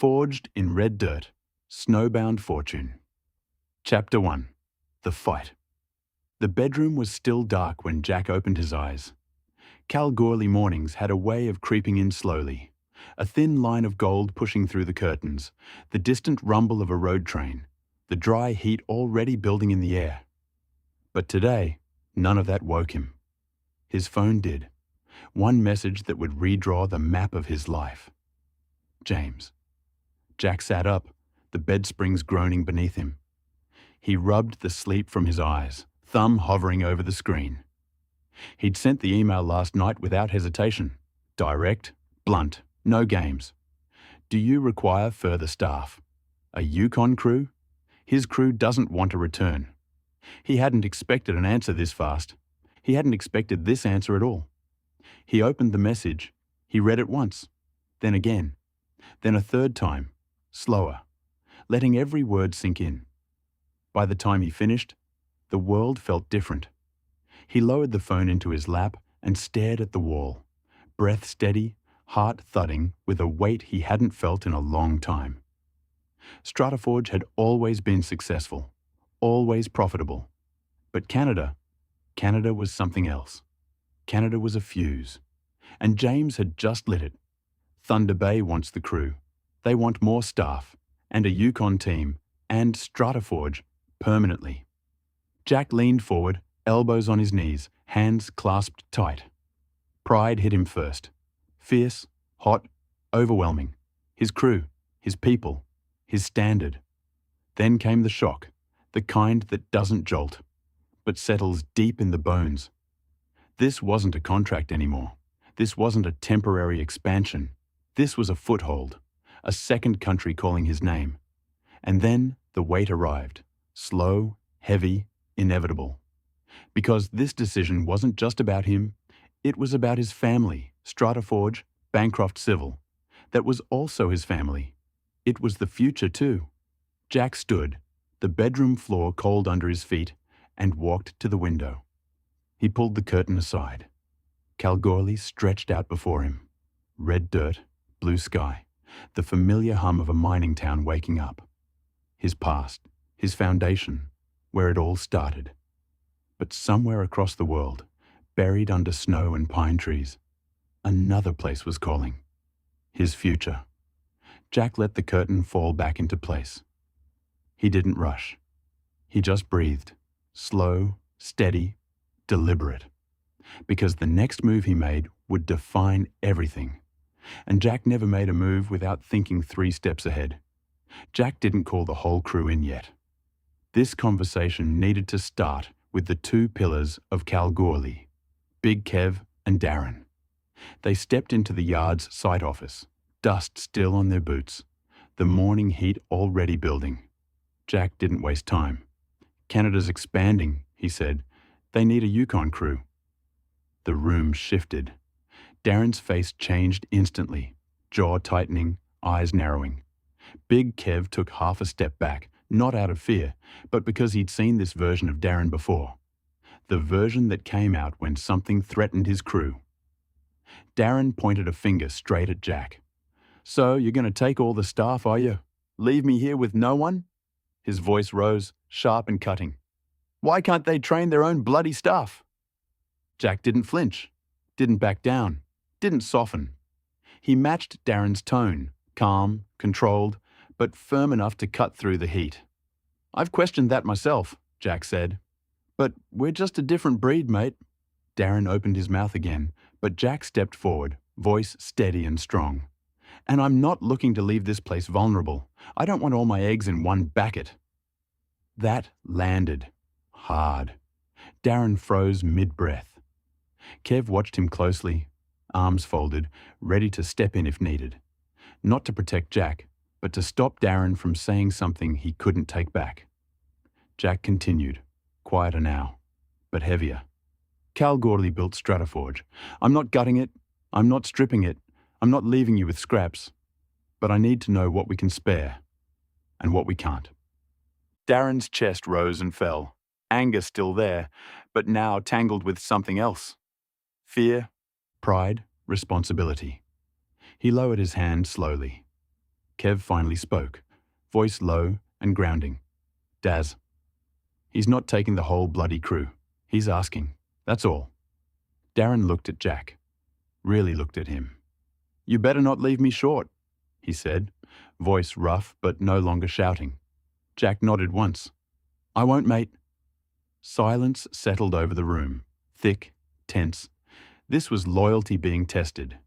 Forged in red dirt, snowbound fortune. Chapter 1. The Fight. The bedroom was still dark when Jack opened his eyes. Kalgoorlie mornings had a way of creeping in slowly, a thin line of gold pushing through the curtains, the distant rumble of a road train, the dry heat already building in the air. But today, none of that woke him. His phone did. One message that would redraw the map of his life. James. Jack sat up, the bed springs groaning beneath him. He rubbed the sleep from his eyes, thumb hovering over the screen. He'd sent the email last night without hesitation. Direct, blunt, no games. Do you require further staff? A Yukon crew? His crew doesn't want a return. He hadn't expected an answer this fast. He hadn't expected this answer at all. He opened the message. He read it once, then again, then a third time, slower, letting every word sink in. By the time he finished, the world felt different. He lowered the phone into his lap and stared at the wall, breath steady, heart thudding with a weight he hadn't felt in a long time. StrataForge had always been successful, always profitable. But Canada was something else. Canada was a fuse. And James had just lit it. Thunder Bay wants the crew. They want more staff, and a Yukon team, and StrataForge, permanently. Jack leaned forward, elbows on his knees, hands clasped tight. Pride hit him first. Fierce, hot, overwhelming. His crew, his people, his standard. Then came the shock, the kind that doesn't jolt, but settles deep in the bones. This wasn't a contract anymore. This wasn't a temporary expansion. This was a foothold, a second country calling his name. And then the weight arrived, slow, heavy, inevitable. Because this decision wasn't just about him, it was about his family, StrataForge, Bancroft Civil. That was also his family. It was the future too. Jack stood, the bedroom floor cold under his feet, and walked to the window. He pulled the curtain aside. Kalgoorlie stretched out before him. Red dirt, blue sky, the familiar hum of a mining town waking up. His past, his foundation, where it all started. But somewhere across the world, buried under snow and pine trees, another place was calling. His future. Jack let the curtain fall back into place. He didn't rush. He just breathed, slow, steady, deliberate. Because the next move he made would define everything. And Jack never made a move without thinking 3 steps ahead. Jack didn't call the whole crew in yet. This conversation needed to start with the 2 pillars of Kalgoorlie, Big Kev and Darren. They stepped into the yard's site office, dust still on their boots, the morning heat already building. Jack didn't waste time. Canada's expanding, he said. They need a Yukon crew. The room shifted. Darren's face changed instantly, jaw tightening, eyes narrowing. Big Kev took half a step back, not out of fear, but because he'd seen this version of Darren before. The version that came out when something threatened his crew. Darren pointed a finger straight at Jack. "So, you're going to take all the staff, are you? Leave me here with no one?" His voice rose, sharp and cutting. "Why can't they train their own bloody staff?" Jack didn't flinch, didn't back down, didn't soften. He matched Darren's tone, calm, controlled, but firm enough to cut through the heat. "I've questioned that myself," Jack said. "But we're just a different breed, mate." Darren opened his mouth again, but Jack stepped forward, voice steady and strong. "And I'm not looking to leave this place vulnerable. I don't want all my eggs in one basket." That landed. Hard. Darren froze mid-breath. Kev watched him closely, arms folded, ready to step in if needed. Not to protect Jack, but to stop Darren from saying something he couldn't take back. Jack continued, quieter now, but heavier. "Kalgoorlie built StrataForge. I'm not gutting it. I'm not stripping it. I'm not leaving you with scraps. But I need to know what we can spare, and what we can't." Darren's chest rose and fell, anger still there, but now tangled with something else. Fear, pride, responsibility. He lowered his hand slowly. Kev finally spoke, voice low and grounding. Daz. He's not taking the whole bloody crew. He's asking. That's all. Darren looked at Jack. Really looked at him. You better not leave me short, he said, voice rough but no longer shouting. Jack nodded once. I won't, mate. Silence settled over the room, thick, tense. This was loyalty being tested.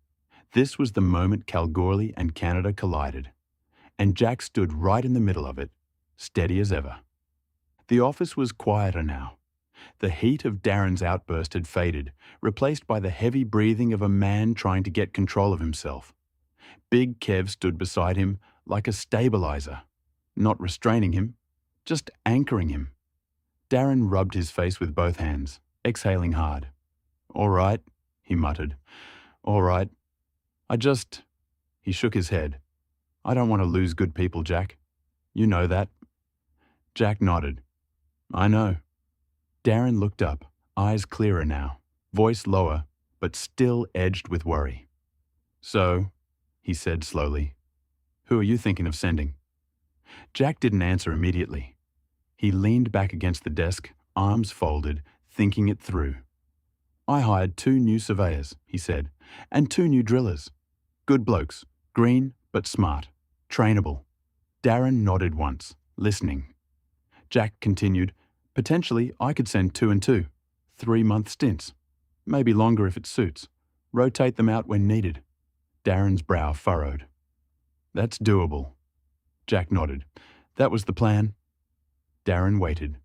This was the moment Kalgoorlie and Canada collided. And Jack stood right in the middle of it, steady as ever. The office was quieter now. The heat of Darren's outburst had faded, replaced by the heavy breathing of a man trying to get control of himself. Big Kev stood beside him like a stabilizer, not restraining him, just anchoring him. Darren rubbed his face with both hands, exhaling hard. All right, he muttered. All right. He shook his head. I don't want to lose good people, Jack. You know that. Jack nodded. I know. Darren looked up, eyes clearer now, voice lower, but still edged with worry. So, he said slowly, who are you thinking of sending? Jack didn't answer immediately. He leaned back against the desk, arms folded, thinking it through. I hired 2 new surveyors, he said, and 2 new drillers. Good blokes, green but smart, trainable. Darren nodded once, listening. Jack continued, potentially I could send 2 and 2, 3-month stints. Maybe longer if it suits. Rotate them out when needed. Darren's brow furrowed. That's doable. Jack nodded. That was the plan. Darren waited.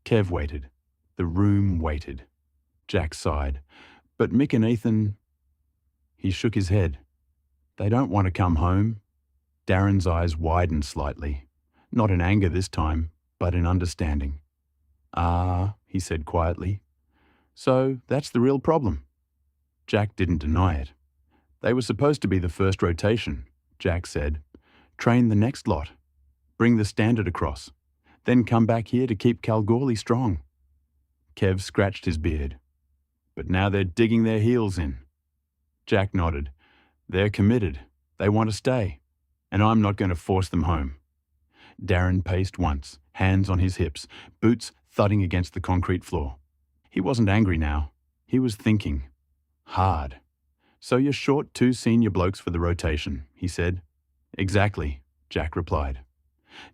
Kev waited. The room waited. Jack sighed. But Mick and Ethan... He shook his head. They don't want to come home. Darren's eyes widened slightly. Not in anger this time, but in understanding. Ah, he said quietly. So that's the real problem. Jack didn't deny it. They were supposed to be the first rotation, Jack said. Train the next lot. Bring the standard across. Then come back here to keep Kalgoorlie strong. Kev scratched his beard. But now they're digging their heels in. Jack nodded. They're committed. They want to stay. And I'm not going to force them home. Darren paced once, hands on his hips, boots thudding against the concrete floor. He wasn't angry now. He was thinking. Hard. So you're short 2 senior blokes for the rotation, he said. Exactly, Jack replied.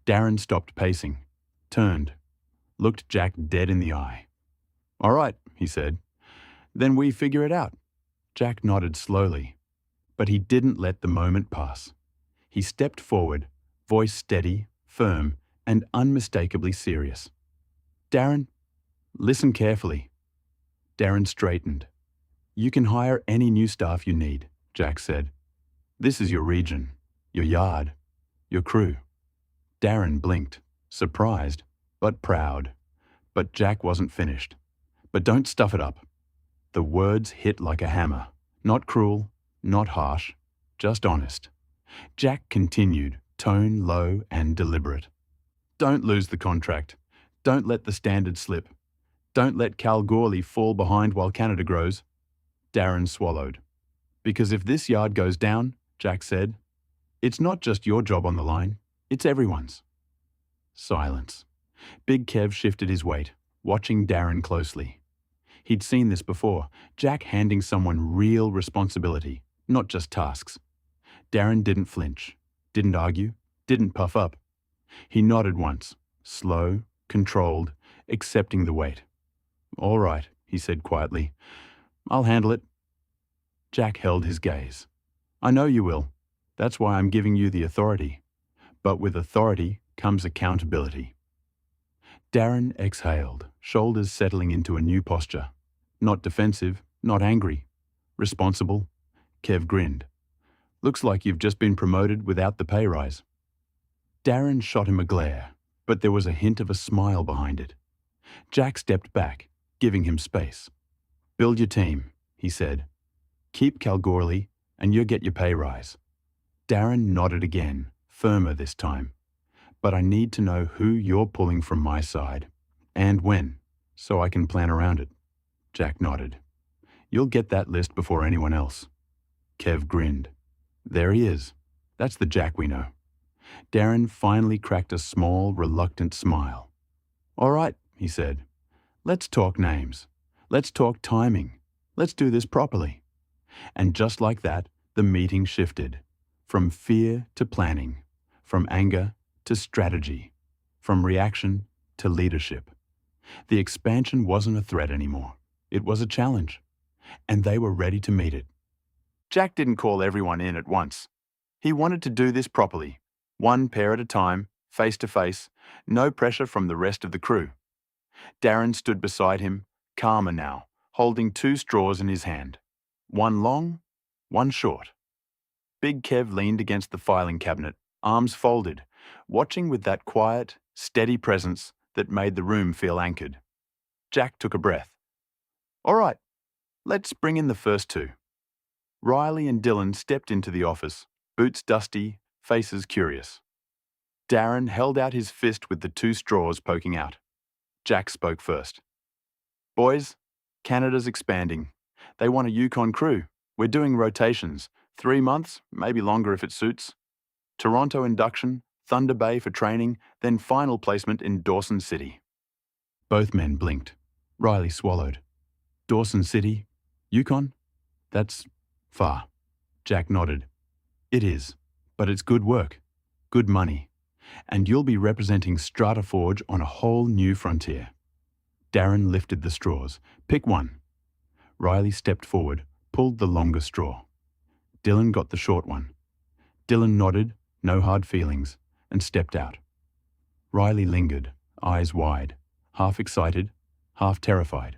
Darren stopped pacing, turned, looked Jack dead in the eye. All right, he said. Then we figure it out. Jack nodded slowly, but he didn't let the moment pass. He stepped forward, voice steady, firm, and unmistakably serious. Darren, listen carefully. Darren straightened. You can hire any new staff you need, Jack said. This is your region, your yard, your crew. Darren blinked, surprised, but proud. But Jack wasn't finished. But don't stuff it up. The words hit like a hammer. Not cruel, not harsh, just honest. Jack continued, tone low and deliberate. Don't lose the contract. Don't let the standard slip. Don't let Kalgoorlie fall behind while Canada grows. Darren swallowed. Because if this yard goes down, Jack said, it's not just your job on the line, it's everyone's. Silence. Big Kev shifted his weight, watching Darren closely. He'd seen this before, Jack handing someone real responsibility, not just tasks. Darren didn't flinch, didn't argue, didn't puff up. He nodded once, slow, controlled, accepting the weight. All right, he said quietly. I'll handle it. Jack held his gaze. I know you will. That's why I'm giving you the authority. But with authority comes accountability. Darren exhaled, shoulders settling into a new posture. Not defensive, not angry. Responsible. Kev grinned. Looks like you've just been promoted without the pay rise. Darren shot him a glare, but there was a hint of a smile behind it. Jack stepped back, giving him space. Build your team, he said. Keep Kalgoorlie, and you'll get your pay rise. Darren nodded again, firmer this time. But I need to know who you're pulling from my side, and when, so I can plan around it. Jack nodded. You'll get that list before anyone else. Kev grinned. There he is. That's the Jack we know. Darren finally cracked a small, reluctant smile. "All right," he said. "Let's talk names. Let's talk timing. Let's do this properly." And just like that, the meeting shifted. From fear to planning. From anger to strategy. From reaction to leadership. The expansion wasn't a threat anymore. It was a challenge. And they were ready to meet it. Jack didn't call everyone in at once. He wanted to do this properly. One pair at a time, face to face, no pressure from the rest of the crew. Darren stood beside him, calmer now, holding 2 straws in his hand. One long, one short. Big Kev leaned against the filing cabinet, arms folded, watching with that quiet, steady presence that made the room feel anchored. Jack took a breath. "All right, let's bring in the first 2. Riley and Dylan stepped into the office, boots dusty, faces curious. Darren held out his fist with the 2 straws poking out. Jack spoke first. "Boys, Canada's expanding. They want a Yukon crew. We're doing rotations. 3 months, maybe longer if it suits. Toronto induction, Thunder Bay for training, then final placement in Dawson City." Both men blinked. Riley swallowed. "Dawson City? Yukon? That's far." Jack nodded. "It is, but it's good work, good money, and you'll be representing StrataForge on a whole new frontier." Darren lifted the straws. "Pick one." Riley stepped forward, pulled the longer straw. Dylan got the short one. Dylan nodded, no hard feelings, and stepped out. Riley lingered, eyes wide, half excited, half terrified.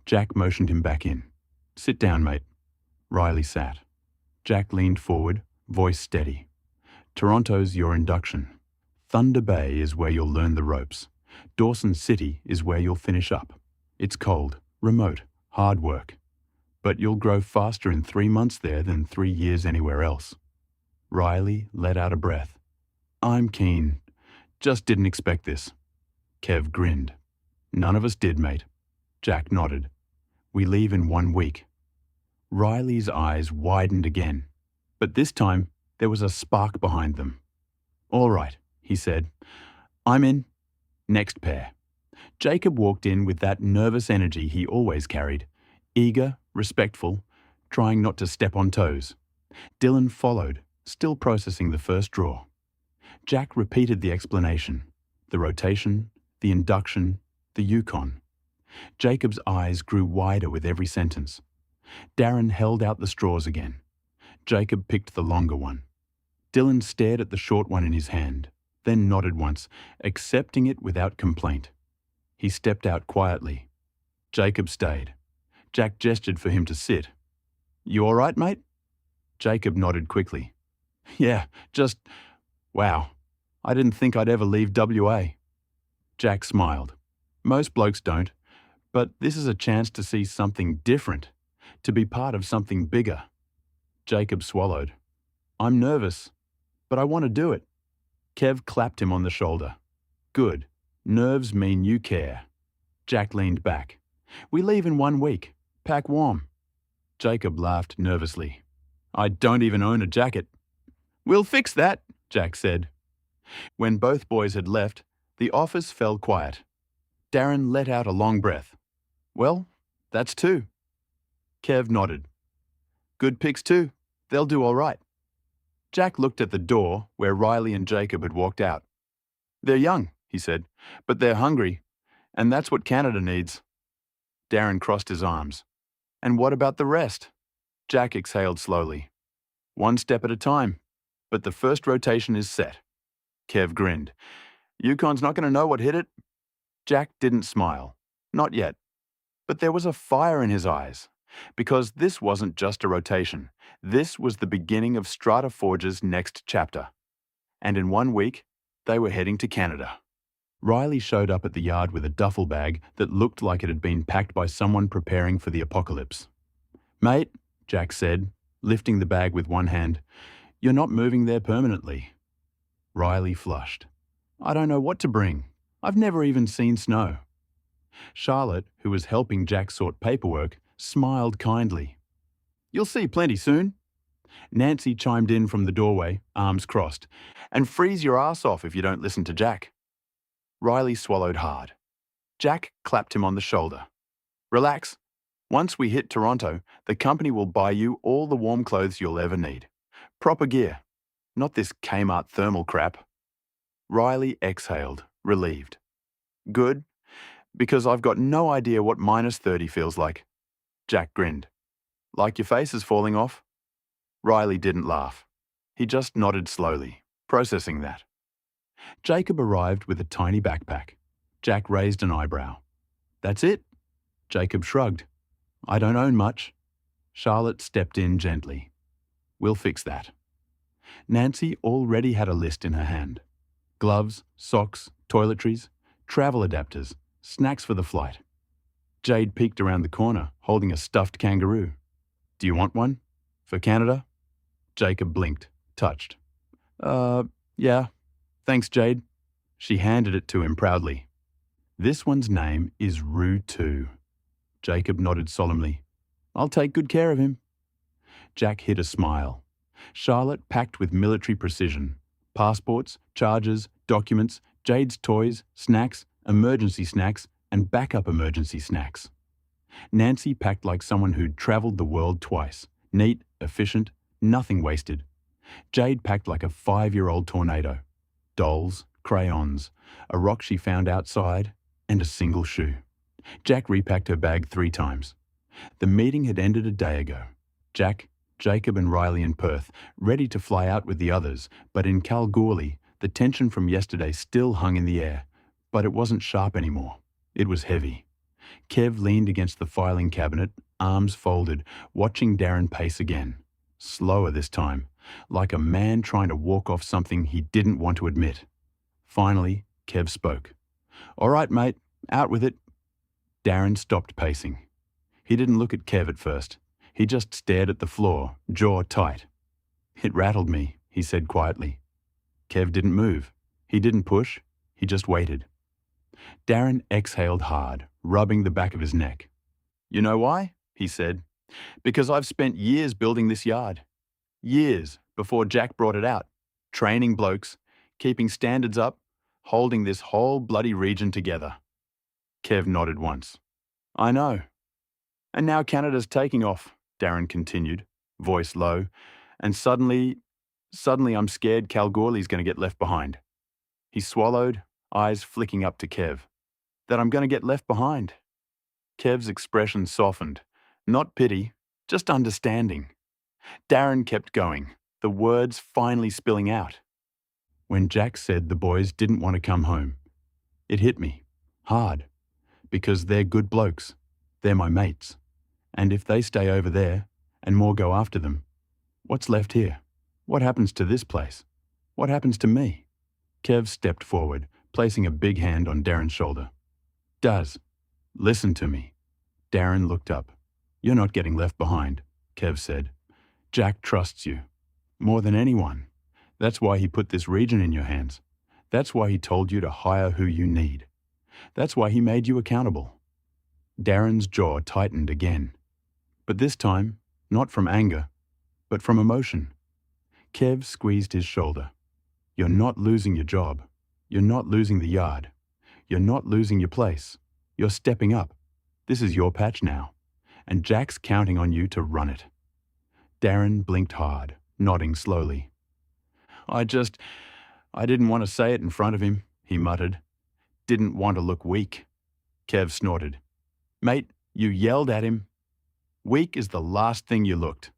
Jack motioned him back in. "Sit down, mate." Riley sat. Jack leaned forward, voice steady. "Toronto's your induction. Thunder Bay is where you'll learn the ropes. Dawson City is where you'll finish up. It's cold, remote, hard work. But you'll grow faster in 3 months there than 3 years anywhere else." Riley let out a breath. "I'm keen. Just didn't expect this." Kev grinned. "None of us did, mate." Jack nodded. "We leave in 1 week." Riley's eyes widened again, but this time there was a spark behind them. "All right," he said. "I'm in. Next pair." Jacob walked in with that nervous energy he always carried, eager, respectful, trying not to step on toes. Dylan followed, still processing the first draw. Jack repeated the explanation, the rotation, the induction, the Yukon. Jacob's eyes grew wider with every sentence. Darren held out the straws again. Jacob picked the longer one. Dylan stared at the short one in his hand, then nodded once, accepting it without complaint. He stepped out quietly. Jacob stayed. Jack gestured for him to sit. "You all right, mate?" Jacob nodded quickly. "Yeah, wow. I didn't think I'd ever leave WA." Jack smiled. "Most blokes don't, but this is a chance to see something different, to be part of something bigger." Jacob swallowed. "I'm nervous, but I want to do it." Kev clapped him on the shoulder. "Good. Nerves mean you care." Jack leaned back. "We leave in 1 week. Pack warm." Jacob laughed nervously. "I don't even own a jacket." "We'll fix that," Jack said. When both boys had left, the office fell quiet. Darren let out a long breath. "Well, that's 2. Kev nodded. "Good picks too. They'll do all right." Jack looked at the door where Riley and Jacob had walked out. "They're young," he said, "but they're hungry, and that's what Canada needs." Darren crossed his arms. "And what about the rest?" Jack exhaled slowly. "1 step at a time, but the first rotation is set." Kev grinned. "Yukon's not going to know what hit it." Jack didn't smile. Not yet. But there was a fire in his eyes. Because this wasn't just a rotation. This was the beginning of StrataForge's next chapter. And in 1 week, they were heading to Canada. Riley showed up at the yard with a duffel bag that looked like it had been packed by someone preparing for the apocalypse. "Mate," Jack said, lifting the bag with one hand, "you're not moving there permanently." Riley flushed. "I don't know what to bring. I've never even seen snow." Charlotte, who was helping Jack sort paperwork, smiled kindly. "You'll see plenty soon." Nancy chimed in from the doorway, arms crossed. And freeze your ass off if you don't listen to Jack. Riley swallowed hard. Jack clapped him on the shoulder. Relax. Once we hit Toronto, the company will buy you all the warm clothes you'll ever need. Proper gear. Not this Kmart thermal crap. Riley exhaled, relieved. Good, because I've got no idea what -30 feels like. Jack grinned. Like your face is falling off? Riley didn't laugh. He just nodded slowly, processing that. Jacob arrived with a tiny backpack. Jack raised an eyebrow. That's it? Jacob shrugged. I don't own much. Charlotte stepped in gently. We'll fix that. Nancy already had a list in her hand. Gloves, socks, toiletries, travel adapters, snacks for the flight. Jade peeked around the corner, holding a stuffed kangaroo. Do you want one? For Canada? Jacob blinked, touched. Yeah. Thanks, Jade. She handed it to him proudly. This one's name is Rue 2. Jacob nodded solemnly. I'll take good care of him. Jack hid a smile. Charlotte packed with military precision. Passports, chargers, documents, Jade's toys, snacks, emergency snacks, and backup emergency snacks. Nancy packed like someone who'd travelled the world twice. Neat, efficient, nothing wasted. Jade packed like a 5-year-old tornado. Dolls, crayons, a rock she found outside, and a single shoe. Jack repacked her bag 3 times. The meeting had ended a day ago. Jack, Jacob and Riley in Perth, ready to fly out with the others, but in Kalgoorlie, the tension from yesterday still hung in the air. But it wasn't sharp anymore. It was heavy. Kev leaned against the filing cabinet, arms folded, watching Darren pace again. Slower this time, like a man trying to walk off something he didn't want to admit. Finally, Kev spoke. All right, mate, out with it. Darren stopped pacing. He didn't look at Kev at first. He just stared at the floor, jaw tight. It rattled me, he said quietly. Kev didn't move. He didn't push. He just waited. Darren exhaled hard, rubbing the back of his neck. You know why? He said. Because I've spent years building this yard. Years before Jack brought it out. Training blokes, keeping standards up, holding this whole bloody region together. Kev nodded once. I know. And now Canada's taking off, Darren continued, voice low, and suddenly I'm scared Kalgoorlie's going to get left behind. He swallowed, eyes flicking up to Kev. That I'm going to get left behind. Kev's expression softened. Not pity, just understanding. Darren kept going, the words finally spilling out. When Jack said the boys didn't want to come home, it hit me, hard, because they're good blokes. They're my mates. And if they stay over there, and more go after them, what's left here? What happens to this place? What happens to me? Kev stepped forward, placing a big hand on Darren's shoulder. Daz, listen to me. Darren looked up. You're not getting left behind, Kev said. Jack trusts you. More than anyone. That's why he put this region in your hands. That's why he told you to hire who you need. That's why he made you accountable. Darren's jaw tightened again. But this time, not from anger, but from emotion. Kev squeezed his shoulder. You're not losing your job. You're not losing the yard. You're not losing your place. You're stepping up. This is your patch now. And Jack's counting on you to run it. Darren blinked hard, nodding slowly. I didn't want to say it in front of him, he muttered. Didn't want to look weak. Kev snorted. Mate, you yelled at him. Weak is the last thing you looked.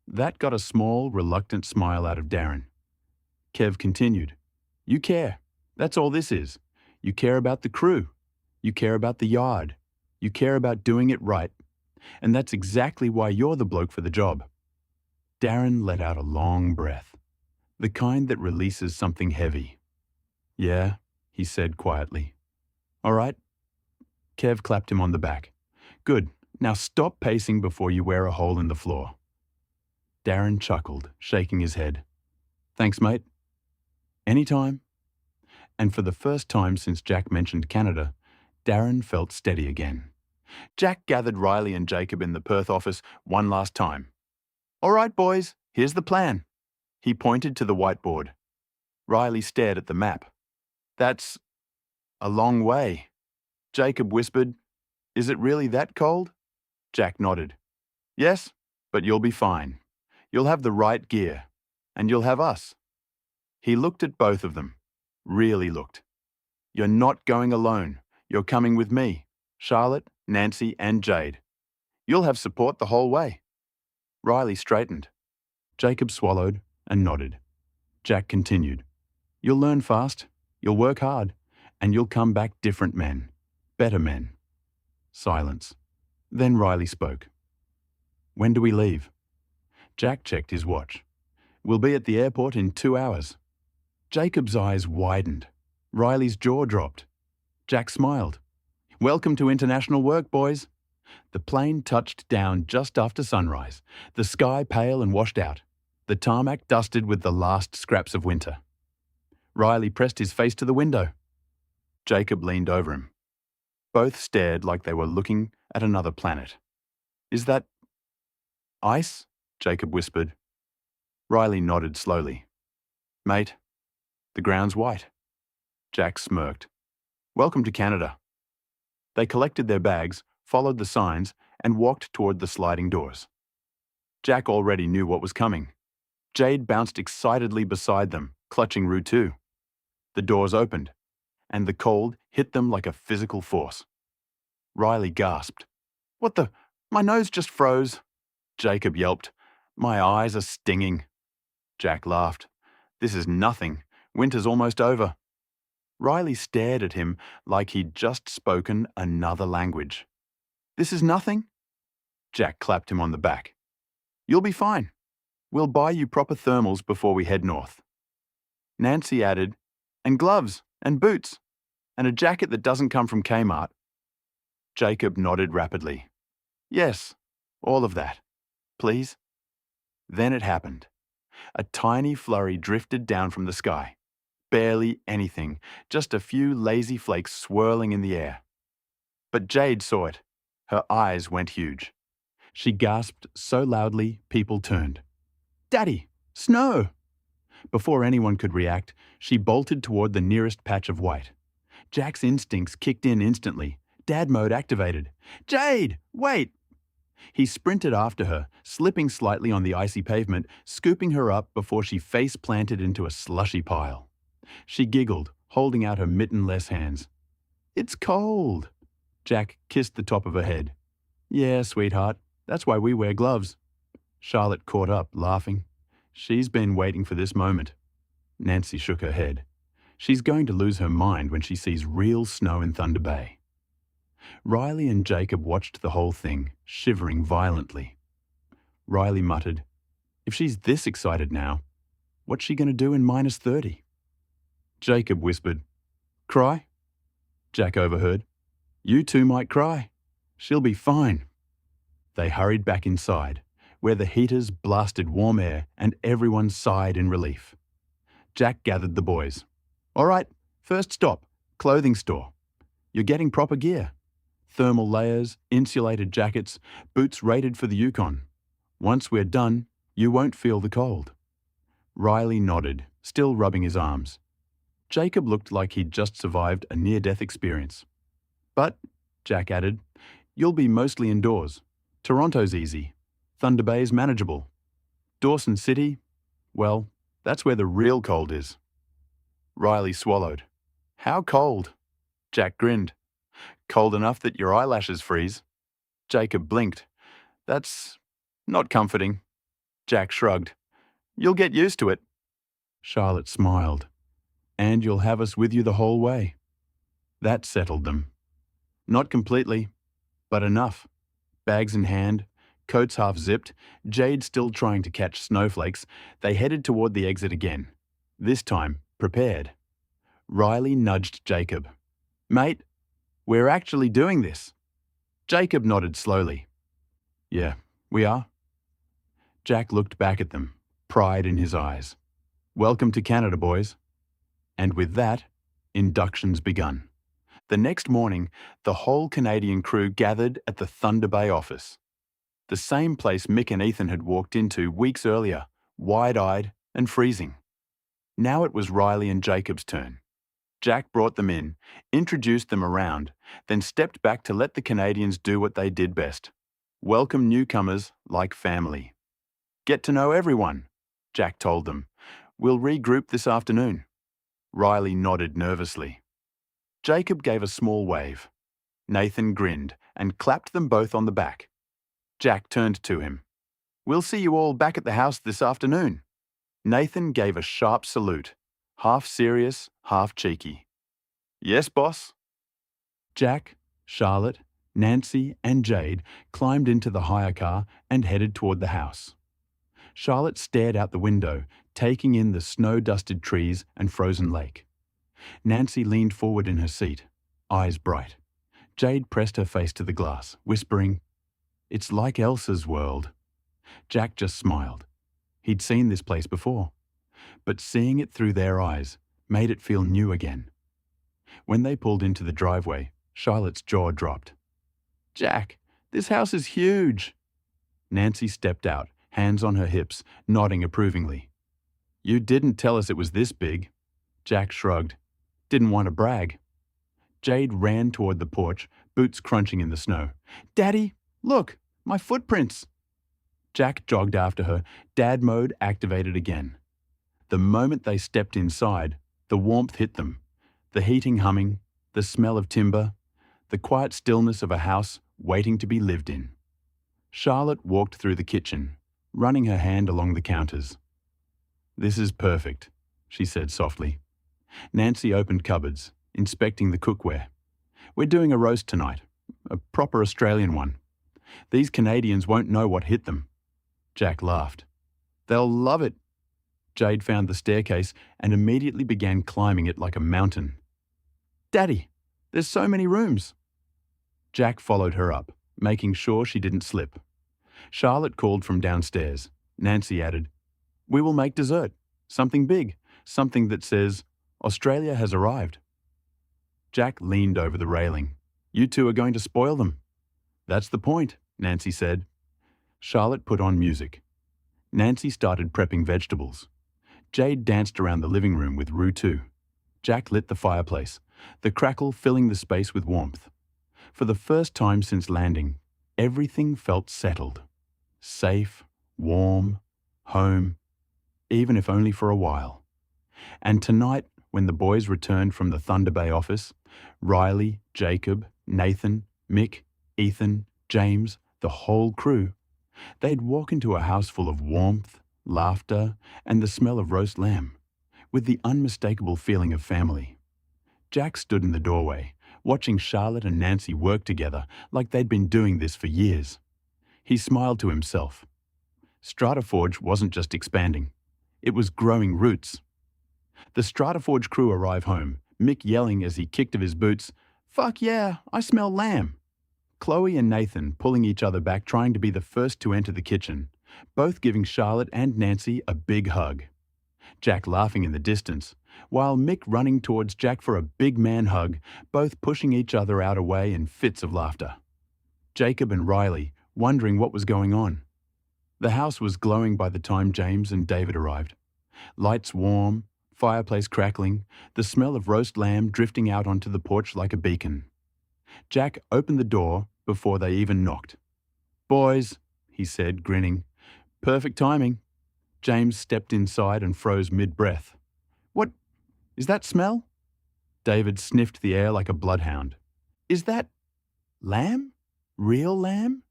That got a small, reluctant smile out of Darren. Kev continued. You care. That's all this is. You care about the crew. You care about the yard. You care about doing it right. And that's exactly why you're the bloke for the job. Darren let out a long breath, the kind that releases something heavy. Yeah, he said quietly. All right. Kev clapped him on the back. Good. Now stop pacing before you wear a hole in the floor. Darren chuckled, shaking his head. Thanks, mate. Anytime. And for the first time since Jack mentioned Canada, Darren felt steady again. Jack gathered Riley and Jacob in the Perth office one last time. All right, boys, here's the plan. He pointed to the whiteboard. Riley stared at the map. That's a long way. Jacob whispered, "Is it really that cold?" Jack nodded. "Yes, but you'll be fine. You'll have the right gear. And you'll have us." He looked at both of them. Really looked. "You're not going alone. You're coming with me, Charlotte, Nancy, and Jade. You'll have support the whole way." Riley straightened. Jacob swallowed and nodded. Jack continued. "You'll learn fast, you'll work hard, and you'll come back different men. Better men." Silence. Then Riley spoke. "When do we leave?" Jack checked his watch. "We'll be at the airport in 2 hours." Jacob's eyes widened. Riley's jaw dropped. Jack smiled. "Welcome to international work, boys." The plane touched down just after sunrise, the sky pale and washed out, the tarmac dusted with the last scraps of winter. Riley pressed his face to the window. Jacob leaned over him. Both stared like they were looking at another planet. "Is that ice?" Jacob whispered. Riley nodded slowly. "Mate, the ground's white." Jack smirked. "Welcome to Canada." They collected their bags, followed the signs, and walked toward the sliding doors. Jack already knew what was coming. Jade bounced excitedly beside them, clutching Rutu. The doors opened, and the cold hit them like a physical force. Riley gasped. "What the? My nose just froze." Jacob yelped. "My eyes are stinging." Jack laughed. "This is nothing. Winter's almost over." Riley stared at him like he'd just spoken another language. "This is nothing?" Jack clapped him on the back. "You'll be fine. We'll buy you proper thermals before we head north." Nancy added, "And gloves, and boots, and a jacket that doesn't come from Kmart." Jacob nodded rapidly. "Yes, all of that. Please." Then it happened. A tiny flurry drifted down from the sky. Barely anything, just a few lazy flakes swirling in the air. But Jade saw it. Her eyes went huge. She gasped so loudly, people turned. "Daddy! Snow!" Before anyone could react, she bolted toward the nearest patch of white. Jack's instincts kicked in instantly. Dad mode activated. "Jade! Wait!" He sprinted after her, slipping slightly on the icy pavement, scooping her up before she face-planted into a slushy pile. She giggled, holding out her mittenless hands. "It's cold." Jack kissed the top of her head. "Yeah, sweetheart, that's why we wear gloves." Charlotte caught up, laughing. She's been waiting for this moment. Nancy shook her head. She's going to lose her mind when she sees real snow in Thunder Bay. Riley and Jacob watched the whole thing, shivering violently. Riley muttered, "If she's this excited now, what's she going to do in -30? Jacob whispered, "Cry?" Jack overheard, "You two might cry. She'll be fine." They hurried back inside, where the heaters blasted warm air and everyone sighed in relief. Jack gathered the boys. "All right, first stop, clothing store. You're getting proper gear. Thermal layers, insulated jackets, boots rated for the Yukon. Once we're done, you won't feel the cold." Riley nodded, still rubbing his arms. Jacob looked like he'd just survived a near-death experience. "But," Jack added, "you'll be mostly indoors. Toronto's easy. Thunder Bay's manageable. Dawson City, well, that's where the real cold is." Riley swallowed. "How cold?" Jack grinned. "Cold enough that your eyelashes freeze." Jacob blinked. "That's not comforting." Jack shrugged. "You'll get used to it." Charlotte smiled. "And you'll have us with you the whole way." That settled them. Not completely, but enough. Bags in hand, coats half zipped, Jade still trying to catch snowflakes, they headed toward the exit again. This time, prepared. Riley nudged Jacob. "Mate, we're actually doing this." Jacob nodded slowly. "Yeah, we are." Jack looked back at them, pride in his eyes. "Welcome to Canada, boys." And with that, inductions begun. The next morning, the whole Canadian crew gathered at the Thunder Bay office. The same place Mick and Ethan had walked into weeks earlier, wide-eyed and freezing. Now it was Riley and Jacob's turn. Jack brought them in, introduced them around, then stepped back to let the Canadians do what they did best: welcome newcomers like family. Get to know everyone, Jack told them. We'll regroup this afternoon. Riley nodded nervously. Jacob gave a small wave. Nathan grinned and clapped them both on the back. Jack turned to him. We'll see you all back at the house this afternoon. Nathan gave a sharp salute, half serious, half cheeky. Yes, boss. Jack, Charlotte, Nancy, and Jade climbed into the hire car and headed toward the house. Charlotte stared out the window, taking in the snow-dusted trees and frozen lake. Nancy leaned forward in her seat, eyes bright. Jade pressed her face to the glass, whispering, "It's like Elsa's world." Jack just smiled. He'd seen this place before, but seeing it through their eyes made it feel new again. When they pulled into the driveway, Charlotte's jaw dropped. "Jack, this house is huge." Nancy stepped out, hands on her hips, nodding approvingly. "You didn't tell us it was this big." Jack shrugged. "Didn't want to brag." Jade ran toward the porch, boots crunching in the snow. "Daddy, look, my footprints." Jack jogged after her, dad mode activated again. The moment they stepped inside, the warmth hit them. The heating humming, the smell of timber, the quiet stillness of a house waiting to be lived in. Charlotte walked through the kitchen, running her hand along the counters. "This is perfect," she said softly. Nancy opened cupboards, inspecting the cookware. "We're doing a roast tonight, a proper Australian one. These Canadians won't know what hit them." Jack laughed. "They'll love it." Jade found the staircase and immediately began climbing it like a mountain. "Daddy, there's so many rooms." Jack followed her up, making sure she didn't slip. Charlotte called from downstairs. Nancy added, "We will make dessert. Something big. Something that says, 'Australia has arrived.'" Jack leaned over the railing. "You two are going to spoil them." "That's the point," Nancy said. Charlotte put on music. Nancy started prepping vegetables. Jade danced around the living room with Rue too. Jack lit the fireplace, the crackle filling the space with warmth. For the first time since landing, everything felt settled. Safe, warm, home, even if only for a while. And tonight, when the boys returned from the Thunder Bay office, Riley, Jacob, Nathan, Mick, Ethan, James, the whole crew, they'd walk into a house full of warmth, laughter, and the smell of roast lamb, with the unmistakable feeling of family. Jack stood in the doorway, watching Charlotte and Nancy work together like they'd been doing this for years. He smiled to himself. StrataForge wasn't just expanding. It was growing roots. The StrataForge crew arrived home, Mick yelling as he kicked of his boots, "Fuck yeah, I smell lamb." Chloe and Nathan pulling each other back, trying to be the first to enter the kitchen, both giving Charlotte and Nancy a big hug. Jack laughing in the distance, while Mick running towards Jack for a big man hug, both pushing each other out away in fits of laughter. Jacob and Riley wondering what was going on. The house was glowing by the time James and David arrived. Lights warm, fireplace crackling, the smell of roast lamb drifting out onto the porch like a beacon. Jack opened the door before they even knocked. "Boys," he said, grinning. "Perfect timing." James stepped inside and froze mid-breath. "What is that smell?" David sniffed the air like a bloodhound. "Is that lamb? Real lamb?"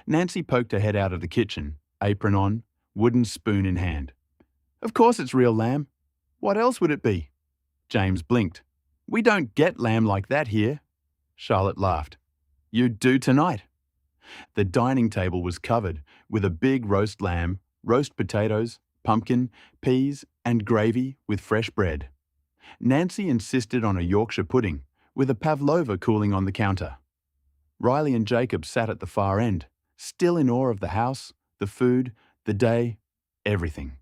Nancy poked her head out of the kitchen, apron on, wooden spoon in hand. "Of course it's real lamb. What else would it be?" James blinked. "We don't get lamb like that here." Charlotte laughed. "You do tonight." The dining table was covered with a big roast lamb, roast potatoes, pumpkin, peas, and gravy with fresh bread. Nancy insisted on a Yorkshire pudding, with a pavlova cooling on the counter. Riley and Jacob sat at the far end, still in awe of the house, the food, the day, everything.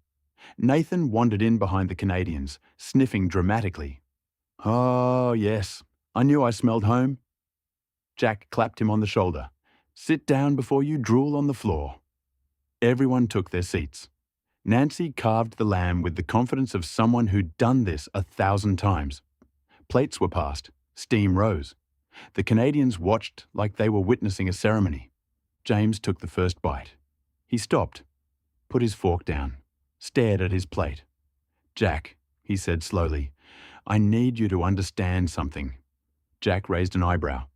Nathan wandered in behind the Canadians, sniffing dramatically. "Oh, yes, I knew I smelled home." Jack clapped him on the shoulder. "Sit down before you drool on the floor." Everyone took their seats. Nancy carved the lamb with the confidence of someone who'd done this 1,000 times. Plates were passed. Steam rose. The Canadians watched like they were witnessing a ceremony. James took the first bite. He stopped, put his fork down, stared at his plate. "Jack," he said slowly, "I need you to understand something." Jack raised an eyebrow.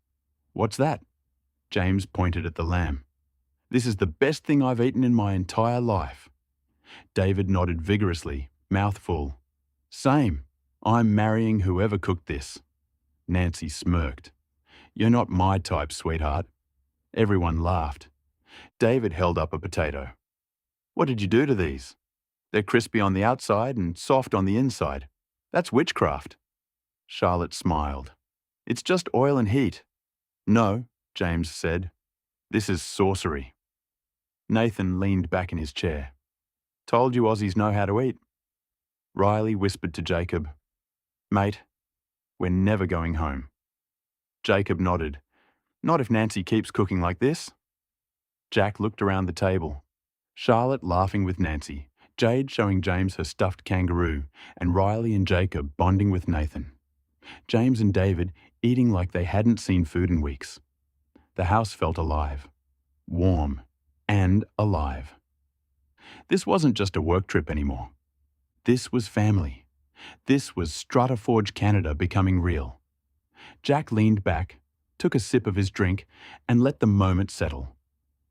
"What's that?" James pointed at the lamb. "This is the best thing I've eaten in my entire life." David nodded vigorously, mouth full. "Same. I'm marrying whoever cooked this." Nancy smirked. "You're not my type, sweetheart." Everyone laughed. David held up a potato. "What did you do to these? They're crispy on the outside and soft on the inside. That's witchcraft." Charlotte smiled. "It's just oil and heat." "No," James said. "This is sorcery." Nathan leaned back in his chair. "Told you Aussies know how to eat." Riley whispered to Jacob, "Mate, we're never going home." Jacob nodded. "Not if Nancy keeps cooking like this." Jack looked around the table. Charlotte laughing with Nancy, Jade showing James her stuffed kangaroo, and Riley and Jacob bonding with Nathan. James and David eating like they hadn't seen food in weeks. The house felt alive. Warm and alive. This wasn't just a work trip anymore. This was family. This was StrataForge Canada becoming real. Jack leaned back, took a sip of his drink, and let the moment settle.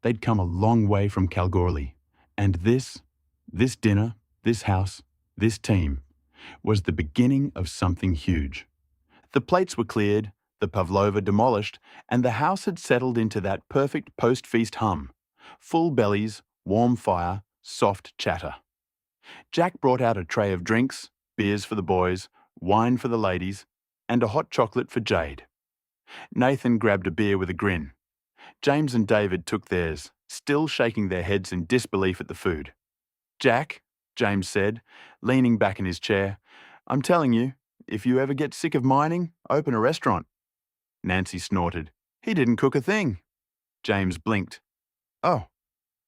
They'd come a long way from Kalgoorlie, and this dinner, this house, this team, was the beginning of something huge. The plates were cleared, the pavlova demolished, and the house had settled into that perfect post-feast hum. Full bellies, warm fire, soft chatter. Jack brought out a tray of drinks, beers for the boys, wine for the ladies, and a hot chocolate for Jade. Nathan grabbed a beer with a grin. James and David took theirs, still shaking their heads in disbelief at the food. "Jack," James said, leaning back in his chair, "I'm telling you, if you ever get sick of mining, open a restaurant." Nancy snorted. "He didn't cook a thing." James blinked. "Oh."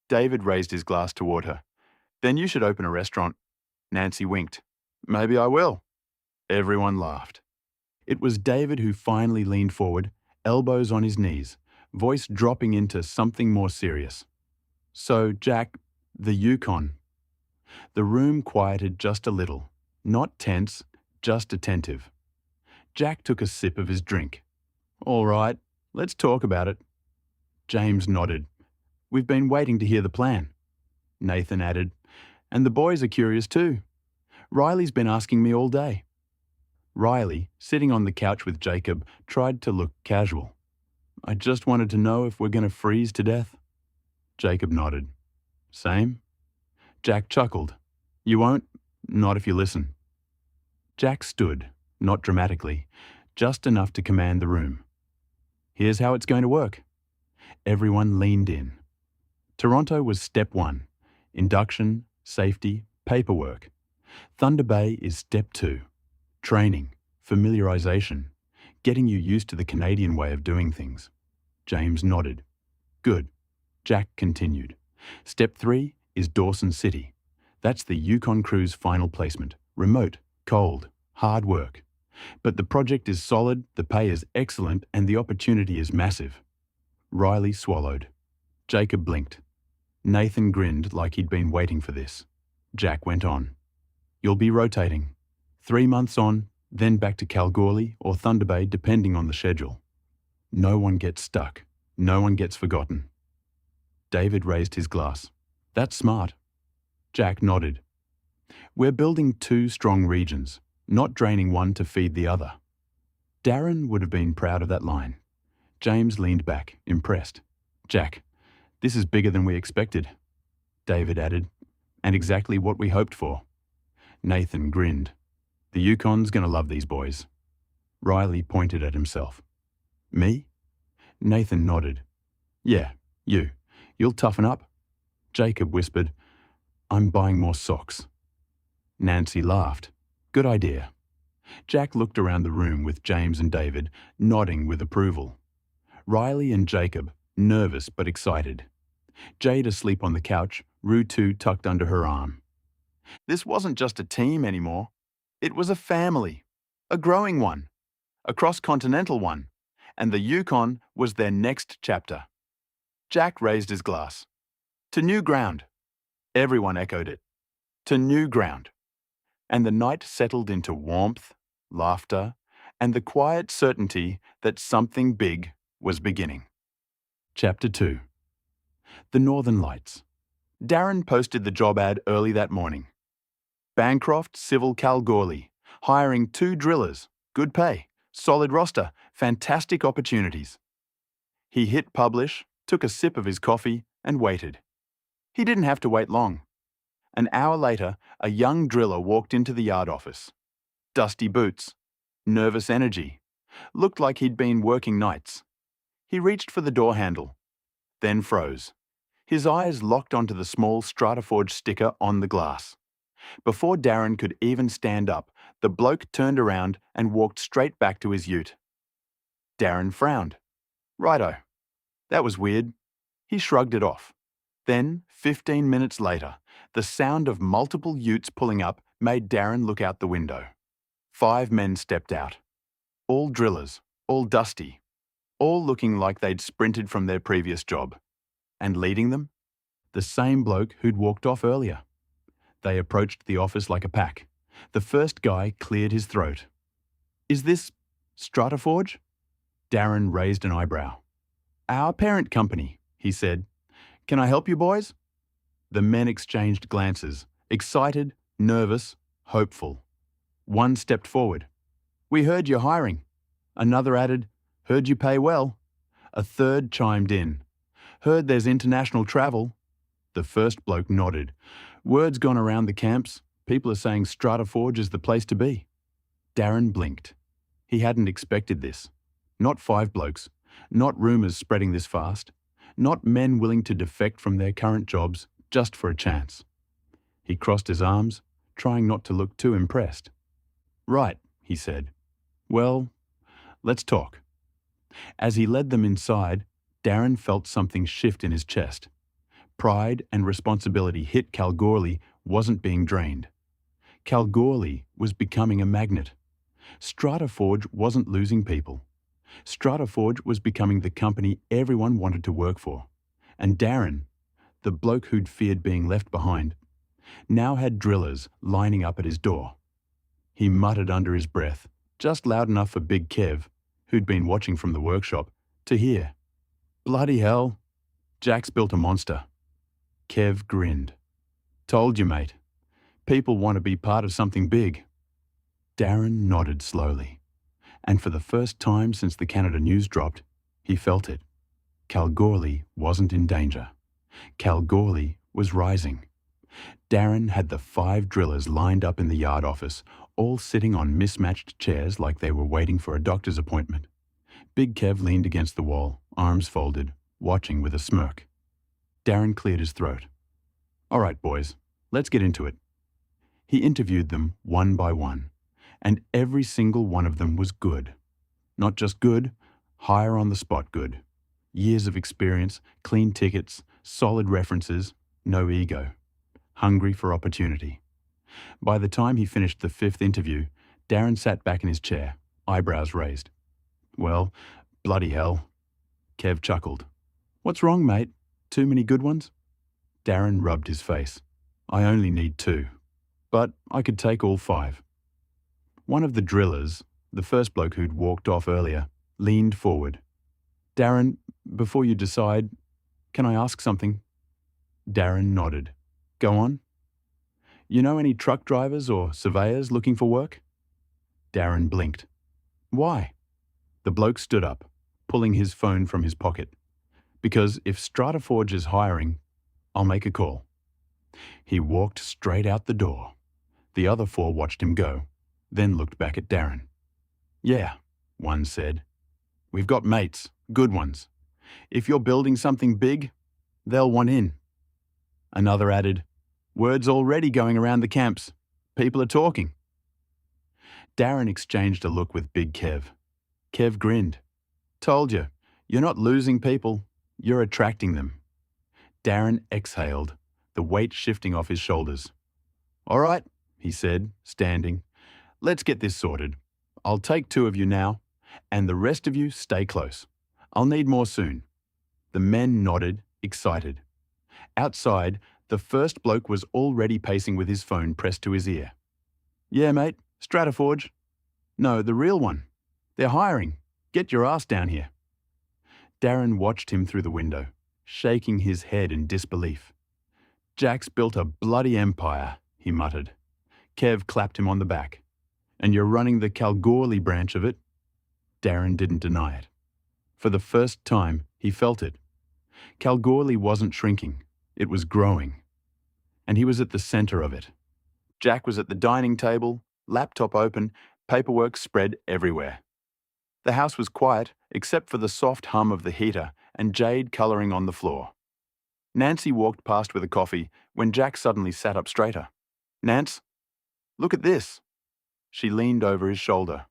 David raised his glass toward her. "Then you should open a restaurant." Nancy winked. "Maybe I will." Everyone laughed. It was David who finally leaned forward, elbows on his knees, voice dropping into something more serious. "So, Jack, the Yukon." The room quieted just a little, not tense, just attentive. Jack took a sip of his drink. "All right, let's talk about it." James nodded. "We've been waiting to hear the plan." Nathan added, "And the boys are curious too. Riley's been asking me all day." Riley, sitting on the couch with Jacob, tried to look casual. "I just wanted to know if we're going to freeze to death." Jacob nodded. "Same?" Jack chuckled. "You won't? Not if you listen." Jack stood, not dramatically, just enough to command the room. "Here's how it's going to work." Everyone leaned in. Toronto was step 1. Induction, safety, paperwork. Thunder Bay is step 2. Training, familiarization, getting you used to the Canadian way of doing things. James nodded. "Good." Jack continued. "Step 3 is Dawson City. That's the Yukon crew's final placement. Remote, cold, hard work. But the project is solid, the pay is excellent, and the opportunity is massive." Riley swallowed. Jacob blinked. Nathan grinned like he'd been waiting for this. Jack went on. "You'll be rotating. 3 months on, then back to Kalgoorlie or Thunder Bay depending on the schedule. No one gets stuck. No one gets forgotten." David raised his glass. "That's smart." Jack nodded. "We're building 2 strong regions, not draining one to feed the other." Darren would have been proud of that line. James leaned back, impressed. "Jack, this is bigger than we expected." David added, "And exactly what we hoped for." Nathan grinned. "The Yukon's going to love these boys." Riley pointed at himself. "Me?" Nathan nodded. "Yeah, you. You'll toughen up." Jacob whispered, "I'm buying more socks." Nancy laughed. "Good idea." Jack looked around the room with James and David, nodding with approval. Riley and Jacob, nervous but excited. Jade asleep on the couch, Rue 2 tucked under her arm. This wasn't just a team anymore. It was a family, a growing one, a cross-continental one, and the Yukon was their next chapter. Jack raised his glass. To new ground. Everyone echoed it. To new ground. And the night settled into warmth, laughter, and the quiet certainty that something big was beginning. Chapter 2. The Northern Lights. Darren posted the job ad early that morning. Bancroft Civil Kalgoorlie, hiring 2 drillers, good pay, solid roster, fantastic opportunities. He hit publish, took a sip of his coffee, and waited. He didn't have to wait long. An hour later, a young driller walked into the yard office. Dusty boots, nervous energy, looked like he'd been working nights. He reached for the door handle, then froze. His eyes locked onto the small StrataForge sticker on the glass. Before Darren could even stand up, the bloke turned around and walked straight back to his ute. Darren frowned. Righto. That was weird. He shrugged it off. Then, 15 minutes later, the sound of multiple utes pulling up made Darren look out the window. 5 men stepped out. All drillers, all dusty, all looking like they'd sprinted from their previous job. And leading them? The same bloke who'd walked off earlier. They approached the office like a pack. The first guy cleared his throat. Is this StrataForge? Darren raised an eyebrow. Our parent company, he said. Can I help you, boys? The men exchanged glances, excited, nervous, hopeful. One stepped forward. We heard you're hiring. Another added, heard you pay well. A third chimed in. Heard there's international travel. The first bloke nodded. Word's gone around the camps. People are saying StrataForge is the place to be. Darren blinked. He hadn't expected this. Not 5 blokes. Not rumours spreading this fast. Not men willing to defect from their current jobs just for a chance. He crossed his arms, trying not to look too impressed. Right, he said. Well, let's talk. As he led them inside, Darren felt something shift in his chest. Pride and responsibility hit Kalgoorlie wasn't being drained. Kalgoorlie was becoming a magnet. StrataForge wasn't losing people. StrataForge was becoming the company everyone wanted to work for. And Darren, the bloke who'd feared being left behind, now had drillers lining up at his door. He muttered under his breath, just loud enough for Big Kev, who'd been watching from the workshop, to hear. Bloody hell, Jack's built a monster. Kev grinned. Told you, mate. People want to be part of something big. Darren nodded slowly. And for the first time since the Canada news dropped, he felt it. Kalgoorlie wasn't in danger. Kalgoorlie was rising. Darren had the 5 drillers lined up in the yard office, all sitting on mismatched chairs like they were waiting for a doctor's appointment. Big Kev leaned against the wall, arms folded, watching with a smirk. Darren cleared his throat. All right, boys, let's get into it. He interviewed them one by one, and every single one of them was good. Not just good, hire on the spot good. Years of experience, clean tickets, solid references, no ego. Hungry for opportunity. By the time he finished the 5th interview, Darren sat back in his chair, eyebrows raised. Well, bloody hell. Kev chuckled. What's wrong, mate? Too many good ones? Darren rubbed his face. I only need 2. But I could take all 5. One of the drillers, the first bloke who'd walked off earlier, leaned forward. Darren, before you decide, can I ask something? Darren nodded. Go on. You know any truck drivers or surveyors looking for work? Darren blinked. Why? The bloke stood up, pulling his phone from his pocket. Because if StrataForge is hiring, I'll make a call. He walked straight out the door. The other 4 watched him go, then looked back at Darren. Yeah, one said. We've got mates, good ones. If you're building something big, they'll want in. Another added, word's already going around the camps. People are talking. Darren exchanged a look with Big Kev. Kev grinned. Told you, you're not losing people, you're attracting them. Darren exhaled, the weight shifting off his shoulders. All right, he said, standing. Let's get this sorted. I'll take 2 of you now, and the rest of you stay close. I'll need more soon. The men nodded, excited. Outside, the first bloke was already pacing with his phone pressed to his ear. Yeah, mate, StrataForge. No, the real one. They're hiring. Get your ass down here. Darren watched him through the window, shaking his head in disbelief. Jack's built a bloody empire, he muttered. Kev clapped him on the back. And you're running the Kalgoorlie branch of it? Darren didn't deny it. For the first time, he felt it. Kalgoorlie wasn't shrinking. It was growing. And he was at the center of it. Jack was at the dining table, laptop open, paperwork spread everywhere. The house was quiet, except for the soft hum of the heater and jade colouring on the floor. Nancy walked past with a coffee when Jack suddenly sat up straighter. Nance, look at this. She leaned over his shoulder.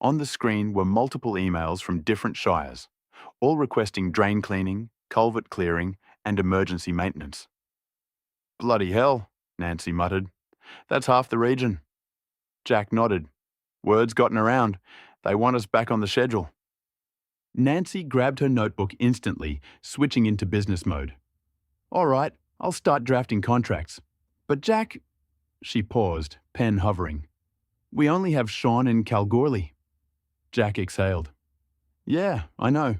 On the screen were multiple emails from different shires, all requesting drain cleaning, culvert clearing, and emergency maintenance. Bloody hell, Nancy muttered. That's half the region. Jack nodded. Word's gotten around. They want us back on the schedule. Nancy grabbed her notebook instantly, switching into business mode. All right, I'll start drafting contracts. But Jack... She paused, pen hovering. We only have Sean in Kalgoorlie. Jack exhaled. Yeah, I know.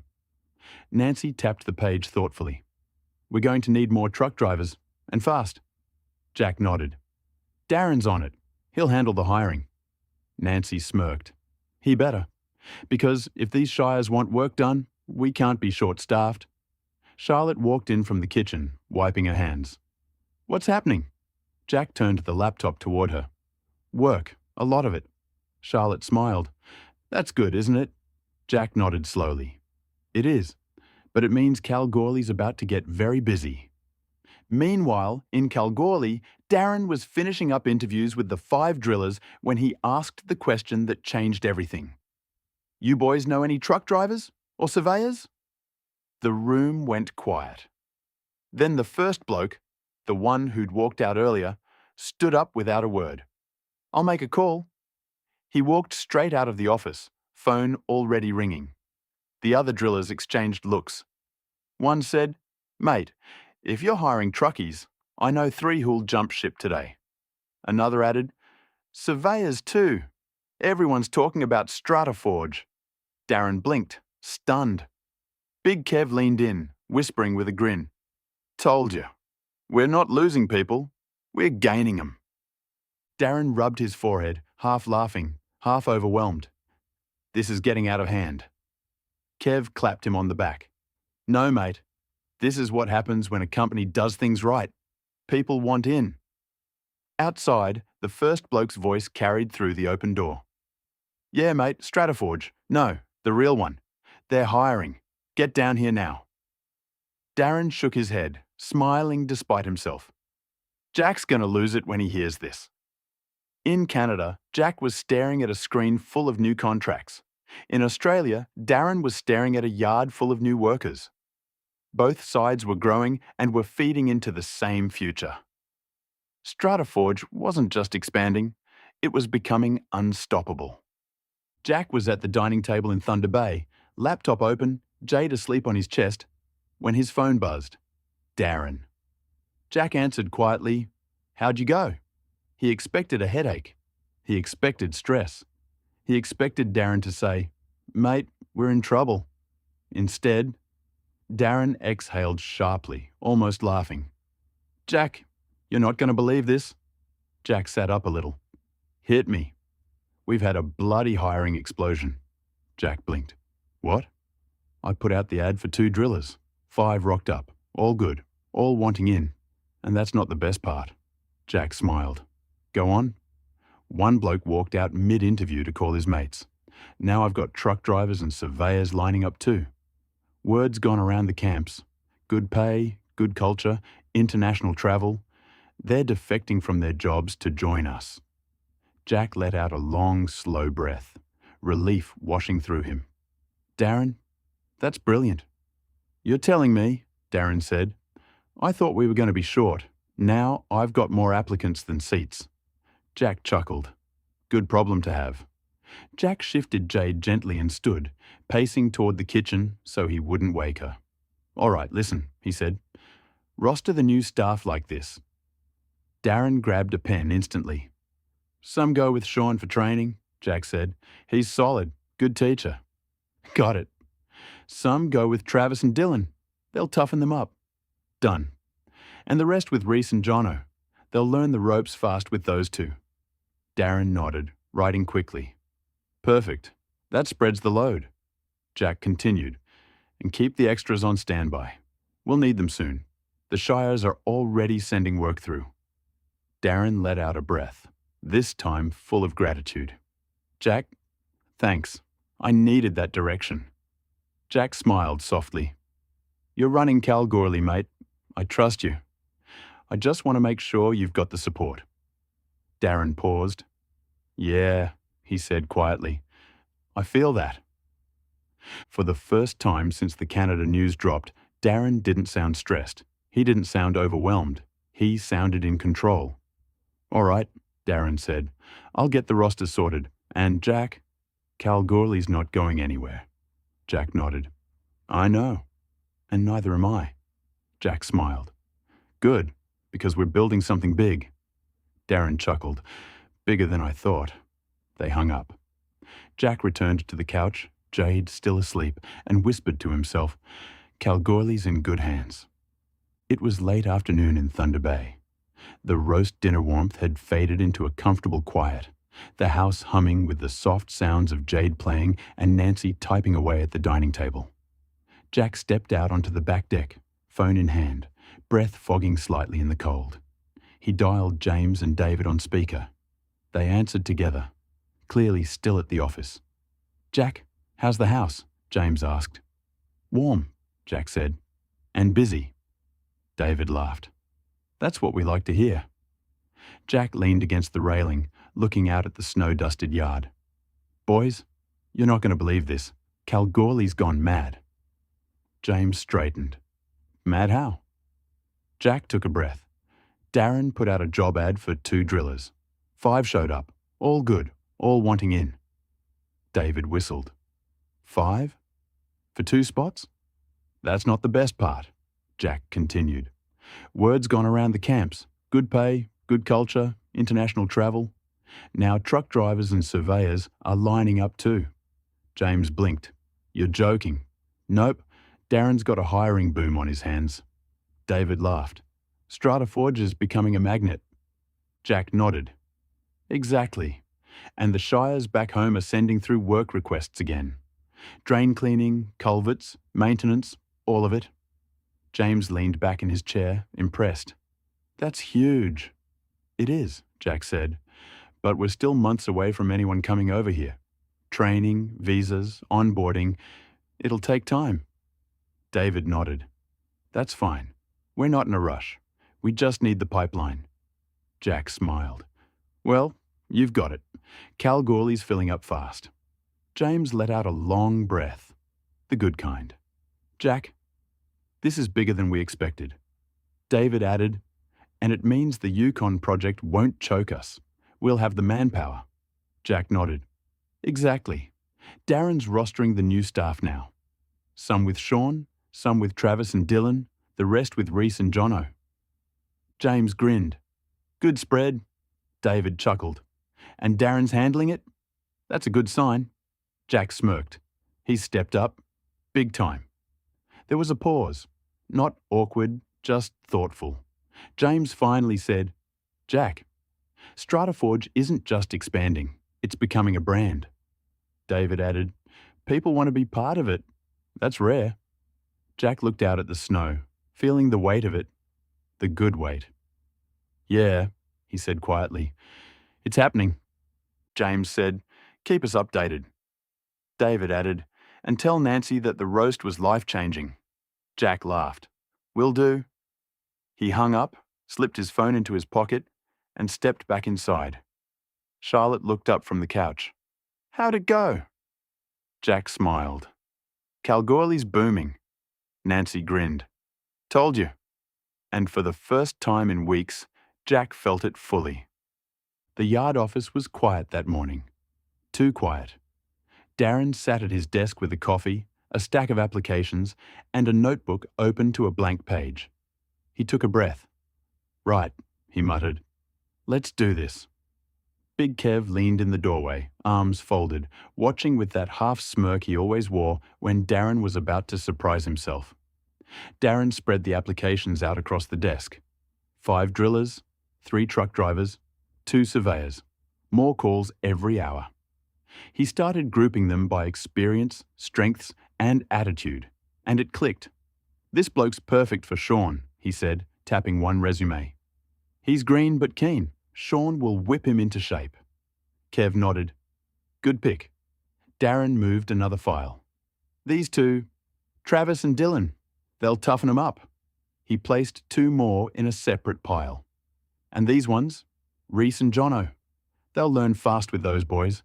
Nancy tapped the page thoughtfully. We're going to need more truck drivers, and fast. Jack nodded. Darren's on it. He'll handle the hiring. Nancy smirked. He better. Because if these shires want work done, we can't be short-staffed. Charlotte walked in from the kitchen, wiping her hands. What's happening? Jack turned the laptop toward her. Work, a lot of it. Charlotte smiled. That's good, isn't it? Jack nodded slowly. It is, but it means Kalgoorlie's about to get very busy. Meanwhile, in Kalgoorlie, Darren was finishing up interviews with the 5 drillers when he asked the question that changed everything. You boys know any truck drivers? Or surveyors? The room went quiet. Then the first bloke, the one who'd walked out earlier, stood up without a word. I'll make a call. He walked straight out of the office, phone already ringing. The other drillers exchanged looks. One said, Mate, if you're hiring truckies, I know 3 who'll jump ship today. Another added, Surveyors too. Everyone's talking about StrataForge. Darren blinked, stunned. Big Kev leaned in, whispering with a grin. Told you. We're not losing people. We're gaining 'em. Darren rubbed his forehead, half laughing, half overwhelmed. This is getting out of hand. Kev clapped him on the back. No, mate. This is what happens when a company does things right. People want in. Outside, the first bloke's voice carried through the open door. Yeah, mate, StrataForge. No, the real one. They're hiring. Get down here now. Darren shook his head, smiling despite himself. Jack's going to lose it when he hears this. In Canada, Jack was staring at a screen full of new contracts. In Australia, Darren was staring at a yard full of new workers. Both sides were growing and were feeding into the same future. StrataForge wasn't just expanding, it was becoming unstoppable. Jack was at the dining table in Thunder Bay, laptop open, Jade asleep on his chest, when his phone buzzed. Darren. Jack answered quietly, How'd you go? He expected a headache. He expected stress. He expected Darren to say, Mate, we're in trouble. Instead, Darren exhaled sharply, almost laughing. Jack, you're not going to believe this. Jack sat up a little. Hit me. We've had a bloody hiring explosion. Jack blinked. What? I put out the ad for 2 drillers. 5 rocked up. All good. All wanting in. And that's not the best part. Jack smiled. Go on. One bloke walked out mid-interview to call his mates. Now I've got truck drivers and surveyors lining up too. Word's gone around the camps. Good pay, good culture, international travel. They're defecting from their jobs to join us. Jack let out a long, slow breath, relief washing through him. Darren, that's brilliant. You're telling me, Darren said. I thought we were going to be short. Now I've got more applicants than seats. Jack chuckled. Good problem to have. Jack shifted Jade gently and stood, pacing toward the kitchen so he wouldn't wake her. All right, listen, he said. Roster the new staff like this. Darren grabbed a pen instantly. Some go with Sean for training, Jack said. He's solid, good teacher. Got it. Some go with Travis and Dylan. They'll toughen them up. Done. And the rest with Reese and Jono. They'll learn the ropes fast with those two. Darren nodded, writing quickly. Perfect. That spreads the load. Jack continued. And keep the extras on standby. We'll need them soon. The Shires are already sending work through. Darren let out a breath, this time full of gratitude. Jack, thanks. I needed that direction. Jack smiled softly. You're running Kalgoorlie, mate. I trust you. I just want to make sure you've got the support. Darren paused. Yeah, he said quietly. I feel that. For the first time since the Canada news dropped, Darren didn't sound stressed. He didn't sound overwhelmed. He sounded in control. All right, Darren said. I'll get the roster sorted. And Jack, Kalgoorlie's not going anywhere. Jack nodded. I know. And neither am I. Jack smiled. Good, because we're building something big. Darren chuckled. Bigger than I thought. They hung up. Jack returned to the couch, Jade still asleep, and whispered to himself, Kalgoorlie's in good hands. It was late afternoon in Thunder Bay. The roast dinner warmth had faded into a comfortable quiet, the house humming with the soft sounds of Jade playing and Nancy typing away at the dining table. Jack stepped out onto the back deck, phone in hand, breath fogging slightly in the cold. He dialed James and David on speaker. They answered together, clearly still at the office. Jack, how's the house? James asked. Warm, Jack said. And busy. David laughed. That's what we like to hear. Jack leaned against the railing, looking out at the snow-dusted yard. Boys, you're not going to believe this. Kalgoorlie's gone mad. James straightened. Mad how? Jack took a breath. Darren put out a job ad for 2 drillers. 5 showed up. All good. All wanting in. David whistled. 5? For 2 spots? That's not the best part, Jack continued. Word's gone around the camps. Good pay, good culture, international travel. Now truck drivers and surveyors are lining up too. James blinked. You're joking. Nope. Darren's got a hiring boom on his hands. David laughed. StrataForge is becoming a magnet. Jack nodded. Exactly. And the Shires back home are sending through work requests again. Drain cleaning, culverts, maintenance, all of it. James leaned back in his chair, impressed. That's huge. It is, Jack said. But we're still months away from anyone coming over here. Training, visas, onboarding. It'll take time. David nodded. That's fine. We're not in a rush. We just need the pipeline. Jack smiled. Well, you've got it. Kalgoorlie's filling up fast. James let out a long breath. The good kind. Jack, this is bigger than we expected. David added, and it means the Yukon project won't choke us. We'll have the manpower. Jack nodded. Exactly. Darren's rostering the new staff now. Some with Sean, some with Travis and Dylan, the rest with Reese and Jono. James grinned. Good spread. David chuckled. And Darren's handling it? That's a good sign. Jack smirked. He's stepped up. Big time. There was a pause. Not awkward, just thoughtful. James finally said, Jack, StrataForge isn't just expanding. It's becoming a brand. David added, people want to be part of it. That's rare. Jack looked out at the snow, feeling the weight of it. The good weight. Yeah, he said quietly. It's happening. James said, keep us updated. David added, and tell Nancy that the roast was life-changing. Jack laughed. Will do. He hung up, slipped his phone into his pocket, and stepped back inside. Charlotte looked up from the couch. How'd it go? Jack smiled. Kalgoorlie's booming. Nancy grinned. Told you. And for the first time in weeks, Jack felt it fully. The yard office was quiet that morning. Too quiet. Darren sat at his desk with a coffee, a stack of applications, and a notebook open to a blank page. He took a breath. "Right," he muttered. "Let's do this." Big Kev leaned in the doorway, arms folded, watching with that half smirk he always wore when Darren was about to surprise himself. Darren spread the applications out across the desk. 5 drillers, 3 truck drivers, 2 surveyors. More calls every hour. He started grouping them by experience, strengths, and attitude, and it clicked. "This bloke's perfect for Sean," he said, tapping one resume. "He's green but keen. Sean will whip him into shape." Kev nodded. "Good pick." Darren moved another file. "These 2, Travis and Dylan. They'll toughen him up." He placed 2 more in a separate pile. "And these ones, Reese and Jono. They'll learn fast with those boys."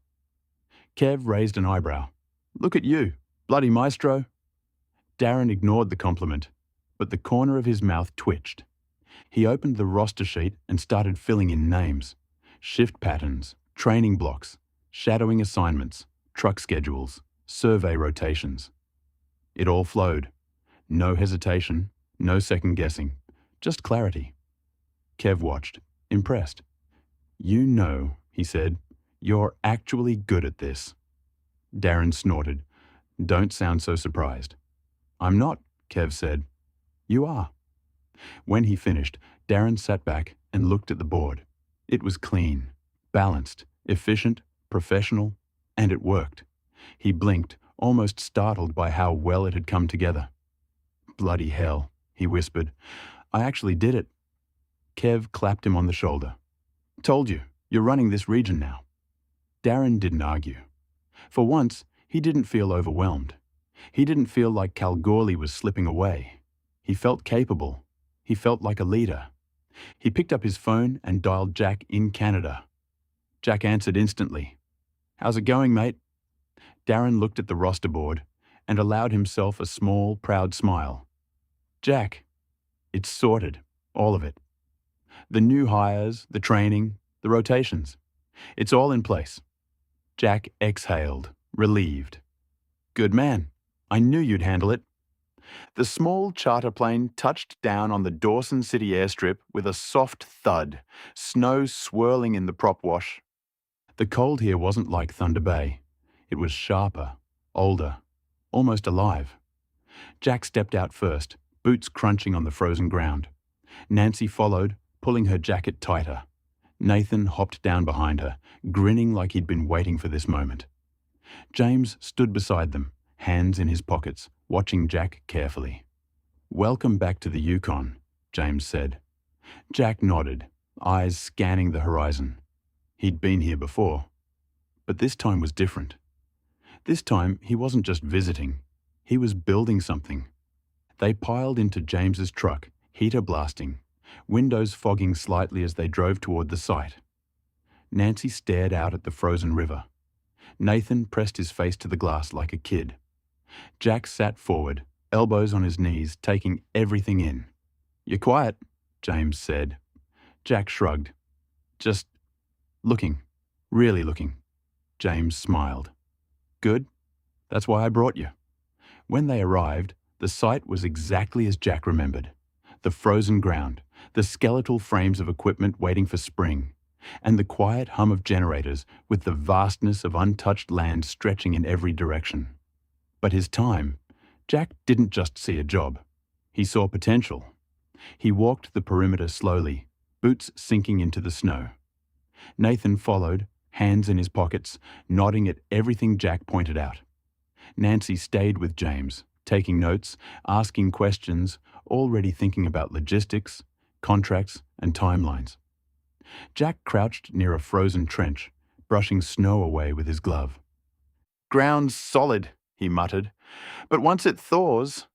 Kev raised an eyebrow. "Look at you, bloody maestro." Darren ignored the compliment, but the corner of his mouth twitched. He opened the roster sheet and started filling in names, shift patterns, training blocks, shadowing assignments, truck schedules, survey rotations. It all flowed. No hesitation, no second guessing, just clarity. Kev watched, impressed. "You know," he said, "you're actually good at this." Darren snorted. "Don't sound so surprised." "I'm not," Kev said. "You are." When he finished, Darren sat back and looked at the board. It was clean, balanced, efficient, professional, and it worked. He blinked, almost startled by how well it had come together. "Bloody hell," he whispered. "I actually did it." Kev clapped him on the shoulder. "Told you, you're running this region now." Darren didn't argue. For once, he didn't feel overwhelmed. He didn't feel like Kalgoorlie was slipping away. He felt capable. He felt like a leader. He picked up his phone and dialed Jack in Canada. Jack answered instantly. "How's it going, mate?" Darren looked at the roster board and allowed himself a small, proud smile. "Jack, it's sorted, all of it. The new hires, the training, the rotations. It's all in place." Jack exhaled, relieved. "Good man. I knew you'd handle it." The small charter plane touched down on the Dawson City airstrip with a soft thud, snow swirling in the prop wash. The cold here wasn't like Thunder Bay. It was sharper, older, almost alive. Jack stepped out first, boots crunching on the frozen ground. Nancy followed, pulling her jacket tighter. Nathan hopped down behind her, grinning like he'd been waiting for this moment. James stood beside them, hands in his pockets, watching Jack carefully. "Welcome back to the Yukon," James said. Jack nodded, eyes scanning the horizon. He'd been here before. But this time was different. This time he wasn't just visiting. He was building something. They piled into James's truck, heater blasting, windows fogging slightly as they drove toward the site. Nancy stared out at the frozen river. Nathan pressed his face to the glass like a kid. Jack sat forward, elbows on his knees, taking everything in. "You're quiet," James said. Jack shrugged. "Just looking, really looking." James smiled. "Good. That's why I brought you." When they arrived, the site was exactly as Jack remembered. The frozen ground, the skeletal frames of equipment waiting for spring, and the quiet hum of generators with the vastness of untouched land stretching in every direction. But his time, Jack didn't just see a job. He saw potential. He walked the perimeter slowly, boots sinking into the snow. Nathan followed, hands in his pockets, nodding at everything Jack pointed out. Nancy stayed with James, taking notes, asking questions, already thinking about logistics, contracts, and timelines. Jack crouched near a frozen trench, brushing snow away with his glove. "Ground's solid," he muttered, "but once it thaws,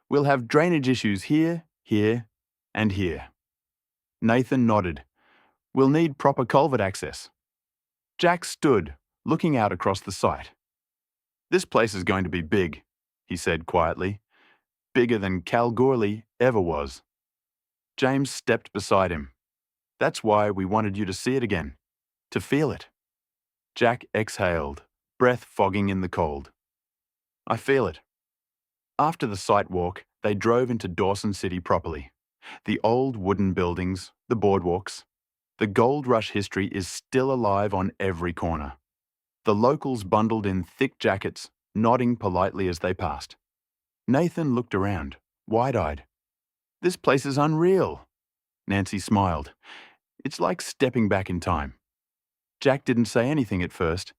we'll have drainage issues here, here, and here." Nathan nodded. "We'll need proper culvert access." Jack stood, looking out across the site. "This place is going to be big," he said quietly. "Bigger than Kalgoorlie ever was." James stepped beside him. That's why we wanted you to see it again, to feel it. Jack exhaled, breath fogging in the cold. I feel it. After the site walk, they drove into Dawson City properly. The old wooden buildings, the boardwalks. The gold rush history is still alive on every corner. The locals bundled in thick jackets, nodding politely as they passed. Nathan looked around, wide-eyed. This place is unreal. Nancy smiled. It's like stepping back in time. Jack didn't say anything at first.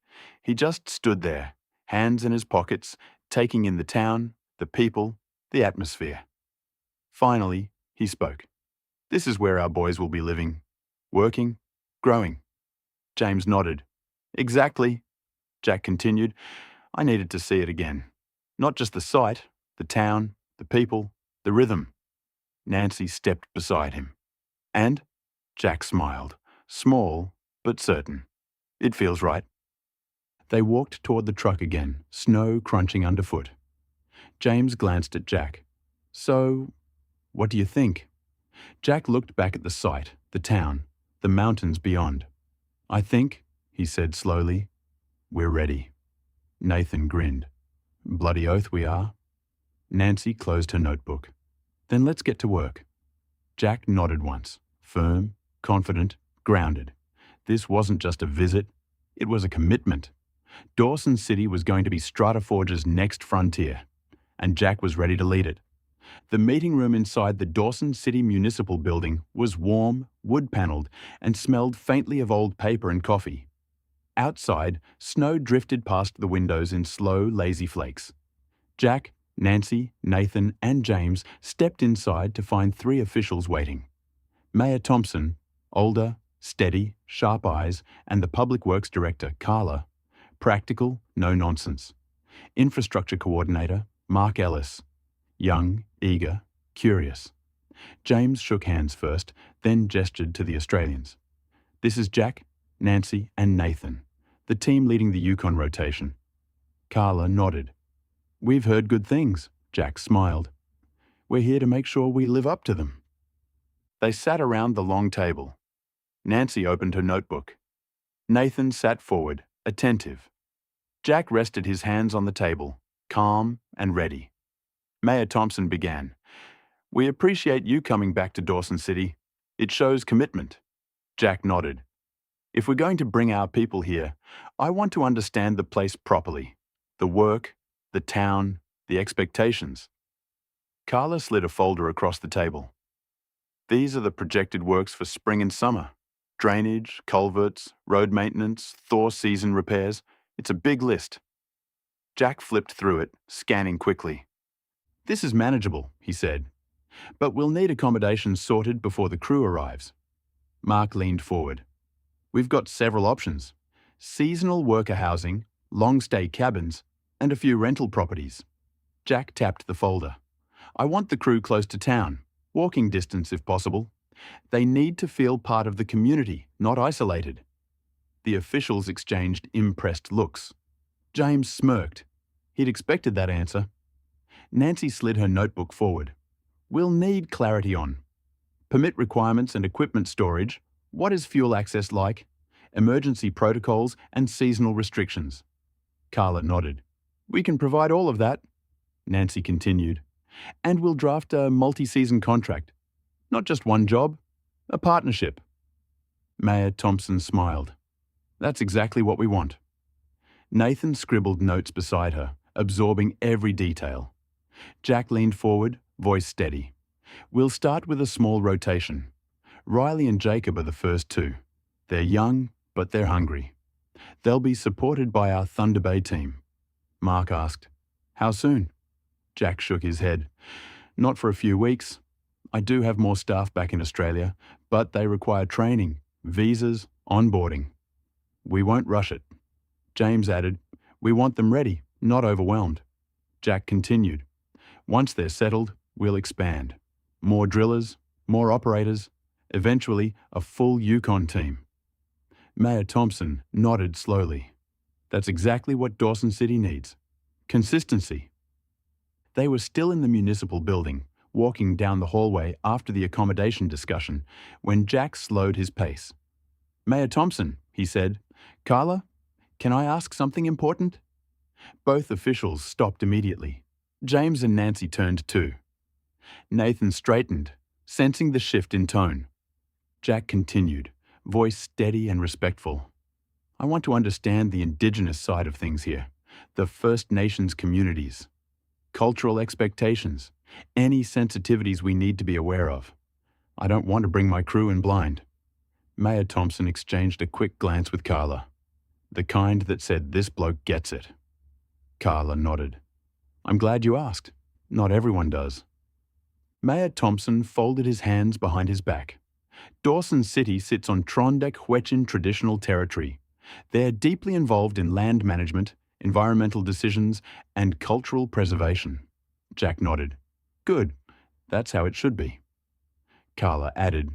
He just stood there, hands in his pockets, taking in the town, the people, the atmosphere. Finally, he spoke. This is where our boys will be living, working, growing. James nodded. Exactly. Jack continued. I needed to see it again. Not just the site, the town, the people, the rhythm. Nancy stepped beside him. And? Jack smiled, small but certain. It feels right. They walked toward the truck again, snow crunching underfoot. James glanced at Jack. So, what do you think? Jack looked back at the site, the town, the mountains beyond. I think, he said slowly, we're ready. Nathan grinned. Bloody oath we are. Nancy closed her notebook. Then let's get to work. Jack nodded once, firm, confident, grounded. This wasn't just a visit, it was a commitment. Dawson City was going to be StrataForge's next frontier, and Jack was ready to lead it. The meeting room inside the Dawson City Municipal Building was warm, wood-panelled, and smelled faintly of old paper and coffee. Outside, snow drifted past the windows in slow, lazy flakes. Jack, Nancy, Nathan, and James stepped inside to find 3 officials waiting. Mayor Thompson, older, steady, sharp eyes, and the Public Works Director, Carla, practical, no nonsense. Infrastructure Coordinator, Mark Ellis, young, eager, curious. James shook hands first, then gestured to the Australians. This is Jack, Nancy, and Nathan, the team leading the Yukon rotation. Carla nodded. We've heard good things, Jack smiled. We're here to make sure we live up to them. They sat around the long table. Nancy opened her notebook. Nathan sat forward, attentive. Jack rested his hands on the table, calm and ready. Mayor Thompson began. We appreciate you coming back to Dawson City. It shows commitment. Jack nodded. If we're going to bring our people here, I want to understand the place properly. The work, the town, the expectations. Carla slid a folder across the table. These are the projected works for spring and summer. Drainage, culverts, road maintenance, thaw season repairs. It's a big list. Jack flipped through it, scanning quickly. This is manageable, he said, but we'll need accommodations sorted before the crew arrives. Mark leaned forward. We've got several options. Seasonal worker housing, long-stay cabins, and a few rental properties. Jack tapped the folder. I want the crew close to town, walking distance if possible. They need to feel part of the community, not isolated. The officials exchanged impressed looks. James smirked. He'd expected that answer. Nancy slid her notebook forward. We'll need clarity on permit requirements and equipment storage, what is fuel access like, emergency protocols and seasonal restrictions. Carla nodded. We can provide all of that, Nancy continued. And we'll draft a multi-season contract. Not just one job, a partnership. Mayor Thompson smiled. That's exactly what we want. Nathan scribbled notes beside her, absorbing every detail. Jack leaned forward, voice steady. We'll start with a small rotation. Riley and Jacob are the first 2. They're young, but they're hungry. They'll be supported by our Thunder Bay team. Mark asked, How soon? Jack shook his head. Not for a few weeks. I do have more staff back in Australia, but they require training, visas, onboarding. We won't rush it. James added, We want them ready, not overwhelmed. Jack continued, Once they're settled, we'll expand. More drillers, more operators, eventually a full Yukon team. Mayor Thompson nodded slowly. That's exactly what Dawson City needs. Consistency. They were still in the municipal building, walking down the hallway after the accommodation discussion when Jack slowed his pace. "Mayor Thompson," he said. "Carla, can I ask something important?" Both officials stopped immediately. James and Nancy turned too. Nathan straightened, sensing the shift in tone. Jack continued, voice steady and respectful. "I want to understand the Indigenous side of things here, the First Nations communities, cultural expectations, any sensitivities we need to be aware of. I don't want to bring my crew in blind." Mayor Thompson exchanged a quick glance with Carla, the kind that said, "This bloke gets it." Carla nodded. "I'm glad you asked. Not everyone does." Mayor Thompson folded his hands behind his back. Dawson City sits on Trondek-Wet'suwet'en traditional territory. They're deeply involved in land management, environmental decisions, and cultural preservation. Jack nodded. "Good. That's how it should be." Carla added,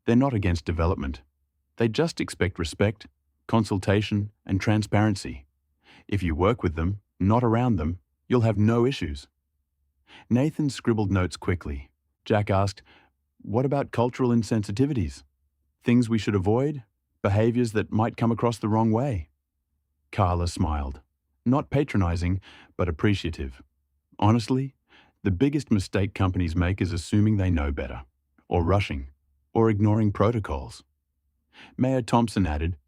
"They're not against development. They just expect respect, consultation, and transparency. If you work with them, not around them, you'll have no issues." Nathan scribbled notes quickly. Jack asked, "What about cultural insensitivities? Things we should avoid? Behaviors that might come across the wrong way?" Carla smiled, not patronizing, but appreciative. "Honestly, the biggest mistake companies make is assuming they know better, or rushing, or ignoring protocols." Mayor Thompson added,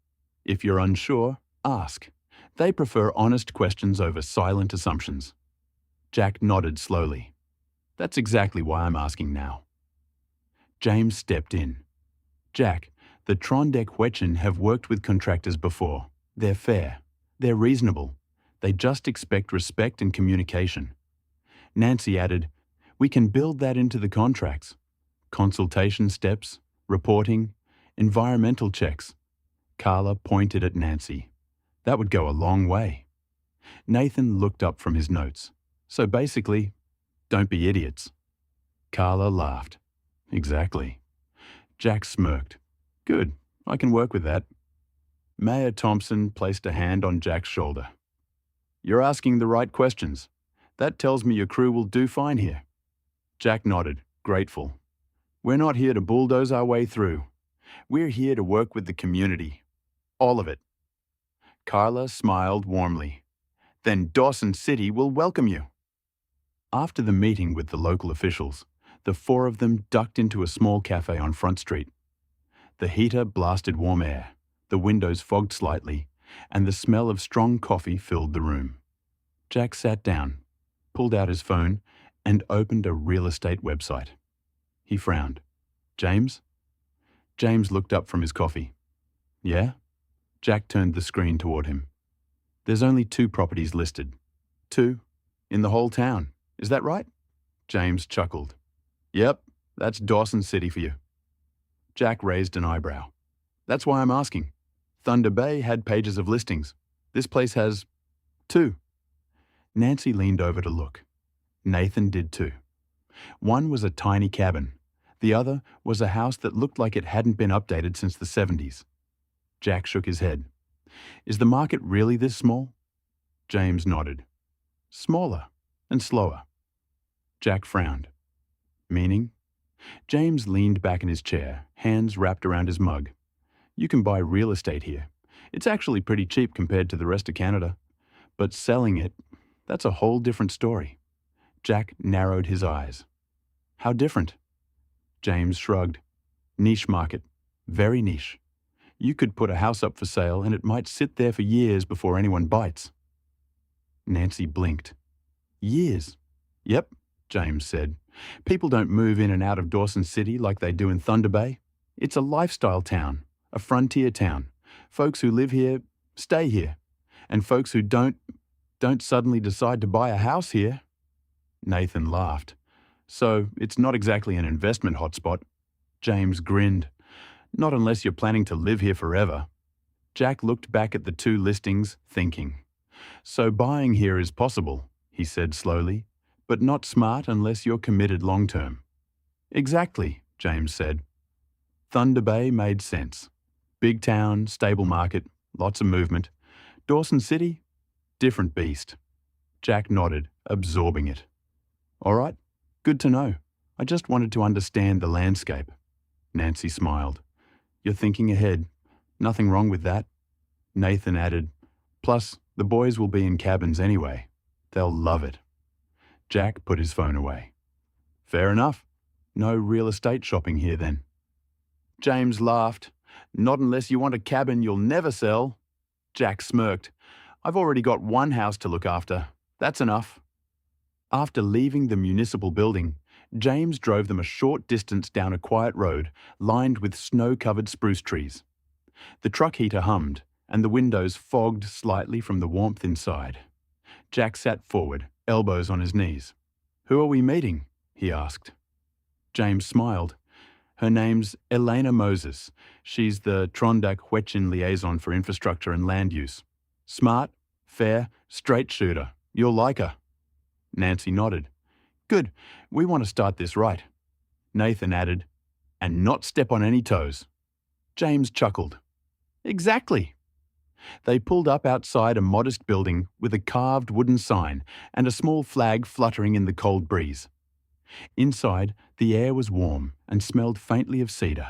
"If you're unsure, ask. They prefer honest questions over silent assumptions." Jack nodded slowly. "That's exactly why I'm asking now." James stepped in. "Jack, the Trondek-Wet'suwet'en have worked with contractors before. They're fair. They're reasonable. They just expect respect and communication." Nancy added, "We can build that into the contracts. Consultation steps, reporting, environmental checks." Carla pointed at Nancy. "That would go a long way." Nathan looked up from his notes. "So basically, don't be idiots." Carla laughed. "Exactly." Jack smirked. "Good, I can work with that." Mayor Thompson placed a hand on Jack's shoulder. "You're asking the right questions. That tells me your crew will do fine here." Jack nodded, grateful. "We're not here to bulldoze our way through. We're here to work with the community. All of it." Carla smiled warmly. "Then Dawson City will welcome you." After the meeting with the local officials, the four of them ducked into a small cafe on Front Street. The heater blasted warm air, the windows fogged slightly, and the smell of strong coffee filled the room. Jack sat down, pulled out his phone, and opened a real estate website. He frowned. "James?" James looked up from his coffee. "Yeah?" Jack turned the screen toward him. "There's only 2 properties listed." "2? In the whole town, is that right?" James chuckled. "Yep, that's Dawson City for you." Jack raised an eyebrow. "That's why I'm asking. Thunder Bay had pages of listings. This place has 2. Nancy leaned over to look. Nathan did too. One was a tiny cabin. The other was a house that looked like it hadn't been updated since the 70s. Jack shook his head. "Is the market really this small?" James nodded. "Smaller and slower." Jack frowned. "Meaning?" James leaned back in his chair, hands wrapped around his mug. "You can buy real estate here. It's actually pretty cheap compared to the rest of Canada. But selling it, that's a whole different story." Jack narrowed his eyes. "How different?" James shrugged. "Niche market. Very niche. You could put a house up for sale and it might sit there for years before anyone bites." Nancy blinked. "Years?" "Yep," James said. "People don't move in and out of Dawson City like they do in Thunder Bay. It's a lifestyle town, a frontier town. Folks who live here stay here. And folks who don't suddenly decide to buy a house here." Nathan laughed. "So it's not exactly an investment hotspot." James grinned. "Not unless you're planning to live here forever." Jack looked back at the 2 listings, thinking. "So buying here is possible," he said slowly, "but not smart unless you're committed long-term." "Exactly," James said. Thunder Bay made sense. Big town, stable market, lots of movement. Dawson City? Different beast. Jack nodded, absorbing it. "All right, good to know. I just wanted to understand the landscape. Nancy smiled. You're thinking ahead. Nothing wrong with that. Nathan added, plus, the boys will be in cabins anyway. They'll love it. Jack put his phone away. Fair enough. No real estate shopping here then. James laughed. Not unless you want a cabin you'll never sell. Jack smirked. I've already got one house to look after. That's enough. After leaving the municipal building, James drove them a short distance down a quiet road lined with snow-covered spruce trees. The truck heater hummed, and the windows fogged slightly from the warmth inside. Jack sat forward, elbows on his knees. Who are we meeting? He asked. James smiled. Her name's Elena Moses. She's the Trondak-Hwetchin liaison for infrastructure and land use. Smart, fair, straight shooter. You'll like her. Nancy nodded. Good. We want to start this right. Nathan added, and not step on any toes. James chuckled. Exactly. They pulled up outside a modest building with a carved wooden sign and a small flag fluttering in the cold breeze. Inside, the air was warm and smelled faintly of cedar.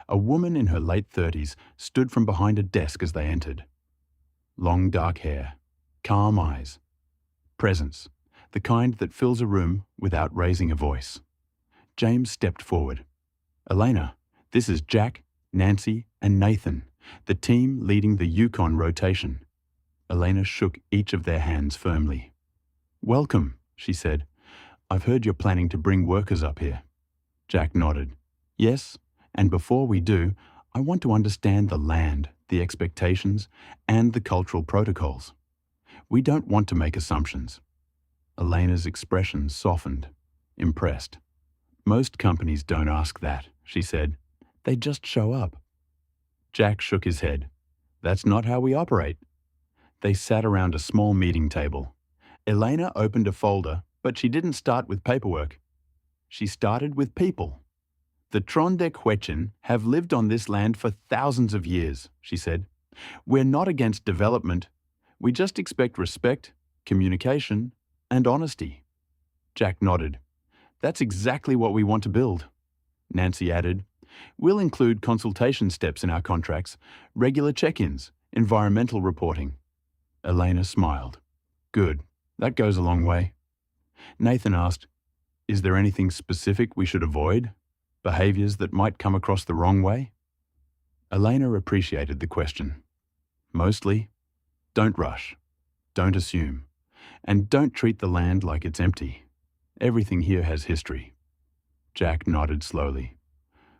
A woman in her late 30s stood from behind a desk as they entered. Long dark hair, calm eyes, presence, the kind that fills a room without raising a voice. James stepped forward. Elena, this is Jack, Nancy, and Nathan, the team leading the Yukon rotation. Elena shook each of their hands firmly. Welcome, she said. I've heard you're planning to bring workers up here. Jack nodded. Yes, and before we do, I want to understand the land, the expectations, and the cultural protocols. We don't want to make assumptions. Elena's expression softened, impressed. Most companies don't ask that, she said. They just show up. Jack shook his head. That's not how we operate. They sat around a small meeting table. Elena opened a folder, but she didn't start with paperwork. She started with people. The Trondak-Hwetchin have lived on this land for thousands of years, she said. We're not against development. We just expect respect, communication, and honesty. Jack nodded. That's exactly what we want to build. Nancy added, we'll include consultation steps in our contracts, regular check-ins, environmental reporting. Elena smiled. Good. That goes a long way. Nathan asked, is there anything specific we should avoid? Behaviours that might come across the wrong way? Elena appreciated the question. Mostly, don't rush, don't assume, and don't treat the land like it's empty. Everything here has history. Jack nodded slowly.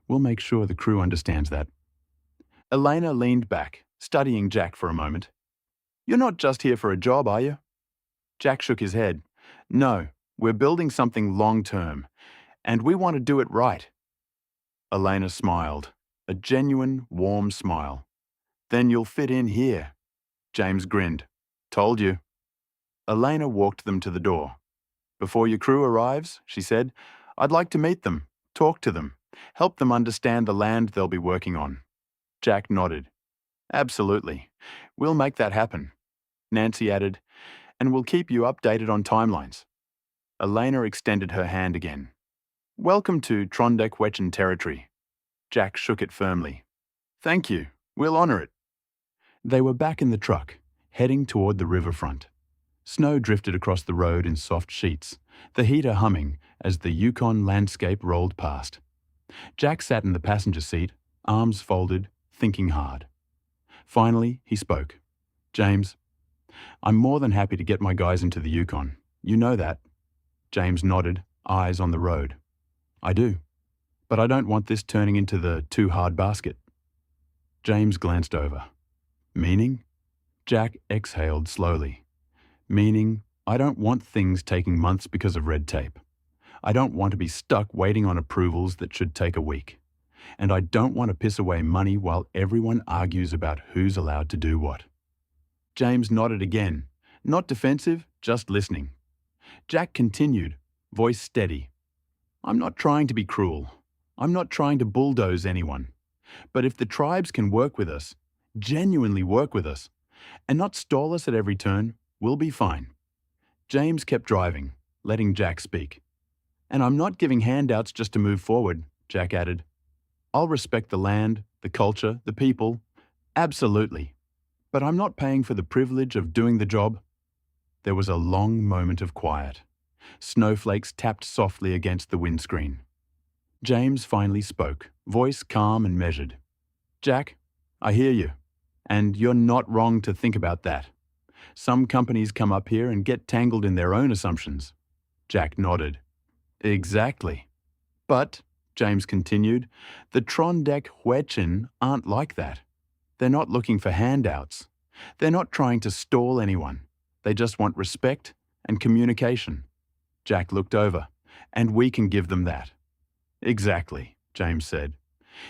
We'll make sure the crew understands that. Elena leaned back, studying Jack for a moment. You're not just here for a job, are you? Jack shook his head. No, we're building something long-term, and we want to do it right. Elena smiled, a genuine, warm smile. Then you'll fit in here. James grinned. Told you. Elena walked them to the door. Before your crew arrives, she said, I'd like to meet them, talk to them, help them understand the land they'll be working on. Jack nodded. Absolutely. We'll make that happen. Nancy added, and we'll keep you updated on timelines. Elena extended her hand again. Welcome to Trondak-Hwetchin territory. Jack shook it firmly. Thank you. We'll honour it. They were back in the truck, heading toward the riverfront. Snow drifted across the road in soft sheets, the heater humming as the Yukon landscape rolled past. Jack sat in the passenger seat, arms folded, thinking hard. Finally, he spoke. James, I'm more than happy to get my guys into the Yukon. You know that. James nodded, eyes on the road. I do. But I don't want this turning into the too hard basket. James glanced over. Meaning? Jack exhaled slowly. Meaning, I don't want things taking months because of red tape. I don't want to be stuck waiting on approvals that should take a week. And I don't want to piss away money while everyone argues about who's allowed to do what. James nodded again, not defensive, just listening. Jack continued, voice steady. I'm not trying to be cruel. I'm not trying to bulldoze anyone. But if the tribes can work with us, genuinely work with us, and not stall us at every turn, we'll be fine. James kept driving, letting Jack speak. And I'm not giving handouts just to move forward, Jack added. I'll respect the land, the culture, the people. Absolutely. But I'm not paying for the privilege of doing the job. There was a long moment of quiet. Snowflakes tapped softly against the windscreen. James finally spoke, voice calm and measured. Jack, I hear you. And you're not wrong to think about that. Some companies come up here and get tangled in their own assumptions. Jack nodded. Exactly. But, James continued, the Trondek Huechin aren't like that. They're not looking for handouts. They're not trying to stall anyone. They just want respect and communication. Jack looked over, and we can give them that. Exactly, James said.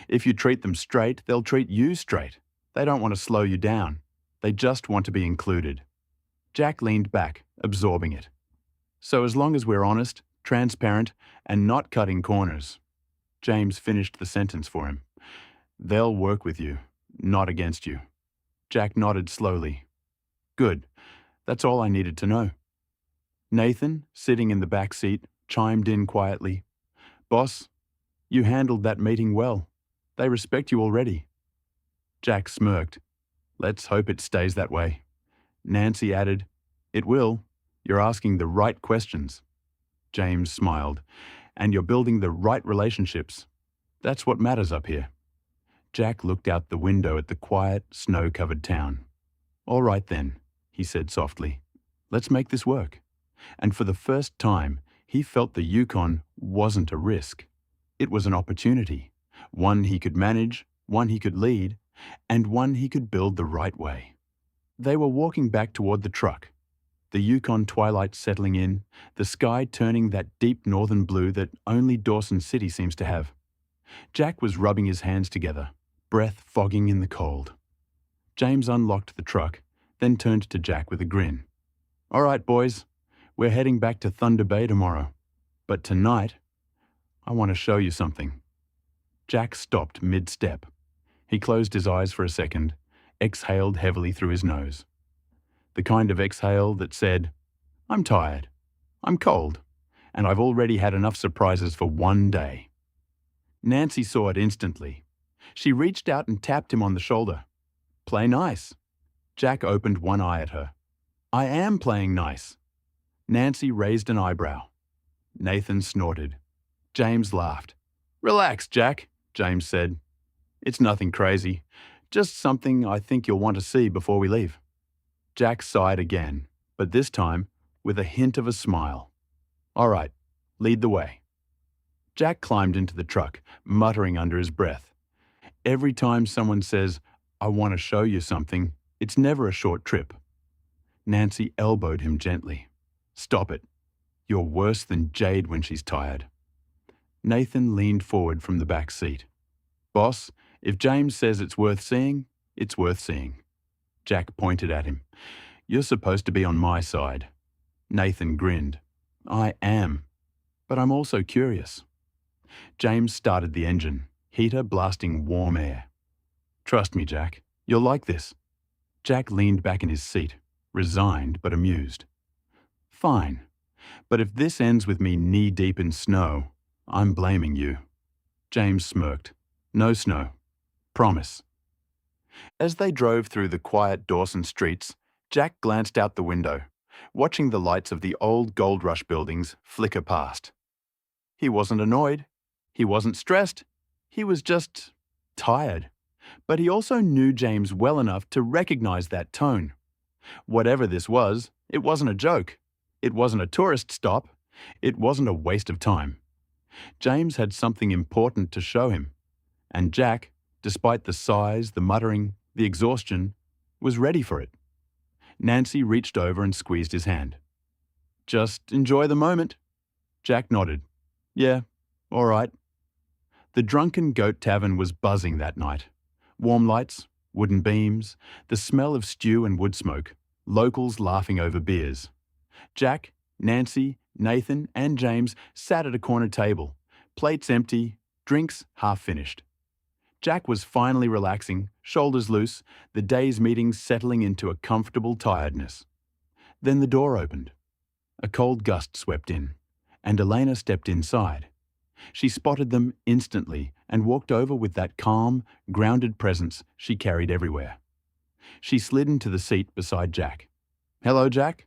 If you treat them straight, they'll treat you straight. They don't want to slow you down. They just want to be included. Jack leaned back, absorbing it. So as long as we're honest, transparent, and not cutting corners. James finished the sentence for him. They'll work with you, not against you. Jack nodded slowly. Good. That's all I needed to know. Nathan, sitting in the back seat, chimed in quietly. Boss, you handled that meeting well. They respect you already. Jack smirked. Let's hope it stays that way. Nancy added, It will. You're asking the right questions. James smiled. And you're building the right relationships. That's what matters up here. Jack looked out the window at the quiet, snow-covered town. All right then, he said softly. Let's make this work. And for the first time, he felt the Yukon wasn't a risk. It was an opportunity, one he could manage, one he could lead, and one he could build the right way. They were walking back toward the truck, the Yukon twilight settling in, the sky turning that deep northern blue that only Dawson City seems to have. Jack was rubbing his hands together, breath fogging in the cold. James unlocked the truck, then turned to Jack with a grin. All right, boys, we're heading back to Thunder Bay tomorrow. But tonight, I want to show you something. Jack stopped mid-step. He closed his eyes for a second, exhaled heavily through his nose. The kind of exhale that said, I'm tired, I'm cold, and I've already had enough surprises for one day. Nancy saw it instantly. She reached out and tapped him on the shoulder. Play nice. Jack opened one eye at her. I am playing nice. Nancy raised an eyebrow. Nathan snorted. James laughed. Relax, Jack, James said. It's nothing crazy. Just something I think you'll want to see before we leave. Jack sighed again, but this time with a hint of a smile. All right, lead the way. Jack climbed into the truck, muttering under his breath. Every time someone says, I want to show you something, it's never a short trip. Nancy elbowed him gently. Stop it. You're worse than Jade when she's tired. Nathan leaned forward from the back seat. Boss, if James says it's worth seeing, it's worth seeing. Jack pointed at him. You're supposed to be on my side. Nathan grinned. I am. But I'm also curious. James started the engine, heater blasting warm air. Trust me, Jack. You'll like this. Jack leaned back in his seat, resigned but amused. Fine. But if this ends with me knee-deep in snow, I'm blaming you. James smirked. No snow. Promise. As they drove through the quiet Dawson streets, Jack glanced out the window, watching the lights of the old Gold Rush buildings flicker past. He wasn't annoyed. He wasn't stressed. He was just tired. But he also knew James well enough to recognize that tone. Whatever this was, it wasn't a joke. It wasn't a tourist stop. It wasn't a waste of time. James had something important to show him. And Jack, despite the sighs, the muttering, the exhaustion, was ready for it. Nancy reached over and squeezed his hand. Just enjoy the moment. Jack nodded. Yeah, all right. The Drunken Goat Tavern was buzzing that night. Warm lights, wooden beams, the smell of stew and wood smoke, locals laughing over beers. Jack, Nancy, Nathan, and James sat at a corner table, plates empty, drinks half finished. Jack was finally relaxing, shoulders loose, the day's meetings settling into a comfortable tiredness. Then the door opened. A cold gust swept in, and Elena stepped inside. She spotted them instantly and walked over with that calm, grounded presence she carried everywhere. She slid into the seat beside Jack. "Hello, Jack?"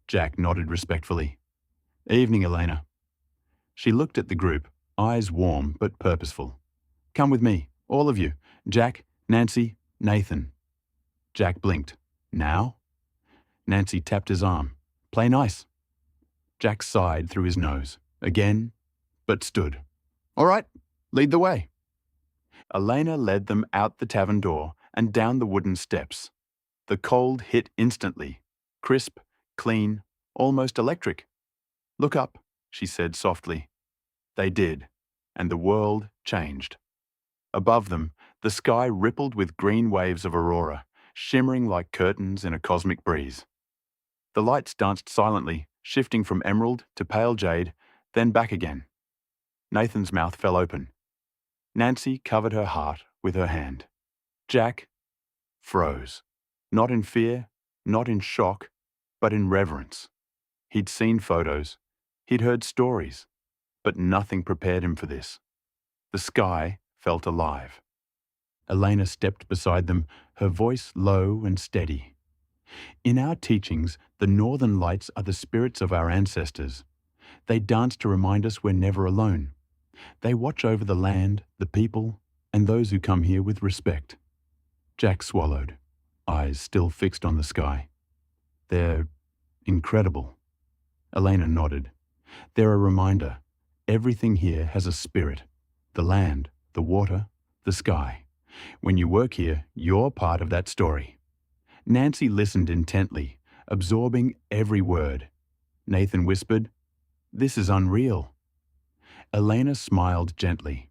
Jack nodded respectfully. "Evening, Elena." She looked at the group, eyes warm but purposeful. "Come with me, all of you. Jack, Nancy, Nathan." Jack blinked. "Now?" Nancy tapped his arm. "Play nice." Jack sighed through his nose. Again, but stood. "All right, lead the way." Elena led them out the tavern door and down the wooden steps. The cold hit instantly. Crisp, clean, almost electric. "Look up," she said softly. They did, and the world changed. Above them, the sky rippled with green waves of aurora, shimmering like curtains in a cosmic breeze. The lights danced silently, shifting from emerald to pale jade, then back again. Nathan's mouth fell open. Nancy covered her heart with her hand. Jack froze, not in fear, not in shock, but in reverence. He'd seen photos, he'd heard stories, but nothing prepared him for this. The sky felt alive. Elena stepped beside them, her voice low and steady. "In our teachings, the northern lights are the spirits of our ancestors. They dance to remind us we're never alone. They watch over the land, the people, and those who come here with respect." Jack swallowed, eyes still fixed on the sky. "They're incredible." Elena nodded. "They're a reminder. Everything here has a spirit. The land, the water, the sky. When you work here, you're part of that story." Nancy listened intently, absorbing every word. Nathan whispered, "This is unreal." Elena smiled gently.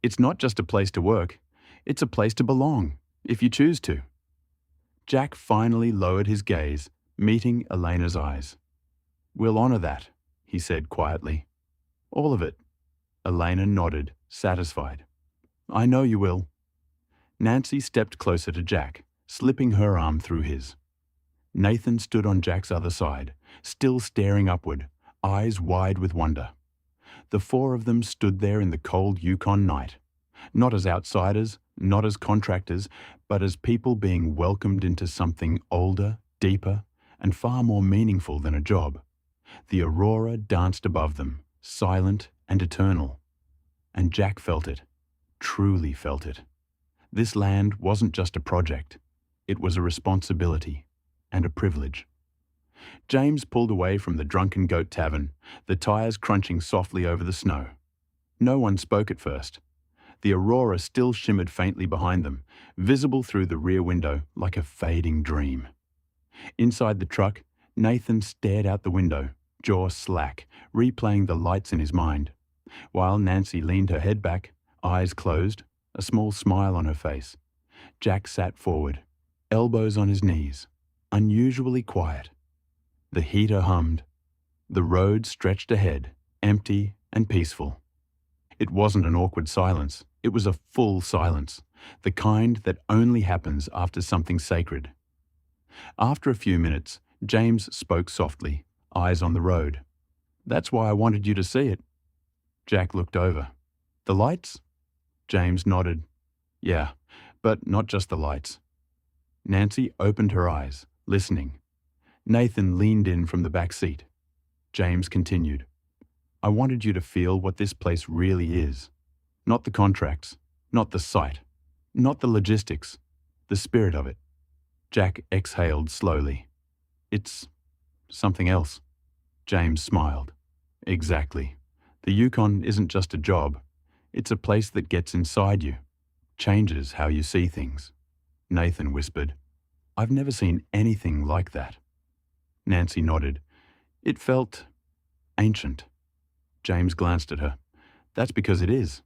"It's not just a place to work. It's a place to belong, if you choose to." Jack finally lowered his gaze, meeting Elena's eyes. "We'll honor that," he said quietly. "All of it." Elena nodded, satisfied. "I know you will." Nancy stepped closer to Jack, slipping her arm through his. Nathan stood on Jack's other side, still staring upward, eyes wide with wonder. The four of them stood there in the cold Yukon night, not as outsiders, not as contractors, but as people being welcomed into something older, deeper, and far more meaningful than a job. The aurora danced above them, silent and eternal. And Jack felt it, truly felt it. This land wasn't just a project. It was a responsibility and a privilege. James pulled away from the Drunken Goat Tavern, the tires crunching softly over the snow. No one spoke at first. The aurora still shimmered faintly behind them, visible through the rear window like a fading dream. Inside the truck, Nathan stared out the window, jaw slack, replaying the lights in his mind, while Nancy leaned her head back, eyes closed, a small smile on her face. Jack sat forward, elbows on his knees, unusually quiet. The heater hummed. The road stretched ahead, empty and peaceful. It wasn't an awkward silence. It was a full silence, the kind that only happens after something sacred. After a few minutes, James spoke softly, eyes on the road. "That's why I wanted you to see it." Jack looked over. "The lights?" James nodded. "Yeah, but not just the lights." Nancy opened her eyes, listening. Nathan leaned in from the back seat. James continued. "I wanted you to feel what this place really is. Not the contracts, not the site, not the logistics, the spirit of it." Jack exhaled slowly. "It's something else." James smiled. "Exactly. The Yukon isn't just a job. It's a place that gets inside you, changes how you see things." Nathan whispered, "I've never seen anything like that." Nancy nodded. "It felt ancient." James glanced at her. "That's because it is.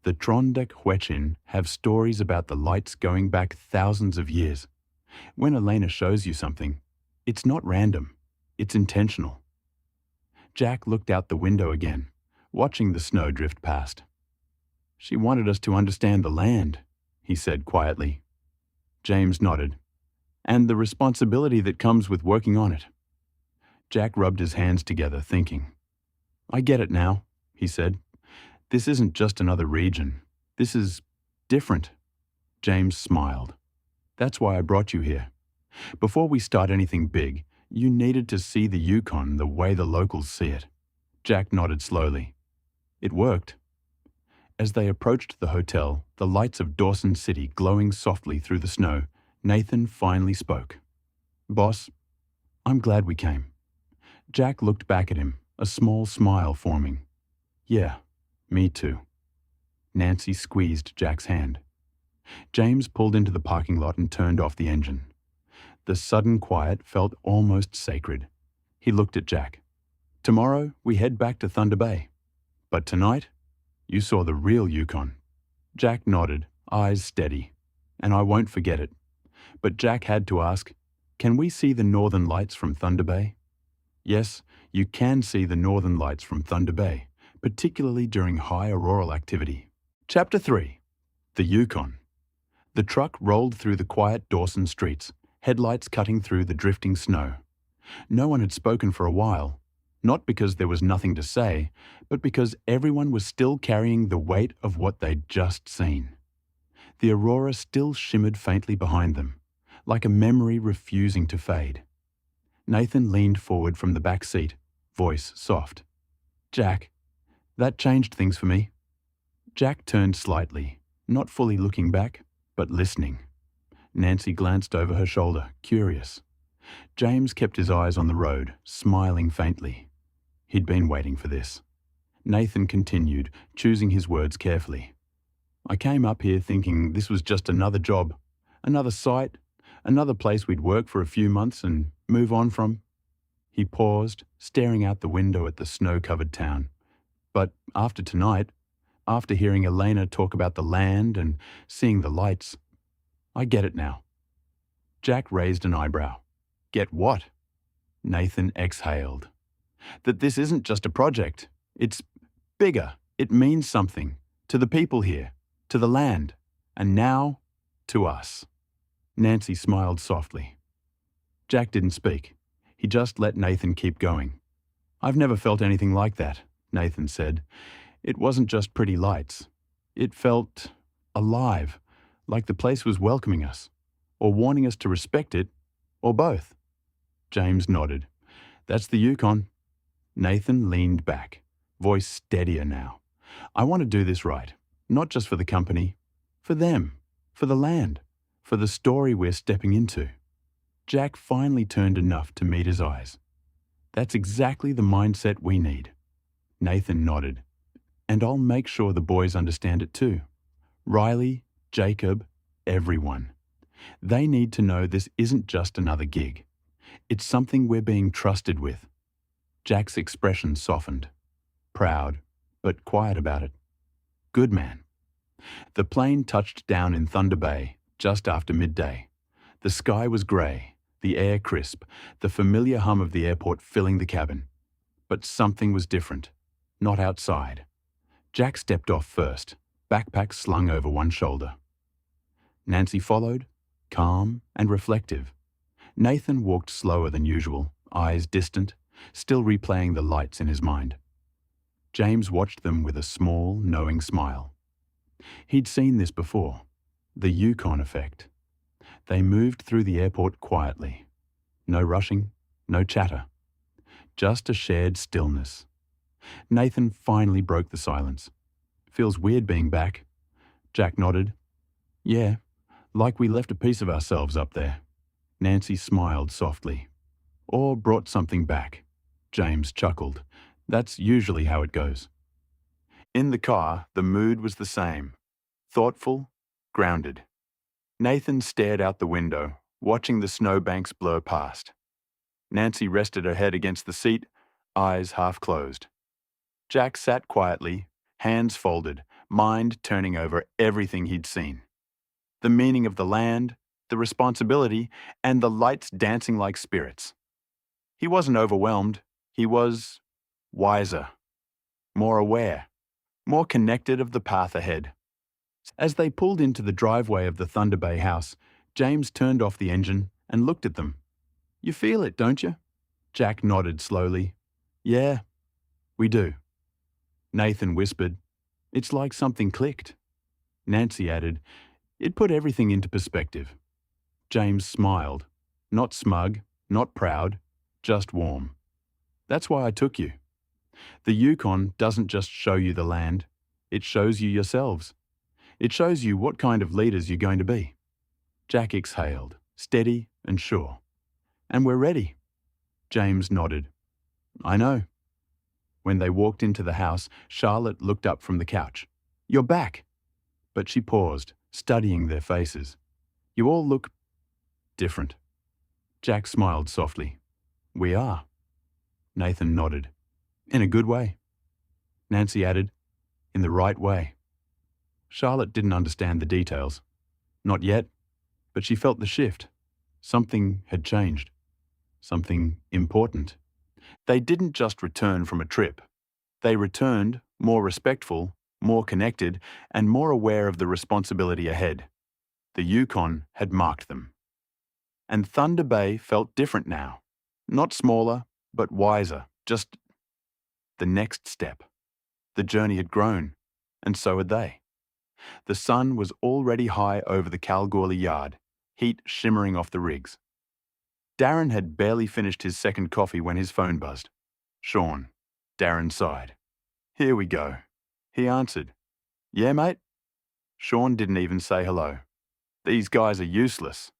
The Trondek Hwechin have stories about the lights going back thousands of years. When Elena shows you something, it's not random, it's intentional." Jack looked out the window again, watching the snow drift past. "She wanted us to understand the land," he said quietly. James nodded. "And the responsibility that comes with working on it." Jack rubbed his hands together, thinking. I get it now, he said. This isn't just another region. This is different. James smiled. That's why I brought you here. Before we start anything big, you needed to see the Yukon the way the locals see it. Jack nodded slowly. It worked. As they approached the hotel, the lights of Dawson City glowing softly through the snow, Nathan finally spoke. Boss, I'm glad we came. Jack looked back at him, a small smile forming. Yeah, me too. Nancy squeezed Jack's hand. James pulled into the parking lot and turned off the engine. The sudden quiet felt almost sacred. He looked at Jack. Tomorrow, we head back to Thunder Bay. But tonight, you saw the real Yukon. Jack nodded, eyes steady. And I won't forget it. But Jack had to ask, can we see the northern lights from Thunder Bay? Yes, you can see the northern lights from Thunder Bay, particularly during high auroral activity. Chapter 3. The Yukon. The truck rolled through the quiet Dawson streets, headlights cutting through the drifting snow. No one had spoken for a while, not because there was nothing to say, but because everyone was still carrying the weight of what they'd just seen. The aurora still shimmered faintly behind them, like a memory refusing to fade. Nathan leaned forward from the back seat, voice soft. Jack, that changed things for me. Jack turned slightly, not fully looking back, but listening. Nancy glanced over her shoulder, curious. James kept his eyes on the road, smiling faintly. He'd been waiting for this. Nathan continued, choosing his words carefully. I came up here thinking this was just another job, another site, another place we'd work for a few months and move on from. He paused, staring out the window at the snow-covered town. But after tonight, after hearing Elena talk about the land and seeing the lights, I get it now. Jack raised an eyebrow. Get what? Nathan exhaled. That this isn't just a project. It's bigger. It means something. To the people here, to the land, and now, to us. Nancy smiled softly. Jack didn't speak. He just let Nathan keep going. I've never felt anything like that, Nathan said. It wasn't just pretty lights. It felt alive, like the place was welcoming us, or warning us to respect it, or both. James nodded. That's the Yukon. Nathan leaned back, voice steadier now. I want to do this right, not just for the company, for them, for the land, for the story we're stepping into. Jack finally turned enough to meet his eyes. That's exactly the mindset we need. Nathan nodded. And I'll make sure the boys understand it too. Riley, Jacob, everyone. They need to know this isn't just another gig. It's something we're being trusted with. Jack's expression softened. Proud, but quiet about it. Good man. The plane touched down in Thunder Bay just after midday. The sky was grey, the air crisp, the familiar hum of the airport filling the cabin. But something was different. Not outside. Jack stepped off first, backpack slung over one shoulder. Nancy followed, calm and reflective. Nathan walked slower than usual, eyes distant, still replaying the lights in his mind. James watched them with a small, knowing smile. He'd seen this before, the Yukon effect. They moved through the airport quietly. No rushing, no chatter. Just a shared stillness. Nathan finally broke the silence. Feels weird being back. Jack nodded. Yeah, like we left a piece of ourselves up there. Nancy smiled softly. Or brought something back. James chuckled. That's usually how it goes. In the car, the mood was the same. Thoughtful, grounded. Nathan stared out the window, watching the snowbanks blur past. Nancy rested her head against the seat, eyes half closed. Jack sat quietly, hands folded, mind turning over everything he'd seen. The meaning of the land, the responsibility, and the lights dancing like spirits. He wasn't overwhelmed. He was wiser, more aware, more connected of the path ahead. As they pulled into the driveway of the Thunder Bay house, James turned off the engine and looked at them. You feel it, don't you? Jack nodded slowly. Yeah. We do. Nathan whispered, "It's like something clicked." Nancy added, "It put everything into perspective." James smiled, not smug, not proud, just warm. "That's why I took you. The Yukon doesn't just show you the land, it shows you yourselves. It shows you what kind of leaders you're going to be." Jack exhaled, steady and sure. "And we're ready." James nodded. "I know." When they walked into the house, Charlotte looked up from the couch. "You're back." But she paused, studying their faces. "You all look different." Jack smiled softly. "We are." Nathan nodded. "In a good way." Nancy added, "In the right way." Charlotte didn't understand the details. Not yet, but she felt the shift. Something had changed. Something important. They didn't just return from a trip. They returned more respectful, more connected, and more aware of the responsibility ahead. The Yukon had marked them. And Thunder Bay felt different now. Not smaller, but wiser. Just the next step. The journey had grown, and so had they. The sun was already high over the Kalgoorlie yard, heat shimmering off the rigs. Darren had barely finished his second coffee when his phone buzzed. "Sean." Darren sighed. "Here we go." He answered. "Yeah, mate?" Sean didn't even say hello. "These guys are useless."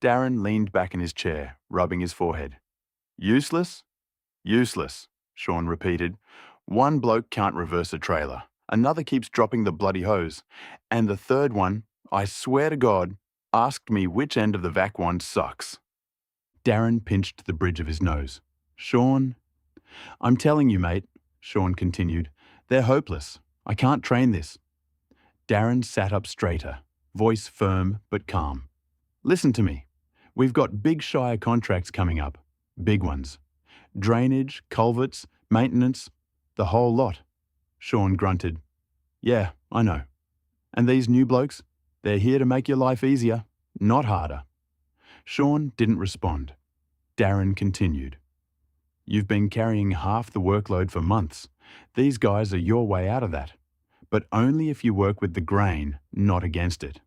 Darren leaned back in his chair, rubbing his forehead. "Useless?" "Useless," Sean repeated. "One bloke can't reverse a trailer. Another keeps dropping the bloody hose. And the third one, I swear to God, asked me which end of the vac wand sucks." Darren pinched the bridge of his nose. "Sean..." "I'm telling you, mate," Sean continued, "they're hopeless. I can't train this." Darren sat up straighter, voice firm but calm. "Listen to me. We've got big Shire contracts coming up. Big ones. Drainage, culverts, maintenance, the whole lot." Sean grunted. "Yeah, I know. And these new blokes, they're here to make your life easier, not harder." Sean didn't respond. Darren continued. "You've been carrying half the workload for months. These guys are your way out of that. But only if you work with the grain, not against it."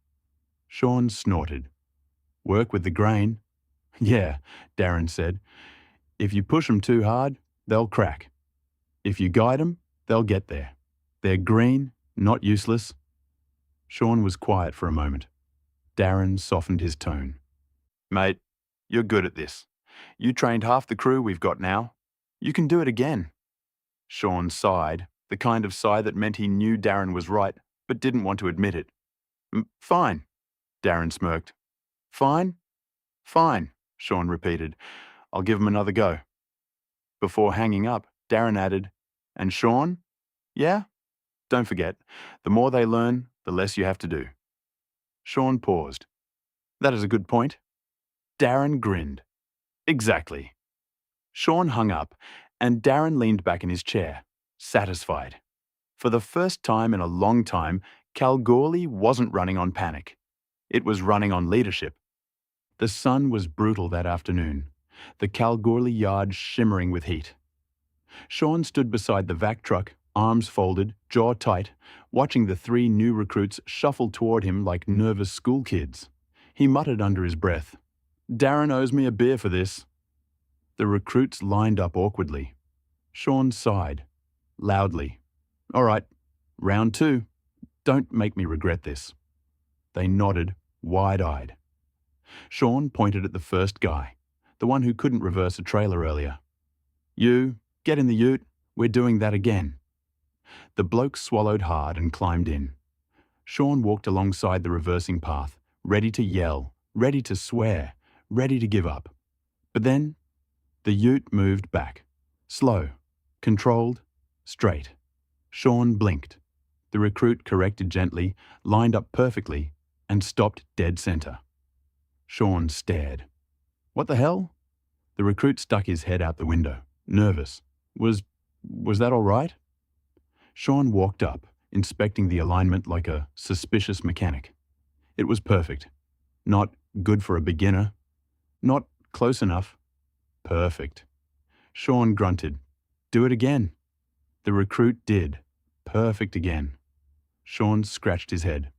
Sean snorted. "Work with the grain?" "Yeah," Darren said. "If you push them too hard, they'll crack. If you guide them, they'll get there. They're green, not useless." Sean was quiet for a moment. Darren softened his tone. "Mate, you're good at this. You trained half the crew we've got now. You can do it again." Sean sighed, the kind of sigh that meant he knew Darren was right, but didn't want to admit it. "Fine," Darren smirked. "Fine? Fine," Sean repeated. "I'll give him another go." Before hanging up, Darren added, "And Sean? Yeah? Don't forget, the more they learn, the less you have to do." Sean paused. "That is a good point." Darren grinned. "Exactly." Sean hung up, and Darren leaned back in his chair, satisfied. For the first time in a long time, Kalgoorlie wasn't running on panic. It was running on leadership. The sun was brutal that afternoon, the Kalgoorlie yard shimmering with heat. Sean stood beside the vac truck, arms folded, jaw tight, watching the three new recruits shuffle toward him like nervous school kids. He muttered under his breath, "Darren owes me a beer for this." The recruits lined up awkwardly. Sean sighed, loudly. "All right, round 2. Don't make me regret this." They nodded, wide-eyed. Sean pointed at the first guy, the one who couldn't reverse a trailer earlier. "You, get in the ute, we're doing that again." The bloke swallowed hard and climbed in. Sean walked alongside the reversing path, ready to yell, ready to swear, ready to give up. But then the ute moved back, slow, controlled, straight. Sean blinked. The recruit corrected gently, lined up perfectly, and stopped dead center. Sean stared. "What the hell?" The recruit stuck his head out the window, nervous. Was that all right?" Sean walked up, inspecting the alignment like a suspicious mechanic. It was perfect. Not good for a beginner. Not close enough. Perfect. Sean grunted. "Do it again." The recruit did. Perfect again. Sean scratched his head.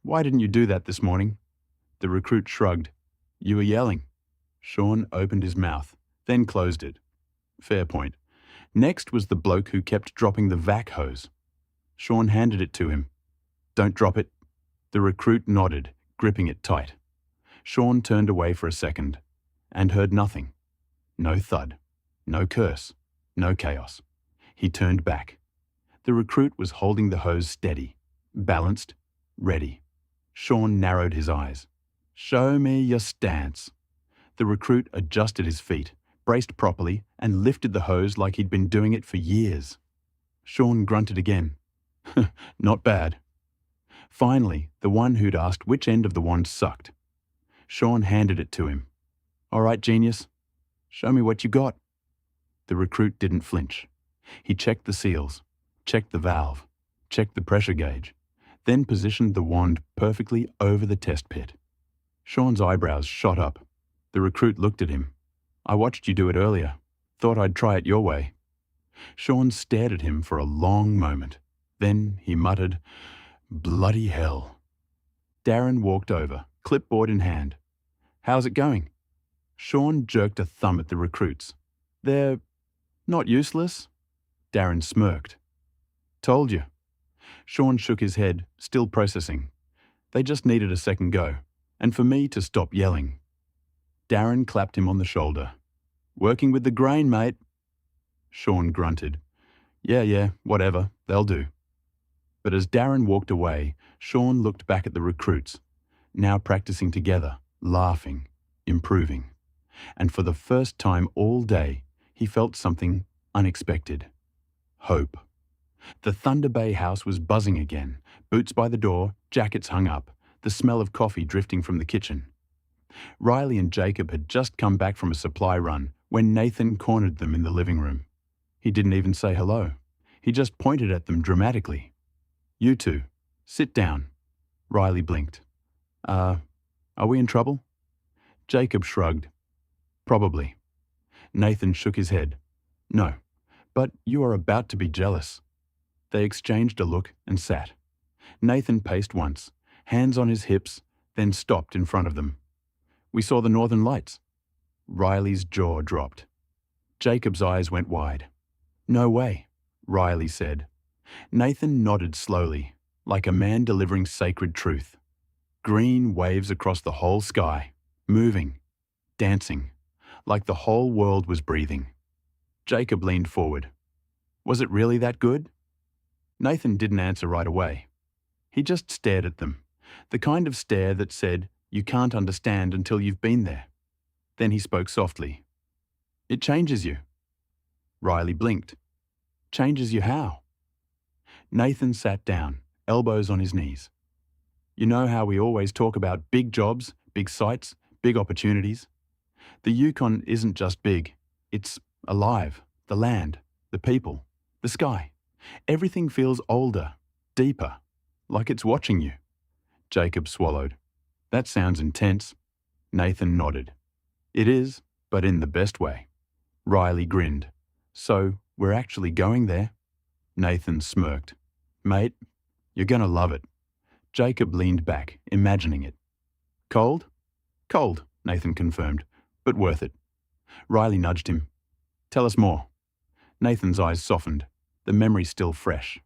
Why didn't you do that this morning? The recruit shrugged. You were yelling. Sean opened his mouth, then closed it. Fair point. Next was the bloke who kept dropping the vac hose. Sean handed it to him. Don't drop it. The recruit nodded, gripping it tight. Sean turned away for a second and heard nothing. No thud, no curse, no chaos. He turned back. The recruit was holding the hose steady, balanced, ready. Sean narrowed his eyes. Show me your stance. The recruit adjusted his feet, braced properly, and lifted the hose like he'd been doing it for years. Sean grunted again. Not bad. Finally, the one who'd asked which end of the wand sucked. Sean handed it to him. All right, genius. Show me what you got. The recruit didn't flinch. He checked the seals, checked the valve, checked the pressure gauge, then positioned the wand perfectly over the test pit. Sean's eyebrows shot up. The recruit looked at him. I watched you do it earlier. Thought I'd try it your way. Sean stared at him for a long moment. Then he muttered, Bloody hell. Darren walked over, clipboard in hand. How's it going? Sean jerked a thumb at the recruits. They're not useless? Darren smirked. Told you. Sean shook his head, still processing. They just needed a second go, and for me to stop yelling. Darren clapped him on the shoulder. Working with the grain, mate. Sean grunted. Yeah, whatever, they'll do. But as Darren walked away, Sean looked back at the recruits, now practicing together, laughing, improving. And for the first time all day, he felt something unexpected. Hope. The Thunder Bay house was buzzing again, boots by the door, jackets hung up, the smell of coffee drifting from the kitchen. Riley and Jacob had just come back from a supply run when Nathan cornered them in the living room. He didn't even say hello. He just pointed at them dramatically. You two, sit down. Riley blinked. Are we in trouble? Jacob shrugged. Probably. Nathan shook his head. No, but you are about to be jealous. They exchanged a look and sat. Nathan paced once, hands on his hips, then stopped in front of them. We saw the northern lights. Riley's jaw dropped. Jacob's eyes went wide. No way, Riley said. Nathan nodded slowly, like a man delivering sacred truth. Green waves across the whole sky, moving, dancing, like the whole world was breathing. Jacob leaned forward. Was it really that good? Nathan didn't answer right away. He just stared at them, the kind of stare that said, you can't understand until you've been there. Then he spoke softly. It changes you. Riley blinked. Changes you how? Nathan sat down, elbows on his knees. You know how we always talk about big jobs, big sites, big opportunities? The Yukon isn't just big. It's alive. The land, the people, the sky. Everything feels older, deeper, like it's watching you. Jacob swallowed. That sounds intense. Nathan nodded. It is, but in the best way. Riley grinned. So, we're actually going there? Nathan smirked. Mate, you're gonna love it. Jacob leaned back, imagining it. Cold? Cold, Nathan confirmed, but worth it. Riley nudged him. Tell us more. Nathan's eyes softened, the memory still fresh.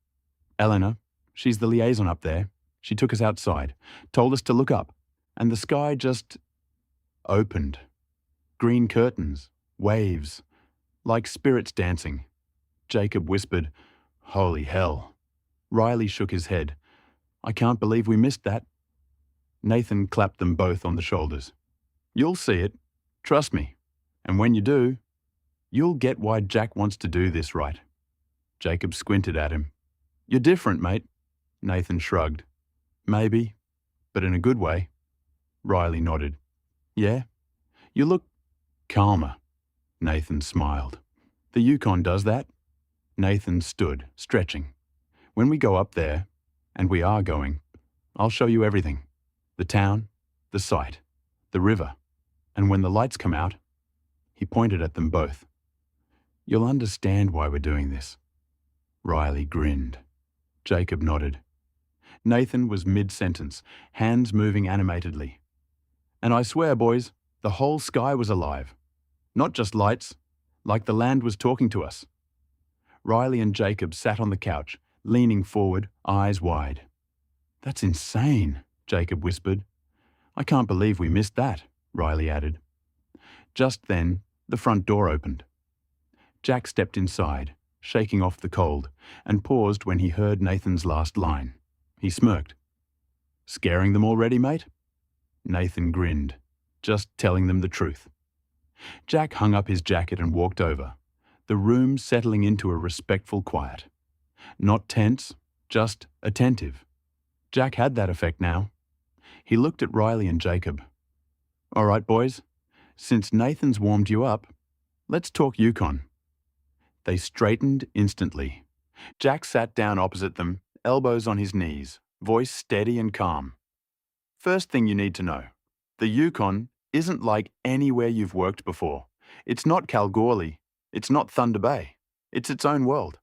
Eleanor, she's the liaison up there. She took us outside, told us to look up, and the sky just opened. Green curtains, waves, like spirits dancing. Jacob whispered, Holy hell. Riley shook his head. I can't believe we missed that. Nathan clapped them both on the shoulders. You'll see it. Trust me. And when you do, you'll get why Jack wants to do this right. Jacob squinted at him. You're different, mate. Nathan shrugged. Maybe, but in a good way. Riley nodded. Yeah? You look calmer. Nathan smiled. The Yukon does that. Nathan stood, stretching. When we go up there, and we are going, I'll show you everything. The town, the site, the river, and when the lights come out, he pointed at them both. You'll understand why we're doing this. Riley grinned. Jacob nodded. Nathan was mid-sentence, hands moving animatedly. And I swear, boys, the whole sky was alive. Not just lights, like the land was talking to us. Riley and Jacob sat on the couch, leaning forward, eyes wide. That's insane, Jacob whispered. I can't believe we missed that, Riley added. Just then, the front door opened. Jack stepped inside, shaking off the cold, and paused when he heard Nathan's last line. He smirked. Scaring them already, mate? Nathan grinned, just telling them the truth. Jack hung up his jacket and walked over, the room settling into a respectful quiet. Not tense, just attentive. Jack had that effect now. He looked at Riley and Jacob. All right, boys, since Nathan's warmed you up, let's talk Yukon. They straightened instantly. Jack sat down opposite them, elbows on his knees, voice steady and calm. First thing you need to know, the Yukon isn't like anywhere you've worked before. It's not Kalgoorlie. It's not Thunder Bay. It's its own world.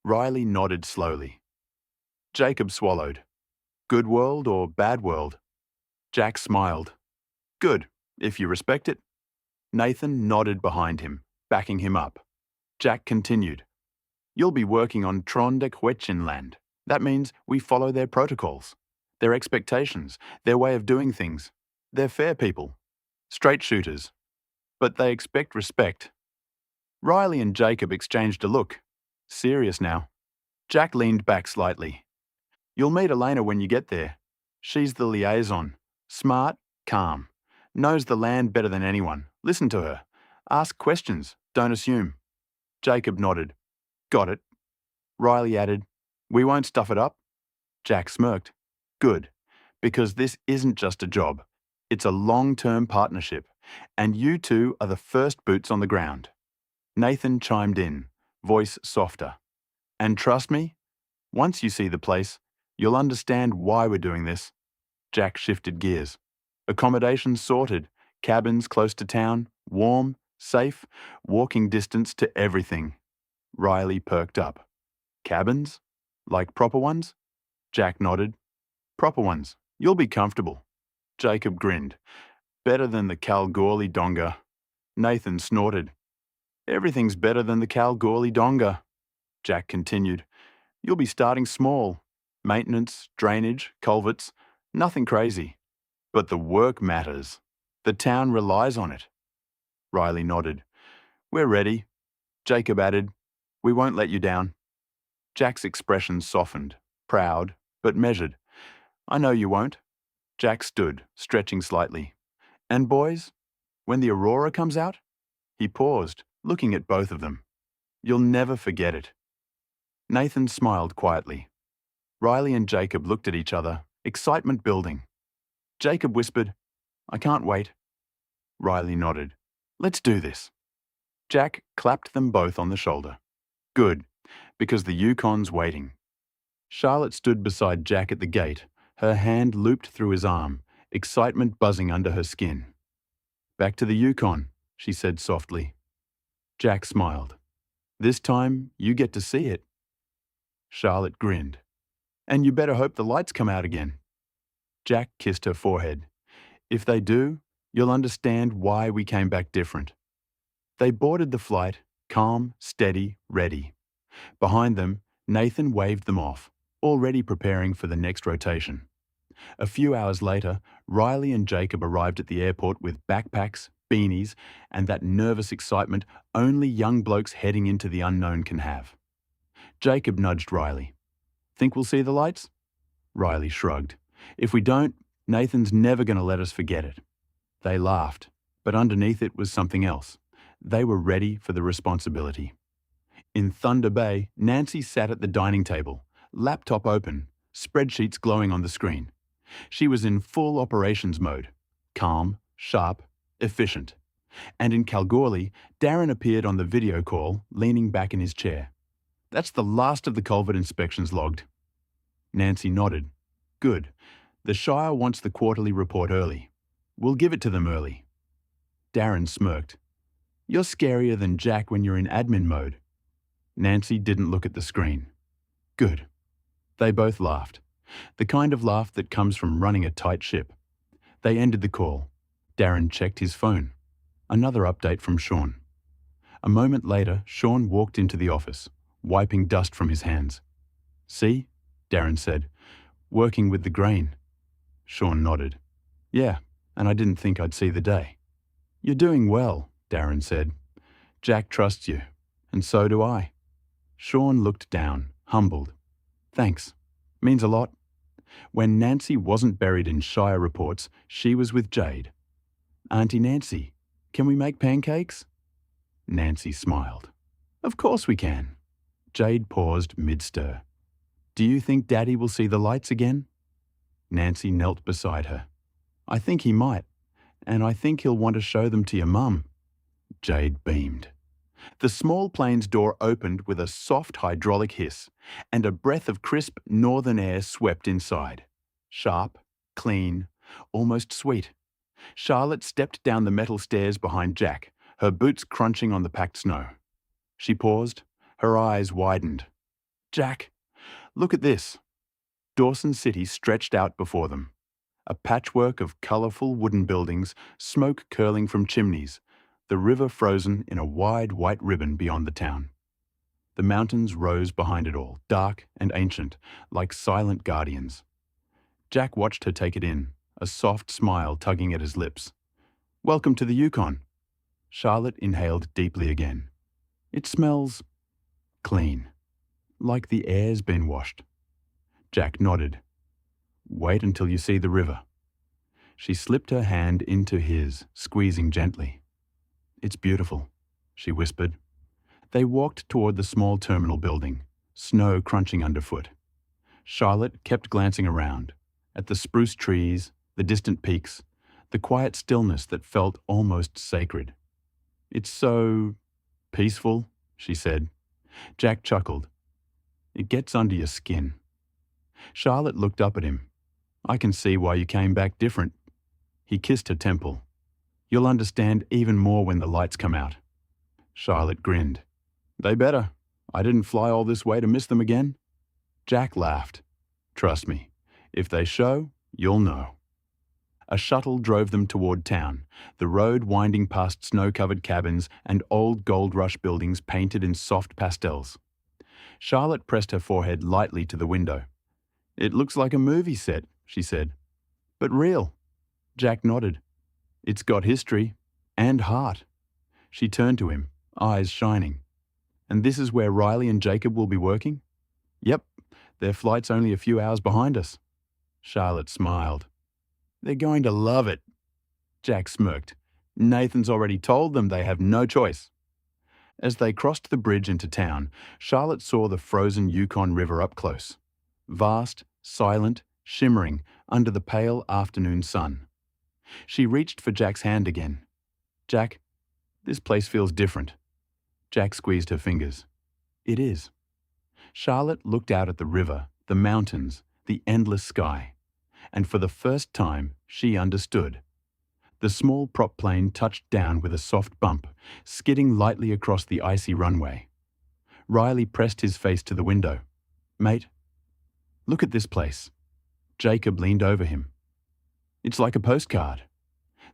Riley nodded slowly. Jacob swallowed. Good world or bad world? Jack smiled. Good, if you respect it. Nathan nodded behind him, backing him up. Jack continued. You'll be working on Trondek land. That means we follow their protocols, their expectations, their way of doing things. They're fair people, straight shooters, but they expect respect. Riley and Jacob exchanged a look. Serious now. Jack leaned back slightly. You'll meet Elena when you get there. She's the liaison. Smart, calm. Knows the land better than anyone. Listen to her. Ask questions, don't assume. Jacob nodded. Got it. Riley added, We won't stuff it up. Jack smirked. Good, because this isn't just a job. It's a long-term partnership, and you two are the first boots on the ground. Nathan chimed in, voice softer. And trust me, once you see the place, you'll understand why we're doing this. Jack shifted gears. Accommodations sorted, cabins close to town, warm, safe, walking distance to everything. Riley perked up. Cabins? Like proper ones? Jack nodded. Proper ones. You'll be comfortable. Jacob grinned. Better than the Kalgoorlie donga. Nathan snorted. Everything's better than the Kalgoorlie donga. Jack continued. You'll be starting small. Maintenance, drainage, culverts, nothing crazy. But the work matters. The town relies on it. Riley nodded. We're ready. Jacob added, We won't let you down. Jack's expression softened, proud, but measured. I know you won't. Jack stood, stretching slightly. And boys, when the aurora comes out? He paused, looking at both of them. You'll never forget it. Nathan smiled quietly. Riley and Jacob looked at each other, excitement building. Jacob whispered, I can't wait. Riley nodded. Let's do this. Jack clapped them both on the shoulder. Good, because the Yukon's waiting. Charlotte stood beside Jack at the gate, her hand looped through his arm, excitement buzzing under her skin. Back to the Yukon, she said softly. Jack smiled. This time, you get to see it. Charlotte grinned. And you better hope the lights come out again. Jack kissed her forehead. If they do, you'll understand why we came back different. They boarded the flight, calm, steady, ready. Behind them, Nathan waved them off, already preparing for the next rotation. A few hours later, Riley and Jacob arrived at the airport with backpacks, beanies, and that nervous excitement only young blokes heading into the unknown can have. Jacob nudged Riley. Think we'll see the lights? Riley shrugged. If we don't, Nathan's never going to let us forget it. They laughed, but underneath it was something else. They were ready for the responsibility. In Thunder Bay, Nancy sat at the dining table, laptop open, spreadsheets glowing on the screen. She was in full operations mode, calm, sharp, efficient. And in Kalgoorlie, Darren appeared on the video call, leaning back in his chair. That's the last of the culvert inspections logged. Nancy nodded. Good. The Shire wants the quarterly report early. We'll give it to them early. Darren smirked. You're scarier than Jack when you're in admin mode. Nancy didn't look at the screen. Good. They both laughed. The kind of laugh that comes from running a tight ship. They ended the call. Darren checked his phone. Another update from Sean. A moment later, Sean walked into the office, wiping dust from his hands. "See?" Darren said. "Working with the grain." Sean nodded. "Yeah, and I didn't think I'd see the day." "You're doing well," Darren said. "Jack trusts you, and so do I." Sean looked down, humbled. "Thanks. Means a lot." When Nancy wasn't buried in Shire reports, she was with Jade. "Auntie Nancy, can we make pancakes?" Nancy smiled. "Of course we can." Jade paused mid-stir. "Do you think Daddy will see the lights again?" Nancy knelt beside her. "I think he might, and I think he'll want to show them to your mum." Jade beamed. The small plane's door opened with a soft hydraulic hiss, and a breath of crisp northern air swept inside. Sharp, clean, almost sweet. Charlotte stepped down the metal stairs behind Jack, her boots crunching on the packed snow. She paused, her eyes widened. "Jack, look at this." Dawson City stretched out before them. A patchwork of colourful wooden buildings, smoke curling from chimneys, the river frozen in a wide white ribbon beyond the town. The mountains rose behind it all, dark and ancient, like silent guardians. Jack watched her take it in, a soft smile tugging at his lips. "Welcome to the Yukon." Charlotte inhaled deeply again. "It smells clean, like the air's been washed." Jack nodded. "Wait until you see the river." She slipped her hand into his, squeezing gently. "It's beautiful," she whispered. They walked toward the small terminal building, snow crunching underfoot. Charlotte kept glancing around, at the spruce trees, the distant peaks, the quiet stillness that felt almost sacred. "It's so peaceful," she said. Jack chuckled. "It gets under your skin." Charlotte looked up at him. "I can see why you came back different." He kissed her temple. "You'll understand even more when the lights come out." Charlotte grinned. "They better. I didn't fly all this way to miss them again." Jack laughed. "Trust me, if they show, you'll know." A shuttle drove them toward town, the road winding past snow-covered cabins and old gold rush buildings painted in soft pastels. Charlotte pressed her forehead lightly to the window. "It looks like a movie set," she said. "But real." Jack nodded. "It's got history and heart." She turned to him, eyes shining. "And this is where Riley and Jacob will be working?" "Yep. Their flight's only a few hours behind us." Charlotte smiled. "They're going to love it." Jack smirked. "Nathan's already told them they have no choice." As they crossed the bridge into town, Charlotte saw the frozen Yukon River up close. Vast, silent, shimmering under the pale afternoon sun. She reached for Jack's hand again. "Jack, this place feels different." Jack squeezed her fingers. "It is." Charlotte looked out at the river, the mountains, the endless sky. And for the first time, she understood. The small prop plane touched down with a soft bump, skidding lightly across the icy runway. Riley pressed his face to the window. "Mate, look at this place." Jacob leaned over him. "It's like a postcard."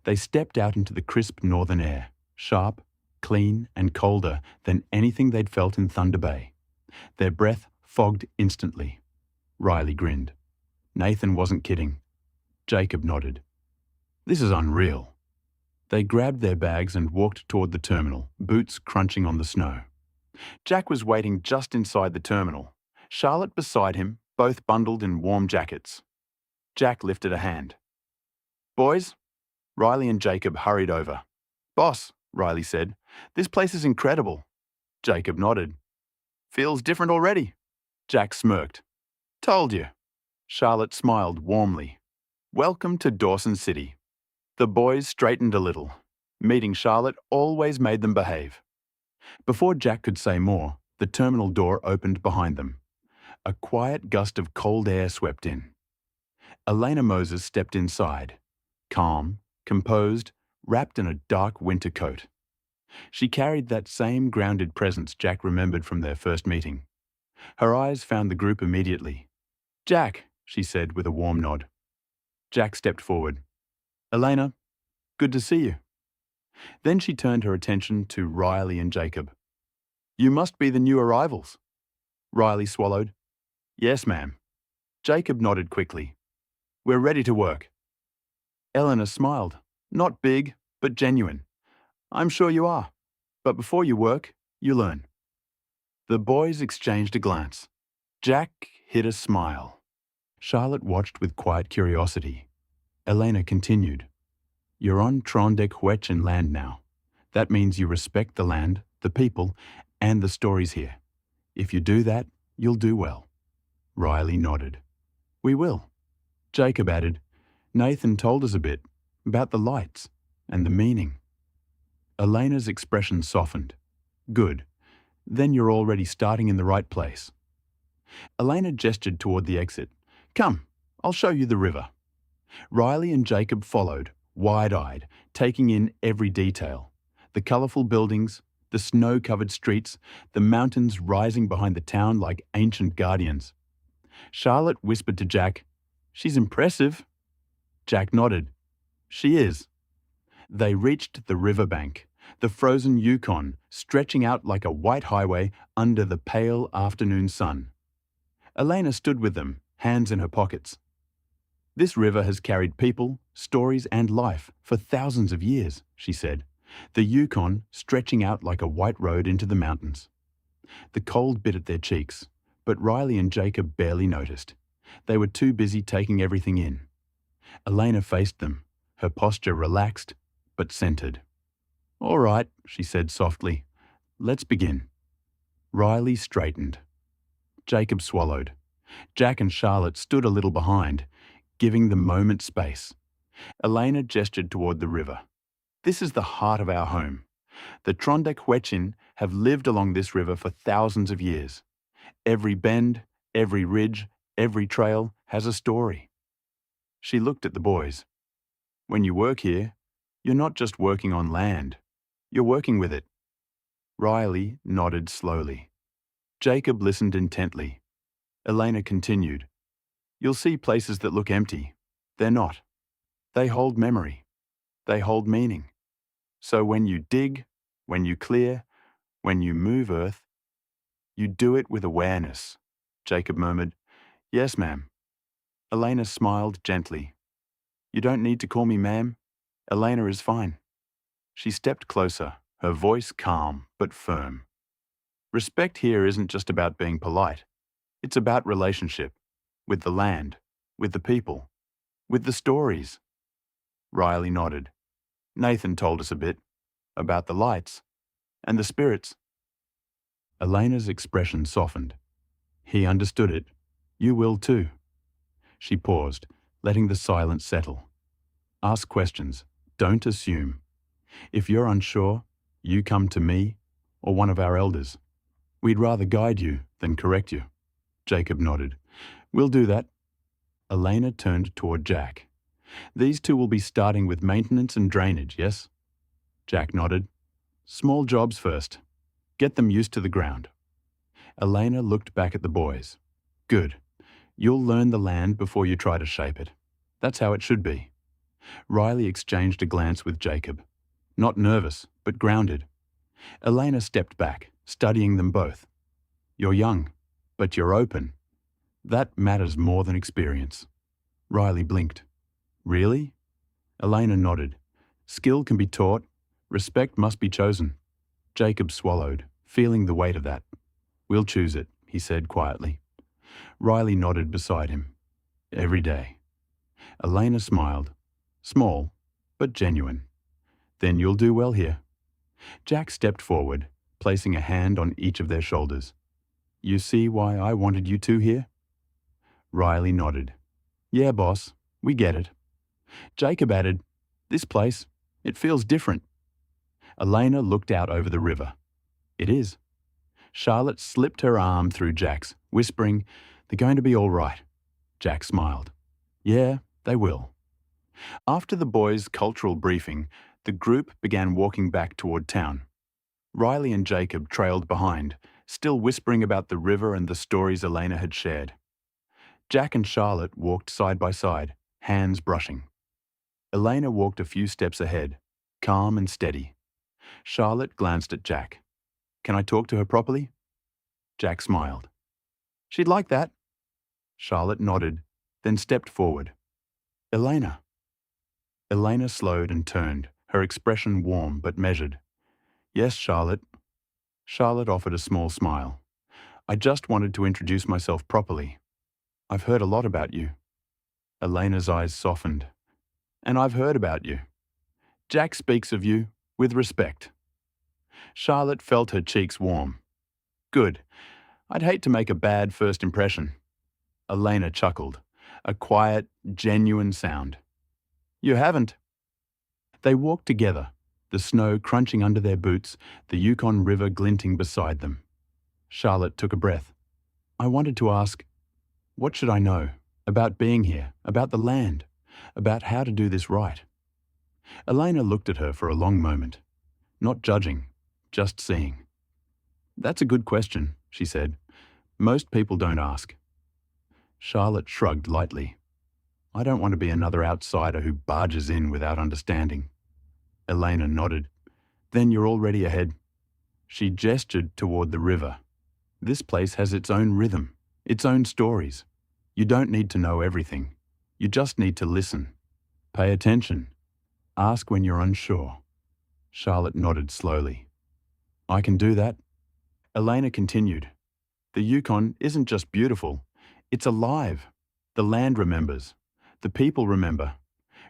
They stepped out into the crisp northern air, sharp, clean, and colder than anything they'd felt in Thunder Bay. Their breath fogged instantly. Riley grinned. Nathan wasn't kidding. Jacob nodded. "This is unreal." They grabbed their bags and walked toward the terminal, boots crunching on the snow. Jack was waiting just inside the terminal, Charlotte beside him, both bundled in warm jackets. Jack lifted a hand. "Boys?" Riley and Jacob hurried over. "Boss," Riley said, "this place is incredible." Jacob nodded. "Feels different already." Jack smirked. "Told you." Charlotte smiled warmly. "Welcome to Dawson City." The boys straightened a little. Meeting Charlotte always made them behave. Before Jack could say more, the terminal door opened behind them. A quiet gust of cold air swept in. Elena Moses stepped inside, calm, composed, wrapped in a dark winter coat. She carried that same grounded presence Jack remembered from their first meeting. Her eyes found the group immediately. "Jack," she said with a warm nod. Jack stepped forward. "Elena, good to see you." Then she turned her attention to Riley and Jacob. "You must be the new arrivals." Riley swallowed. "Yes, ma'am." Jacob nodded quickly. "We're ready to work." Eleanor smiled. "Not big, but genuine." "I'm sure you are. But before you work, you learn." The boys exchanged a glance. Jack hid a smile. Charlotte watched with quiet curiosity. Elena continued. "You're on Trondek-Huetchen land now. That means you respect the land, the people, and the stories here. If you do that, you'll do well." Riley nodded. "We will." Jacob added, "Nathan told us a bit about the lights and the meaning." Elena's expression softened. "Good. Then you're already starting in the right place." Elena gestured toward the exit. "Come, I'll show you the river." Riley and Jacob followed, wide-eyed, taking in every detail. The colourful buildings, the snow-covered streets, the mountains rising behind the town like ancient guardians. Charlotte whispered to Jack, "She's impressive." Jack nodded. "She is." They reached the riverbank, the frozen Yukon stretching out like a white highway under the pale afternoon sun. Elena stood with them, hands in her pockets. "This river has carried people, stories, and life for thousands of years," she said, the Yukon stretching out like a white road into the mountains. The cold bit at their cheeks, but Riley and Jacob barely noticed. They were too busy taking everything in. Elena faced them, her posture relaxed but centered. "All right," she said softly. "Let's begin." Riley straightened. Jacob swallowed. Jack and Charlotte stood a little behind, giving the moment space. Elena gestured toward the river. "This is the heart of our home. The Trondek-Huetchen have lived along this river for thousands of years. Every bend, every ridge, every trail has a story." She looked at the boys. "When you work here, you're not just working on land. You're working with it." Riley nodded slowly. Jacob listened intently. Elena continued. "You'll see places that look empty. They're not. They hold memory. They hold meaning. So when you dig, when you clear, when you move earth, you do it with awareness." Jacob murmured, "Yes, ma'am." Elena smiled gently. "You don't need to call me ma'am. Elena is fine." She stepped closer, her voice calm but firm. "Respect here isn't just about being polite. It's about relationship, with the land, with the people, with the stories." Riley nodded. "Nathan told us a bit about the lights and the spirits." Elena's expression softened. "He understood it. You will too." She paused, letting the silence settle. "Ask questions. Don't assume. If you're unsure, you come to me or one of our elders. We'd rather guide you than correct you." Jacob nodded. "We'll do that." Elena turned toward Jack. "These two will be starting with maintenance and drainage, yes?" Jack nodded. "Small jobs first. Get them used to the ground." Elena looked back at the boys. "Good. You'll learn the land before you try to shape it. That's how it should be." Riley exchanged a glance with Jacob. Not nervous, but grounded. Elena stepped back, studying them both. "You're young, but you're open. That matters more than experience." Riley blinked. "Really?" Elena nodded. "Skill can be taught. Respect must be chosen." Jacob swallowed, feeling the weight of that. "We'll choose it," he said quietly. Riley nodded beside him. "Every day." Elena smiled. Small, but genuine. "Then you'll do well here." Jack stepped forward, placing a hand on each of their shoulders. "You see why I wanted you two here?" Riley nodded. "Yeah, boss, we get it." Jacob added, "This place, it feels different." Elena looked out over the river. "It is." Charlotte slipped her arm through Jack's, whispering, "They're going to be all right." Jack smiled. "Yeah, they will." After the boys' cultural briefing, the group began walking back toward town. Riley and Jacob trailed behind, still whispering about the river and the stories Elena had shared. Jack and Charlotte walked side by side, hands brushing. Elena walked a few steps ahead, calm and steady. Charlotte glanced at Jack. "Can I talk to her properly?" Jack smiled. "She'd like that." Charlotte nodded, then stepped forward. "Elena." Elena slowed and turned, her expression warm but measured. "Yes, Charlotte." Charlotte offered a small smile. "I just wanted to introduce myself properly. I've heard a lot about you." Elena's eyes softened. "And I've heard about you. Jack speaks of you with respect." Charlotte felt her cheeks warm. "Good. I'd hate to make a bad first impression." Elena chuckled, a quiet, genuine sound. "You haven't." They walked together, the snow crunching under their boots, the Yukon River glinting beside them. Charlotte took a breath. "I wanted to ask, what should I know? About being here, about the land, about how to do this right?" Elena looked at her for a long moment, not judging, just seeing. "That's a good question," she said. "Most people don't ask." Charlotte shrugged lightly. "I don't want to be another outsider who barges in without understanding." Elena nodded. "Then you're already ahead." She gestured toward the river. "This place has its own rhythm, its own stories. You don't need to know everything. You just need to listen. Pay attention. Ask when you're unsure." Charlotte nodded slowly. "I can do that." Elena continued. "The Yukon isn't just beautiful, it's alive. The land remembers. The people remember.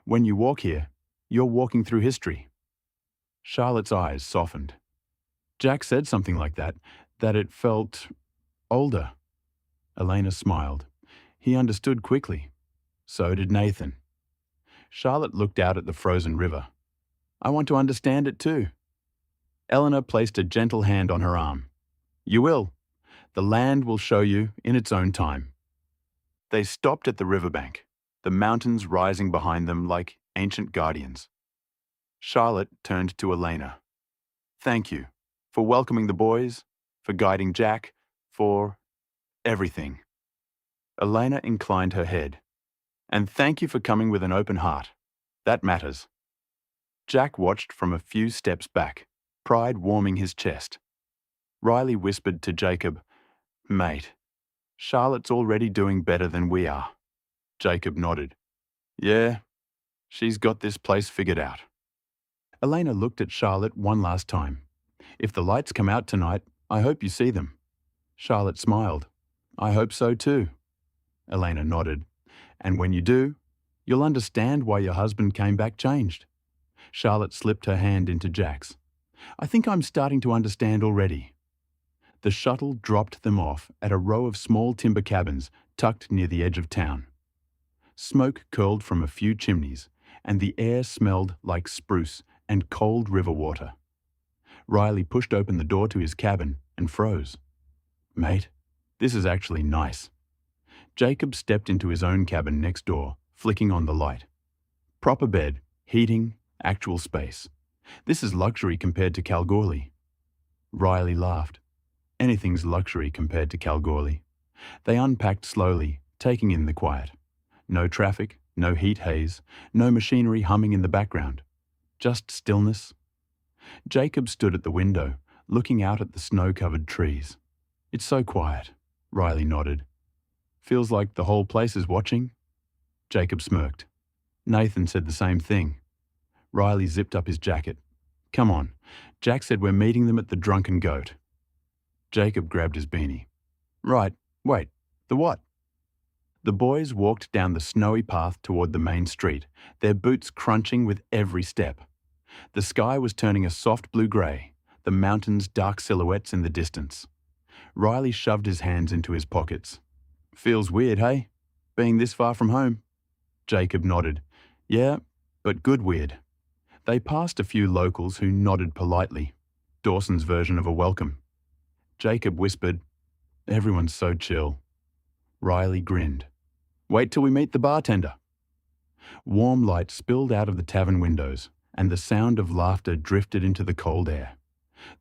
When you walk here, you're walking through history." Charlotte's eyes softened. "Jack said something like that it felt older." Elena smiled. "He understood quickly. So did Nathan." Charlotte looked out at the frozen river. "I want to understand it too." Eleanor placed a gentle hand on her arm. "You will. The land will show you in its own time." They stopped at the riverbank, the mountains rising behind them like ancient guardians. Charlotte turned to Elena. "Thank you for welcoming the boys, for guiding Jack, for everything." Elena inclined her head. "And thank you for coming with an open heart. That matters." Jack watched from a few steps back, pride warming his chest. Riley whispered to Jacob, "Mate, Charlotte's already doing better than we are." Jacob nodded. "Yeah, she's got this place figured out." Elena looked at Charlotte one last time. "If the lights come out tonight, I hope you see them." Charlotte smiled. "I hope so too." Elena nodded. "And when you do, you'll understand why your husband came back changed." Charlotte slipped her hand into Jack's. "I think I'm starting to understand already." The shuttle dropped them off at a row of small timber cabins tucked near the edge of town. Smoke curled from a few chimneys, and the air smelled like spruce and cold river water. Riley pushed open the door to his cabin and froze. "Mate, this is actually nice." Jacob stepped into his own cabin next door, flicking on the light. Proper bed, heating, actual space. This is luxury compared to Kalgoorlie. Riley laughed. Anything's luxury compared to Kalgoorlie. They unpacked slowly, taking in the quiet. No traffic, no heat haze, no machinery humming in the background. Just stillness. Jacob stood at the window, looking out at the snow-covered trees. "It's so quiet," Riley nodded. "Feels like the whole place is watching." Jacob smirked. Nathan said the same thing. Riley zipped up his jacket. "Come on, Jack said we're meeting them at the Drunken Goat." Jacob grabbed his beanie. "Right, wait, the what?" The boys walked down the snowy path toward the main street, their boots crunching with every step. The sky was turning a soft blue-grey, the mountains dark silhouettes in the distance. Riley shoved his hands into his pockets. "Feels weird, hey? Being this far from home?" Jacob nodded. "Yeah, but good weird." They passed a few locals who nodded politely, Dawson's version of a welcome. Jacob whispered, "Everyone's so chill." Riley grinned. "Wait till we meet the bartender." Warm light spilled out of the tavern windows, and the sound of laughter drifted into the cold air.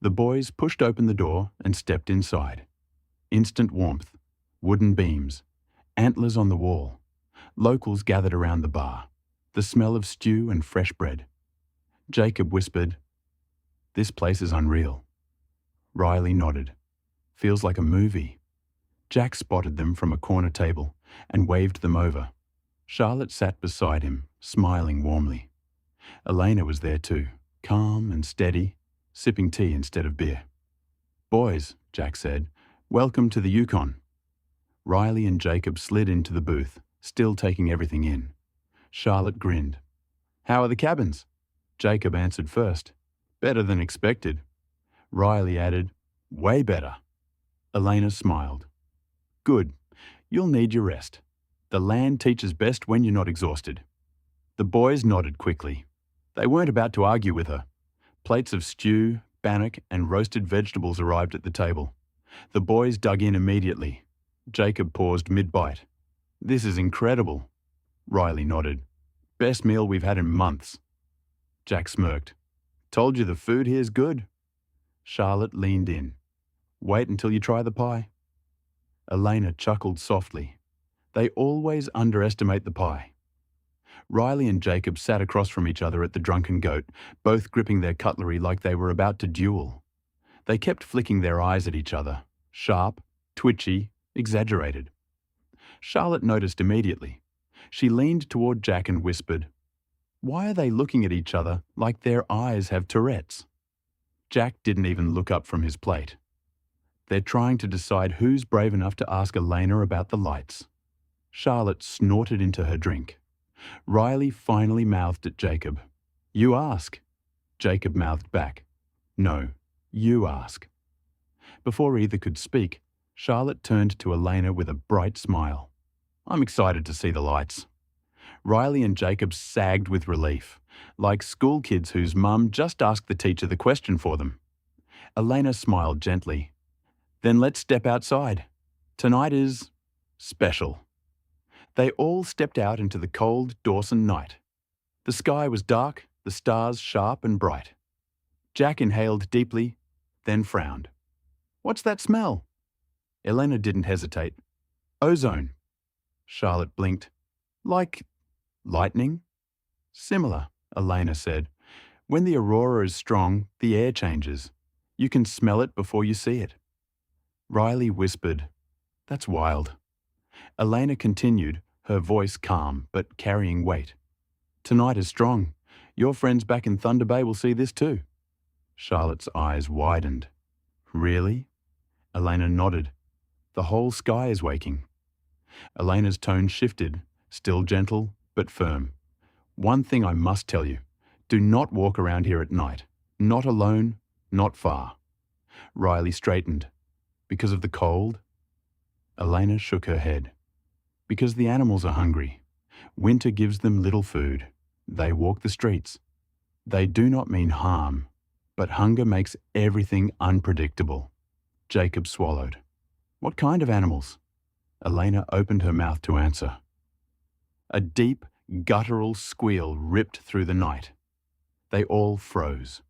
The boys pushed open the door and stepped inside. Instant warmth, wooden beams, antlers on the wall. Locals gathered around the bar, the smell of stew and fresh bread. Jacob whispered, "This place is unreal." Riley nodded. "Feels like a movie." Jack spotted them from a corner table and waved them over. Charlotte sat beside him, smiling warmly. Elena was there too, calm and steady, sipping tea instead of beer. "Boys," Jack said, "welcome to the Yukon." Riley and Jacob slid into the booth, still taking everything in. Charlotte grinned. "How are the cabins?" Jacob answered first. "Better than expected." Riley added, "Way better." Elena smiled. "Good. You'll need your rest. The land teaches best when you're not exhausted." The boys nodded quickly. They weren't about to argue with her. Plates of stew, bannock, and roasted vegetables arrived at the table. The boys dug in immediately. Jacob paused mid-bite. "This is incredible." Riley nodded. "Best meal we've had in months." Jack smirked. "Told you the food here's good." Charlotte leaned in. "Wait until you try the pie." Elena chuckled softly. They always underestimate the pie. Riley and Jacob sat across from each other at the Drunken Goat, both gripping their cutlery like they were about to duel. They kept flicking their eyes at each other, sharp, twitchy, exaggerated. Charlotte noticed immediately. She leaned toward Jack and whispered, "Why are they looking at each other like their eyes have Tourette's?" Jack didn't even look up from his plate. "They're trying to decide who's brave enough to ask Elena about the lights." Charlotte snorted into her drink. Riley finally mouthed at Jacob. "You ask." Jacob mouthed back. "No, you ask." Before either could speak, Charlotte turned to Elena with a bright smile. "I'm excited to see the lights." Riley and Jacob sagged with relief, like school kids whose mum just asked the teacher the question for them. Elena smiled gently. "Then let's step outside. Tonight is special." They all stepped out into the cold Dawson night. The sky was dark, the stars sharp and bright. Jack inhaled deeply, then frowned. "What's that smell?" Elena didn't hesitate. "Ozone." Charlotte blinked. "Like lightning?" "Similar," Elena said. "When the aurora is strong, the air changes. You can smell it before you see it." Riley whispered, "That's wild." Elena continued, her voice calm but carrying weight. "Tonight is strong. Your friends back in Thunder Bay will see this too." Charlotte's eyes widened. "Really?" Elena nodded. "The whole sky is waking." Elena's tone shifted, still gentle but firm. "One thing I must tell you. Do not walk around here at night. Not alone, not far." Riley straightened. "Because of the cold?" Elena shook her head. "Because the animals are hungry. Winter gives them little food. They walk the streets. They do not mean harm, but hunger makes everything unpredictable." Jacob swallowed. "What kind of animals?" Elena opened her mouth to answer. A deep, guttural squeal ripped through the night. They all froze.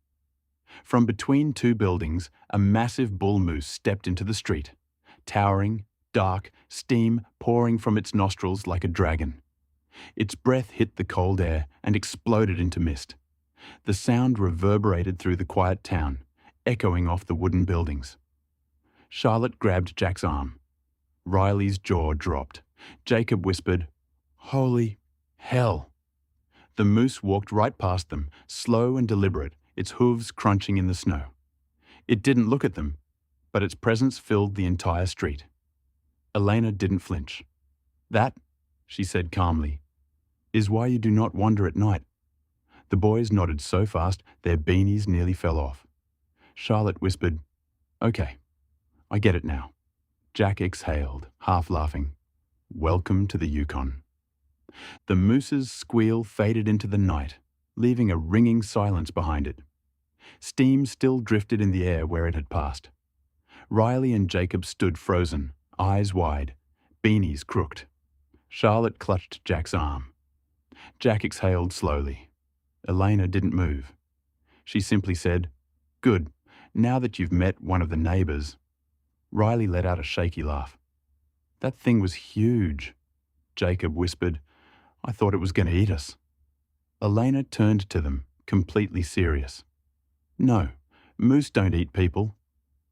From between two buildings, a massive bull moose stepped into the street, towering, dark, steam pouring from its nostrils like a dragon. Its breath hit the cold air and exploded into mist. The sound reverberated through the quiet town, echoing off the wooden buildings. Charlotte grabbed Jack's arm. Riley's jaw dropped. Jacob whispered, "Holy hell!" The moose walked right past them, slow and deliberate, its hooves crunching in the snow. It didn't look at them, but its presence filled the entire street. Elena didn't flinch. "That," she said calmly, "is why you do not wander at night." The boys nodded so fast their beanies nearly fell off. Charlotte whispered, "Okay, I get it now." Jack exhaled, half laughing. "Welcome to the Yukon." The moose's squeal faded into the night, leaving a ringing silence behind it. Steam still drifted in the air where it had passed. Riley and Jacob stood frozen, eyes wide, beanies crooked. Charlotte clutched Jack's arm. Jack exhaled slowly. Elena didn't move. She simply said, "Good. Now that you've met one of the neighbours, Riley let out a shaky laugh. That thing was huge. Jacob whispered, I thought it was going to eat us. Elena turned to them, completely serious. No, moose don't eat people.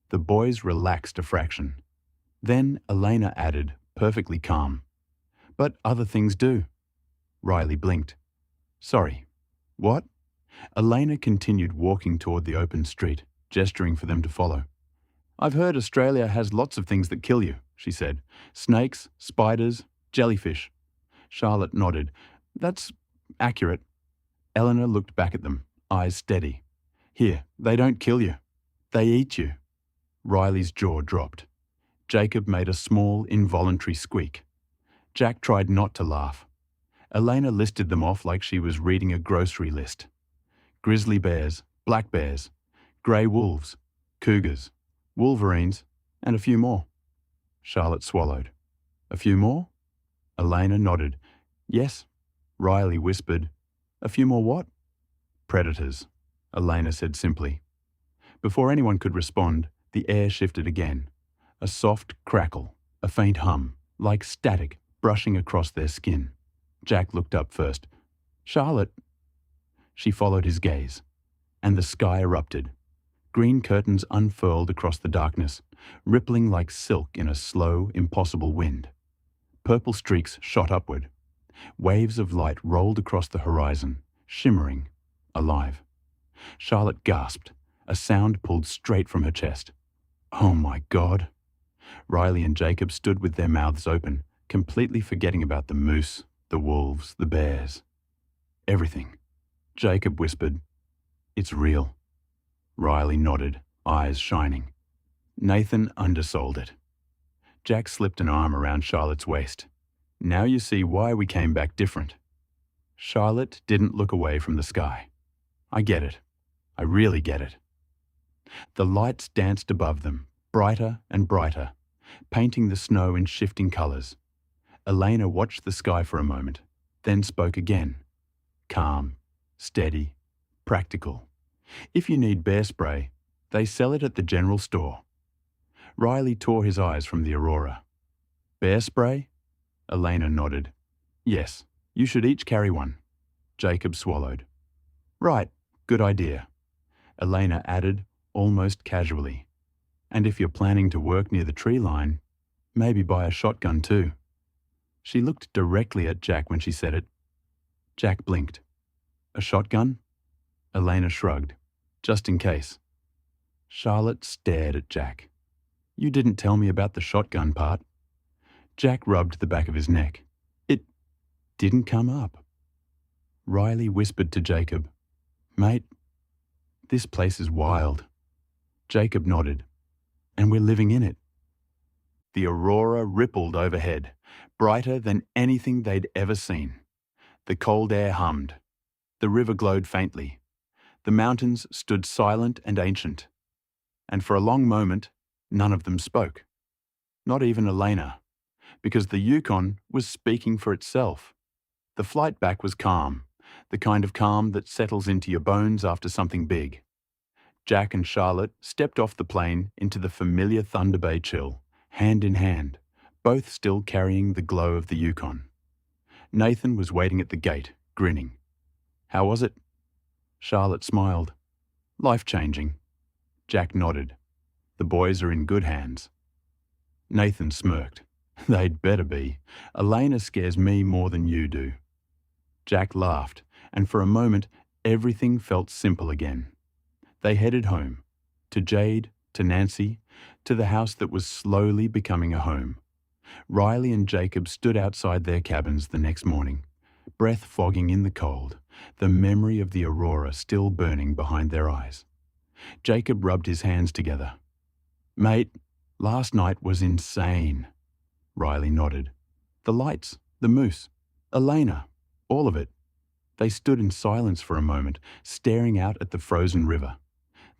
The boys relaxed a fraction. Then Elena added, perfectly calm, but other things do. Riley blinked. Sorry, what? Elena continued walking toward the open street, gesturing for them to follow. I've heard Australia has lots of things that kill you, she said. Snakes, spiders, jellyfish. Charlotte nodded. That's accurate. Eleanor looked back at them, eyes steady. Here, they don't kill you. They eat you. Riley's jaw dropped. Jacob made a small, involuntary squeak. Jack tried not to laugh. Elena listed them off like she was reading a grocery list. Grizzly bears, black bears, grey wolves, cougars, wolverines, and a few more. Charlotte swallowed. A few more? Elena nodded. Yes. Riley whispered. A few more what? Predators, Elena said simply. Before anyone could respond, the air shifted again. A soft crackle, a faint hum, like static brushing across their skin. Jack looked up first. Charlotte. She followed his gaze, and the sky erupted. Green curtains unfurled across the darkness, rippling like silk in a slow, impossible wind. Purple streaks shot upward. Waves of light rolled across the horizon, shimmering, alive. Charlotte gasped, a sound pulled straight from her chest. Oh my God. Riley and Jacob stood with their mouths open, completely forgetting about the moose, the wolves, the bears. Everything. Jacob whispered, It's real. Riley nodded, eyes shining. Nathan undersold it. Jack slipped an arm around Charlotte's waist. Now you see why we came back different. Charlotte didn't look away from the sky. I get it. I really get it. The lights danced above them, brighter and brighter, painting the snow in shifting colours. Elena watched the sky for a moment, then spoke again. Calm, steady, practical. If you need bear spray, they sell it at the general store. Riley tore his eyes from the aurora. Bear spray? Elena nodded. Yes, you should each carry one. Jacob swallowed. Right, good idea. Elena added, almost casually. And if you're planning to work near the tree line, maybe buy a shotgun too. She looked directly at Jack when she said it. Jack blinked. A shotgun? Elena shrugged. Just in case. Charlotte stared at Jack. You didn't tell me about the shotgun part. Jack rubbed the back of his neck. It didn't come up. Riley whispered to Jacob, Mate, this place is wild. Jacob nodded. And we're living in it. The aurora rippled overhead, brighter than anything they'd ever seen. The cold air hummed. The river glowed faintly. The mountains stood silent and ancient. And for a long moment, none of them spoke. Not even Elena, because the Yukon was speaking for itself. The flight back was calm, the kind of calm that settles into your bones after something big. Jack and Charlotte stepped off the plane into the familiar Thunder Bay chill, hand in hand, both still carrying the glow of the Yukon. Nathan was waiting at the gate, grinning. How was it? Charlotte smiled. Life-changing. Jack nodded. The boys are in good hands. Nathan smirked. They'd better be. Elena scares me more than you do. Jack laughed, and for a moment, everything felt simple again. They headed home, to Jade, to Nancy, to the house that was slowly becoming a home. Riley and Jacob stood outside their cabins the next morning, breath fogging in the cold, the memory of the aurora still burning behind their eyes. Jacob rubbed his hands together. Mate, last night was insane. Riley nodded. The lights, the moose, Elena, all of it. They stood in silence for a moment, staring out at the frozen river.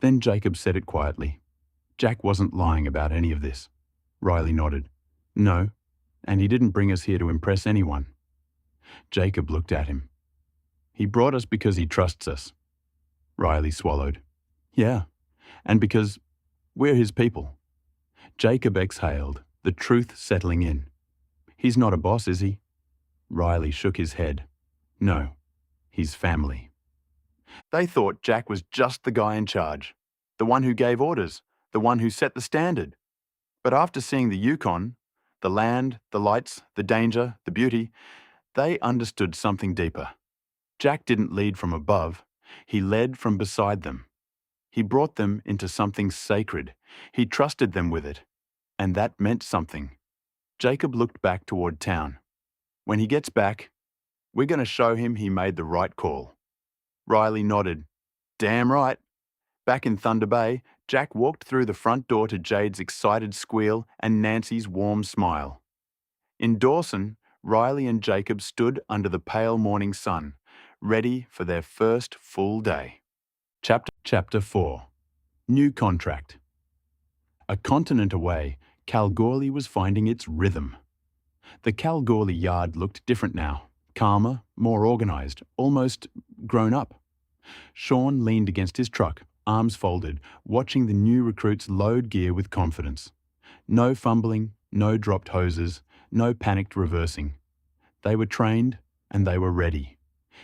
Then Jacob said it quietly. Jack wasn't lying about any of this. Riley nodded. No, and he didn't bring us here to impress anyone. Jacob looked at him. He brought us because he trusts us. Riley swallowed. Yeah, And because we're his people. Jacob exhaled, the truth settling in. He's not a boss, is he? Riley shook his head. No, he's family. They thought Jack was just the guy in charge, the one who gave orders, the one who set the standard. But after seeing the Yukon, the land, the lights, the danger, the beauty, they understood something deeper. Jack didn't lead from above, he led from beside them. He brought them into something sacred. He trusted them with it. And that meant something. Jacob looked back toward town. When he gets back, we're going to show him he made the right call. Riley nodded. Damn right. Back in Thunder Bay, Jack walked through the front door to Jade's excited squeal and Nancy's warm smile. In Dawson, Riley and Jacob stood under the pale morning sun, ready for their first full day. Chapter 4. New Contract. A continent away, Kalgoorlie was finding its rhythm. The Kalgoorlie yard looked different now, calmer, more organised, almost grown up. Sean leaned against his truck, arms folded, watching the new recruits load gear with confidence. No fumbling, no dropped hoses, no panicked reversing. They were trained and they were ready.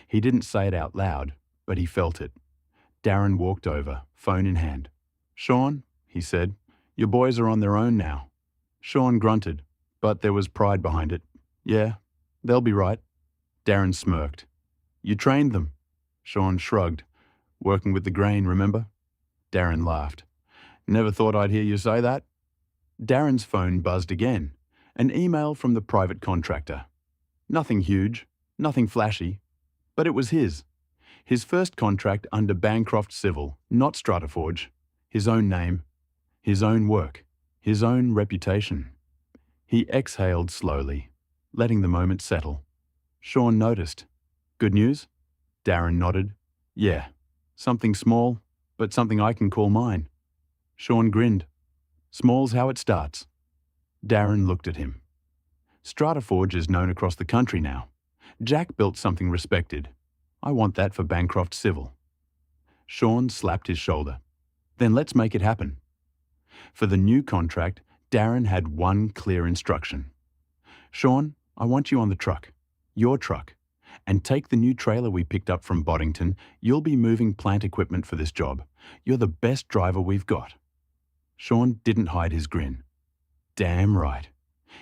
He didn't say it out loud, but he felt it. Darren walked over, phone in hand. Sean, he said, your boys are on their own now. Sean grunted, but there was pride behind it. Yeah, they'll be right. Darren smirked. You trained them. Sean shrugged. Working with the grain, remember? Darren laughed. Never thought I'd hear you say that. Darren's phone buzzed again. An email from the private contractor. Nothing huge, nothing flashy, but it was his. His first contract under Bancroft Civil, not StrataForge. His own name, his own work, his own reputation. He exhaled slowly, letting the moment settle. Sean noticed. Good news? Darren nodded. Yeah, something small, but something I can call mine. Sean grinned. Small's how it starts. Darren looked at him. StrataForge is known across the country now. Jack built something respected. I want that for Bancroft Civil. Sean slapped his shoulder. Then let's make it happen. For the new contract, Darren had one clear instruction. Sean, I want you on the truck, your truck, and take the new trailer we picked up from Boddington. You'll be moving plant equipment for this job. You're the best driver we've got. Sean didn't hide his grin. Damn right.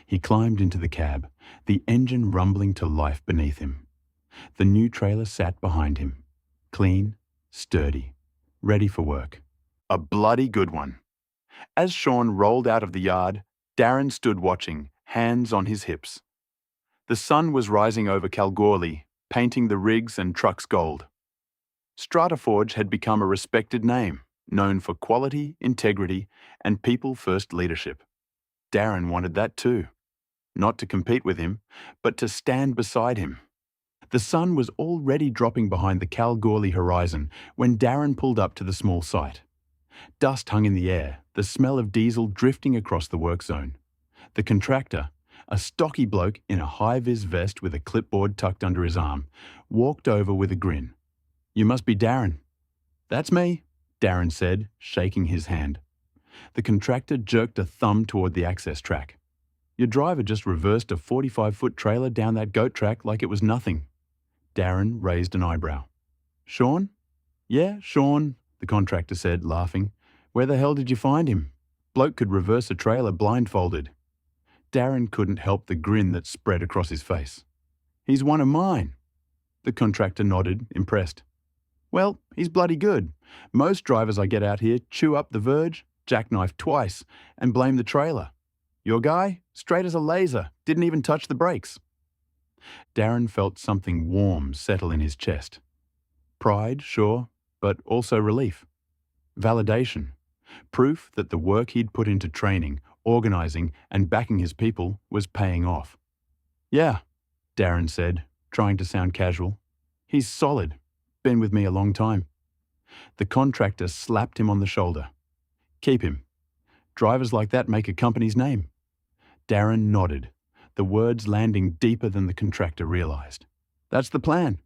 He climbed into the cab, the engine rumbling to life beneath him. The new trailer sat behind him, clean, sturdy, ready for work. A bloody good one. As Sean rolled out of the yard, Darren stood watching, hands on his hips. The sun was rising over Kalgoorlie, painting the rigs and trucks gold. StrataForge had become a respected name, known for quality, integrity, and people-first leadership. Darren wanted that too. Not to compete with him, but to stand beside him. The sun was already dropping behind the Kalgoorlie horizon when Darren pulled up to the small site. Dust hung in the air, the smell of diesel drifting across the work zone. The contractor, a stocky bloke in a high-vis vest with a clipboard tucked under his arm, walked over with a grin. You must be Darren. That's me, Darren said, shaking his hand. The contractor jerked a thumb toward the access track. Your driver just reversed a 45-foot trailer down that goat track like it was nothing. Darren raised an eyebrow. Sean? Yeah, Sean, the contractor said, laughing. Where the hell did you find him? Bloke could reverse a trailer blindfolded. Darren couldn't help the grin that spread across his face. He's one of mine. The contractor nodded, impressed. Well, he's bloody good. Most drivers I get out here chew up the verge, jackknife twice, and blame the trailer. Your guy, straight as a laser, didn't even touch the brakes. Darren felt something warm settle in his chest. Pride, sure, but also relief. Validation. Proof that the work he'd put into training, organising, and backing his people was paying off. Yeah, Darren said, trying to sound casual. He's solid. Been with me a long time. The contractor slapped him on the shoulder. Keep him. Drivers like that make a company's name. Darren nodded, the words landing deeper than the contractor realised. That's the plan.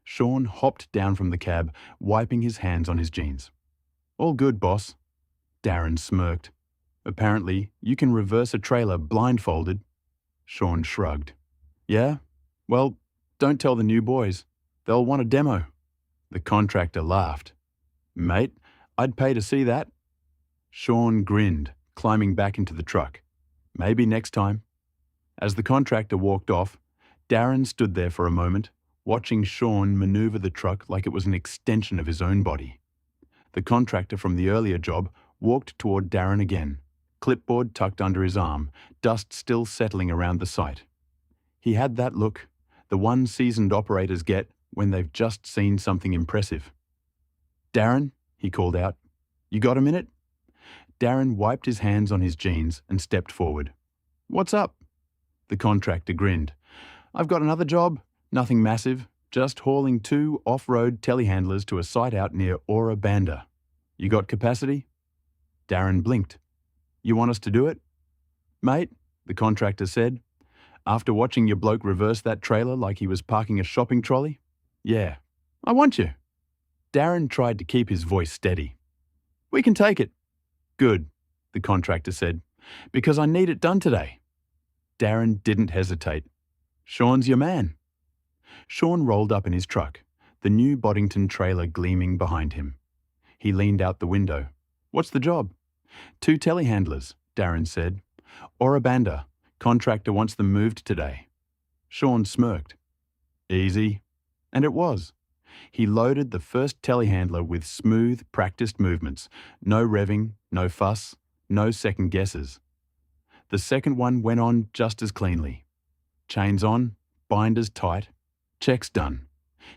Sean hopped down from the cab, wiping his hands on his jeans. All good, boss. Darren smirked. Apparently, you can reverse a trailer blindfolded. Sean shrugged. Yeah? Well, don't tell the new boys. They'll want a demo. The contractor laughed. Mate, I'd pay to see that. Sean grinned, climbing back into the truck. Maybe next time. As the contractor walked off, Darren stood there for a moment, watching Sean maneuver the truck like it was an extension of his own body. The contractor from the earlier job walked toward Darren again, clipboard tucked under his arm, dust still settling around the site. He had that look, the one seasoned operators get when they've just seen something impressive. Darren, he called out, you got a minute? Darren wiped his hands on his jeans and stepped forward. What's up? The contractor grinned. I've got another job, nothing massive, just hauling 2 off-road telehandlers to a site out near Ora Banda. You got capacity? Darren blinked. You want us to do it? Mate, the contractor said, after watching your bloke reverse that trailer like he was parking a shopping trolley? Yeah, I want you. Darren tried to keep his voice steady. We can take it. Good, the contractor said, because I need it done today. Darren didn't hesitate. Sean's your man. Sean rolled up in his truck, the new Boddington trailer gleaming behind him. He leaned out the window. What's the job? 2 telehandlers, Darren said. Ora Banda. Contractor wants them moved today. Sean smirked. Easy. And it was. He loaded the first telehandler with smooth, practiced movements. No revving, no fuss, no second guesses. The second one went on just as cleanly. Chains on, binders tight, checks done.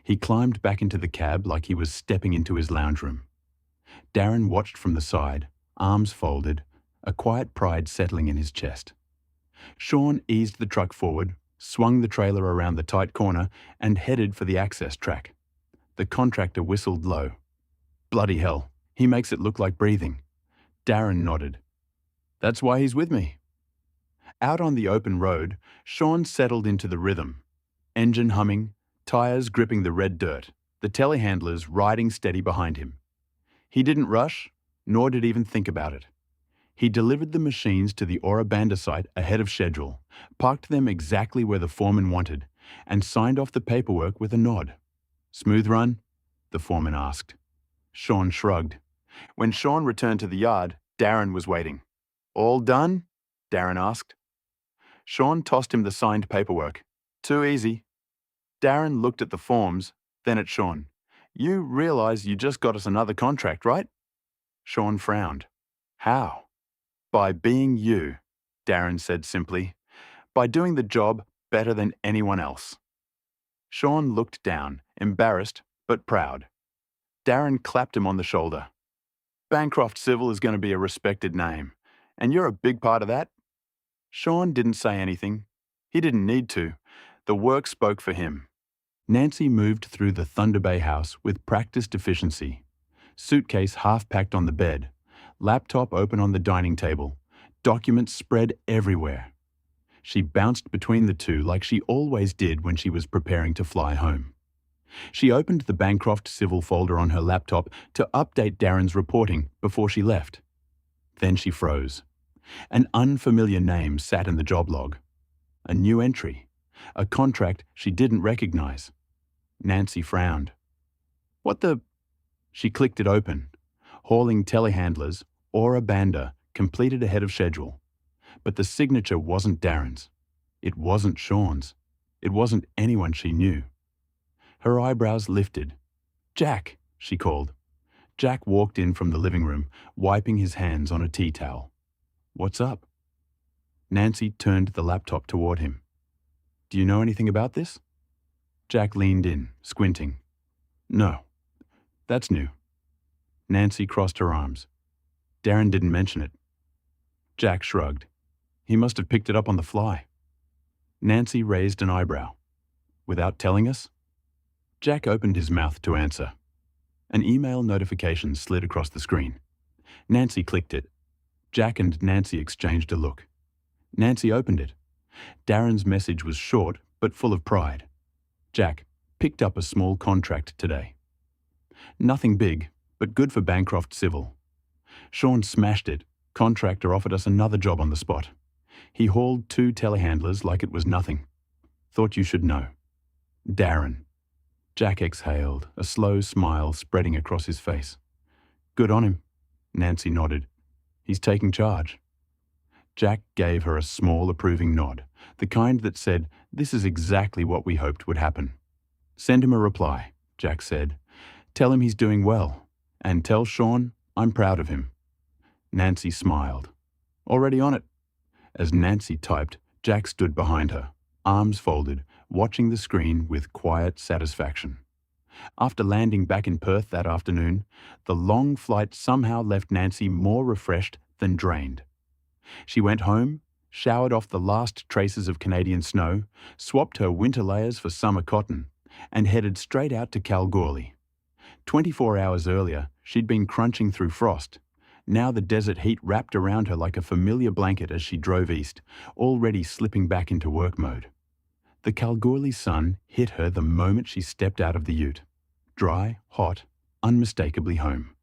He climbed back into the cab like he was stepping into his lounge room. Darren watched from the side, arms folded, a quiet pride settling in his chest. Sean eased the truck forward, swung the trailer around the tight corner, and headed for the access track. The contractor whistled low. Bloody hell, he makes it look like breathing. Darren nodded. That's why he's with me. Out on the open road, Sean settled into the rhythm. Engine humming, tires gripping the red dirt, the telehandlers riding steady behind him. He didn't rush, nor did even think about it. He delivered the machines to the Ora Banda site ahead of schedule, parked them exactly where the foreman wanted, and signed off the paperwork with a nod. Smooth run? The foreman asked. Sean shrugged. When Sean returned to the yard, Darren was waiting. All done? Darren asked. Sean tossed him the signed paperwork. Too easy. Darren looked at the forms, then at Sean. You realize you just got us another contract, right? Sean frowned. How? By being you, Darren said simply. By doing the job better than anyone else. Sean looked down, embarrassed but proud. Darren clapped him on the shoulder. Bancroft Civil is going to be a respected name, and you're a big part of that. Sean didn't say anything. He didn't need to. The work spoke for him. Nancy moved through the Thunder Bay house with practiced efficiency. Suitcase half-packed on the bed, laptop open on the dining table, documents spread everywhere. She bounced between the two like she always did when she was preparing to fly home. She opened the Bancroft Civil folder on her laptop to update Darren's reporting before she left. Then she froze. An unfamiliar name sat in the job log. A new entry. A contract she didn't recognize. Nancy frowned. What the... She clicked it open. Hauling telehandlers, Ora Banda, completed ahead of schedule. But the signature wasn't Darren's. It wasn't Sean's. It wasn't anyone she knew. Her eyebrows lifted. Jack, she called. Jack walked in from the living room, wiping his hands on a tea towel. What's up? Nancy turned the laptop toward him. Do you know anything about this? Jack leaned in, squinting. No. That's new. Nancy crossed her arms. Darren didn't mention it. Jack shrugged. He must have picked it up on the fly. Nancy raised an eyebrow. Without telling us? Jack opened his mouth to answer. An email notification slid across the screen. Nancy clicked it. Jack and Nancy exchanged a look. Nancy opened it. Darren's message was short, but full of pride. Jack picked up a small contract today. Nothing big, but good for Bancroft Civil. Sean smashed it. Contractor offered us another job on the spot. He hauled 2 telehandlers like it was nothing. Thought you should know. Darren. Jack exhaled, a slow smile spreading across his face. Good on him. Nancy nodded. He's taking charge. Jack gave her a small approving nod, the kind that said, this is exactly what we hoped would happen. Send him a reply, Jack said. Tell him he's doing well, and tell Sean I'm proud of him. Nancy smiled. Already on it. As Nancy typed, Jack stood behind her, arms folded, watching the screen with quiet satisfaction. After landing back in Perth that afternoon, the long flight somehow left Nancy more refreshed than drained. She went home, showered off the last traces of Canadian snow, swapped her winter layers for summer cotton, and headed straight out to Kalgoorlie. 24 hours earlier, she'd been crunching through frost. Now the desert heat wrapped around her like a familiar blanket as she drove east, already slipping back into work mode. The Kalgoorlie sun hit her the moment she stepped out of the ute. Dry, hot, unmistakably home.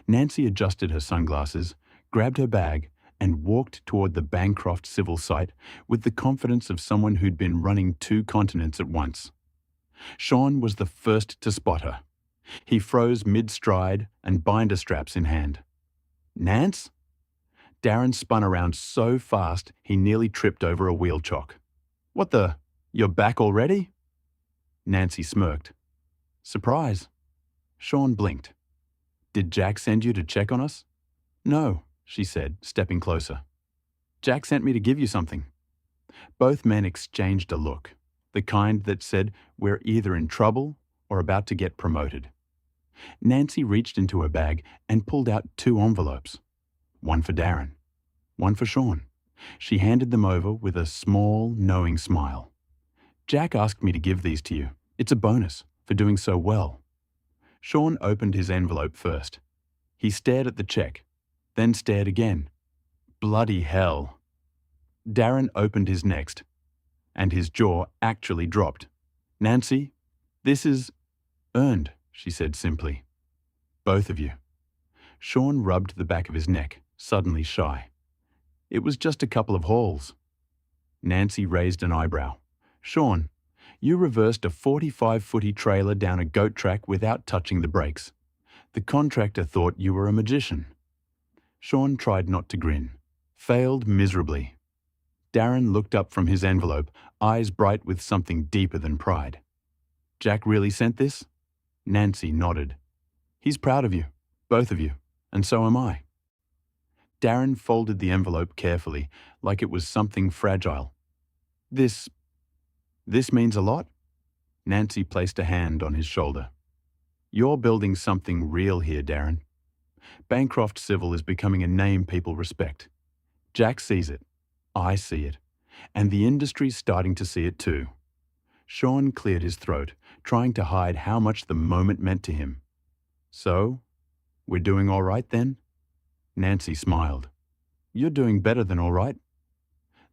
Nancy adjusted her sunglasses, grabbed her bag, and walked toward the Bancroft Civil site with the confidence of someone who'd been running 2 continents at once. Sean was the first to spot her. He froze mid-stride and binder straps in hand. Nance? Darren spun around so fast he nearly tripped over a wheel chock. What the? You're back already? Nancy smirked. Surprise. Sean blinked. Did Jack send you to check on us? No, she said, stepping closer. Jack sent me to give you something. Both men exchanged a look, the kind that said we're either in trouble or about to get promoted. Nancy reached into her bag and pulled out 2 envelopes. One for Darren, one for Sean. She handed them over with a small, knowing smile. Jack asked me to give these to you. It's a bonus for doing so well. Sean opened his envelope first. He stared at the check, then stared again. Bloody hell. Darren opened his next, and his jaw actually dropped. Nancy, this is earned, she said simply. Both of you. Sean rubbed the back of his neck, suddenly shy. It was just a couple of hauls. Nancy raised an eyebrow. Sean, you reversed a 45-footy trailer down a goat track without touching the brakes. The contractor thought you were a magician. Sean tried not to grin. Failed miserably. Darren looked up from his envelope, eyes bright with something deeper than pride. Jack really sent this? Nancy nodded. He's proud of you, both of you, and so am I. Darren folded the envelope carefully, like it was something fragile. This means a lot? Nancy placed a hand on his shoulder. You're building something real here, Darren. Bancroft Civil is becoming a name people respect. Jack sees it. I see it. And the industry's starting to see it too. Sean cleared his throat, trying to hide how much the moment meant to him. So, we're doing all right then? Nancy smiled. You're doing better than all right.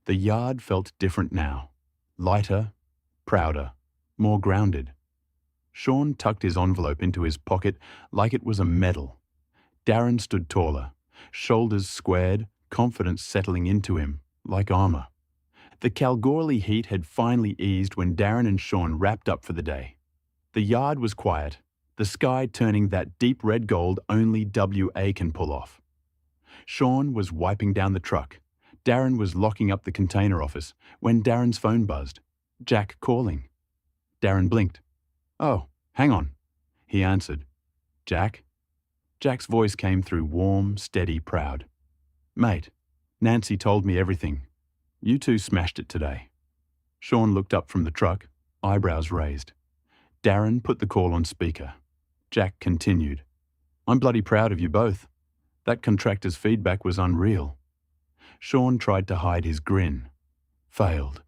The yard felt different now. Lighter, prouder, more grounded. Sean tucked his envelope into his pocket like it was a medal. Darren stood taller, shoulders squared, confidence settling into him, like armor. The Kalgoorlie heat had finally eased when Darren and Sean wrapped up for the day. The yard was quiet, the sky turning that deep red gold only WA can pull off. Sean was wiping down the truck. Darren was locking up the container office when Darren's phone buzzed. Jack calling. Darren blinked. Oh, hang on. He answered. Jack? Jack's voice came through warm, steady, proud. Mate, Nancy told me everything. You two smashed it today. Sean looked up from the truck, eyebrows raised. Darren put the call on speaker. Jack continued. I'm bloody proud of you both. That contractor's feedback was unreal. Sean tried to hide his grin. Failed.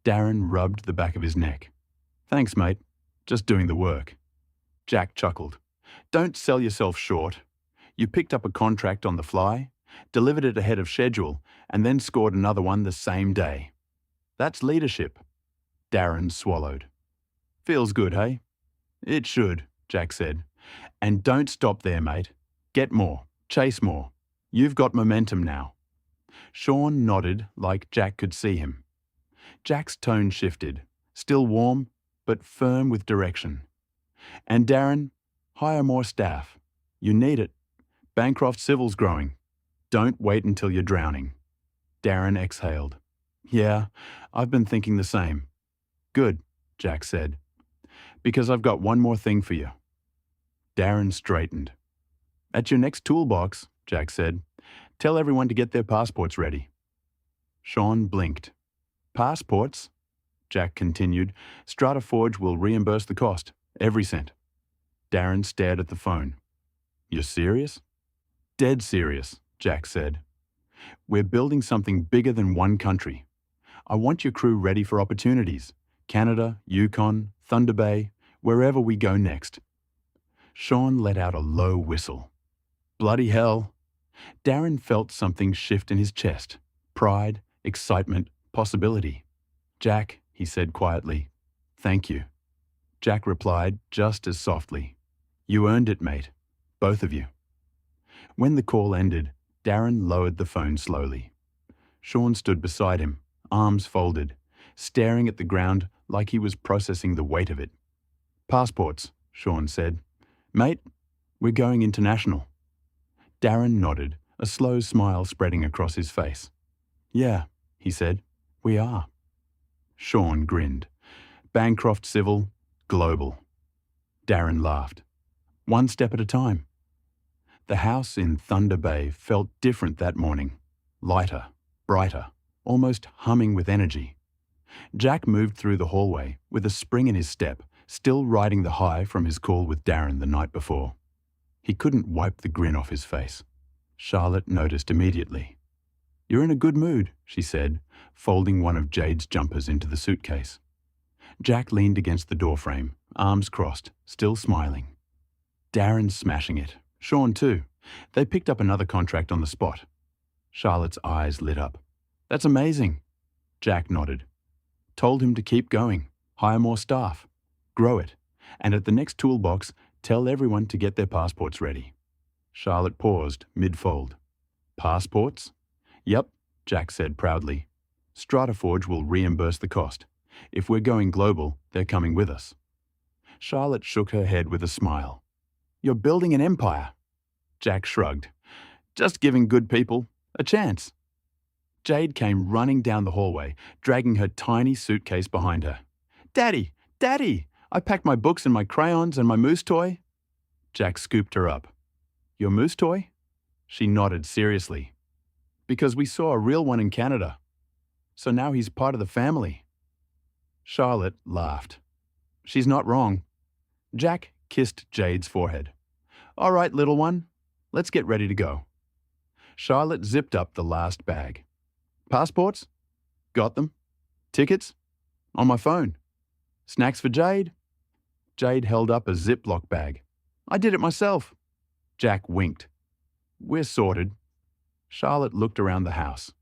Darren rubbed the back of his neck. Thanks, mate. Just doing the work. Jack chuckled. Don't sell yourself short. You picked up a contract on the fly, delivered it ahead of schedule, and then scored another one the same day. That's leadership. Darren swallowed. Feels good, hey? It should, Jack said. And don't stop there, mate. Get more. Chase more. You've got momentum now. Sean nodded like Jack could see him. Jack's tone shifted, still warm, but firm with direction. And Darren, hire more staff. You need it. Bancroft Civil's growing. Don't wait until you're drowning. Darren exhaled. Yeah, I've been thinking the same. Good, Jack said. Because I've got one more thing for you. Darren straightened. At your next toolbox, Jack said, tell everyone to get their passports ready. Sean blinked. Passports? Jack continued. StrataForge will reimburse the cost, every cent. Darren stared at the phone. You're serious? Dead serious, Jack said. We're building something bigger than one country. I want your crew ready for opportunities. Canada, Yukon, Thunder Bay, wherever we go next. Sean let out a low whistle. Bloody hell. Darren felt something shift in his chest. Pride, excitement, possibility. Jack, he said quietly, thank you. Jack replied just as softly. You earned it, mate. Both of you. When the call ended, Darren lowered the phone slowly. Sean stood beside him, arms folded, staring at the ground like he was processing the weight of it. Passports, Sean said. Mate, we're going international. Darren nodded, a slow smile spreading across his face. Yeah, he said, we are. Sean grinned. Bancroft Civil, global. Darren laughed. One step at a time. The house in Thunder Bay felt different that morning. Lighter, brighter, almost humming with energy. Jack moved through the hallway with a spring in his step, still riding the high from his call with Darren the night before. He couldn't wipe the grin off his face. Charlotte noticed immediately. You're in a good mood, she said, folding one of Jade's jumpers into the suitcase. Jack leaned against the doorframe, arms crossed, still smiling. Darren's smashing it. Sean too. They picked up another contract on the spot. Charlotte's eyes lit up. That's amazing. Jack nodded. Told him to keep going, hire more staff, grow it, and at the next toolbox, tell everyone to get their passports ready. Charlotte paused, mid-fold. Passports? Yep, Jack said proudly. StrataForge will reimburse the cost. If we're going global, they're coming with us. Charlotte shook her head with a smile. You're building an empire. Jack shrugged. Just giving good people a chance. Jade came running down the hallway, dragging her tiny suitcase behind her. Daddy! Daddy! I packed my books and my crayons and my moose toy. Jack scooped her up. Your moose toy? She nodded seriously. Because we saw a real one in Canada. So now he's part of the family. Charlotte laughed. She's not wrong. Jack kissed Jade's forehead. All right, little one, let's get ready to go. Charlotte zipped up the last bag. Passports? Got them. Tickets? On my phone. Snacks for Jade? Jade held up a Ziploc bag. I did it myself. Jack winked. We're sorted. Charlotte looked around the house,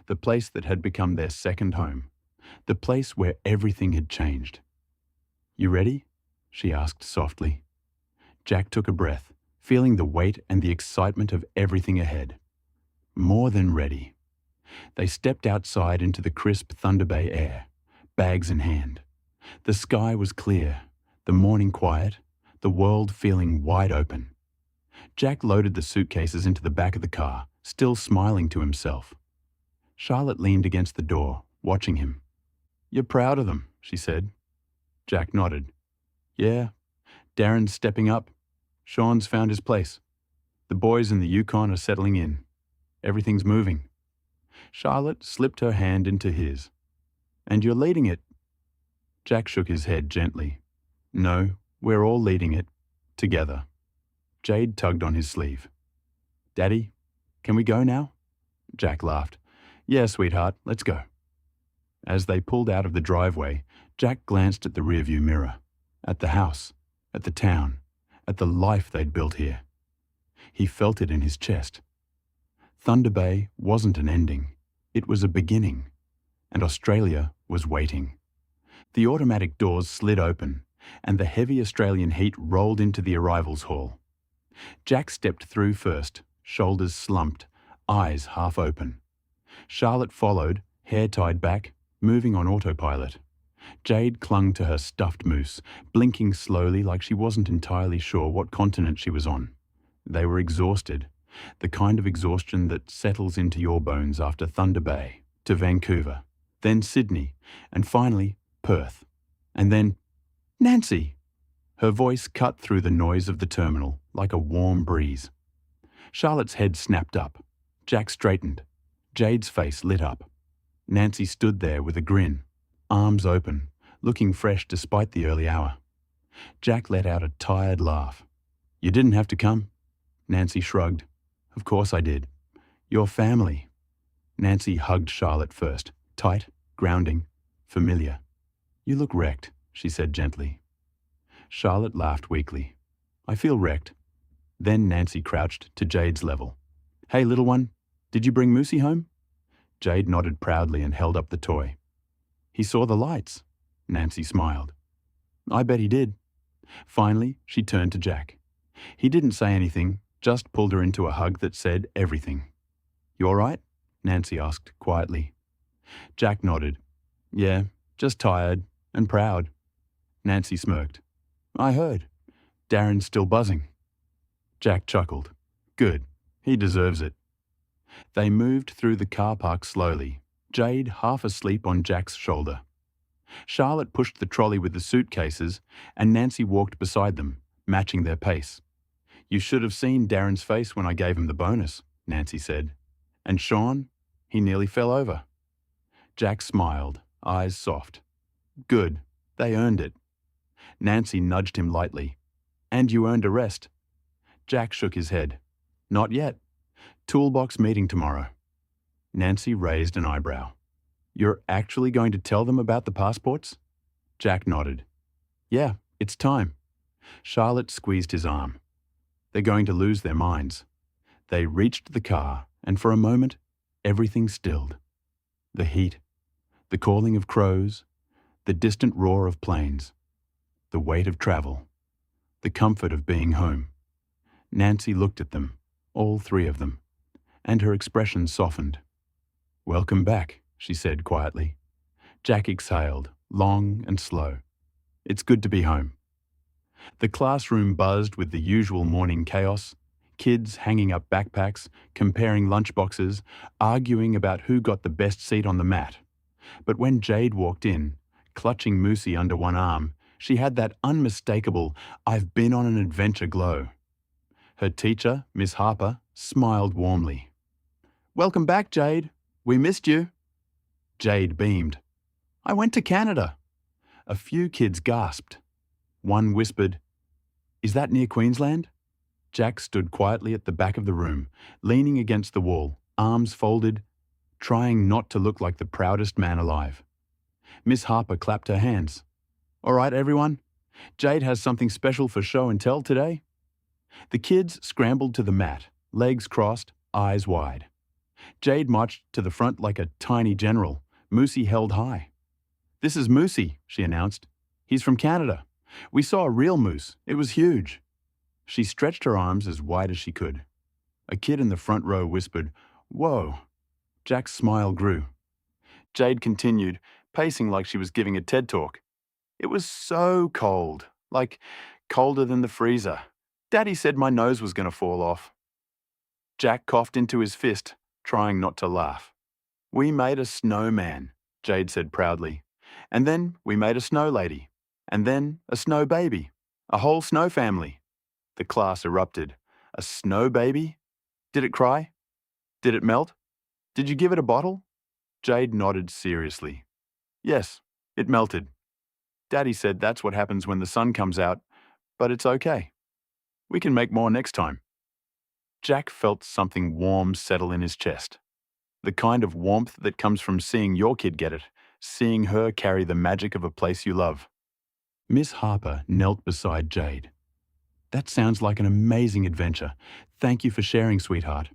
the place that had become their second home, the place where everything had changed. You ready? She asked softly. Jack took a breath, feeling the weight and the excitement of everything ahead. More than ready. They stepped outside into the crisp Thunder Bay air, bags in hand. The sky was clear, the morning quiet, the world feeling wide open. Jack loaded the suitcases into the back of the car, still smiling to himself. Charlotte leaned against the door, watching him. You're proud of them, she said. Jack nodded. Yeah. Darren's stepping up. Sean's found his place. The boys in the Yukon are settling in. Everything's moving. Charlotte slipped her hand into his. And you're leading it. Jack shook his head gently. No, we're all leading it. Together. Jade tugged on his sleeve. Daddy, can we go now? Jack laughed. Yeah, sweetheart, let's go. As they pulled out of the driveway, Jack glanced at the rearview mirror, at the house, at the town, at the life they'd built here. He felt it in his chest. Thunder Bay wasn't an ending. It was a beginning. And Australia was waiting. The automatic doors slid open, and the heavy Australian heat rolled into the arrivals hall. Jack stepped through first, shoulders slumped, eyes half open. Charlotte followed, hair tied back, moving on autopilot. Jade clung to her stuffed moose, blinking slowly like she wasn't entirely sure what continent she was on. They were exhausted, the kind of exhaustion that settles into your bones after Thunder Bay, to Vancouver, then Sydney, and finally Perth. And then, Nancy! Her voice cut through the noise of the terminal like a warm breeze. Charlotte's head snapped up. Jack straightened. Jade's face lit up. Nancy stood there with a grin, arms open, looking fresh despite the early hour. Jack let out a tired laugh. "You didn't have to come." Nancy shrugged. "Of course I did. Your family." Nancy hugged Charlotte first, tight, grounding, familiar. "You look wrecked," she said gently. Charlotte laughed weakly. "I feel wrecked." Then Nancy crouched to Jade's level. "Hey, little one, did you bring Moosey home?" Jade nodded proudly and held up the toy. "He saw the lights." Nancy smiled. "I bet he did." Finally, she turned to Jack. He didn't say anything, just pulled her into a hug that said everything. "You all right?" Nancy asked quietly. Jack nodded. "Yeah, just tired and proud." Nancy smirked. "I heard. Darren's still buzzing." Jack chuckled. "Good. He deserves it." They moved through the car park slowly, Jade half asleep on Jack's shoulder. Charlotte pushed the trolley with the suitcases, and Nancy walked beside them, matching their pace. "You should have seen Darren's face when I gave him the bonus," Nancy said. "And Sean, he nearly fell over." Jack smiled, eyes soft. "Good. They earned it." Nancy nudged him lightly. "And you earned a rest." Jack shook his head. "Not yet. Toolbox meeting tomorrow." Nancy raised an eyebrow. "You're actually going to tell them about the passports?" Jack nodded. "Yeah, it's time." Charlotte squeezed his arm. "They're going to lose their minds." They reached the car, and for a moment, everything stilled. The heat, the calling of crows, the distant roar of planes, the weight of travel, the comfort of being home. Nancy looked at them, all three of them, and her expression softened. "Welcome back," she said quietly. Jack exhaled, long and slow. "It's good to be home." The classroom buzzed with the usual morning chaos, kids hanging up backpacks, comparing lunchboxes, arguing about who got the best seat on the mat. But when Jade walked in, clutching Moosey under one arm, she had that unmistakable "I've been on an adventure" glow. Her teacher, Miss Harper, smiled warmly. "Welcome back, Jade. We missed you." Jade beamed. "I went to Canada." A few kids gasped. One whispered, "Is that near Queensland?" Jack stood quietly at the back of the room, leaning against the wall, arms folded, trying not to look like the proudest man alive. Miss Harper clapped her hands. "All right, everyone. Jade has something special for show and tell today." The kids scrambled to the mat, legs crossed, eyes wide. Jade marched to the front like a tiny general, Moosey held high. "This is Moosey," she announced. "He's from Canada. We saw a real moose. It was huge." She stretched her arms as wide as she could. A kid in the front row whispered, "Whoa." Jack's smile grew. Jade continued, pacing like she was giving a TED talk. "It was so cold, like colder than the freezer. Daddy said my nose was going to fall off." Jack coughed into his fist, trying not to laugh. "We made a snowman," Jade said proudly. "And then we made a snow lady. And then a snow baby. A whole snow family." The class erupted. "A snow baby? Did it cry? Did it melt? Did you give it a bottle?" Jade nodded seriously. "Yes, it melted. Daddy said that's what happens when the sun comes out, but it's okay. We can make more next time." Jack felt something warm settle in his chest. The kind of warmth that comes from seeing your kid get it, seeing her carry the magic of a place you love. Miss Harper knelt beside Jade. "That sounds like an amazing adventure. Thank you for sharing, sweetheart."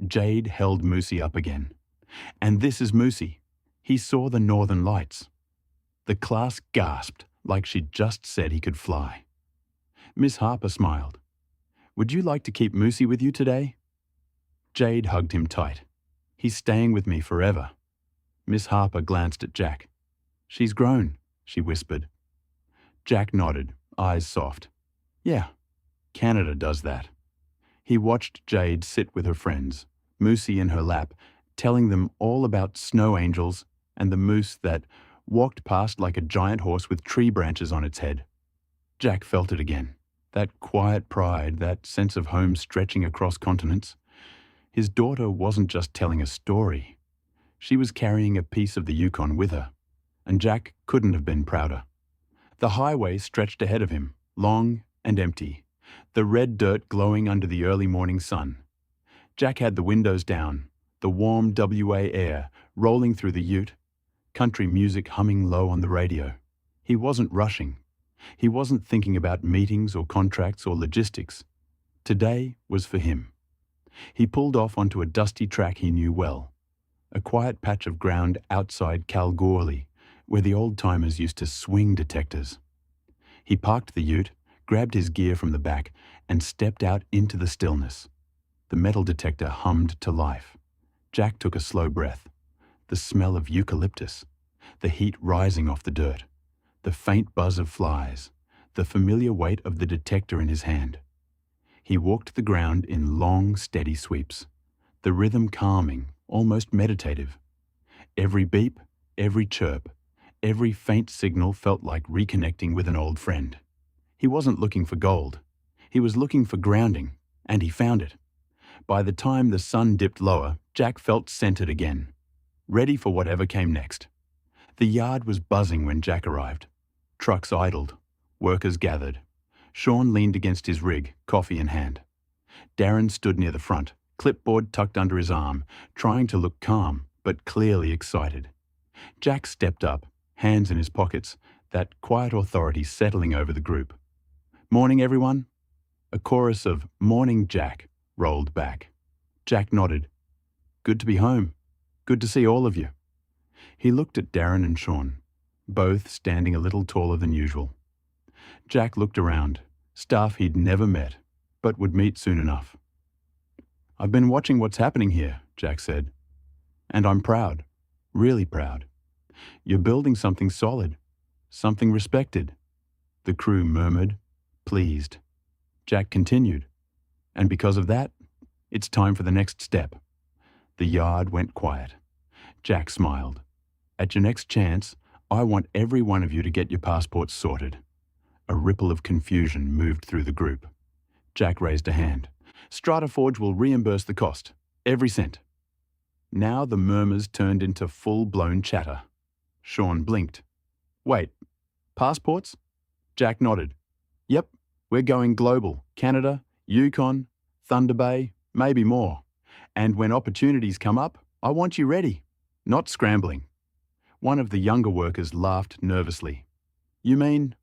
Jade held Moosey up again. "And this is Moosey. He saw the northern lights." The class gasped like she'd just said he could fly. Miss Harper smiled. Would you like to keep Moosey with you today? Jade hugged him tight. He's staying with me forever. Miss Harper glanced at Jack. She's grown, she whispered. Jack nodded, eyes soft. Yeah, Canada does that. He watched Jade sit with her friends, Moosey in her lap, telling them all about snow angels and the moose that walked past like a giant horse with tree branches on its head. Jack felt it again, that quiet pride, that sense of home stretching across continents. His daughter wasn't just telling a story. She was carrying a piece of the Yukon with her, and Jack couldn't have been prouder. The highway stretched ahead of him, long and empty, the red dirt glowing under the early morning sun. Jack had the windows down, the warm WA air rolling through the ute, country music humming low on the radio. He wasn't rushing. He wasn't thinking about meetings or contracts or logistics. Today was for him. He pulled off onto a dusty track he knew well, a quiet patch of ground outside Kalgoorlie, where the old-timers used to swing detectors. He parked the ute, grabbed his gear from the back, and stepped out into the stillness. The metal detector hummed to life. Jack took a slow breath. The smell of eucalyptus, the heat rising off the dirt, the faint buzz of flies, the familiar weight of the detector in his hand. He walked the ground in long, steady sweeps, the rhythm calming, almost meditative. Every beep, every chirp, every faint signal felt like reconnecting with an old friend. He wasn't looking for gold. He was looking for grounding, and he found it. By the time the sun dipped lower, Jack felt centered again, ready for whatever came next. The yard was buzzing when Jack arrived. Trucks idled. Workers gathered. Sean leaned against his rig, coffee in hand. Darren stood near the front, clipboard tucked under his arm, trying to look calm, but clearly excited. Jack stepped up, hands in his pockets, that quiet authority settling over the group. Morning, everyone. A chorus of "Morning, Jack" rolled back. Jack nodded. Good to be home. Good to see all of you. He looked at Darren and Sean, both standing a little taller than usual. Jack looked around, staff he'd never met, but would meet soon enough. I've been watching what's happening here, Jack said. And I'm proud, really proud. You're building something solid, something respected. The crew murmured, pleased. Jack continued. And because of that, it's time for the next step. The yard went quiet. Jack smiled. At your next chance, I want every one of you to get your passports sorted. A ripple of confusion moved through the group. Jack raised a hand. StrataForge will reimburse the cost, every cent. Now the murmurs turned into full-blown chatter. Sean blinked. Wait, passports? Jack nodded. Yep, we're going global. Canada, Yukon, Thunder Bay, maybe more. And when opportunities come up, I want you ready, not scrambling. One of the younger workers laughed nervously. You mean,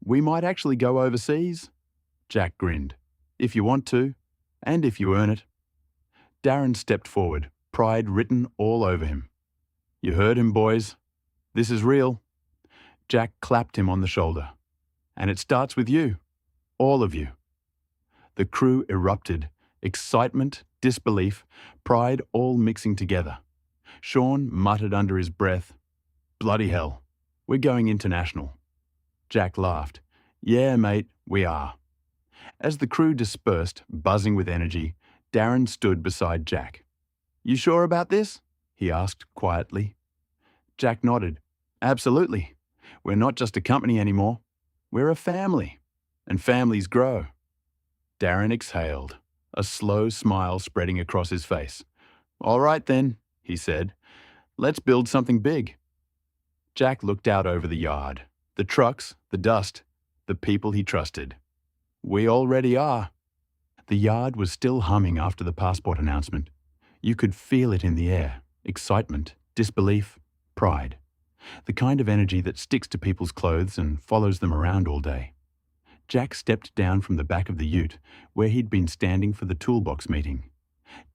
we might actually go overseas? Jack grinned. If you want to, and if you earn it. Darren stepped forward, pride written all over him. You heard him, boys. This is real. Jack clapped him on the shoulder. And it starts with you, all of you. The crew erupted, excitement, disbelief, pride all mixing together. Sean muttered under his breath, bloody hell, we're going international. Jack laughed. Yeah, mate, we are. As the crew dispersed, buzzing with energy, Darren stood beside Jack. You sure about this? He asked quietly. Jack nodded. Absolutely. We're not just a company anymore. We're a family. And families grow. Darren exhaled, a slow smile spreading across his face. All right then, he said. Let's build something big. Jack looked out over the yard, the trucks, the dust, the people he trusted. We already are. The yard was still humming after the passport announcement. You could feel it in the air, excitement, disbelief, pride. The kind of energy that sticks to people's clothes and follows them around all day. Jack stepped down from the back of the ute, where he'd been standing for the toolbox meeting.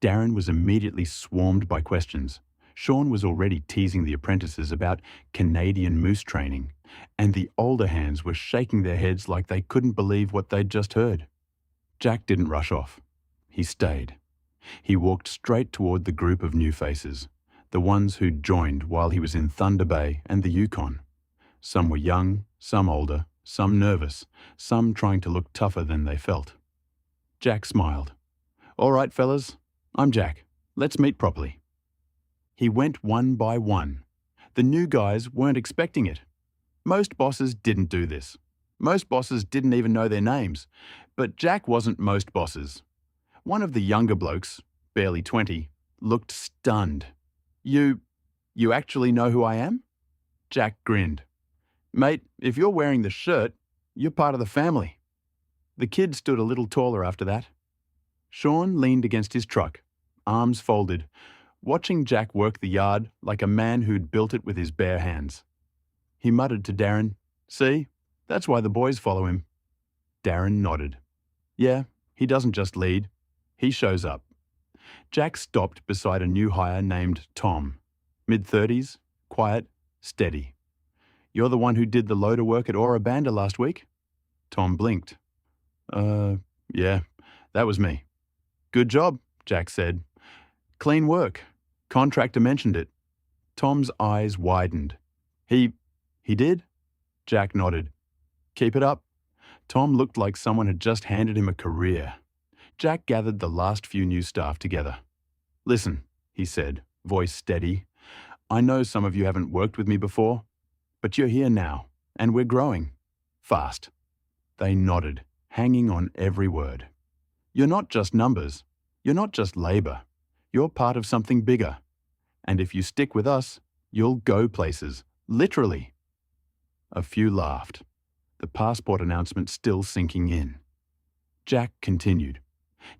Darren was immediately swarmed by questions. Sean was already teasing the apprentices about Canadian moose training, and the older hands were shaking their heads like they couldn't believe what they'd just heard. Jack didn't rush off. He stayed. He walked straight toward the group of new faces, the ones who'd joined while he was in Thunder Bay and the Yukon. Some were young, some older, some nervous, some trying to look tougher than they felt. Jack smiled. "All right, fellas, I'm Jack. Let's meet properly." He went one by one. The new guys weren't expecting it. Most bosses didn't do this. Most bosses didn't even know their names. But Jack wasn't most bosses. One of the younger blokes, barely 20, looked stunned. You actually know who I am?" Jack grinned. "Mate, if you're wearing the shirt, you're part of the family." The kid stood a little taller after that. Sean leaned against his truck, arms folded, watching Jack work the yard like a man who'd built it with his bare hands. He muttered to Darren, "See, that's why the boys follow him." Darren nodded. "Yeah, he doesn't just lead, he shows up." Jack stopped beside a new hire named Tom, mid-30s, quiet, steady. "You're the one who did the loader work at Ora Banda last week?" Tom blinked. Yeah, that was me." "Good job," Jack said. "Clean work. Contractor mentioned it." Tom's eyes widened. He did?" Jack nodded. "Keep it up." Tom looked like someone had just handed him a career. Jack gathered the last few new staff together. "Listen," he said, voice steady. "I know some of you haven't worked with me before, but you're here now, and we're growing. Fast." They nodded, hanging on every word. "You're not just numbers. You're not just labour. You're part of something bigger. And if you stick with us, you'll go places, literally." A few laughed, the passport announcement still sinking in. Jack continued.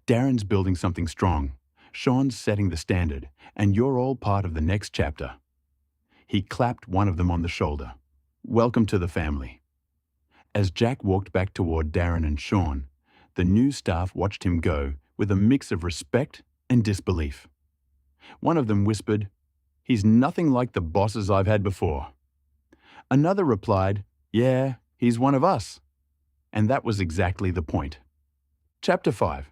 "Darren's building something strong. Sean's setting the standard, and you're all part of the next chapter." He clapped one of them on the shoulder. "Welcome to the family." As Jack walked back toward Darren and Sean, the new staff watched him go with a mix of respect and disbelief. One of them whispered, "He's nothing like the bosses I've had before." Another replied, "Yeah, he's one of us." And that was exactly the point. Chapter 5.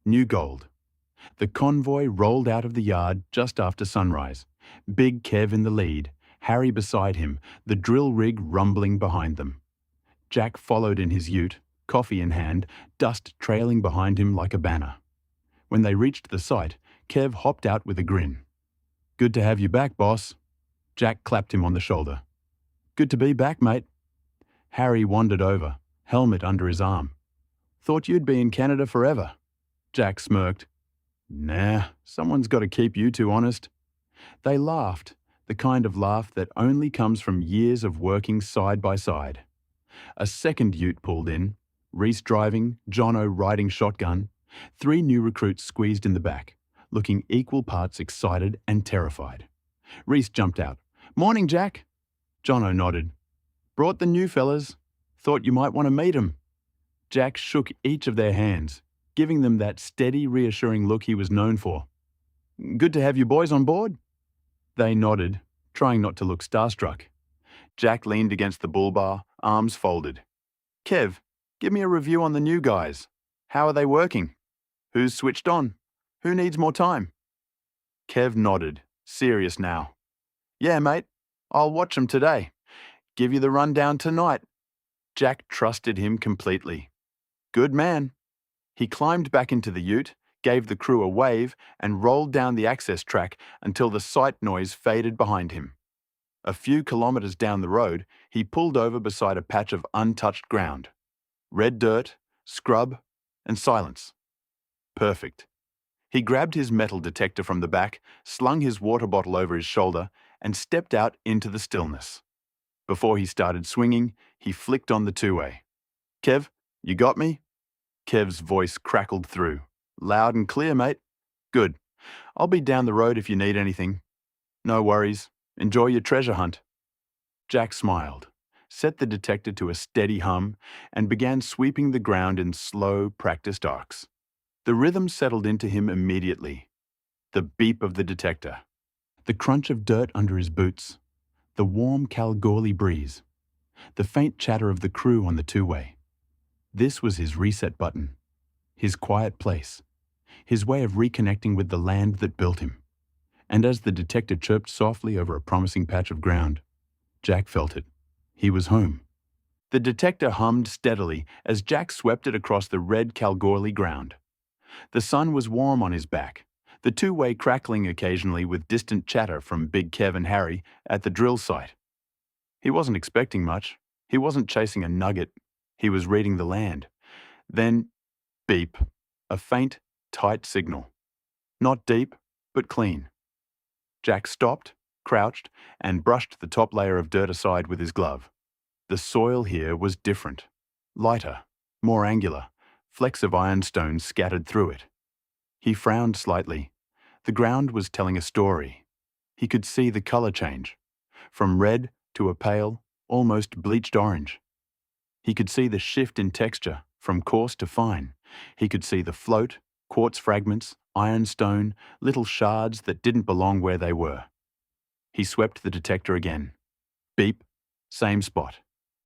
New Gold. The convoy rolled out of the yard just after sunrise. Big Kev in the lead, Harry beside him, the drill rig rumbling behind them. Jack followed in his ute, coffee in hand, dust trailing behind him like a banner. When they reached the site, Kev hopped out with a grin. "Good to have you back, boss." Jack clapped him on the shoulder. "Good to be back, mate." Harry wandered over, helmet under his arm. "Thought you'd be in Canada forever." Jack smirked. "Nah, someone's got to keep you two honest." They laughed, the kind of laugh that only comes from years of working side by side. A second ute pulled in, Reese driving, Jono riding shotgun. 3 new recruits squeezed in the back, looking equal parts excited and terrified. Reese jumped out. "Morning, Jack." Jono nodded. "Brought the new fellas. Thought you might want to meet 'em." Jack shook each of their hands, giving them that steady, reassuring look he was known for. "Good to have you boys on board." They nodded, trying not to look starstruck. Jack leaned against the bull bar, arms folded. "Kev, give me a review on the new guys. How are they working? Who's switched on? Who needs more time?" Kev nodded, serious now. "Yeah, mate. I'll watch 'em today. Give you the rundown tonight." Jack trusted him completely. "Good man." He climbed back into the ute, gave the crew a wave, and rolled down the access track until the sight noise faded behind him. A few kilometres down the road, he pulled over beside a patch of untouched ground. Red dirt, scrub, and silence. Perfect. He grabbed his metal detector from the back, slung his water bottle over his shoulder, and stepped out into the stillness. Before he started swinging, he flicked on the two-way. "Kev, you got me?" Kev's voice crackled through. "Loud and clear, mate." "Good. I'll be down the road if you need anything." "No worries. Enjoy your treasure hunt." Jack smiled, set the detector to a steady hum, and began sweeping the ground in slow, practiced arcs. The rhythm settled into him immediately. The beep of the detector, the crunch of dirt under his boots, the warm Kalgoorlie breeze, the faint chatter of the crew on the two-way. This was his reset button. his quiet place, his way of reconnecting with the land that built him. And as the detector chirped softly over a promising patch of ground, Jack felt it. He was home. The detector hummed steadily as Jack swept it across the red Kalgoorlie ground. The sun was warm on his back, the two-way crackling occasionally with distant chatter from Big Kev and Harry at the drill site. He wasn't expecting much. He wasn't chasing a nugget. He was reading the land. Then, beep, a faint, tight signal. Not deep, but clean. Jack stopped, crouched, and brushed the top layer of dirt aside with his glove. The soil here was different. Lighter, more angular, flecks of ironstone scattered through it. He frowned slightly. The ground was telling a story. He could see the color change, from red to a pale, almost bleached orange. He could see the shift in texture, from coarse to fine. He could see the float, quartz fragments, ironstone, little shards that didn't belong where they were. He swept the detector again. Beep, same spot,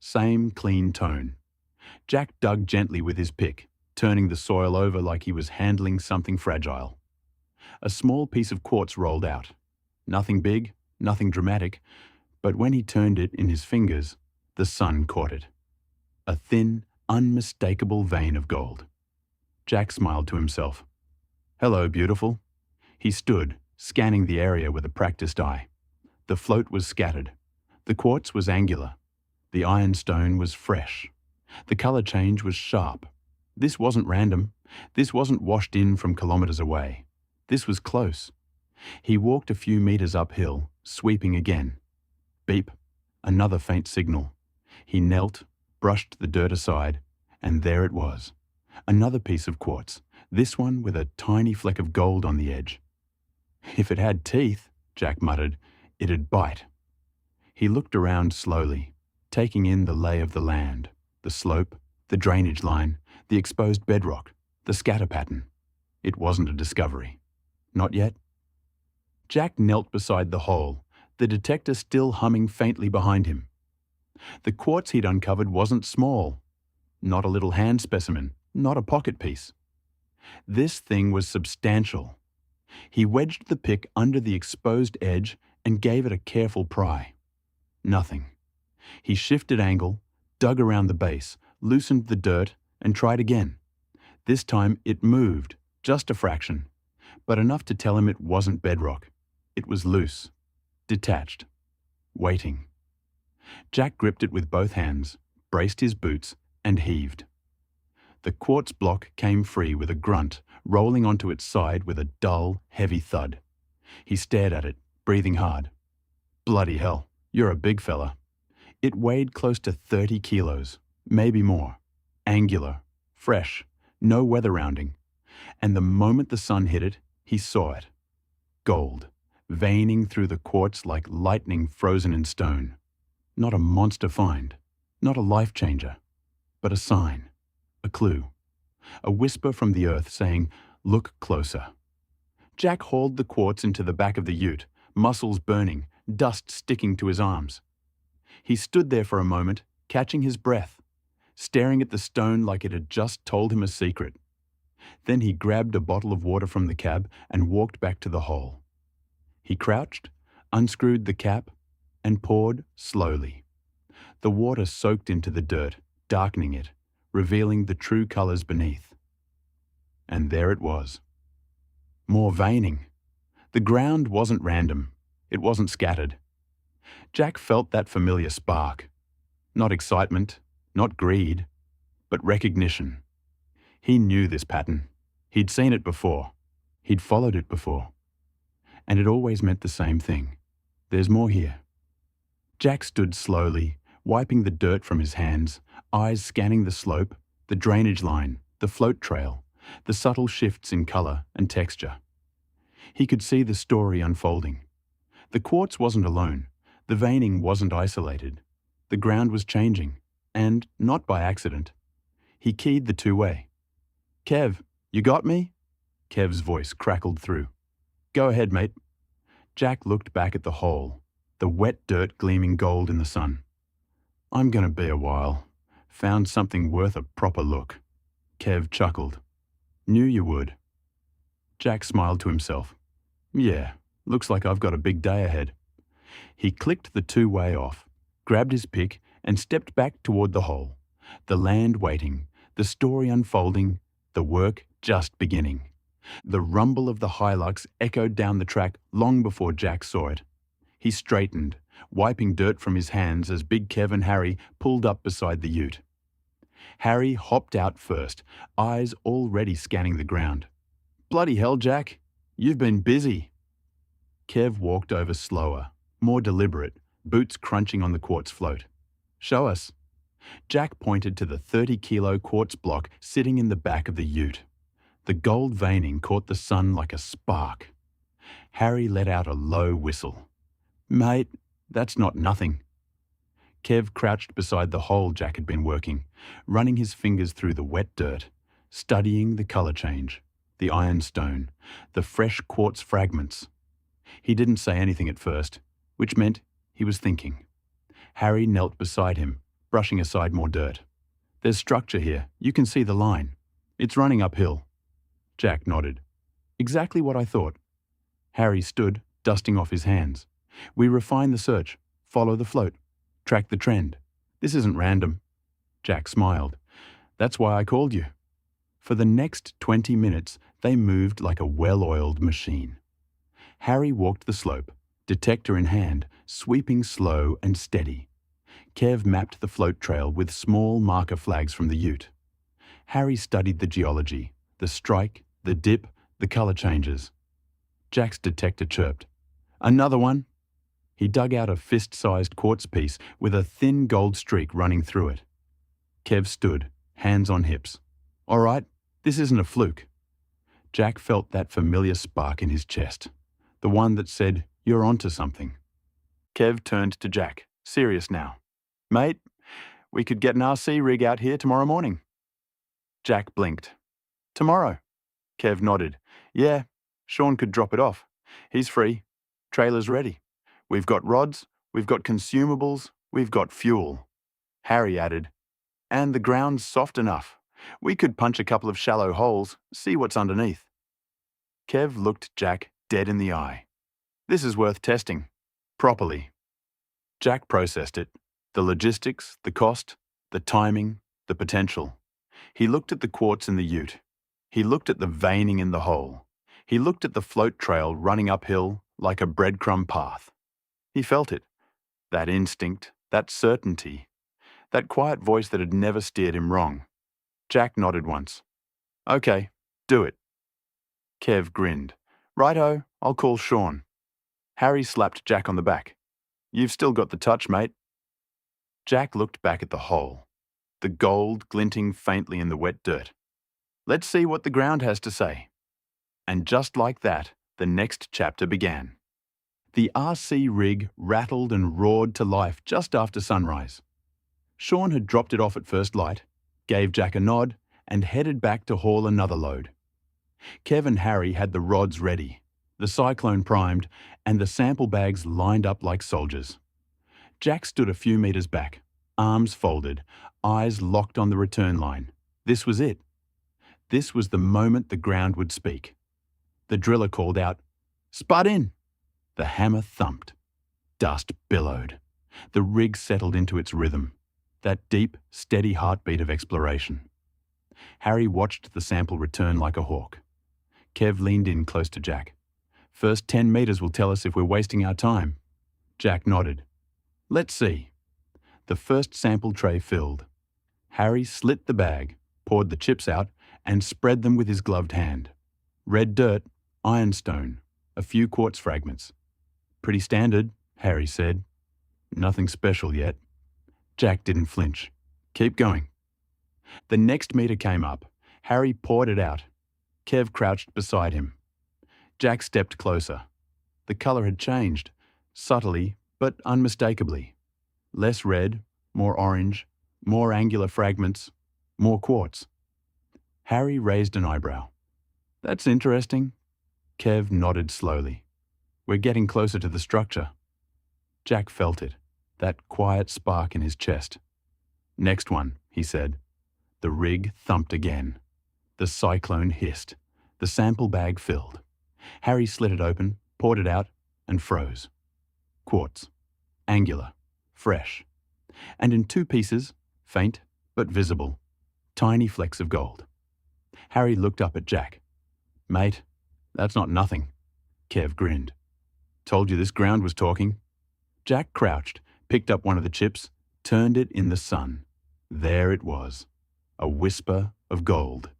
same clean tone. Jack dug gently with his pick, turning the soil over like he was handling something fragile. A small piece of quartz rolled out. Nothing big, nothing dramatic, but when he turned it in his fingers, the sun caught it. A thin, unmistakable vein of gold. Jack smiled to himself. "Hello, beautiful." He stood, scanning the area with a practiced eye. The float was scattered. The quartz was angular. The ironstone was fresh. The color change was sharp. This wasn't random. This wasn't washed in from kilometers away. This was close. He walked a few meters uphill, sweeping again. Beep, another faint signal. He knelt, brushed the dirt aside, and there it was. Another piece of quartz, this one with a tiny fleck of gold on the edge. If it had teeth, Jack muttered, it'd bite. He looked around slowly, taking in the lay of the land, the slope, the drainage line, the exposed bedrock, the scatter pattern. It wasn't a discovery. Not yet. Jack knelt beside the hole, the detector still humming faintly behind him. The quartz he'd uncovered wasn't small. Not a little hand specimen, not a pocket piece. This thing was substantial. He wedged the pick under the exposed edge and gave it a careful pry. Nothing. He shifted angle, dug around the base, loosened the dirt, and tried again. This time it moved, just a fraction, but enough to tell him it wasn't bedrock. It was loose, detached, waiting. Jack gripped it with both hands, braced his boots, and heaved. The quartz block came free with a grunt, rolling onto its side with a dull, heavy thud. He stared at it, breathing hard. Bloody hell, you're a big fella. It weighed close to 30 kilos, maybe more. Angular, fresh, no weather rounding. And the moment the sun hit it, he saw it. Gold, veining through the quartz like lightning frozen in stone. Not a monster find, not a life changer, but a sign, a clue, a whisper from the earth saying, "Look closer." Jack hauled the quartz into the back of the ute, muscles burning, dust sticking to his arms. He stood there for a moment, catching his breath, staring at the stone like it had just told him a secret. Then he grabbed a bottle of water from the cab and walked back to the hole. He crouched, unscrewed the cap, and poured slowly. The water soaked into the dirt, darkening it, revealing the true colors beneath. And there it was. More veining. The ground wasn't random. It wasn't scattered. Jack felt that familiar spark. Not excitement, not greed, but recognition. He knew this pattern. He'd seen it before. He'd followed it before. And it always meant the same thing. There's more here. Jack stood slowly, wiping the dirt from his hands, eyes scanning the slope, the drainage line, the float trail, the subtle shifts in color and texture. He could see the story unfolding. The quartz wasn't alone. The veining wasn't isolated. The ground was changing, and not by accident. He keyed the two-way. "Kev, you got me?" Kev's voice crackled through. "Go ahead, mate." Jack looked back at the hole, the wet dirt gleaming gold in the sun. "I'm gonna be a while. Found something worth a proper look." Kev chuckled. Knew you would. Jack smiled to himself. Yeah, looks like I've got a big day ahead. He clicked the two-way off, grabbed his pick, and stepped back toward the hole. The land waiting, the story unfolding, the work just beginning. The rumble of the Hilux echoed down the track long before Jack saw it. He straightened, wiping dirt from his hands as Big Kev and Harry pulled up beside the ute. Harry hopped out first, eyes already scanning the ground. Bloody hell, Jack. You've been busy. Kev walked over slower, more deliberate, boots crunching on the quartz float. Show us. Jack pointed to the 30-kilo quartz block sitting in the back of the ute. The gold veining caught the sun like a spark. Harry let out a low whistle. Mate, that's not nothing. Kev crouched beside the hole Jack had been working, running his fingers through the wet dirt, studying the colour change, the ironstone, the fresh quartz fragments. He didn't say anything at first, which meant he was thinking. Harry knelt beside him, brushing aside more dirt. There's structure here. You can see the line. It's running uphill. Jack nodded. Exactly what I thought. Harry stood, dusting off his hands. We refine the search, follow the float, track the trend. This isn't random. Jack smiled. That's why I called you. For the next 20 minutes, they moved like a well-oiled machine. Harry walked the slope, detector in hand, sweeping slow and steady. Kev mapped the float trail with small marker flags from the ute. Harry studied the geology, the strike, the dip, the colour changes. Jack's detector chirped. Another one? He dug out a fist-sized quartz piece with a thin gold streak running through it. Kev stood, hands on hips. All right, this isn't a fluke. Jack felt that familiar spark in his chest, the one that said, you're onto something. Kev turned to Jack, serious now. Mate, we could get an RC rig out here tomorrow morning. Jack blinked. Tomorrow? Kev nodded. Yeah, Sean could drop it off. He's free. Trailer's ready. We've got rods, we've got consumables, we've got fuel. Harry added, and the ground's soft enough. We could punch a couple of shallow holes, see what's underneath. Kev looked Jack dead in the eye. This is worth testing. Properly. Jack processed it. The logistics, the cost, the timing, the potential. He looked at the quartz in the ute. He looked at the veining in the hole. He looked at the float trail running uphill like a breadcrumb path. He felt it. That instinct, that certainty, that quiet voice that had never steered him wrong. Jack nodded once. Okay, do it. Kev grinned. Righto, I'll call Sean. Harry slapped Jack on the back. You've still got the touch, mate. Jack looked back at the hole, the gold glinting faintly in the wet dirt. Let's see what the ground has to say. And just like that, the next chapter began. The RC rig rattled and roared to life just after sunrise. Sean had dropped it off at first light, gave Jack a nod, and headed back to haul another load. Kev and Harry had the rods ready, the cyclone primed, and the sample bags lined up like soldiers. Jack stood a few meters back, arms folded, eyes locked on the return line. This was it. This was the moment the ground would speak. The driller called out, "Spud in!" The hammer thumped. Dust billowed. The rig settled into its rhythm, that deep, steady heartbeat of exploration. Harry watched the sample return like a hawk. Kev leaned in close to Jack. First 10 meters will tell us if we're wasting our time. Jack nodded. Let's see. The first sample tray filled. Harry slit the bag, poured the chips out, and spread them with his gloved hand. Red dirt, ironstone, a few quartz fragments. Pretty standard, Harry said. Nothing special yet. Jack didn't flinch. Keep going. The next meter came up. Harry poured it out. Kev crouched beside him. Jack stepped closer. The colour had changed, subtly but unmistakably. Less red, more orange, more angular fragments, more quartz. Harry raised an eyebrow. That's interesting. Kev nodded slowly. We're getting closer to the structure. Jack felt it, that quiet spark in his chest. Next one, he said. The rig thumped again. The cyclone hissed. The sample bag filled. Harry slit it open, poured it out, and froze. Quartz. Angular. Fresh. And in 2 pieces, faint but visible, tiny flecks of gold. Harry looked up at Jack. "Mate, that's not nothing." Kev grinned. "Told you this ground was talking." Jack crouched, picked up one of the chips, turned it in the sun. There it was. A whisper of gold.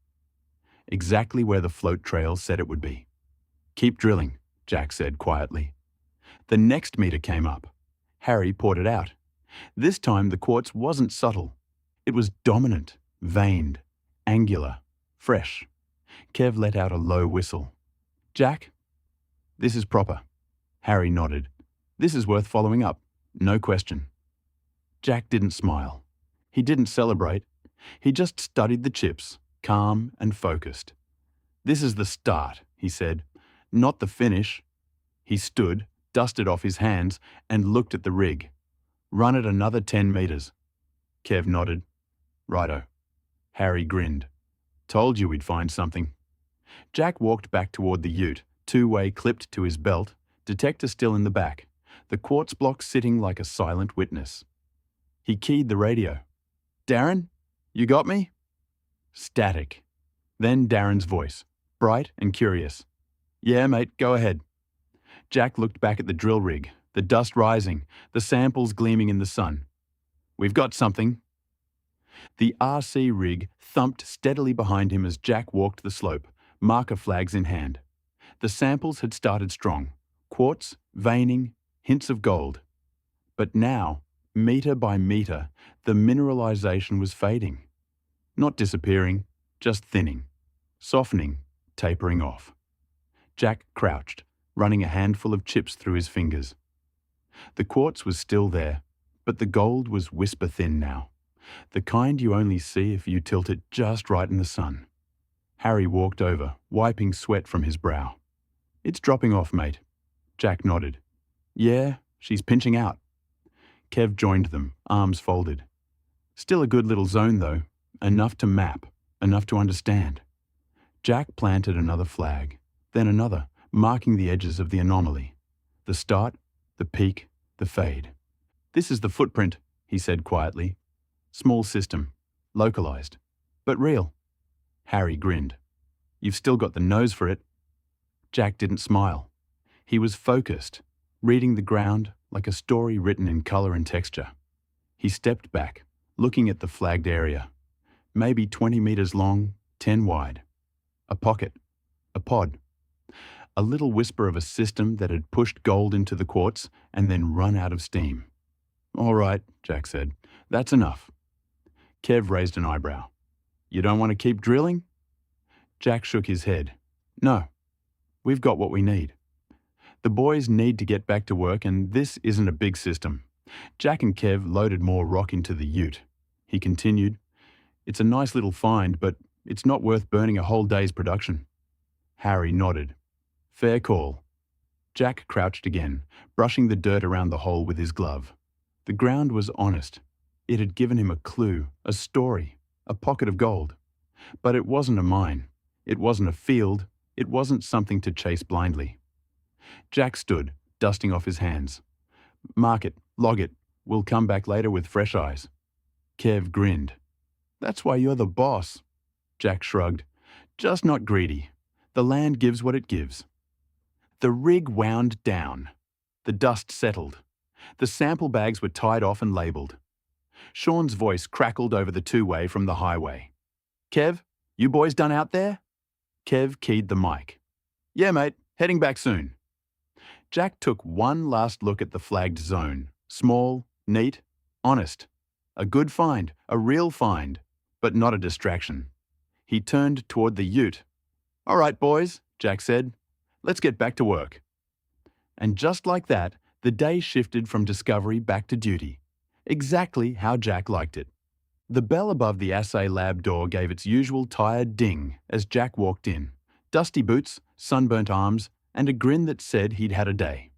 Exactly where the float trail said it would be. "Keep drilling," Jack said quietly. The next meter came up. Harry poured it out. This time the quartz wasn't subtle. It was dominant, veined, angular, fresh. Kev let out a low whistle. "Jack, this is proper." Harry nodded. "This is worth following up, no question." Jack didn't smile. He didn't celebrate. He just studied the chips, calm and focused. "This is the start," he said, "not the finish." He stood, dusted off his hands, and looked at the rig. "Run it another 10 meters." Kev nodded. "Righto." Harry grinned. "Told you we'd find something." Jack walked back toward the ute, 2-way clipped to his belt, detector still in the back, the quartz block sitting like a silent witness. He keyed the radio. "Darren, you got me?" Static. Then Darren's voice, bright and curious. "Yeah, mate, go ahead." Jack looked back at the drill rig, the dust rising, the samples gleaming in the sun. "We've got something." The RC rig thumped steadily behind him as Jack walked the slope, marker flags in hand. The samples had started strong. Quartz, veining, hints of gold. But now, meter by meter, the mineralization was fading. Not disappearing, just thinning, softening, tapering off. Jack crouched, running a handful of chips through his fingers. The quartz was still there, but the gold was whisper-thin now, the kind you only see if you tilt it just right in the sun. Harry walked over, wiping sweat from his brow. "It's dropping off, mate." Jack nodded. "Yeah, she's pinching out." Kev joined them, arms folded. "Still a good little zone, though. Enough to map, enough to understand." Jack planted another flag, then another, marking the edges of the anomaly. The start, the peak, the fade. "This is the footprint," he said quietly. "Small system, localized, but real." Harry grinned. "You've still got the nose for it." Jack didn't smile. He was focused, reading the ground like a story written in color and texture. He stepped back, looking at the flagged area. Maybe 20 meters long, 10 wide. A pocket. A pod. A little whisper of a system that had pushed gold into the quartz and then run out of steam. "All right," Jack said. "That's enough." Kev raised an eyebrow. "You don't want to keep drilling?" Jack shook his head. "No. We've got what we need. The boys need to get back to work, and this isn't a big system." Jack and Kev loaded more rock into the ute. He continued, "It's a nice little find, but it's not worth burning a whole day's production." Harry nodded. "Fair call." Jack crouched again, brushing the dirt around the hole with his glove. The ground was honest. It had given him a clue, a story, a pocket of gold. But it wasn't a mine. It wasn't a field. It wasn't something to chase blindly. Jack stood, dusting off his hands. "Mark it, log it. We'll come back later with fresh eyes." Kev grinned. "That's why you're the boss." Jack shrugged. "Just not greedy. The land gives what it gives." The rig wound down. The dust settled. The sample bags were tied off and labelled. Sean's voice crackled over the 2-way from the highway. "Kev, you boys done out there?" Kev keyed the mic. "Yeah, mate. Heading back soon." Jack took one last look at the flagged zone. Small, neat, honest. A good find, a real find, but not a distraction. He turned toward the ute. "All right, boys," Jack said. "Let's get back to work." And just like that, the day shifted from discovery back to duty. Exactly how Jack liked it. The bell above the assay lab door gave its usual tired ding as Jack walked in. Dusty boots, sunburnt arms, and a grin that said he'd had a day.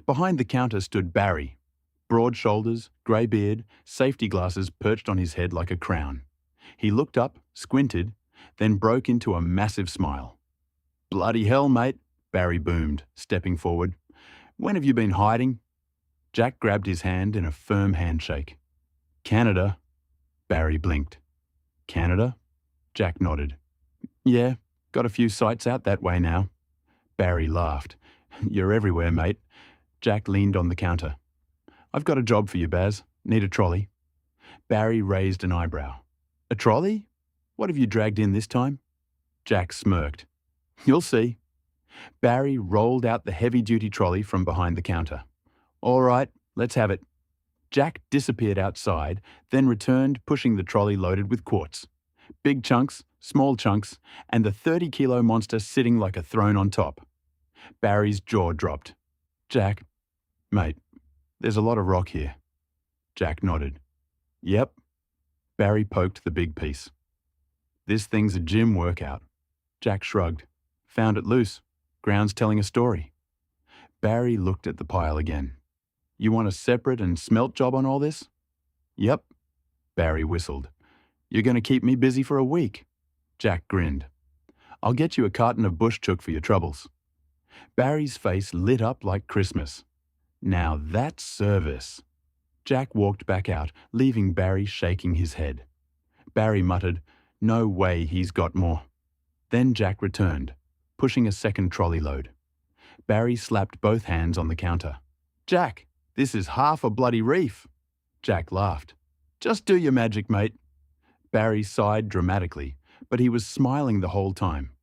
Behind the counter stood Barry. Broad shoulders, grey beard, safety glasses perched on his head like a crown. He looked up, squinted, then broke into a massive smile. "Bloody hell, mate," Barry boomed, stepping forward. "When have you been hiding?" Jack grabbed his hand in a firm handshake. "Canada." Barry blinked. "Canada?" Jack nodded. "Yeah, got a few sites out that way now." Barry laughed. "You're everywhere, mate." Jack leaned on the counter. "I've got a job for you, Baz. Need a trolley." Barry raised an eyebrow. "A trolley? What have you dragged in this time?" Jack smirked. "You'll see." Barry rolled out the heavy-duty trolley from behind the counter. "All right, let's have it." Jack disappeared outside, then returned pushing the trolley loaded with quartz. Big chunks, small chunks, and the 30-kilo monster sitting like a throne on top. Barry's jaw dropped. "Jack, mate, there's a lot of rock here." Jack nodded. "Yep." Barry poked the big piece. "This thing's a gym workout." Jack shrugged. "Found it loose. Ground's telling a story." Barry looked at the pile again. "You want a separate and smelt job on all this?" "Yep." Barry whistled. "You're going to keep me busy for a week." Jack grinned. "I'll get you a carton of bush chook for your troubles." Barry's face lit up like Christmas. "Now that's service." Jack walked back out, leaving Barry shaking his head. Barry muttered, "No way he's got more." Then Jack returned, pushing a second trolley load. Barry slapped both hands on the counter. "Jack, this is half a bloody reef." Jack laughed. "Just do your magic, mate." Barry sighed dramatically, but he was smiling the whole time.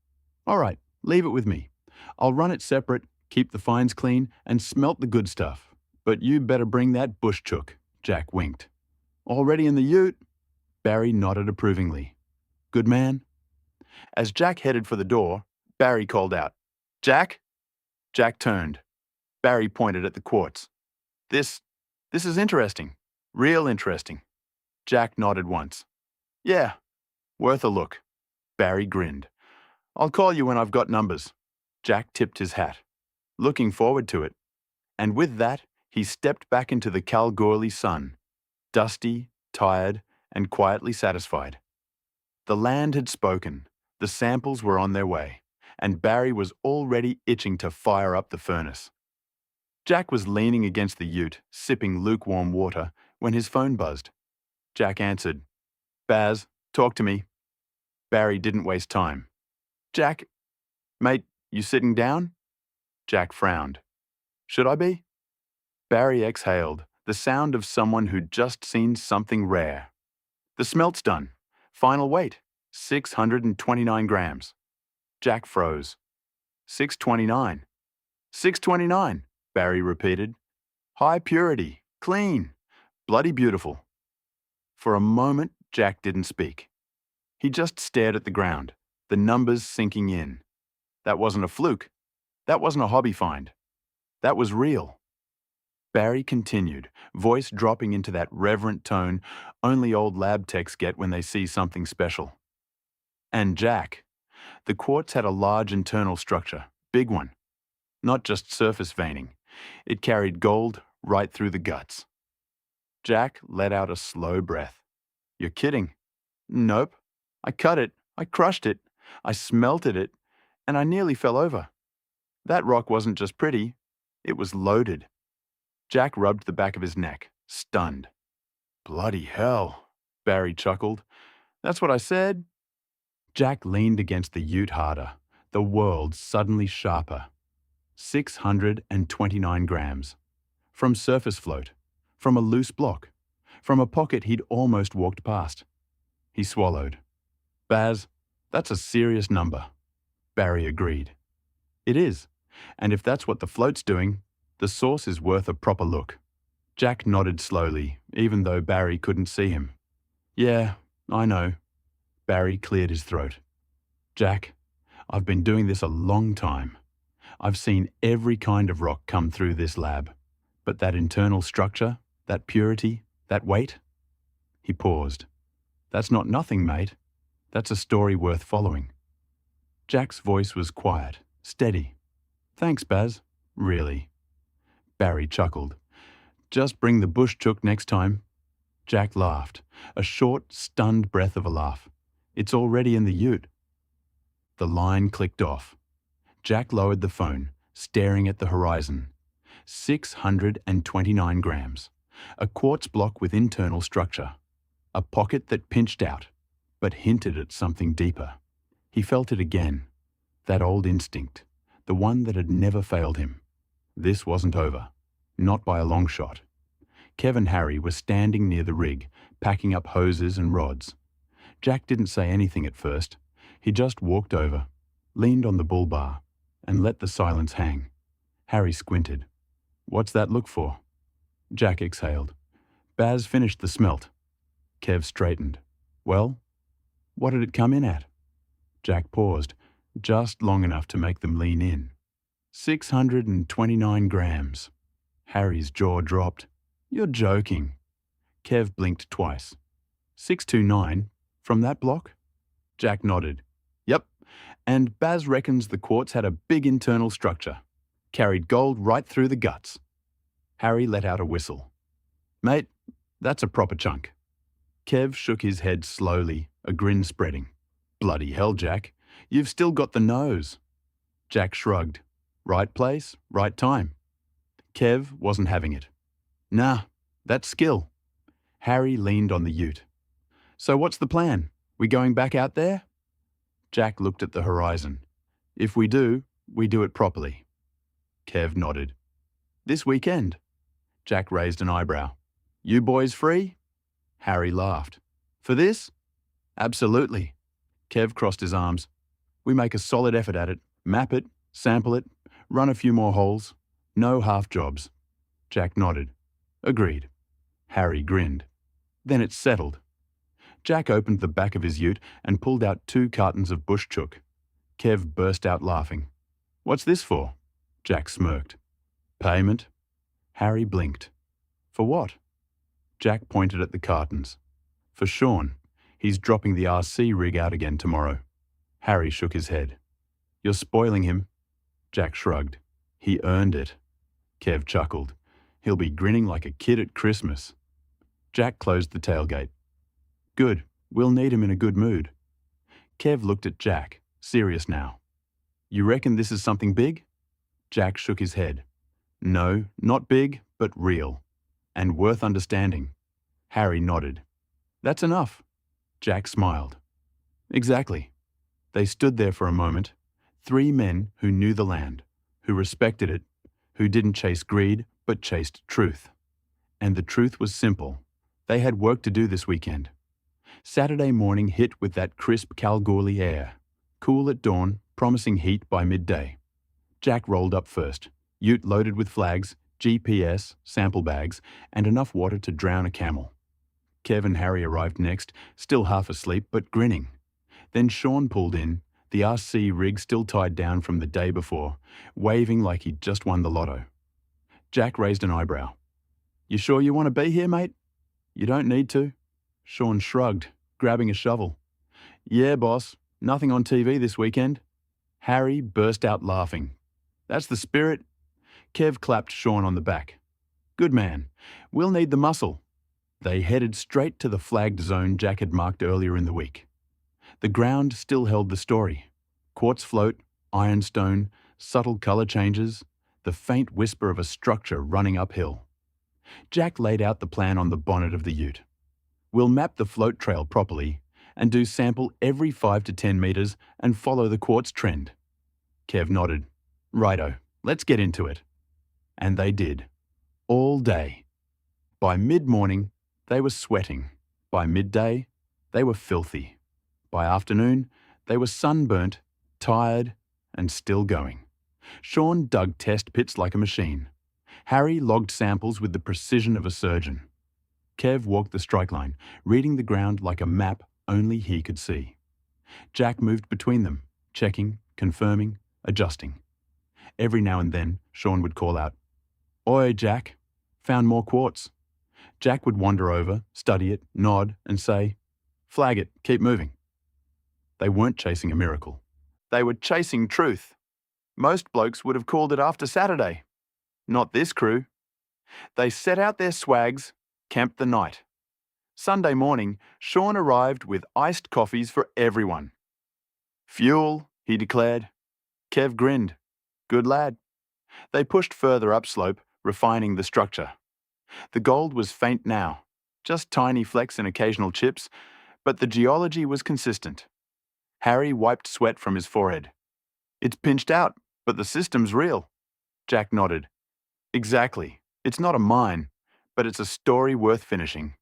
"All right, leave it with me. I'll run it separate, keep the fines clean, and smelt the good stuff. But you better bring that bush chook." Jack winked. "Already in the ute?" Barry nodded approvingly. "Good man." As Jack headed for the door, Barry called out, "Jack?" Jack turned. Barry pointed at the quartz. This is interesting. Real interesting." Jack nodded once. "Yeah, worth a look." Barry grinned. "I'll call you when I've got numbers." Jack tipped his hat. "Looking forward to it." And with that, he stepped back into the Kalgoorlie sun, dusty, tired, and quietly satisfied. The land had spoken, the samples were on their way, and Barry was already itching to fire up the furnace. Jack was leaning against the ute, sipping lukewarm water, when his phone buzzed. Jack answered. "Baz, talk to me." Barry didn't waste time. "Jack, mate, you sitting down?" Jack frowned. "Should I be?" Barry exhaled, the sound of someone who'd just seen something rare. "The smelt's done. Final weight, 629 grams." Jack froze. 629. 629, Barry repeated. "High purity, clean, bloody beautiful." For a moment, Jack didn't speak. He just stared at the ground, the numbers sinking in. That wasn't a fluke. That wasn't a hobby find. That was real. Barry continued, voice dropping into that reverent tone only old lab techs get when they see something special. "And Jack, the quartz had a large internal structure, big one. Not just surface veining. It carried gold right through the guts." Jack let out a slow breath. "You're kidding." "Nope. I cut it, I crushed it, I smelted it, and I nearly fell over. That rock wasn't just pretty, it was loaded." Jack rubbed the back of his neck, stunned. "Bloody hell," Barry chuckled. "That's what I said." Jack leaned against the ute harder, the world suddenly sharper. 629 grams. From surface float, from a loose block, from a pocket he'd almost walked past. He swallowed. "Baz, that's a serious number." Barry agreed. "It is, and if that's what the float's doing, the source is worth a proper look." Jack nodded slowly, even though Barry couldn't see him. "Yeah, I know." Barry cleared his throat. "Jack, I've been doing this a long time. I've seen every kind of rock come through this lab. But that internal structure, that purity, that weight?" He paused. "That's not nothing, mate. That's a story worth following." Jack's voice was quiet, steady. "Thanks, Baz. Really." Barry chuckled. "Just bring the bush chook next time." Jack laughed, a short, stunned breath of a laugh. It's already in the ute. The line clicked off. Jack lowered the phone, staring at the horizon. 629 grams. A quartz block with internal structure. A pocket that pinched out, but hinted at something deeper. He felt it again. That old instinct. The one that had never failed him. This wasn't over. Not by a long shot. Kev and Harry were standing near the rig, packing up hoses and rods. Jack didn't say anything at first. He just walked over, leaned on the bull bar, and let the silence hang. Harry squinted. "What's that look for?" Jack exhaled. "Baz finished the smelt." Kev straightened. "Well, what did it come in at?" Jack paused, just long enough to make them lean in. 629 grams. Harry's jaw dropped. "You're joking." Kev blinked twice. 629? From that block? Jack nodded. "Yep, and Baz reckons the quartz had a big internal structure. Carried gold right through the guts." Harry let out a whistle. "Mate, that's a proper chunk." Kev shook his head slowly, a grin spreading. "Bloody hell, Jack. You've still got the nose." Jack shrugged. "Right place, right time." Kev wasn't having it. "Nah, that's skill." Harry leaned on the ute. "So what's the plan? We going back out there?" Jack looked at the horizon. "If we do it properly." Kev nodded. "This weekend?" Jack raised an eyebrow. "You boys free?" Harry laughed. "For this?" "Absolutely." Kev crossed his arms. "We make a solid effort at it, map it, sample it, run a few more holes. No half jobs." Jack nodded. "Agreed." Harry grinned. "Then it's settled." Jack opened the back of his ute and pulled out 2 cartons of bush chook. Kev burst out laughing. "What's this for?" Jack smirked. "Payment." Harry blinked. "For what?" Jack pointed at the cartons. "For Sean. He's dropping the RC rig out again tomorrow." Harry shook his head. "You're spoiling him." Jack shrugged. "He earned it." Kev chuckled. "He'll be grinning like a kid at Christmas." Jack closed the tailgate. "Good. We'll need him in a good mood." Kev looked at Jack, serious now. "You reckon this is something big?" Jack shook his head. "No, not big, but real. And worth understanding." Harry nodded. "That's enough." Jack smiled. "Exactly." They stood there for a moment, 3 men who knew the land, who respected it, who didn't chase greed but chased truth. And the truth was simple. They had work to do this weekend. Saturday morning hit with that crisp Kalgoorlie air, cool at dawn, promising heat by midday. Jack rolled up first, ute loaded with flags, GPS, sample bags, and enough water to drown a camel. Kev and Harry arrived next, still half asleep but grinning. Then Sean pulled in, the RC rig still tied down from the day before, waving like he'd just won the lotto. Jack raised an eyebrow. "You sure you want to be here, mate?" "You don't need to." Sean shrugged, grabbing a shovel. "Yeah, boss. Nothing on TV this weekend." Harry burst out laughing. "That's the spirit." Kev clapped Sean on the back. "Good man. We'll need the muscle." They headed straight to the flagged zone Jack had marked earlier in the week. The ground still held the story. Quartz float, ironstone, subtle colour changes, the faint whisper of a structure running uphill. Jack laid out the plan on the bonnet of the ute. "We'll map the float trail properly and do sample every 5 to 10 metres and follow the quartz trend." Kev nodded. "Righto, let's get into it." And they did. All day. By mid-morning, they were sweating. By midday, they were filthy. By afternoon, they were sunburnt, tired, and still going. Sean dug test pits like a machine. Harry logged samples with the precision of a surgeon. Kev walked the strike line, reading the ground like a map only he could see. Jack moved between them, checking, confirming, adjusting. Every now and then, Sean would call out, "Oi, Jack, found more quartz." Jack would wander over, study it, nod, and say, "Flag it, keep moving." They weren't chasing a miracle. They were chasing truth. Most blokes would have called it after Saturday. Not this crew. They set out their swags, camped the night. Sunday morning, Sean arrived with iced coffees for everyone. "Fuel," he declared. Kev grinned. "Good lad." They pushed further upslope, refining the structure. The gold was faint now, just tiny flecks and occasional chips, but the geology was consistent. Harry wiped sweat from his forehead. "It's pinched out, but the system's real." Jack nodded. "Exactly. It's not a mine, but it's a story worth finishing."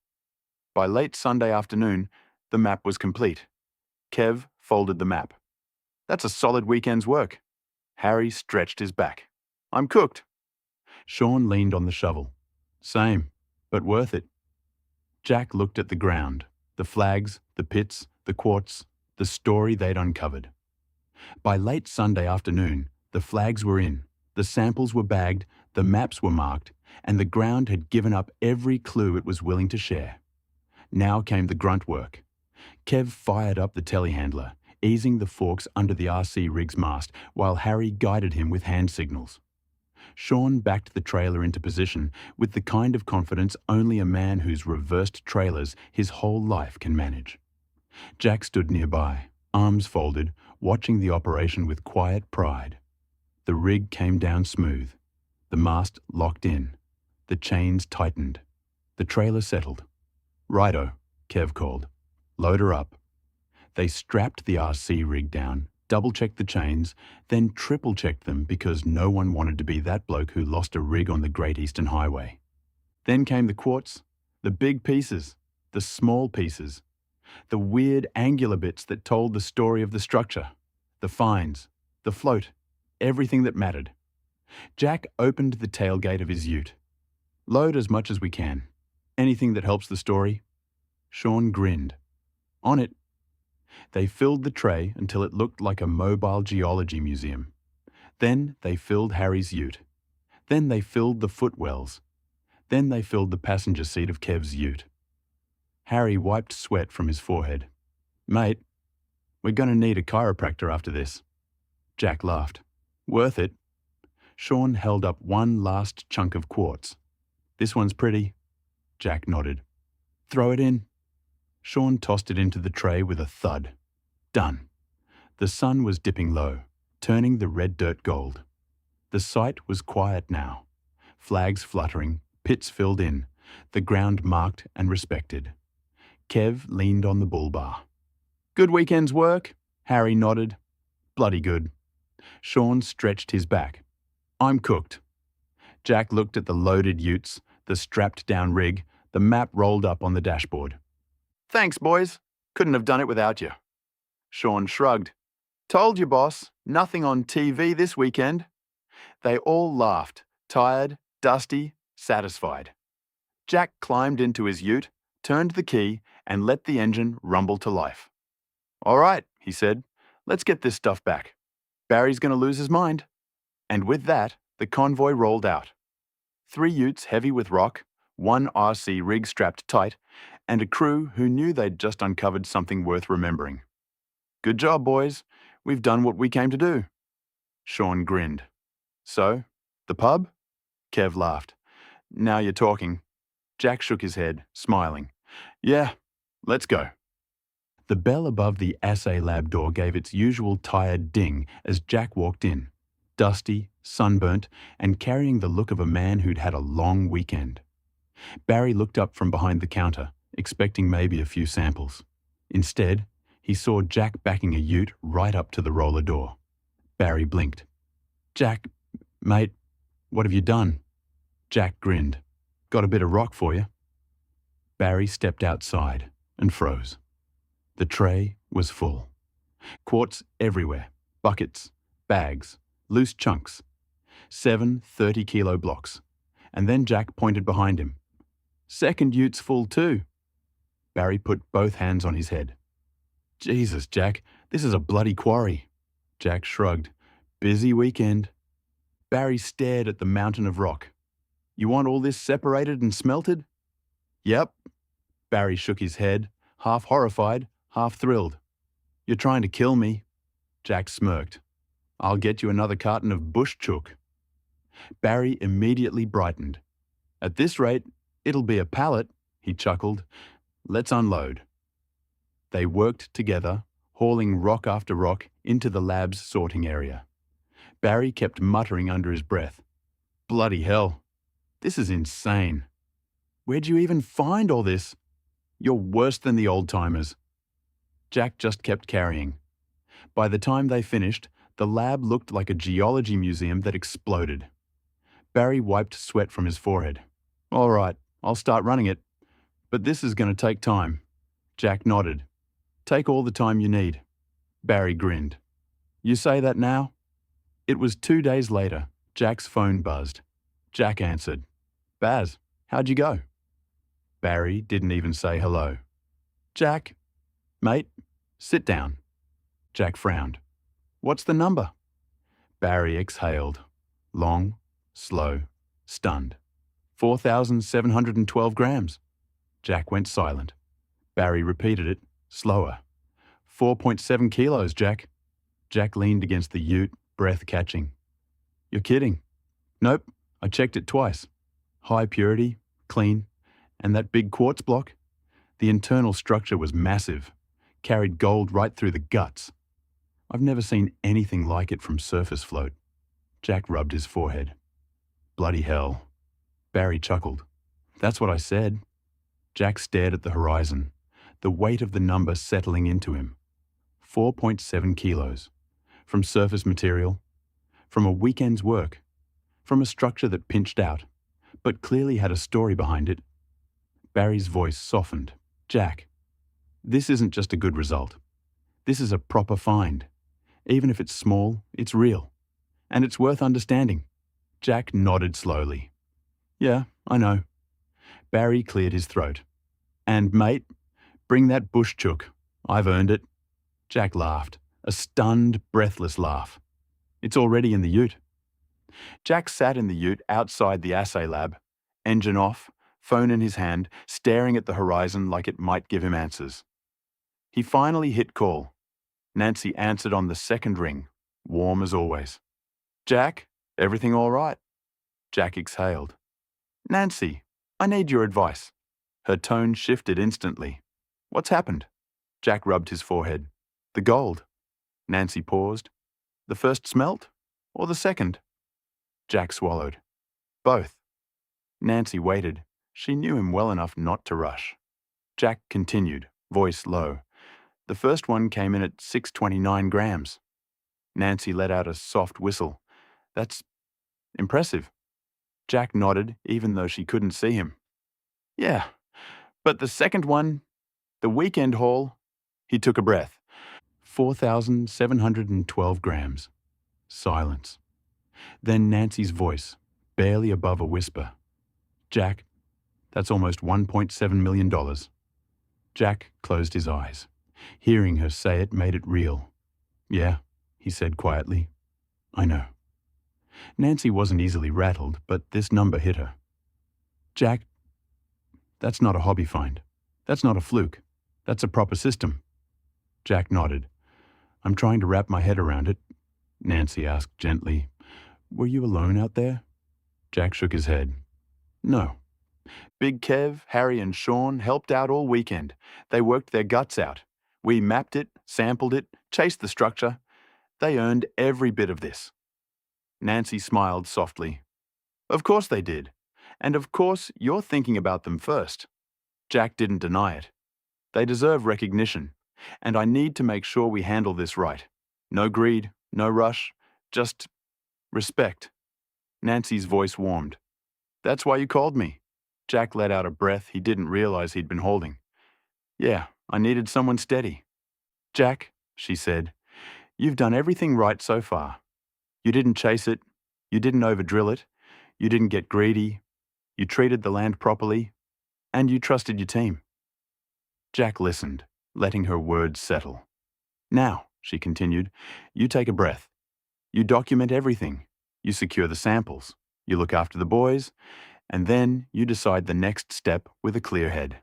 By late Sunday afternoon, the map was complete. Kev folded the map. "That's a solid weekend's work." Harry stretched his back. "I'm cooked." Sean leaned on the shovel. "Same, but worth it." Jack looked at the ground, the flags, the pits, the quartz, the story they'd uncovered. By late Sunday afternoon, the flags were in, the samples were bagged, the maps were marked, and the ground had given up every clue it was willing to share. Now came the grunt work. Kev fired up the telehandler, easing the forks under the RC rig's mast, while Harry guided him with hand signals. Sean backed the trailer into position with the kind of confidence only a man who's reversed trailers his whole life can manage. Jack stood nearby, arms folded, watching the operation with quiet pride. The rig came down smooth. The mast locked in. The chains tightened. The trailer settled. "Righto," Kev called. "Load her up." They strapped the RC rig down, double-checked the chains, then triple-checked them because no one wanted to be that bloke who lost a rig on the Great Eastern Highway. Then came the quartz, the big pieces, the small pieces, the weird angular bits that told the story of the structure, the fines, the float, everything that mattered. Jack opened the tailgate of his ute. "Load as much as we can. Anything that helps the story." Sean grinned. "On it." They filled the tray until it looked like a mobile geology museum. Then they filled Harry's ute. Then they filled the footwells. Then they filled the passenger seat of Kev's ute. Harry wiped sweat from his forehead. "Mate, we're going to need a chiropractor after this." Jack laughed. "Worth it." Sean held up one last chunk of quartz. "This one's pretty." Jack nodded. "Throw it in." Sean tossed it into the tray with a thud. Done. The sun was dipping low, turning the red dirt gold. The site was quiet now. Flags fluttering, pits filled in, the ground marked and respected. Kev leaned on the bull bar. "Good weekend's work?" Harry nodded. "Bloody good." Sean stretched his back. "I'm cooked." Jack looked at the loaded utes, the strapped-down rig, the map rolled up on the dashboard. "Thanks, boys. Couldn't have done it without you." Sean shrugged. "Told you, boss. Nothing on TV this weekend." They all laughed, tired, dusty, satisfied. Jack climbed into his ute, turned the key, and let the engine rumble to life. "All right," he said. "Let's get this stuff back. Barry's going to lose his mind." And with that, the convoy rolled out. 3 utes heavy with rock, 1 RC rig strapped tight, and a crew who knew they'd just uncovered something worth remembering. "Good job, boys. We've done what we came to do." Sean grinned. "So, the pub?" Kev laughed. "Now you're talking." Jack shook his head, smiling. "Yeah, let's go." The bell above the assay lab door gave its usual tired ding as Jack walked in, dusty, sunburnt, and carrying the look of a man who'd had a long weekend. Barry looked up from behind the counter, expecting maybe a few samples. Instead, he saw Jack backing a ute right up to the roller door. Barry blinked. "Jack, mate, what have you done?" Jack grinned. "Got a bit of rock for you." Barry stepped outside and froze. The tray was full. Quartz everywhere, buckets, bags, loose chunks. 7 30-kilo blocks. And then Jack pointed behind him. "Second ute's full too." Barry put both hands on his head. "Jesus, Jack, this is a bloody quarry." Jack shrugged. "Busy weekend." Barry stared at the mountain of rock. "You want all this separated and smelted?" "Yep." Barry shook his head, half horrified, half thrilled. "You're trying to kill me." Jack smirked. "I'll get you another carton of bush chook." Barry immediately brightened. "At this rate, it'll be a pallet," he chuckled. Let's unload. They worked together, hauling rock after rock into the lab's sorting area. Barry kept muttering under his breath, "Bloody hell, this is insane. Where'd you even find all this? You're worse than the old-timers." Jack just kept carrying. By the time they finished, the lab looked like a geology museum that exploded. Barry wiped sweat from his forehead. "All right, I'll start running it. But this is going to take time." Jack nodded. "Take all the time you need." Barry grinned. "You say that now?" It was 2 days later. Jack's phone buzzed. Jack answered. "Baz, how'd you go?" Barry didn't even say hello. "Jack, mate, sit down." Jack frowned. "What's the number?" Barry exhaled. Long, slow, stunned. 4,712 grams. Jack went silent. Barry repeated it, slower. 4.7 kilos, Jack. Jack leaned against the ute, breath catching. "You're kidding." "Nope, I checked it twice. High purity, clean, and that big quartz block. The internal structure was massive, carried gold right through the guts. I've never seen anything like it from surface float." Jack rubbed his forehead. "Bloody hell." Barry chuckled. "That's what I said." Jack stared at the horizon, the weight of the number settling into him. 4.7 kilos. From surface material, from a weekend's work, from a structure that pinched out, but clearly had a story behind it. Barry's voice softened. "Jack, this isn't just a good result. This is a proper find. Even if it's small, it's real. And it's worth understanding." Jack nodded slowly. "Yeah, I know." Barry cleared his throat. "And, mate, bring that bush chook. I've earned it." Jack laughed, a stunned, breathless laugh. "It's already in the ute." Jack sat in the ute outside the assay lab, engine off, phone in his hand, staring at the horizon like it might give him answers. He finally hit call. Nancy answered on the second ring, warm as always. "Jack, everything all right?" Jack exhaled. "Nancy, I need your advice." Her tone shifted instantly. "What's happened?" Jack rubbed his forehead. "The gold." Nancy paused. "The first smelt? Or the second?" Jack swallowed. "Both." Nancy waited. She knew him well enough not to rush. Jack continued, voice low. "The first one came in at 629 grams. Nancy let out a soft whistle. "That's impressive." Jack nodded, even though she couldn't see him. "Yeah, but the second one, the weekend haul," he took a breath. 4,712 grams. Silence. Then Nancy's voice, barely above a whisper. "Jack, that's almost $1.7 million. Jack closed his eyes. Hearing her say it made it real. "Yeah," he said quietly. "I know." Nancy wasn't easily rattled, but this number hit her. "Jack, that's not a hobby find. That's not a fluke. That's a proper system." Jack nodded. "I'm trying to wrap my head around it." Nancy asked gently, "Were you alone out there?" Jack shook his head. "No. Big Kev, Harry and Sean helped out all weekend. They worked their guts out. We mapped it, sampled it, chased the structure. They earned every bit of this." Nancy smiled softly. "Of course they did. And of course you're thinking about them first." Jack didn't deny it. "They deserve recognition. And I need to make sure we handle this right. No greed, no rush, just respect." Nancy's voice warmed. "That's why you called me." Jack let out a breath he didn't realize he'd been holding. "Yeah, I needed someone steady." "Jack," she said, "you've done everything right so far. You didn't chase it. You didn't over-drill it. You didn't get greedy. You treated the land properly. And you trusted your team." Jack listened, letting her words settle. "Now," she continued, "you take a breath. You document everything. You secure the samples. You look after the boys. And then you decide the next step with a clear head."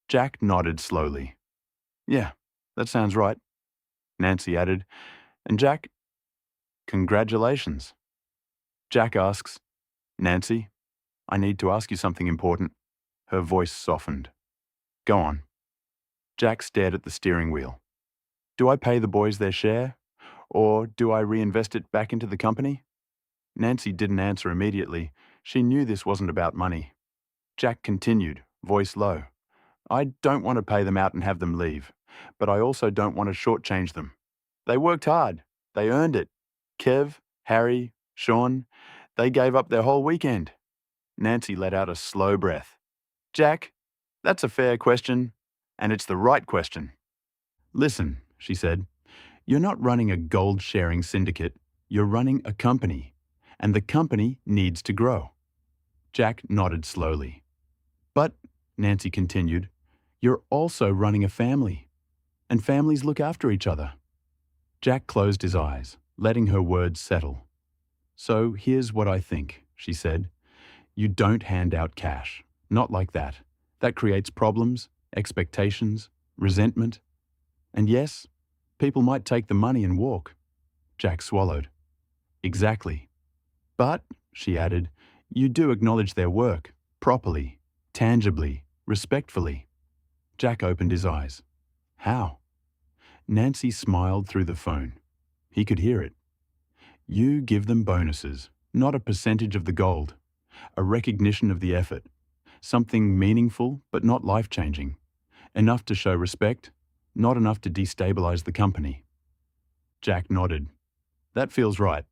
Jack nodded slowly. "Yeah, that sounds right." Nancy added, "And Jack, congratulations." Jack asks, "Nancy, I need to ask you something important." Her voice softened. Go on. Jack stared at the steering wheel. Do I pay the boys their share? Or do I reinvest it back into the company? Nancy didn't answer immediately. She knew this wasn't about money. Jack continued, voice low. I don't want to pay them out and have them leave, but I also don't want to shortchange them. They worked hard. They earned it. Kev, Harry, Sean, they gave up their whole weekend. Nancy let out a slow breath. Jack, that's a fair question, and it's the right question. Listen, she said, you're not running a gold-sharing syndicate. You're running a company, and the company needs to grow. Jack nodded slowly. But, Nancy continued, you're also running a family, and families look after each other. Jack closed his eyes, letting her words settle. So here's what I think, she said. You don't hand out cash. Not like that. That creates problems, expectations, resentment. And yes, people might take the money and walk. Jack swallowed. Exactly. But, she added, you do acknowledge their work, properly, tangibly, respectfully. Jack opened his eyes. How? Nancy smiled through the phone. He could hear it. You give them bonuses, not a percentage of the gold. A recognition of the effort. Something meaningful but not life-changing. Enough to show respect, not enough to destabilize the company. Jack nodded. That feels right.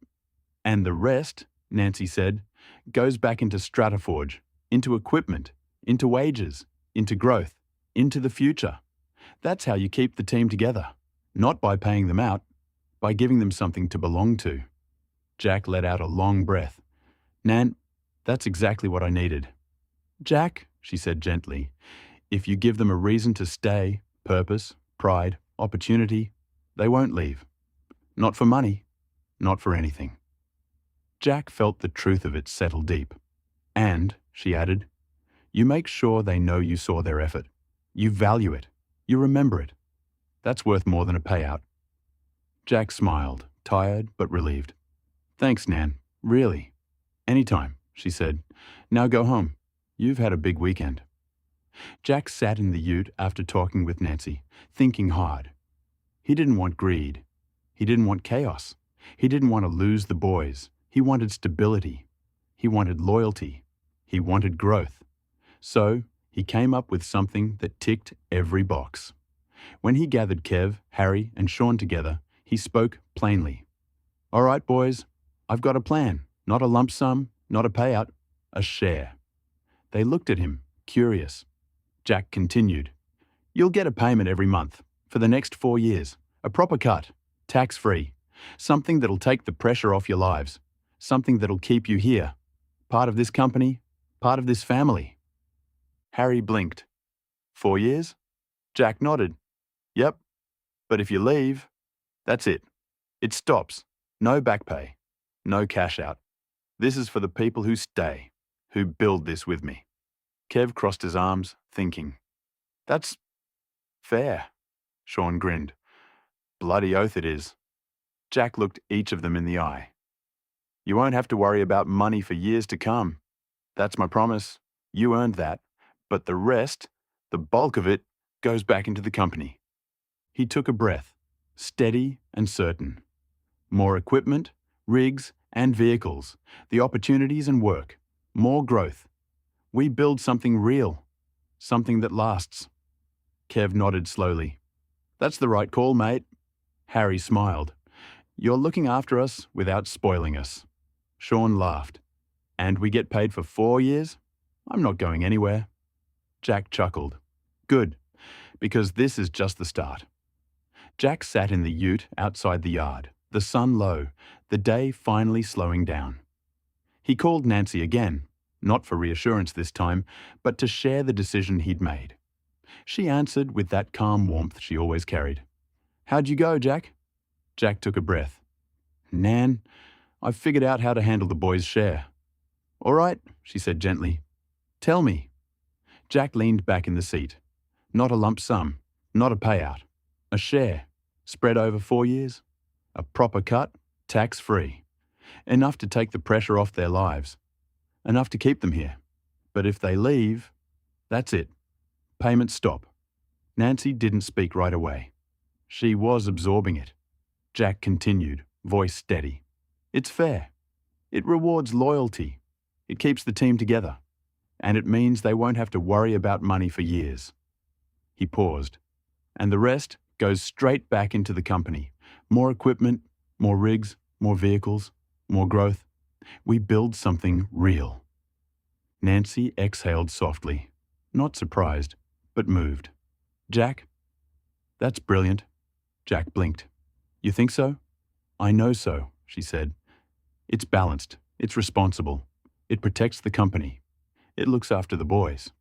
And the rest, Nancy said, goes back into StrataForge, into equipment, into wages, into growth, into the future. That's how you keep the team together. Not by paying them out, by giving them something to belong to. Jack let out a long breath. Nan, that's exactly what I needed. Jack, she said gently, if you give them a reason to stay, purpose, pride, opportunity, they won't leave. Not for money, not for anything. Jack felt the truth of it settle deep. And, she added, you make sure they know you saw their effort. You value it. You remember it. That's worth more than a payout. Jack smiled, tired but relieved. Thanks, Nan. Really. Anytime, she said. Now go home. You've had a big weekend. Jack sat in the ute after talking with Nancy, thinking hard. He didn't want greed. He didn't want chaos. He didn't want to lose the boys. He wanted stability. He wanted loyalty. He wanted growth. So, he came up with something that ticked every box. When he gathered Kev, Harry, and Sean together, he spoke plainly. All right, boys, I've got a plan. Not a lump sum, not a payout, a share. They looked at him, curious. Jack continued. You'll get a payment every month, for the next 4 years. A proper cut, tax-free. Something that'll take the pressure off your lives. Something that'll keep you here. Part of this company, part of this family. Harry blinked. 4 years? Jack nodded. Yep. But if you leave, that's it. It stops. No back pay. No cash out. This is for the people who stay, who build this with me. Kev crossed his arms, thinking. That's fair. Sean grinned. Bloody oath it is. Jack looked each of them in the eye. You won't have to worry about money for years to come. That's my promise. You earned that. But the rest, the bulk of it, goes back into the company. He took a breath, steady and certain. More equipment, rigs and vehicles, the opportunities and work, more growth. We build something real, something that lasts. Kev nodded slowly. That's the right call, mate. Harry smiled. You're looking after us without spoiling us. Sean laughed. And we get paid for 4 years? I'm not going anywhere. Jack chuckled. Good, because this is just the start. Jack sat in the ute outside the yard, the sun low, the day finally slowing down. He called Nancy again, not for reassurance this time, but to share the decision he'd made. She answered with that calm warmth she always carried. How'd you go, Jack? Jack took a breath. Nan, I've figured out how to handle the boys' share. All right, she said gently. Tell me. Jack leaned back in the seat. Not a lump sum, not a payout. A share, spread over 4 years. A proper cut, tax-free. Enough to take the pressure off their lives. Enough to keep them here. But if they leave, that's it. Payments stop. Nancy didn't speak right away. She was absorbing it. Jack continued, voice steady. It's fair. It rewards loyalty. It keeps the team together. And it means they won't have to worry about money for years. He paused. And the rest goes straight back into the company. More equipment, more rigs, more vehicles, more growth. We build something real. Nancy exhaled softly, not surprised, but moved. Jack? That's brilliant. Jack blinked. You think so? I know so, she said. It's balanced. It's responsible. It protects the company. It looks after the boys.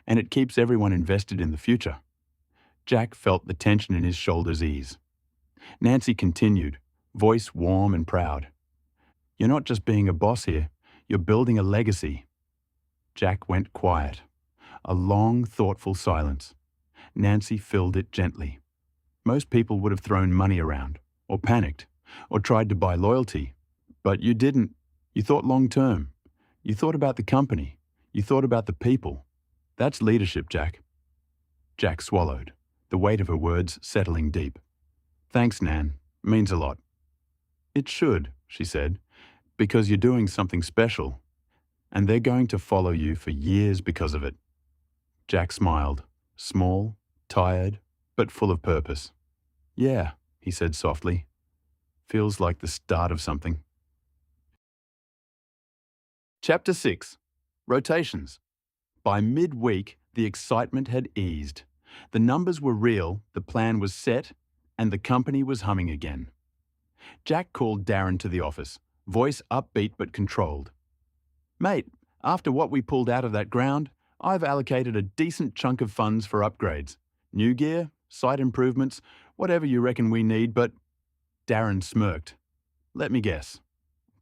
And it keeps everyone invested in the future. Jack felt the tension in his shoulders ease. Nancy continued, voice warm and proud. You're not just being a boss here. You're building a legacy. Jack went quiet. A long, thoughtful silence. Nancy filled it gently. Most people would have thrown money around, or panicked, or tried to buy loyalty. But you didn't. You thought long term. You thought about the company. You thought about the people. That's leadership, Jack. Jack swallowed, the weight of her words settling deep. Thanks, Nan. Means a lot. It should, she said, because you're doing something special, and they're going to follow you for years because of it. Jack smiled, small, tired, but full of purpose. Yeah, he said softly. Feels like the start of something. Chapter 6. Rotations. By mid-week, the excitement had eased. The numbers were real, the plan was set, and the company was humming again. Jack called Darren to the office, voice upbeat but controlled. Mate, after what we pulled out of that ground, I've allocated a decent chunk of funds for upgrades. New gear, site improvements, whatever you reckon we need, but... Darren smirked. Let me guess.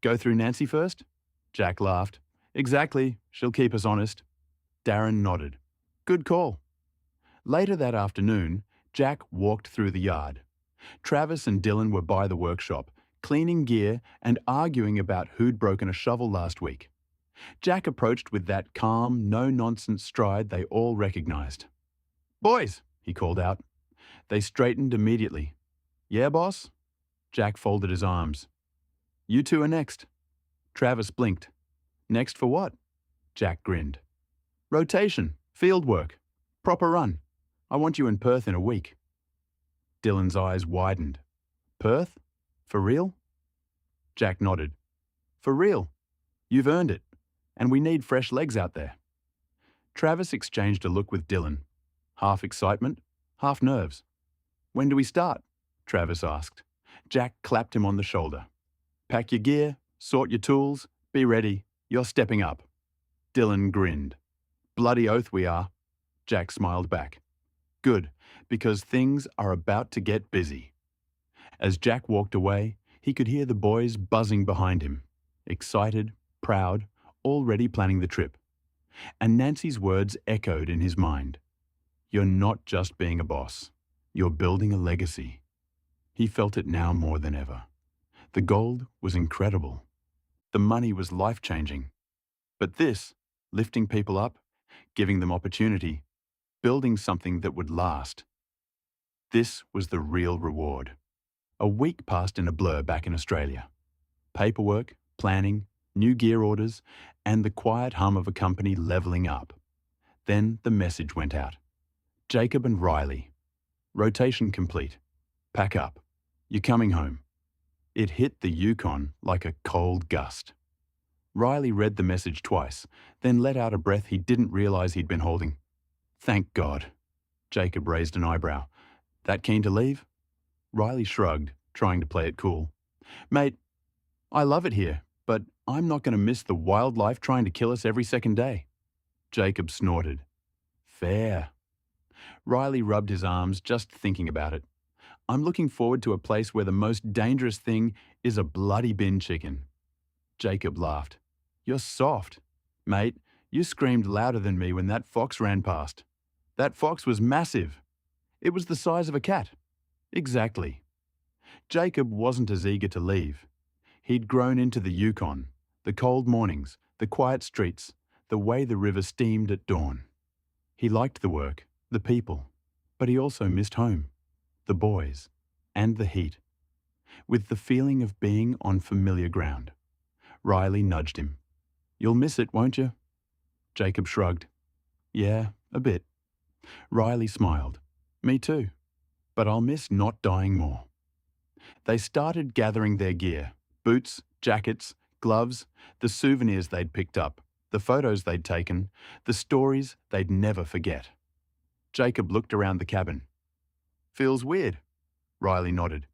Go through Nancy first? Jack laughed. Exactly, she'll keep us honest. Darren nodded. Good call. Later that afternoon, Jack walked through the yard. Travis and Dylan were by the workshop, cleaning gear and arguing about who'd broken a shovel last week. Jack approached with that calm, no-nonsense stride they all recognized. Boys, he called out. They straightened immediately. Yeah, boss? Jack folded his arms. You two are next. Travis blinked. Next for what? Jack grinned. Rotation, field work, proper run. I want you in Perth in a week. Dylan's eyes widened. Perth? For real? Jack nodded. For real. You've earned it. And we need fresh legs out there. Travis exchanged a look with Dylan. Half excitement, half nerves. When do we start? Travis asked. Jack clapped him on the shoulder. Pack your gear, sort your tools, be ready. You're stepping up. Dylan grinned. Bloody oath we are. Jack smiled back. Good, because things are about to get busy. As Jack walked away, he could hear the boys buzzing behind him. Excited, proud, already planning the trip. And Nancy's words echoed in his mind. You're not just being a boss. You're building a legacy. He felt it now more than ever. The gold was incredible. The money was life-changing. But this, lifting people up, giving them opportunity, building something that would last. This was the real reward. A week passed in a blur back in Australia. Paperwork, planning, new gear orders, and the quiet hum of a company levelling up. Then the message went out. Jacob and Riley. Rotation complete. Pack up. You're coming home. It hit the Yukon like a cold gust. Riley read the message twice, then let out a breath he didn't realise he'd been holding. Thank God. Jacob raised an eyebrow. That keen to leave? Riley shrugged, trying to play it cool. Mate, I love it here, but I'm not going to miss the wildlife trying to kill us every second day. Jacob snorted. Fair. Riley rubbed his arms just thinking about it. I'm looking forward to a place where the most dangerous thing is a bloody bin chicken. Jacob laughed. You're soft. Mate, you screamed louder than me when that fox ran past. That fox was massive. It was the size of a cat. Exactly. Jacob wasn't as eager to leave. He'd grown into the Yukon, the cold mornings, the quiet streets, the way the river steamed at dawn. He liked the work, the people, but he also missed home, the boys, and the heat. With the feeling of being on familiar ground, Riley nudged him. "You'll miss it, won't you?" Jacob shrugged. "Yeah, a bit." Riley smiled. "Me too, but I'll miss not dying more." They started gathering their gear: boots, jackets, gloves, the souvenirs they'd picked up, the photos they'd taken, the stories they'd never forget. Jacob looked around the cabin. "Feels weird." Riley nodded.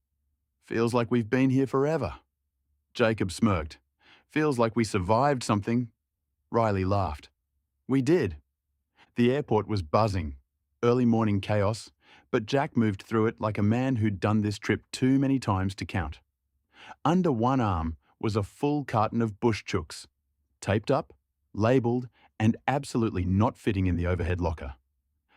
"Feels like we've been here forever." Jacob smirked. "Feels like we survived something." Riley laughed. "We did." The airport was buzzing, early morning chaos, but Jack moved through it like a man who'd done this trip too many times to count. Under one arm was a full carton of bush chooks, taped up, labelled, and absolutely not fitting in the overhead locker.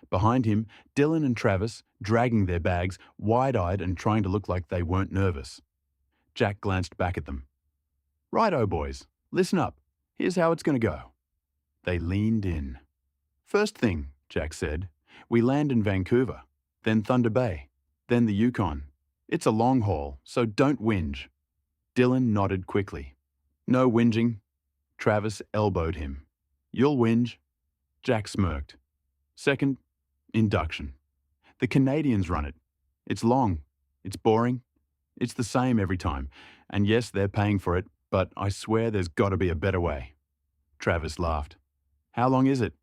Behind him, Dylan and Travis, dragging their bags, wide-eyed and trying to look like they weren't nervous. Jack glanced back at them. "Righto, boys, listen up. Here's how it's going to go." They leaned in. "First thing," Jack said, "we land in Vancouver, then Thunder Bay, then the Yukon. It's a long haul, so don't whinge." Dylan nodded quickly. "No whinging." Travis elbowed him. "You'll whinge." Jack smirked. "Second, induction. The Canadians run it. It's long. It's boring. It's the same every time. And yes, they're paying for it, but I swear there's got to be a better way." Travis laughed. "How long is it?"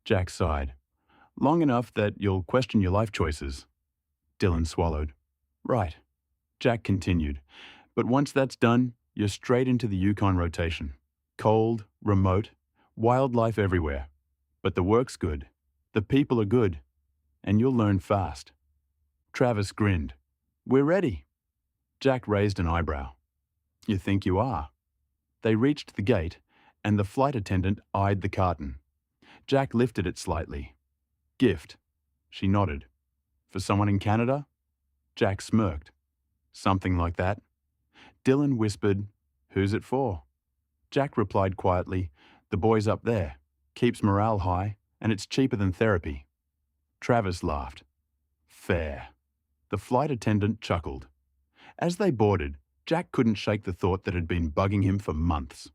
Jack sighed. "Long enough that you'll question your life choices." Dylan swallowed. "Right." Jack continued. "But once that's done, you're straight into the Yukon rotation. Cold, remote, wildlife everywhere. But the work's good. The people are good. And you'll learn fast." Travis grinned. "We're ready." Jack raised an eyebrow. "You think you are?" They reached the gate, and the flight attendant eyed the carton. Jack lifted it slightly. "Gift." She nodded. "For someone in Canada?" Jack smirked. "Something like that." Dylan whispered, "Who's it for?" Jack replied quietly, "The boys up there. Keeps morale high, and it's cheaper than therapy." Travis laughed. "Fair." The flight attendant chuckled. As they boarded, Jack couldn't shake the thought that had been bugging him for months.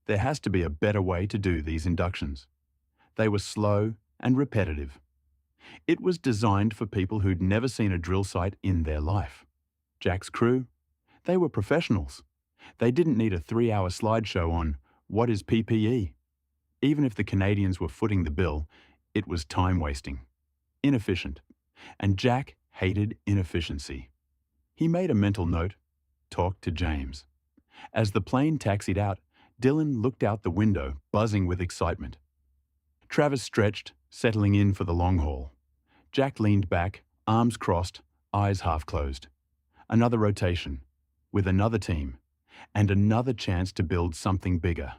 There has to be a better way to do these inductions. They were slow and repetitive. It was designed for people who'd never seen a drill site in their life. Jack's crew? They were professionals. They didn't need a 3-hour slideshow on what is PPE. Even if the Canadians were footing the bill, it was time-wasting. Inefficient. And Jack hated inefficiency. He made a mental note, talked to James. As the plane taxied out, Dylan looked out the window, buzzing with excitement. Travis stretched, settling in for the long haul. Jack leaned back, arms crossed, eyes half closed. Another rotation, with another team, and another chance to build something bigger.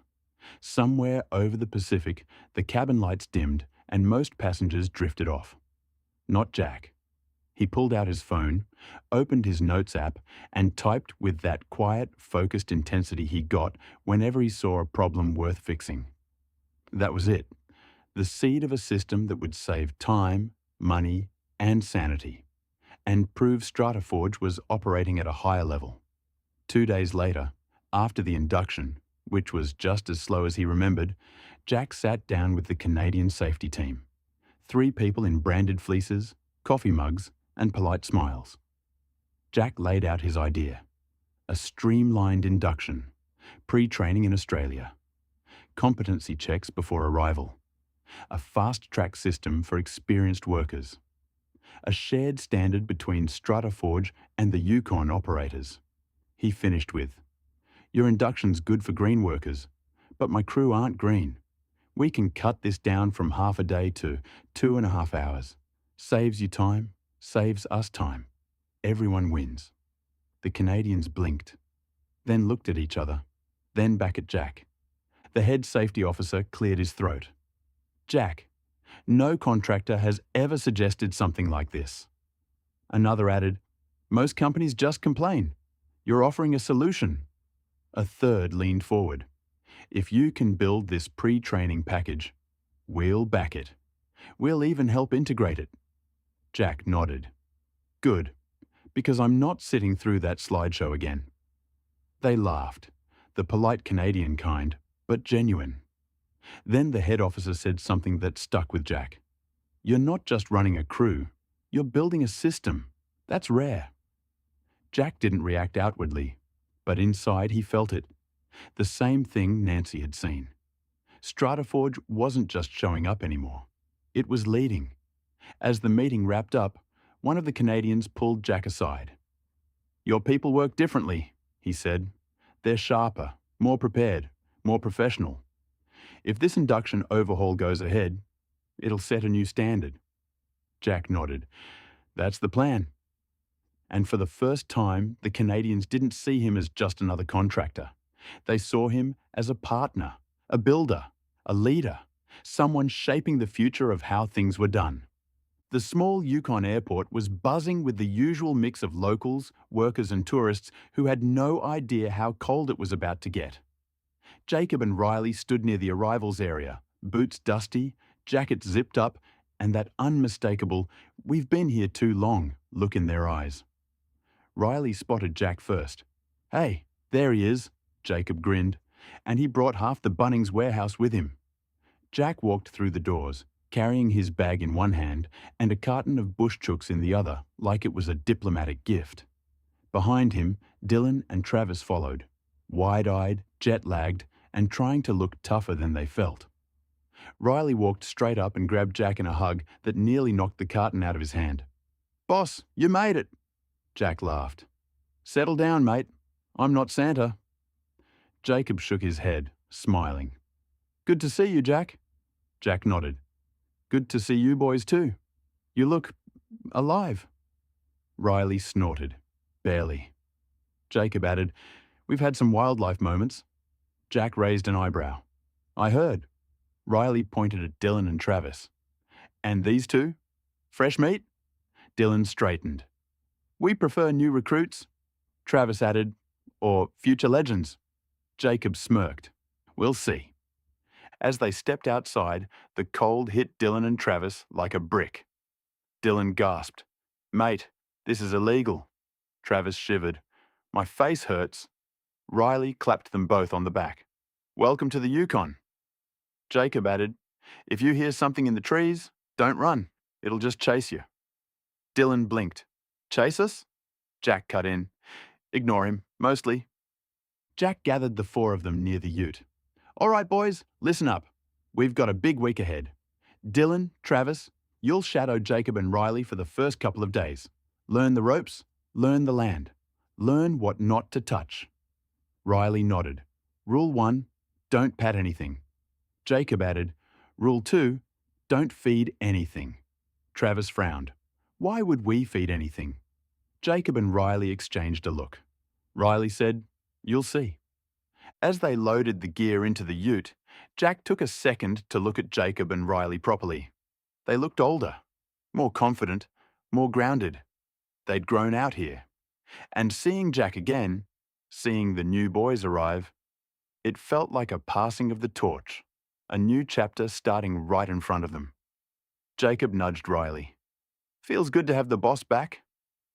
Somewhere over the Pacific, the cabin lights dimmed and most passengers drifted off. Not Jack. He pulled out his phone, opened his notes app, and typed with that quiet, focused intensity he got whenever he saw a problem worth fixing. That was it. The seed of a system that would save time, money, and sanity, and prove StrataForge was operating at a higher level. 2 days later, after the induction, which was just as slow as he remembered, Jack sat down with the Canadian safety team. 3 people in branded fleeces, coffee mugs, and polite smiles. Jack laid out his idea. A streamlined induction, pre-training in Australia, competency checks before arrival, a fast-track system for experienced workers, a shared standard between StrataForge and the Yukon operators. He finished with, "Your induction's good for green workers, but my crew aren't green. We can cut this down from half a day to 2.5 hours. Saves you time, saves us time. Everyone wins." The Canadians blinked, then looked at each other, then back at Jack. The head safety officer cleared his throat. "Jack, no contractor has ever suggested something like this." Another added, "Most companies just complain. You're offering a solution." A third leaned forward. "If you can build this pre-training package, we'll back it. We'll even help integrate it. Jack nodded. Good, because I'm not sitting through that slideshow again. They laughed, the polite Canadian kind, but genuine. Then the head officer said something that stuck with Jack. You're not just running a crew, you're building a system. That's rare. Jack didn't react outwardly, but inside he felt it. The same thing Nancy had seen. StrataForge wasn't just showing up anymore. It was leading. As the meeting wrapped up, one of the Canadians pulled Jack aside. Your people work differently, he said. They're sharper, more prepared, more professional. If this induction overhaul goes ahead, it'll set a new standard. Jack nodded. That's the plan. And for the first time, the Canadians didn't see him as just another contractor. They saw him as a partner, a builder, a leader, someone shaping the future of how things were done. The small Yukon airport was buzzing with the usual mix of locals, workers and tourists who had no idea how cold it was about to get. Jacob and Riley stood near the arrivals area, boots dusty, jackets zipped up, and that unmistakable, "We've been here too long," look in their eyes. Riley spotted Jack first. "Hey, there he is," Jacob grinned, and he brought half the Bunnings warehouse with him. Jack walked through the doors, carrying his bag in one hand and a carton of bush chooks in the other, like it was a diplomatic gift. Behind him, Dylan and Travis followed, wide-eyed, jet-lagged, and trying to look tougher than they felt. Riley walked straight up and grabbed Jack in a hug that nearly knocked the carton out of his hand. "Boss, you made it!" Jack laughed. "Settle down, mate. I'm not Santa." Jacob shook his head, smiling. "Good to see you, Jack." Jack nodded. "Good to see you boys too. You look alive." Riley snorted. "Barely." Jacob added, "We've had some wildlife moments." Jack raised an eyebrow. "I heard." Riley pointed at Dylan and Travis. "And these two? Fresh meat?" Dylan straightened. "We prefer new recruits," Travis added, "or future legends." Jacob smirked. "We'll see." As they stepped outside, the cold hit Dylan and Travis like a brick. Dylan gasped. "Mate, this is illegal." Travis shivered. "My face hurts." Riley clapped them both on the back. "Welcome to the Yukon." Jacob added, "If you hear something in the trees, don't run. It'll just chase you." Dylan blinked. "Chase us?" Jack cut in. "Ignore him, mostly." Jack gathered the four of them near the ute. "All right, boys, listen up. We've got a big week ahead. Dylan, Travis, you'll shadow Jacob and Riley for the first couple of days. Learn the ropes, learn the land. Learn what not to touch." Riley nodded. "Rule 1, don't pat anything." Jacob added, "Rule 2, don't feed anything." Travis frowned. "Why would we feed anything?" Jacob and Riley exchanged a look. Riley said, "You'll see." As they loaded the gear into the ute, Jack took a second to look at Jacob and Riley properly. They looked older, more confident, more grounded. They'd grown out here. And seeing Jack again, seeing the new boys arrive, it felt like a passing of the torch, a new chapter starting right in front of them. Jacob nudged Riley. "Feels good to have the boss back."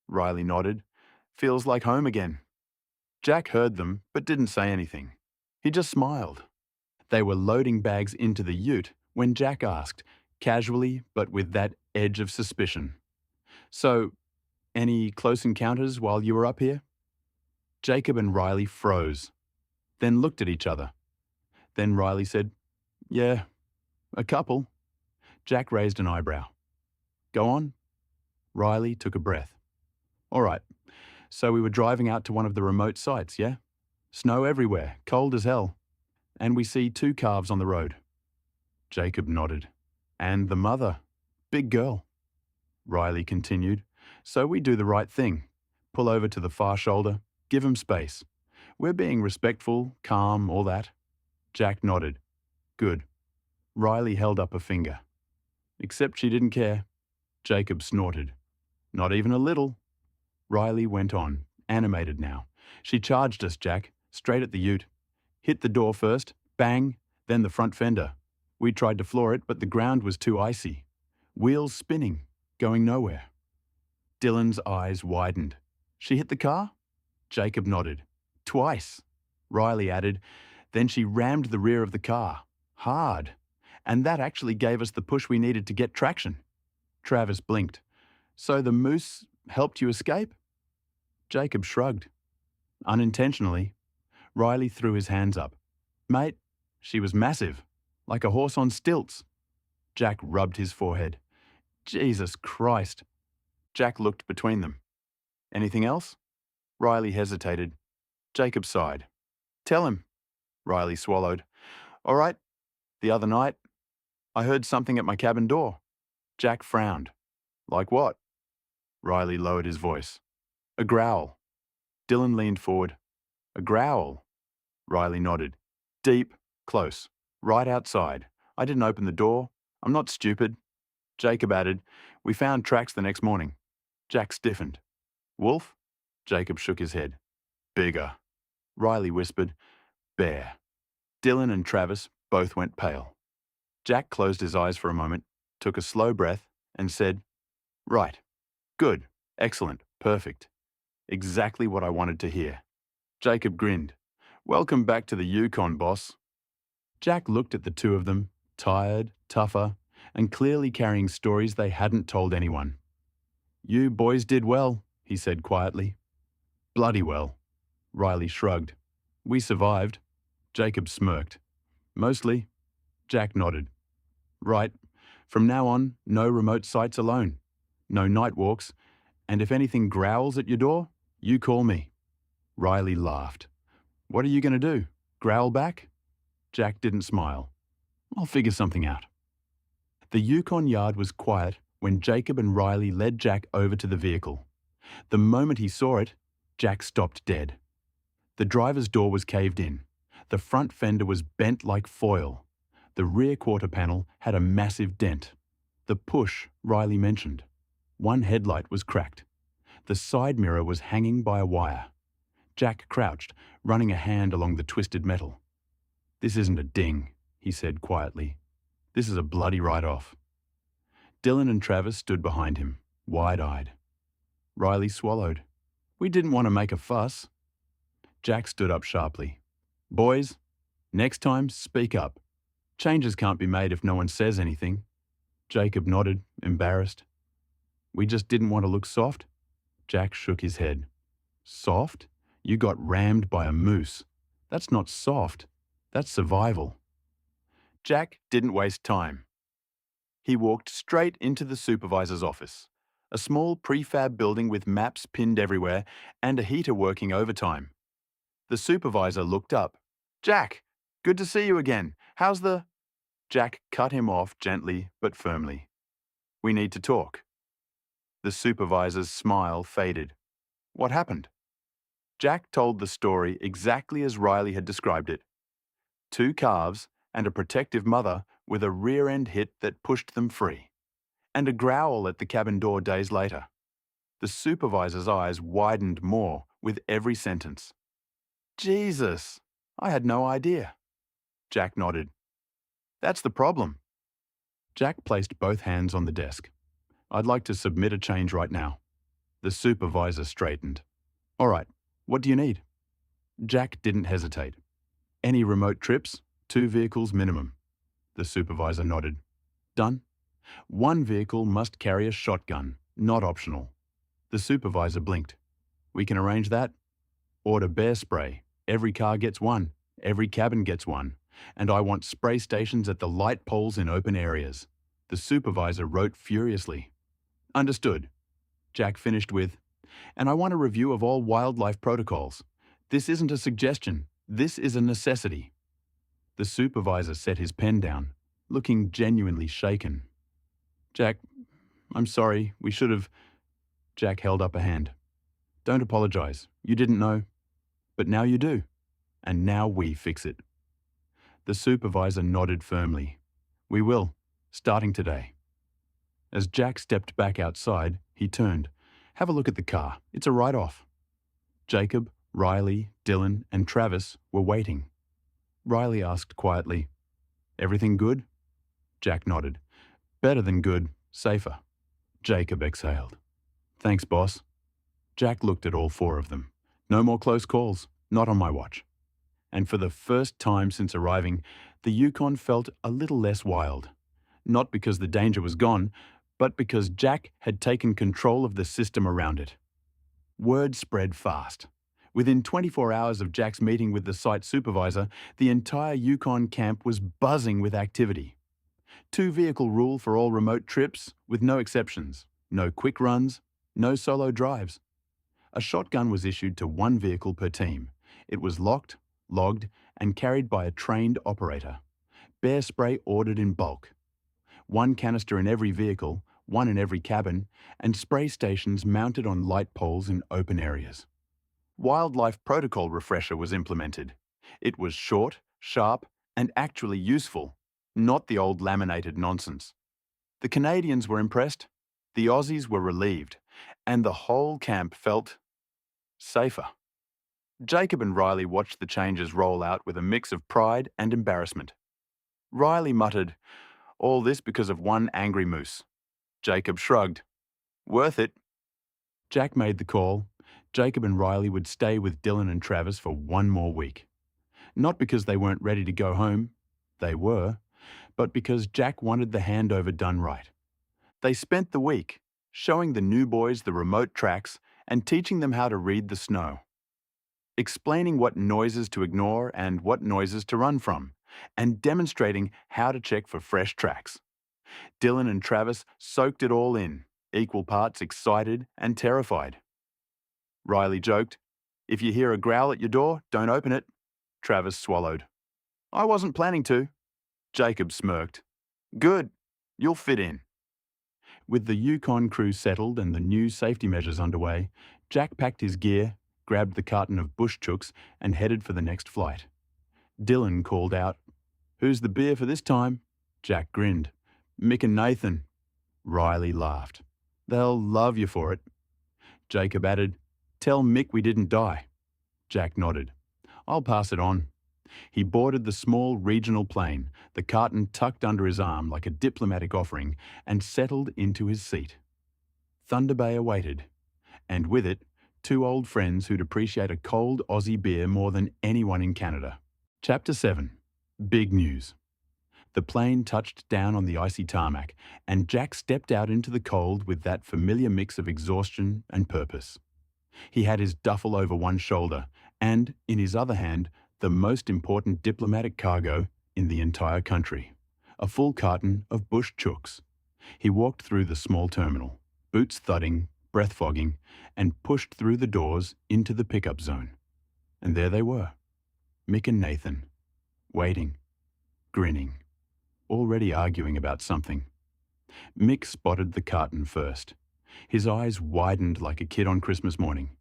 Riley nodded. "Feels like home again." Jack heard them, but didn't say anything. He just smiled. They were loading bags into the ute when Jack asked, casually but with that edge of suspicion, "So, any close encounters while you were up here?" Jacob and Riley froze, then looked at each other. Then Riley said, "Yeah, a couple." Jack raised an eyebrow. "Go on." Riley took a breath. "All right, so we were driving out to one of the remote sites, yeah? Snow everywhere, cold as hell. And we see 2 calves on the road." Jacob nodded. "And the mother. Big girl." Riley continued. "So we do the right thing. Pull over to the far shoulder, give 'em space. We're being respectful, calm, all that." Jack nodded. "Good." Riley held up a finger. "Except she didn't care." Jacob snorted. "Not even a little." Riley went on, animated now. "She charged us, Jack, straight at the ute. Hit the door first, bang, then the front fender. We tried to floor it, but the ground was too icy. Wheels spinning, going nowhere. Dylan's eyes widened. She hit the car? Jacob nodded. Twice. Riley added. Then she rammed the rear of the car. Hard. And that actually gave us the push we needed to get traction. Travis blinked. So the moose helped you escape? Jacob shrugged. Unintentionally. Riley threw his hands up. Mate, she was massive, like a horse on stilts. Jack rubbed his forehead. Jesus Christ. Jack looked between them. Anything else? Riley hesitated. Jacob sighed. Tell him. Riley swallowed. All right. The other night, I heard something at my cabin door. Jack frowned. Like what? Riley lowered his voice. A growl. Dylan leaned forward. A growl. Riley nodded. Deep, close, right outside. I didn't open the door. I'm not stupid. Jacob added, we found tracks the next morning. Jack stiffened. Wolf? Jacob shook his head. Bigger. Riley whispered, bear. Dylan and Travis both went pale. Jack closed his eyes for a moment, took a slow breath, and said, right. Good. Excellent. Perfect. Exactly what I wanted to hear. Jacob grinned. Welcome back to the Yukon, boss. Jack looked at the two of them, tired, tougher, and clearly carrying stories they hadn't told anyone. You boys did well, he said quietly. Bloody well. Riley shrugged. We survived. Jacob smirked. Mostly. Jack nodded. Right. From now on, no remote sites alone. No night walks. And if anything growls at your door, you call me. Riley laughed. What are you going to do? Growl back? Jack didn't smile. I'll figure something out. The Yukon yard was quiet when Jacob and Riley led Jack over to the vehicle. The moment he saw it, Jack stopped dead. The driver's door was caved in. The front fender was bent like foil. The rear quarter panel had a massive dent. The push Riley mentioned. One headlight was cracked. The side mirror was hanging by a wire. Jack crouched, running a hand along the twisted metal. This isn't a ding, he said quietly. This is a bloody write-off. Dylan and Travis stood behind him, wide-eyed. Riley swallowed. We didn't want to make a fuss. Jack stood up sharply. Boys, next time, speak up. Changes can't be made if no one says anything. Jacob nodded, embarrassed. We just didn't want to look soft. Jack shook his head. Soft? You got rammed by a moose. That's not soft. That's survival. Jack didn't waste time. He walked straight into the supervisor's office, a small prefab building with maps pinned everywhere and a heater working overtime. The supervisor looked up. Jack, good to see you again. How's the... Jack cut him off gently but firmly. We need to talk. The supervisor's smile faded. What happened? Jack told the story exactly as Riley had described it. 2 calves and a protective mother with a rear-end hit that pushed them free, and a growl at the cabin door days later. The supervisor's eyes widened more with every sentence. Jesus, I had no idea. Jack nodded. That's the problem. Jack placed both hands on the desk. I'd like to submit a change right now. The supervisor straightened. All right, what do you need? Jack didn't hesitate. Any remote trips, 2 vehicles minimum. The supervisor nodded. Done. 1 vehicle must carry a shotgun, not optional. The supervisor blinked. We can arrange that. Order bear spray. Every car gets 1. Every cabin gets 1. And I want spray stations at the light poles in open areas. The supervisor wrote furiously. Understood. Jack finished with, and I want a review of all wildlife protocols. This isn't a suggestion. This is a necessity. The supervisor set his pen down, looking genuinely shaken. Jack, I'm sorry, we should have... Jack held up a hand. Don't apologize. You didn't know. But now you do. And now we fix it. The supervisor nodded firmly. We will, starting today. As Jack stepped back outside, he turned. Have a look at the car. It's a write-off. Jacob, Riley, Dylan, and Travis were waiting. Riley asked quietly, Everything good? Jack nodded. Better than good. Safer. Jacob exhaled. Thanks, boss. Jack looked at all four of them. No more close calls. Not on my watch. And for the first time since arriving, the Yukon felt a little less wild. Not because the danger was gone, but because Jack had taken control of the system around it. Word spread fast. Within 24 hours of Jack's meeting with the site supervisor, the entire Yukon camp was buzzing with activity. 2-vehicle rule for all remote trips, with no exceptions. No quick runs, no solo drives. A shotgun was issued to 1 vehicle per team. It was locked, logged, and carried by a trained operator. Bear spray ordered in bulk. 1 canister in every vehicle, 1 in every cabin, and spray stations mounted on light poles in open areas. Wildlife protocol refresher was implemented. It was short, sharp, and actually useful, not the old laminated nonsense. The Canadians were impressed, the Aussies were relieved, and the whole camp felt safer. Jacob and Riley watched the changes roll out with a mix of pride and embarrassment. Riley muttered, "All this because of 1 angry moose." Jacob shrugged. "Worth it." Jack made the call. Jacob and Riley would stay with Dylan and Travis for 1 more week. Not because they weren't ready to go home. They were. But because Jack wanted the handover done right. They spent the week showing the new boys the remote tracks and teaching them how to read the snow. Explaining what noises to ignore and what noises to run from, and demonstrating how to check for fresh tracks. Dylan and Travis soaked it all in, equal parts excited and terrified. Riley joked, "If you hear a growl at your door, don't open it." Travis swallowed. "I wasn't planning to." Jacob smirked. "Good, you'll fit in." With the Yukon crew settled and the new safety measures underway, Jack packed his gear, grabbed the carton of bush chooks, and headed for the next flight. Dylan called out, "Who's the beer for this time?" Jack grinned. "Mick and Ethan." Riley laughed. "They'll love you for it." Jacob added, "Tell Mick we didn't die." Jack nodded. "I'll pass it on." He boarded the small regional plane, the carton tucked under his arm like a diplomatic offering, and settled into his seat. Thunder Bay awaited, and with it, 2 old friends who'd appreciate a cold Aussie beer more than anyone in Canada. Chapter 7. Big News. The plane touched down on the icy tarmac, and Jack stepped out into the cold with that familiar mix of exhaustion and purpose. He had his duffel over one shoulder, and, in his other hand, the most important diplomatic cargo in the entire country, a full carton of bush chooks. He walked through the small terminal, boots thudding, breath fogging, and pushed through the doors into the pickup zone. And there they were, Mick and Nathan, waiting, grinning, already arguing about something. Mick spotted the carton first. His eyes widened like a kid on Christmas morning.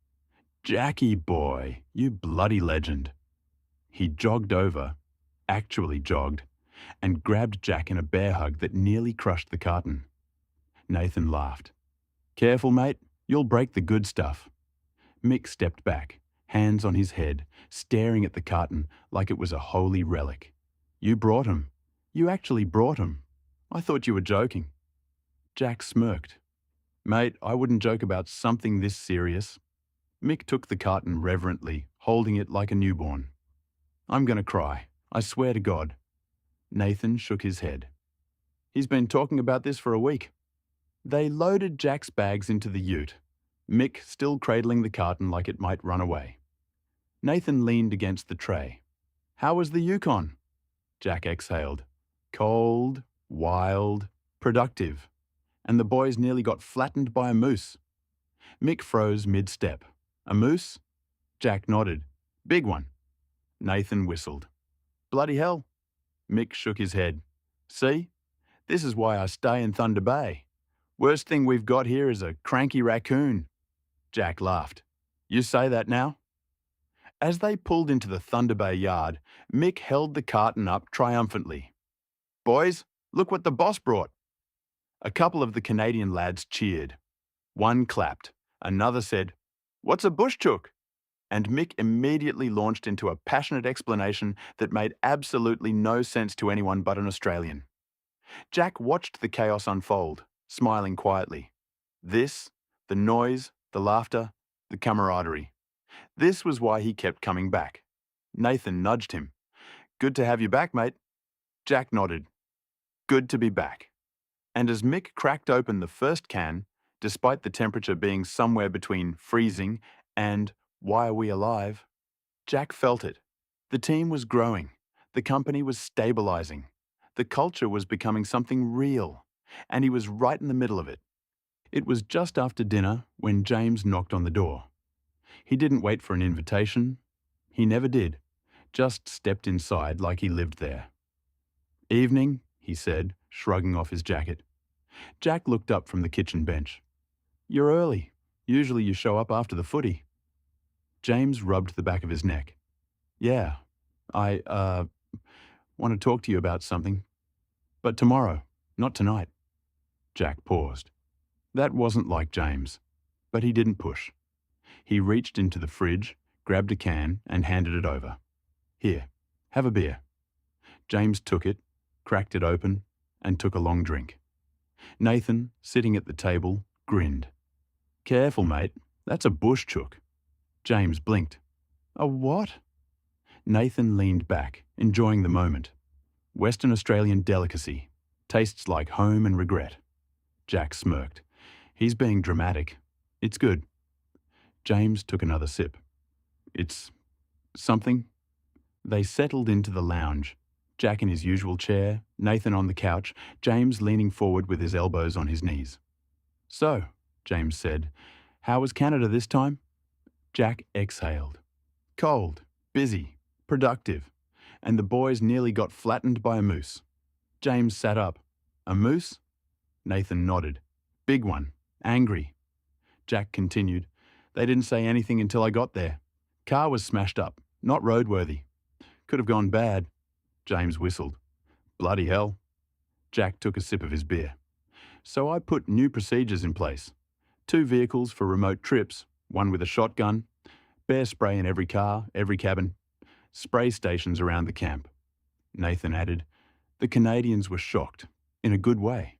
"Jackie boy, you bloody legend." He jogged over, actually jogged, and grabbed Jack in a bear hug that nearly crushed the carton. Nathan laughed. "Careful, mate, you'll break the good stuff." Mick stepped back, hands on his head, staring at the carton like it was a holy relic. "You brought 'em. You actually brought 'em. I thought you were joking." Jack smirked. "Mate, I wouldn't joke about something this serious." Mick took the carton reverently, holding it like a newborn. "I'm going to cry. I swear to God." Nathan shook his head. "He's been talking about this for a week." They loaded Jack's bags into the ute, Mick still cradling the carton like it might run away. Nathan leaned against the tray. "How was the Yukon?" Jack exhaled. "Cold, wild, productive. And the boys nearly got flattened by a moose." Mick froze mid-step. "A moose?" Jack nodded. "Big one." Nathan whistled. "Bloody hell." Mick shook his head. "See? This is why I stay in Thunder Bay. Worst thing we've got here is a cranky raccoon." Jack laughed. "You say that now?" As they pulled into the Thunder Bay yard, Mick held the carton up triumphantly. "Boys, look what the boss brought." A couple of the Canadian lads cheered. One clapped. Another said, "What's a bush chook?" And Mick immediately launched into a passionate explanation that made absolutely no sense to anyone but an Australian. Jack watched the chaos unfold, smiling quietly. This, the noise, the laughter, the camaraderie. This was why he kept coming back. Nathan nudged him. "Good to have you back, mate." Jack nodded. "Good to be back." And as Mick cracked open the first can, despite the temperature being somewhere between freezing and "why are we alive?" Jack felt it. The team was growing. The company was stabilizing. The culture was becoming something real. And he was right in the middle of it. It was just after dinner when James knocked on the door. He didn't wait for an invitation. He never did. Just stepped inside like he lived there. "Evening," he said, shrugging off his jacket. Jack looked up from the kitchen bench. "You're early. Usually you show up after the footy." James rubbed the back of his neck. "Yeah, I want to talk to you about something. But tomorrow, not tonight." Jack paused. That wasn't like James, but he didn't push. He reached into the fridge, grabbed a can, and handed it over. "Here, have a beer." James took it, cracked it open, and took a long drink. Nathan, sitting at the table, grinned. "Careful, mate. That's a bush chook." James blinked. "A what?" Nathan leaned back, enjoying the moment. "Western Australian delicacy. Tastes like home and regret." Jack smirked. "He's being dramatic. It's good." James took another sip. "It's something." They settled into the lounge. Jack in his usual chair, Nathan on the couch, James leaning forward with his elbows on his knees. "So," James said, "how was Canada this time?" Jack exhaled. "Cold, busy, productive, and the boys nearly got flattened by a moose." James sat up. "A moose?" Nathan nodded. "Big one. Angry." Jack continued. "They didn't say anything until I got there. Car was smashed up, not roadworthy. Could have gone bad." James whistled. "Bloody hell." Jack took a sip of his beer. "So I put new procedures in place. 2 vehicles for remote trips, one with a shotgun, bear spray in every car, every cabin, spray stations around the camp." Nathan added, "The Canadians were shocked, in a good way."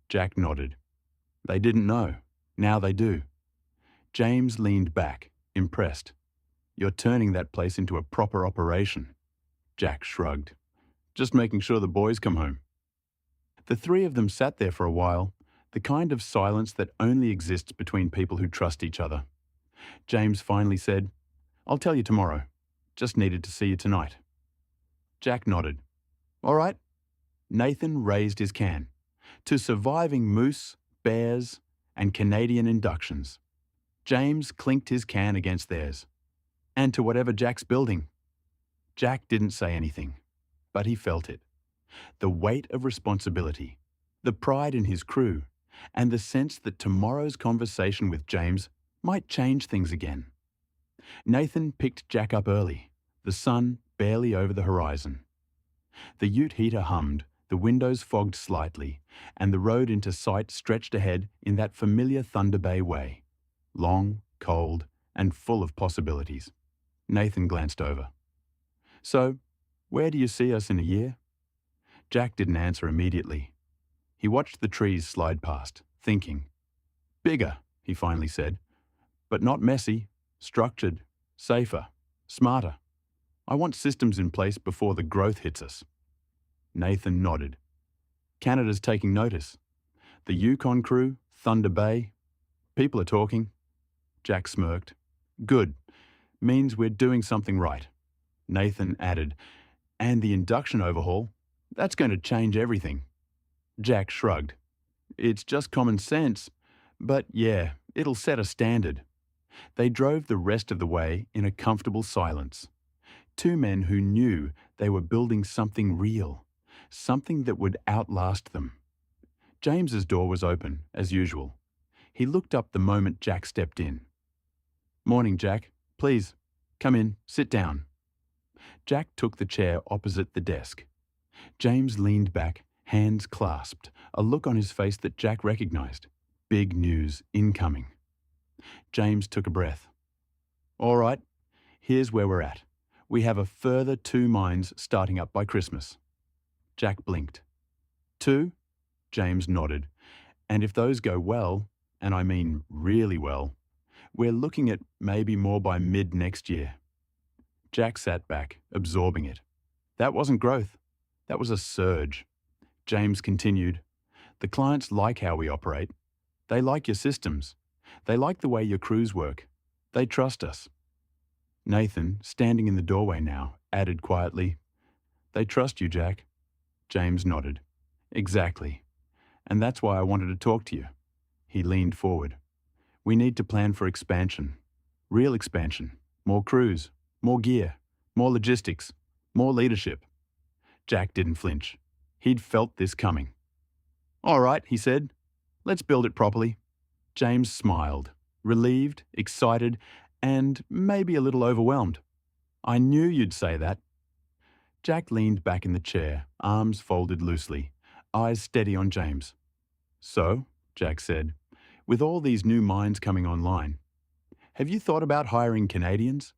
Jack nodded. "They didn't know. Now they do." James leaned back, impressed. "You're turning that place into a proper operation." Jack shrugged. "Just making sure the boys come home." The three of them sat there for a while, the kind of silence that only exists between people who trust each other. James finally said, "I'll tell you tomorrow. Just needed to see you tonight." Jack nodded. "All right." Nathan raised his can. "To surviving moose, bears, and Canadian inductions." James clinked his can against theirs. "And to whatever Jack's building." Jack didn't say anything, but he felt it. The weight of responsibility, the pride in his crew, and the sense that tomorrow's conversation with James might change things again. Nathan picked Jack up early, the sun barely over the horizon. The ute heater hummed, the windows fogged slightly, and the road into sight stretched ahead in that familiar Thunder Bay way. Long, cold, and full of possibilities. Nathan glanced over. "So, where do you see us in a year?" Jack didn't answer immediately. He watched the trees slide past, thinking. "Bigger," he finally said, "but not messy, structured, safer, smarter. I want systems in place before the growth hits us." Nathan nodded. "Canada's taking notice. The Yukon crew, Thunder Bay. People are talking." Jack smirked. "Good. Means we're doing something right." Nathan added, "And the induction overhaul, that's going to change everything." Jack shrugged. "It's just common sense. But yeah, it'll set a standard." They drove the rest of the way in a comfortable silence. 2 men who knew they were building something real, something that would outlast them. James's door was open, as usual. He looked up the moment Jack stepped in. "Morning, Jack. Please, come in, sit down." Jack took the chair opposite the desk. James leaned back, hands clasped, a look on his face that Jack recognized. Big news incoming. James took a breath. "All right, here's where we're at. We have a further 2 mines starting up by Christmas." Jack blinked. "2?" James nodded. And if those go well, and I mean really well, we're looking at maybe more by mid next year. Jack sat back, absorbing it. That wasn't growth. That was a surge. James continued, the clients like how we operate. They like your systems. They like the way your crews work. They trust us. Nathan, standing in the doorway now, added quietly, they trust you, Jack. James nodded. Exactly. And that's why I wanted to talk to you. He leaned forward. We need to plan for expansion. Real expansion. More crews, more gear, more logistics, more leadership. Jack didn't flinch. He'd felt this coming. All right, he said. Let's build it properly. James smiled, relieved, excited, and maybe a little overwhelmed. I knew you'd say that. Jack leaned back in the chair, arms folded loosely, eyes steady on James. So, Jack said, with all these new mines coming online, have you thought about hiring Canadians?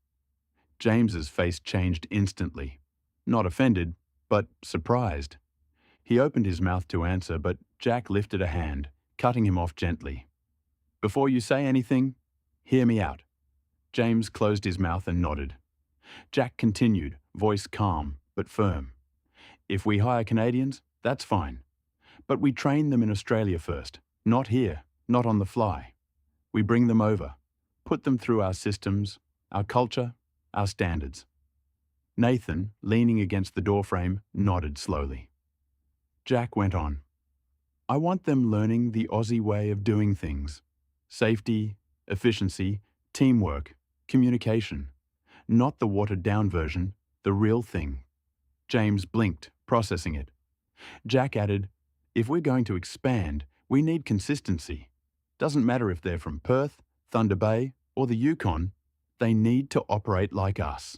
James's face changed instantly. Not offended, but surprised. He opened his mouth to answer, but Jack lifted a hand, cutting him off gently. Before you say anything, hear me out. James closed his mouth and nodded. Jack continued, voice calm but firm. If we hire Canadians, that's fine. But we train them in Australia first, not here, not on the fly. We bring them over, put them through our systems, our culture, our standards. Nathan, leaning against the doorframe, nodded slowly. Jack went on. I want them learning the Aussie way of doing things. Safety, efficiency, teamwork, communication. Not the watered-down version, the real thing. James blinked, processing it. Jack added, if we're going to expand, we need consistency. Doesn't matter if they're from Perth, Thunder Bay, or the Yukon, they need to operate like us.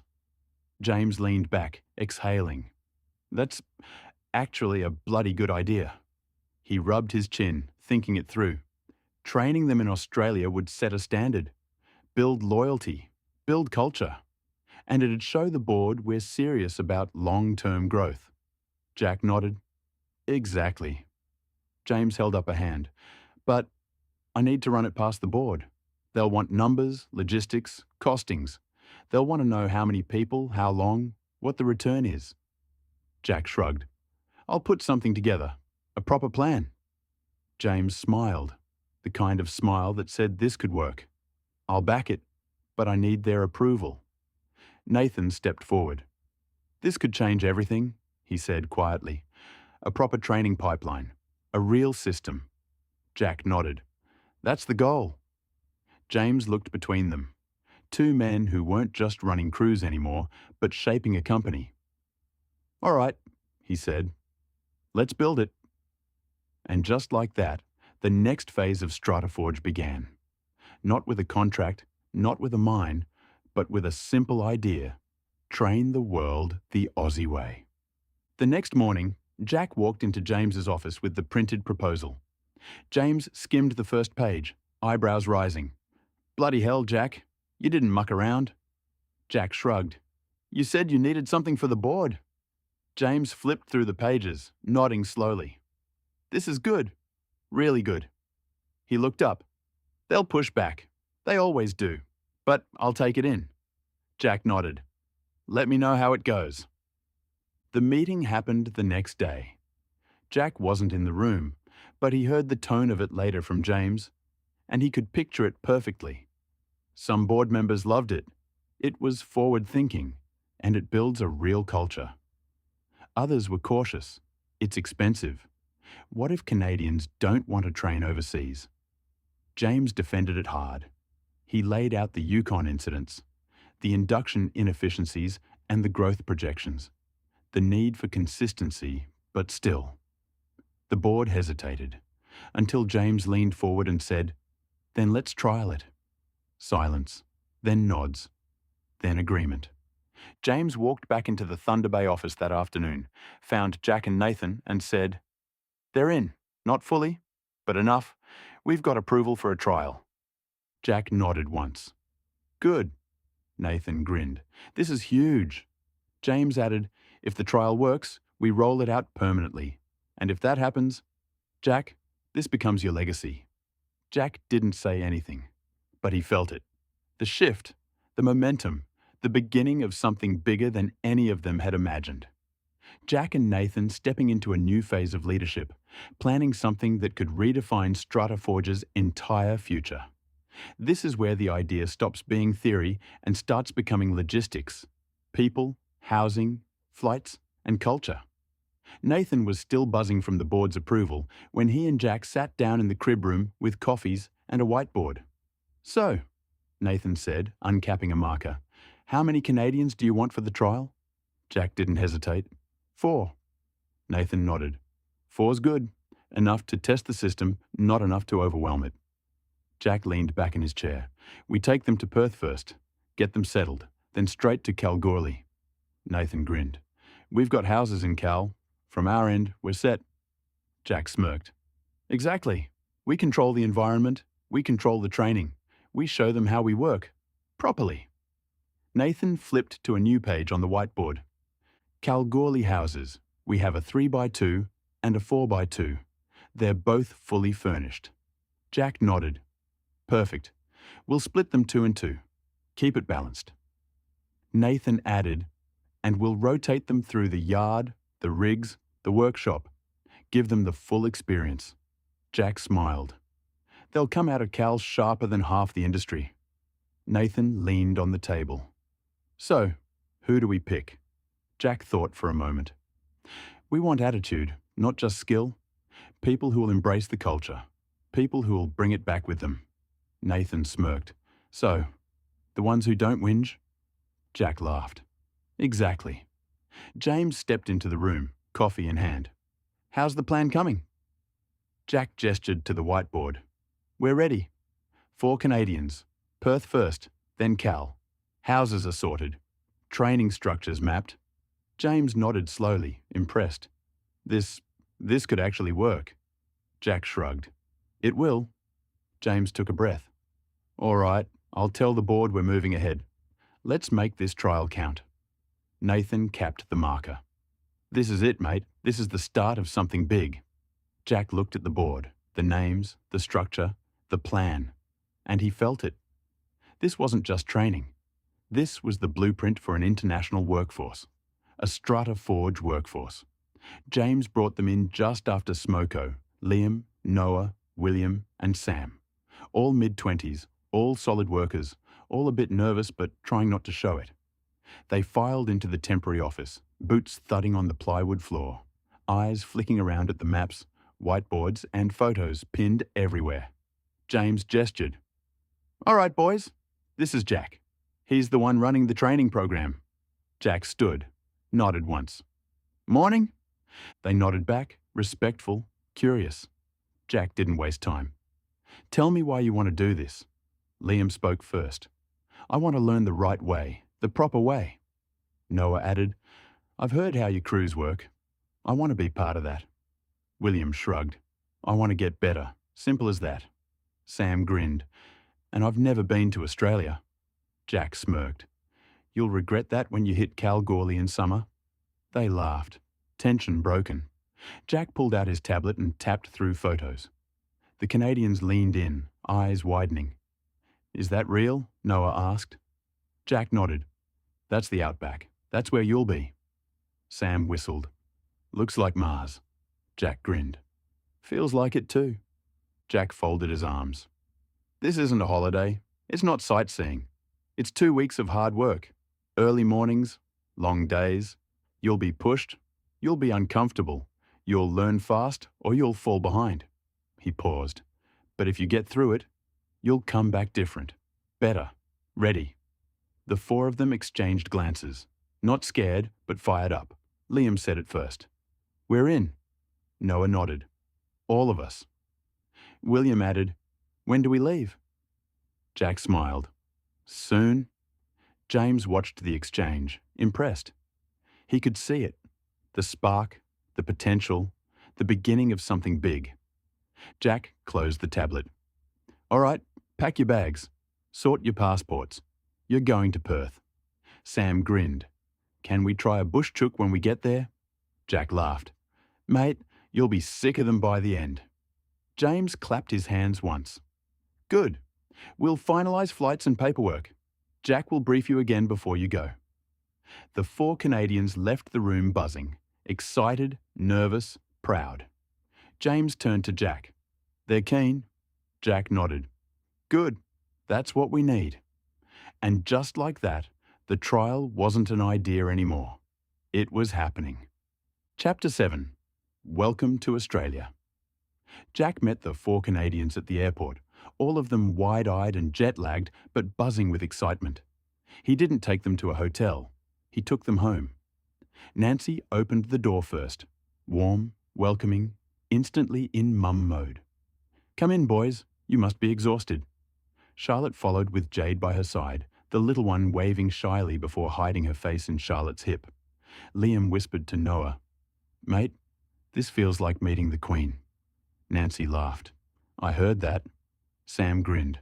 James leaned back, exhaling. That's actually a bloody good idea. He rubbed his chin, thinking it through. Training them in Australia would set a standard, build loyalty, build culture. And it'd show the board we're serious about long-term growth. Jack nodded. Exactly. James held up a hand. But I need to run it past the board. They'll want numbers, logistics, costings. They'll want to know how many people, how long, what the return is. Jack shrugged. I'll put something together. A proper plan. James smiled, the kind of smile that said this could work. I'll back it, but I need their approval. Nathan stepped forward. This could change everything, he said quietly. A proper training pipeline. A real system. Jack nodded. That's the goal. James looked between them. Two men who weren't just running crews anymore, but shaping a company. All right, he said. Let's build it. And just like that, the next phase of StrataForge began. Not with a contract, not with a mine, but with a simple idea. Train the world the Aussie way. The next morning, Jack walked into James's office with the printed proposal. James skimmed the first page, eyebrows rising. Bloody hell, Jack. You didn't muck around. Jack shrugged. You said you needed something for the board. James flipped through the pages, nodding slowly. This is good. Really good. He looked up. They'll push back. They always do. But I'll take it in. Jack nodded. Let me know how it goes. The meeting happened the next day. Jack wasn't in the room, but he heard the tone of it later from James, and he could picture it perfectly. Some board members loved it. It was forward-thinking, and it builds a real culture. Others were cautious. It's expensive. What if Canadians don't want to train overseas? James defended it hard. He laid out the Yukon incidents, the induction inefficiencies and the growth projections, the need for consistency, but still. The board hesitated, until James leaned forward and said, then let's trial it. Silence, then nods, then agreement. James walked back into the Thunder Bay office that afternoon, found Jack and Nathan and said, they're in, not fully, but enough. We've got approval for a trial. Jack nodded once. Good. Nathan grinned. This is huge. James added, if the trial works, we roll it out permanently. And if that happens, Jack, This becomes your legacy. Jack didn't say anything, but he felt it. The shift, the momentum, the beginning of something bigger than any of them had imagined. Jack and Nathan stepping into a new phase of leadership, planning something that could redefine StrataForge's entire future. This is where the idea stops being theory and starts becoming logistics. People, housing, flights, and culture. Nathan was still buzzing from the board's approval when he and Jack sat down in the crib room with coffees and a whiteboard. "So," Nathan said, uncapping a marker, "how many Canadians do you want for the trial?" Jack didn't hesitate. 4. Nathan nodded. 4's good. Enough to test the system, not enough to overwhelm it. Jack leaned back in his chair. "We take them to Perth first, get them settled, then straight to Kalgoorlie." Nathan grinned. "We've got houses in Cal. From our end, we're set." Jack smirked. "Exactly. We control the environment. We control the training. We show them how we work. Properly." Nathan flipped to a new page on the whiteboard. "Kalgoorlie houses. We have a 3x2 and a 4x2. They're both fully furnished." Jack nodded. "Perfect. We'll split them 2 and 2. Keep it balanced." Nathan added, "And we'll rotate them through the yard, the rigs, the workshop. Give them the full experience." Jack smiled. "They'll come out of Cal sharper than half the industry." Nathan leaned on the table. "So, who do we pick?" Jack thought for a moment. "We want attitude, not just skill. People who will embrace the culture. People who will bring it back with them." Nathan smirked. "So, the ones who don't whinge?" Jack laughed. "Exactly." James stepped into the room, coffee in hand. "How's the plan coming?" Jack gestured to the whiteboard. "We're ready. 4 Canadians. Perth first, then Cal. Houses are sorted. Training structures mapped." James nodded slowly, impressed. This could actually work." Jack shrugged. "It will." James took a breath. "All right, I'll tell the board we're moving ahead. Let's make this trial count." Nathan capped the marker. "This is it, mate. This is the start of something big." Jack looked at the board, the names, the structure, the plan, and he felt it. This wasn't just training. This was the blueprint for an international workforce, a StrataForge workforce. James brought them in just after Smoko, Liam, Noah, William, and Sam. All mid-20s, all solid workers, all a bit nervous but trying not to show it. They filed into the temporary office, boots thudding on the plywood floor, eyes flicking around at the maps, whiteboards, and photos pinned everywhere. James gestured. "All right, boys, this is Jack. He's the one running the training program." Jack stood, nodded once. "Morning?" They nodded back, respectful, curious. Jack didn't waste time. "Tell me why you want to do this." Liam spoke first. "I want to learn the right way, the proper way." Noah added, "I've heard how your crews work. I want to be part of that." William shrugged. "I want to get better. Simple as that." Sam grinned. "And I've never been to Australia." Jack smirked. "You'll regret that when you hit Kalgoorlie in summer." They laughed. Tension broken. Jack pulled out his tablet and tapped through photos. The Canadians leaned in, eyes widening. "Is that real?" Noah asked. Jack nodded. "That's the outback. That's where you'll be." Sam whistled. "Looks like Mars." Jack grinned. "Feels like it too." Jack folded his arms. "This isn't a holiday. It's not sightseeing. It's 2 weeks of hard work. Early mornings, long days. You'll be pushed. You'll be uncomfortable. You'll learn fast or you'll fall behind." He paused. "But if you get through it, you'll come back different. Better. Ready." The 4 of them exchanged glances. Not scared, but fired up. Liam said it first. "We're in." Noah nodded. "All of us." William added, "When do we leave?" Jack smiled. "Soon." James watched the exchange, impressed. He could see it. The spark, the potential, the beginning of something big. Jack closed the tablet. "All right, pack your bags. Sort your passports. You're going to Perth." Sam grinned. "Can we try a bush chook when we get there?" Jack laughed. "Mate, you'll be sick of them by the end." James clapped his hands once. Good. We'll finalise flights and paperwork. Jack will brief you again before you go. The 4 Canadians left the room buzzing, excited, nervous, proud. James turned to Jack. They're keen. Jack nodded. Good. That's what we need. And just like that, the trial wasn't an idea anymore. It was happening. Chapter 7. Welcome to Australia. Jack met the 4 Canadians at the airport, all of them wide-eyed and jet-lagged, but buzzing with excitement. He didn't take them to a hotel. He took them home. Nancy opened the door first, warm, welcoming, instantly in mum mode. Come in, boys. You must be exhausted. Charlotte followed with Jade by her side, the little one waving shyly before hiding her face in Charlotte's hip. Liam whispered to Noah, Mate, this feels like meeting the Queen. Nancy laughed. I heard that. Sam grinned.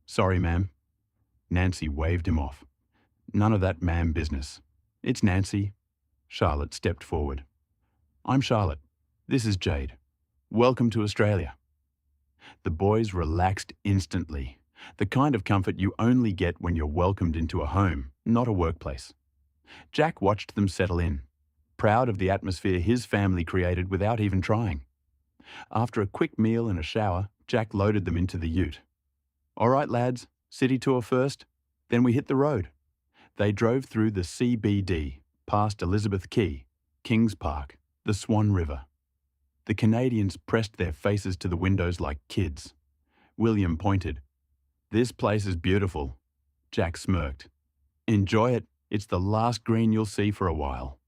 Sorry, ma'am. Nancy waved him off. None of that ma'am business. It's Nancy. Charlotte stepped forward. I'm Charlotte. This is Jade. Welcome to Australia. The boys relaxed instantly, the kind of comfort you only get when you're welcomed into a home, not a workplace. Jack watched them settle in, proud of the atmosphere his family created without even trying. After a quick meal and a shower, Jack loaded them into the ute. All right, lads, city tour first, then we hit the road. They drove through the CBD, past Elizabeth Quay, Kings Park, the Swan River. The Canadians pressed their faces to the windows like kids. William pointed. This place is beautiful. Jack smirked. Enjoy it. It's the last green you'll see for a while.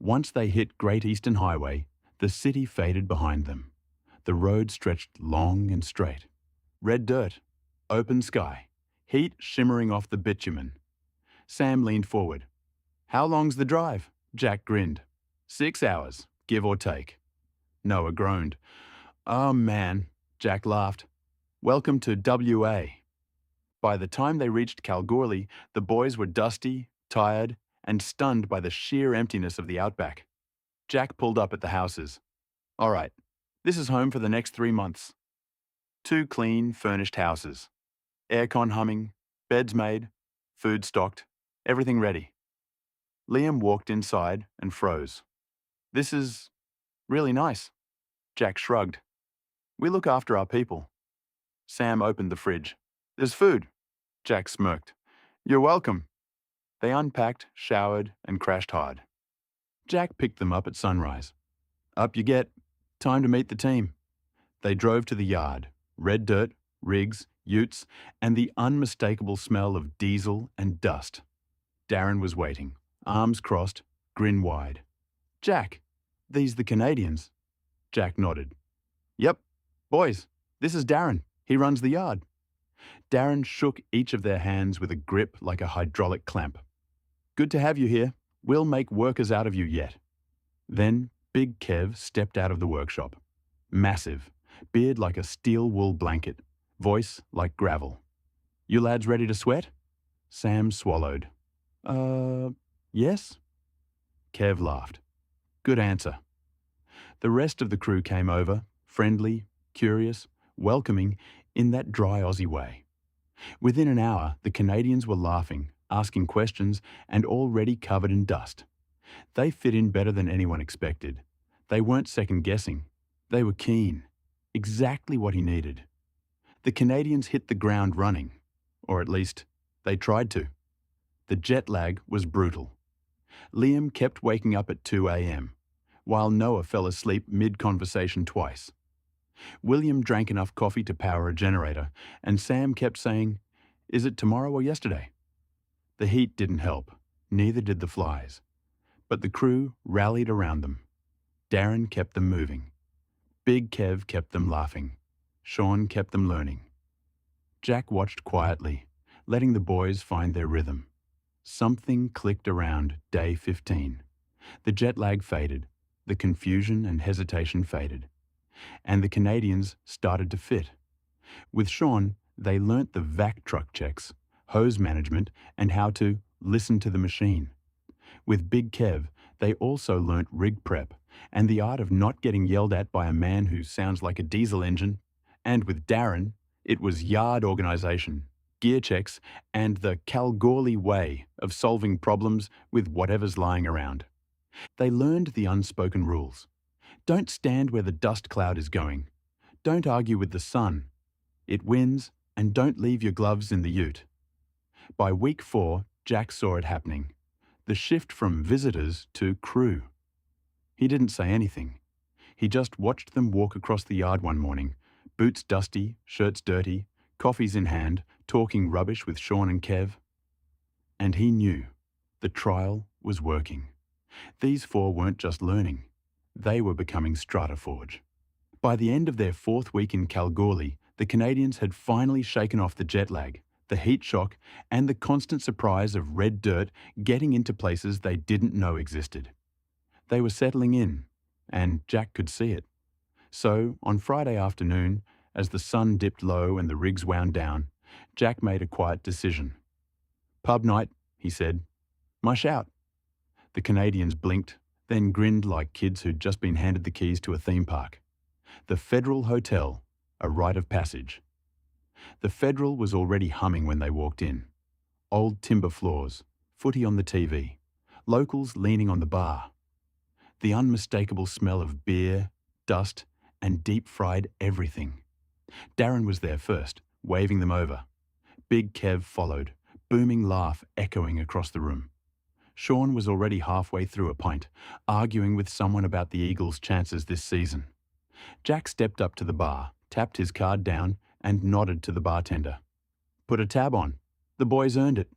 Once they hit Great Eastern Highway, the city faded behind them. The road stretched long and straight. Red dirt, open sky, heat shimmering off the bitumen. Sam leaned forward. How long's the drive? Jack grinned. 6 hours, give or take. Noah groaned. Oh man, Jack laughed. Welcome to WA. By the time they reached Kalgoorlie, the boys were dusty, tired, and stunned by the sheer emptiness of the outback. Jack pulled up at the houses. All right, this is home for the next 3 months. 2 clean, furnished houses. Aircon humming, beds made, food stocked, everything ready. Liam walked inside and froze. This is really nice. Jack shrugged. We look after our people. Sam opened the fridge. There's food. Jack smirked. You're welcome. They unpacked, showered, and crashed hard. Jack picked them up at sunrise. Up you get. Time to meet the team. They drove to the yard. Red dirt, rigs, utes, and the unmistakable smell of diesel and dust. Darren was waiting, arms crossed, grin wide. Jack, these the Canadians? Jack nodded. Yep. Boys, this is Darren. He runs the yard. Darren shook each of their hands with a grip like a hydraulic clamp. Good to have you here. We'll make workers out of you yet. Then Big Kev stepped out of the workshop. Massive, beard like a steel wool blanket, voice like gravel. You lads ready to sweat? Sam swallowed. Yes? Kev laughed. Good answer. The rest of the crew came over, friendly, curious, welcoming, in that dry Aussie way. Within an hour, the Canadians were laughing, asking questions, and already covered in dust. They fit in better than anyone expected. They weren't second-guessing. They were keen. Exactly what he needed. The Canadians hit the ground running, or at least, they tried to. The jet lag was brutal. Liam kept waking up at 2 a.m., while Noah fell asleep mid-conversation twice. William drank enough coffee to power a generator, and Sam kept saying, Is it tomorrow or yesterday? The heat didn't help, neither did the flies. But the crew rallied around them. Darren kept them moving. Big Kev kept them laughing. Sean kept them learning. Jack watched quietly, letting the boys find their rhythm. Something clicked around day 15. The jet lag faded, the confusion and hesitation faded, and the Canadians started to fit. With Sean, they learnt the vac truck checks, hose management, and how to listen to the machine. With Big Kev, They also learnt rig prep and the art of not getting yelled at by a man who sounds like a diesel engine. And with Darren, it was yard organisation, gear checks, and the Kalgoorlie way of solving problems with whatever's lying around. They learned the unspoken rules. Don't stand where the dust cloud is going. Don't argue with the sun. It wins, and don't leave your gloves in the ute. By week 4, Jack saw it happening. The shift from visitors to crew. He didn't say anything. He just watched them walk across the yard one morning, boots dusty, shirts dirty, coffees in hand, talking rubbish with Sean and Kev. And he knew the trial was working. These 4 weren't just learning. They were becoming StrataForge. By the end of their 4th week in Kalgoorlie, the Canadians had finally shaken off the jet lag, the heat shock, and the constant surprise of red dirt getting into places they didn't know existed. They were settling in, and Jack could see it. So, on Friday afternoon, as the sun dipped low and the rigs wound down, Jack made a quiet decision. "Pub night," he said. "Mush out." The Canadians blinked, then grinned like kids who'd just been handed the keys to a theme park. The Federal Hotel, a rite of passage. The Federal was already humming when they walked in. Old timber floors, footy on the TV, locals leaning on the bar. The unmistakable smell of beer, dust, and deep-fried everything. Darren was there first, waving them over. Big Kev followed, booming laugh echoing across the room. Sean was already halfway through a pint, arguing with someone about the Eagles' chances this season. Jack stepped up to the bar, tapped his card down, and nodded to the bartender. "Put a tab on. The boys earned it."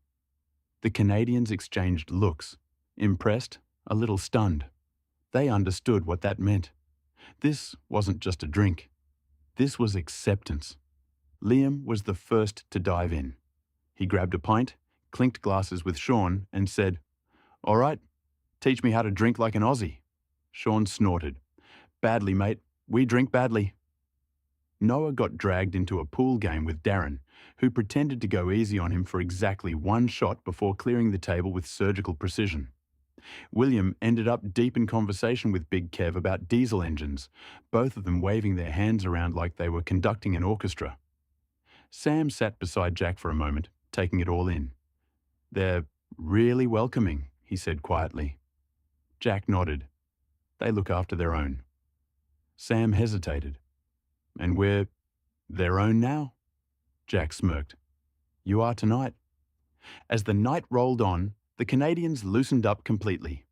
The Canadians exchanged looks, impressed, a little stunned. They understood what that meant. This wasn't just a drink. This was acceptance. Liam was the first to dive in. He grabbed a pint, clinked glasses with Sean, and said, "All right, teach me how to drink like an Aussie." Sean snorted. "Badly, mate. We drink badly." Noah got dragged into a pool game with Darren, who pretended to go easy on him for exactly 1 shot before clearing the table with surgical precision. William ended up deep in conversation with Big Kev about diesel engines, both of them waving their hands around like they were conducting an orchestra. Sam sat beside Jack for a moment, taking it all in. "They're really welcoming," he said quietly. Jack nodded. "They look after their own." Sam hesitated. "And we're their own now?" Jack smirked. "You are tonight." As the night rolled on, the Canadians loosened up completely.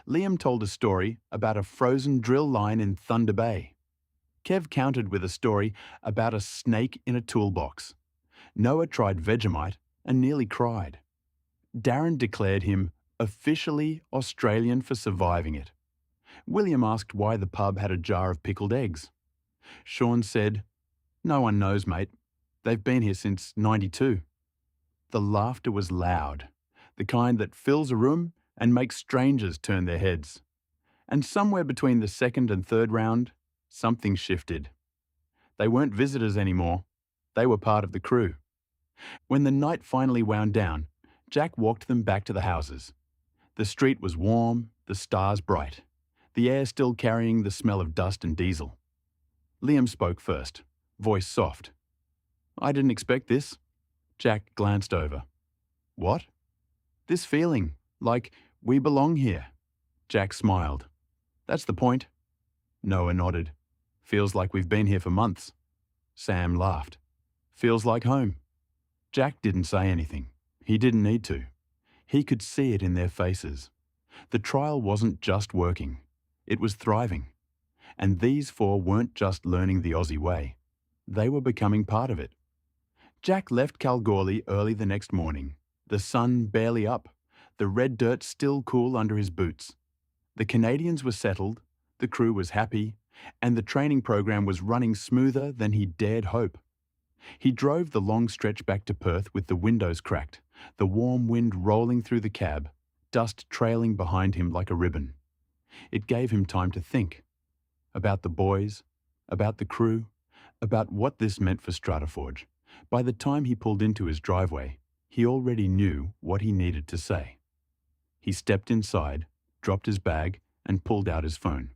Liam told a story about a frozen drill line in Thunder Bay. Kev countered with a story about a snake in a toolbox. Noah tried Vegemite and nearly cried. Darren declared him officially Australian for surviving it. William asked why the pub had a jar of pickled eggs. Sean said, "No one knows, mate. They've been here since '92. The laughter was loud, the kind that fills a room and makes strangers turn their heads. And somewhere between the 2nd and 3rd round, something shifted. They weren't visitors anymore. They were part of the crew. When the night finally wound down, Jack walked them back to the houses. The street was warm, the stars bright, the air still carrying the smell of dust and diesel. Liam spoke first, voice soft. "I didn't expect this." Jack glanced over. "What?" "This feeling, like we belong here." Jack smiled. "That's the point." Noah nodded. "Feels like we've been here for months." Sam laughed. "Feels like home." Jack didn't say anything. He didn't need to. He could see it in their faces. The trial wasn't just working. It was thriving. And these 4 weren't just learning the Aussie way. They were becoming part of it. Jack left Kalgoorlie early the next morning, the sun barely up, the red dirt still cool under his boots. The Canadians were settled, the crew was happy, and the training program was running smoother than he dared hope. He drove the long stretch back to Perth with the windows cracked, the warm wind rolling through the cab, dust trailing behind him like a ribbon. It gave him time to think. About the boys, about the crew, about what this meant for StrataForge. By the time he pulled into his driveway, he already knew what he needed to say. He stepped inside, dropped his bag, and pulled out his phone.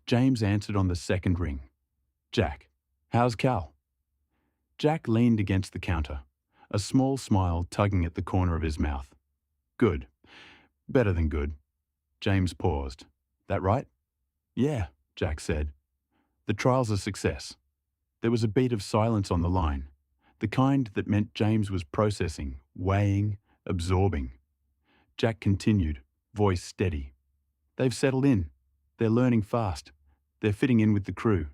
James answered on the second ring. "Jack, how's Cal?" Jack leaned against the counter, a small smile tugging at the corner of his mouth. "Good. Better than good." James paused. "That right?" "Yeah," Jack said. "The trial's a success." There was a beat of silence on the line, the kind that meant James was processing, weighing, absorbing. Jack continued, voice steady. "They've settled in. They're learning fast. They're fitting in with the crew.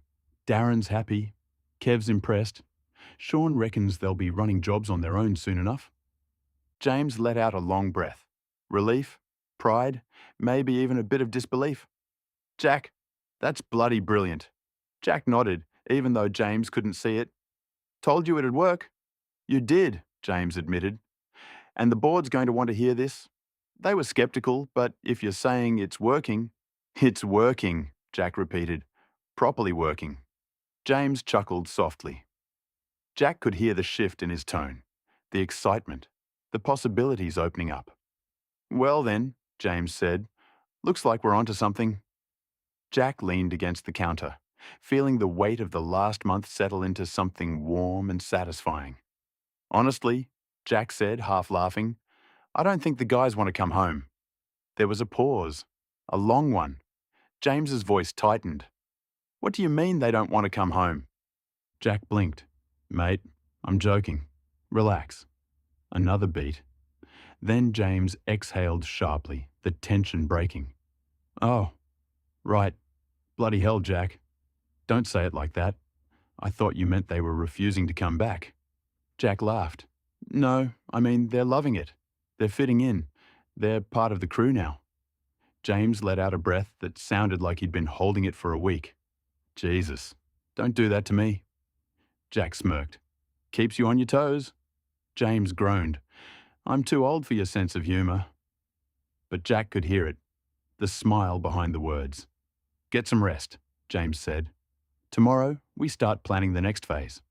Darren's happy. Kev's impressed. Sean reckons they'll be running jobs on their own soon enough." James let out a long breath. Relief, pride, maybe even a bit of disbelief. "Jack, that's bloody brilliant." Jack nodded, even though James couldn't see it. "Told you it'd work." "You did," James admitted. "And the board's going to want to hear this." They were skeptical, but if you're saying it's working... "It's working," Jack repeated. "Properly working." James chuckled softly. Jack could hear the shift in his tone, the excitement, the possibilities opening up. "Well then," James said, "looks like we're onto something." Jack leaned against the counter, feeling the weight of the last month settle into something warm and satisfying. "Honestly," Jack said, half laughing, "I don't think the guys want to come home." There was a pause, a long one. James's voice tightened. "What do you mean they don't want to come home?" Jack blinked. "Mate, I'm joking. Relax." Another beat. Then James exhaled sharply, the tension breaking. "Oh, right. Bloody hell, Jack. Don't say it like that. I thought you meant they were refusing to come back." Jack laughed. "No, I mean, they're loving it. They're fitting in. They're part of the crew now." James let out a breath that sounded like he'd been holding it for a week. "Jesus, don't do that to me." Jack smirked. "Keeps you on your toes." James groaned. "I'm too old for your sense of humour." But Jack could hear it, the smile behind the words. "Get some rest," James said. "Tomorrow, we start planning the next phase."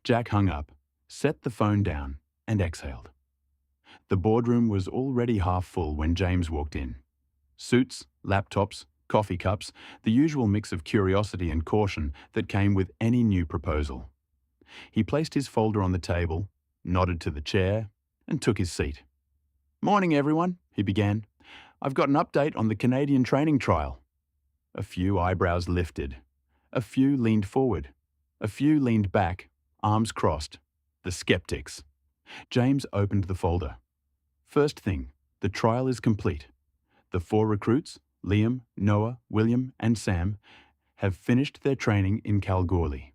Jack hung up, set the phone down, and exhaled. The boardroom was already half full when James walked in. Suits, laptops, coffee cups, the usual mix of curiosity and caution that came with any new proposal. He placed his folder on the table, nodded to the chair, and took his seat. "Morning, everyone," he began. "I've got an update on the Canadian training trial." A few eyebrows lifted. A few leaned forward. A few leaned back, arms crossed. The skeptics. James opened the folder. "First thing, the trial is complete. The 4 recruits, Liam, Noah, William, and Sam, have finished their training in Kalgoorlie."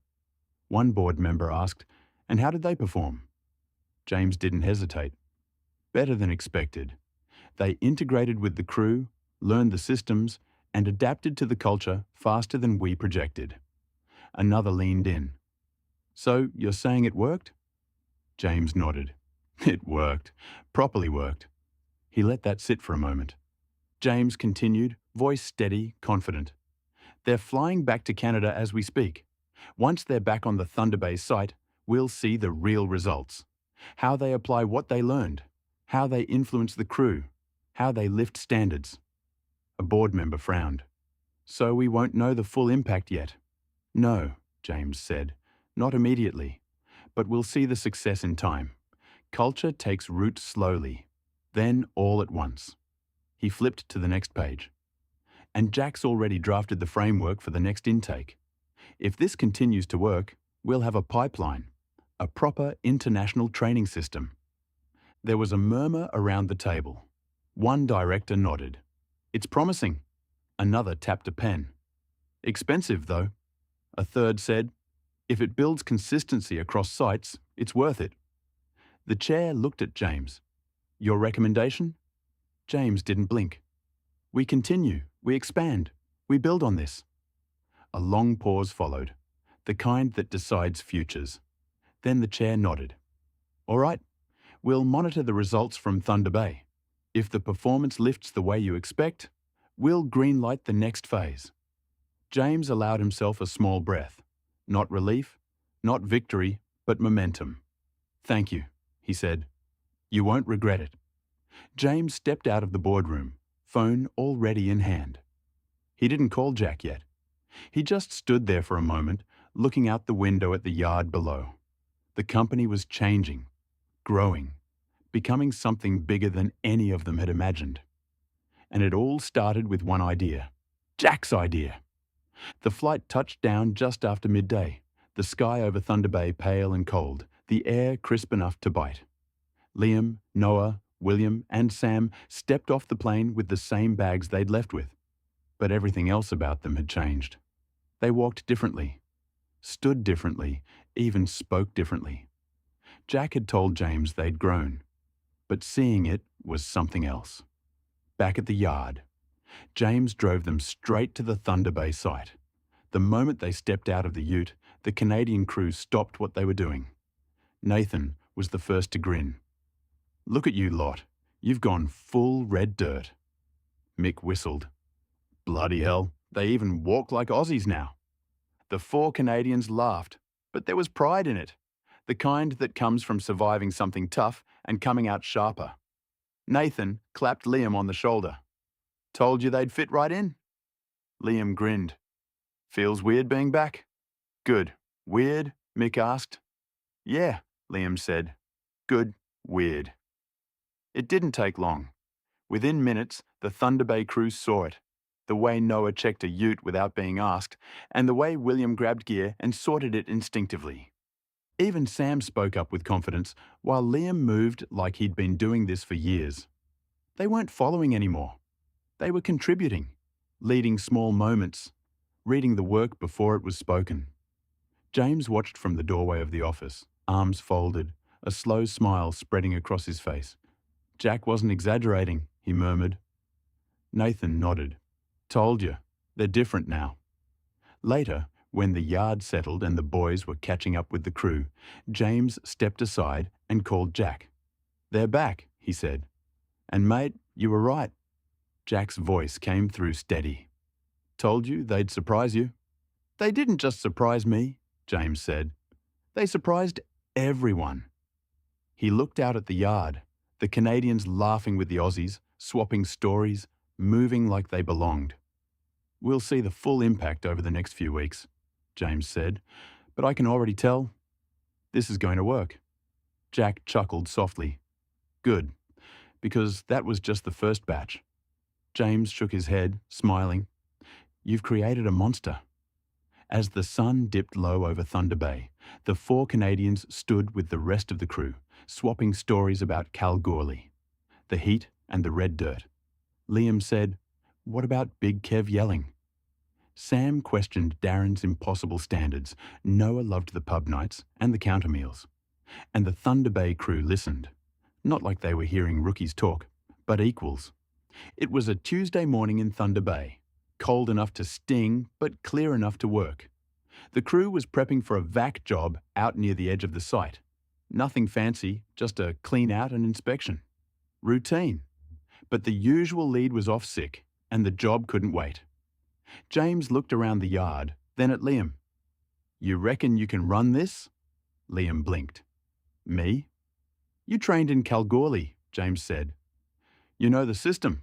One board member asked, "And how did they perform?" James didn't hesitate. "Better than expected. They integrated with the crew, learned the systems, and adapted to the culture faster than we projected." Another leaned in. "So you're saying it worked?" James nodded. "It worked. Properly worked." He let that sit for a moment. James continued, voice steady, confident. "They're flying back to Canada as we speak. Once they're back on the Thunder Bay site, we'll see the real results. How they apply what they learned. How they influence the crew. How they lift standards." A board member frowned. "So we won't know the full impact yet?" "No," James said. "Not immediately. But we'll see the success in time. Culture takes root slowly, then all at once." He flipped to the next page. "And Jack's already drafted the framework for the next intake. If this continues to work, we'll have a pipeline, a proper international training system." There was a murmur around the table. One director nodded. "It's promising." Another tapped a pen. "Expensive, though." A third said, "If it builds consistency across sites, it's worth it." The chair looked at James. "Your recommendation?" James didn't blink. "We continue, we expand, we build on this." A long pause followed, the kind that decides futures. Then the chair nodded. "All right, we'll monitor the results from Thunder Bay. If the performance lifts the way you expect, we'll greenlight the next phase." James allowed himself a small breath. Not relief, not victory, but momentum. "Thank you," he said. "You won't regret it." James stepped out of the boardroom, phone already in hand. He didn't call Jack yet. He just stood there for a moment, looking out the window at the yard below. The company was changing, growing, becoming something bigger than any of them had imagined. And it all started with one idea. Jack's idea. The flight touched down just after midday, the sky over Thunder Bay pale and cold, the air crisp enough to bite. Liam, Noah, William, and Sam stepped off the plane with the same bags they'd left with. But everything else about them had changed. They walked differently, stood differently, even spoke differently. Jack had told James they'd grown, but seeing it was something else. Back at the yard, James drove them straight to the Thunder Bay site. The moment they stepped out of the ute, the Canadian crew stopped what they were doing. Nathan was the first to grin. "Look at you lot. You've gone full red dirt." Mick whistled. "Bloody hell, they even walk like Aussies now." The 4 Canadians laughed, but there was pride in it, the kind that comes from surviving something tough and coming out sharper. Nathan clapped Liam on the shoulder. "Told you they'd fit right in." Liam grinned. "Feels weird being back?" "Good. Weird?" Mick asked. "Yeah," Liam said. "Good, weird." It didn't take long. Within minutes, the Thunder Bay crew saw it. The way Noah checked a ute without being asked, and the way William grabbed gear and sorted it instinctively. Even Sam spoke up with confidence, while Liam moved like he'd been doing this for years. They weren't following anymore. They were contributing, leading small moments, reading the work before it was spoken. James watched from the doorway of the office, arms folded, a slow smile spreading across his face. "Jack wasn't exaggerating," he murmured. Nathan nodded. "Told you, they're different now." Later, when the yard settled and the boys were catching up with the crew, James stepped aside and called Jack. "They're back," he said. "And mate, you were right." Jack's voice came through steady. "Told you they'd surprise you." "They didn't just surprise me," James said. "They surprised everyone." He looked out at the yard, the Canadians laughing with the Aussies, swapping stories, moving like they belonged. "We'll see the full impact over the next few weeks," James said, "but I can already tell this is going to work." Jack chuckled softly. "Good, because that was just the first batch." James shook his head, smiling. "You've created a monster." As the sun dipped low over Thunder Bay, the 4 Canadians stood with the rest of the crew, swapping stories about Kalgoorlie, the heat and the red dirt. Liam said, "What about Big Kev yelling?" Sam questioned Darren's impossible standards. Noah loved the pub nights and the counter meals. And the Thunder Bay crew listened, not like they were hearing rookies talk, but equals. It was a Tuesday morning in Thunder Bay, cold enough to sting, but clear enough to work. The crew was prepping for a vac job out near the edge of the site. Nothing fancy, just a clean out and inspection. Routine. But the usual lead was off sick, and the job couldn't wait. James looked around the yard, then at Liam. "You reckon you can run this?" Liam blinked. "Me?" "You trained in Kalgoorlie," James said. "You know the system.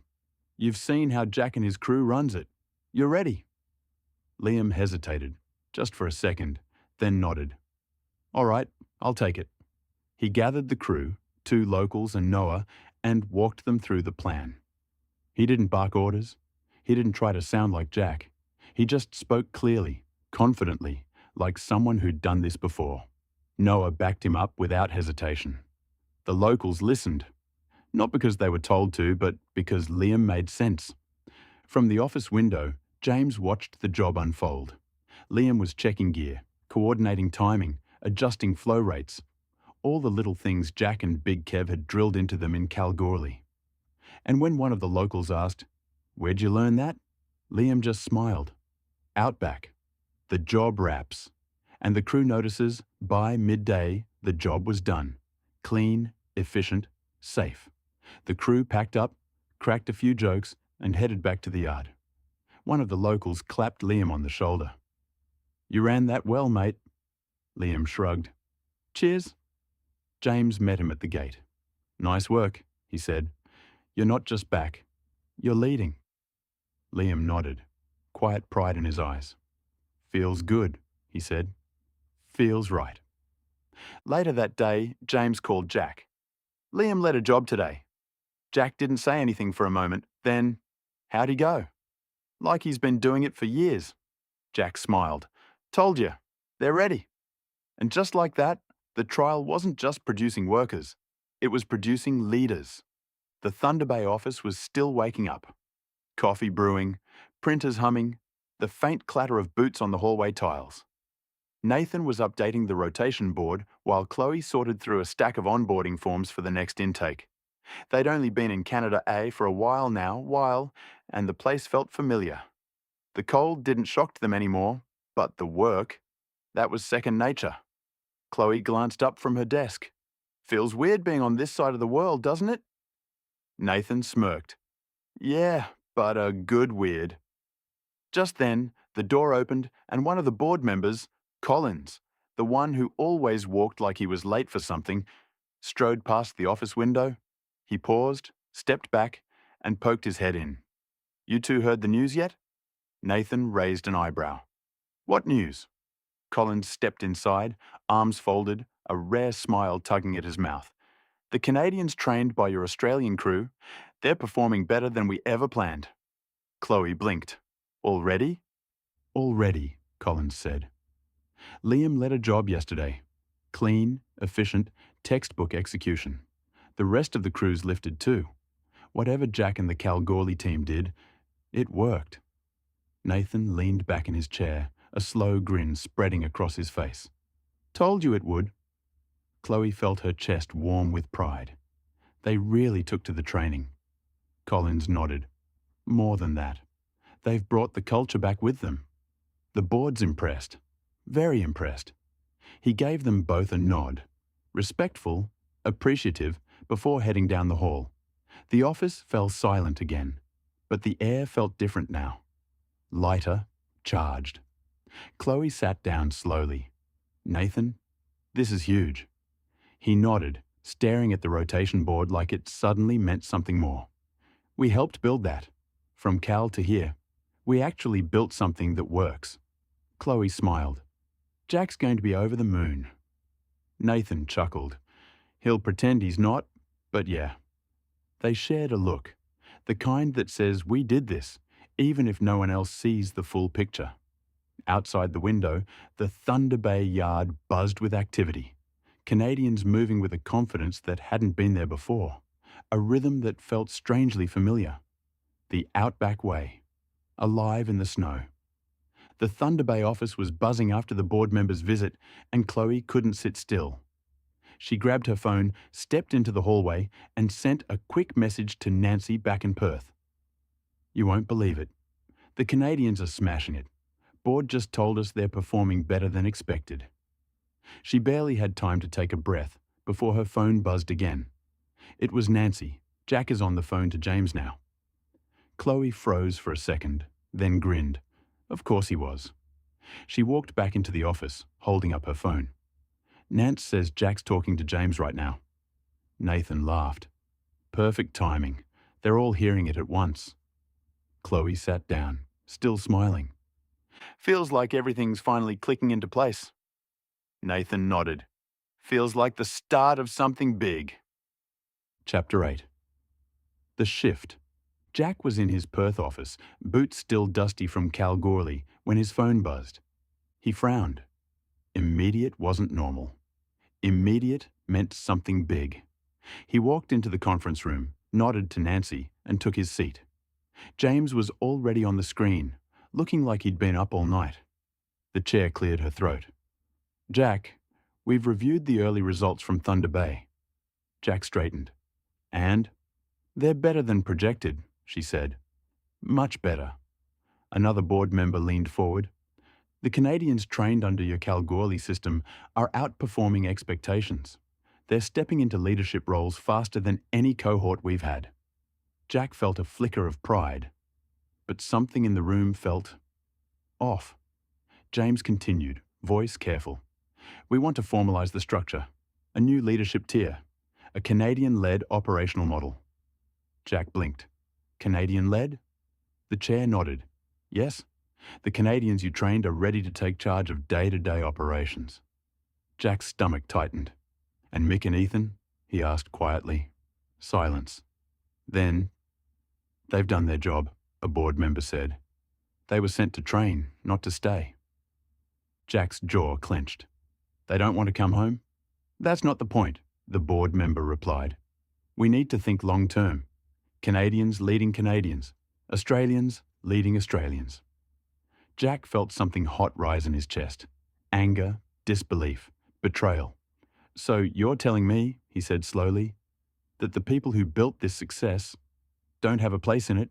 You've seen how Jack and his crew runs it. You're ready." Liam hesitated, just for a second, then nodded. "All right, I'll take it." He gathered the crew, 2 locals and Noah, and walked them through the plan. He didn't bark orders. He didn't try to sound like Jack. He just spoke clearly, confidently, like someone who'd done this before. Noah backed him up without hesitation. The locals listened, not because they were told to, but because Liam made sense. From the office window, James watched the job unfold. Liam was checking gear, coordinating timing, adjusting flow rates, all the little things Jack and Big Kev had drilled into them in Kalgoorlie. And when one of the locals asked, "Where'd you learn that?" Liam just smiled. "Outback. The job wraps." And the crew notices by midday the job was done. Clean, efficient, safe. The crew packed up, cracked a few jokes, and headed back to the yard. One of the locals clapped Liam on the shoulder. "You ran that well, mate." Liam shrugged. "Cheers." James met him at the gate. "Nice work," he said. "You're not just back. You're leading. Liam nodded, quiet pride in his eyes. Feels good, he said. Feels right. Later that day, James called Jack. Liam led a job today. Jack didn't say anything for a moment. Then, how'd he go? Like he's been doing it for years. Jack smiled. Told you, they're ready. And just like that, the trial wasn't just producing workers. It was producing leaders. The Thunder Bay office was still waking up. Coffee brewing, printers humming, the faint clatter of boots on the hallway tiles. Nathan was updating the rotation board while Chloe sorted through a stack of onboarding forms for the next intake. They'd only been in Canada A for a while now, and the place felt familiar. The cold didn't shock them anymore, but the work, that was second nature. Chloe glanced up from her desk. Feels weird being on this side of the world, doesn't it? Nathan smirked. Yeah, but a good weird. Just then, the door opened and one of the board members, Collins, the one who always walked like he was late for something, strode past the office window. He paused, stepped back, and poked his head in. You two heard the news yet? Nathan raised an eyebrow. What news? Collins stepped inside, arms folded, a rare smile tugging at his mouth. The Canadians trained by your Australian crew, they're performing better than we ever planned. Chloe blinked. Already? Already, Collins said. Liam led a job yesterday. Clean, efficient, textbook execution. The rest of the crews lifted too. Whatever Jack and the Kalgoorlie team did, it worked. Nathan leaned back in his chair, a slow grin spreading across his face. Told you it would. Chloe felt her chest warm with pride. They really took to the training. Collins nodded. More than that. They've brought the culture back with them. The board's impressed. Very impressed. He gave them both a nod. Respectful, appreciative, before heading down the hall. The office fell silent again, but the air felt different now. Lighter, charged. Chloe sat down slowly. Nathan, this is huge. He nodded, staring at the rotation board like it suddenly meant something more. We helped build that. From Cal to here. We actually built something that works. Chloe smiled. Jack's going to be over the moon. Nathan chuckled. He'll pretend he's not, but yeah. They shared a look, the kind that says we did this, even if no one else sees the full picture. Outside the window, the Thunder Bay yard buzzed with activity. Canadians moving with a confidence that hadn't been there before, a rhythm that felt strangely familiar. The Outback Way, alive in the snow. The Thunder Bay office was buzzing after the board members' visit, and Chloe couldn't sit still. She grabbed her phone, stepped into the hallway, and sent a quick message to Nancy back in Perth. You won't believe it. The Canadians are smashing it. Board just told us they're performing better than expected. She barely had time to take a breath before her phone buzzed again. It was Nancy. Jack is on the phone to James now. Chloe froze for a second, then grinned. Of course he was. She walked back into the office, holding up her phone. Nance says Jack's talking to James right now. Nathan laughed. Perfect timing. They're all hearing it at once. Chloe sat down, still smiling. Feels like everything's finally clicking into place. Nathan nodded. Feels like the start of something big. Chapter 8. The shift. Jack was in his Perth office, boots still dusty from Kalgoorlie, when his phone buzzed. He frowned. Immediate wasn't normal. Immediate meant something big. He walked into the conference room, nodded to Nancy, and took his seat. James was already on the screen, looking like he'd been up all night. The chair cleared her throat. Jack, we've reviewed the early results from Thunder Bay. Jack straightened. And? They're better than projected, she said. Much better. Another board member leaned forward. The Canadians trained under your Kalgoorlie system are outperforming expectations. They're stepping into leadership roles faster than any cohort we've had. Jack felt a flicker of pride, but something in the room felt off. James continued, voice careful. We want to formalize the structure, a new leadership tier, a Canadian-led operational model. Jack blinked. Canadian-led? The chair nodded. Yes, the Canadians you trained are ready to take charge of day-to-day operations. Jack's stomach tightened. And Mick and Ethan? He asked quietly. Silence. Then, they've done their job, a board member said. They were sent to train, not to stay. Jack's jaw clenched. They don't want to come home? That's not the point, the board member replied. We need to think long-term. Canadians leading Canadians. Australians leading Australians. Jack felt something hot rise in his chest. Anger, disbelief, betrayal. So you're telling me, he said slowly, that the people who built this success don't have a place in it?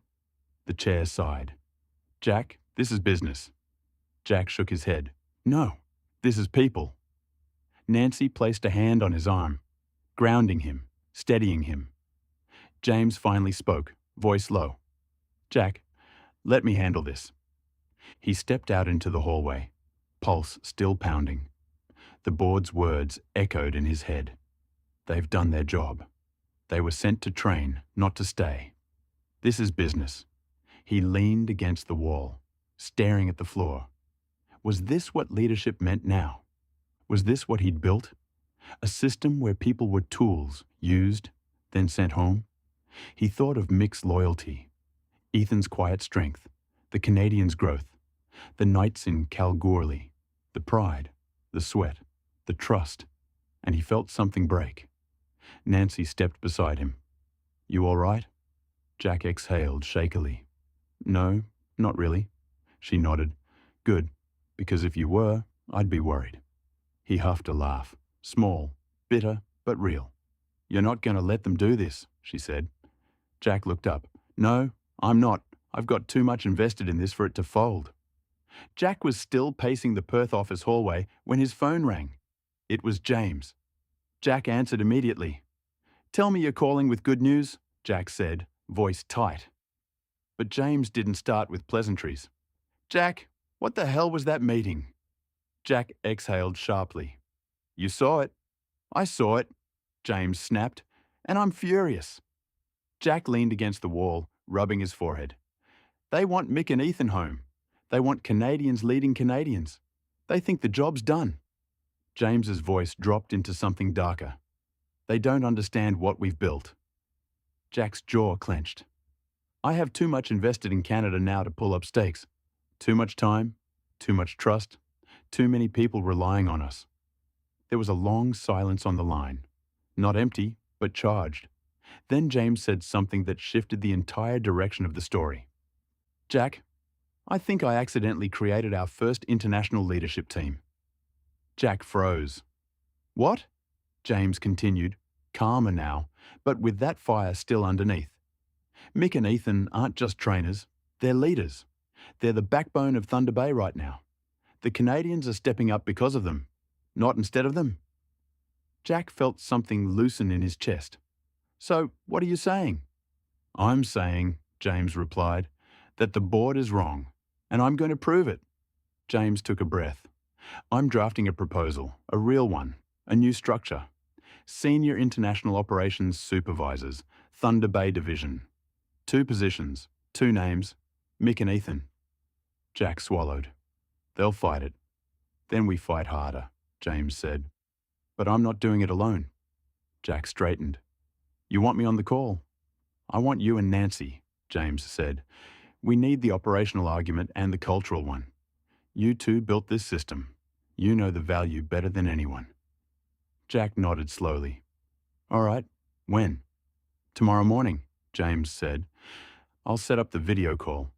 The chair sighed. Jack, this is business. Jack shook his head. No, this is people. Nancy placed a hand on his arm, grounding him, steadying him. James finally spoke, voice low. Jack, let me handle this. He stepped out into the hallway, pulse still pounding. The board's words echoed in his head. They've done their job. They were sent to train, not to stay. This is business. He leaned against the wall, staring at the floor. Was this what leadership meant now? Was this what he'd built? A system where people were tools, used, then sent home? He thought of Mick's loyalty, Ethan's quiet strength, the Canadians' growth, the nights in Kalgoorlie, the pride, the sweat, the trust, and he felt something break. Nancy stepped beside him. You all right? Jack exhaled shakily. No, not really. She nodded. Good, because if you were, I'd be worried. He huffed a laugh, small, bitter, but real. You're not going to let them do this, she said. Jack looked up. No, I'm not. I've got too much invested in this for it to fold. Jack was still pacing the Perth office hallway when his phone rang. It was James. Jack answered immediately. Tell me you're calling with good news, Jack said, voice tight. But James didn't start with pleasantries. Jack, what the hell was that meeting? Jack exhaled sharply. You saw it. I saw it, James snapped, and I'm furious. Jack leaned against the wall, rubbing his forehead. They want Mick and Ethan home. They want Canadians leading Canadians. They think the job's done. James's voice dropped into something darker. They don't understand what we've built. Jack's jaw clenched. I have too much invested in Canada now to pull up stakes. Too much time, too much trust, too many people relying on us. There was a long silence on the line. Not empty, but charged. Then James said something that shifted the entire direction of the story. Jack, I think I accidentally created our first international leadership team. Jack froze. What? James continued, calmer now, but with that fire still underneath. Mick and Ethan aren't just trainers, they're leaders. They're the backbone of Thunder Bay right now. The Canadians are stepping up because of them, not instead of them. Jack felt something loosen in his chest. So, what are you saying? I'm saying, James replied, that the board is wrong, and I'm going to prove it. James took a breath. I'm drafting a proposal, a real one, a new structure. Senior International Operations Supervisors, Thunder Bay Division. 2 positions, 2 names, Mick and Ethan. Jack swallowed. They'll fight it. Then we fight harder, James said. But I'm not doing it alone. Jack straightened. You want me on the call? I want you and Nancy, James said. We need the operational argument and the cultural one. You two built this system. You know the value better than anyone. Jack nodded slowly. All right, when? Tomorrow morning, James said. I'll set up the video call.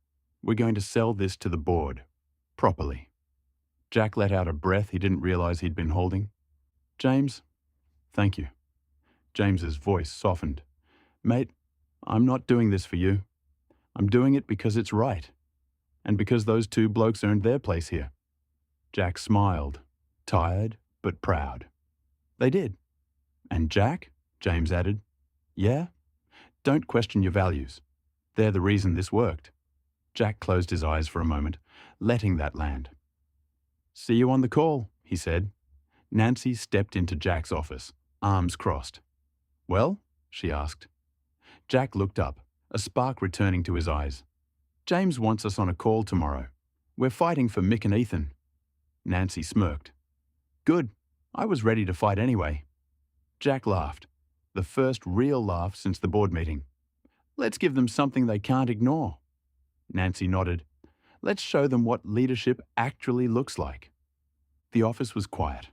We're going to sell this to the board. Properly. Jack let out a breath he didn't realize he'd been holding. James, thank you. James's voice softened. Mate, I'm not doing this for you. I'm doing it because it's right. And because those 2 blokes earned their place here. Jack smiled, tired but proud. They did. And Jack, James added, yeah? Don't question your values. They're the reason this worked. Jack closed his eyes for a moment, letting that land. See you on the call, he said. Nancy stepped into Jack's office, arms crossed. Well? She asked. Jack looked up, a spark returning to his eyes. "James wants us on a call tomorrow. We're fighting for Mick and Ethan." Nancy smirked. "Good. I was ready to fight anyway." Jack laughed, the first real laugh since the board meeting. "Let's give them something they can't ignore." Nancy nodded. "Let's show them what leadership actually looks like." The office was quiet,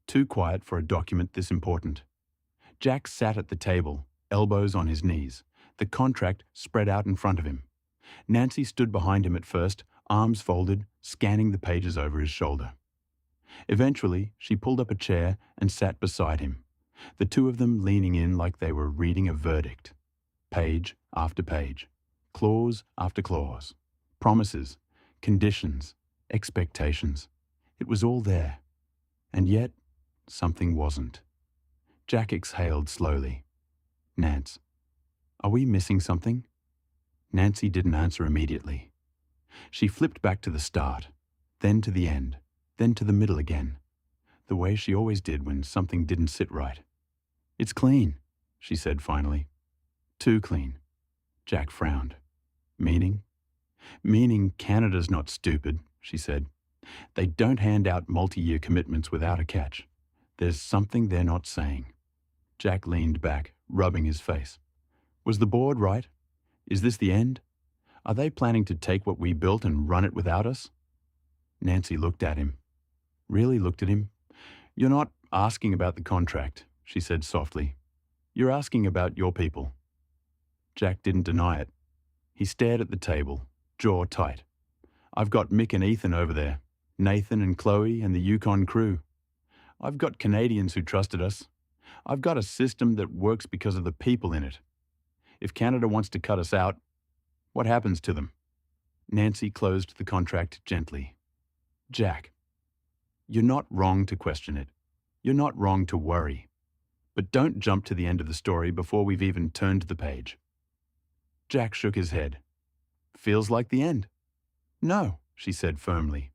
too quiet for a document this important. Jack sat at the table, elbows on his knees, the contract spread out in front of him. Nancy stood behind him at first, arms folded, scanning the pages over his shoulder. Eventually, she pulled up a chair and sat beside him, the two of them leaning in like they were reading a verdict. Page after page, clause after clause, promises, conditions, expectations. It was all there. And yet, something wasn't. Jack exhaled slowly. "Nance, are we missing something?" Nancy didn't answer immediately. She flipped back to the start, then to the end, then to the middle again, the way she always did when something didn't sit right. "It's clean," she said finally. "Too clean." Jack frowned. "Meaning?" "Meaning Canada's not stupid," she said. "They don't hand out multi-year commitments without a catch. There's something they're not saying." Jack leaned back, rubbing his face. "Was the board right? Is this the end? Are they planning to take what we built and run it without us?" Nancy looked at him. Really looked at him. "You're not asking about the contract," she said softly. "You're asking about your people." Jack didn't deny it. He stared at the table, jaw tight. "I've got Mick and Ethan over there, Nathan and Chloe and the Yukon crew. I've got Canadians who trusted us. I've got a system that works because of the people in it. If Canada wants to cut us out, what happens to them?" Nancy closed the contract gently. "Jack, you're not wrong to question it. You're not wrong to worry. But don't jump to the end of the story before we've even turned the page." Jack shook his head. "Feels like the end." "No," she said firmly.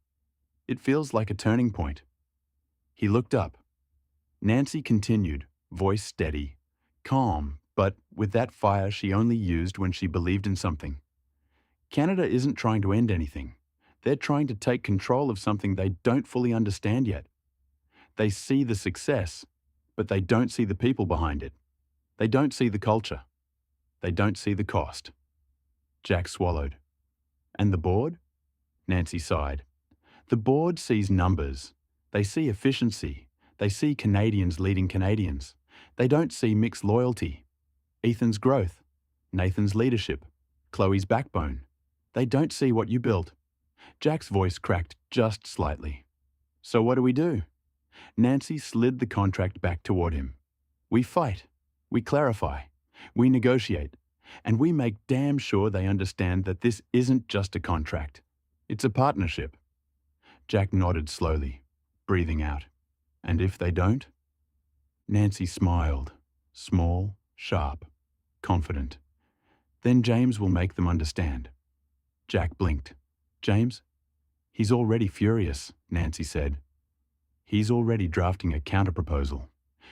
"It feels like a turning point." He looked up. Nancy continued, voice steady, calm, but with that fire she only used when she believed in something. "Canada isn't trying to end anything. They're trying to take control of something they don't fully understand yet. They see the success, but they don't see the people behind it. They don't see the culture. They don't see the cost." Jack swallowed. "And the board?" Nancy sighed. "The board sees numbers. They see efficiency. They see Canadians leading Canadians. They don't see Mick's loyalty, Ethan's growth, Nathan's leadership, Chloe's backbone. They don't see what you built." Jack's voice cracked just slightly. "So what do?" Nancy slid the contract back toward him. "We fight. We clarify. We negotiate. And we make damn sure they understand that this isn't just a contract. It's a partnership." Jack nodded slowly, breathing out. "And if they don't?" Nancy smiled, small, sharp, confident. "Then James will make them understand." Jack blinked. "James?" "He's already furious," Nancy said. "He's already drafting a counterproposal.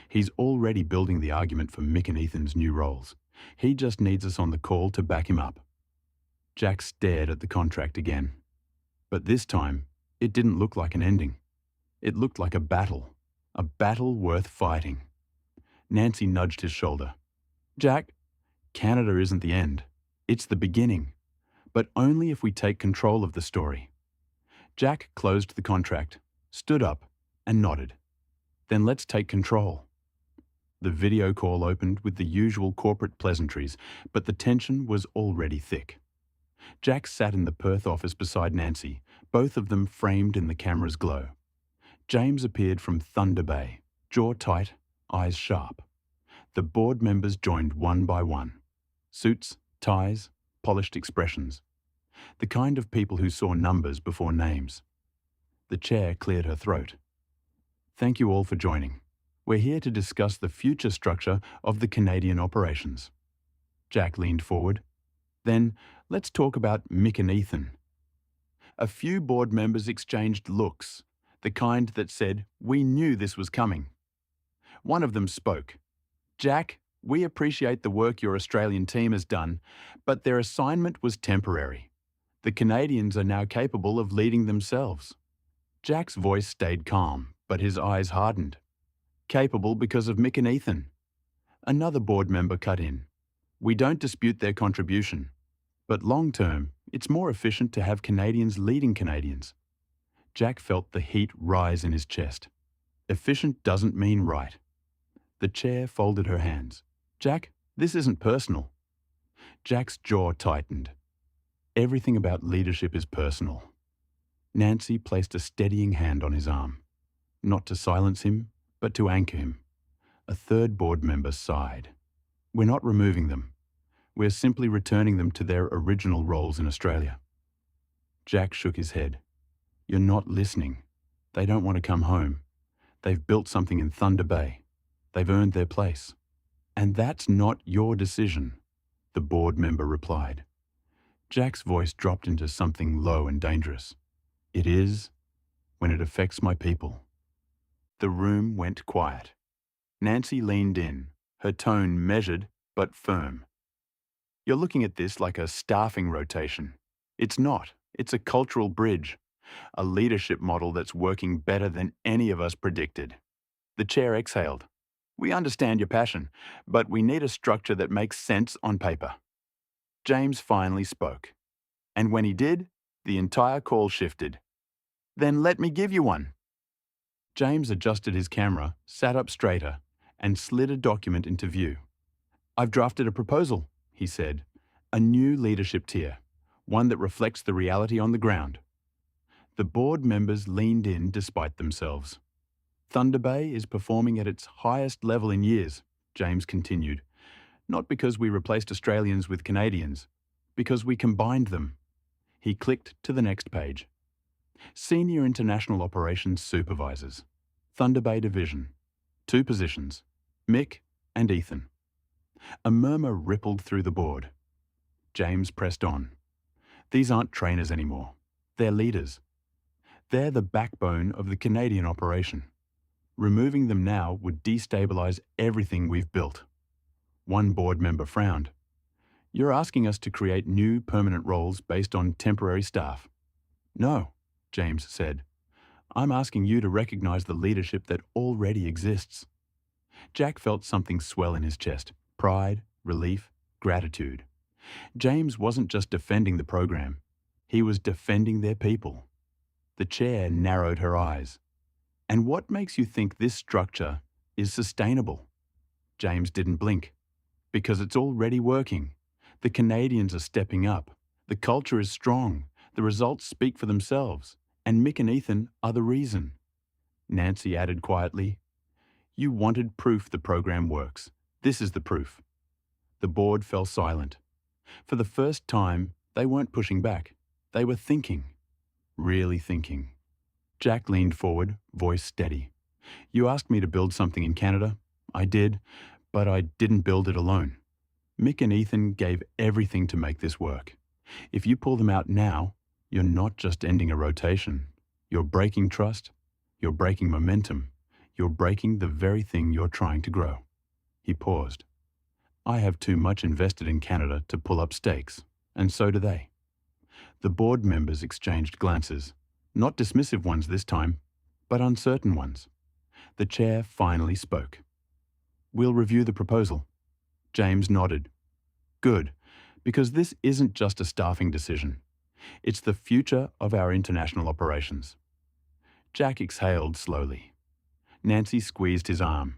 He's already building the argument for Mick and Ethan's new roles. He just needs us on the call to back him up." Jack stared at the contract again. But this time, it didn't look like an ending. It looked like a battle worth fighting. Nancy nudged his shoulder. "Jack, Canada isn't the end. It's the beginning. But only if we take control of the story." Jack closed the contract, stood up, and nodded. "Then let's take control." The video call opened with the usual corporate pleasantries, but the tension was already thick. Jack sat in the Perth office beside Nancy, both of them framed in the camera's glow. James appeared from Thunder Bay, jaw tight, eyes sharp. The board members joined one by one. Suits, ties, polished expressions. The kind of people who saw numbers before names. The chair cleared her throat. "Thank you all for joining. We're here to discuss the future structure of the Canadian operations." Jack leaned forward. "Then let's talk about Mick and Ethan." A few board members exchanged looks, the kind that said, "We knew this was coming." One of them spoke. "Jack, We appreciate the work your Australian team has done, but their assignment was temporary. The Canadians are now capable of leading themselves. Jack's voice stayed calm, but his eyes hardened. Capable because of Mick and Ethan. Another board member cut in. We don't dispute their contribution, but long term, it's more efficient to have Canadians leading Canadians. Jack felt the heat rise in his chest. Efficient doesn't mean right. The chair folded her hands. Jack, this isn't personal. Jack's jaw tightened. Everything about leadership is personal. Nancy placed a steadying hand on his arm, not to silence him, but to anchor him. A third board member sighed. We're not removing them. We're simply returning them to their original roles in Australia. Jack shook his head. You're not listening. They don't want to come home. They've built something in Thunder Bay. They've earned their place. And that's not your decision, the board member replied. Jack's voice dropped into something low and dangerous. It is, when it affects my people. The room went quiet. Nancy leaned in, her tone measured but firm. You're looking at this like a staffing rotation. It's not. It's a cultural bridge, a leadership model that's working better than any of us predicted. The chair exhaled. We understand your passion, but we need a structure that makes sense on paper. James finally spoke. And when he did, the entire call shifted. Then let me give you one. James adjusted his camera, sat up straighter, and slid a document into view. I've drafted a proposal, he said. A new leadership tier, one that reflects the reality on the ground. The board members leaned in despite themselves. Thunder Bay is performing at its highest level in years, James continued. Not because we replaced Australians with Canadians, because we combined them. He clicked to the next page. Senior International Operations Supervisors, Thunder Bay Division. 2 positions, Mick and Ethan. A murmur rippled through the board. James pressed on. These aren't trainers anymore. They're leaders. They're the backbone of the Canadian operation. Removing them now would destabilize everything we've built. One board member frowned. You're asking us to create new permanent roles based on temporary staff. No, James said. I'm asking you to recognize the leadership that already exists. Jack felt something swell in his chest. Pride, relief, gratitude. James wasn't just defending the program. He was defending their people. The chair narrowed her eyes. And what makes you think this structure is sustainable? James didn't blink. Because it's already working. The Canadians are stepping up. The culture is strong. The results speak for themselves. And Mick and Ethan are the reason. Nancy added quietly, You wanted proof the program works. This is the proof. The board fell silent. For the first time, they weren't pushing back. They were thinking. Really thinking. Jack leaned forward, voice steady. You asked me to build something in Canada. I did, but I didn't build it alone. Mick and Ethan gave everything to make this work. If you pull them out now, you're not just ending a rotation. You're breaking trust. You're breaking momentum. You're breaking the very thing you're trying to grow. He paused. I have too much invested in Canada to pull up stakes, and so do they. The board members exchanged glances, not dismissive ones this time, but uncertain ones. The chair finally spoke. We'll review the proposal. James nodded. Good, because this isn't just a staffing decision. It's the future of our international operations. Jack exhaled slowly. Nancy squeezed his arm.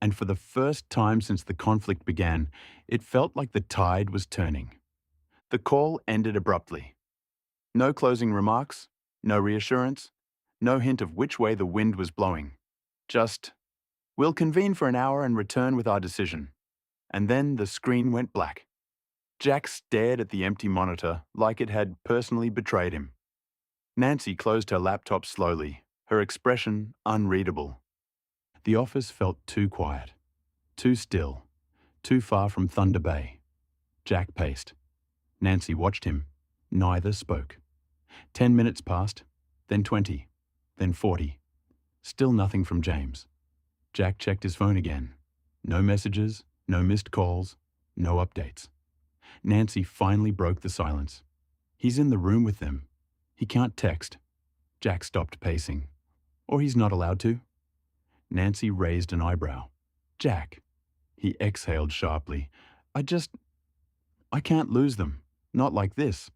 And for the first time since the conflict began, it felt like the tide was turning. The call ended abruptly. No closing remarks, no reassurance, no hint of which way the wind was blowing. Just, we'll convene for an hour and return with our decision. And then the screen went black. Jack stared at the empty monitor like it had personally betrayed him. Nancy closed her laptop slowly, her expression unreadable. The office felt too quiet, too still, too far from Thunder Bay. Jack paced. Nancy watched him. Neither spoke. 10 minutes passed, then 20, then 40. Still nothing from James. Jack checked his phone again. No messages, No missed calls, no updates. Nancy finally broke the silence. He's in the room with them. He can't text. Jack stopped pacing. Or he's not allowed to. Nancy raised an eyebrow. Jack. He exhaled sharply. I can't lose them. Not like this.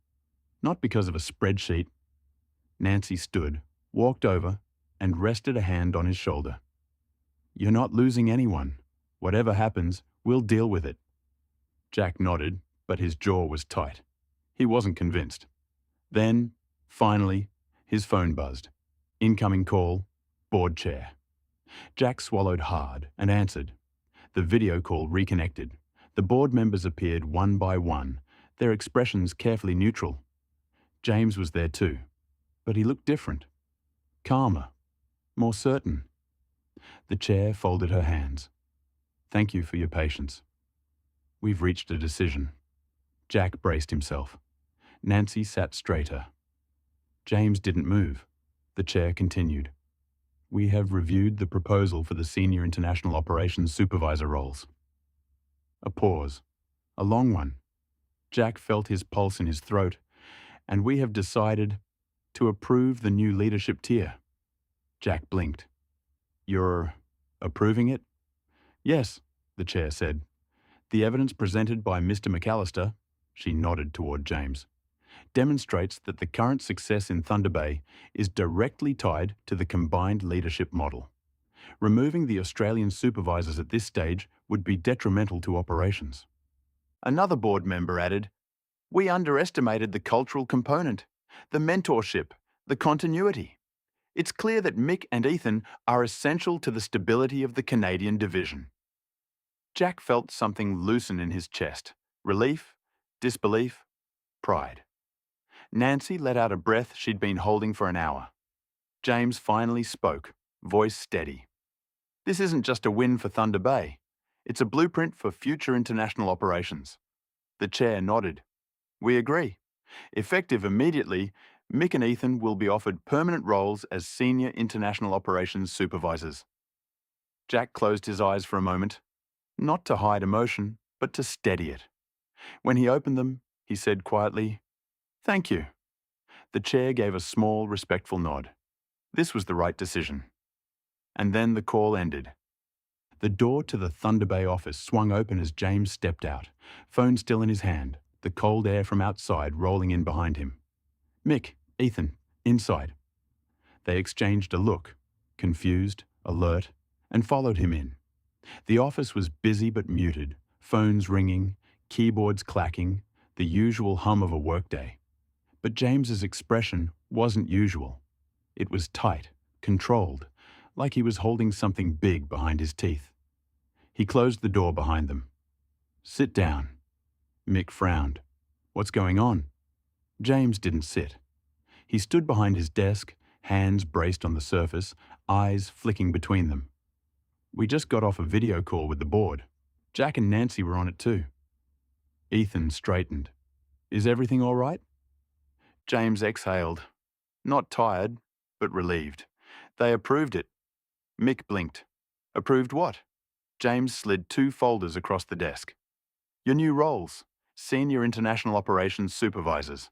Not because of a spreadsheet. Nancy stood, walked over, and rested a hand on his shoulder. You're not losing anyone. Whatever happens, we'll deal with it. Jack nodded, but his jaw was tight. He wasn't convinced. Then, finally, his phone buzzed. Incoming call, board chair. Jack swallowed hard and answered. The video call reconnected. The board members appeared one by one, their expressions carefully neutral. James was there too, but he looked different. Calmer, more certain. The chair folded her hands. Thank you for your patience. We've reached a decision. Jack braced himself. Nancy sat straighter. James didn't move. The chair continued. We have reviewed the proposal for the Senior International Operations Supervisor roles. A pause. A long one. Jack felt his pulse in his throat, and we have decided to approve the new leadership tier. Jack blinked. You're approving it? Yes, the chair said. The evidence presented by Mr. McAllister, she nodded toward James, demonstrates that the current success in Thunder Bay is directly tied to the combined leadership model. Removing the Australian supervisors at this stage would be detrimental to operations. Another board member added, we underestimated the cultural component, the mentorship, the continuity. It's clear that Mick and Ethan are essential to the stability of the Canadian division. Jack felt something loosen in his chest. Relief, disbelief, pride. Nancy let out a breath she'd been holding for an hour. James finally spoke, voice steady. This isn't just a win for Thunder Bay. It's a blueprint for future international operations. The chair nodded. We agree. Effective immediately, Mick and Ethan will be offered permanent roles as Senior International Operations Supervisors. Jack closed his eyes for a moment, not to hide emotion, but to steady it. When he opened them, he said quietly, Thank you. The chair gave a small, respectful nod. This was the right decision. And then the call ended. The door to the Thunder Bay office swung open as James stepped out, phone still in his hand, the cold air from outside rolling in behind him. Mick, Ethan, inside. They exchanged a look, confused, alert, and followed him in. The office was busy but muted, phones ringing, keyboards clacking, the usual hum of a workday. But James's expression wasn't usual. It was tight, controlled, like he was holding something big behind his teeth. He closed the door behind them. Sit down. Mick frowned. What's going on? James didn't sit. He stood behind his desk, hands braced on the surface, eyes flicking between them. We just got off a video call with the board. Jack and Nancy were on it too. Ethan straightened. Is everything all right? James exhaled. Not tired, but relieved. They approved it. Mick blinked. Approved what? James slid 2 folders across the desk. Your new roles. Senior International Operations Supervisors.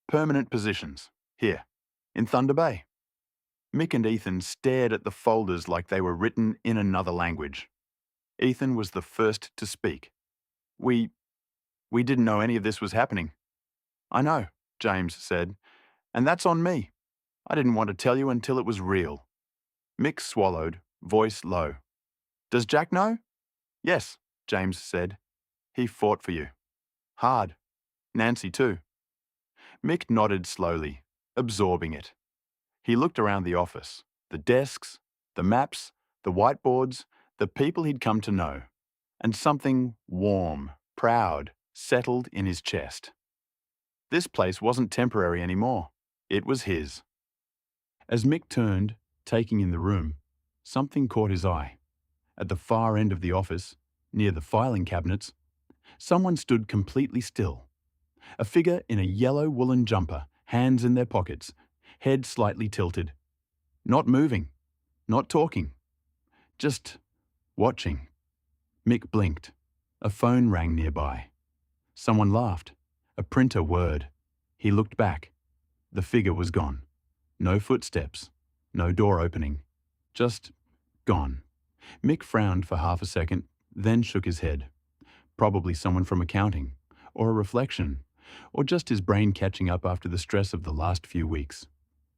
Permanent positions. Here. In Thunder Bay. Mick and Ethan stared at the folders like they were written in another language. Ethan was the first to speak. We didn't know any of this was happening. I know, James said, and that's on me. I didn't want to tell you until it was real. Mick swallowed, voice low. Does Jack know? Yes, James said. He fought for you. Hard. Nancy too. Mick nodded slowly, absorbing it. He looked around the office, the desks, the maps, the whiteboards, the people he'd come to know, and something warm, proud, settled in his chest. This place wasn't temporary anymore. It was his. As Mick turned, taking in the room, something caught his eye. At the far end of the office, near the filing cabinets, someone stood completely still. A figure in a yellow woolen jumper, hands in their pockets, head slightly tilted. Not moving, not talking, just watching. Mick blinked. A phone rang nearby. Someone laughed. A printer whirred. He looked back. The figure was gone. No footsteps. No door opening. Just gone. Mick frowned for half a second, then shook his head. Probably someone from accounting, or a reflection, or just his brain catching up after the stress of the last few weeks.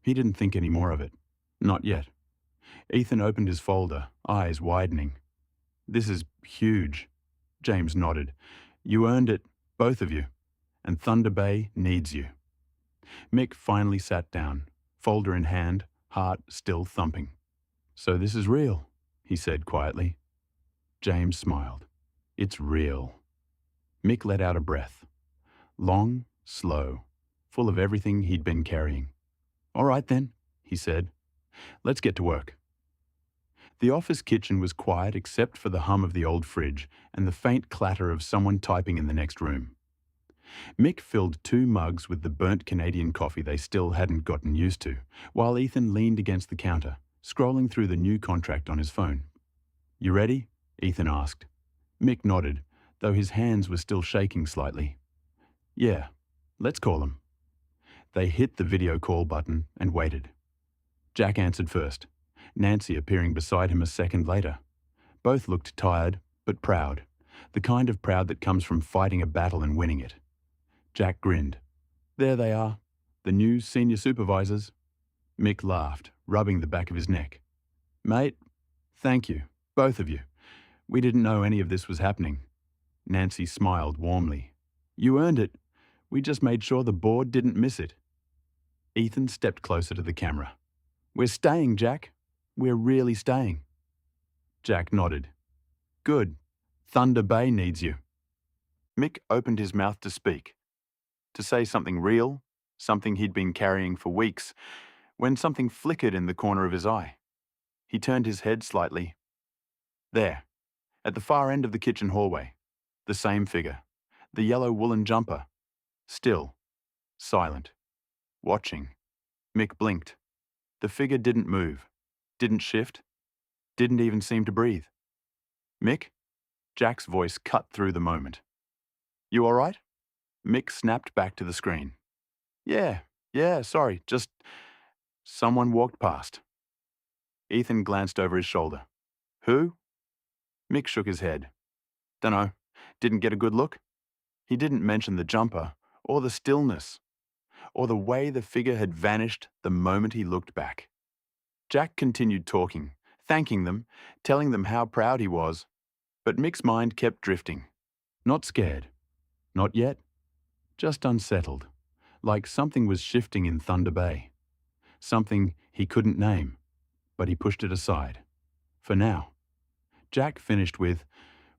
He didn't think any more of it. Not yet. Ethan opened his folder, eyes widening. "This is huge." James nodded. "You earned it, both of you, and Thunder Bay needs you." Mick finally sat down, folder in hand, heart still thumping. "So this is real," he said quietly. James smiled. "It's real." Mick let out a breath. Long, slow, full of everything he'd been carrying. "All right then," he said. "Let's get to work." The office kitchen was quiet except for the hum of the old fridge and the faint clatter of someone typing in the next room. Mick filled 2 mugs with the burnt Canadian coffee they still hadn't gotten used to, while Ethan leaned against the counter, scrolling through the new contract on his phone. "You ready?" Ethan asked. Mick nodded, though his hands were still shaking slightly. "Yeah, let's call him." They hit the video call button and waited. Jack answered first, Nancy appearing beside him a second later. Both looked tired, but proud, the kind of proud that comes from fighting a battle and winning it. Jack grinned. "There they are, the new senior supervisors." Mick laughed, rubbing the back of his neck. "Mate, thank you, both of you. We didn't know any of this was happening." Nancy smiled warmly. "You earned it. We just made sure the board didn't miss it." Ethan stepped closer to the camera. "We're staying, Jack. We're really staying." Jack nodded. "Good. Thunder Bay needs you." Mick opened his mouth to speak, to say something real, something he'd been carrying for weeks, when something flickered in the corner of his eye. He turned his head slightly. There, at the far end of the kitchen hallway, the same figure, the yellow woolen jumper, still, silent, watching. Mick blinked. The figure didn't move, didn't shift, didn't even seem to breathe. "Mick?" Jack's voice cut through the moment. "You all right?" Mick snapped back to the screen. Yeah, sorry, just..." Someone walked past. Ethan glanced over his shoulder. "Who?" Mick shook his head. "Dunno. Didn't get a good look." He didn't mention the jumper, or the stillness, or the way the figure had vanished the moment he looked back. Jack continued talking, thanking them, telling them how proud he was, but Mick's mind kept drifting. Not scared. Not yet. Just unsettled, like something was shifting in Thunder Bay. Something he couldn't name, but he pushed it aside. For now. Jack finished with,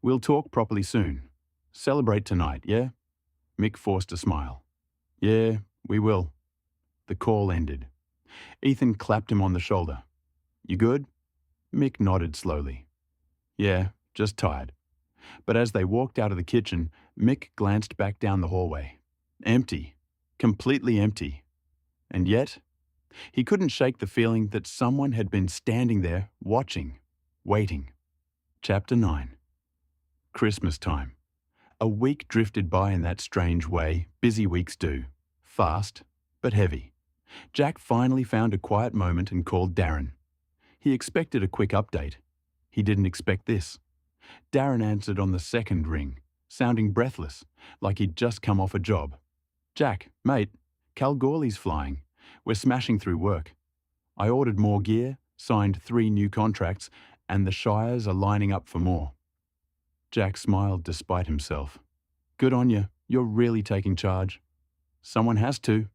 "We'll talk properly soon. Celebrate tonight, yeah?" Mick forced a smile. "Yeah, we will." The call ended. Ethan clapped him on the shoulder. "You good?" Mick nodded slowly. "Yeah, just tired." But as they walked out of the kitchen, Mick glanced back down the hallway. Empty. Completely empty. And yet, he couldn't shake the feeling that someone had been standing there, watching, waiting. Chapter 9. Christmas time. A week drifted by in that strange way busy weeks do. Fast, but heavy. Jack finally found a quiet moment and called Darren. He expected a quick update. He didn't expect this. Darren answered on the second ring, sounding breathless, like he'd just come off a job. "Jack, mate, Kalgoorlie's flying. We're smashing through work. I ordered more gear, signed 3 new contracts, and the Shires are lining up for more." Jack smiled despite himself. "Good on you. You're really taking charge." "Someone has to,"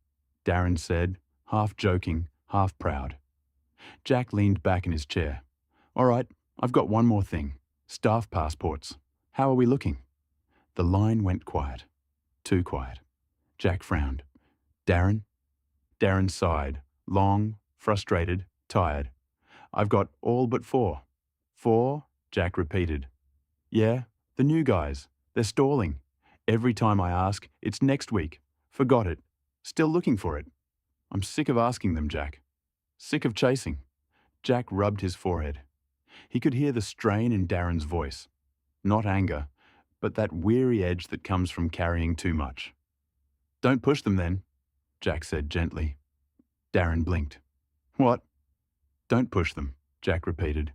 Darren said, half joking, half proud. Jack leaned back in his chair. "All right, I've got one more thing. Staff passports. How are we looking?" The line went quiet. Too quiet. Jack frowned. "Darren?" Darren sighed, long, frustrated, tired. "I've got all but 4. 4?" Jack repeated. "Yeah, the new guys. They're stalling. Every time I ask, it's next week. Forgot it. Still looking for it. I'm sick of asking them, Jack. Sick of chasing." Jack rubbed his forehead. He could hear the strain in Darren's voice. Not anger, but that weary edge that comes from carrying too much. "Don't push them then," Jack said gently. Darren blinked. "What?" "Don't push them," Jack repeated.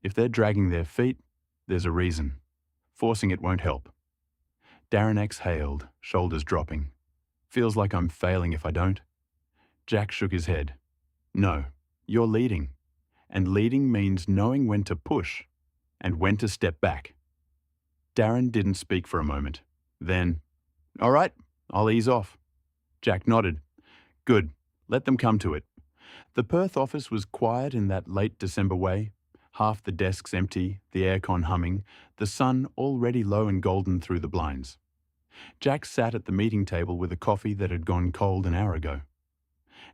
"If they're dragging their feet, there's a reason. Forcing it won't help." Darren exhaled, shoulders dropping. "Feels like I'm failing if I don't." Jack shook his head. "No, you're leading. And leading means knowing when to push and when to step back." Darren didn't speak for a moment. Then, "All right, I'll ease off." Jack nodded. "Good. Let them come to it." The Perth office was quiet in that late December way, half the desks empty, the aircon humming, the sun already low and golden through the blinds. Jack sat at the meeting table with a coffee that had gone cold an hour ago.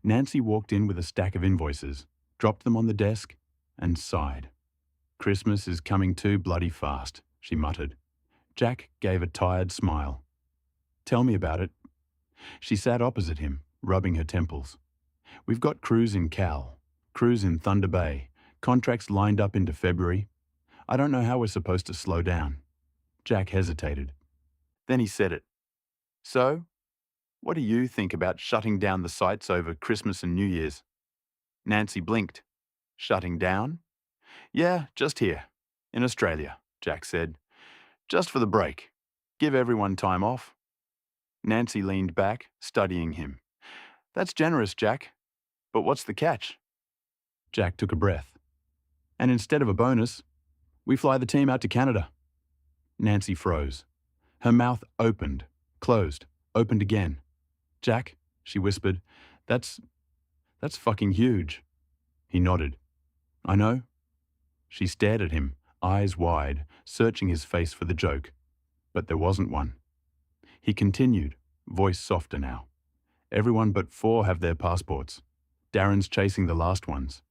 Nancy walked in with a stack of invoices, dropped them on the desk, and sighed. "Christmas is coming too bloody fast," she muttered. Jack gave a tired smile. "Tell me about it." She sat opposite him, rubbing her temples. "We've got crews in Cal, crews in Thunder Bay, contracts lined up into February. I don't know how we're supposed to slow down." Jack hesitated. Then he said it. "So, what do you think about shutting down the sites over Christmas and New Year's?" Nancy blinked. "Shutting down?" "Yeah, just here, in Australia," Jack said. "Just for the break. Give everyone time off." Nancy leaned back, studying him. "That's generous, Jack. But what's the catch?" Jack took a breath. "And instead of a bonus, we fly the team out to Canada." Nancy froze. Her mouth opened, closed, opened again. "Jack," she whispered, that's fucking huge." He nodded. "I know." She stared at him, eyes wide, searching his face for the joke. But there wasn't one. He continued, voice softer now. "Everyone but 4 have their passports. Darren's chasing the last ones.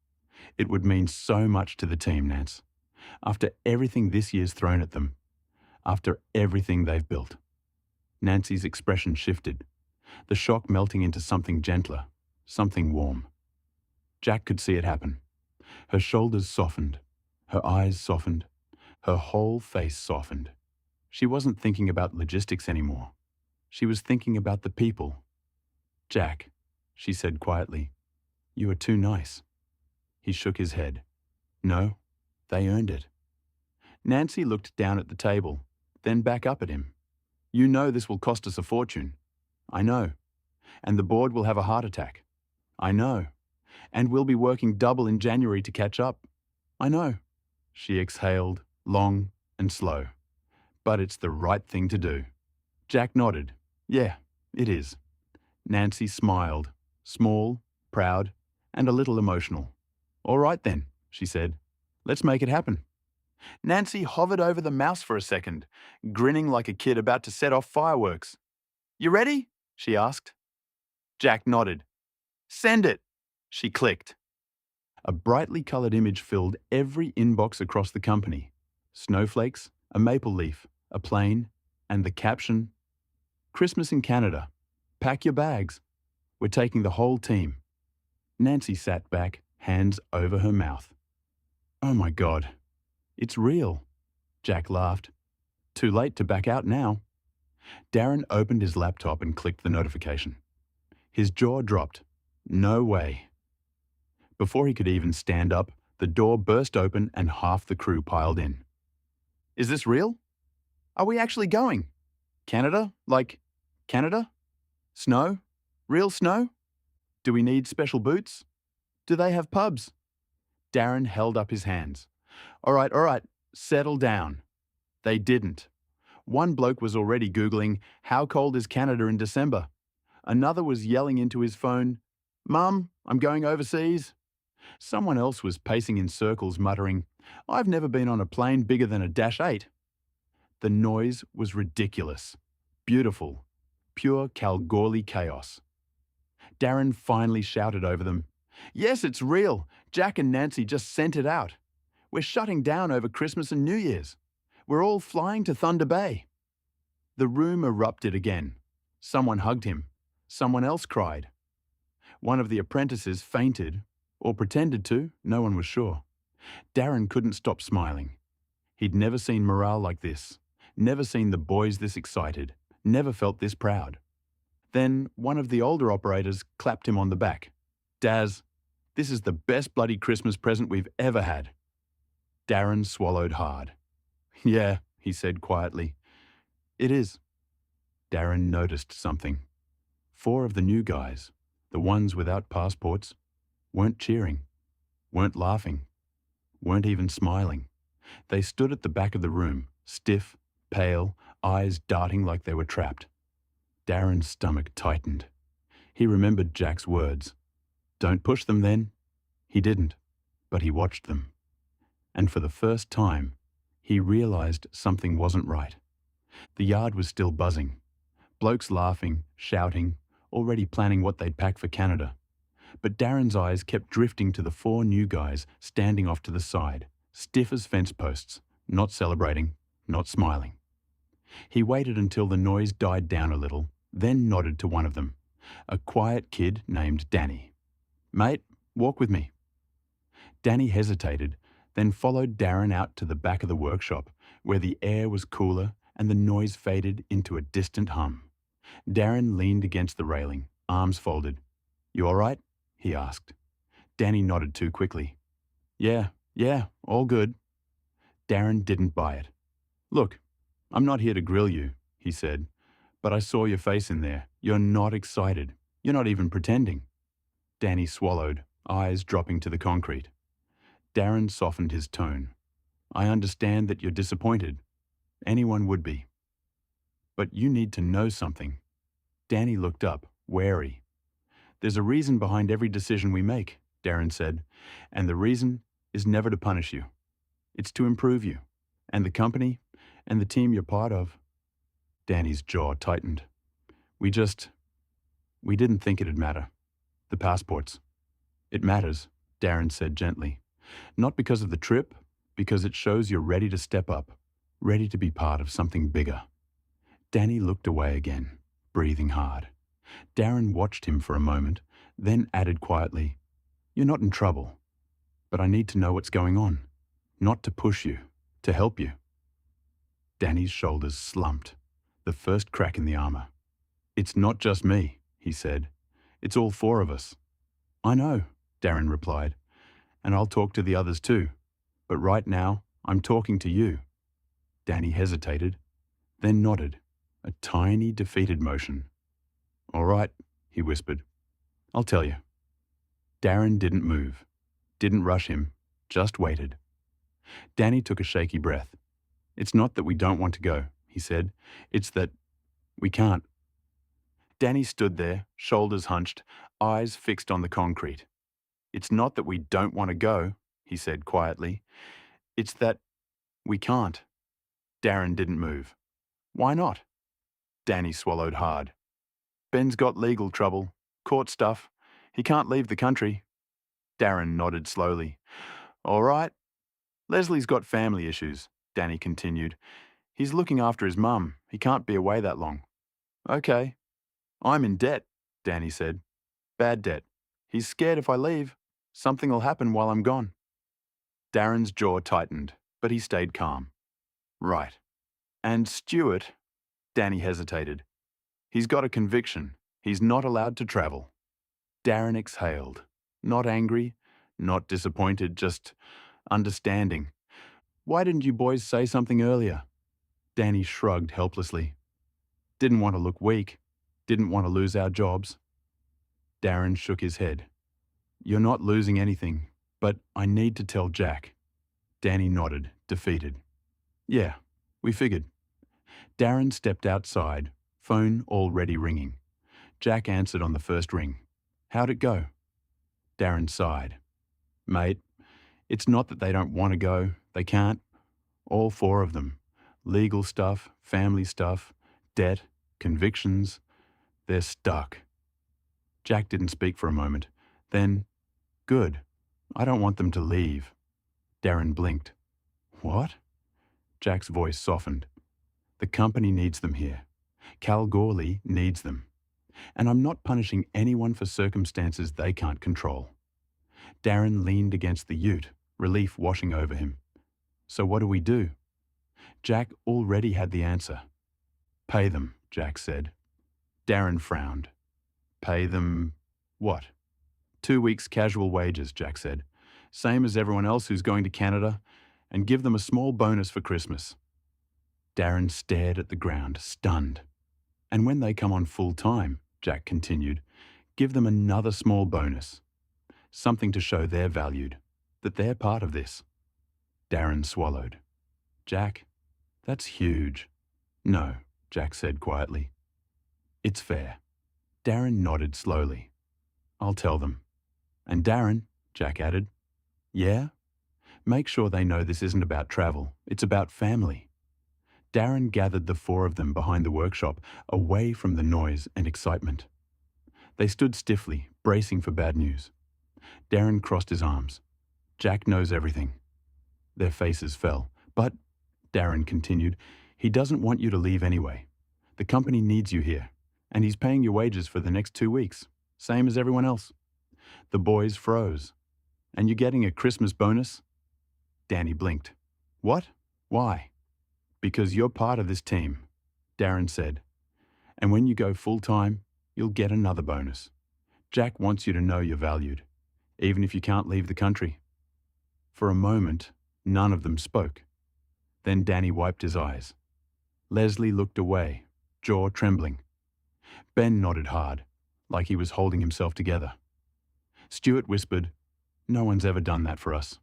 It would mean so much to the team, Nance. After everything this year's thrown at them. After everything they've built." Nancy's expression shifted, the shock melting into something gentler, something warm. Jack could see it happen. Her shoulders softened, her eyes softened, her whole face softened. She wasn't thinking about logistics anymore. She was thinking about the people. "Jack," she said quietly, "you are too nice." He shook his head. "No, they earned it." Nancy looked down at the table, then back up at him. "You know this will cost us a fortune." "I know. And the board will have a heart attack." "I know. And we'll be working double in January to catch up." "I know." She exhaled, long and slow. "But it's the right thing to do." Jack nodded. "Yeah, it is." Nancy smiled, small, proud, and a little emotional. "All right then," she said. "Let's make it happen." Nancy hovered over the mouse for a second, grinning like a kid about to set off fireworks. "You ready?" she asked. Jack nodded. "Send it," she clicked. A brightly coloured image filled every inbox across the company. Snowflakes, a maple leaf, a plane, and the caption, "Christmas in Canada. Pack your bags. We're taking the whole team." Nancy sat back, hands over her mouth. "Oh my God, it's real." Jack laughed. "Too late to back out now." Darren opened his laptop and clicked the notification. His jaw dropped. No way. Before he could even stand up, the door burst open and half the crew piled in. "Is this real? Are we actually going? Canada? Like, Canada? Snow? Real snow? Do we need special boots? Do they have pubs?" Darren held up his hands. All right, settle down." They didn't. One bloke was already Googling, "How cold is Canada in December?" Another was yelling into his phone, "Mum, I'm going overseas." Someone else was pacing in circles, muttering, "I've never been on a plane bigger than a Dash 8. The noise was ridiculous, beautiful, pure Kalgoorlie chaos. Darren finally shouted over them, "Yes, it's real. Jack and Nancy just sent it out. We're shutting down over Christmas and New Year's. We're all flying to Thunder Bay." The room erupted again. Someone hugged him. Someone else cried. One of the apprentices fainted, or pretended to, no one was sure. Darren couldn't stop smiling. He'd never seen morale like this. Never seen the boys this excited. Never felt this proud. Then one of the older operators clapped him on the back. "Daz, this is the best bloody Christmas present we've ever had." Darren swallowed hard. "Yeah," he said quietly. "It is." Darren noticed something. 4 of the new guys, the ones without passports, weren't cheering, weren't laughing, weren't even smiling. They stood at the back of the room, stiff, pale, eyes darting like they were trapped. Darren's stomach tightened. He remembered Jack's words. "Don't push them then." He didn't, but he watched them. And for the first time, he realized something wasn't right. The yard was still buzzing. Blokes laughing, shouting, already planning what they'd pack for Canada. But Darren's eyes kept drifting to the 4 new guys standing off to the side, stiff as fence posts, not celebrating, not smiling. He waited until the noise died down a little, then nodded to one of them, a quiet kid named Danny. "Mate, walk with me." Danny hesitated, then followed Darren out to the back of the workshop, where the air was cooler and the noise faded into a distant hum. Darren leaned against the railing, arms folded. "You all right?" he asked. Danny nodded too quickly. Yeah, all good." Darren didn't buy it. "Look, I'm not here to grill you," he said, "but I saw your face in there. You're not excited. You're not even pretending." Danny swallowed, eyes dropping to the concrete. Darren softened his tone. "I understand that you're disappointed. Anyone would be. But you need to know something." Danny looked up, wary. "There's a reason behind every decision we make," Darren said, "and the reason is never to punish you. It's to improve you, and the company, and the team you're part of." Danny's jaw tightened. We didn't think it'd matter. The passports. It matters," Darren said gently. "Not because of the trip, because it shows you're ready to step up, ready to be part of something bigger." Danny looked away again, breathing hard. Darren watched him for a moment, then added quietly, "You're not in trouble, but I need to know what's going on, not to push you, to help you." Danny's shoulders slumped, the first crack in the armor. "It's not just me," he said. "It's all 4 of us." "I know," Darren replied, "and I'll talk to the others too. But right now, I'm talking to you." Danny hesitated, then nodded, a tiny defeated motion. "All right," he whispered. "I'll tell you." Darren didn't move, didn't rush him, just waited. Danny took a shaky breath. "It's not that we don't want to go," he said. "It's that we can't." Danny stood there, shoulders hunched, eyes fixed on the concrete. "It's not that we don't want to go," he said quietly. "It's that we can't." Darren didn't move. "Why not?" Danny swallowed hard. "Ben's got legal trouble, court stuff. He can't leave the country." Darren nodded slowly. "All right. Leslie's got family issues," Danny continued. "He's looking after his mum. He can't be away that long." "Okay." "I'm in debt," Danny said. "Bad debt. He's scared if I leave, something'll happen while I'm gone." Darren's jaw tightened, but he stayed calm. "Right. And Stuart," Danny hesitated. "He's got a conviction. He's not allowed to travel." Darren exhaled. Not angry, not disappointed, just understanding. "Why didn't you boys say something earlier?" Danny shrugged helplessly. "Didn't want to look weak. Didn't want to lose our jobs." Darren shook his head. "You're not losing anything, but I need to tell Jack." Danny nodded, defeated. "Yeah, we figured." Darren stepped outside, phone already ringing. Jack answered on the first ring. "How'd it go?" Darren sighed. "Mate, it's not that they don't want to go. They can't. All 4 of them. Legal stuff, family stuff, debt, convictions. They're stuck." Jack didn't speak for a moment. Then, "Good. I don't want them to leave." Darren blinked. "What?" Jack's voice softened. "The company needs them here. Kalgoorlie needs them. And I'm not punishing anyone for circumstances they can't control." Darren leaned against the ute, relief washing over him. "So what do we do?" Jack already had the answer. "Pay them," Jack said. Darren frowned. "Pay them what?" 2 weeks casual wages, Jack said. "Same as everyone else who's going to Canada, and give them a small bonus for Christmas." Darren stared at the ground, stunned. "And when they come on full time," Jack continued, "give them another small bonus. Something to show they're valued, that they're part of this." Darren swallowed. "Jack, that's huge." "No," Jack said quietly. "It's fair." Darren nodded slowly. "I'll tell them." "And Darren," Jack added. "Yeah? Make sure they know this isn't about travel, it's about family." Darren gathered the four of them behind the workshop, away from the noise and excitement. They stood stiffly, bracing for bad news. Darren crossed his arms. "Jack knows everything." Their faces fell. "But," Darren continued, "he doesn't want you to leave anyway. The company needs you here, and he's paying your wages for the next 2 weeks, same as everyone else." The boys froze. "And you're getting a Christmas bonus?" Danny blinked. "What? Why?" "Because you're part of this team," Darren said. "And when you go full-time, you'll get another bonus. Jack wants you to know you're valued, even if you can't leave the country." For a moment, none of them spoke. Then Danny wiped his eyes. Leslie looked away, jaw trembling. Ben nodded hard, like he was holding himself together. Stuart whispered, "No one's ever done that for us."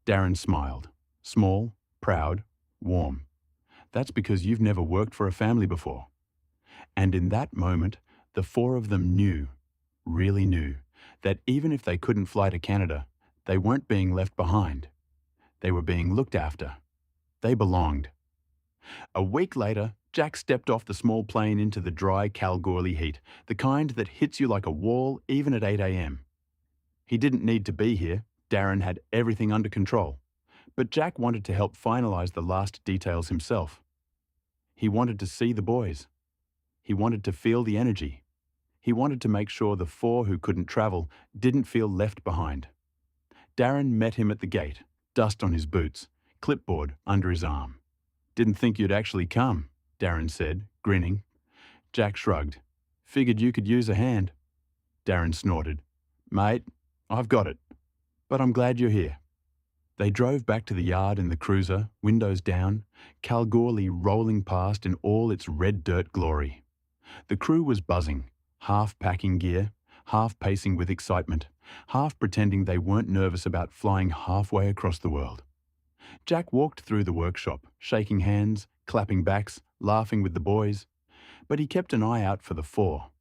Darren smiled, small, proud, warm. "That's because you've never worked for a family before." And in that moment, the four of them knew, really knew, that even if they couldn't fly to Canada, they weren't being left behind. They were being looked after. They belonged. A week later, Jack stepped off the small plane into the dry Kalgoorlie heat, the kind that hits you like a wall even at 8 a.m. He didn't need to be here. Darren had everything under control. But Jack wanted to help finalize the last details himself. He wanted to see the boys. He wanted to feel the energy. He wanted to make sure the four who couldn't travel didn't feel left behind. Darren met him at the gate, dust on his boots, clipboard under his arm. "Didn't think you'd actually come," Darren said, grinning. Jack shrugged. "Figured you could use a hand." Darren snorted. "Mate, I've got it. But I'm glad you're here." They drove back to the yard in the cruiser, windows down, Kalgoorlie rolling past in all its red dirt glory. The crew was buzzing, half packing gear, half pacing with excitement, half pretending they weren't nervous about flying halfway across the world. Jack walked through the workshop, shaking hands, clapping backs, laughing with the boys. But he kept an eye out for the four.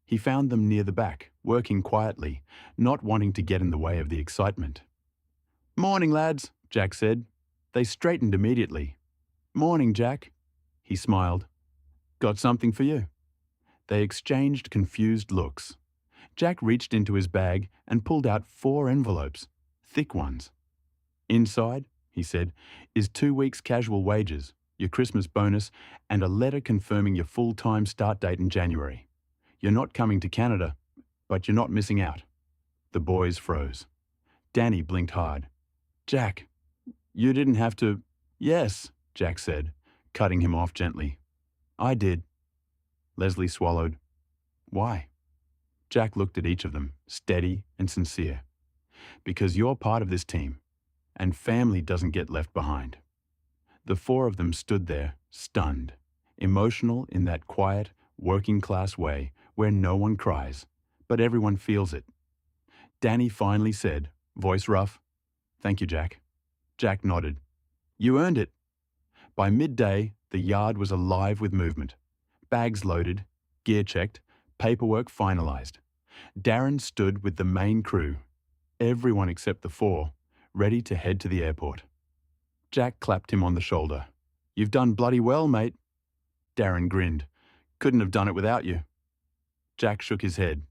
He found them near the back, working quietly, not wanting to get in the way of the excitement. "Morning, lads," Jack said. They straightened immediately. "Morning, Jack." He smiled. "Got something for you." They exchanged confused looks. Jack reached into his bag and pulled out 4 envelopes, thick ones. "Inside," he said, "is 2 weeks casual wages, your Christmas bonus, and a letter confirming your full-time start date in January. You're not coming to Canada, but you're not missing out." The boys froze. Danny blinked hard. "Jack, you didn't have to—" "Yes," Jack said, cutting him off gently. "I did." Leslie swallowed. "Why?" Jack looked at each of them, steady and sincere. "Because you're part of this team, and family doesn't get left behind." The four of them stood there, stunned, emotional in that quiet, working-class way where no one cries, but everyone feels it. Danny finally said, voice rough, "Thank you, Jack." Jack nodded. "You earned it." By midday, the yard was alive with movement. Bags loaded, gear checked, paperwork finalized. Darren stood with the main crew, everyone except the four, ready to head to the airport. Jack clapped him on the shoulder. "You've done bloody well, mate." Darren grinned. "Couldn't have done it without you." Jack shook his head.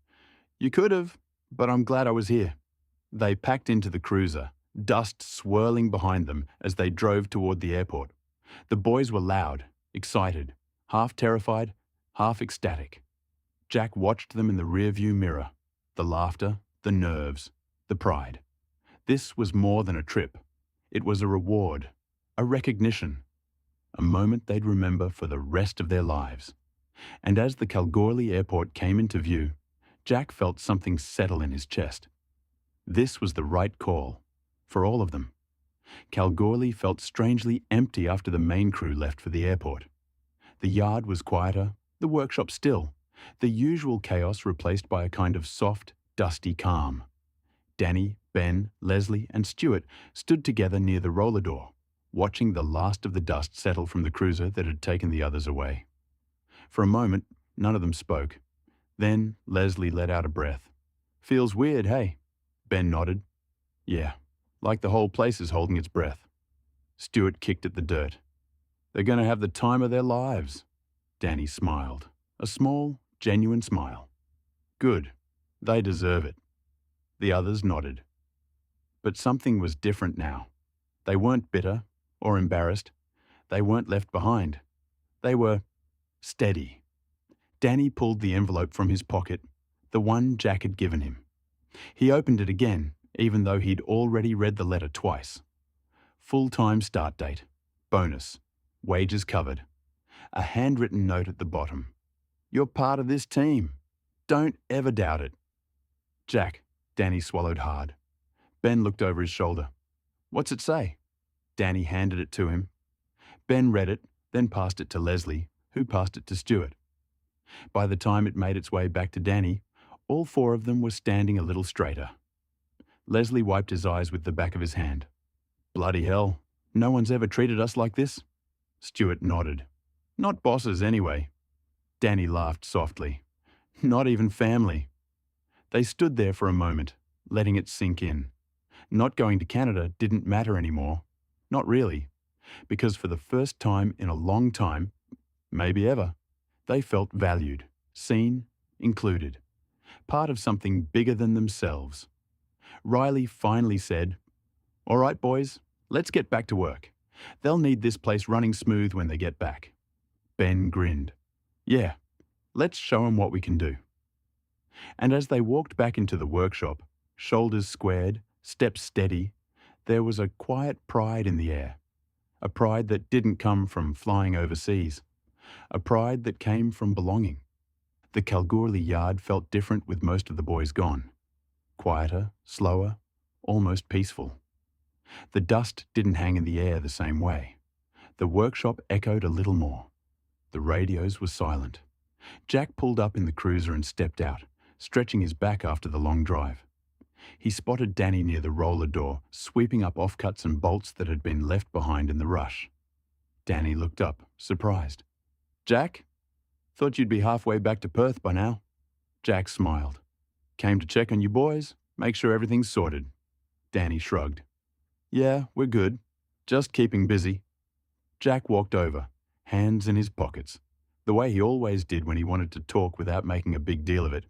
"You could have, but I'm glad I was here." They packed into the cruiser, dust swirling behind them as they drove toward the airport. The boys were loud, excited, half terrified, half ecstatic. Jack watched them in the rearview mirror, the laughter, the nerves, the pride. This was more than a trip. It was a reward, a recognition, a moment they'd remember for the rest of their lives. And as the Kalgoorlie airport came into view, Jack felt something settle in his chest. This was the right call, for all of them. Kalgoorlie felt strangely empty after the main crew left for the airport. The yard was quieter, the workshop still, the usual chaos replaced by a kind of soft, dusty calm. Danny, Ben, Leslie and Stuart stood together near the roller door, watching the last of the dust settle from the cruiser that had taken the others away. For a moment, none of them spoke. Then Leslie let out a breath. "Feels weird, hey?" Ben nodded. "Yeah, like the whole place is holding its breath." Stuart kicked at the dirt. "They're going to have the time of their lives." Danny smiled, a small, genuine smile. "Good. They deserve it." The others nodded. But something was different now. They weren't bitter or embarrassed. They weren't left behind. They were steady. Danny pulled the envelope from his pocket, the one Jack had given him. He opened it again, even though he'd already read the letter twice. Full-time start date, bonus, wages covered. A handwritten note at the bottom. "You're part of this team. Don't ever doubt it." "Jack," Danny swallowed hard. Ben looked over his shoulder. "What's it say?" Danny handed it to him. Ben read it, then passed it to Leslie, who passed it to Stuart. By the time it made its way back to Danny, all four of them were standing a little straighter. Leslie wiped his eyes with the back of his hand. "Bloody hell, no one's ever treated us like this?" Stuart nodded. "Not bosses, anyway." Danny laughed softly. "Not even family." They stood there for a moment, letting it sink in. Not going to Canada didn't matter anymore. Not really. Because for the first time in a long time, maybe ever, they felt valued, seen, included. Part of something bigger than themselves. Riley finally said, "All right, boys, let's get back to work. They'll need this place running smooth when they get back." Ben grinned. "Yeah, let's show 'em what we can do." And as they walked back into the workshop, shoulders squared, steps steady, there was a quiet pride in the air. A pride that didn't come from flying overseas. A pride that came from belonging. The Kalgoorlie yard felt different with most of the boys gone. Quieter, slower, almost peaceful. The dust didn't hang in the air the same way. The workshop echoed a little more. The radios were silent. Jack pulled up in the cruiser and stepped out, stretching his back after the long drive. He spotted Danny near the roller door, sweeping up offcuts and bolts that had been left behind in the rush. Danny looked up, surprised. "Jack? Thought you'd be halfway back to Perth by now." Jack smiled. "Came to check on you boys, make sure everything's sorted." Danny shrugged. "Yeah, we're good. Just keeping busy." Jack walked over, hands in his pockets, the way he always did when he wanted to talk without making a big deal of it.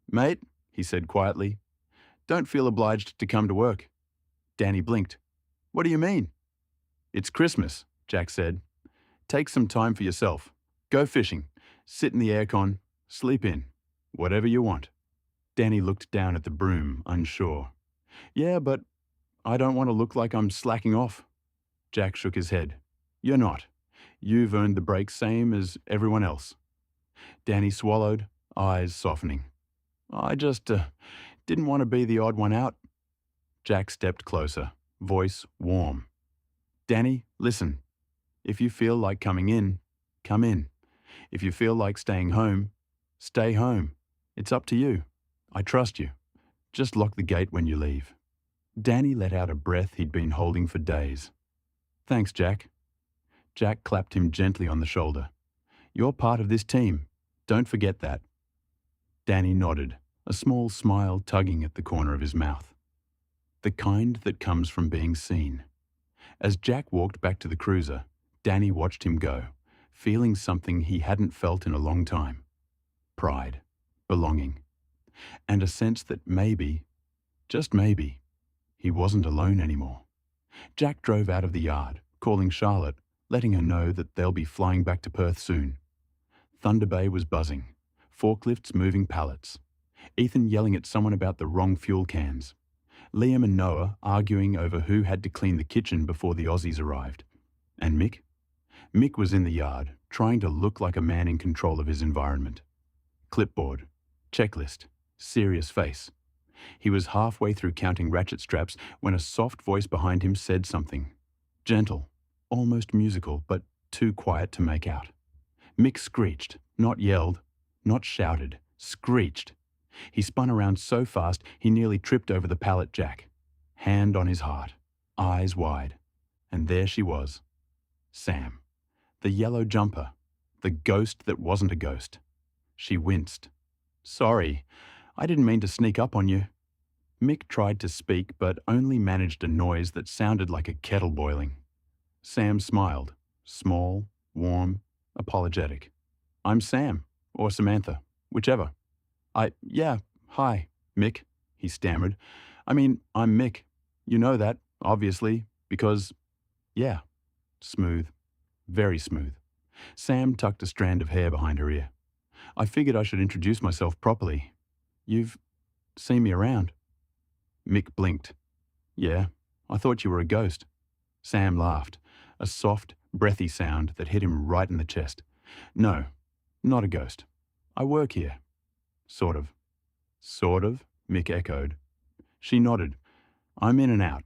"Mate," he said quietly, "don't feel obliged to come to work." Danny blinked. "What do you mean?" "It's Christmas," Jack said. "Take some time for yourself. Go fishing. Sit in the aircon. Sleep in. Whatever you want." Danny looked down at the broom, unsure. "Yeah, but I don't want to look like I'm slacking off." Jack shook his head. "You're not. You've earned the break same as everyone else." Danny swallowed, eyes softening. "I just didn't want to be the odd one out." Jack stepped closer, voice warm. "Danny, listen. If you feel like coming in, come in. If you feel like staying home, stay home. It's up to you. I trust you. Just lock the gate when you leave." Danny let out a breath he'd been holding for days. "Thanks, Jack." Jack clapped him gently on the shoulder. "You're part of this team. Don't forget that." Danny nodded, a small smile tugging at the corner of his mouth. The kind that comes from being seen. As Jack walked back to the cruiser, Danny watched him go, feeling something he hadn't felt in a long time. Pride, belonging, and a sense that maybe, just maybe, he wasn't alone anymore. Jack drove out of the yard, calling Charlotte, letting her know that they'll be flying back to Perth soon. Thunder Bay was buzzing, forklifts moving pallets, Ethan yelling at someone about the wrong fuel cans, Liam and Noah arguing over who had to clean the kitchen before the Aussies arrived, and Mick? Mick was in the yard, trying to look like a man in control of his environment. Clipboard, checklist, serious face. He was halfway through counting ratchet straps when a soft voice behind him said something. Gentle, almost musical, but too quiet to make out. Mick screeched, not yelled, not shouted, screeched. He spun around so fast he nearly tripped over the pallet jack. Hand on his heart, eyes wide. And there she was. Sam. The yellow jumper. The ghost that wasn't a ghost. She winced. "Sorry, I didn't mean to sneak up on you." Mick tried to speak but only managed a noise that sounded like a kettle boiling. Sam smiled. Small, warm, apologetic. "I'm Sam, or Samantha, whichever." Yeah, hi, Mick," he stammered. "I mean, I'm Mick. You know that, obviously, because, yeah." Smooth. Very smooth. Sam tucked a strand of hair behind her ear. "I figured I should introduce myself properly. You've seen me around." Mick blinked. "Yeah, I thought you were a ghost." Sam laughed, a soft, breathy sound that hit him right in the chest. "No, not a ghost. I work here." "Sort of." "Sort of?" Mick echoed. She nodded. "I'm in and out.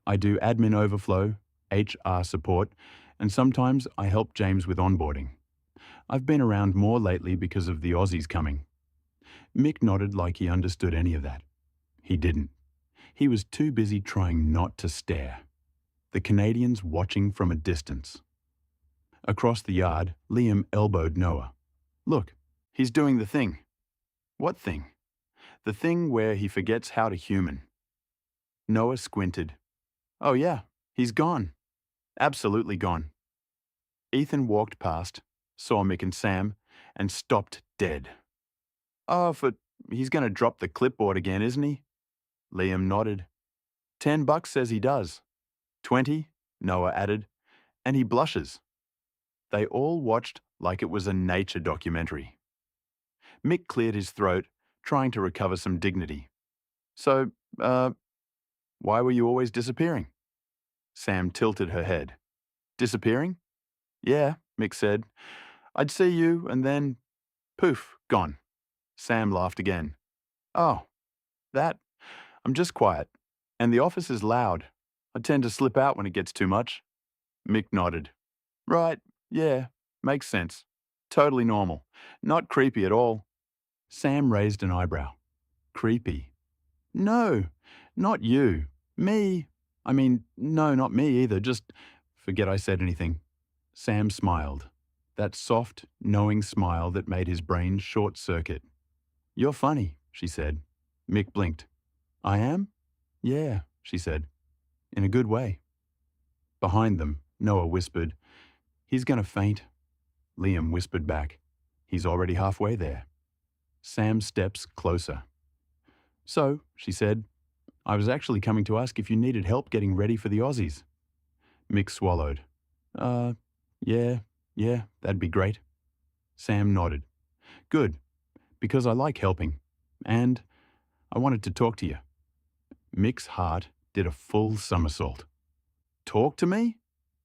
I do admin overflow, HR support, and sometimes I help James with onboarding. I've been around more lately because of the Aussies coming." Mick nodded like he understood any of that. He didn't. He was too busy trying not to stare. The Canadians watching from a distance. Across the yard, Liam elbowed Noah. "Look, he's doing the thing." "What thing?" "The thing where he forgets how to human." Noah squinted. "Oh yeah, he's gone. Absolutely gone." Ethan walked past, saw Mick and Sam, and stopped dead. "Oh, he's going to drop the clipboard again, isn't he?" Liam nodded. $10 says he does. 20, Noah added, and he blushes. They all watched like it was a nature documentary. Mick cleared his throat, trying to recover some dignity. "So, why were you always disappearing?" Sam tilted her head. "Disappearing?" "Yeah," Mick said. "I'd see you, and then, poof, gone." Sam laughed again. "Oh, that? I'm just quiet. And the office is loud. I tend to slip out when it gets too much." Mick nodded. "Right, yeah, makes sense. Totally normal. Not creepy at all." Sam raised an eyebrow. "Creepy?" "No, not you. Me. I mean, no, not me either. Just forget I said anything." Sam smiled. That soft, knowing smile that made his brain short-circuit. "You're funny," she said. Mick blinked. "I am?" "Yeah," she said. "In a good way." Behind them, Noah whispered, "He's going to faint." Liam whispered back, "He's already halfway there." Sam's steps closer. "So," she said, "I was actually coming to ask if you needed help getting ready for the Aussies." Mick swallowed. Yeah, that'd be great." Sam nodded. "Good, because I like helping. And I wanted to talk to you." Mick's heart did a full somersault. "Talk to me?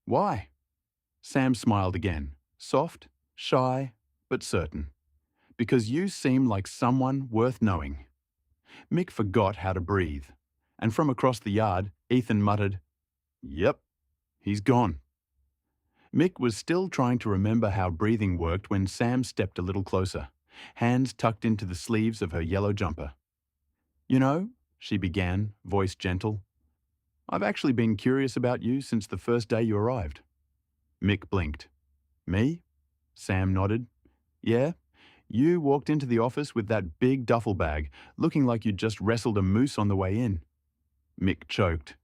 Why?" Sam smiled again, soft, shy, but certain. "Because you seem like someone worth knowing." Mick forgot how to breathe, and from across the yard, Ethan muttered, "Yep, he's gone." Mick was still trying to remember how breathing worked when Sam stepped a little closer, hands tucked into the sleeves of her yellow jumper. "You know," she began, voice gentle, "I've actually been curious about you since the first day you arrived." Mick blinked. "Me?" Sam nodded. "Yeah, you walked into the office with that big duffel bag, looking like you'd just wrestled a moose on the way in." Mick choked.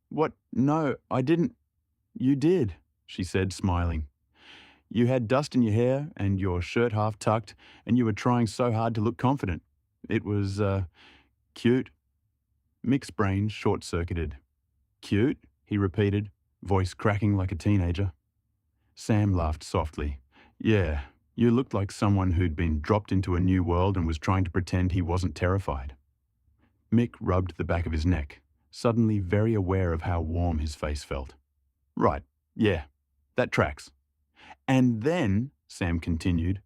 What? No, I didn't." "You did," she said, smiling. "You had dust in your hair and your shirt half tucked, and you were trying so hard to look confident. It was, cute." Mick's brain short-circuited. "Cute?" he repeated, voice cracking like a teenager. Sam laughed softly. "Yeah, you looked like someone who'd been dropped into a new world and was trying to pretend he wasn't terrified." Mick rubbed the back of his neck, suddenly very aware of how warm his face felt. "Right, yeah, That tracks. And then, Sam continued,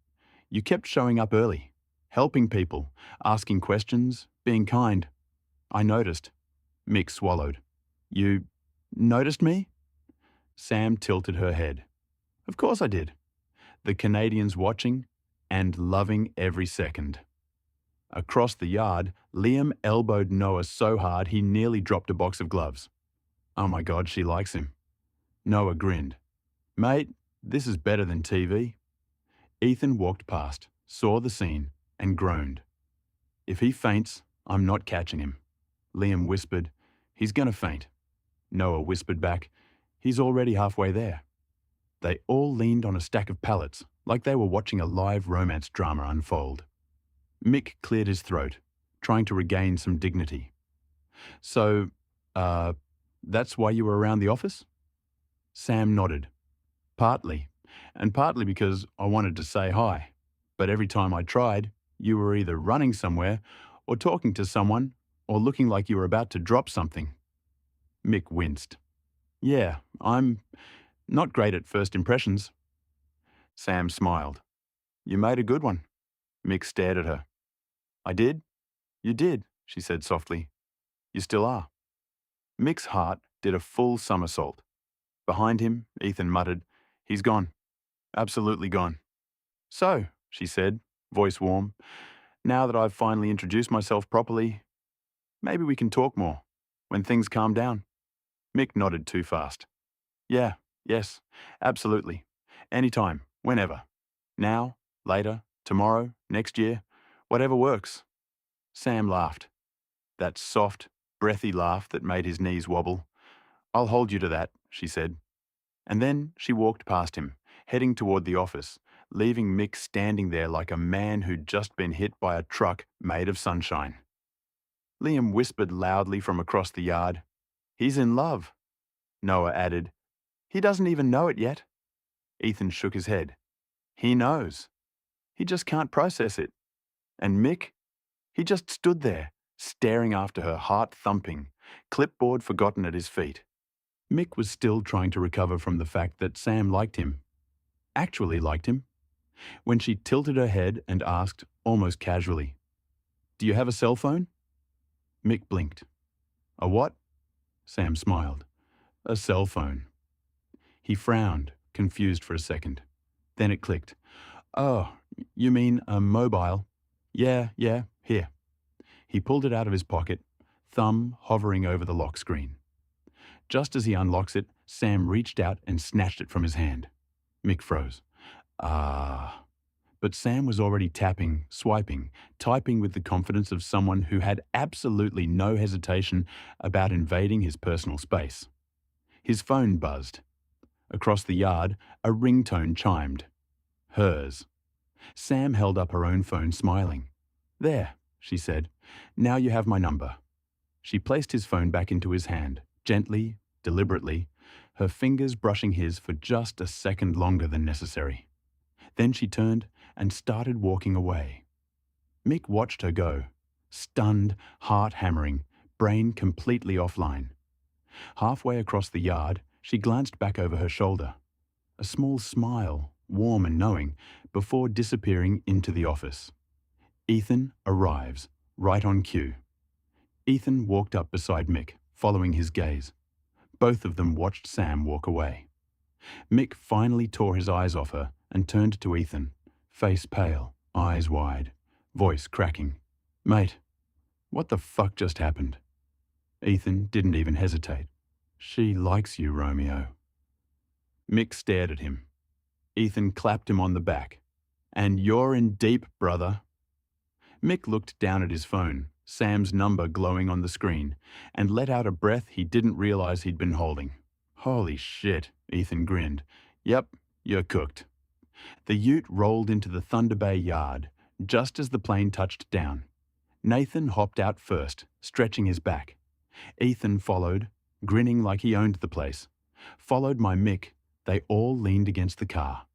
you kept showing up early, helping people, asking questions, being kind. I noticed. Mick swallowed. You noticed me? Sam tilted her head. Of course I did. The Canadians watching and loving every second. Across the yard, Liam elbowed Noah so hard he nearly dropped a box of gloves. Oh my God, she likes him. Noah grinned. Mate, this is better than TV. Ethan walked past, saw the scene, and groaned. If he faints, I'm not catching him. Liam whispered, he's gonna faint. Noah whispered back, he's already halfway there. They all leaned on a stack of pallets, like they were watching a live romance drama unfold. Mick cleared his throat, trying to regain some dignity. So, that's why you were around the office? Sam nodded. Partly, and partly because I wanted to say hi. But every time I tried, you were either running somewhere, or talking to someone, or looking like you were about to drop something. Mick winced. Yeah, I'm not great at first impressions. Sam smiled. You made a good one. Mick stared at her. I did? You did, she said softly. You still are. Mick's heart did a full somersault. Behind him, Ethan muttered, he's gone. Absolutely gone. So, she said, voice warm, now that I've finally introduced myself properly, maybe we can talk more, when things calm down. Mick nodded too fast. Yeah, yes, absolutely. Anytime, whenever. Now, later, tomorrow, next year, whatever works. Sam laughed. That soft, breathy laugh that made his knees wobble. I'll hold you to that, she said. And then she walked past him, heading toward the office, leaving Mick standing there like a man who'd just been hit by a truck made of sunshine. Liam whispered loudly from across the yard, he's in love. Noah added, he doesn't even know it yet. Ethan shook his head. He knows. He just can't process it. And Mick? He just stood there, staring after her, heart thumping, clipboard forgotten at his feet. Mick was still trying to recover from the fact that Sam liked him. Actually liked him. When she tilted her head and asked, almost casually, do you have a cell phone? Mick blinked. A what? Sam smiled. A cell phone. He frowned, confused for a second. Then it clicked. Oh, you mean a mobile? Yeah, here. He pulled it out of his pocket, thumb hovering over the lock screen. Just as he unlocks it, Sam reached out and snatched it from his hand. Mick froze. But Sam was already tapping, swiping, typing with the confidence of someone who had absolutely no hesitation about invading his personal space. His phone buzzed. Across the yard, a ringtone chimed. Hers. Sam held up her own phone, smiling. There, she said. Now you have my number. She placed his phone back into his hand, gently, deliberately, her fingers brushing his for just a second longer than necessary. Then she turned and started walking away. Mick watched her go, stunned, heart hammering, brain completely offline. Halfway across the yard, she glanced back over her shoulder. A small smile, warm and knowing, before disappearing into the office. Ethan arrives, right on cue. Ethan walked up beside Mick, following his gaze. Both of them watched Sam walk away. Mick finally tore his eyes off her and turned to Ethan, face pale, eyes wide, voice cracking. Mate, what the fuck just happened? Ethan didn't even hesitate. She likes you, Romeo. Mick stared at him. Ethan clapped him on the back. And you're in deep, brother. Mick looked down at his phone, Sam's number glowing on the screen, and let out a breath he didn't realize he'd been holding. Holy shit, Ethan grinned. Yep, you're cooked. The ute rolled into the Thunder Bay yard, just as the plane touched down. Nathan hopped out first, stretching his back. Ethan followed, grinning like he owned the place. Followed by Mick, they all leaned against the car.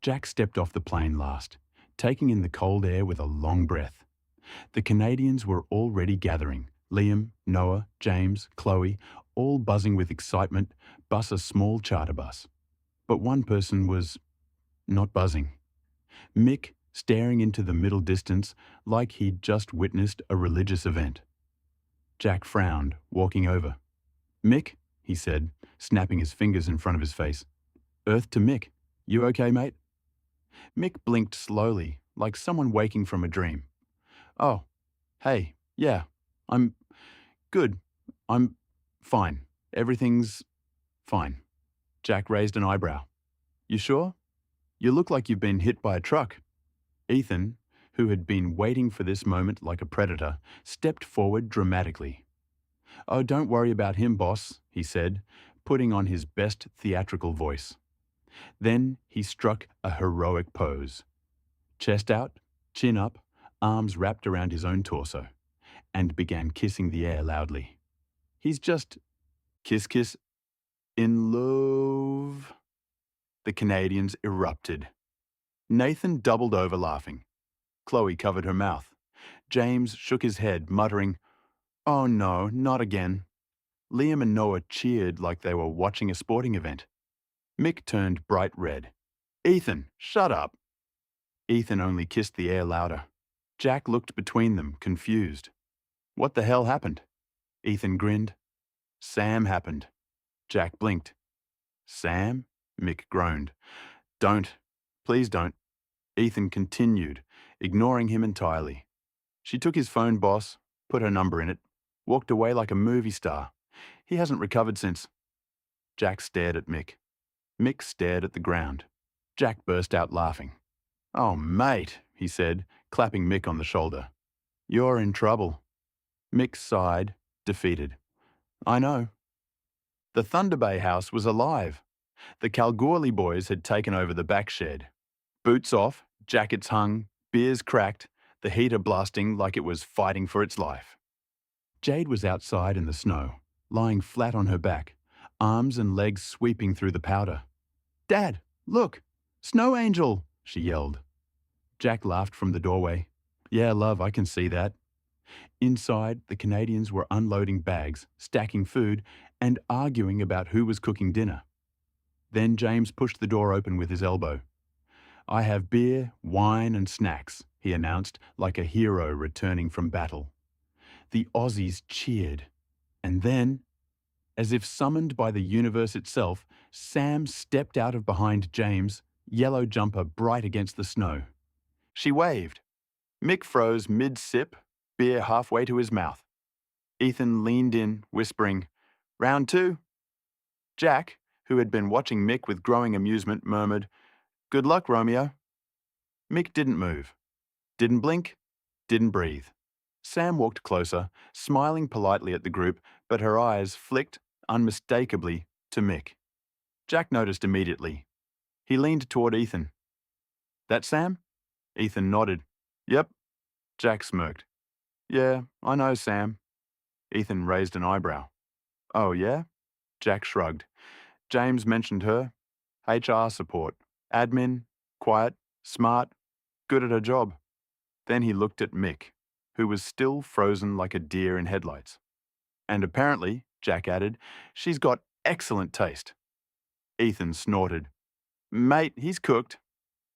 Jack stepped off the plane last, taking in the cold air with a long breath. The Canadians were already gathering. Liam, Noah, James, Chloe, all buzzing with excitement, bus a small charter bus. But one person was not buzzing. Mick, staring into the middle distance like he'd just witnessed a religious event. Jack frowned, walking over. "Mick," he said, snapping his fingers in front of his face. "Earth to Mick. You okay, mate?" Mick blinked slowly, like someone waking from a dream. "Oh, hey, yeah, I'm good. I'm fine. Everything's fine." Jack raised an eyebrow. "You sure? You look like you've been hit by a truck." Ethan, who had been waiting for this moment like a predator, stepped forward dramatically. "Oh, don't worry about him, boss," he said, putting on his best theatrical voice. Then he struck a heroic pose. Chest out, chin up, arms wrapped around his own torso, and began kissing the air loudly. "He's just kiss, in love." The Canadians erupted. Nathan doubled over laughing. Chloe covered her mouth. James shook his head, muttering, "Oh no, not again." Liam and Noah cheered like they were watching a sporting event. Mick turned bright red. "Ethan, shut up." Ethan only kissed the air louder. Jack looked between them, confused. "What the hell happened?" Ethan grinned. "Sam happened." Jack blinked. "Sam?" Mick groaned. "Don't. Please don't." Ethan continued, ignoring him entirely. "She took his phone, boss, put her number in it, walked away like a movie star. He hasn't recovered since." Jack stared at Mick. Mick stared at the ground. Jack burst out laughing. "Oh, mate," he said, clapping Mick on the shoulder. "You're in trouble." Mick sighed, defeated. "I know." The Thunder Bay house was alive. The Kalgoorlie boys had taken over the back shed. Boots off, jackets hung, beers cracked, the heater blasting like it was fighting for its life. Jade was outside in the snow, lying flat on her back, arms and legs sweeping through the powder. "Dad, look! Snow Angel!" she yelled. Jack laughed from the doorway. "Yeah, love, I can see that." Inside, the Canadians were unloading bags, stacking food, and arguing about who was cooking dinner. Then James pushed the door open with his elbow. "I have beer, wine, and snacks," he announced, like a hero returning from battle. The Aussies cheered. And then, as if summoned by the universe itself, Sam stepped out of behind James, yellow jumper bright against the snow. She waved. Mick froze mid-sip, beer halfway to his mouth. Ethan leaned in, whispering, "Round two." Jack, who had been watching Mick with growing amusement, murmured, "Good luck, Romeo." Mick didn't move. Didn't blink. Didn't breathe. Sam walked closer, smiling politely at the group, but her eyes flicked, unmistakably, to Mick. Jack noticed immediately. He leaned toward Ethan. "That Sam?" Ethan nodded. "Yep." Jack smirked. "Yeah, I know Sam." Ethan raised an eyebrow. "Oh, yeah?" Jack shrugged. "James mentioned her. HR support. Admin. Quiet. Smart. Good at her job." Then he looked at Mick, who was still frozen like a deer in headlights. "And apparently," Jack added, "she's got excellent taste." Ethan snorted. "Mate, he's cooked."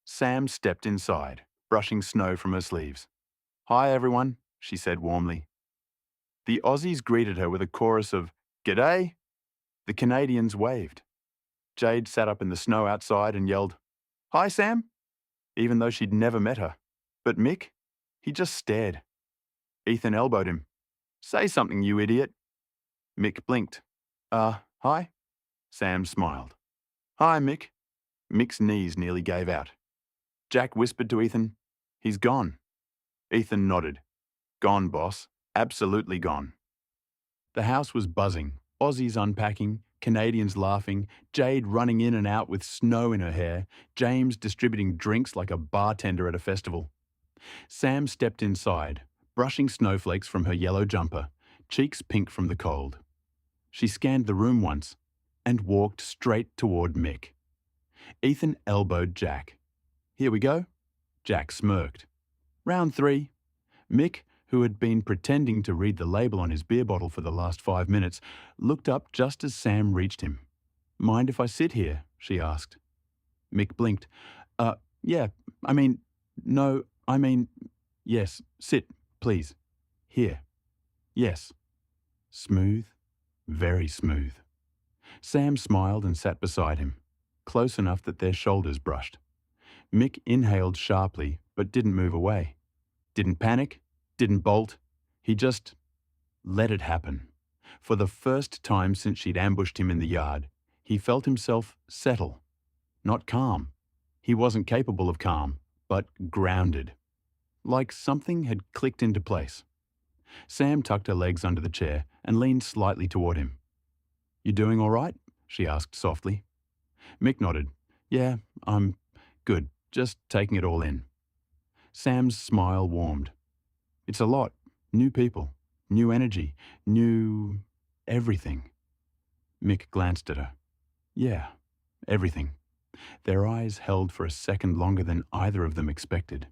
Sam stepped inside, brushing snow from her sleeves. "Hi, everyone," she said warmly. The Aussies greeted her with a chorus of "G'day." The Canadians waved. Jade sat up in the snow outside and yelled, "Hi, Sam," even though she'd never met her. But Mick? He just stared. Ethan elbowed him. "Say something, you idiot." Mick blinked. Hi?" Sam smiled. "Hi, Mick." Mick's knees nearly gave out. Jack whispered to Ethan, "He's gone." Ethan nodded. "Gone, boss. Absolutely gone." The house was buzzing, Aussies unpacking, Canadians laughing, Jade running in and out with snow in her hair, James distributing drinks like a bartender at a festival. Sam stepped inside, brushing snowflakes from her yellow jumper, cheeks pink from the cold. She scanned the room once and walked straight toward Mick. Ethan elbowed Jack. "Here we go." Jack smirked. "Round 3. Mick, who had been pretending to read the label on his beer bottle for the last 5 minutes, looked up just as Sam reached him. Mind if I sit here? She asked. Mick blinked. Yeah, I mean, no, I mean, yes, sit, please. Here. Yes. Smooth, very smooth. Sam smiled and sat beside him, close enough that their shoulders brushed. Mick inhaled sharply, but didn't move away. Didn't panic, didn't bolt. He just let it happen. For the first time since she'd ambushed him in the yard, he felt himself settle. Not calm. He wasn't capable of calm, but grounded. Like something had clicked into place. Sam tucked her legs under the chair and leaned slightly toward him. "You doing all right?" she asked softly. Mick nodded. "Yeah, I'm good, just taking it all in." Sam's smile warmed. "It's a lot. New people, new energy, new everything." Mick glanced at her. "Yeah, everything." Their eyes held for a second longer than either of them expected.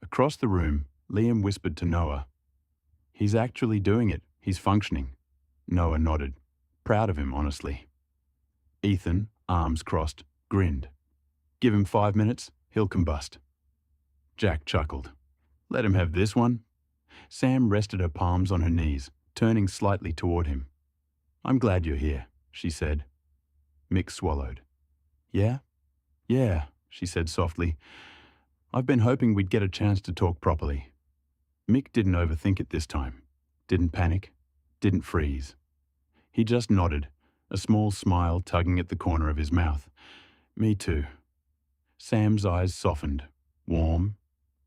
Across the room, Liam whispered to Noah, "He's actually doing it. He's functioning." Noah nodded, proud of him, honestly. Ethan, arms crossed, grinned. "Give him 5 minutes, he'll combust." Jack chuckled. "Let him have this one." Sam rested her palms on her knees, turning slightly toward him. "I'm glad you're here," she said. Mick swallowed. "Yeah? Yeah," she said softly. "I've been hoping we'd get a chance to talk properly." Mick didn't overthink it this time. Didn't panic. Didn't freeze. He just nodded, a small smile tugging at the corner of his mouth. "Me too." Sam's eyes softened, warm,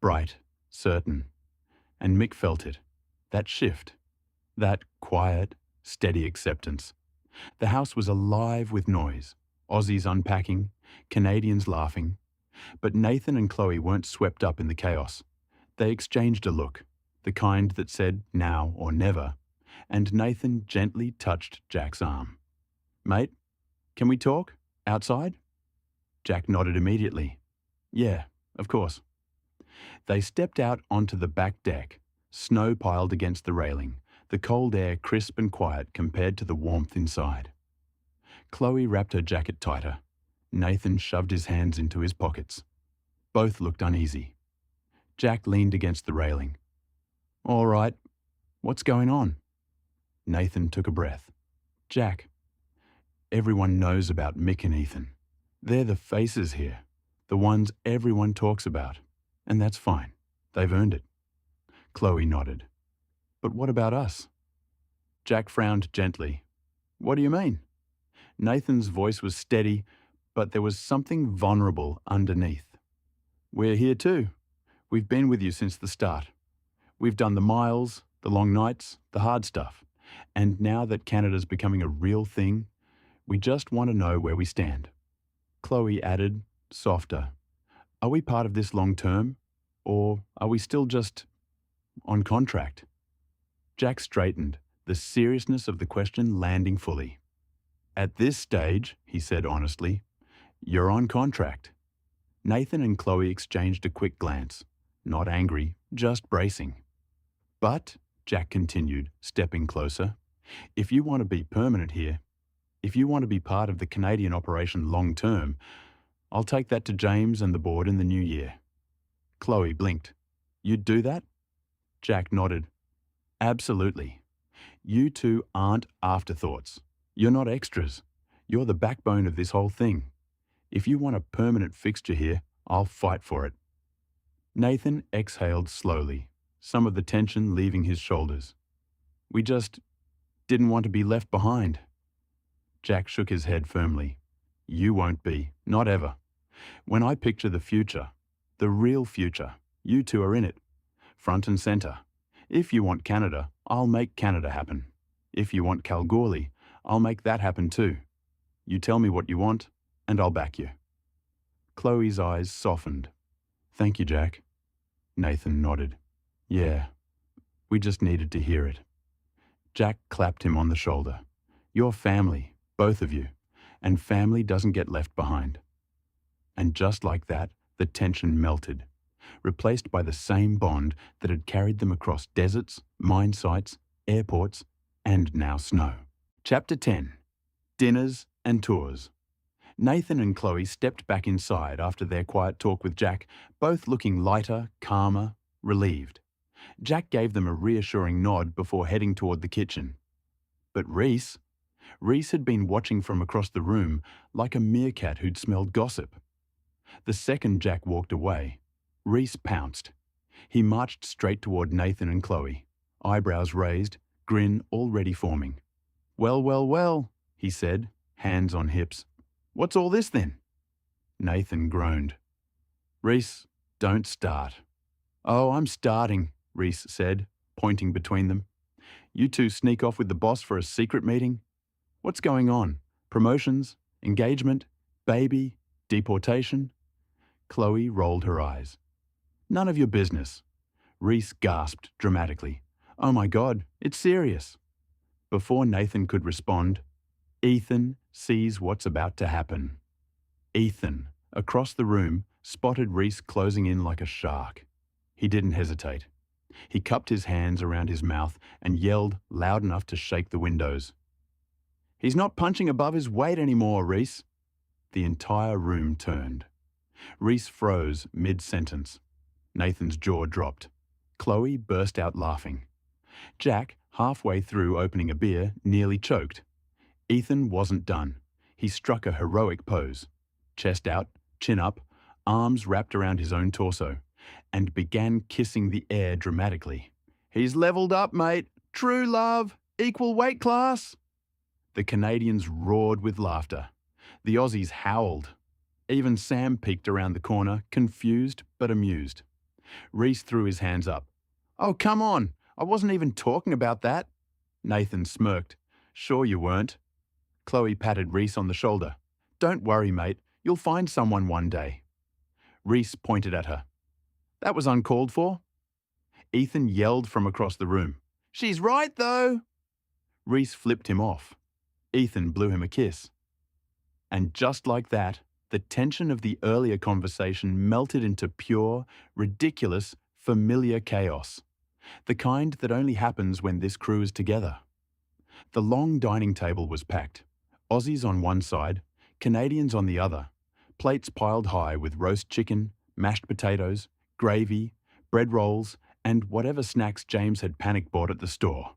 bright, certain. And Mick felt it. That shift. That quiet, steady acceptance. The house was alive with noise. Aussies unpacking, Canadians laughing. But Nathan and Chloe weren't swept up in the chaos. They exchanged a look, the kind that said now or never, and Nathan gently touched Jack's arm. "Mate, can we talk? Outside?" Jack nodded immediately. "Yeah, of course." They stepped out onto the back deck, snow piled against the railing, the cold air crisp and quiet compared to the warmth inside. Chloe wrapped her jacket tighter. Nathan shoved his hands into his pockets. Both looked uneasy. Jack leaned against the railing. "All right, what's going on?" Nathan took a breath. "Jack, everyone knows about Mick and Ethan. They're the faces here, the ones everyone talks about. And that's fine. They've earned it." Chloe nodded. "But what about us?" Jack frowned gently. "What do you mean?" Nathan's voice was steady, but there was something vulnerable underneath. "We're here too. We've been with you since the start. We've done the miles, the long nights, the hard stuff. And now that Canada's becoming a real thing, we just want to know where we stand." Chloe added, softer, "Are we part of this long term? Or are we still just on contract?" Jack straightened, the seriousness of the question landing fully. "At this stage," he said honestly, "you're on contract." Nathan and Chloe exchanged a quick glance, not angry, just bracing. "But," Jack continued, stepping closer, "if you want to be permanent here, if you want to be part of the Canadian operation long term, I'll take that to James and the board in the new year." Chloe blinked. "You'd do that?" Jack nodded. "Absolutely. You two aren't afterthoughts. You're not extras. You're the backbone of this whole thing. If you want a permanent fixture here, I'll fight for it." Nathan exhaled slowly, some of the tension leaving his shoulders. "We just didn't want to be left behind." Jack shook his head firmly. "You won't be, not ever. When I picture the future, the real future, you two are in it, front and centre. If you want Canada, I'll make Canada happen. If you want Kalgoorlie, I'll make that happen too. You tell me what you want, and I'll back you." Chloe's eyes softened. "Thank you, Jack." Nathan nodded. "Yeah, we just needed to hear it." Jack clapped him on the shoulder. "You're family, both of you, and family doesn't get left behind." And just like that, the tension melted, replaced by the same bond that had carried them across deserts, mine sites, airports, and now snow. Chapter 10. Dinners and tours. Nathan and Chloe stepped back inside after their quiet talk with Jack, both looking lighter, calmer, relieved. Jack gave them a reassuring nod before heading toward the kitchen. But Reese had been watching from across the room like a meerkat who'd smelled gossip. The second Jack walked away, Reese pounced. He marched straight toward Nathan and Chloe, eyebrows raised, grin already forming. "Well, well, well," he said, hands on hips. "What's all this then?" Nathan groaned. "Reese, don't start." "Oh, I'm starting," Reese said, pointing between them. "You two sneak off with the boss for a secret meeting? What's going on? Promotions? Engagement? Baby? Deportation?" Chloe rolled her eyes. "None of your business." Reese gasped dramatically. "Oh my God, it's serious." Before Nathan could respond, Ethan sees what's about to happen. Ethan, across the room, spotted Reese closing in like a shark. He didn't hesitate. He cupped his hands around his mouth and yelled loud enough to shake the windows. "He's not punching above his weight anymore, Reese." The entire room turned. Reese froze mid-sentence. Nathan's jaw dropped. Chloe burst out laughing. Jack, halfway through opening a beer, nearly choked. Ethan wasn't done. He struck a heroic pose. Chest out, chin up, arms wrapped around his own torso, and began kissing the air dramatically. "He's leveled up, mate. True love. Equal weight class." The Canadians roared with laughter. The Aussies howled. Even Sam peeked around the corner, confused but amused. Reese threw his hands up. "Oh, come on. I wasn't even talking about that." Nathan smirked. "Sure you weren't." Chloe patted Reese on the shoulder. "Don't worry, mate. You'll find someone one day." Reese pointed at her. "That was uncalled for." Ethan yelled from across the room. "She's right, though." Reese flipped him off. Ethan blew him a kiss. And just like that, the tension of the earlier conversation melted into pure, ridiculous, familiar chaos. The kind that only happens when this crew is together. The long dining table was packed. Aussies on one side, Canadians on the other, plates piled high with roast chicken, mashed potatoes, gravy, bread rolls, and whatever snacks James had panic bought at the store.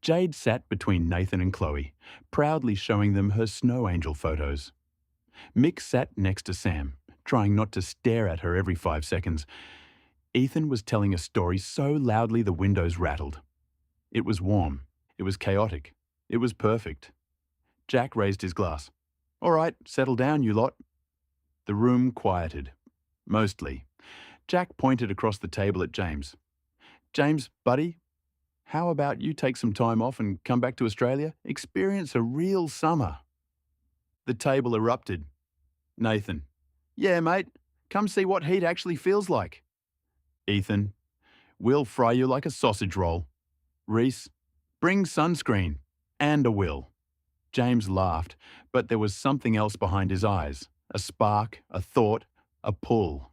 Jade sat between Nathan and Chloe, proudly showing them her snow angel photos. Mick sat next to Sam, trying not to stare at her every 5 seconds. Ethan was telling a story so loudly the windows rattled. It was warm. It was chaotic. It was perfect. Jack raised his glass. "All right, settle down, you lot." The room quieted. Mostly. Jack pointed across the table at James. "James, buddy, how about you take some time off and come back to Australia? Experience a real summer." The table erupted. Nathan. "Yeah, mate. Come see what heat actually feels like." Ethan. "We'll fry you like a sausage roll." Reese. "Bring sunscreen. And a will." James laughed, but there was something else behind his eyes. A spark, a thought, a pull.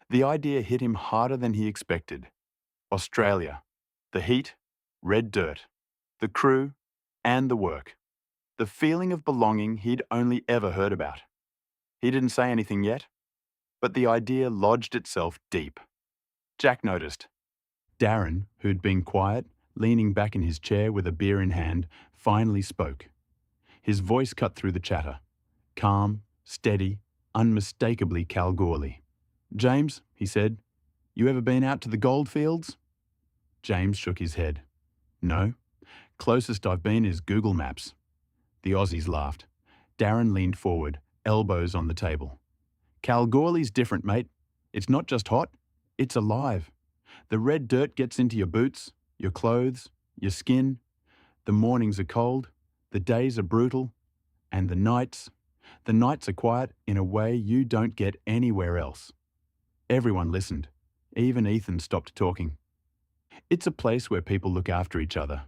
The idea hit him harder than he expected. Australia. The heat, red dirt. The crew, and the work. The feeling of belonging he'd only ever heard about. He didn't say anything yet, but the idea lodged itself deep. Jack noticed. Darren, who'd been quiet, leaning back in his chair with a beer in hand, finally spoke. His voice cut through the chatter. Calm, steady, unmistakably Kalgoorlie. "James," he said, "you ever been out to the goldfields?" James shook his head. "No. Closest I've been is Google Maps." The Aussies laughed. Darren leaned forward, elbows on the table. "Kalgoorlie's different, mate. It's not just hot, it's alive. The red dirt gets into your boots, your clothes, your skin. The mornings are cold, the days are brutal, and the nights are quiet in a way you don't get anywhere else." Everyone listened. Even Ethan stopped talking. "It's a place where people look after each other,"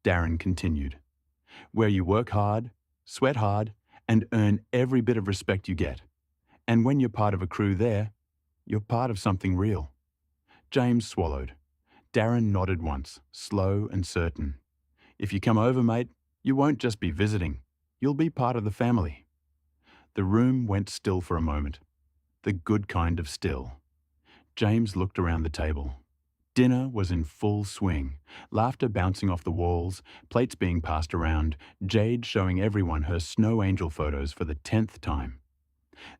Darren continued. "Where you work hard, sweat hard, and earn every bit of respect you get. And when you're part of a crew there, you're part of something real." James swallowed. Darren nodded once, slow and certain. "If you come over, mate, you won't just be visiting. You'll be part of the family." The room went still for a moment. The good kind of still. James looked around the table. Dinner was in full swing, laughter bouncing off the walls, plates being passed around, Jade showing everyone her snow angel photos for the 10th time.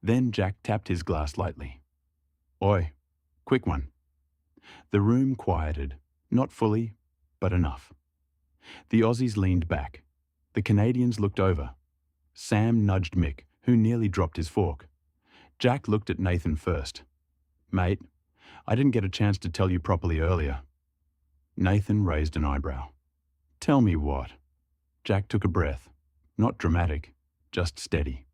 Then Jack tapped his glass lightly. "Oi, quick one." The room quieted, not fully, but enough. The Aussies leaned back. The Canadians looked over. Sam nudged Mick, who nearly dropped his fork. Jack looked at Nathan first. "Mate, I didn't get a chance to tell you properly earlier." Nathan raised an eyebrow. "Tell me what?" Jack took a breath. Not dramatic, just steady.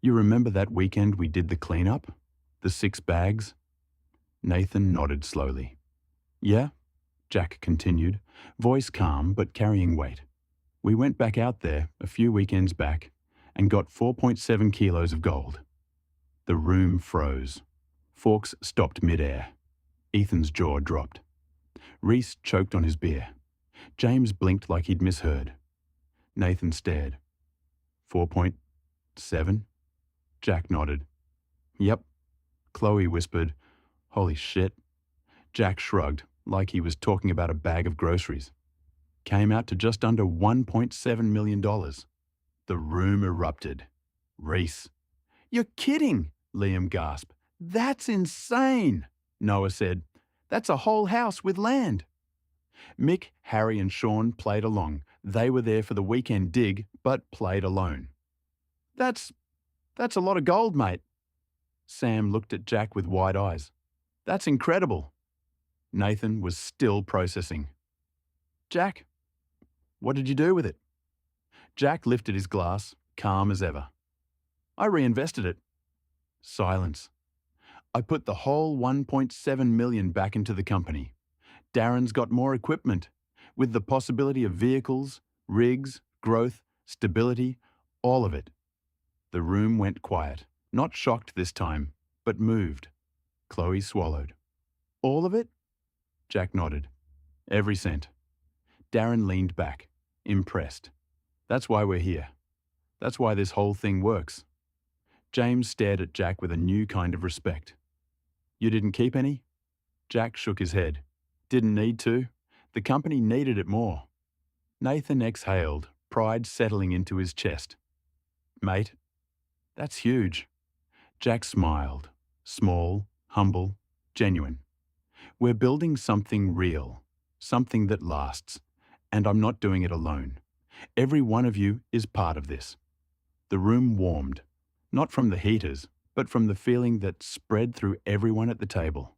"You remember that weekend we did the cleanup? The 6 bags?" Nathan nodded slowly. "Yeah?" Jack continued, voice calm but carrying weight. "We went back out there a few weekends back and got 4.7 kilos of gold." The room froze. Forks stopped mid-air. Ethan's jaw dropped. Reese choked on his beer. James blinked like he'd misheard. Nathan stared. 4.7? Jack nodded. "Yep." Chloe whispered, "Holy shit." Jack shrugged, like he was talking about a bag of groceries. "Came out to just under $1.7 million. The room erupted. "Reese." "You're kidding," Liam gasped. "That's insane," Noah said. "That's a whole house with land." Mick, Harry and Sean played along. They were there for the weekend dig, but played alone. That's a lot of gold, mate." Sam looked at Jack with wide eyes. "That's incredible." Nathan was still processing. "Jack, what did you do with it?" Jack lifted his glass, calm as ever. "I reinvested it." Silence. "I put the whole 1.7 million back into the company. Darren's got more equipment, with the possibility of vehicles, rigs, growth, stability, all of it." The room went quiet, not shocked this time, but moved. Chloe swallowed. "All of it?" Jack nodded. "Every cent." Darren leaned back, impressed. "That's why we're here. That's why this whole thing works." James stared at Jack with a new kind of respect. "You didn't keep any?" Jack shook his head. "Didn't need to. The company needed it more." Nathan exhaled, pride settling into his chest. "Mate, that's huge." Jack smiled. Small, humble, genuine. "We're building something real, something that lasts, and I'm not doing it alone. Every one of you is part of this." The room warmed, not from the heaters, but from the feeling that spread through everyone at the table.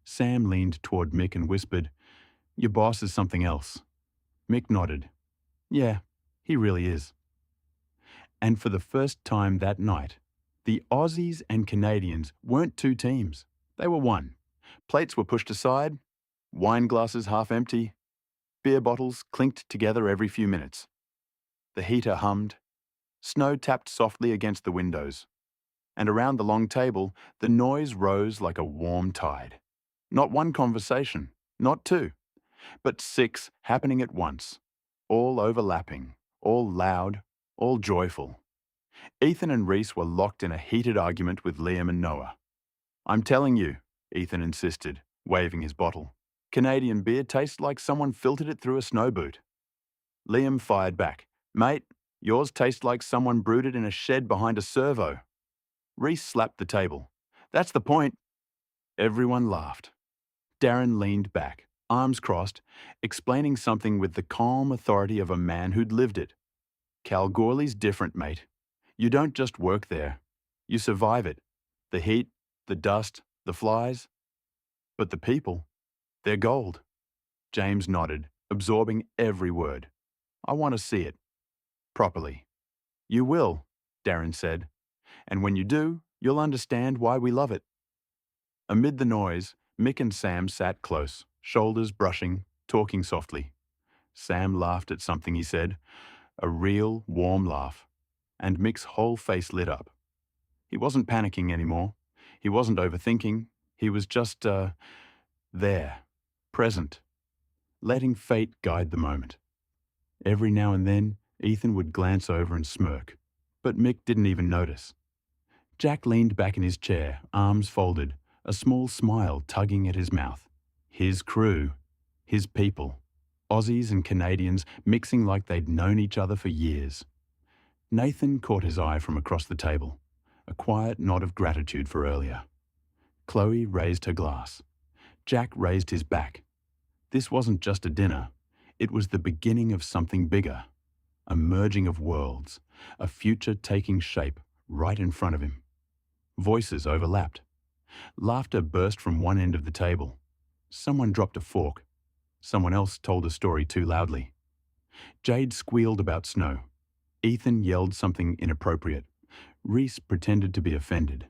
Sam leaned toward Mick and whispered, "Your boss is something else." Mick nodded. "Yeah, he really is." And for the first time that night, the Aussies and Canadians weren't two teams. They were one. Plates were pushed aside, wine glasses half empty, beer bottles clinked together every few minutes. The heater hummed. Snow tapped softly against the windows. And around the long table, the noise rose like a warm tide. Not one conversation, not two, but 6 happening at once, all overlapping, all loud, all joyful. Ethan and Reese were locked in a heated argument with Liam and Noah. "I'm telling you," Ethan insisted, waving his bottle. "Canadian beer tastes like someone filtered it through a snow boot." Liam fired back. "Mate, yours tastes like someone brewed it in a shed behind a servo." Reese slapped the table. "That's the point." Everyone laughed. Darren leaned back, arms crossed, explaining something with the calm authority of a man who'd lived it. "Kalgoorlie's different, mate. You don't just work there. You survive it. The heat, the dust, the flies. But the people, they're gold." James nodded, absorbing every word. "I want to see it. Properly." "You will," Darren said. "And when you do, you'll understand why we love it." Amid the noise, Mick and Sam sat close, shoulders brushing, talking softly. Sam laughed at something he said, a real, warm laugh, and Mick's whole face lit up. He wasn't panicking anymore. He wasn't overthinking. He was just, there, present, letting fate guide the moment. Every now and then, Ethan would glance over and smirk, but Mick didn't even notice. Jack leaned back in his chair, arms folded, a small smile tugging at his mouth. His crew, his people, Aussies and Canadians mixing like they'd known each other for years. Nathan caught his eye from across the table, a quiet nod of gratitude for earlier. Chloe raised her glass. Jack raised his back. This wasn't just a dinner. It was the beginning of something bigger. A merging of worlds, a future taking shape right in front of him. Voices overlapped. Laughter burst from one end of the table. Someone dropped a fork. Someone else told a story too loudly. Jade squealed about snow. Ethan yelled something inappropriate. Reese pretended to be offended.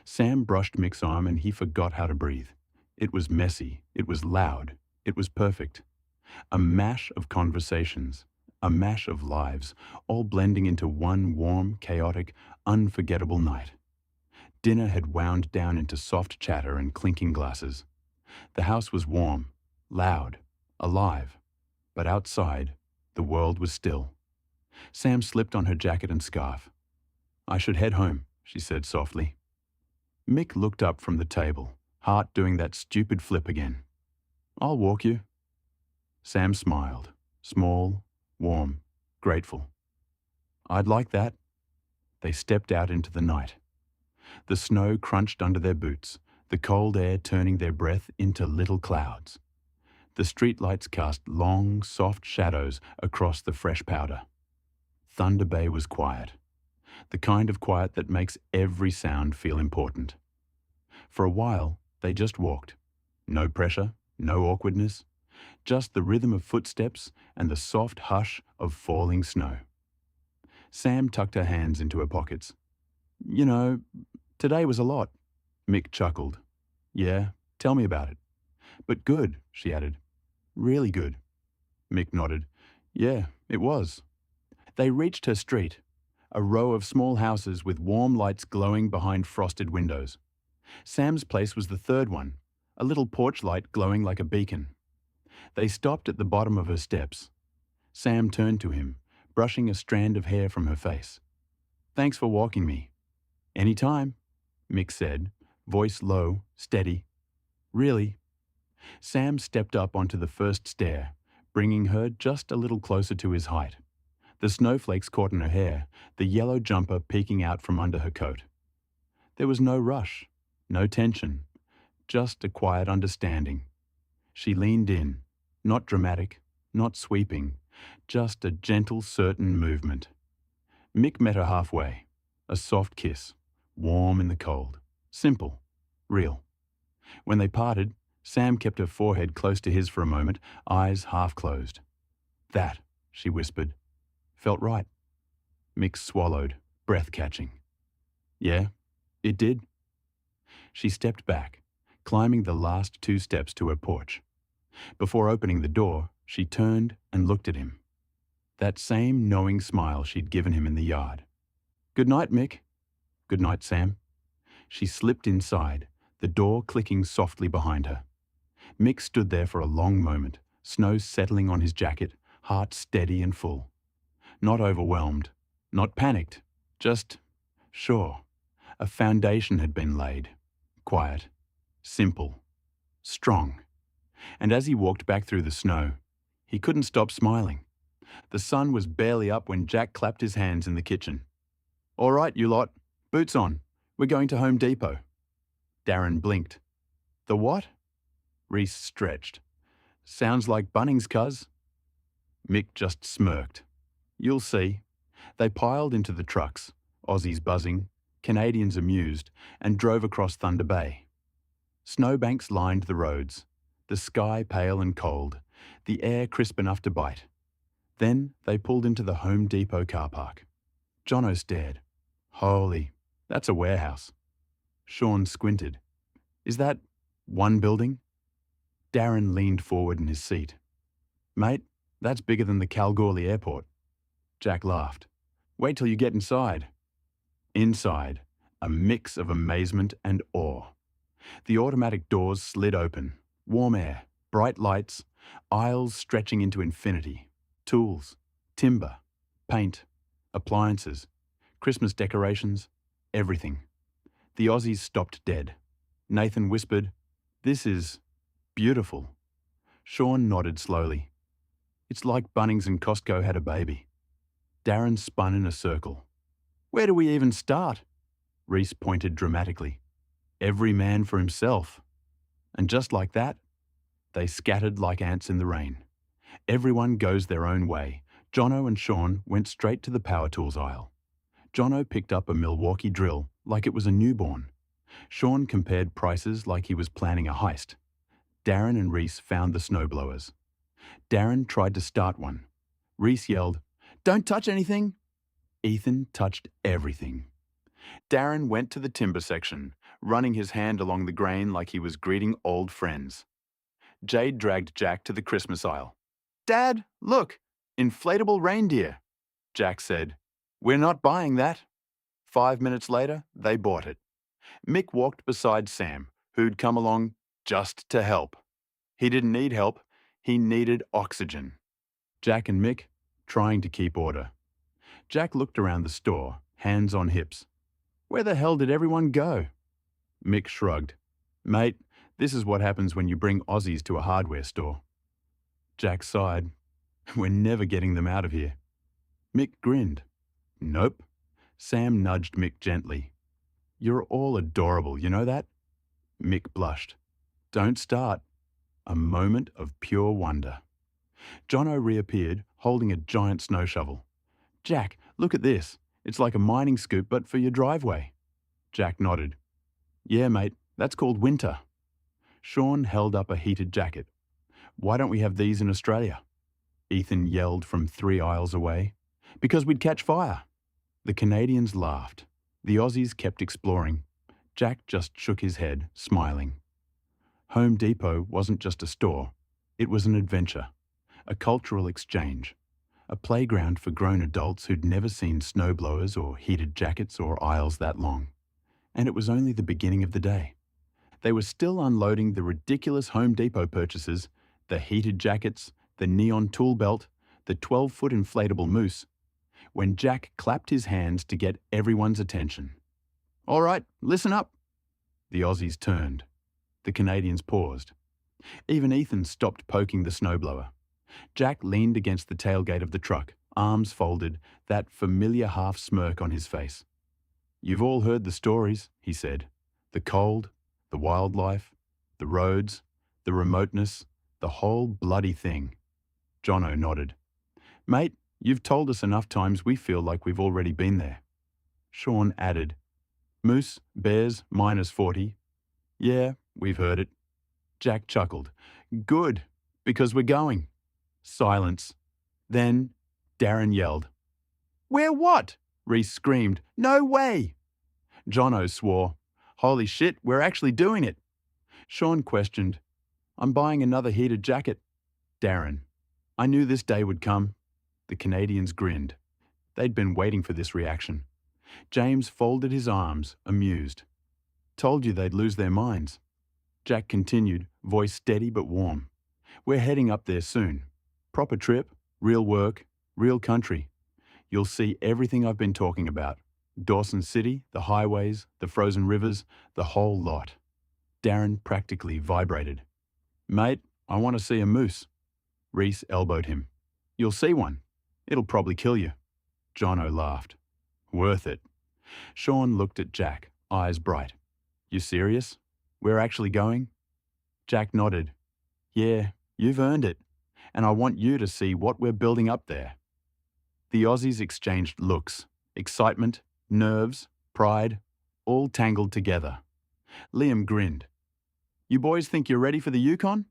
Sam brushed Mick's arm and he forgot how to breathe. It was messy. It was loud. It was perfect. A mash of conversations, a mash of lives, all blending into one warm, chaotic, unforgettable night. Dinner had wound down into soft chatter and clinking glasses. The house was warm, loud, alive, but outside, the world was still. Sam slipped on her jacket and scarf. "I should head home," she said softly. Mick looked up from the table, heart doing that stupid flip again. "I'll walk you." Sam smiled, small, warm, grateful. "I'd like that." They stepped out into the night. The snow crunched under their boots, the cold air turning their breath into little clouds. The streetlights cast long, soft shadows across the fresh powder. Thunder Bay was quiet, the kind of quiet that makes every sound feel important. For a while, they just walked. No pressure, no awkwardness, just the rhythm of footsteps and the soft hush of falling snow. Sam tucked her hands into her pockets. "You know, today was a lot." Mick chuckled. "Yeah, tell me about it." "But good," she added. "Really good." Mick nodded. "Yeah, it was." They reached her street, a row of small houses with warm lights glowing behind frosted windows. Sam's place was the third one, a little porch light glowing like a beacon. They stopped at the bottom of her steps. Sam turned to him, brushing a strand of hair from her face. "Thanks for walking me." "Any time," Mick said, voice low, steady. "Really?" Sam stepped up onto the first stair, bringing her just a little closer to his height. The snowflakes caught in her hair, the yellow jumper peeking out from under her coat. There was no rush, no tension, just a quiet understanding. She leaned in, not dramatic, not sweeping, just a gentle, certain movement. Mick met her halfway, a soft kiss, warm in the cold, simple, real. When they parted, Sam kept her forehead close to his for a moment, eyes half closed. "That," she whispered, "felt right." Mick swallowed, breath catching. "Yeah, it did." She stepped back, climbing the last 2 steps to her porch. Before opening the door, she turned and looked at him. That same knowing smile she'd given him in the yard. "Good night, Mick." "Good night, Sam." She slipped inside, the door clicking softly behind her. Mick stood there for a long moment, snow settling on his jacket, heart steady and full. Not overwhelmed, not panicked, just sure. A foundation had been laid. Quiet, simple, strong. And as he walked back through the snow, he couldn't stop smiling. The sun was barely up when Jack clapped his hands in the kitchen. "All right, you lot, boots on. We're going to Home Depot." Darren blinked. "The what?" Reese stretched. "Sounds like Bunnings, cuz." Mick just smirked. "You'll see." They piled into the trucks, Aussies buzzing, Canadians amused, and drove across Thunder Bay. Snowbanks lined the roads, the sky pale and cold, the air crisp enough to bite. Then they pulled into the Home Depot car park. Jono stared. "Holy, that's a warehouse." Sean squinted. "Is that one building?" Darren leaned forward in his seat. "Mate, that's bigger than the Kalgoorlie airport." Jack laughed. "Wait till you get inside." Inside, a mix of amazement and awe. The automatic doors slid open. Warm air, bright lights, aisles stretching into infinity. Tools, timber, paint, appliances, Christmas decorations, everything. The Aussies stopped dead. Nathan whispered, "This is beautiful." Sean nodded slowly. "It's like Bunnings and Costco had a baby." Darren spun in a circle. "Where do we even start?" Reese pointed dramatically. "Every man for himself." And just like that, they scattered like ants in the rain. Everyone goes their own way. Jono and Sean went straight to the power tools aisle. Jono picked up a Milwaukee drill like it was a newborn. Sean compared prices like he was planning a heist. Darren and Reese found the snowblowers. Darren tried to start one. Reese yelled, "Don't touch anything!" Ethan touched everything. Darren went to the timber section, running his hand along the grain like he was greeting old friends. Jade dragged Jack to the Christmas aisle. "Dad, look! Inflatable reindeer!" Jack said, "We're not buying that." 5 minutes later, they bought it. Mick walked beside Sam, who'd come along just to help. He didn't need help, he needed oxygen. Jack and Mick trying to keep order. Jack looked around the store, hands on hips. "Where the hell did everyone go?" Mick shrugged. "Mate, this is what happens when you bring Aussies to a hardware store." Jack sighed. "We're never getting them out of here." Mick grinned. "Nope." Sam nudged Mick gently. "You're all adorable, you know that?" Mick blushed. "Don't start." A moment of pure wonder. Jono reappeared, holding a giant snow shovel. "Jack, look at this. It's like a mining scoop, but for your driveway." Jack nodded. "Yeah, mate, that's called winter." Sean held up a heated jacket. "Why don't we have these in Australia?" Ethan yelled from 3 aisles away. "Because we'd catch fire." The Canadians laughed. The Aussies kept exploring. Jack just shook his head, smiling. Home Depot wasn't just a store. It was an adventure, a cultural exchange, a playground for grown adults who'd never seen snowblowers or heated jackets or aisles that long. And it was only the beginning of the day. They were still unloading the ridiculous Home Depot purchases, the heated jackets, the neon tool belt, the 12-foot inflatable moose, when Jack clapped his hands to get everyone's attention. "All right, listen up." The Aussies turned. The Canadians paused. Even Ethan stopped poking the snowblower. Jack leaned against the tailgate of the truck, arms folded, that familiar half smirk on his face. "You've all heard the stories," he said. "The cold, the wildlife, the roads, the remoteness, the whole bloody thing." Jono nodded. "Mate, you've told us enough times we feel like we've already been there." Sean added, "Moose, bears, -40. Yeah, we've heard it." Jack chuckled. "Good, because we're going." Silence. Then Darren yelled. "We're what?" Reese screamed. "No way!" Jono swore. "Holy shit, we're actually doing it." Sean questioned. "I'm buying another heated jacket." Darren. "I knew this day would come." The Canadians grinned. They'd been waiting for this reaction. James folded his arms, amused. "Told you they'd lose their minds." Jack continued, voice steady but warm. "We're heading up there soon. Proper trip, real work, real country. You'll see everything I've been talking about. Dawson City, the highways, the frozen rivers, the whole lot." Darren practically vibrated. "Mate, I want to see a moose." Reese elbowed him. "You'll see one. It'll probably kill you." Jono laughed. "Worth it." Sean looked at Jack, eyes bright. "You serious? We're actually going?" Jack nodded. "Yeah, you've earned it. And I want you to see what we're building up there." The Aussies exchanged looks, excitement, nerves, pride, all tangled together. Liam grinned. "You boys think you're ready for the Yukon?"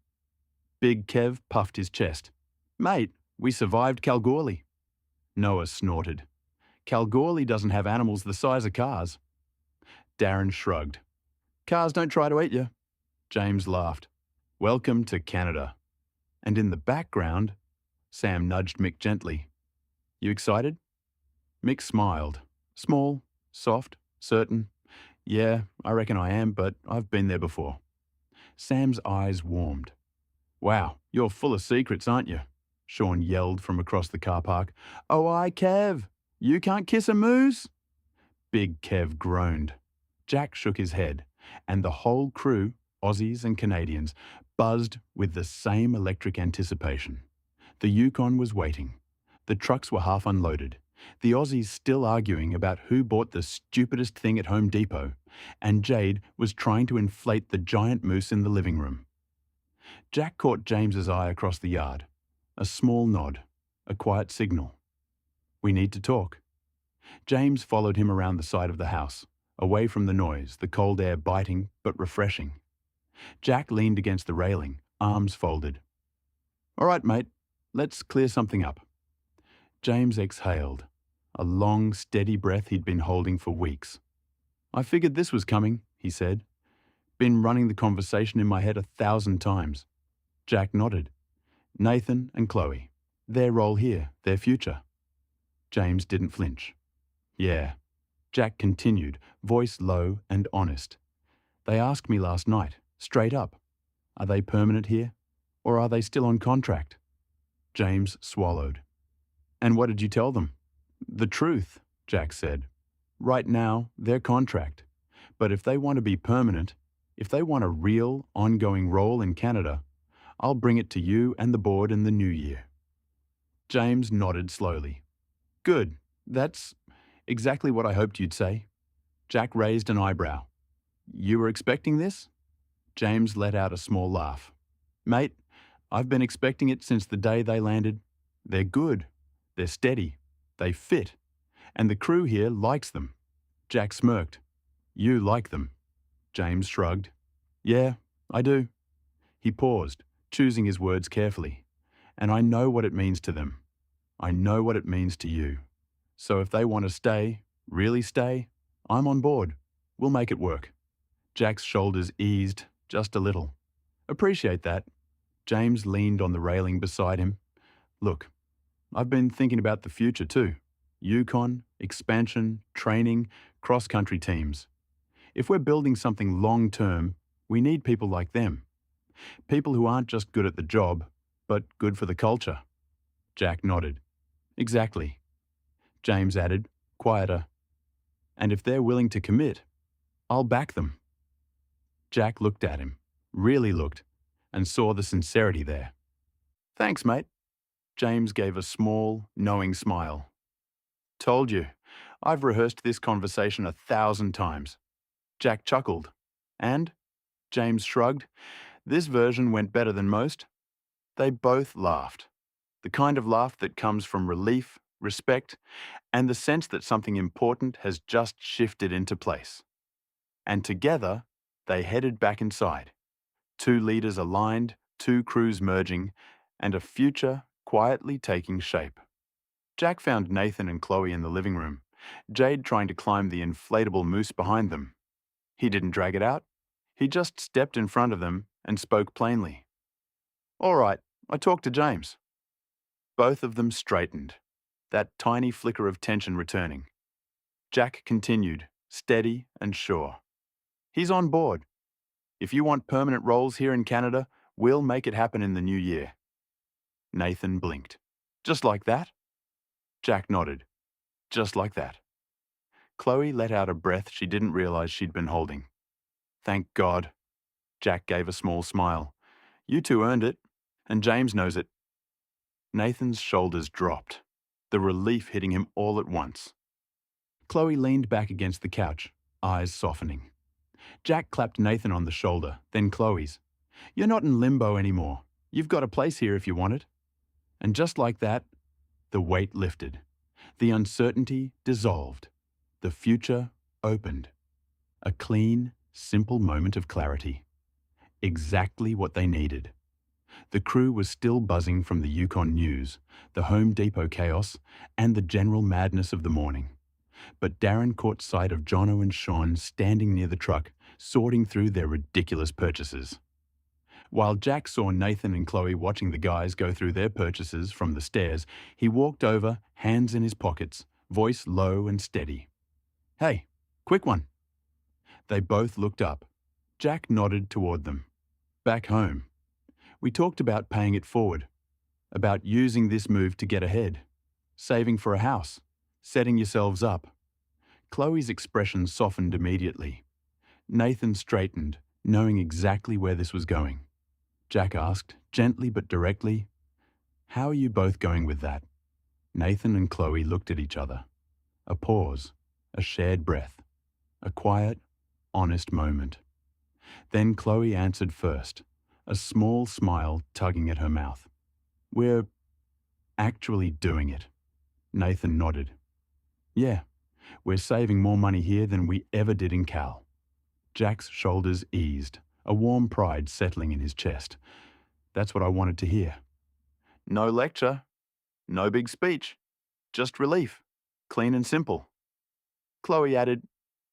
Big Kev puffed his chest. "Mate, we survived Kalgoorlie." Noah snorted. "Kalgoorlie doesn't have animals the size of cars." Darren shrugged. "Cars don't try to eat you." James laughed. "Welcome to Canada." And in the background, Sam nudged Mick gently. "You excited?" Mick smiled. Small, soft, certain. "Yeah, I reckon I am, but I've been there before." Sam's eyes warmed. "Wow, you're full of secrets, aren't you?" Sean yelled from across the car park. "Oh, aye, Kev! You can't kiss a moose?" Big Kev groaned. Jack shook his head, and the whole crew, Aussies and Canadians, buzzed with the same electric anticipation. The Yukon was waiting. The trucks were half unloaded. The Aussies still arguing about who bought the stupidest thing at Home Depot, and Jade was trying to inflate the giant moose in the living room. Jack caught James's eye across the yard. A small nod, a quiet signal. "We need to talk." James followed him around the side of the house, away from the noise, the cold air biting but refreshing. Jack leaned against the railing, arms folded. "All right, mate, let's clear something up." James exhaled, a long, steady breath he'd been holding for weeks. "I figured this was coming," he said. "Been running the conversation in my head 1,000 times." Jack nodded. "Nathan and Chloe. Their role here, their future." James didn't flinch. "Yeah." Jack continued, voice low and honest. "They asked me last night, straight up. Are they permanent here? Or are they still on contract?" James swallowed. "And what did you tell them?" "The truth," Jack said. "Right now, they're contract. But if they want to be permanent, if they want a real, ongoing role in Canada, I'll bring it to you and the board in the new year." James nodded slowly. "Good. That's exactly what I hoped you'd say." Jack raised an eyebrow. "You were expecting this?" James let out a small laugh. "Mate, I've been expecting it since the day they landed. They're good. They're steady. They fit. And the crew here likes them." Jack smirked. "You like them." James shrugged. "Yeah, I do." He paused, choosing his words carefully. "And I know what it means to them. I know what it means to you. So if they want to stay, really stay, I'm on board. We'll make it work." Jack's shoulders eased just a little. "Appreciate that." James leaned on the railing beside him. "Look, I've been thinking about the future too. Yukon, expansion, training, cross-country teams. If we're building something long-term, we need people like them. People who aren't just good at the job, but good for the culture." Jack nodded. "Exactly." James added, quieter. "And if they're willing to commit, I'll back them." Jack looked at him, really looked, and saw the sincerity there. "Thanks, mate." James gave a small, knowing smile. "Told you. I've rehearsed this conversation 1,000 times." Jack chuckled. "And?" James shrugged. "This version went better than most." They both laughed. The kind of laugh that comes from relief, respect, and the sense that something important has just shifted into place. And together, they headed back inside. Two leaders aligned, two crews merging, and a future quietly taking shape. Jack found Nathan and Chloe in the living room, Jade trying to climb the inflatable moose behind them. He didn't drag it out. He just stepped in front of them and spoke plainly. "All right, I talked to James." Both of them straightened, that tiny flicker of tension returning. Jack continued, steady and sure. "He's on board. If you want permanent roles here in Canada, we'll make it happen in the new year." Nathan blinked. "Just like that?" Jack nodded. "Just like that." Chloe let out a breath she didn't realize she'd been holding. "Thank God." Jack gave a small smile. "You two earned it, and James knows it." Nathan's shoulders dropped, the relief hitting him all at once. Chloe leaned back against the couch, eyes softening. Jack clapped Nathan on the shoulder, then Chloe's. "You're not in limbo anymore. You've got a place here if you want it." And just like that, the weight lifted. The uncertainty dissolved. The future opened. A clean, simple moment of clarity. Exactly what they needed. The crew was still buzzing from the Yukon news, the Home Depot chaos, and the general madness of the morning. But Darren caught sight of Jono and Sean standing near the truck, sorting through their ridiculous purchases. While Jack saw Nathan and Chloe watching the guys go through their purchases from the stairs, he walked over, hands in his pockets, voice low and steady. "Hey, quick one." They both looked up. Jack nodded toward them. "Back home. We talked about paying it forward." about using this move to get ahead, saving for a house, setting yourselves up. Chloe's expression softened immediately. Nathan straightened, knowing exactly where this was going. Jack asked, gently but directly, "How are you both going with that?" Nathan and Chloe looked at each other. A pause, a shared breath, a quiet, honest moment. Then Chloe answered first, a small smile tugging at her mouth. "We're actually doing it." Nathan nodded. "Yeah, we're saving more money here than we ever did in Cal." Jack's shoulders eased, a warm pride settling in his chest. That's what I wanted to hear. No lecture, no big speech, just relief, clean and simple. Chloe added,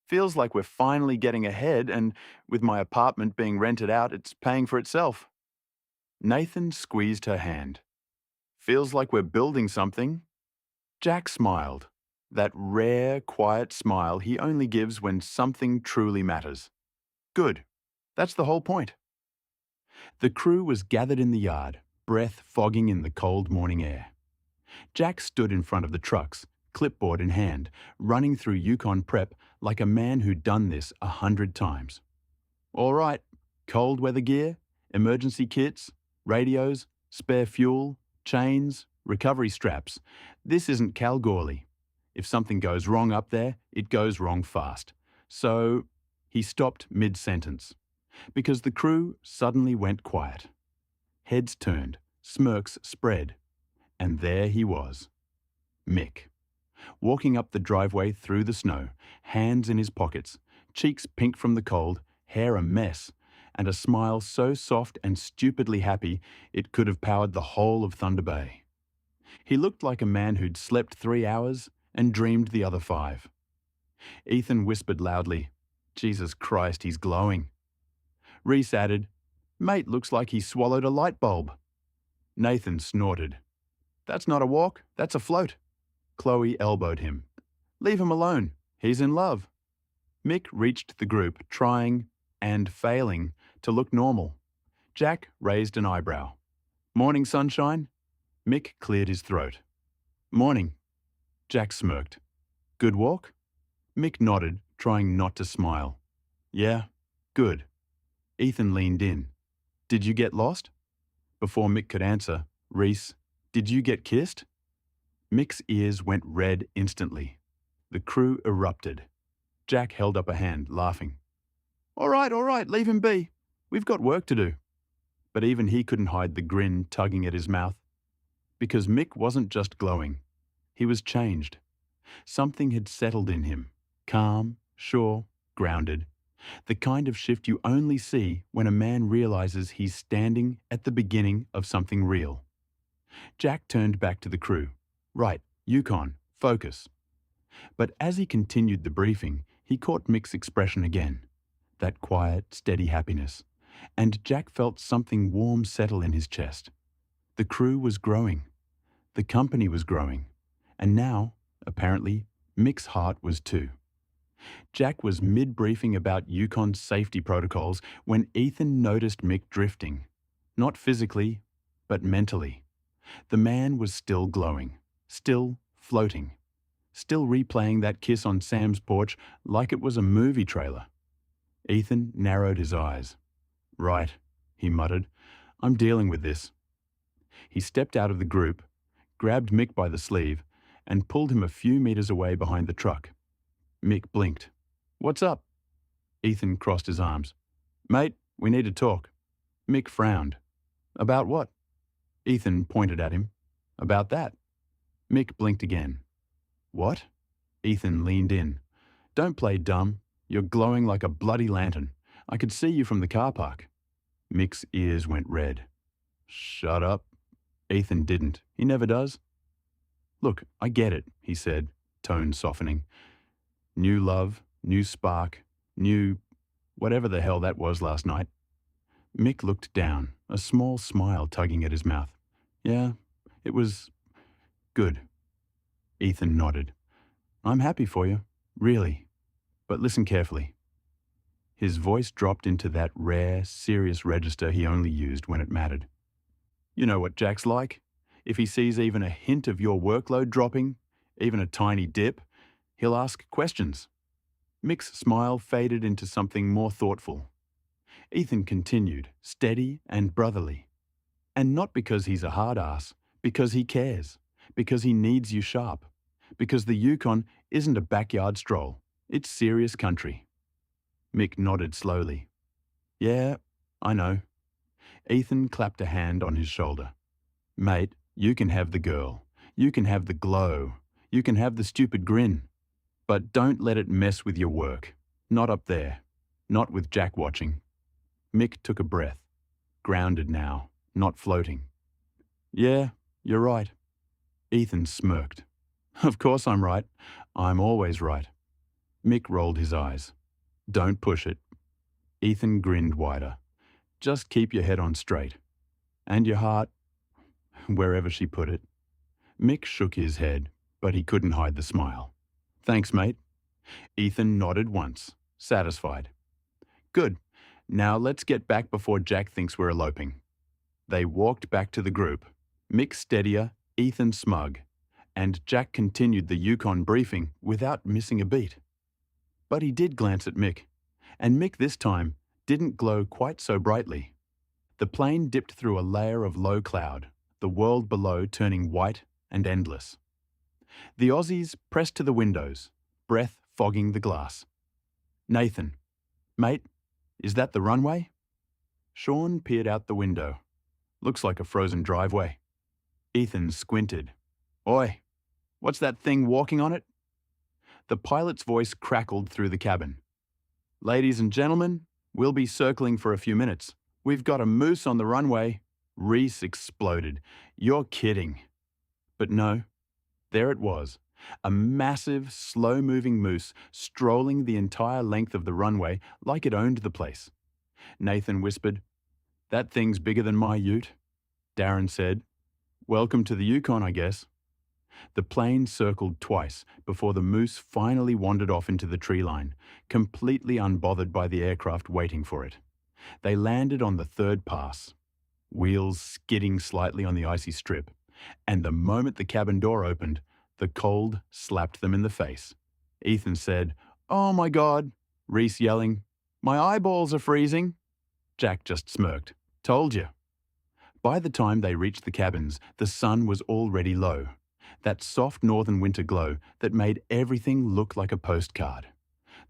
"Feels like we're finally getting ahead, and with my apartment being rented out, it's paying for itself." Nathan squeezed her hand. "Feels like we're building something." Jack smiled, that rare, quiet smile he only gives when something truly matters. Good. That's the whole point. The crew was gathered in the yard, breath fogging in the cold morning air. Jack stood in front of the trucks, clipboard in hand, running through Yukon prep like a man who'd done this 100 times. All right, cold weather gear, emergency kits, radios, spare fuel, chains, recovery straps. This isn't Kalgoorlie. If something goes wrong up there, it goes wrong fast. So he stopped mid-sentence, because the crew suddenly went quiet. Heads turned, smirks spread, and there he was, Mick, walking up the driveway through the snow, hands in his pockets, cheeks pink from the cold, hair a mess, and a smile so soft and stupidly happy it could have powered the whole of Thunder Bay. He looked like a man who'd slept 3 hours and dreamed the other 5. Ethan whispered loudly, "Jesus Christ, he's glowing." Reese added, "Mate looks like he swallowed a light bulb." Nathan snorted, "That's not a walk, that's a float." Chloe elbowed him. "Leave him alone, he's in love." Mick reached the group, trying, and failing, to look normal. Jack raised an eyebrow. "Morning, sunshine?" Mick cleared his throat. "Morning." Jack smirked. "Good walk?" Mick nodded, trying not to smile. "Yeah, good." Ethan leaned in. "Did you get lost?" Before Mick could answer, Reese, "Did you get kissed?" Mick's ears went red instantly. The crew erupted. Jack held up a hand, laughing. All right, leave him be. We've got work to do." But even he couldn't hide the grin tugging at his mouth. Because Mick wasn't just glowing. He was changed. Something had settled in him, calm, sure, grounded. The kind of shift you only see when a man realizes he's standing at the beginning of something real. Jack turned back to the crew. "Right, Yukon, focus." But as he continued the briefing, he caught Mick's expression again. That quiet, steady happiness. And Jack felt something warm settle in his chest. The crew was growing. The company was growing. And now, apparently, Mick's heart was too. Jack was mid-briefing about Yukon's safety protocols when Ethan noticed Mick drifting. Not physically, but mentally. The man was still glowing, still floating, still replaying that kiss on Sam's porch like it was a movie trailer. Ethan narrowed his eyes. "Right," he muttered. "I'm dealing with this." He stepped out of the group, grabbed Mick by the sleeve, and pulled him a few meters away behind the truck. Mick blinked. "What's up?" Ethan crossed his arms. "Mate, we need to talk." Mick frowned. "About what?" Ethan pointed at him. "About that." Mick blinked again. "What?" Ethan leaned in. "Don't play dumb. You're glowing like a bloody lantern. I could see you from the car park." Mick's ears went red. "Shut up." Ethan didn't. He never does. "Look, I get it," he said, tone softening. "New love, new spark, new whatever the hell that was last night." Mick looked down, a small smile tugging at his mouth. "Yeah, it was good." Ethan nodded. "I'm happy for you, really. But listen carefully." His voice dropped into that rare, serious register he only used when it mattered. "You know what Jack's like. If he sees even a hint of your workload dropping, even a tiny dip, he'll ask questions. Mick's smile faded into something more thoughtful. Ethan continued, steady and brotherly. And not because he's a hard ass, because he cares, because he needs you sharp, because the Yukon isn't a backyard stroll, it's serious country. Mick nodded slowly. Yeah, I know. Ethan clapped a hand on his shoulder. Mate, you can have the girl. You can have the glow. You can have the stupid grin. But don't let it mess with your work. Not up there. Not with Jack watching. Mick took a breath. Grounded now, not floating. Yeah, you're right. Ethan smirked. Of course I'm right. I'm always right. Mick rolled his eyes. Don't push it. Ethan grinned wider. Just keep your head on straight. And your heart, wherever she put it. Mick shook his head, but he couldn't hide the smile. Thanks, mate. Ethan nodded once, satisfied. Good. Now let's get back before Jack thinks we're eloping. They walked back to the group, Mick steadier, Ethan smug, and Jack continued the Yukon briefing without missing a beat. But he did glance at Mick, and Mick this time didn't glow quite so brightly. The plane dipped through a layer of low cloud, the world below turning white and endless. The Aussies pressed to the windows, breath fogging the glass. Nathan, mate, is that the runway? Sean peered out the window. Looks like a frozen driveway. Ethan squinted. Oi, what's that thing walking on it? The pilot's voice crackled through the cabin. Ladies and gentlemen, we'll be circling for a few minutes. We've got a moose on the runway. Reese exploded. You're kidding. But no, there it was. A massive, slow-moving moose strolling the entire length of the runway like it owned the place. Nathan whispered, That thing's bigger than my ute. Darren said, Welcome to the Yukon, I guess. The plane circled twice before the moose finally wandered off into the tree line, completely unbothered by the aircraft waiting for it. They landed on the third pass, wheels skidding slightly on the icy strip, and the moment the cabin door opened, the cold slapped them in the face. Ethan said, Oh my God, Reese yelling, My eyeballs are freezing. Jack just smirked. Told you. By the time they reached the cabins, the sun was already low. That soft northern winter glow that made everything look like a postcard.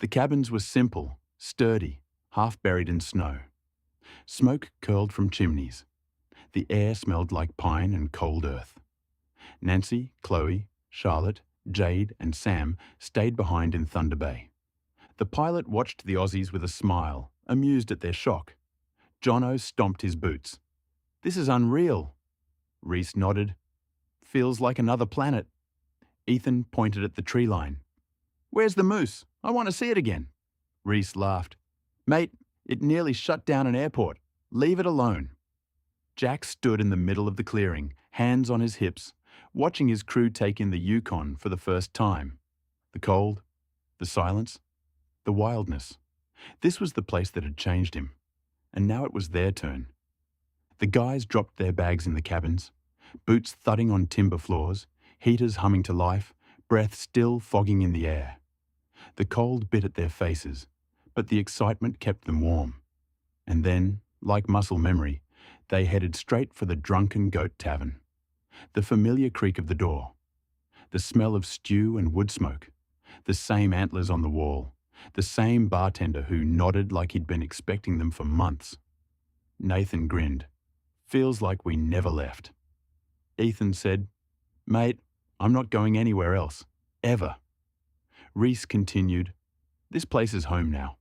The cabins were simple, sturdy, half buried in snow. Smoke curled from chimneys. The air smelled like pine and cold earth. Nancy, Chloe, Charlotte, Jade, and Sam stayed behind in Thunder Bay. The pilot watched the Aussies with a smile, amused at their shock. Jono stomped his boots. This is unreal. Reese nodded. Feels like another planet. Ethan pointed at the tree line. Where's the moose? I want to see it again. Reese laughed. Mate, it nearly shut down an airport. Leave it alone. Jack stood in the middle of the clearing, hands on his hips, watching his crew take in the Yukon for the first time. The cold, the silence, the wildness. This was the place that had changed him. And now it was their turn. The guys dropped their bags in the cabins, boots thudding on timber floors, heaters humming to life, breath still fogging in the air. The cold bit at their faces, but the excitement kept them warm. And then, like muscle memory, they headed straight for the Drunken Goat Tavern. The familiar creak of the door, the smell of stew and wood smoke, the same antlers on the wall, the same bartender who nodded like he'd been expecting them for months. Nathan grinned. Feels like we never left. Ethan said, Mate, I'm not going anywhere else. Ever. Reese continued, This place is home now.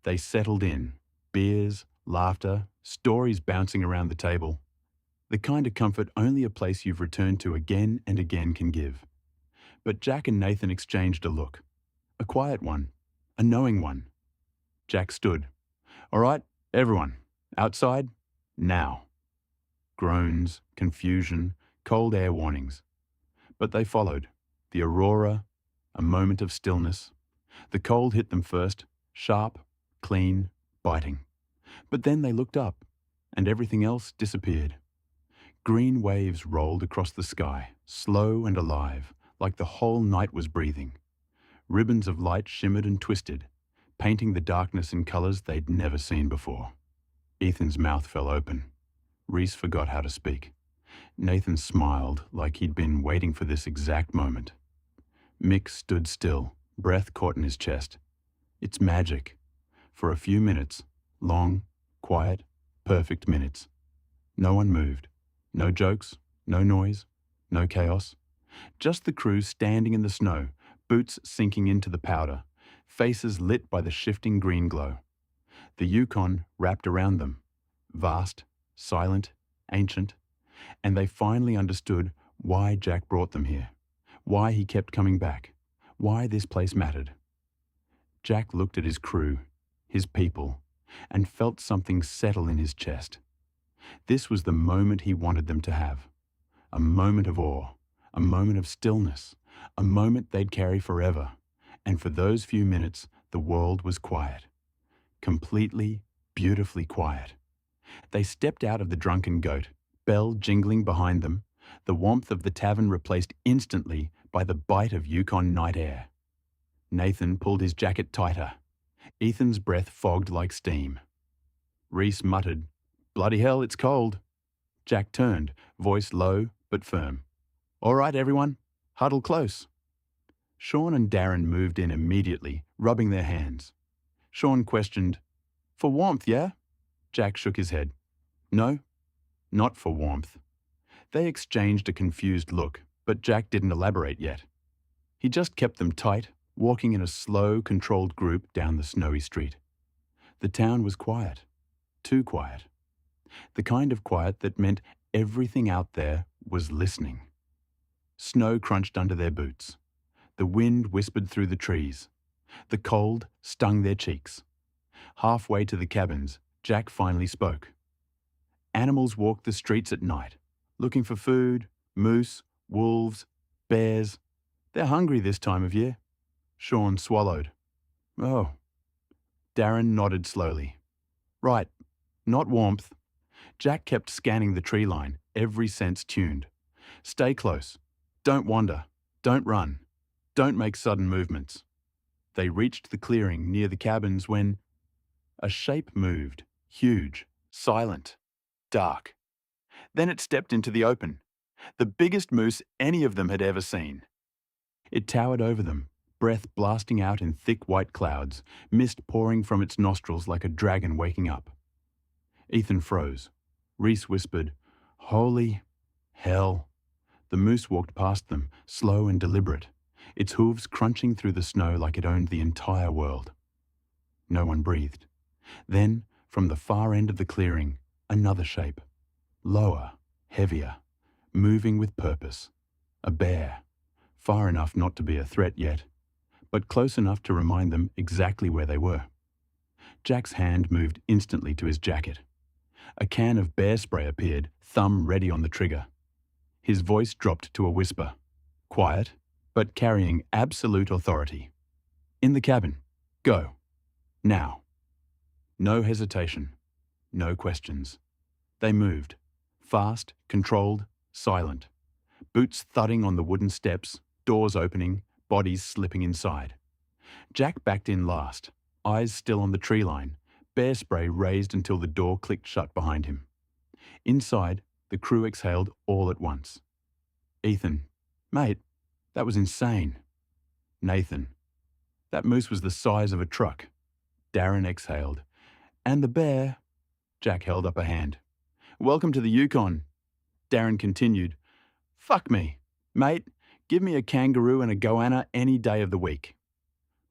They settled in. Beers, laughter, stories bouncing around the table. The kind of comfort only a place you've returned to again and again can give. But Jack and Nathan exchanged a look. A quiet one. A knowing one. Jack stood. All right, everyone. Outside. Now. Groans, confusion, cold air warnings. But they followed. The aurora, a moment of stillness. The cold hit them first, sharp, clean, biting. But then they looked up, and everything else disappeared. Green waves rolled across the sky, slow and alive, like the whole night was breathing. Ribbons of light shimmered and twisted, painting the darkness in colours they'd never seen before. Ethan's mouth fell open. Reese forgot how to speak. Nathan smiled like he'd been waiting for this exact moment. Mick stood still, breath caught in his chest. It's magic. For a few minutes, long, quiet, perfect minutes. No one moved. No jokes, no noise, no chaos. Just the crew standing in the snow, boots sinking into the powder, faces lit by the shifting green glow. The Yukon wrapped around them, vast, silent, ancient, and they finally understood why Jack brought them here, why he kept coming back, why this place mattered. Jack looked at his crew, his people, and felt something settle in his chest. This was the moment he wanted them to have. A moment of awe, a moment of stillness, a moment they'd carry forever. And for those few minutes, the world was quiet. Completely, beautifully quiet. They stepped out of the drunken goat, bell jingling behind them, the warmth of the tavern replaced instantly by the bite of Yukon night air. Nathan pulled his jacket tighter. Ethan's breath fogged like steam. Reese muttered, "Bloody hell, it's cold." Jack turned, voice low but firm. "All right, everyone, huddle close." Sean and Darren moved in immediately, rubbing their hands. Sean questioned, "For warmth, yeah?" Jack shook his head. "No, not for warmth." They exchanged a confused look, but Jack didn't elaborate yet. He just kept them tight, walking in a slow, controlled group down the snowy street. The town was quiet. Too quiet. The kind of quiet that meant everything out there was listening. Snow crunched under their boots. The wind whispered through the trees. The cold stung their cheeks. Halfway to the cabins, Jack finally spoke. Animals walked the streets at night, looking for food, moose, wolves, bears. They're hungry this time of year. Sean swallowed. "Oh." Darren nodded slowly. "Right, not warmth." Jack kept scanning the tree line, every sense tuned. "Stay close. Don't wander. Don't run. Don't make sudden movements." They reached the clearing near the cabins when a shape moved, huge, silent, dark. Then it stepped into the open, the biggest moose any of them had ever seen. It towered over them, breath blasting out in thick white clouds, mist pouring from its nostrils like a dragon waking up. Ethan froze. Reese whispered, "Holy hell." The moose walked past them, slow and deliberate, its hooves crunching through the snow like it owned the entire world. No one breathed. Then, from the far end of the clearing, another shape. Lower, heavier, moving with purpose. A bear. Far enough not to be a threat yet, but close enough to remind them exactly where they were. Jack's hand moved instantly to his jacket. A can of bear spray appeared, thumb ready on the trigger. His voice dropped to a whisper. Quiet, but carrying absolute authority. "In the cabin. Go. Now." No hesitation. No questions. They moved. Fast, controlled, silent. Boots thudding on the wooden steps, doors opening, bodies slipping inside. Jack backed in last, eyes still on the tree line, bear spray raised until the door clicked shut behind him. Inside, the crew exhaled all at once. Ethan, "Mate, that was insane." Nathan, "That moose was the size of a truck." Darren exhaled. "And the bear..." Jack held up a hand. "Welcome to the Yukon." Darren continued, "Fuck me. Mate, give me a kangaroo and a goanna any day of the week."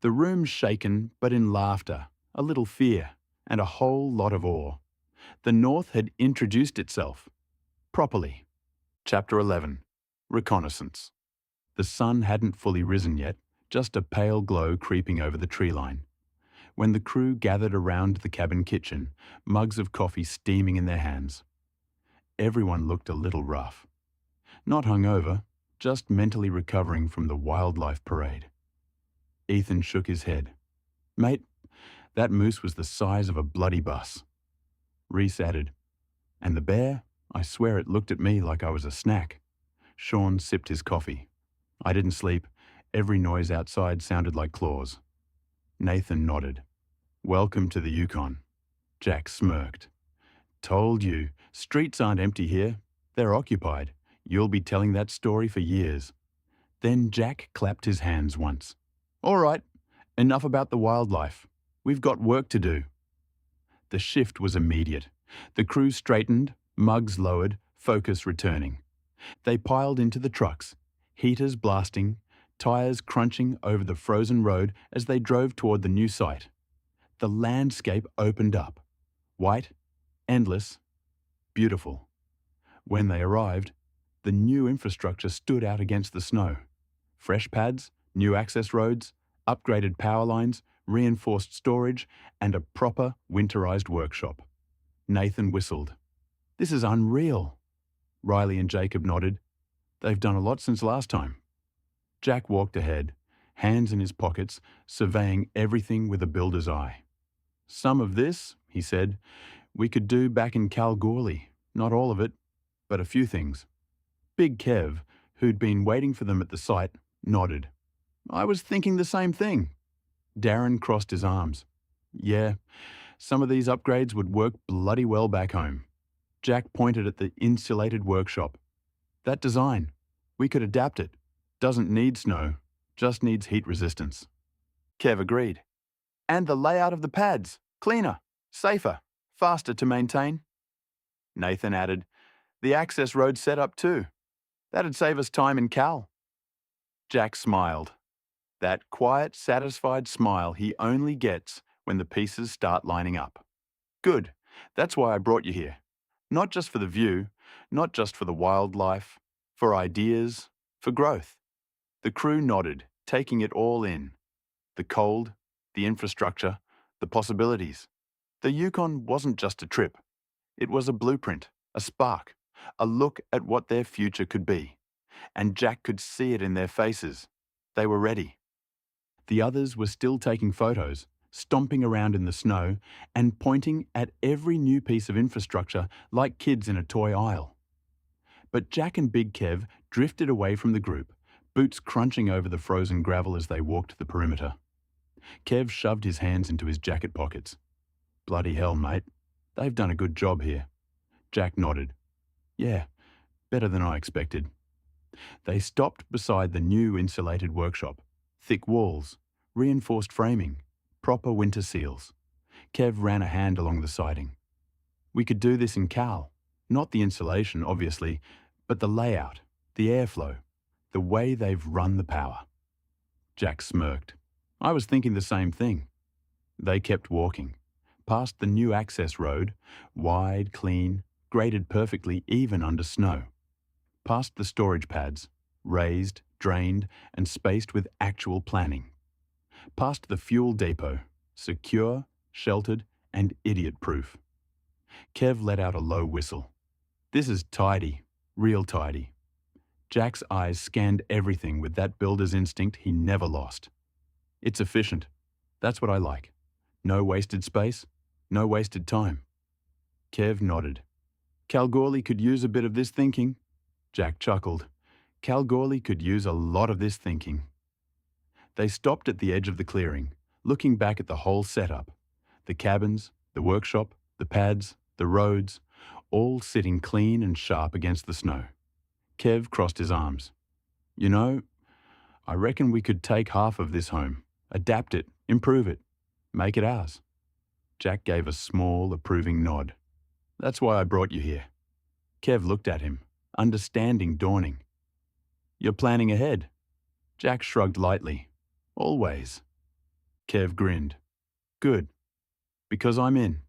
The room shaken, but in laughter, a little fear, and a whole lot of awe. The North had introduced itself. Properly. Chapter 11. Reconnaissance. The sun hadn't fully risen yet, just a pale glow creeping over the tree line. When the crew gathered around the cabin kitchen, mugs of coffee steaming in their hands. Everyone looked a little rough. Not hungover, just mentally recovering from the wildlife parade. Ethan shook his head. "Mate, that moose was the size of a bloody bus." Reese added, "And the bear? I swear it looked at me like I was a snack. Sean sipped his coffee. I didn't sleep. Every noise outside sounded like claws. Nathan nodded. Welcome to the Yukon. Jack smirked. Told you, streets aren't empty here. They're occupied. You'll be telling that story for years. Then Jack clapped his hands once. All right, enough about the wildlife. We've got work to do. The shift was immediate. The crew straightened, mugs lowered, focus returning. They piled into the trucks, heaters blasting, tyres crunching over the frozen road as they drove toward the new site. The landscape opened up. White, endless, beautiful. When they arrived, the new infrastructure stood out against the snow. Fresh pads, new access roads, upgraded power lines, reinforced storage, and a proper winterized workshop. Nathan whistled. This is unreal. Riley and Jacob nodded. They've done a lot since last time. Jack walked ahead, hands in his pockets, surveying everything with a builder's eye. Some of this, he said, we could do back in Kalgoorlie. Not all of it, but a few things. Big Kev, who'd been waiting for them at the site, nodded. I was thinking the same thing. Darren crossed his arms. Yeah, some of these upgrades would work bloody well back home. Jack pointed at the insulated workshop. That design, we could adapt it. Doesn't need snow, just needs heat resistance. Kev agreed. And the layout of the pads, cleaner, safer, faster to maintain. Nathan added, the access road setup too. That'd save us time in Cal. Jack smiled. That quiet, satisfied smile he only gets when the pieces start lining up. Good. That's why I brought you here. Not just for the view, not just for the wildlife, for ideas, for growth. The crew nodded, taking it all in. The cold, the infrastructure, the possibilities. The Yukon wasn't just a trip. It was a blueprint, a spark, a look at what their future could be. And Jack could see it in their faces. They were ready. The others were still taking photos, stomping around in the snow and pointing at every new piece of infrastructure like kids in a toy aisle. But Jack and Big Kev drifted away from the group, boots crunching over the frozen gravel as they walked the perimeter. Kev shoved his hands into his jacket pockets. Bloody hell, mate. They've done a good job here. Jack nodded. Yeah, better than I expected. They stopped beside the new insulated workshop. Thick walls, reinforced framing, proper winter seals. Kev ran a hand along the siding. We could do this in Cal. Not the insulation, obviously, but the layout, the airflow, the way they've run the power. Jack smirked. I was thinking the same thing. They kept walking, past the new access road, wide, clean, graded perfectly even under snow. Past the storage pads, raised, drained, and spaced with actual planning. Past the fuel depot, secure, sheltered, and idiot-proof. Kev let out a low whistle. This is tidy, real tidy. Jack's eyes scanned everything with that builder's instinct he never lost. It's efficient. That's what I like. No wasted space, no wasted time. Kev nodded. Kalgoorlie could use a bit of this thinking. Jack chuckled. Kalgoorlie could use a lot of this thinking. They stopped at the edge of the clearing, looking back at the whole setup. The cabins, the workshop, the pads, the roads, all sitting clean and sharp against the snow. Kev crossed his arms. You know, I reckon we could take half of this home, adapt it, improve it, make it ours. Jack gave a small, approving nod. That's why I brought you here. Kev looked at him, understanding dawning. You're planning ahead. Jack shrugged lightly. Always. Kev grinned. Good. Because I'm in.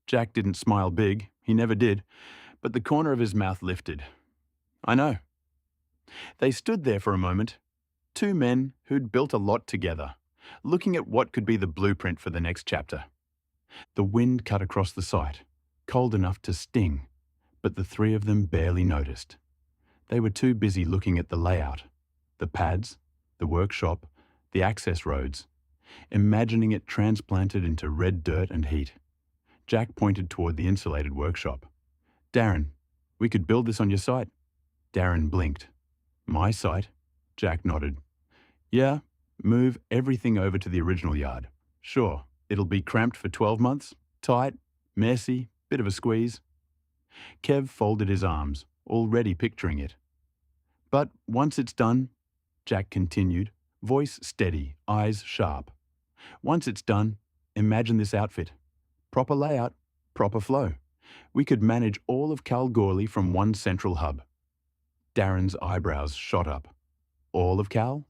Jack didn't smile big, he never did, but the corner of his mouth lifted. I know. They stood there for a moment, two men who'd built a lot together, looking at what could be the blueprint for the next chapter. The wind cut across the site, cold enough to sting, but the three of them barely noticed. They were too busy looking at the layout, the pads, the workshop, the access roads, imagining it transplanted into red dirt and heat. Jack pointed toward the insulated workshop. Darren, We could build this on your site. Darren blinked. My site? Jack nodded. Yeah, move everything over to the original yard. Sure, it'll be cramped for 12 months. Tight, messy, bit of a squeeze. Kev folded his arms, already picturing it. But once it's done, Jack continued, voice steady, eyes sharp. Once it's done, imagine this outfit. Proper layout, proper flow. We could manage all of Kalgoorlie from one central hub. Darren's eyebrows shot up. All of Cal?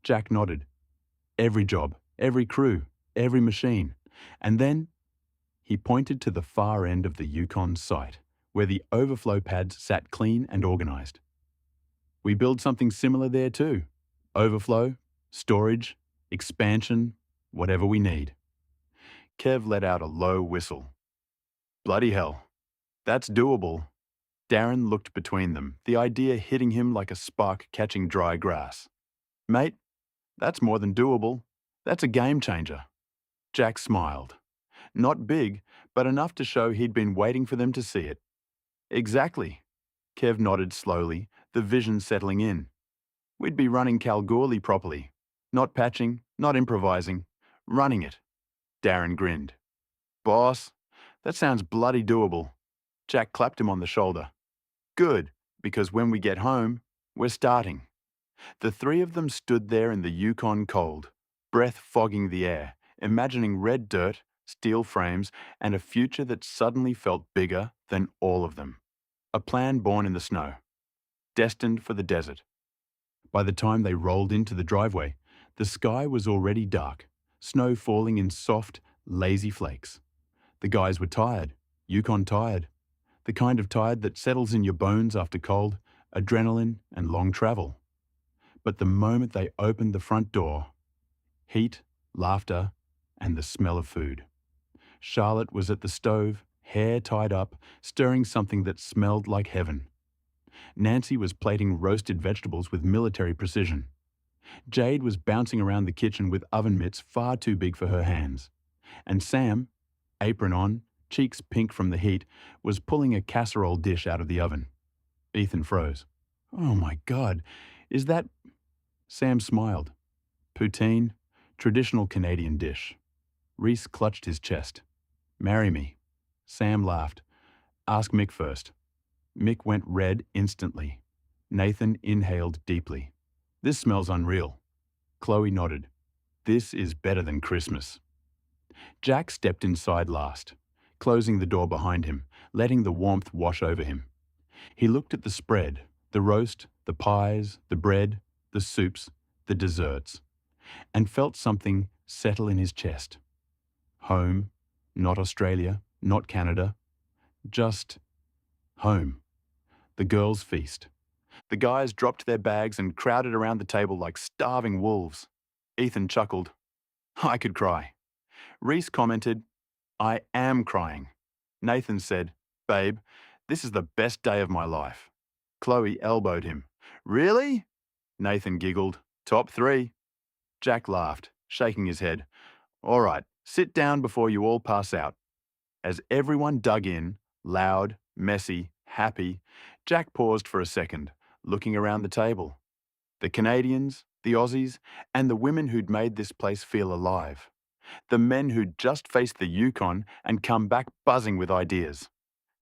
Jack nodded. Every job, every crew, every machine. And then he pointed to the far end of the Yukon site, where the overflow pads sat clean and organized. We build something similar there too. Overflow, storage, expansion, whatever we need. Kev let out a low whistle. Bloody hell. That's doable. Darren looked between them, the idea hitting him like a spark catching dry grass. Mate, that's more than doable. That's a game changer. Jack smiled. Not big, but enough to show he'd been waiting for them to see it. Exactly. Kev nodded slowly, the vision settling in. We'd be running Kalgoorlie properly. Not patching, not improvising. Running it. Darren grinned. Boss, that sounds bloody doable. Jack clapped him on the shoulder. Good, because when we get home, we're starting. The three of them stood there in the Yukon cold, breath fogging the air, imagining red dirt, steel frames, and a future that suddenly felt bigger than all of them. A plan born in the snow, destined for the desert. By the time they rolled into the driveway, the sky was already dark, snow falling in soft, lazy flakes. The guys were tired, Yukon tired, the kind of tired that settles in your bones after cold, adrenaline, and long travel. But the moment they opened the front door, heat, laughter, and the smell of food. Charlotte was at the stove, hair tied up, stirring something that smelled like heaven. Nancy was plating roasted vegetables with military precision. Jade was bouncing around the kitchen with oven mitts far too big for her hands. And Sam, apron on, cheeks pink from the heat, was pulling a casserole dish out of the oven. Ethan froze. Oh my God, is that... Sam smiled. Poutine, traditional Canadian dish. Reese clutched his chest. Marry me. Sam laughed. Ask Mick first. Mick went red instantly. Nathan inhaled deeply. This smells unreal. Chloe nodded. This is better than Christmas. Jack stepped inside last, closing the door behind him, letting the warmth wash over him. He looked at the spread, the roast, the pies, the bread, the soups, the desserts, and felt something settle in his chest. Home, not Australia, not Canada, just home. The girls' feast. The guys dropped their bags and crowded around the table like starving wolves. Ethan chuckled. I could cry. Reese commented, I am crying. Nathan said, Babe, this is the best day of my life. Chloe elbowed him. Really? Nathan giggled. Top 3. Jack laughed, shaking his head. All right, sit down before you all pass out. As everyone dug in, loud, messy, happy, Jack paused for a second, looking around the table. The Canadians, the Aussies, and the women who'd made this place feel alive. The men who'd just faced the Yukon and come back buzzing with ideas.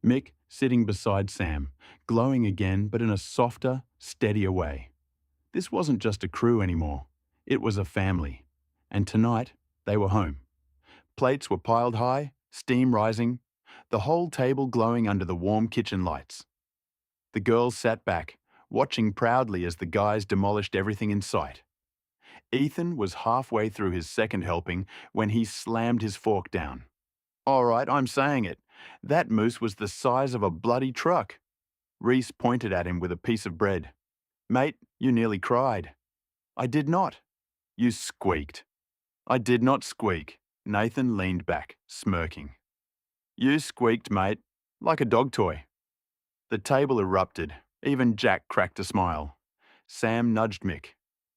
Mick sitting beside Sam, glowing again but in a softer, steadier way. This wasn't just a crew anymore. It was a family. And tonight, they were home. Plates were piled high, steam rising, the whole table glowing under the warm kitchen lights. The girls sat back, watching proudly as the guys demolished everything in sight. Ethan was halfway through his second helping when he slammed his fork down. All right, I'm saying it. That moose was the size of a bloody truck. Reese pointed at him with a piece of bread. Mate, you nearly cried. I did not. You squeaked. I did not squeak. Nathan leaned back, smirking. You squeaked, mate, like a dog toy. The table erupted. Even Jack cracked a smile. Sam nudged Mick.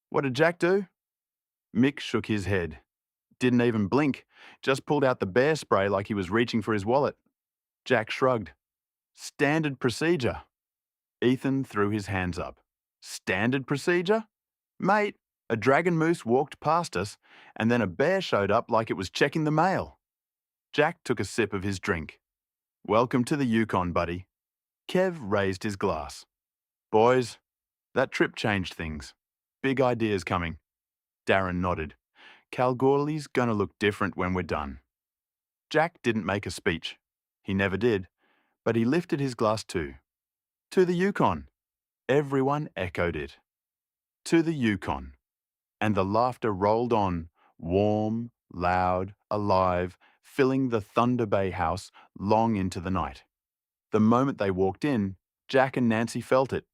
What did Jack do? Mick shook his head. Didn't even blink, just pulled out the bear spray like he was reaching for his wallet. Jack shrugged. Standard procedure. Ethan threw his hands up. Standard procedure? Mate, a dragon moose walked past us, and then a bear showed up like it was checking the mail. Jack took a sip of his drink. Welcome to the Yukon, buddy. Kev raised his glass. Boys, that trip changed things. Big ideas coming. Darren nodded. Kalgoorlie's gonna look different when we're done. Jack didn't make a speech. He never did, but he lifted his glass too. To the Yukon. Everyone echoed it. To the Yukon. And the laughter rolled on, warm, loud, alive, filling the Thunder Bay house long into the night. The moment they walked in, Jack and Nancy felt it.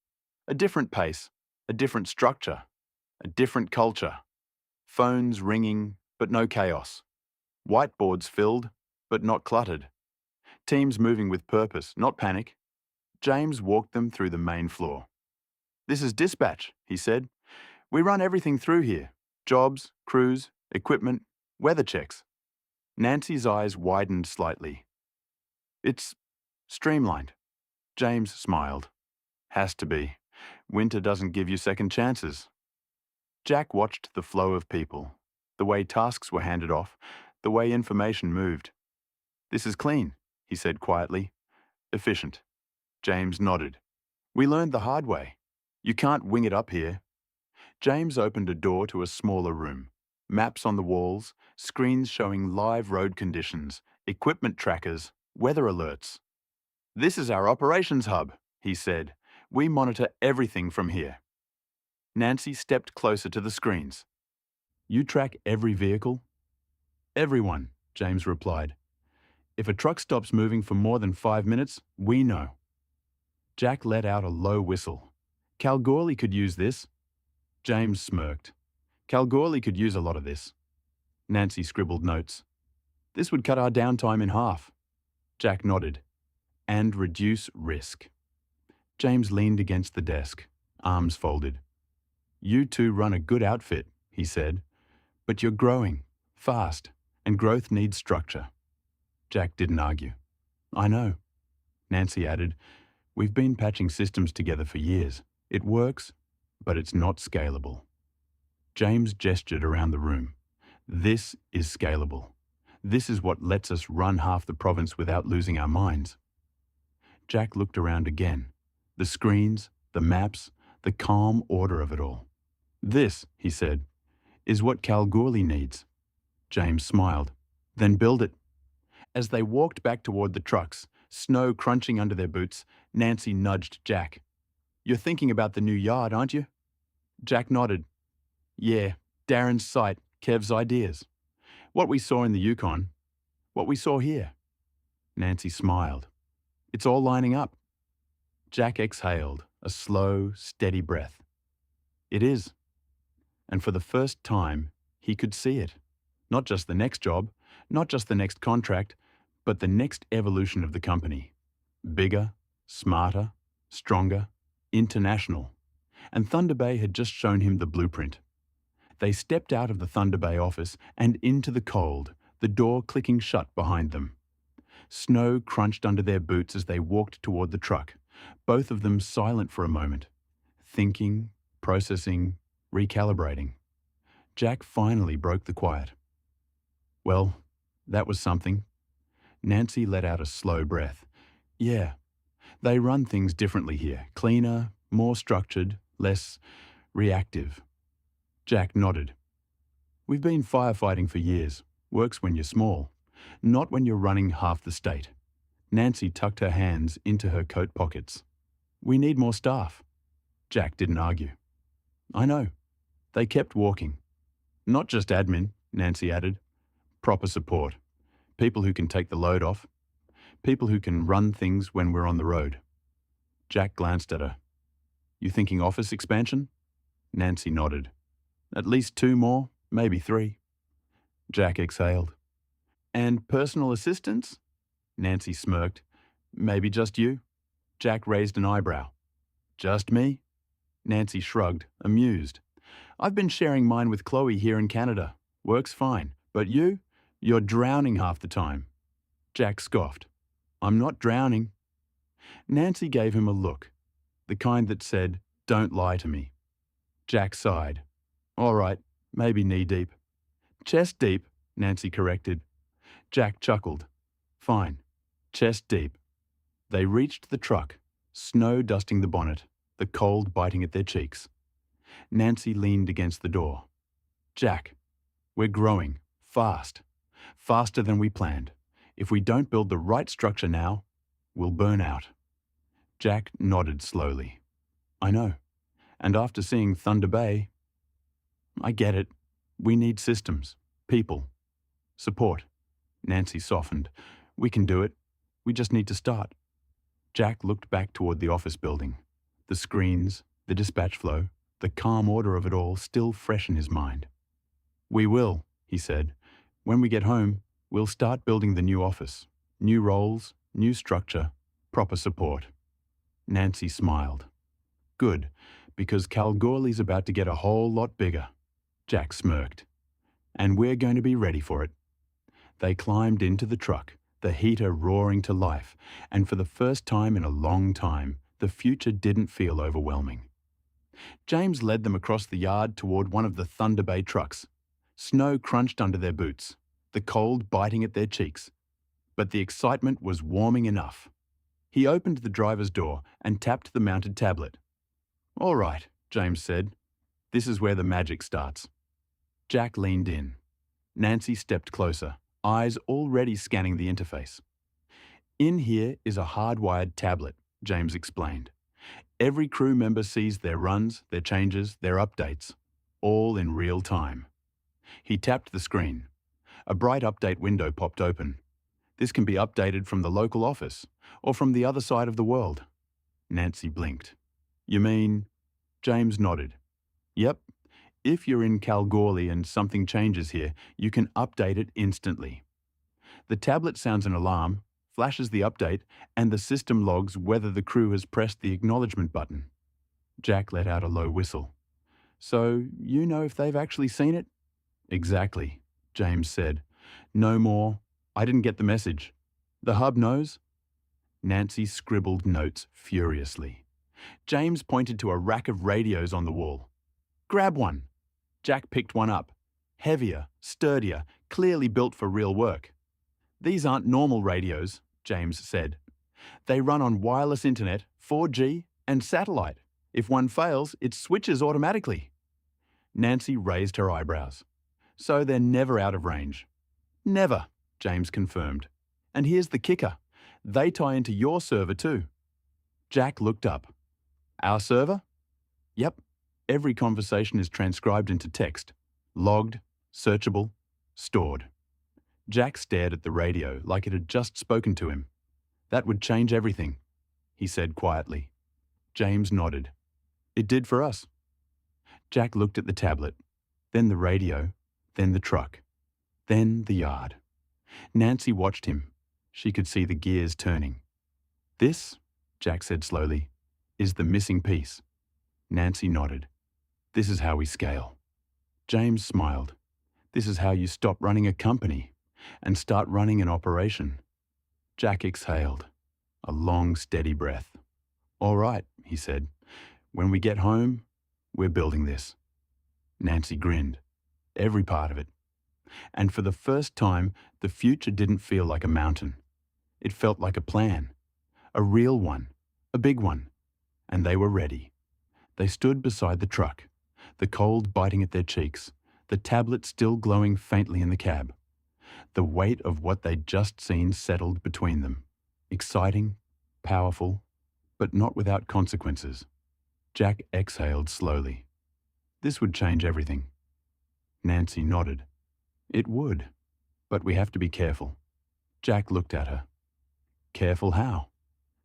A different pace, a different structure, a different culture. Phones ringing, but no chaos. Whiteboards filled, but not cluttered. Teams moving with purpose, not panic. James walked them through the main floor. This is dispatch, he said. We run everything through here. Jobs, crews, equipment, weather checks. Nancy's eyes widened slightly. It's streamlined. James smiled. Has to be. Winter doesn't give you second chances. Jack watched the flow of people, the way tasks were handed off, the way information moved. This is clean, he said quietly. Efficient. James nodded. We learned the hard way. You can't wing it up here. James opened a door to a smaller room. Maps on the walls, screens showing live road conditions, equipment trackers, weather alerts. This is our operations hub, he said. We monitor everything from here. Nancy stepped closer to the screens. You track every vehicle? Everyone, James replied. If a truck stops moving for more than 5 minutes, we know. Jack let out a low whistle. Kalgoorlie could use this. James smirked. Kalgoorlie could use a lot of this. Nancy scribbled notes. This would cut our downtime in half. Jack nodded. And reduce risk. James leaned against the desk, arms folded. You two run a good outfit, he said. But you're growing, fast, and growth needs structure. Jack didn't argue. I know. Nancy added, we've been patching systems together for years. It works, but it's not scalable. James gestured around the room. This is scalable. This is what lets us run half the province without losing our minds. Jack looked around again. The screens, the maps, the calm order of it all. This, he said, is what Kalgoorlie needs. James smiled. Then build it. As they walked back toward the trucks, snow crunching under their boots, Nancy nudged Jack. You're thinking about the new yard, aren't you? Jack nodded. Yeah, Darren's site, Kev's ideas. What we saw in the Yukon, what we saw here. Nancy smiled. It's all lining up. Jack exhaled, a slow, steady breath. It is. And for the first time, he could see it. Not just the next job, not just the next contract, but the next evolution of the company. Bigger, smarter, stronger, international. And Thunder Bay had just shown him the blueprint. They stepped out of the Thunder Bay office and into the cold, the door clicking shut behind them. Snow crunched under their boots as they walked toward the truck, both of them silent for a moment, thinking, processing, recalibrating. Jack finally broke the quiet. Well, that was something. Nancy let out a slow breath. Yeah, they run things differently here, cleaner, more structured, less reactive. Jack nodded. We've been firefighting for years. Works when you're small, not when you're running half the state. Nancy tucked her hands into her coat pockets. We need more staff. Jack didn't argue. I know. They kept walking. Not just admin, Nancy added. Proper support. People who can take the load off. People who can run things when we're on the road. Jack glanced at her. You thinking office expansion? Nancy nodded. At least 2 more, maybe 3. Jack exhaled. And personal assistants? Nancy smirked. Maybe just you? Jack raised an eyebrow. Just me? Nancy shrugged, amused. I've been sharing mine with Chloe here in Canada. Works fine. But you? You're drowning half the time. Jack scoffed. I'm not drowning. Nancy gave him a look, the kind that said, "Don't lie to me." Jack sighed. "All right, maybe knee-deep." "Chest deep," Nancy corrected. Jack chuckled. "Fine, chest deep." They reached the truck, snow dusting the bonnet, the cold biting at their cheeks. Nancy leaned against the door. "Jack, we're growing, fast. Faster than we planned. If we don't build the right structure now, we'll burn out." Jack nodded slowly. "I know. And after seeing Thunder Bay, I get it. We need systems, people, support." Nancy softened. "We can do it. We just need to start." Jack looked back toward the office building. The screens, the dispatch flow, the calm order of it all still fresh in his mind. "We will," he said. "When we get home, we'll start building the new office. New roles, new structure, proper support." Nancy smiled. "Good, because Kalgoorlie's about to get a whole lot bigger." Jack smirked. "And we're going to be ready for it." They climbed into the truck, the heater roaring to life, and for the first time in a long time, the future didn't feel overwhelming. James led them across the yard toward one of the Thunder Bay trucks. Snow crunched under their boots, the cold biting at their cheeks. But the excitement was warming enough. He opened the driver's door and tapped the mounted tablet. "All right," James said. "This is where the magic starts." Jack leaned in. Nancy stepped closer, eyes already scanning the interface. "In here is a hardwired tablet," James explained. "Every crew member sees their runs, their changes, their updates, all in real time." He tapped the screen. A bright update window popped open. "This can be updated from the local office, or from the other side of the world." Nancy blinked. "You mean?" James nodded. "Yep. If you're in Kalgoorlie and something changes here, you can update it instantly. The tablet sounds an alarm, flashes the update, and the system logs whether the crew has pressed the acknowledgement button." Jack let out a low whistle. "So you know if they've actually seen it?" "Exactly," James said. "No more, 'I didn't get the message.' The hub knows?" Nancy scribbled notes furiously. James pointed to a rack of radios on the wall. "Grab one." Jack picked one up. Heavier, sturdier, clearly built for real work. "These aren't normal radios," James said. "They run on wireless internet, 4G, and satellite. If one fails, it switches automatically." Nancy raised her eyebrows. "So they're never out of range?" "Never," James confirmed. "And here's the kicker. They tie into your server too." Jack looked up. "Our server?" "Yep. Every conversation is transcribed into text. Logged, searchable, stored." Jack stared at the radio like it had just spoken to him. "That would change everything," he said quietly. James nodded. "It did for us." Jack looked at the tablet, then the radio, then the truck, then the yard. Nancy watched him. She could see the gears turning. "This," Jack said slowly, "is the missing piece." Nancy nodded. "This is how we scale." James smiled. "This is how you stop running a company and start running an operation." Jack exhaled. A long, steady breath. "All right," he said. "When we get home, we're building this." Nancy grinned. Every part of it. And for the first time, the future didn't feel like a mountain. It felt like a plan. A real one. A big one. And they were ready. They stood beside the truck, the cold biting at their cheeks, the tablet still glowing faintly in the cab. The weight of what they'd just seen settled between them. Exciting, powerful, but not without consequences. Jack exhaled slowly. This would change everything. Nancy nodded. "It would, but we have to be careful." Jack looked at her. "Careful how?"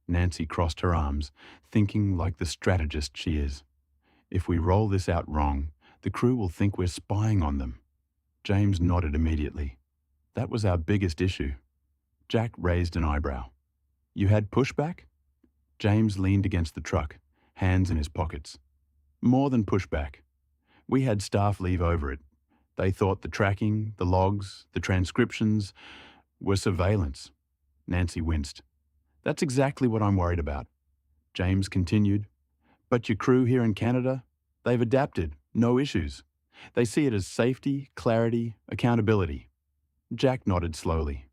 Nancy crossed her arms, thinking like the strategist she is. "If we roll this out wrong, the crew will think we're spying on them." James nodded immediately. "That was our biggest issue." Jack raised an eyebrow. "You had pushback?" James leaned against the truck, hands in his pockets. "More than pushback. We had staff leave over it. They thought the tracking, the logs, the transcriptions were surveillance." Nancy winced. That's exactly what I'm worried about, James continued. But your crew here in Canada, they've adapted, no issues. They see it as safety, clarity, accountability. Jack nodded slowly.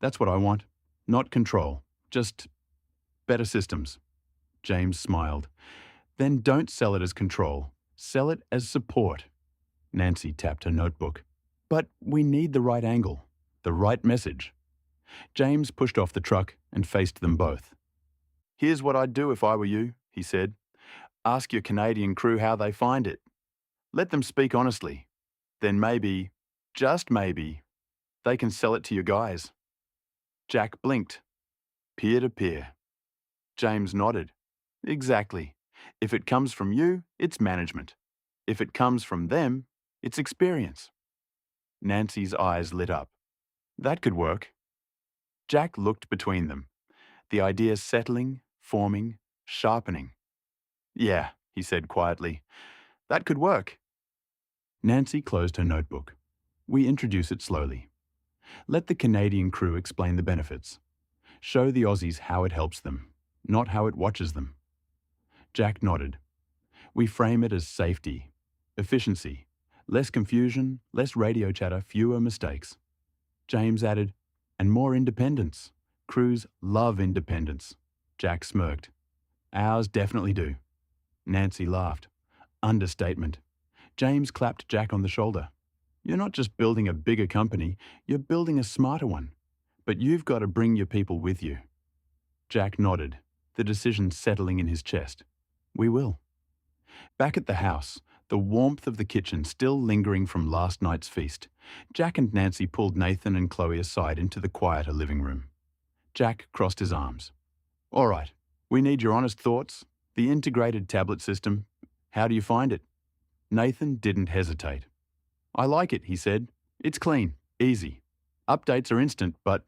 That's what I want. Not control, just better systems. James smiled. Then don't sell it as control. Sell it as support. Nancy tapped her notebook. But we need the right angle, the right message. James pushed off the truck and faced them both. Here's what I'd do if I were you, he said. Ask your Canadian crew how they find it. Let them speak honestly. Then maybe, just maybe, they can sell it to your guys. Jack blinked. Peer to peer. James nodded. Exactly. If it comes from you, it's management. If it comes from them, it's experience. Nancy's eyes lit up. That could work. Jack looked between them, the idea settling, forming, sharpening. Yeah, he said quietly. That could work. Nancy closed her notebook. We introduce it slowly. Let the Canadian crew explain the benefits. Show the Aussies how it helps them, not how it watches them. Jack nodded. We frame it as safety, efficiency, less confusion, less radio chatter, fewer mistakes. James added, and more independence. Crews love independence. Jack smirked. Ours definitely do. Nancy laughed. Understatement. James clapped Jack on the shoulder. You're not just building a bigger company, you're building a smarter one. But you've got to bring your people with you. Jack nodded, the decision settling in his chest. We will. Back at the house, the warmth of the kitchen still lingering from last night's feast, Jack and Nancy pulled Nathan and Chloe aside into the quieter living room. Jack crossed his arms. All right, we need your honest thoughts. The integrated tablet system. How do you find it? Nathan didn't hesitate. I like it, he said. It's clean, easy. Updates are instant, but...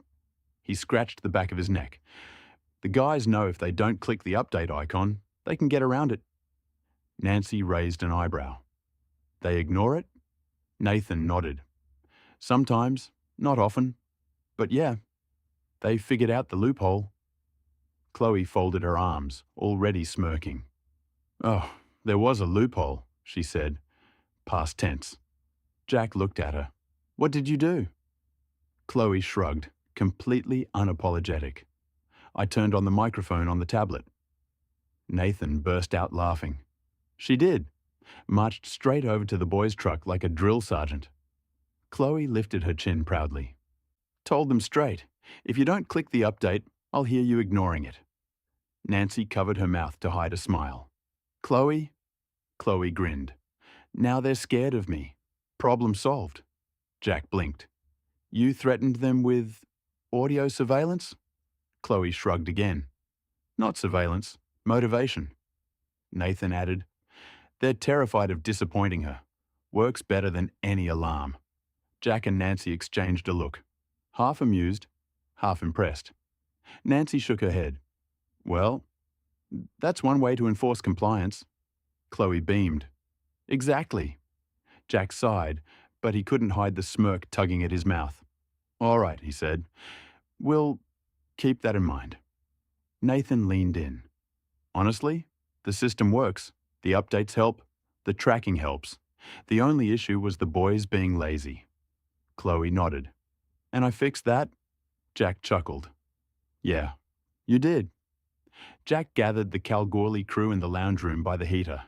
He scratched the back of his neck. The guys know if they don't click the update icon, they can get around it. Nancy raised an eyebrow. They ignore it? Nathan nodded. Sometimes, not often. But yeah, they figured out the loophole. Chloe folded her arms, already smirking. Oh, there was a loophole, she said, past tense. Jack looked at her. What did you do? Chloe shrugged, completely unapologetic. I turned on the microphone on the tablet. Nathan burst out laughing. She did. Marched straight over to the boys' truck like a drill sergeant. Chloe lifted her chin proudly. Told them straight, if you don't click the update, I'll hear you ignoring it. Nancy covered her mouth to hide a smile. Chloe? Chloe grinned. Now they're scared of me. Problem solved. Jack blinked. You threatened them with audio surveillance? Chloe shrugged again. Not surveillance, motivation. Nathan added, they're terrified of disappointing her. Works better than any alarm. Jack and Nancy exchanged a look. Half amused, half impressed. Nancy shook her head. Well, that's one way to enforce compliance. Chloe beamed. Exactly. Jack sighed, but he couldn't hide the smirk tugging at his mouth. All right, he said. We'll keep that in mind. Nathan leaned in. Honestly, the system works. The updates help. The tracking helps. The only issue was the boys being lazy. Chloe nodded. And I fixed that? Jack chuckled. Yeah, you did. Jack gathered the Kalgoorlie crew in the lounge room by the heater.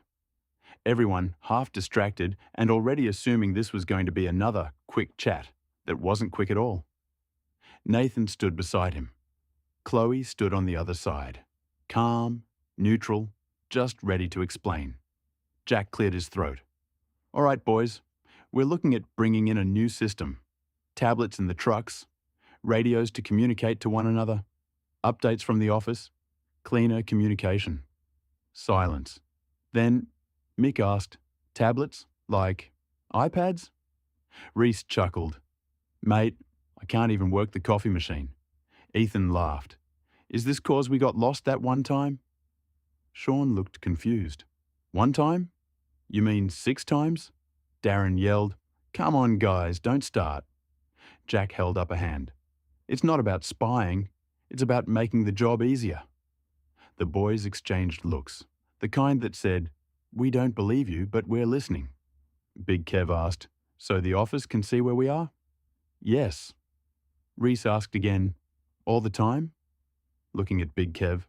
Everyone half distracted and already assuming this was going to be another quick chat that wasn't quick at all. Nathan stood beside him. Chloe stood on the other side, calm, neutral, just ready to explain. Jack cleared his throat. All right, boys, we're looking at bringing in a new system. Tablets in the trucks, radios to communicate to one another, updates from the office, cleaner communication. Silence. Then Mick asked, tablets? Like iPads? Reese chuckled. Mate, I can't even work the coffee machine. Ethan laughed. Is this 'cause we got lost that one time? Sean looked confused. One time? You mean 6 times? Darren yelled. Come on, guys, don't start. Jack held up a hand. It's not about spying. It's about making the job easier. The boys exchanged looks, the kind that said, "We don't believe you, but we're listening." Big Kev asked, "So the office can see where we are?" "Yes." Reese asked again, "All the time?" Looking at Big Kev.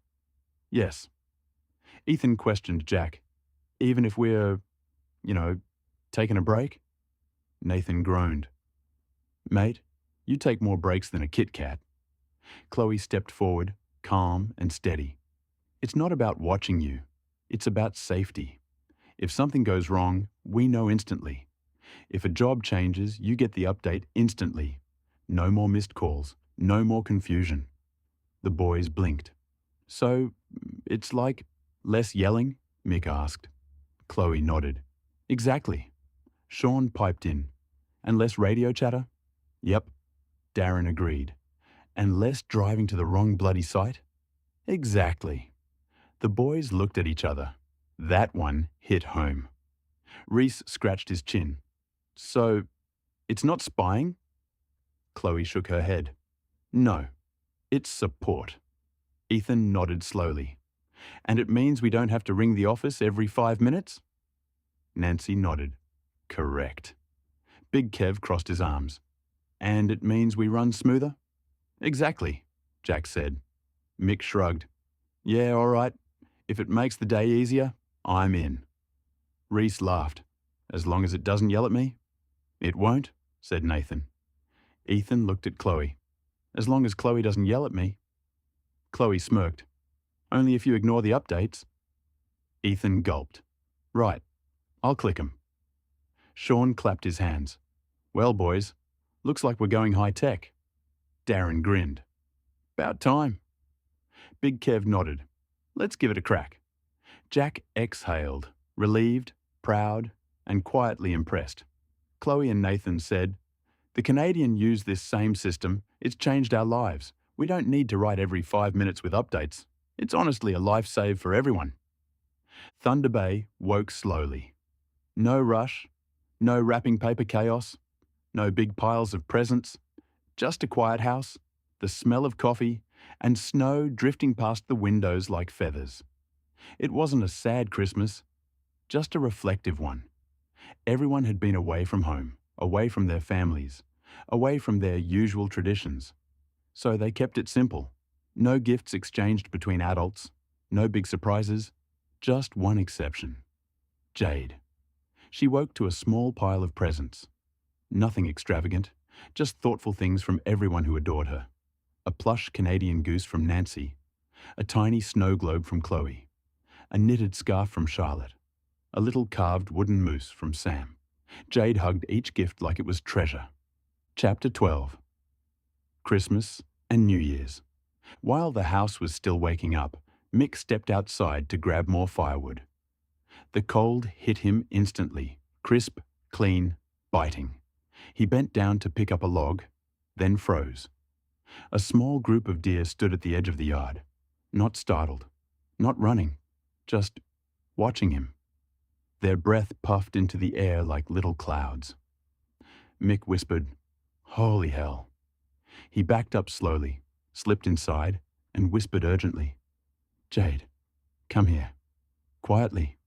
"Yes." Ethan questioned Jack, "Even if we're, you know, taking a break?" Nathan groaned. "Mate, you take more breaks than a Kit Kat." Chloe stepped forward, calm and steady. "It's not about watching you. It's about safety. If something goes wrong, we know instantly. If a job changes, you get the update instantly. No more missed calls, no more confusion." The boys blinked. "So, it's like less yelling?" Mick asked. Chloe nodded. "Exactly." Sean piped in. "And less radio chatter?" "Yep." Darren agreed. "And less driving to the wrong bloody site?" "Exactly." The boys looked at each other. That one hit home. Reese scratched his chin. "So, it's not spying?" Chloe shook her head. "No, it's support." Ethan nodded slowly. "And it means we don't have to ring the office every 5 minutes?" Nancy nodded. "Correct." Big Kev crossed his arms. "And it means we run smoother?" "Exactly," Jack said. Mick shrugged. "Yeah, all right. If it makes the day easier, I'm in." Reese laughed. "As long as it doesn't yell at me?" "It won't," said Nathan. Ethan looked at Chloe. "As long as Chloe doesn't yell at me." Chloe smirked. "Only if you ignore the updates." Ethan gulped. "Right. I'll click 'em." Sean clapped his hands. "Well, boys, looks like we're going high-tech." Darren grinned. "About time." Big Kev nodded. "Let's give it a crack." Jack exhaled, relieved, proud, and quietly impressed. Chloe and Nathan said, "The Canadian used this same system. It's changed our lives. We don't need to write every 5 minutes with updates. It's honestly a life save for everyone." Thunder Bay woke slowly. No rush, no wrapping paper chaos, no big piles of presents, just a quiet house, the smell of coffee, and snow drifting past the windows like feathers. It wasn't a sad Christmas, just a reflective one. Everyone had been away from home, away from their families, away from their usual traditions. So they kept it simple. No gifts exchanged between adults, no big surprises, just one exception. Jade. She woke to a small pile of presents. Nothing extravagant, just thoughtful things from everyone who adored her. A plush Canadian goose from Nancy, a tiny snow globe from Chloe, a knitted scarf from Charlotte, a little carved wooden moose from Sam. Jade hugged each gift like it was treasure. Chapter 12. Christmas and New Year's. While the house was still waking up, Mick stepped outside to grab more firewood. The cold hit him instantly, crisp, clean, biting. He bent down to pick up a log, then froze. A small group of deer stood at the edge of the yard, not startled, not running, just watching him. Their breath puffed into the air like little clouds. Mick whispered, "Holy hell." He backed up slowly, slipped inside, and whispered urgently, "Jade, come here." Quietly.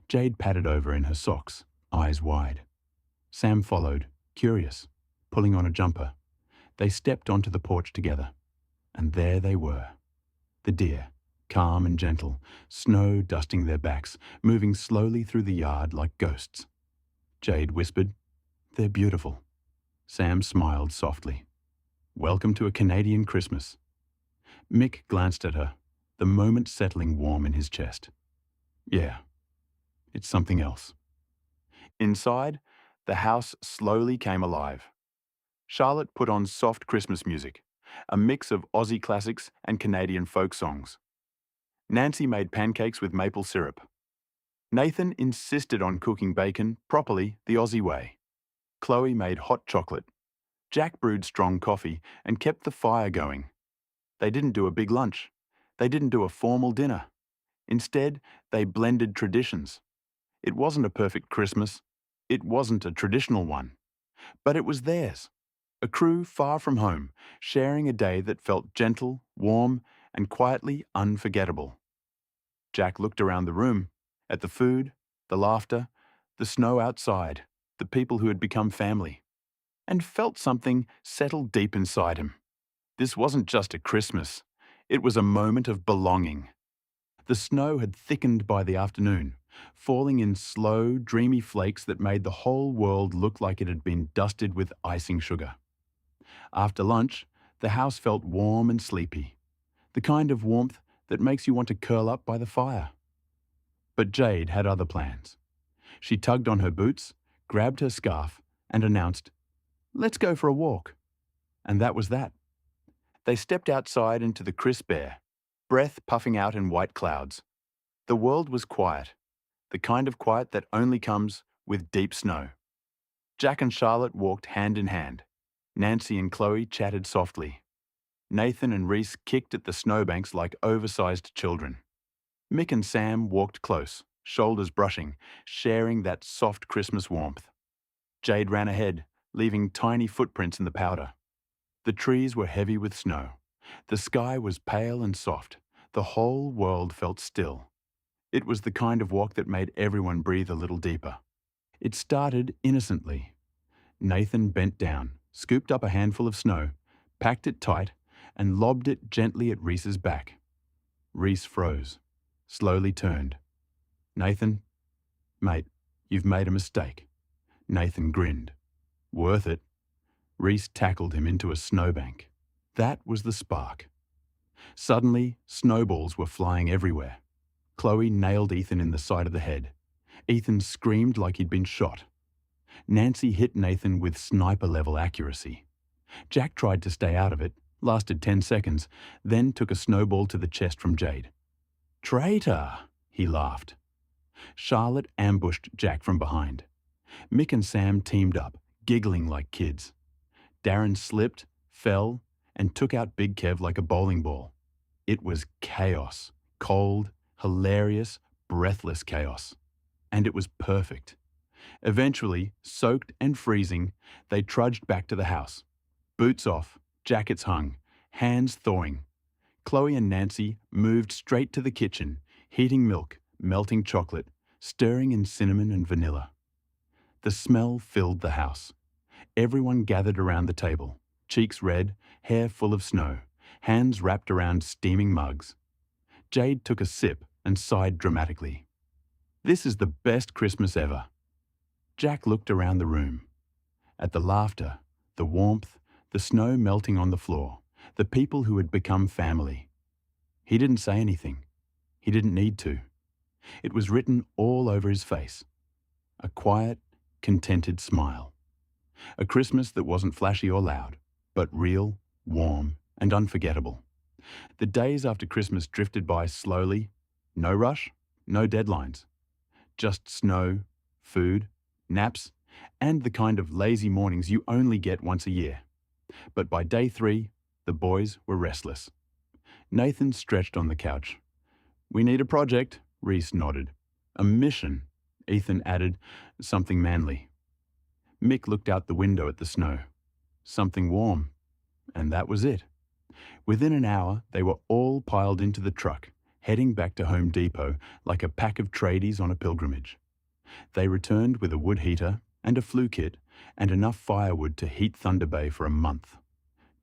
Jade padded over in her socks, eyes wide. Sam followed, curious, pulling on a jumper. They stepped onto the porch together, and there they were. The deer, calm and gentle, snow dusting their backs, moving slowly through the yard like ghosts. Jade whispered, "They're beautiful." Sam smiled softly. "Welcome to a Canadian Christmas." Mick glanced at her, the moment settling warm in his chest. "Yeah, it's something else." Inside, the house slowly came alive. Charlotte put on soft Christmas music, a mix of Aussie classics and Canadian folk songs. Nancy made pancakes with maple syrup. Nathan insisted on cooking bacon properly the Aussie way. Chloe made hot chocolate. Jack brewed strong coffee and kept the fire going. They didn't do a big lunch. They didn't do a formal dinner. Instead, they blended traditions. It wasn't a perfect Christmas. It wasn't a traditional one. But it was theirs. A crew far from home, sharing a day that felt gentle, warm, and quietly unforgettable. Jack looked around the room, at the food, the laughter, the snow outside, the people who had become family, and felt something settle deep inside him. This wasn't just a Christmas. It was a moment of belonging. The snow had thickened by the afternoon, falling in slow, dreamy flakes that made the whole world look like it had been dusted with icing sugar. After lunch, the house felt warm and sleepy, the kind of warmth that makes you want to curl up by the fire. But Jade had other plans. She tugged on her boots, grabbed her scarf, and announced, "Let's go for a walk." And that was that. They stepped outside into the crisp air, breath puffing out in white clouds. The world was quiet, the kind of quiet that only comes with deep snow. Jack and Charlotte walked hand in hand. Nancy and Chloe chatted softly. Nathan and Reese kicked at the snowbanks like oversized children. Mick and Sam walked close, shoulders brushing, sharing that soft Christmas warmth. Jade ran ahead, leaving tiny footprints in the powder. The trees were heavy with snow. The sky was pale and soft. The whole world felt still. It was the kind of walk that made everyone breathe a little deeper. It started innocently. Nathan bent down, scooped up a handful of snow, packed it tight, and lobbed it gently at Reese's back. Reese froze, slowly turned. "Nathan, mate, you've made a mistake." Nathan grinned. "Worth it." Reese tackled him into a snowbank. That was the spark. Suddenly, snowballs were flying everywhere. Chloe nailed Ethan in the side of the head. Ethan screamed like he'd been shot. Nancy hit Nathan with sniper-level accuracy. Jack tried to stay out of it, lasted 10 seconds, then took a snowball to the chest from Jade. "Traitor!" he laughed. Charlotte ambushed Jack from behind. Mick and Sam teamed up, giggling like kids. Darren slipped, fell, and took out Big Kev like a bowling ball. It was chaos. Cold, hilarious, breathless chaos. And it was perfect. Eventually, soaked and freezing, they trudged back to the house. Boots off, jackets hung, hands thawing. Chloe and Nancy moved straight to the kitchen, heating milk, melting chocolate, stirring in cinnamon and vanilla. The smell filled the house. Everyone gathered around the table, cheeks red, hair full of snow, hands wrapped around steaming mugs. Jade took a sip and sighed dramatically. "This is the best Christmas ever." Jack looked around the room. At the laughter, the warmth, the snow melting on the floor, the people who had become family. He didn't say anything. He didn't need to. It was written all over his face. A quiet, contented smile. A Christmas that wasn't flashy or loud, but real, warm, and unforgettable. The days after Christmas drifted by slowly. No rush, no deadlines. Just snow, food, naps, and the kind of lazy mornings you only get once a year. But by day 3, the boys were restless. Nathan stretched on the couch. "We need a project," Reese nodded. "A mission," Ethan added, something manly. Mick looked out the window at the snow. Something warm. And that was it. Within an hour, they were all piled into the truck, heading back to Home Depot like a pack of tradies on a pilgrimage. They returned with a wood heater and a flue kit and enough firewood to heat Thunder Bay for a month.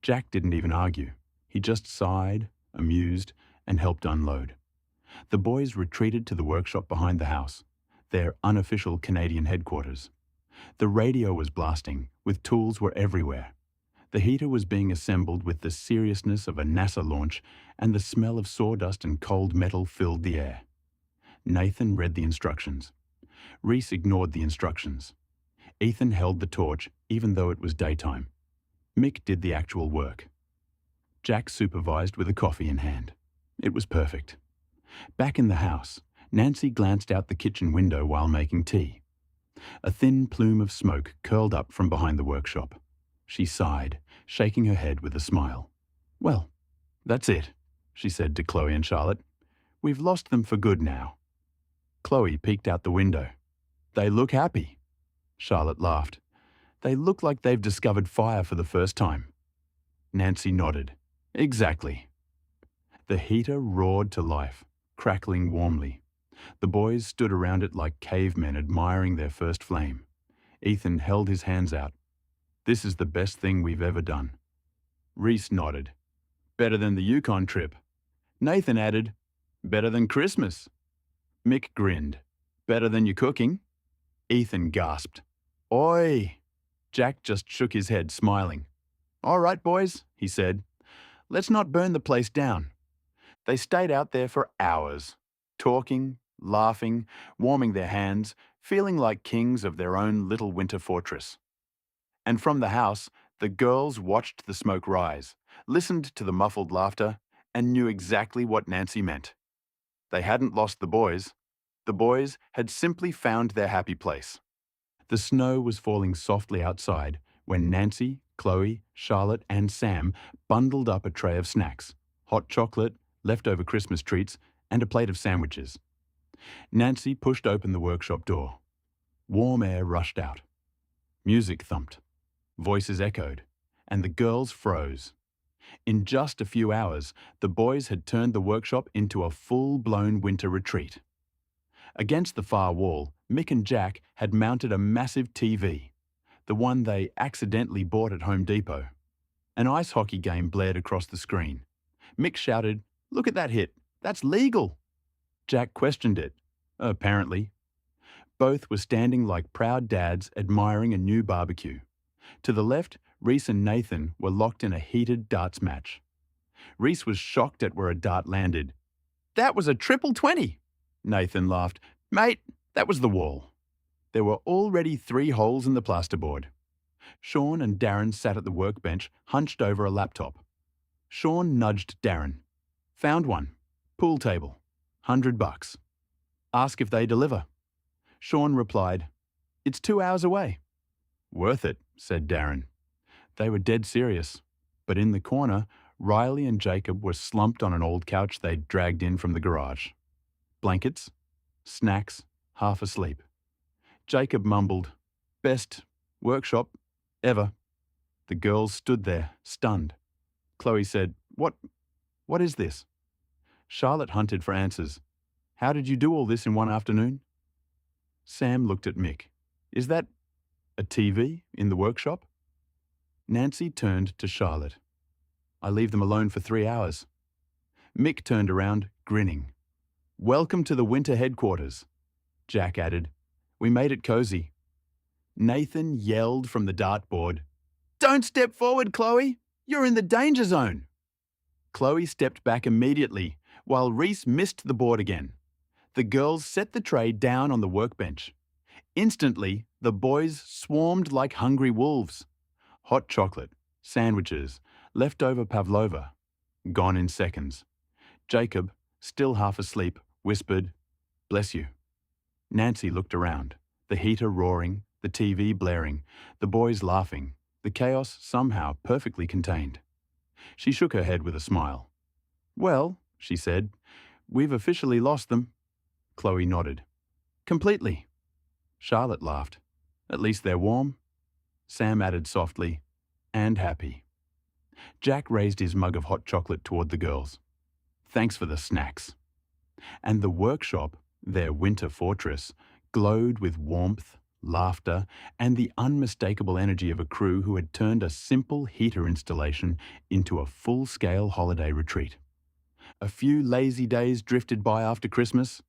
Jack didn't even argue. He just sighed, amused, and helped unload. The boys retreated to the workshop behind the house, their unofficial Canadian headquarters. The radio was blasting, with tools were everywhere. The heater was being assembled with the seriousness of a NASA launch, and the smell of sawdust and cold metal filled the air. Nathan read the instructions. Reese ignored the instructions. Ethan held the torch, even though it was daytime. Mick did the actual work. Jack supervised with a coffee in hand. It was perfect. Back in the house, Nancy glanced out the kitchen window while making tea. A thin plume of smoke curled up from behind the workshop. She sighed, shaking her head with a smile. "Well, that's it," she said to Chloe and Charlotte. "We've lost them for good now." Chloe peeked out the window. "They look happy." Charlotte laughed. They look like they've discovered fire for the first time. Nancy nodded. Exactly. The heater roared to life, crackling warmly. The boys stood around it like cavemen admiring their first flame. Ethan held his hands out. This is the best thing we've ever done. Reese nodded. Better than the Yukon trip. Nathan added, better than Christmas. Mick grinned. Better than your cooking. Ethan gasped. Oi! Jack just shook his head, smiling. All right, boys, he said. Let's not burn the place down. They stayed out there for hours, talking, laughing, warming their hands, feeling like kings of their own little winter fortress. And from the house, the girls watched the smoke rise, listened to the muffled laughter, and knew exactly what Nancy meant. They hadn't lost the boys. The boys had simply found their happy place. The snow was falling softly outside when Nancy, Chloe, Charlotte, and Sam bundled up a tray of snacks, hot chocolate, leftover Christmas treats, and a plate of sandwiches. Nancy pushed open the workshop door. Warm air rushed out. Music thumped. Voices echoed, and the girls froze. In just a few hours, the boys had turned the workshop into a full-blown winter retreat. Against the far wall, Mick and Jack had mounted a massive TV, the one they accidentally bought at Home Depot. An ice hockey game blared across the screen. Mick shouted, "Look at that hit! That's legal!" Jack questioned it. Apparently. Both were standing like proud dads admiring a new barbecue. To the left, Reese and Nathan were locked in a heated darts match. Reese was shocked at where a dart landed. "That was a triple 20!" Nathan laughed. "Mate, that was the wall." There were already 3 holes in the plasterboard. Sean and Darren sat at the workbench, hunched over a laptop. Sean nudged Darren. "Found one. Pool table. $100. Ask if they deliver." Sean replied, "It's 2 hours away." "Worth it," said Darren. They were dead serious. But in the corner, Riley and Jacob were slumped on an old couch they'd dragged in from the garage. Blankets, snacks, half asleep. Jacob mumbled, "Best workshop ever." The girls stood there, stunned. Chloe said, What is this?" Charlotte hunted for answers. "How did you do all this in one afternoon?" Sam looked at Mick. "Is that a TV in the workshop?" Nancy turned to Charlotte. "I leave them alone for 3 hours." Mick turned around, grinning. "Welcome to the winter headquarters." Jack added, "We made it cozy." Nathan yelled from the dartboard, "Don't step forward, Chloe! You're in the danger zone!" Chloe stepped back immediately, while Reese missed the board again. The girls set the tray down on the workbench. Instantly, the boys swarmed like hungry wolves. Hot chocolate, sandwiches, leftover pavlova, gone in seconds. Jacob, still half asleep, whispered, "Bless you." Nancy looked around, the heater roaring, the TV blaring, the boys laughing, the chaos somehow perfectly contained. She shook her head with a smile. "Well," she said, "we've officially lost them." Chloe nodded. "Completely." Charlotte laughed. "At least they're warm." Sam added softly, "and happy." Jack raised his mug of hot chocolate toward the girls. "Thanks for the snacks." And the workshop, their winter fortress, glowed with warmth, laughter, and the unmistakable energy of a crew who had turned a simple heater installation into a full-scale holiday retreat. A few lazy days drifted by after Christmas,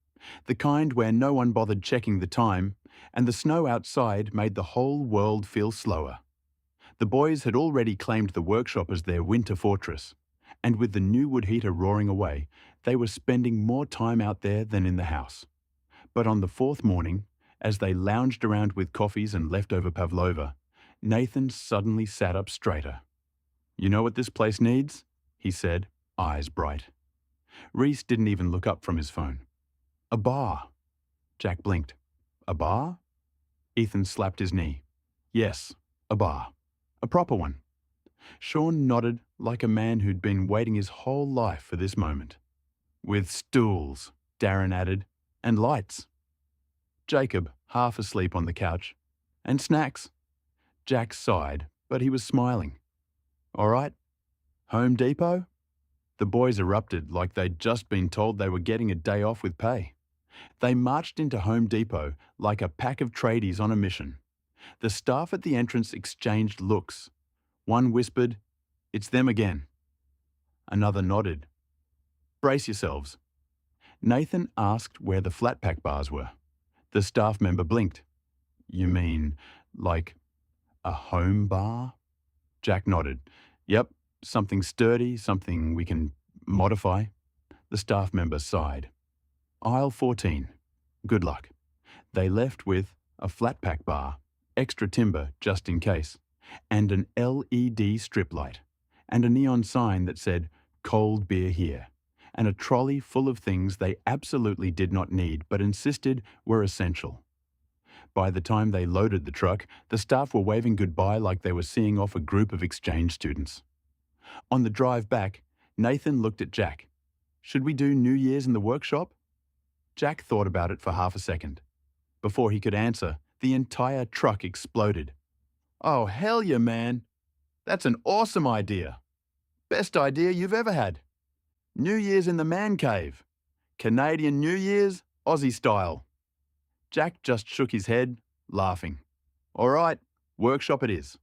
the kind where no one bothered checking the time, and the snow outside made the whole world feel slower. The boys had already claimed the workshop as their winter fortress, and with the new wood heater roaring away, they were spending more time out there than in the house. But on the 4th morning, as they lounged around with coffees and leftover pavlova, Nathan suddenly sat up straighter. "You know what this place needs?" he said, eyes bright. Reese didn't even look up from his phone. "A bar." Jack blinked. "A bar?" Ethan slapped his knee. "Yes, a bar. A proper one." Sean nodded like a man who'd been waiting his whole life for this moment. "With stools," Darren added, "and lights." Jacob, half asleep on the couch. "And snacks." Jack sighed, but he was smiling. All right, Home Depot? The boys erupted like they'd just been told they were getting a day off with pay. They marched into Home Depot like a pack of tradies on a mission. The staff at the entrance exchanged looks. One whispered, "It's them again." Another nodded. "Brace yourselves." Nathan asked where the flat pack bars were. The staff member blinked. "You mean, like, a home bar?" Jack nodded. "Yep, something sturdy, something we can modify." The staff member sighed. "Aisle 14. Good luck." They left with a flat pack bar, extra timber just in case, and an LED strip light, and a neon sign that said, "Cold beer here," and a trolley full of things they absolutely did not need but insisted were essential. By the time they loaded the truck, the staff were waving goodbye like they were seeing off a group of exchange students. On the drive back, Nathan looked at Jack. "Should we do New Year's in the workshop?" Jack thought about it for half a second. Before he could answer, the entire truck exploded. "Oh, hell yeah, man! That's an awesome idea! Best idea you've ever had! New Year's in the man cave! Canadian New Year's, Aussie style!" Jack just shook his head, laughing. "All right, workshop it is."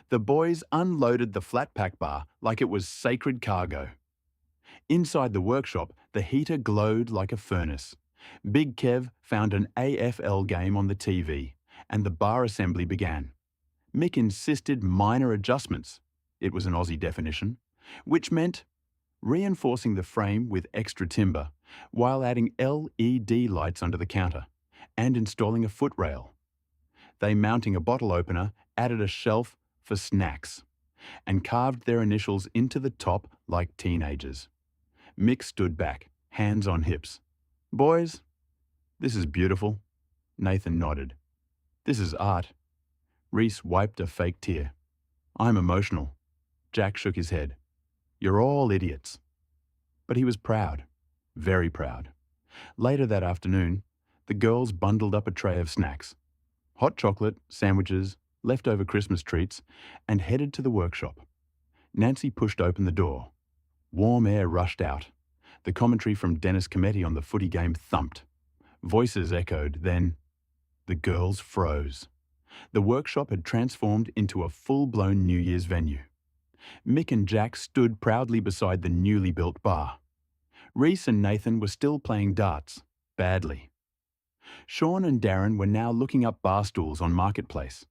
The boys unloaded the flat pack bar like it was sacred cargo. Inside the workshop, the heater glowed like a furnace. Big Kev found an AFL game on the TV, and the bar assembly began. Mick insisted minor adjustments, it was an Aussie definition, which meant reinforcing the frame with extra timber while adding LED lights under the counter and installing a footrail. They, mounting a bottle opener, added a shelf for snacks and carved their initials into the top like teenagers. Mick stood back, hands on hips. "Boys, this is beautiful." Nathan nodded. "This is art." Reese wiped a fake tear. "I'm emotional." Jack shook his head. "You're all idiots." But he was proud, very proud. Later that afternoon, the girls bundled up a tray of snacks, hot chocolate, sandwiches, leftover Christmas treats, and headed to the workshop. Nancy pushed open the door. Warm air rushed out. The commentary from Dennis Cometti on the footy game thumped. Voices echoed, then the girls froze. The workshop had transformed into a full-blown New Year's venue. Mick and Jack stood proudly beside the newly built bar. Reese and Nathan were still playing darts, badly. Sean and Darren were now looking up bar stools on Marketplace.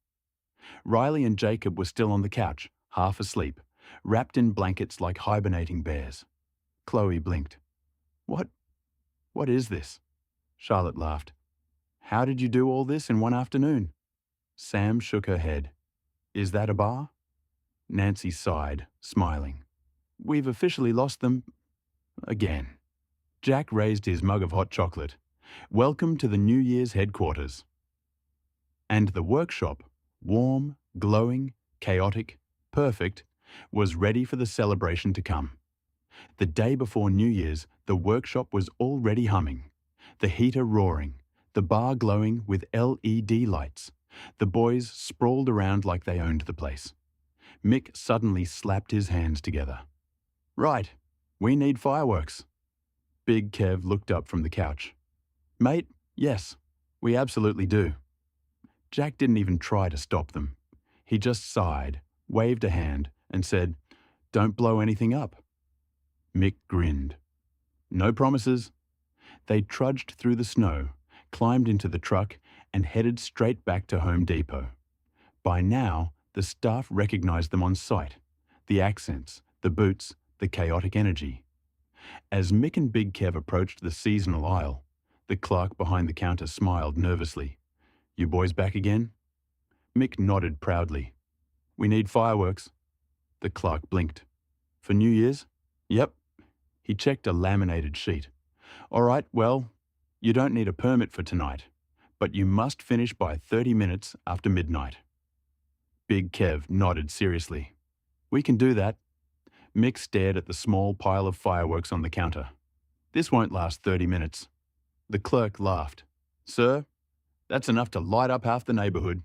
Riley and Jacob were still on the couch, half asleep, wrapped in blankets like hibernating bears. Chloe blinked. What is this?" Charlotte laughed. "How did you do all this in one afternoon?" Sam shook her head. "Is that a bar?" Nancy sighed, smiling. "We've officially lost them again." Jack raised his mug of hot chocolate. "Welcome to the New Year's headquarters." And the workshop, warm, glowing, chaotic, perfect, was ready for the celebration to come. The day before New Year's, the workshop was already humming, the heater roaring, the bar glowing with LED lights. The boys sprawled around like they owned the place. Mick suddenly slapped his hands together. "Right, we need fireworks." Big Kev looked up from the couch. "Mate, yes, we absolutely do." Jack didn't even try to stop them. He just sighed, waved a hand, and said, "Don't blow anything up." Mick grinned. "No promises." They trudged through the snow, climbed into the truck, and headed straight back to Home Depot. By now, the staff recognized them on sight. The accents, the boots, the chaotic energy. As Mick and Big Kev approached the seasonal aisle, the clerk behind the counter smiled nervously. "You boys back again?" Mick nodded proudly. "We need fireworks." The clerk blinked. "For New Year's?" "Yep." He checked a laminated sheet. "All right, well, you don't need a permit for tonight, but you must finish by 30 minutes after midnight." Big Kev nodded seriously. "We can do that." Mick stared at the small pile of fireworks on the counter. "This won't last 30 minutes. The clerk laughed. "Sir, that's enough to light up half the neighbourhood."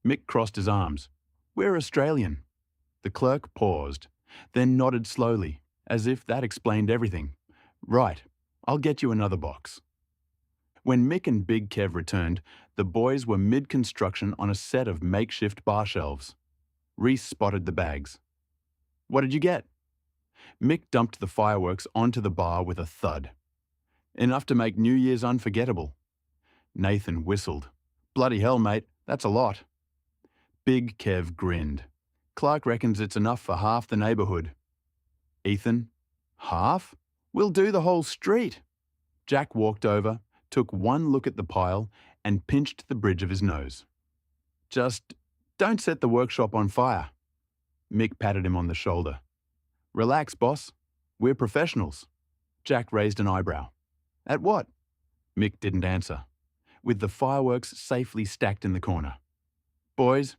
Mick crossed his arms. "We're Australian." The clerk paused, then nodded slowly, as if that explained everything. "Right, I'll get you another box." When Mick and Big Kev returned, the boys were mid-construction on a set of makeshift bar shelves. Reese spotted the bags. "What did you get?" Mick dumped the fireworks onto the bar with a thud. "Enough to make New Year's unforgettable." Nathan whistled. "Bloody hell, mate, that's a lot." Big Kev grinned. "Clark reckons it's enough for half the neighbourhood." Ethan, "Half? We'll do the whole street." Jack walked over, took one look at the pile, and pinched the bridge of his nose. "Just don't set the workshop on fire." Mick patted him on the shoulder. "Relax, boss. We're professionals." Jack raised an eyebrow. "At what?" Mick didn't answer, with the fireworks safely stacked in the corner. "Boys,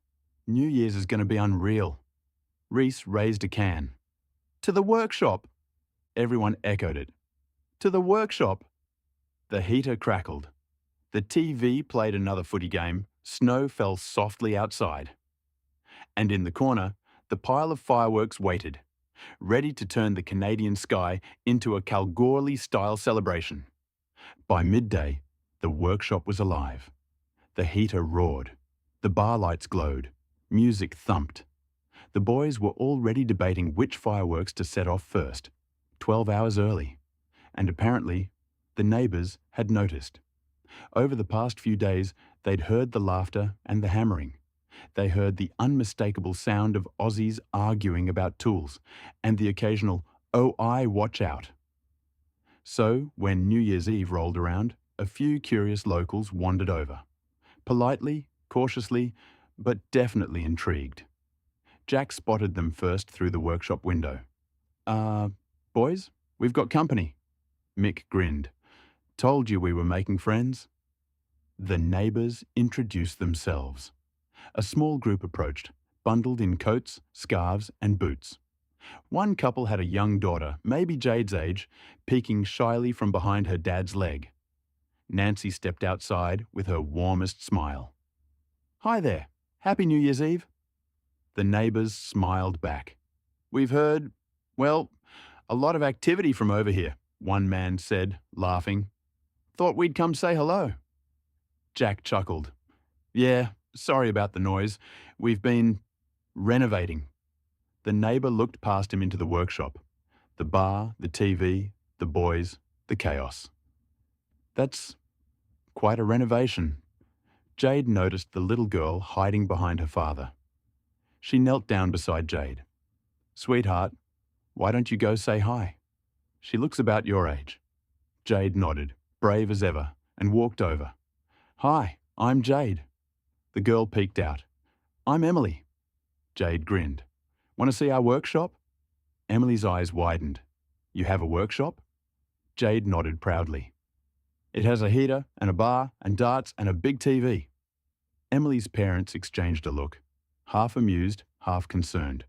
New Year's is going to be unreal." Reese raised a can. "To the workshop." Everyone echoed it. "To the workshop." The heater crackled. The TV played another footy game. Snow fell softly outside. And in the corner, the pile of fireworks waited, ready to turn the Canadian sky into a Kalgoorlie-style celebration. By midday, the workshop was alive. The heater roared. The bar lights glowed. Music thumped. The boys were already debating which fireworks to set off first, 12 hours early. And apparently, the neighbours had noticed. Over the past few days, they'd heard the laughter and the hammering. They heard the unmistakable sound of Aussies arguing about tools and the occasional, "Oh, watch out." So, when New Year's Eve rolled around, a few curious locals wandered over. Politely, cautiously, but definitely intrigued. Jack spotted them first through the workshop window. Boys, we've got company." Mick grinned. "Told you we were making friends." The neighbours introduced themselves. A small group approached, bundled in coats, scarves and boots. One couple had a young daughter, maybe Jade's age, peeking shyly from behind her dad's leg. Nancy stepped outside with her warmest smile. "Hi there. Happy New Year's Eve." The neighbours smiled back. "We've heard, well, a lot of activity from over here," one man said, laughing. "Thought we'd come say hello." Jack chuckled. "Yeah, sorry about the noise. We've been renovating." The neighbour looked past him into the workshop. The bar, the TV, the boys, the chaos. "That's quite a renovation." Jade noticed the little girl hiding behind her father. She knelt down beside Jade. "Sweetheart, why don't you go say hi?" "She looks about your age." Jade nodded, brave as ever, and walked over. "Hi, I'm Jade." The girl peeked out. "I'm Emily." Jade grinned. "Want to see our workshop?" Emily's eyes widened. "You have a workshop?" Jade nodded proudly. "It has a heater and a bar and darts and a big TV." Emily's parents exchanged a look, half amused, half concerned.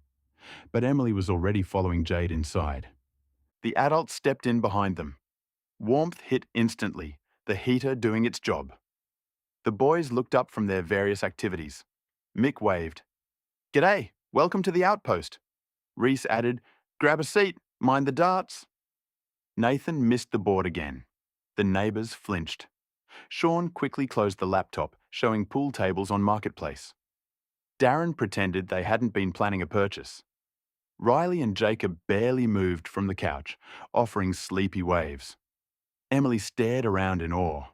But Emily was already following Jade inside. The adults stepped in behind them. Warmth hit instantly, the heater doing its job. The boys looked up from their various activities. Mick waved. "G'day, welcome to the outpost." Reese added, "Grab a seat, mind the darts." Nathan missed the board again. The neighbours flinched. Sean quickly closed the laptop, showing pool tables on Marketplace. Darren pretended they hadn't been planning a purchase. Riley and Jacob barely moved from the couch, offering sleepy waves. Emily stared around in awe.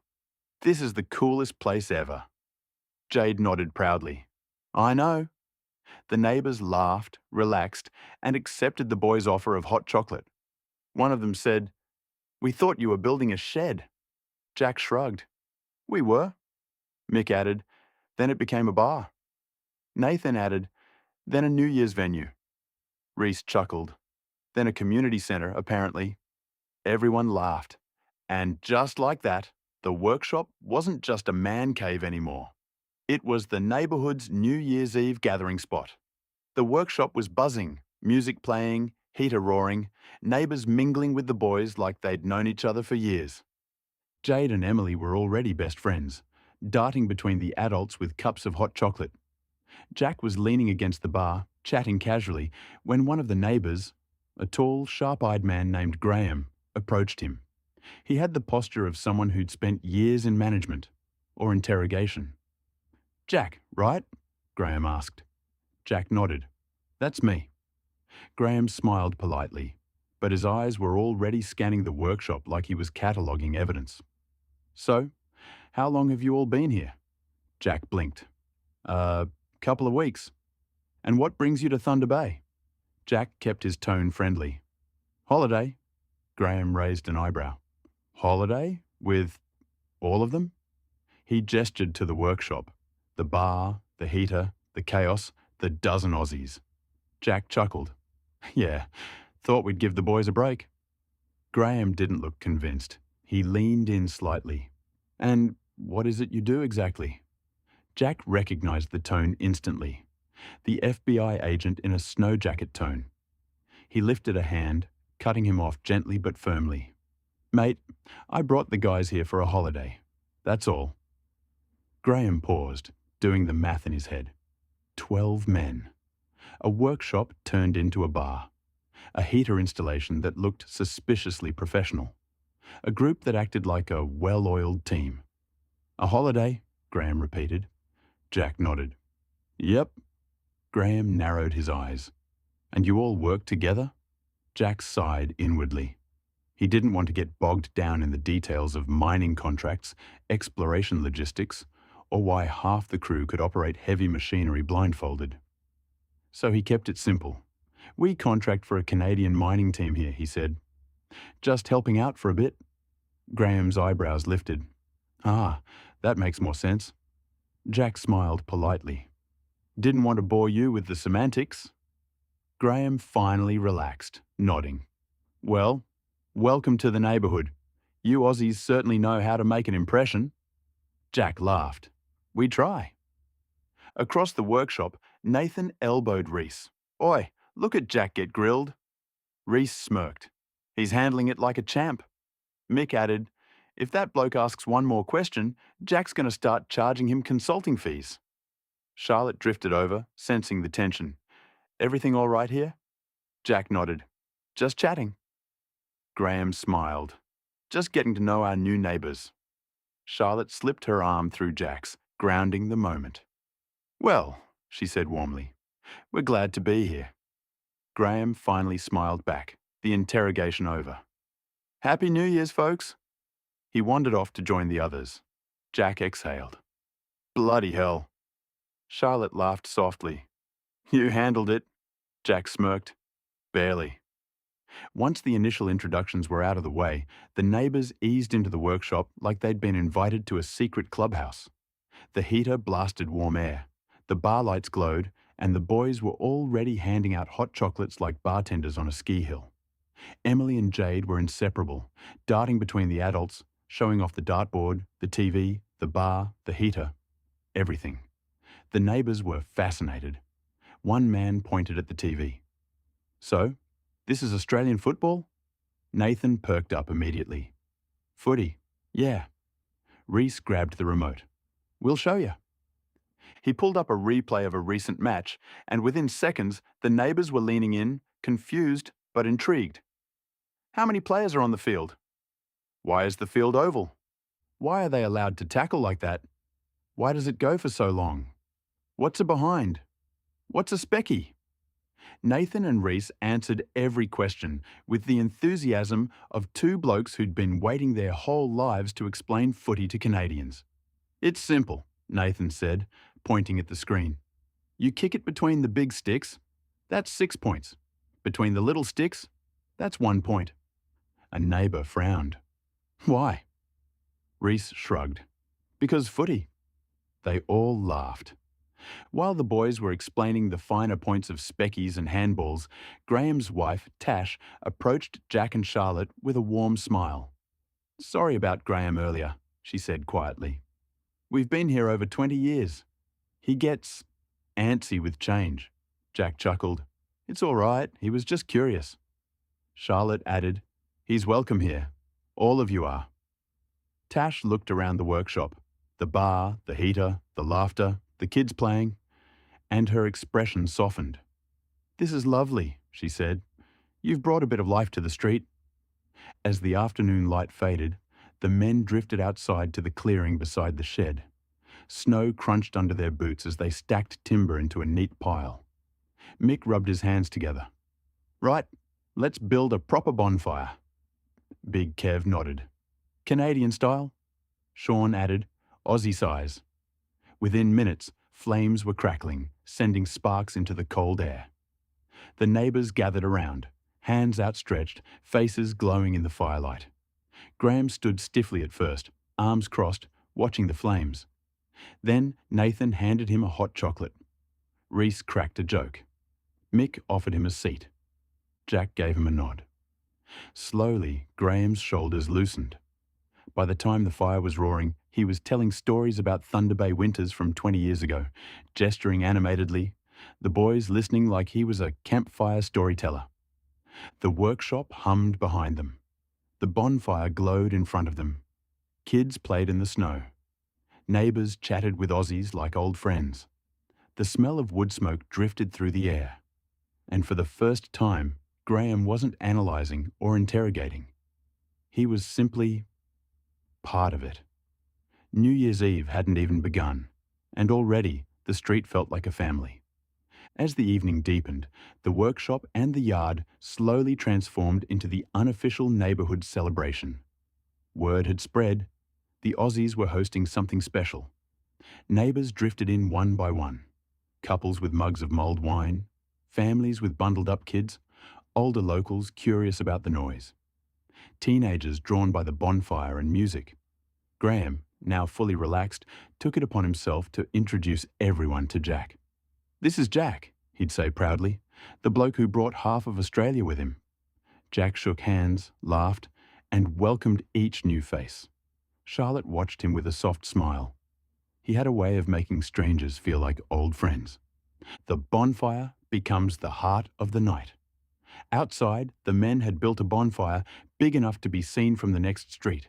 "This is the coolest place ever." Jade nodded proudly. "I know." The neighbours laughed, relaxed, and accepted the boys' offer of hot chocolate. One of them said, "We thought you were building a shed." Jack shrugged. "We were." Mick added, "Then it became a bar." Nathan added, "Then a New Year's venue." Reese chuckled. "Then a community centre, apparently." Everyone laughed. And just like that, the workshop wasn't just a man cave anymore. It was the neighbourhood's New Year's Eve gathering spot. The workshop was buzzing, music playing, heater roaring, neighbours mingling with the boys like they'd known each other for years. Jade and Emily were already best friends, darting between the adults with cups of hot chocolate. Jack was leaning against the bar, chatting casually, when one of the neighbours, a tall, sharp-eyed man named Graham, approached him. He had the posture of someone who'd spent years in management, or interrogation. "Jack, right?" Graham asked. Jack nodded. "That's me." Graham smiled politely, but his eyes were already scanning the workshop like he was cataloguing evidence. "So, how long have you all been here?" Jack blinked. Couple of weeks." "And what brings you to Thunder Bay?" Jack kept his tone friendly. "Holiday." Graham raised an eyebrow. "Holiday? With all of them?" He gestured to the workshop. The bar, the heater, the chaos, the dozen Aussies. Jack chuckled. "Yeah, thought we'd give the boys a break." Graham didn't look convinced. He leaned in slightly. "And what is it you do exactly?" Jack recognized the tone instantly. The FBI agent in a snow jacket tone. He lifted a hand, cutting him off gently but firmly. "Mate, I brought the guys here for a holiday. That's all." Graham paused, doing the math in his head. 12 men. A workshop turned into a bar. A heater installation that looked suspiciously professional. A group that acted like a well-oiled team. "A holiday," Graham repeated. Jack nodded. "Yep." Graham narrowed his eyes. "And you all work together?" Jack sighed inwardly. He didn't want to get bogged down in the details of mining contracts, exploration logistics, or why half the crew could operate heavy machinery blindfolded. So he kept it simple. "We contract for a Canadian mining team here," he said. "Just helping out for a bit." Graham's eyebrows lifted. "Ah, that makes more sense." Jack smiled politely. "Didn't want to bore you with the semantics." Graham finally relaxed, nodding. "Well, welcome to the neighbourhood. You Aussies certainly know how to make an impression." Jack laughed. "We try." Across the workshop, Nathan elbowed Reese. "Oi, look at Jack get grilled." Reese smirked. "He's handling it like a champ." Mick added, "If that bloke asks one more question, Jack's going to start charging him consulting fees." Charlotte drifted over, sensing the tension. "Everything all right here?" Jack nodded. "Just chatting." Graham smiled. "Just getting to know our new neighbours." Charlotte slipped her arm through Jack's, grounding the moment. "Well," she said warmly, "we're glad to be here." Graham finally smiled back, the interrogation over. "Happy New Year's, folks." He wandered off to join the others. Jack exhaled. "Bloody hell." Charlotte laughed softly. "You handled it." Jack smirked. "Barely." Once the initial introductions were out of the way, the neighbours eased into the workshop like they'd been invited to a secret clubhouse. The heater blasted warm air, the bar lights glowed, and the boys were already handing out hot chocolates like bartenders on a ski hill. Emily and Jade were inseparable, darting between the adults, showing off the dartboard, the TV, the bar, the heater, everything. The neighbours were fascinated. One man pointed at the TV. "So, this is Australian football?" Nathan perked up immediately. "Footy, yeah." Reese grabbed the remote. "We'll show you." He pulled up a replay of a recent match, and within seconds, the neighbours were leaning in, confused but intrigued. "How many players are on the field?" "Why is the field oval?" "Why are they allowed to tackle like that?" "Why does it go for so long?" "What's a behind?" "What's a specky?" Nathan and Reese answered every question with the enthusiasm of two blokes who'd been waiting their whole lives to explain footy to Canadians. "It's simple," Nathan said, pointing at the screen. "You kick it between the big sticks, that's 6 points. Between the little sticks, that's 1 point." A neighbour frowned. "Why?" Reese shrugged. "Because footy." They all laughed. While the boys were explaining the finer points of speckies and handballs, Graham's wife, Tash, approached Jack and Charlotte with a warm smile. "Sorry about Graham earlier," she said quietly. "We've been here over 20 years. He gets antsy with change." Jack chuckled. "It's all right, he was just curious." Charlotte added, "He's welcome here. All of you are." Tash looked around the workshop. The bar, the heater, the laughter, the kids playing. and her expression softened. "This is lovely," she said. "You've brought a bit of life to the street." As the afternoon light faded, the men drifted outside to the clearing beside the shed. Snow crunched under their boots as they stacked timber into a neat pile. Mick rubbed his hands together. "Right, let's build a proper bonfire." Big Kev nodded. "Canadian style?" Sean added, "Aussie size." Within minutes, flames were crackling, sending sparks into the cold air. The neighbours gathered around, hands outstretched, faces glowing in the firelight. Graham stood stiffly at first, arms crossed, watching the flames. Then Nathan handed him a hot chocolate. Reese cracked a joke. Mick offered him a seat. Jack gave him a nod. Slowly, Graham's shoulders loosened. By the time the fire was roaring, he was telling stories about Thunder Bay winters from 20 years ago, gesturing animatedly, the boys listening like he was a campfire storyteller. The workshop hummed behind them. The bonfire glowed in front of them. Kids played in the snow. Neighbours chatted with Aussies like old friends. The smell of wood smoke drifted through the air. And for the first time, Graham wasn't analysing or interrogating. He was simply part of it. New Year's Eve hadn't even begun, and already the street felt like a family. As the evening deepened, the workshop and the yard slowly transformed into the unofficial neighbourhood celebration. Word had spread. The Aussies were hosting something special. Neighbours drifted in one by one. Couples with mugs of mulled wine, families with bundled-up kids, older locals curious about the noise. Teenagers drawn by the bonfire and music. Graham, now fully relaxed, took it upon himself to introduce everyone to Jack. "This is Jack," he'd say proudly, "the bloke who brought half of Australia with him." Jack shook hands, laughed, and welcomed each new face. Charlotte watched him with a soft smile. He had a way of making strangers feel like old friends. The bonfire becomes the heart of the night. Outside, the men had built a bonfire big enough to be seen from the next street.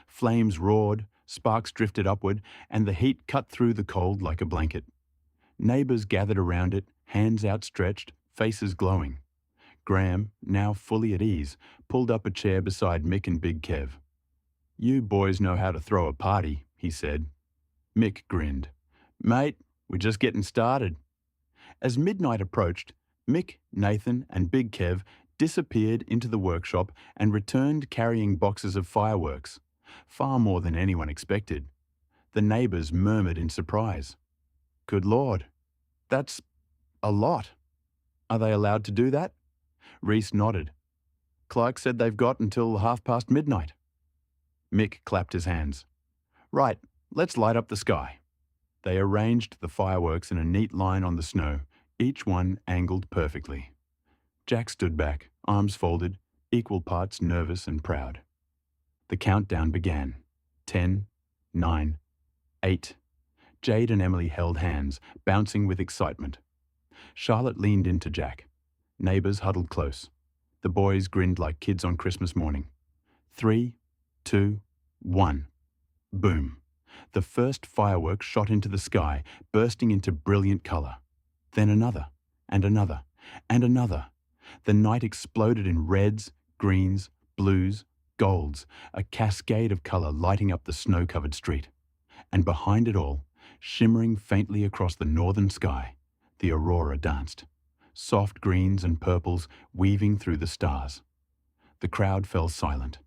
Flames roared, sparks drifted upward, and the heat cut through the cold like a blanket. Neighbours gathered around it, hands outstretched, faces glowing. Graham, now fully at ease, pulled up a chair beside Mick and Big Kev. "You boys know how to throw a party," he said. Mick grinned. "Mate, we're just getting started." As midnight approached, Mick, Nathan and Big Kev disappeared into the workshop and returned carrying boxes of fireworks, far more than anyone expected. The neighbours murmured in surprise. "Good Lord, that's a lot. Are they allowed to do that?" Reese nodded. "Clark said they've got until midnight." Mick clapped his hands. "Right, let's light up the sky." They arranged the fireworks in a neat line on the snow, each one angled perfectly. Jack stood back, arms folded, equal parts nervous and proud. The countdown began. 10, 9, 8. Jade and Emily held hands, bouncing with excitement. Charlotte leaned into Jack. Neighbours huddled close. The boys grinned like kids on Christmas morning. 3, 2, 1. Boom. The first firework shot into the sky, bursting into brilliant colour. Then another, and another, and another. The night exploded in reds, greens, blues, golds, a cascade of colour lighting up the snow-covered street. And behind it all, shimmering faintly across the northern sky, the aurora danced, soft greens and purples weaving through the stars. The crowd fell silent.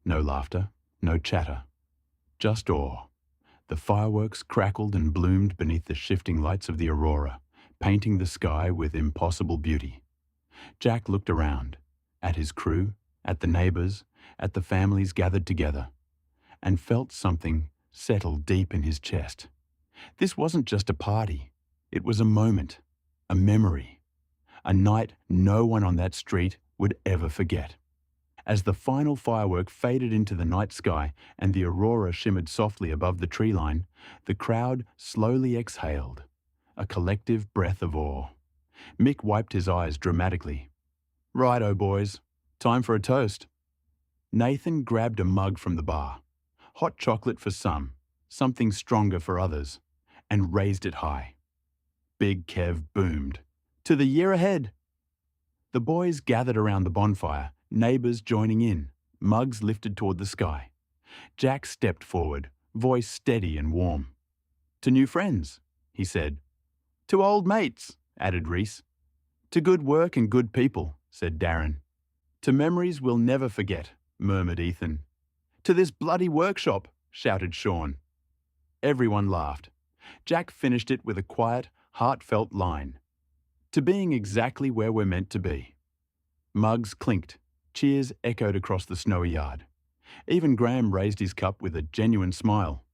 No laughter, no chatter. Just awe. The fireworks crackled and bloomed beneath the shifting lights of the aurora, painting the sky with impossible beauty. Jack looked around, at his crew, at the neighbours, at the families gathered together, and felt something settle deep in his chest. This wasn't just a party. It was a moment, a memory, a night no one on that street would ever forget. As the final firework faded into the night sky and the aurora shimmered softly above the tree line, the crowd slowly exhaled, a collective breath of awe. Mick wiped his eyes dramatically. "Righto, boys. Time for a toast." Nathan grabbed a mug from the bar. Hot chocolate for some, something stronger for others, and raised it high. Big Kev boomed. To the year ahead! The boys gathered around the bonfire, neighbours joining in, mugs lifted toward the sky. Jack stepped forward, voice steady and warm. To new friends, he said. To old mates, added Reese. To good work and good people, said Darren. To memories we'll never forget, murmured Ethan. To this bloody workshop, shouted Sean. Everyone laughed. Jack finished it with a quiet, heartfelt line. To being exactly where we're meant to be. Mugs clinked. Cheers echoed across the snowy yard. Even Graham raised his cup with a genuine smile.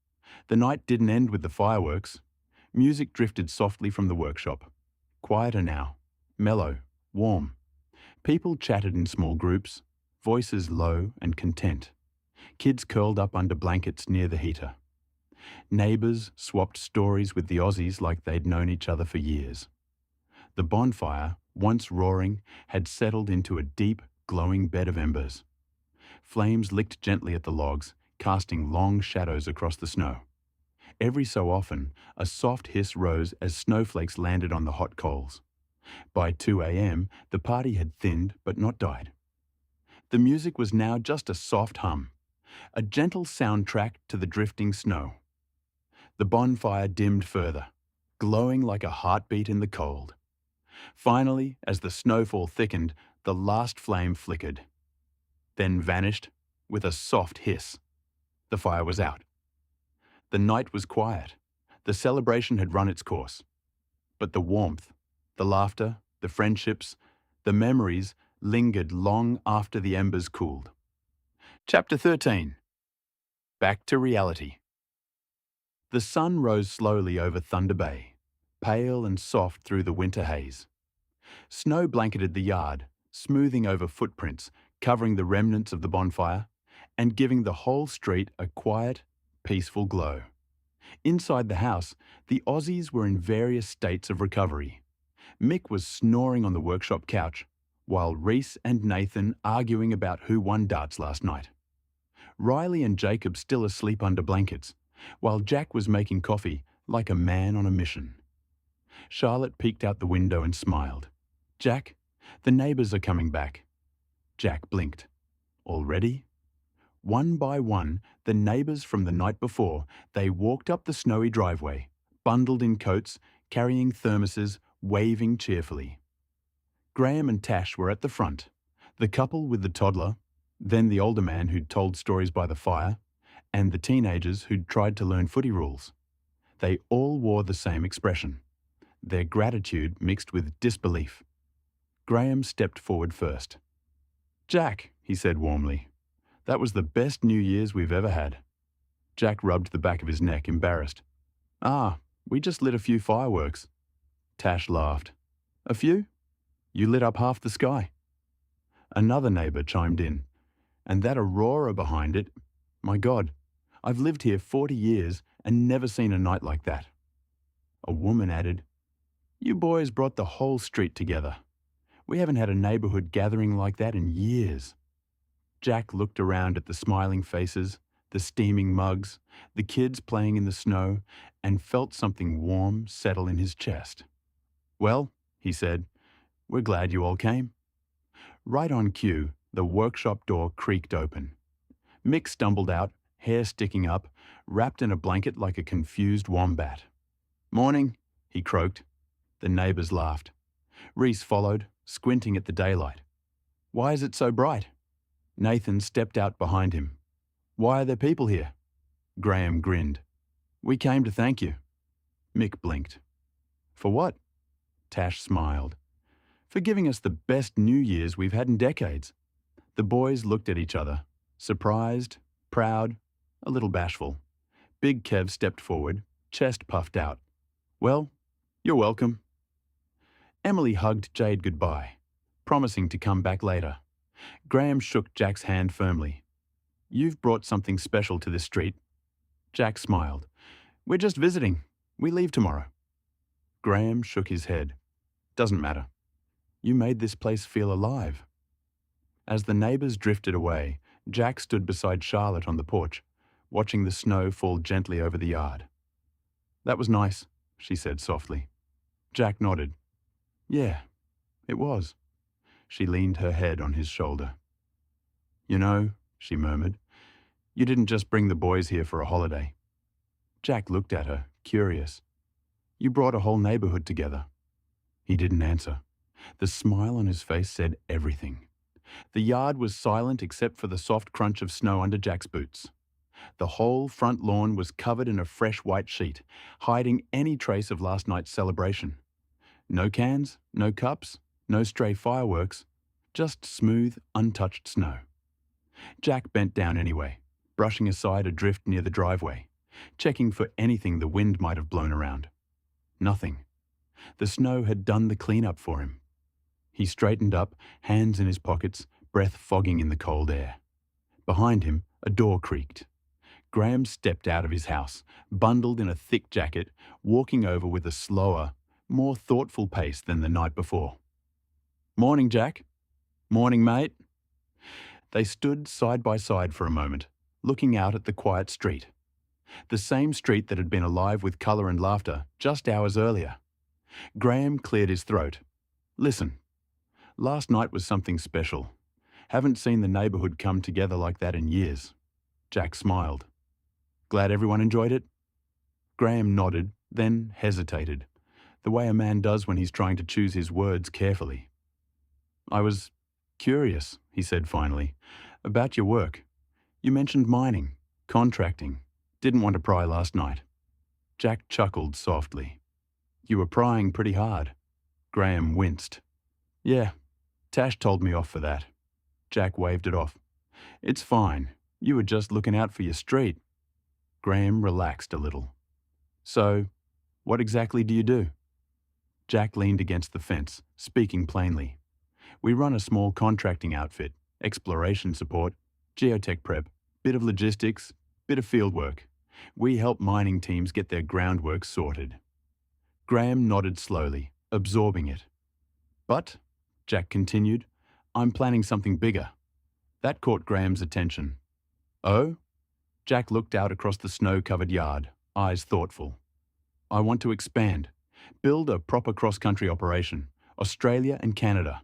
The night didn't end with the fireworks. Music drifted softly from the workshop. Quieter now. Mellow. Warm. People chatted in small groups, voices low and content. Kids curled up under blankets near the heater. Neighbours swapped stories with the Aussies like they'd known each other for years. The bonfire, once roaring, had settled into a deep, glowing bed of embers. Flames licked gently at the logs, casting long shadows across the snow. Every so often, a soft hiss rose as snowflakes landed on the hot coals. By 2 a.m., the party had thinned but not died. The music was now just a soft hum, a gentle soundtrack to the drifting snow. The bonfire dimmed further, glowing like a heartbeat in the cold. Finally, as the snowfall thickened, the last flame flickered, then vanished with a soft hiss. The fire was out. The night was quiet. The celebration had run its course. But the warmth, the laughter, the friendships, the memories lingered long after the embers cooled. Chapter 13. Back to reality. The sun rose slowly over Thunder Bay, pale and soft through the winter haze. Snow blanketed the yard, smoothing over footprints, covering the remnants of the bonfire, and giving the whole street a quiet, peaceful glow. Inside the house, the Aussies were in various states of recovery. Mick was snoring on the workshop couch, while Reese and Nathan arguing about who won darts last night. Riley and Jacob still asleep under blankets, while Jack was making coffee like a man on a mission. Charlotte peeked out the window and smiled. Jack, the neighbours are coming back. Jack blinked. Already? One by one, the neighbours from the night before, they walked up the snowy driveway, bundled in coats, carrying thermoses, waving cheerfully. Graham and Tash were at the front, the couple with the toddler, then the older man who'd told stories by the fire, and the teenagers who'd tried to learn footy rules. They all wore the same expression, their gratitude mixed with disbelief. Graham stepped forward first. Jack, he said warmly, that was the best New Year's we've ever had. Jack rubbed the back of his neck, embarrassed. Ah, we just lit a few fireworks. Tash laughed. A few? You lit up half the sky. Another neighbour chimed in. And that aurora behind it. My God, I've lived here 40 years and never seen a night like that. A woman added, You boys brought the whole street together. We haven't had a neighbourhood gathering like that in years. Jack looked around at the smiling faces, the steaming mugs, the kids playing in the snow, and felt something warm settle in his chest. Well, he said, we're glad you all came. Right on cue, the workshop door creaked open. Mick stumbled out, hair sticking up, wrapped in a blanket like a confused wombat. Morning, he croaked. The neighbours laughed. Reese followed, squinting at the daylight. Why is it so bright? Nathan stepped out behind him. Why are there people here? Graham grinned. We came to thank you. Mick blinked. For what? Tash smiled. For giving us the best New Year's we've had in decades. The boys looked at each other, surprised, proud, a little bashful. Big Kev stepped forward, chest puffed out. Well, you're welcome. Emily hugged Jade goodbye, promising to come back later. Graham shook Jack's hand firmly. You've brought something special to this street. Jack smiled. We're just visiting. We leave tomorrow. Graham shook his head. Doesn't matter. You made this place feel alive. As the neighbours drifted away, Jack stood beside Charlotte on the porch, watching the snow fall gently over the yard. That was nice, she said softly. Jack nodded. Yeah, it was. She leaned her head on his shoulder. You know, she murmured, you didn't just bring the boys here for a holiday. Jack looked at her, curious. You brought a whole neighborhood together. He didn't answer. The smile on his face said everything. The yard was silent except for the soft crunch of snow under Jack's boots. The whole front lawn was covered in a fresh white sheet, hiding any trace of last night's celebration. No cans, no cups, no stray fireworks, just smooth, untouched snow. Jack bent down anyway, brushing aside a drift near the driveway, checking for anything the wind might have blown around. Nothing. The snow had done the cleanup for him. He straightened up, hands in his pockets, breath fogging in the cold air. Behind him, a door creaked. Graham stepped out of his house, bundled in a thick jacket, walking over with a slower, more thoughtful pace than the night before. Morning, Jack. Morning, mate. They stood side by side for a moment, looking out at the quiet street. The same street that had been alive with colour and laughter just hours earlier. Graham cleared his throat. Listen, last night was something special. Haven't seen the neighbourhood come together like that in years. Jack smiled. Glad everyone enjoyed it? Graham nodded, then hesitated, the way a man does when he's trying to choose his words carefully. I was curious, he said finally, about your work. You mentioned mining, contracting. Didn't want to pry last night. Jack chuckled softly. You were prying pretty hard. Graham winced. Yeah, Tash told me off for that. Jack waved it off. It's fine. You were just looking out for your street. Graham relaxed a little. So, what exactly do you do? Jack leaned against the fence, speaking plainly. We run a small contracting outfit, exploration support, geotech prep, bit of logistics, bit of field work. We help mining teams get their groundwork sorted. Graham nodded slowly, absorbing it. But, Jack continued, I'm planning something bigger. That caught Graham's attention. Oh? Jack looked out across the snow-covered yard, eyes thoughtful. I want to expand. Build a proper cross-country operation. Australia and Canada.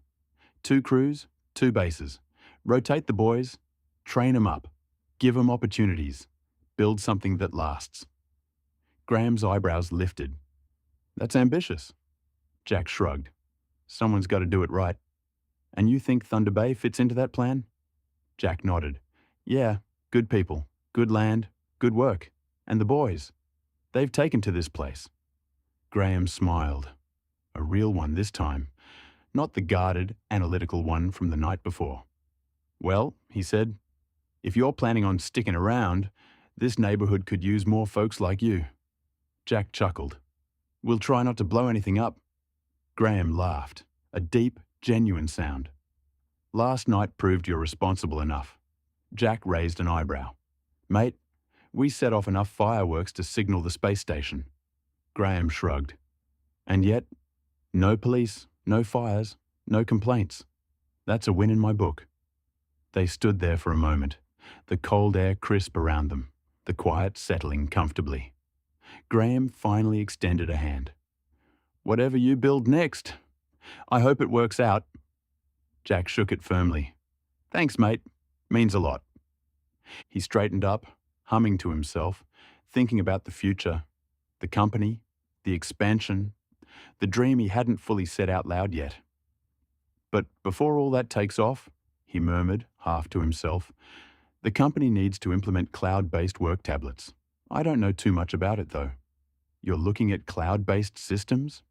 2 crews, 2 bases. Rotate the boys. Train them up. Give them opportunities. Build something that lasts. Graham's eyebrows lifted. That's ambitious. Jack shrugged. Someone's got to do it right. And you think Thunder Bay fits into that plan? Jack nodded. Yeah, good people, good land, good work. And the boys. They've taken to this place. Graham smiled. A real one this time, not the guarded, analytical one from the night before. Well, he said, if you're planning on sticking around, this neighbourhood could use more folks like you. Jack chuckled. We'll try not to blow anything up. Graham laughed, a deep, genuine sound. Last night proved you're responsible enough. Jack raised an eyebrow. Mate, we set off enough fireworks to signal the space station. Graham shrugged. And yet, no police, no fires, no complaints. That's a win in my book. They stood there for a moment, the cold air crisp around them, the quiet settling comfortably. Graham finally extended a hand. Whatever you build next, I hope it works out. Jack shook it firmly. Thanks, mate. Means a lot. He straightened up, humming to himself, thinking about the future, the company, the expansion, the dream he hadn't fully said out loud yet. But before all that takes off, he murmured, half to himself, the company needs to implement cloud-based work tablets. I don't know too much about it, though. You're looking at cloud-based systems?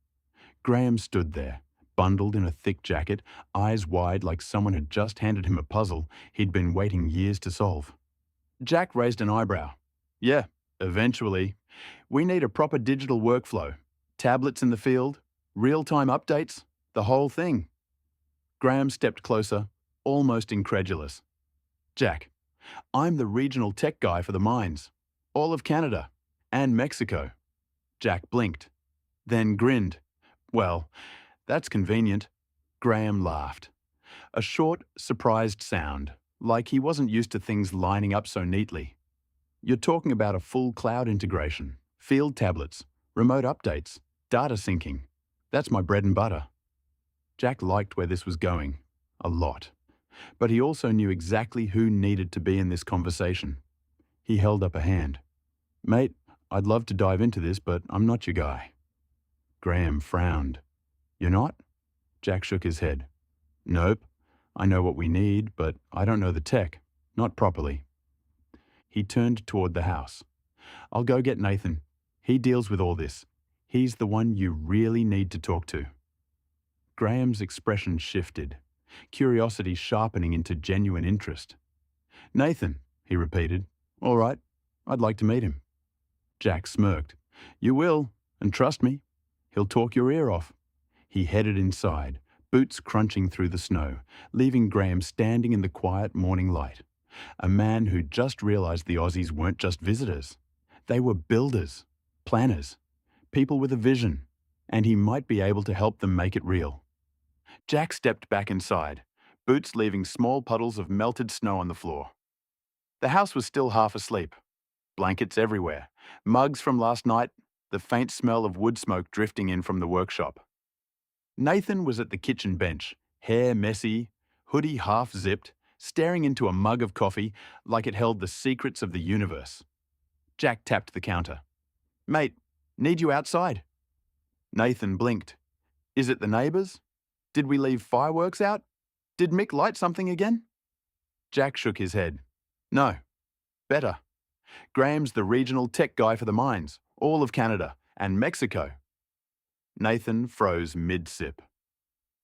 Graham stood there, bundled in a thick jacket, eyes wide like someone had just handed him a puzzle he'd been waiting years to solve. Jack raised an eyebrow. Yeah, eventually. We need a proper digital workflow. Tablets in the field, real-time updates, the whole thing. Graham stepped closer, almost incredulous. Jack, I'm the regional tech guy for the mines. All of Canada. And Mexico. Jack blinked, then grinned. Well, that's convenient. Graham laughed. A short, surprised sound, like he wasn't used to things lining up so neatly. You're talking about a full cloud integration, field tablets, remote updates, data syncing. That's my bread and butter. Jack liked where this was going. A lot. But he also knew exactly who needed to be in this conversation. He held up a hand. Mate, I'd love to dive into this, but I'm not your guy. Graham frowned. You're not? Jack shook his head. Nope. I know what we need, but I don't know the tech. Not properly. He turned toward the house. I'll go get Nathan. He deals with all this. He's the one you really need to talk to. Graham's expression shifted, curiosity sharpening into genuine interest. Nathan, he repeated. All right, I'd like to meet him. Jack smirked. You will, and trust me, he'll talk your ear off. He headed inside, boots crunching through the snow, leaving Graham standing in the quiet morning light. A man who just realized the Aussies weren't just visitors. They were builders, planners, people with a vision, and he might be able to help them make it real. Jack stepped back inside, boots leaving small puddles of melted snow on the floor. The house was still half asleep. Blankets everywhere, mugs from last night, the faint smell of wood smoke drifting in from the workshop. Nathan was at the kitchen bench, hair messy, hoodie half zipped, staring into a mug of coffee like it held the secrets of the universe. Jack tapped the counter. Mate, need you outside. Nathan blinked. Is it the neighbours? Did we leave fireworks out? Did Mick light something again? Jack shook his head. No. Better. Graham's the regional tech guy for the mines, all of Canada, and Mexico. Nathan froze mid-sip.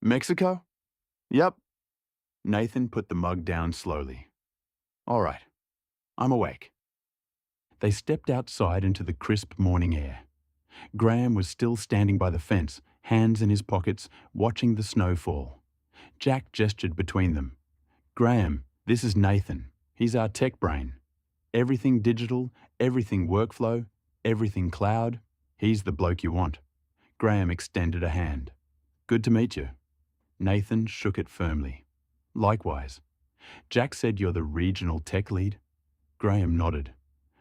Mexico? Yep. Nathan put the mug down slowly. All right. I'm awake. They stepped outside into the crisp morning air. Graham was still standing by the fence, hands in his pockets, watching the snow fall. Jack gestured between them. Graham, this is Nathan. He's our tech brain. Everything digital, everything workflow, everything cloud. He's the bloke you want. Graham extended a hand. Good to meet you. Nathan shook it firmly. Likewise. Jack said you're the regional tech lead. Graham nodded.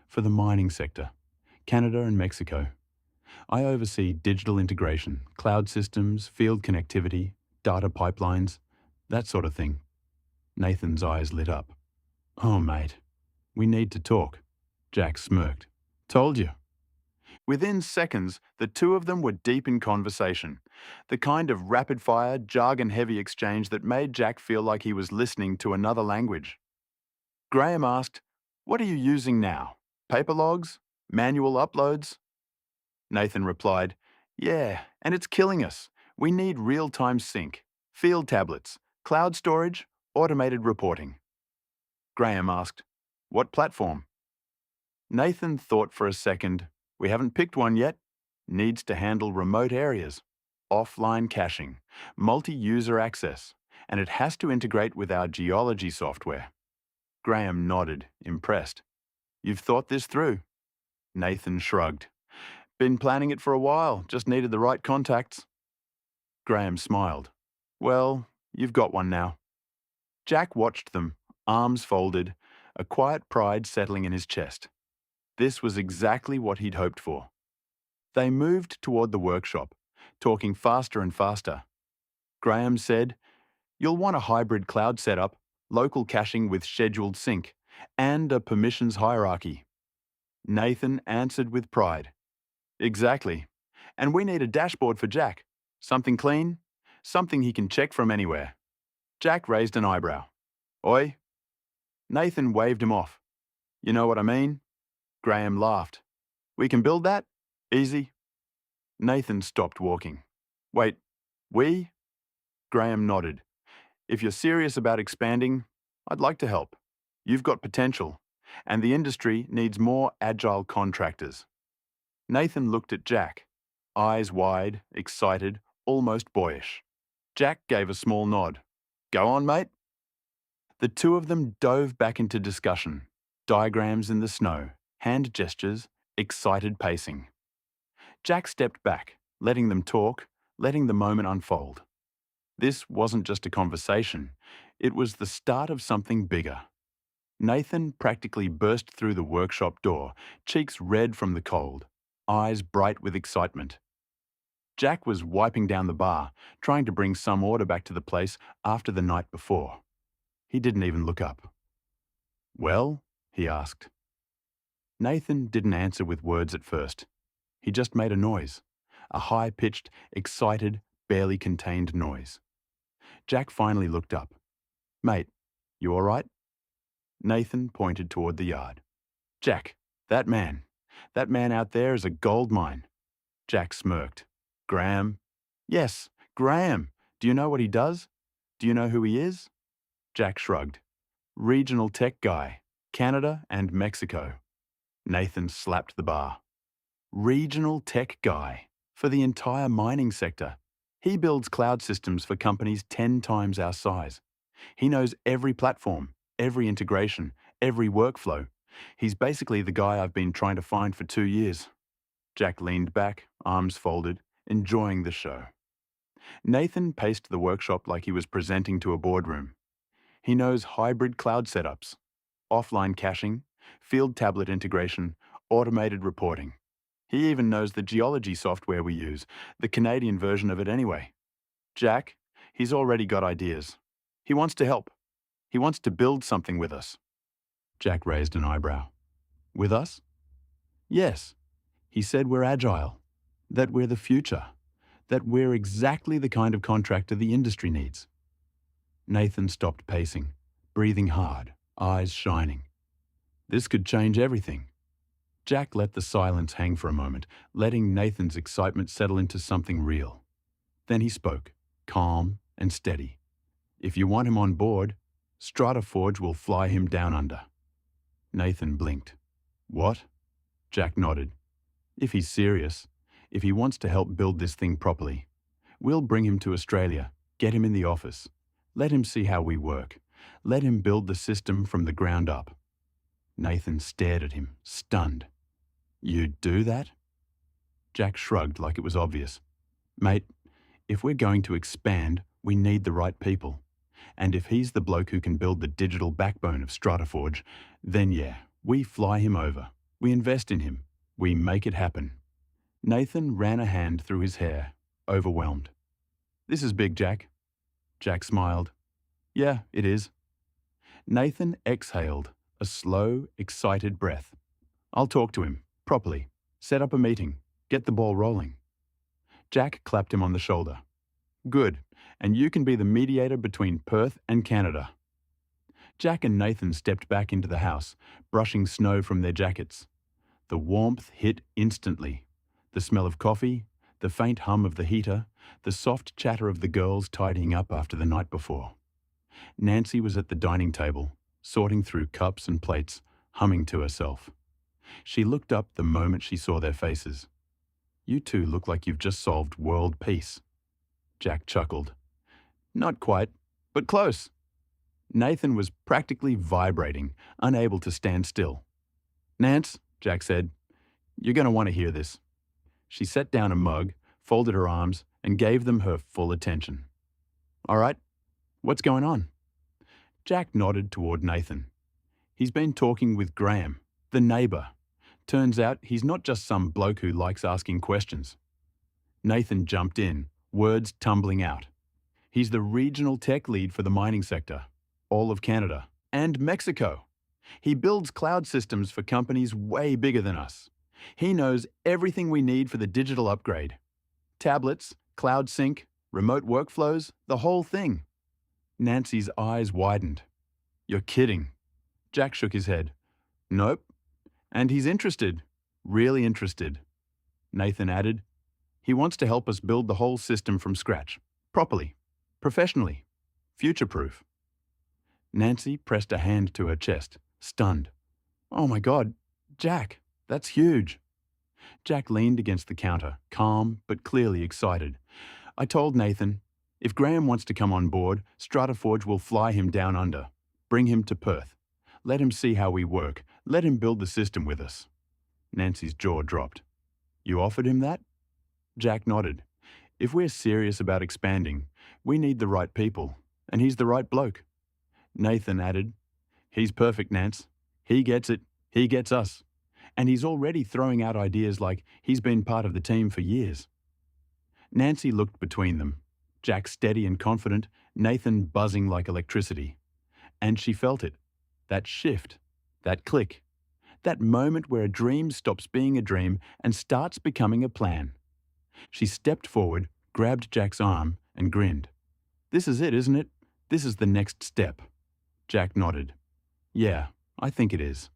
For the mining sector, Canada and Mexico. I oversee digital integration, cloud systems, field connectivity, data pipelines, that sort of thing. Nathan's eyes lit up. Oh, mate, we need to talk. Jack smirked. Told you. Within seconds, the two of them were deep in conversation, the kind of rapid-fire, jargon-heavy exchange that made Jack feel like he was listening to another language. Graham asked, What are you using now? Paper logs? Manual uploads? Nathan replied, Yeah, and it's killing us. We need real-time sync, field tablets, cloud storage, automated reporting. Graham asked, What platform? Nathan thought for a second. We haven't picked one yet. Needs to handle remote areas, offline caching, multi-user access, and it has to integrate with our geology software. Graham nodded, impressed. You've thought this through? Nathan shrugged. Been planning it for a while, just needed the right contacts. Graham smiled. Well, you've got one now. Jack watched them, arms folded, a quiet pride settling in his chest. This was exactly what he'd hoped for. They moved toward the workshop, talking faster and faster. Graham said, You'll want a hybrid cloud setup, local caching with scheduled sync, and a permissions hierarchy. Nathan answered with pride. Exactly. And we need a dashboard for Jack. Something clean, something he can check from anywhere. Jack raised an eyebrow. Oi? Nathan waved him off. You know what I mean? Graham laughed. We can build that? Easy. Nathan stopped walking. Wait, we? Graham nodded. If you're serious about expanding, I'd like to help. You've got potential, and the industry needs more agile contractors. Nathan looked at Jack, eyes wide, excited, almost boyish. Jack gave a small nod. Go on, mate. The two of them dove back into discussion, diagrams in the snow, hand gestures, excited pacing. Jack stepped back, letting them talk, letting the moment unfold. This wasn't just a conversation, it was the start of something bigger. Nathan practically burst through the workshop door, cheeks red from the cold, eyes bright with excitement. Jack was wiping down the bar, trying to bring some order back to the place after the night before. He didn't even look up. "Well?" he asked. Nathan didn't answer with words at first. He just made a noise, a high-pitched, excited, barely contained noise. Jack finally looked up. "Mate, you all right?" Nathan pointed toward the yard. "Jack, that man out there is a gold mine." Jack smirked. "Graham?" "Yes, Graham. Do you know what he does? Do you know who he is?" Jack shrugged. "Regional tech guy, Canada and Mexico." Nathan slapped the bar. "Regional tech guy for the entire mining sector. He builds cloud systems for companies 10 times our size. He knows every platform, every integration, every workflow. He's basically the guy I've been trying to find for 2 years." Jack leaned back, arms folded, enjoying the show. Nathan paced the workshop like he was presenting to a boardroom. He knows hybrid cloud setups, offline caching, field tablet integration, automated reporting. He even knows the geology software we use, the Canadian version of it anyway. Jack, he's already got ideas. He wants to help. He wants to build something with us. Jack raised an eyebrow. "With us?" "Yes. He said we're agile, that we're the future, that we're exactly the kind of contractor the industry needs." Nathan stopped pacing, breathing hard, eyes shining. This could change everything. Jack let the silence hang for a moment, letting Nathan's excitement settle into something real. Then he spoke, calm and steady. "If you want him on board, StrataForge will fly him down under." Nathan blinked. "What?" Jack nodded. "If he's serious, if he wants to help build this thing properly, we'll bring him to Australia, get him in the office, let him see how we work, let him build the system from the ground up." Nathan stared at him, stunned. "You'd do that?" Jack shrugged like it was obvious. "Mate, if we're going to expand, we need the right people. And if he's the bloke who can build the digital backbone of StrataForge, then yeah, we fly him over. We invest in him. We make it happen." Nathan ran a hand through his hair, overwhelmed. "This is big, Jack." Jack smiled. "Yeah, it is." Nathan exhaled, a slow, excited breath. "I'll talk to him, properly. Set up a meeting. Get the ball rolling." Jack clapped him on the shoulder. "Good, and you can be the mediator between Perth and Canada." Jack and Nathan stepped back into the house, brushing snow from their jackets. The warmth hit instantly. The smell of coffee, the faint hum of the heater, the soft chatter of the girls tidying up after the night before. Nancy was at the dining table, sorting through cups and plates, humming to herself. She looked up the moment she saw their faces. "You two look like you've just solved world peace." Jack chuckled. "Not quite, but close." Nathan was practically vibrating, unable to stand still. "Nance," Jack said, "you're going to want to hear this." She set down a mug, folded her arms, and gave them her full attention. "All right, what's going on?" Jack nodded toward Nathan. "He's been talking with Graham, the neighbour. Turns out he's not just some bloke who likes asking questions." Nathan jumped in, words tumbling out. "He's the regional tech lead for the mining sector, all of Canada, and Mexico. He builds cloud systems for companies way bigger than us. He knows everything we need for the digital upgrade. Tablets, cloud sync, remote workflows, the whole thing." Nancy's eyes widened. "You're kidding." Jack shook his head. "Nope. And he's interested. Really interested." Nathan added, "He wants to help us build the whole system from scratch. Properly. Professionally. Future-proof." Nancy pressed a hand to her chest, stunned. "Oh my God, Jack, that's huge." Jack leaned against the counter, calm but clearly excited. "I told Nathan, if Graham wants to come on board, StrataForge will fly him down under, bring him to Perth. Let him see how we work. Let him build the system with us." Nancy's jaw dropped. "You offered him that?" Jack nodded. "If we're serious about expanding, we need the right people, and he's the right bloke." Nathan added, "He's perfect, Nance. He gets it. He gets us. And he's already throwing out ideas like he's been part of the team for years." Nancy looked between them. Jack steady and confident, Nathan buzzing like electricity. And she felt it. That shift. That click. That moment where a dream stops being a dream and starts becoming a plan. She stepped forward, grabbed Jack's arm, and grinned. "This is it, isn't it? This is the next step." Jack nodded. "Yeah, I think it is."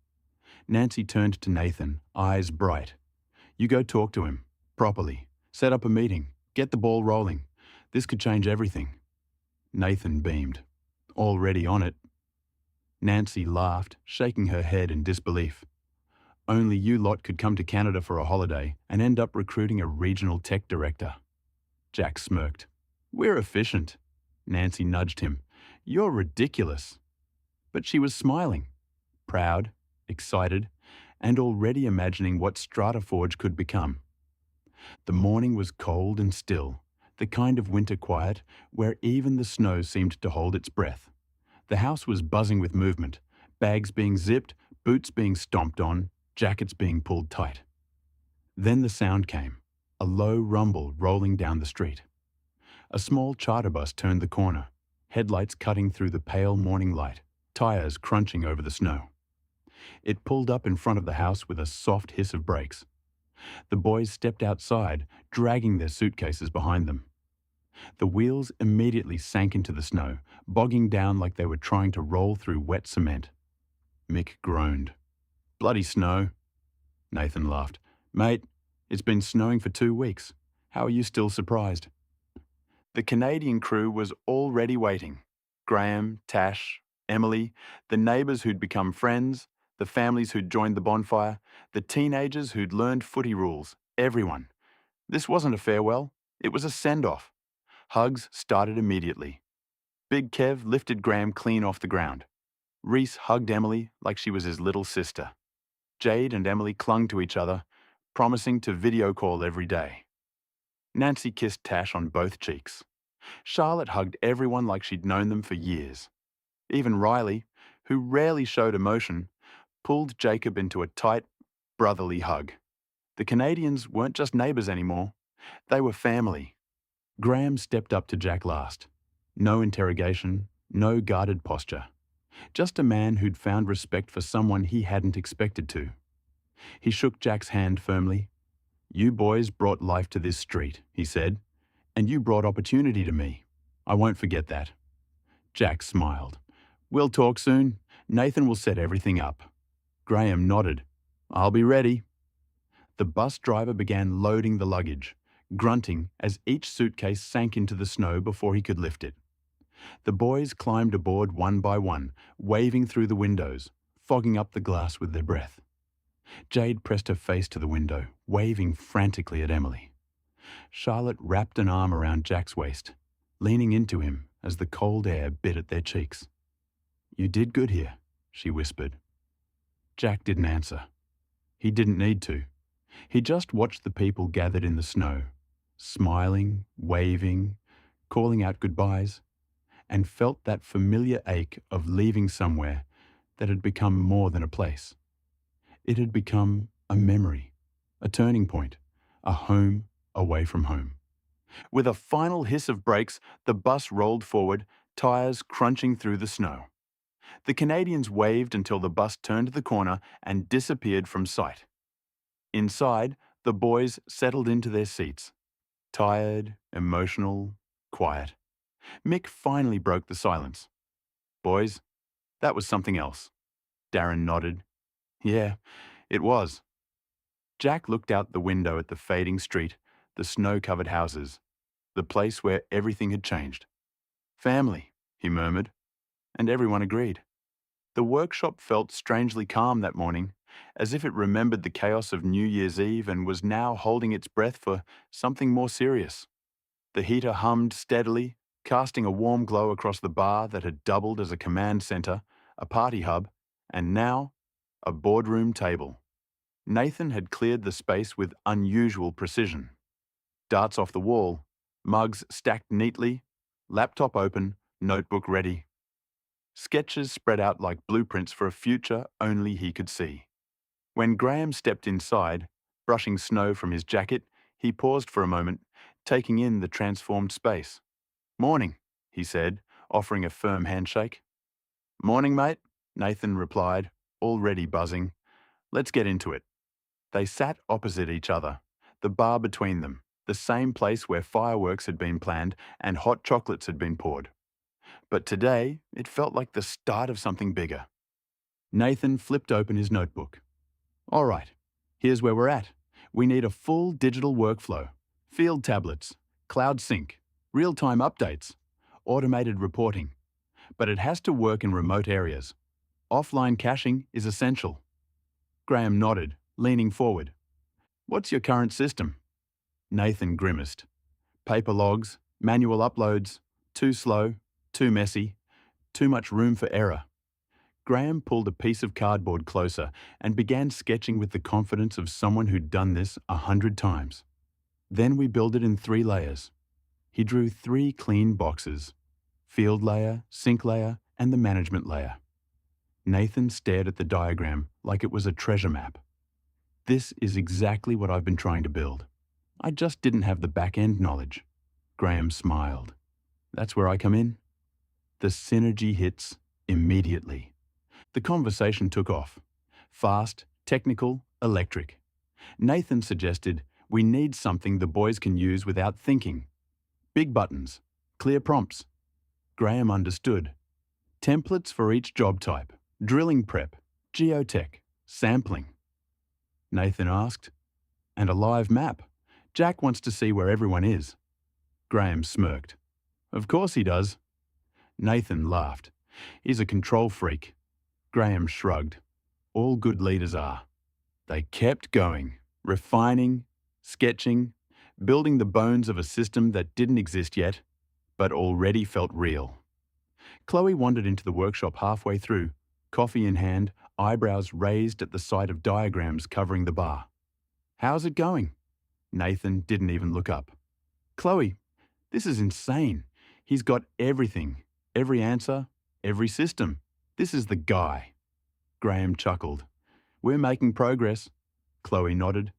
Nancy turned to Nathan, eyes bright. "You go talk to him. Properly. Set up a meeting. Get the ball rolling. This could change everything." Nathan beamed. "Already on it." Nancy laughed, shaking her head in disbelief. "Only you lot could come to Canada for a holiday and end up recruiting a regional tech director." Jack smirked. "We're efficient." Nancy nudged him. "You're ridiculous." But she was smiling, proud, excited, and already imagining what StrataForge could become. The morning was cold and still, the kind of winter quiet where even the snow seemed to hold its breath. The house was buzzing with movement, bags being zipped, boots being stomped on, jackets being pulled tight. Then the sound came, a low rumble rolling down the street. A small charter bus turned the corner, headlights cutting through the pale morning light, tires crunching over the snow. It pulled up in front of the house with a soft hiss of brakes. The boys stepped outside, dragging their suitcases behind them. The wheels immediately sank into the snow, bogging down like they were trying to roll through wet cement. Mick groaned. "Bloody snow." Nathan laughed. "Mate, it's been snowing for 2 weeks. How are you still surprised?" The Canadian crew was already waiting. Graham, Tash, Emily, the neighbours who'd become friends, the families who'd joined the bonfire, the teenagers who'd learned footy rules, everyone. This wasn't a farewell, it was a send-off. Hugs started immediately. Big Kev lifted Graham clean off the ground. Reese hugged Emily like she was his little sister. Jade and Emily clung to each other, promising to video call every day. Nancy kissed Tash on both cheeks. Charlotte hugged everyone like she'd known them for years. Even Riley, who rarely showed emotion, pulled Jacob into a tight, brotherly hug. The Canadians weren't just neighbours anymore. They were family. Graham stepped up to Jack last. No interrogation, no guarded posture. Just a man who'd found respect for someone he hadn't expected to. He shook Jack's hand firmly. "You boys brought life to this street," he said, "and you brought opportunity to me. I won't forget that." Jack smiled. "We'll talk soon. Nathan will set everything up." Graham nodded. "I'll be ready." The bus driver began loading the luggage, grunting as each suitcase sank into the snow before he could lift it. The boys climbed aboard one by one, waving through the windows, fogging up the glass with their breath. Jade pressed her face to the window, waving frantically at Emily. Charlotte wrapped an arm around Jack's waist, leaning into him as the cold air bit at their cheeks. "You did good here," she whispered. Jack didn't answer. He didn't need to. He just watched the people gathered in the snow, smiling, waving, calling out goodbyes, and felt that familiar ache of leaving somewhere that had become more than a place. It had become a memory, a turning point, a home away from home. With a final hiss of brakes, the bus rolled forward, tires crunching through the snow. The Canadians waved until the bus turned the corner and disappeared from sight. Inside, the boys settled into their seats, tired, emotional, quiet. Mick finally broke the silence. "Boys, that was something else." Darren nodded. "Yeah, it was." Jack looked out the window at the fading street, the snow-covered houses, the place where everything had changed. "Family," he murmured, and everyone agreed. The workshop felt strangely calm that morning, as if it remembered the chaos of New Year's Eve and was now holding its breath for something more serious. The heater hummed steadily, casting a warm glow across the bar that had doubled as a command center, a party hub, and now a boardroom table. Nathan had cleared the space with unusual precision. Darts off the wall, mugs stacked neatly, laptop open, notebook ready. Sketches spread out like blueprints for a future only he could see. When Graham stepped inside, brushing snow from his jacket, he paused for a moment, taking in the transformed space. "Morning," he said, offering a firm handshake. "Morning, mate," Nathan replied, already buzzing. "Let's get into it." They sat opposite each other, the bar between them, the same place where fireworks had been planned and hot chocolates had been poured. But today, it felt like the start of something bigger. Nathan flipped open his notebook. "All right, here's where we're at. We need a full digital workflow, field tablets, cloud sync, real-time updates, automated reporting. But it has to work in remote areas. Offline caching is essential." Graham nodded, leaning forward. "What's your current system?" Nathan grimaced. "Paper logs, manual uploads, too slow, too messy, too much room for error." Graham pulled a piece of cardboard closer and began sketching with the confidence of someone who'd done this 100 times. "Then we build it in 3 layers." He drew 3 clean boxes: field layer, sync layer, and the management layer. Nathan stared at the diagram like it was a treasure map. "This is exactly what I've been trying to build. I just didn't have the back-end knowledge." Graham smiled. "That's where I come in." The synergy hits immediately. The conversation took off. Fast, technical, electric. Nathan suggested we need something the boys can use without thinking. Big buttons, clear prompts. Graham understood. Templates for each job type, drilling prep, geotech, sampling. Nathan asked, "And a live map. Jack wants to see where everyone is." Graham smirked. "Of course he does." Nathan laughed. "He's a control freak." Graham shrugged. "All good leaders are." They kept going, refining, sketching, building the bones of a system that didn't exist yet, but already felt real. Chloe wandered into the workshop halfway through, coffee in hand, eyebrows raised at the sight of diagrams covering the bar. "How's it going?" Nathan didn't even look up. "Chloe, this is insane. He's got everything, every answer, every system. This is the guy." Graham chuckled. "We're making progress." Chloe nodded.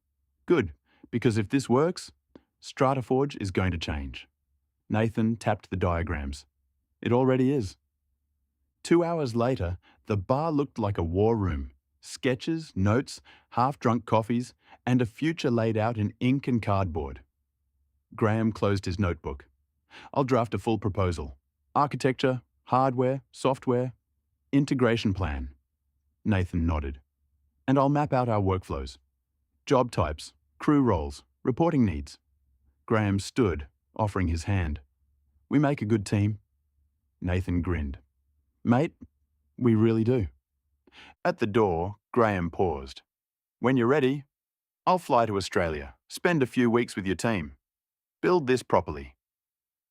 "Good, because if this works, StrataForge is going to change." Nathan tapped the diagrams. "It already is." 2 hours later, the bar looked like a war room. Sketches, notes, half-drunk coffees, and a future laid out in ink and cardboard. Graham closed his notebook. "I'll draft a full proposal. Architecture, hardware, software, integration plan." Nathan nodded. "And I'll map out our workflows. Job types, crew roles, reporting needs." Graham stood, offering his hand. "We make a good team." Nathan grinned. "Mate, we really do." At the door, Graham paused. "When you're ready, I'll fly to Australia, spend a few weeks with your team. Build this properly."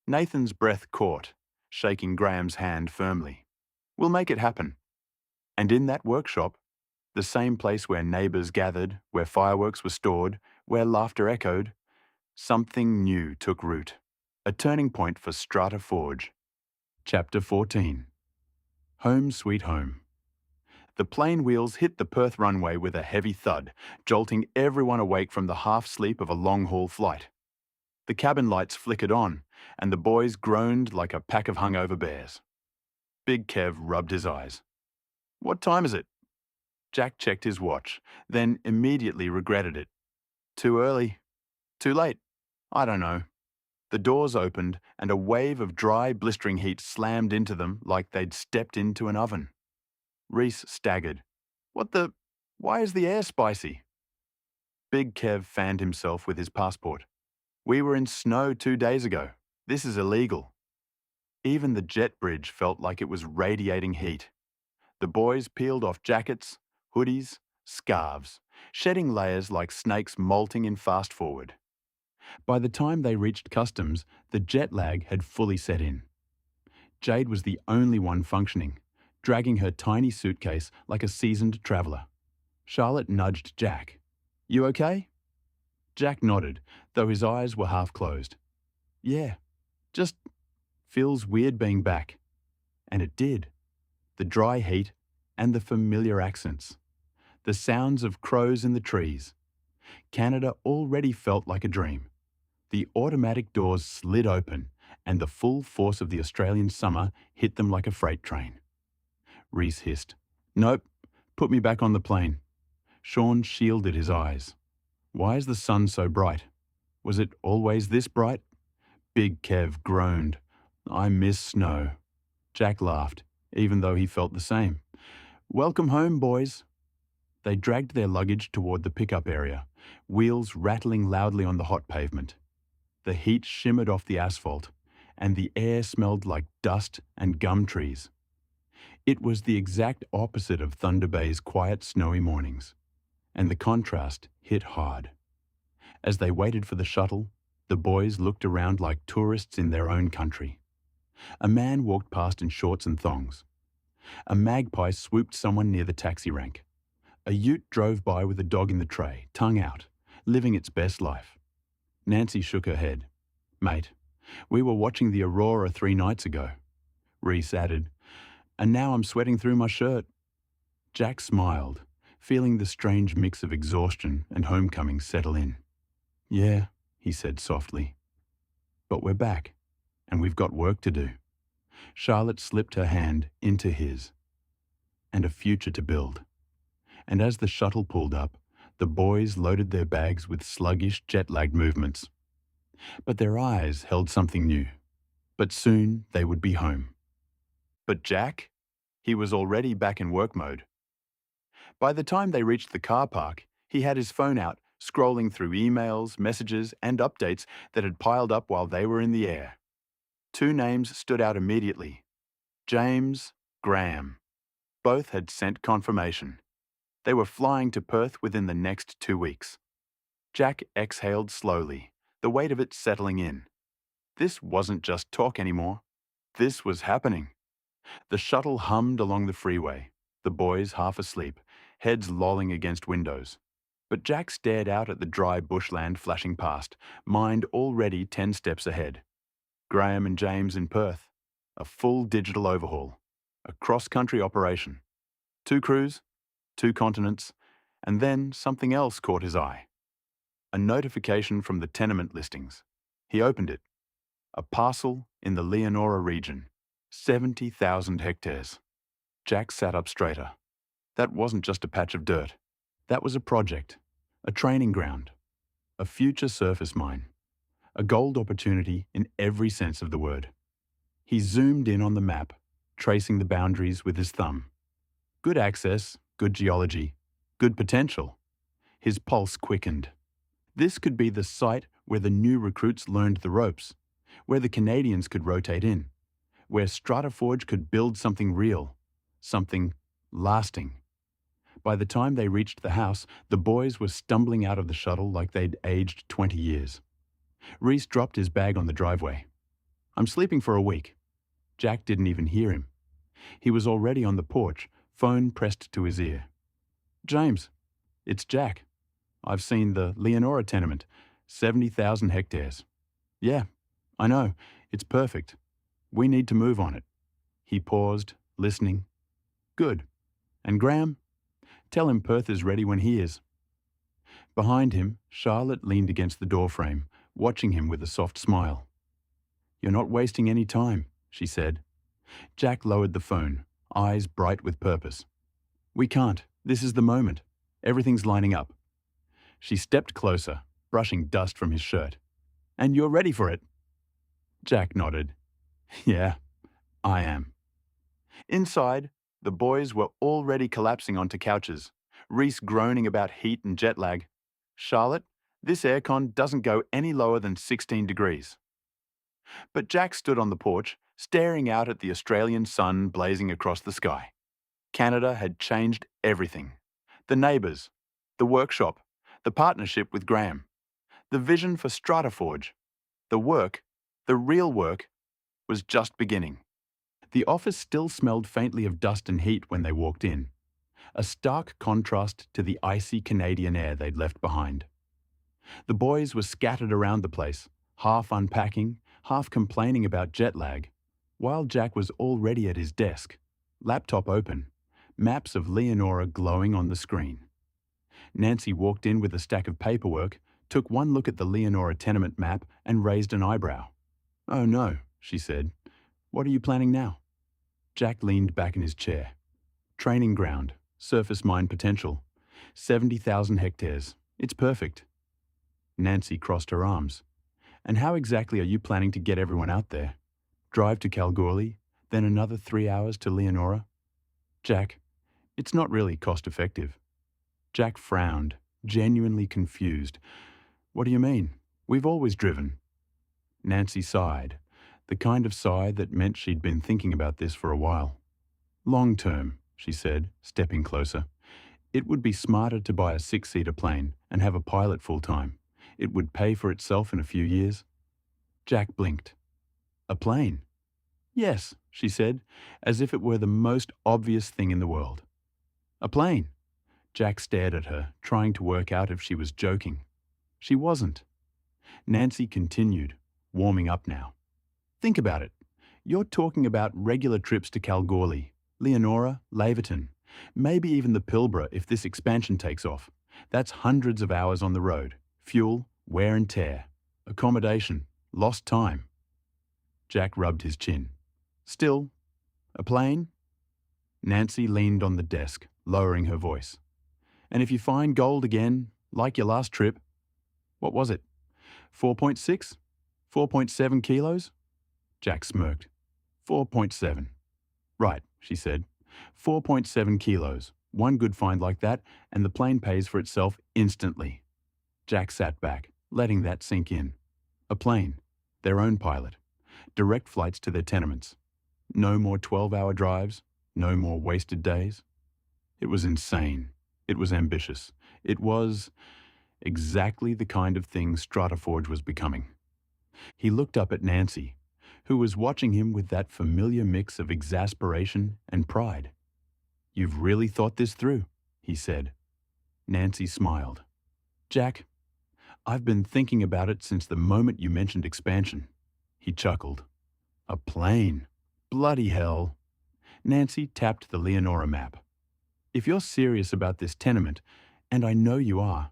Nathan's breath caught, shaking Graham's hand firmly. "We'll make it happen." And in that workshop, the same place where neighbours gathered, where fireworks were stored, where laughter echoed, something new took root. A turning point for StrataForge. Chapter 14. Home Sweet Home. The plane wheels hit the Perth runway with a heavy thud, jolting everyone awake from the half-sleep of a long-haul flight. The cabin lights flickered on, and the boys groaned like a pack of hungover bears. Big Kev rubbed his eyes. "What time is it?" Jack checked his watch, then immediately regretted it. "Too early. Too late. I don't know." The doors opened, and a wave of dry, blistering heat slammed into them like they'd stepped into an oven. Reese staggered. Why is the air spicy?" Big Kev fanned himself with his passport. "We were in snow 2 days ago. This is illegal." Even the jet bridge felt like it was radiating heat. The boys peeled off jackets, hoodies, scarves, shedding layers like snakes molting in fast forward. By the time they reached customs, the jet lag had fully set in. Jade was the only one functioning, dragging her tiny suitcase like a seasoned traveller. Charlotte nudged Jack. "You okay?" Jack nodded, though his eyes were half closed. "Yeah, just feels weird being back." And it did. The dry heat and the familiar accents. The sounds of crows in the trees. Canada already felt like a dream. The automatic doors slid open, and the full force of the Australian summer hit them like a freight train. Reese hissed, "Nope, put me back on the plane." Sean shielded his eyes. "Why is the sun so bright? Was it always this bright?" Big Kev groaned. "I miss snow." Jack laughed, even though he felt the same. "Welcome home, boys." They dragged their luggage toward the pickup area, wheels rattling loudly on the hot pavement. The heat shimmered off the asphalt, and the air smelled like dust and gum trees. It was the exact opposite of Thunder Bay's quiet, snowy mornings, and the contrast hit hard. As they waited for the shuttle, the boys looked around like tourists in their own country. A man walked past in shorts and thongs. A magpie swooped someone near the taxi rank. A ute drove by with a dog in the tray, tongue out, living its best life. Nancy shook her head. "Mate, we were watching the aurora 3 nights ago." Reese added, "And now I'm sweating through my shirt." Jack smiled, feeling the strange mix of exhaustion and homecoming settle in. "Yeah," he said softly. "But we're back, and we've got work to do." Charlotte slipped her hand into his. "And a future to build." And as the shuttle pulled up, the boys loaded their bags with sluggish, jet-lagged movements. But their eyes held something new. But soon they would be home. But Jack? He was already back in work mode. By the time they reached the car park, he had his phone out, scrolling through emails, messages, and updates that had piled up while they were in the air. 2 names stood out immediately. James, Graham. Both had sent confirmation. They were flying to Perth within the next 2 weeks. Jack exhaled slowly, the weight of it settling in. This wasn't just talk anymore. This was happening. The shuttle hummed along the freeway, the boys half asleep, heads lolling against windows. But Jack stared out at the dry bushland flashing past, mind already 10 steps ahead. Graham and James in Perth. A full digital overhaul. A cross-country operation. 2 crews, 2 continents, and then something else caught his eye. A notification from the tenement listings. He opened it. A parcel in the Leonora region. 70,000 hectares. Jack sat up straighter. That wasn't just a patch of dirt. That was a project. A training ground. A future surface mine. A gold opportunity in every sense of the word. He zoomed in on the map, tracing the boundaries with his thumb. Good access, good geology, good potential. His pulse quickened. This could be the site where the new recruits learned the ropes, where the Canadians could rotate in, where StrataForge could build something real, something lasting. By the time they reached the house, the boys were stumbling out of the shuttle like they'd aged 20 years. Reese dropped his bag on the driveway. "I'm sleeping for a week." Jack didn't even hear him. He was already on the porch, phone pressed to his ear. "James, it's Jack. I've seen the Leonora tenement, 70,000 hectares. Yeah, I know, it's perfect. We need to move on it." He paused, listening. "Good. And Graham? Tell him Perth is ready when he is." Behind him, Charlotte leaned against the doorframe, watching him with a soft smile. "You're not wasting any time," she said. Jack lowered the phone, eyes bright with purpose. "We can't. This is the moment. Everything's lining up." She stepped closer, brushing dust from his shirt. "And you're ready for it?" Jack nodded. "Yeah, I am." Inside, the boys were already collapsing onto couches, Reese groaning about heat and jet lag. "Charlotte, this aircon doesn't go any lower than 16 degrees. But Jack stood on the porch, staring out at the Australian sun blazing across the sky. Canada had changed everything. The neighbours, the workshop, the partnership with Graham, the vision for StrataForge. The work, the real work, was just beginning. The office still smelled faintly of dust and heat when they walked in, a stark contrast to the icy Canadian air they'd left behind. The boys were scattered around the place, half unpacking, half complaining about jet lag, while Jack was already at his desk, laptop open, maps of Leonora glowing on the screen. Nancy walked in with a stack of paperwork, took one look at the Leonora tenement map and raised an eyebrow. "Oh no," she said. "What are you planning now?" Jack leaned back in his chair. "Training ground, surface mine potential, 70,000 hectares. It's perfect." Nancy crossed her arms. "And how exactly are you planning to get everyone out there? Drive to Kalgoorlie, then another 3 hours to Leonora?" "Jack, it's not really cost-effective." Jack frowned, genuinely confused. "What do you mean? We've always driven." Nancy sighed, the kind of sigh that meant she'd been thinking about this for a while. "Long term," she said, stepping closer. "It would be smarter to buy a 6-seater plane and have a pilot full-time. It would pay for itself in a few years." Jack blinked. "A plane?" "Yes," she said, as if it were the most obvious thing in the world. "A plane." Jack stared at her, trying to work out if she was joking. She wasn't. Nancy continued, warming up now. "Think about it. You're talking about regular trips to Kalgoorlie, Leonora, Laverton, maybe even the Pilbara if this expansion takes off. That's hundreds of hours on the road. Fuel, wear and tear, accommodation, lost time." Jack rubbed his chin. "Still, a plane?" Nancy leaned on the desk, lowering her voice. "And if you find gold again, like your last trip—" "What was it? 4.6? 4.7 kilos?" Jack smirked. 4.7. "Right," she said. 4.7 kilos. One good find like that, and the plane pays for itself instantly. Jack sat back, letting that sink in. A plane. Their own pilot. Direct flights to their tenements. No more 12-hour drives. No more wasted days. It was insane. It was ambitious. It was exactly the kind of thing StrataForge was becoming. He looked up at Nancy, who was watching him with that familiar mix of exasperation and pride. "You've really thought this through," he said. Nancy smiled. "Jack, I've been thinking about it since the moment you mentioned expansion." He chuckled. "A plane. Bloody hell." Nancy tapped the Leonora map. "If you're serious about this tenement, and I know you are,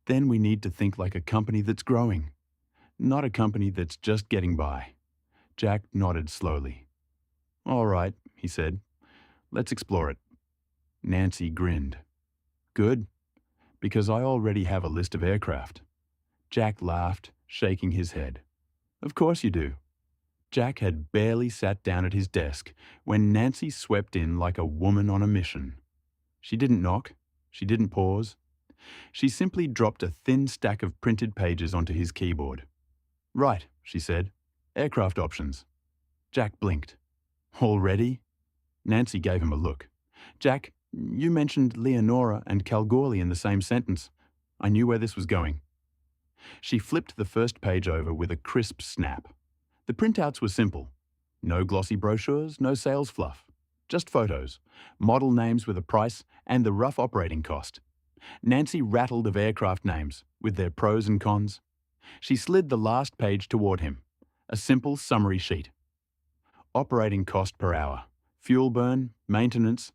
then we need to think like a company that's growing, not a company that's just getting by." Jack nodded slowly. "All right," he said. "Let's explore it." Nancy grinned. "Good, because I already have a list of aircraft." Jack laughed, shaking his head. "Of course you do." Jack had barely sat down at his desk when Nancy swept in like a woman on a mission. She didn't knock. She didn't pause. She simply dropped a thin stack of printed pages onto his keyboard. "Right," she said. "Aircraft options." Jack blinked. "Already?" Nancy gave him a look. "Jack, you mentioned Leonora and Kalgoorlie in the same sentence. I knew where this was going." She flipped the first page over with a crisp snap. The printouts were simple. No glossy brochures, no sales fluff. Just photos, model names with a price, and the rough operating cost. Nancy rattled of aircraft names, with their pros and cons. She slid the last page toward him. A simple summary sheet. Operating cost per hour, fuel burn, maintenance,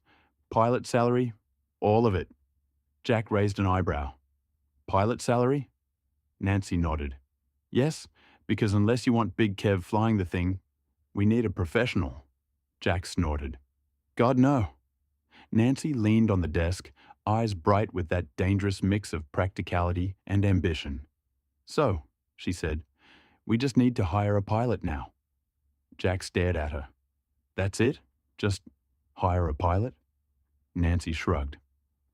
pilot salary, all of it. Jack raised an eyebrow. "Pilot salary?" Nancy nodded. "Yes, because unless you want Big Kev flying the thing, we need a professional." Jack snorted. "God, no." Nancy leaned on the desk, eyes bright with that dangerous mix of practicality and ambition. "So," she said, "we just need to hire a pilot now." Jack stared at her. "That's it? Just hire a pilot?" Nancy shrugged.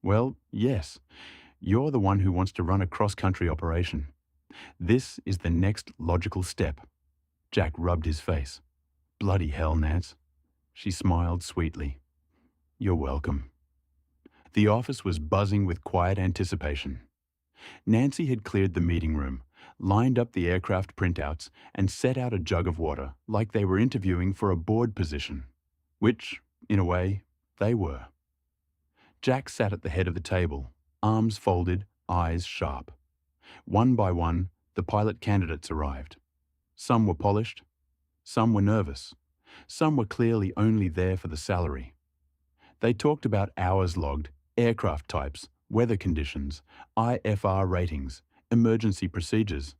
"Well, yes. You're the one who wants to run a cross-country operation. This is the next logical step." Jack rubbed his face. "Bloody hell, Nance." She smiled sweetly. "You're welcome." The office was buzzing with quiet anticipation. Nancy had cleared the meeting room, lined up the aircraft printouts, and set out a jug of water like they were interviewing for a board position, which, in a way, they were. Jack sat at the head of the table, arms folded, eyes sharp. One by one, the pilot candidates arrived. Some were polished. Some were nervous. Some were clearly only there for the salary. They talked about hours logged, aircraft types, weather conditions, IFR ratings, emergency procedures,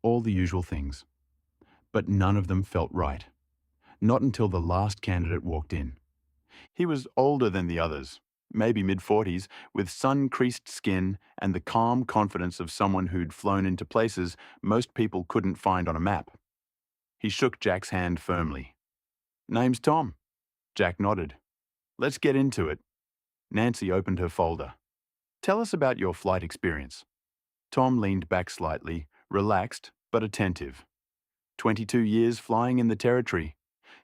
all the usual things. But none of them felt right. Not until the last candidate walked in. He was older than the others, maybe mid-40s, with sun-creased skin and the calm confidence of someone who'd flown into places most people couldn't find on a map. He shook Jack's hand firmly. "Name's Tom." Jack nodded. "Let's get into it." Nancy opened her folder. "Tell us about your flight experience." Tom leaned back slightly, relaxed but attentive. 22 years flying in the territory.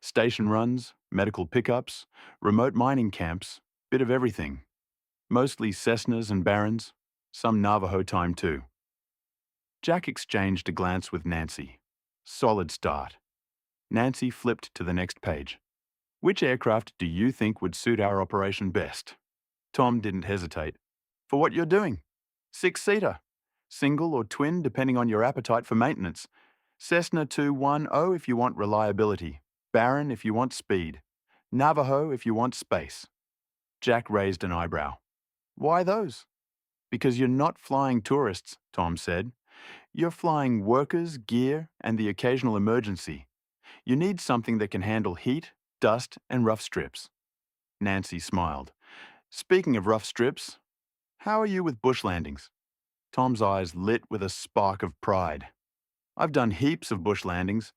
Station runs, medical pickups, remote mining camps, bit of everything. Mostly Cessnas and Barons, some Navajo time too. Jack exchanged a glance with Nancy. Solid start. Nancy flipped to the next page. "Which aircraft do you think would suit our operation best?" Tom didn't hesitate. "For what you're doing. 6-seater. Single or twin depending on your appetite for maintenance. Cessna 210 if you want reliability. Baron if you want speed. Navajo if you want space." Jack raised an eyebrow. "Why those?" "Because you're not flying tourists," Tom said. "You're flying workers, gear, and the occasional emergency. You need something that can handle heat, dust, and rough strips." Nancy smiled. "Speaking of rough strips, how are you with bush landings?" Tom's eyes lit with a spark of pride. "I've done heaps of bush landings,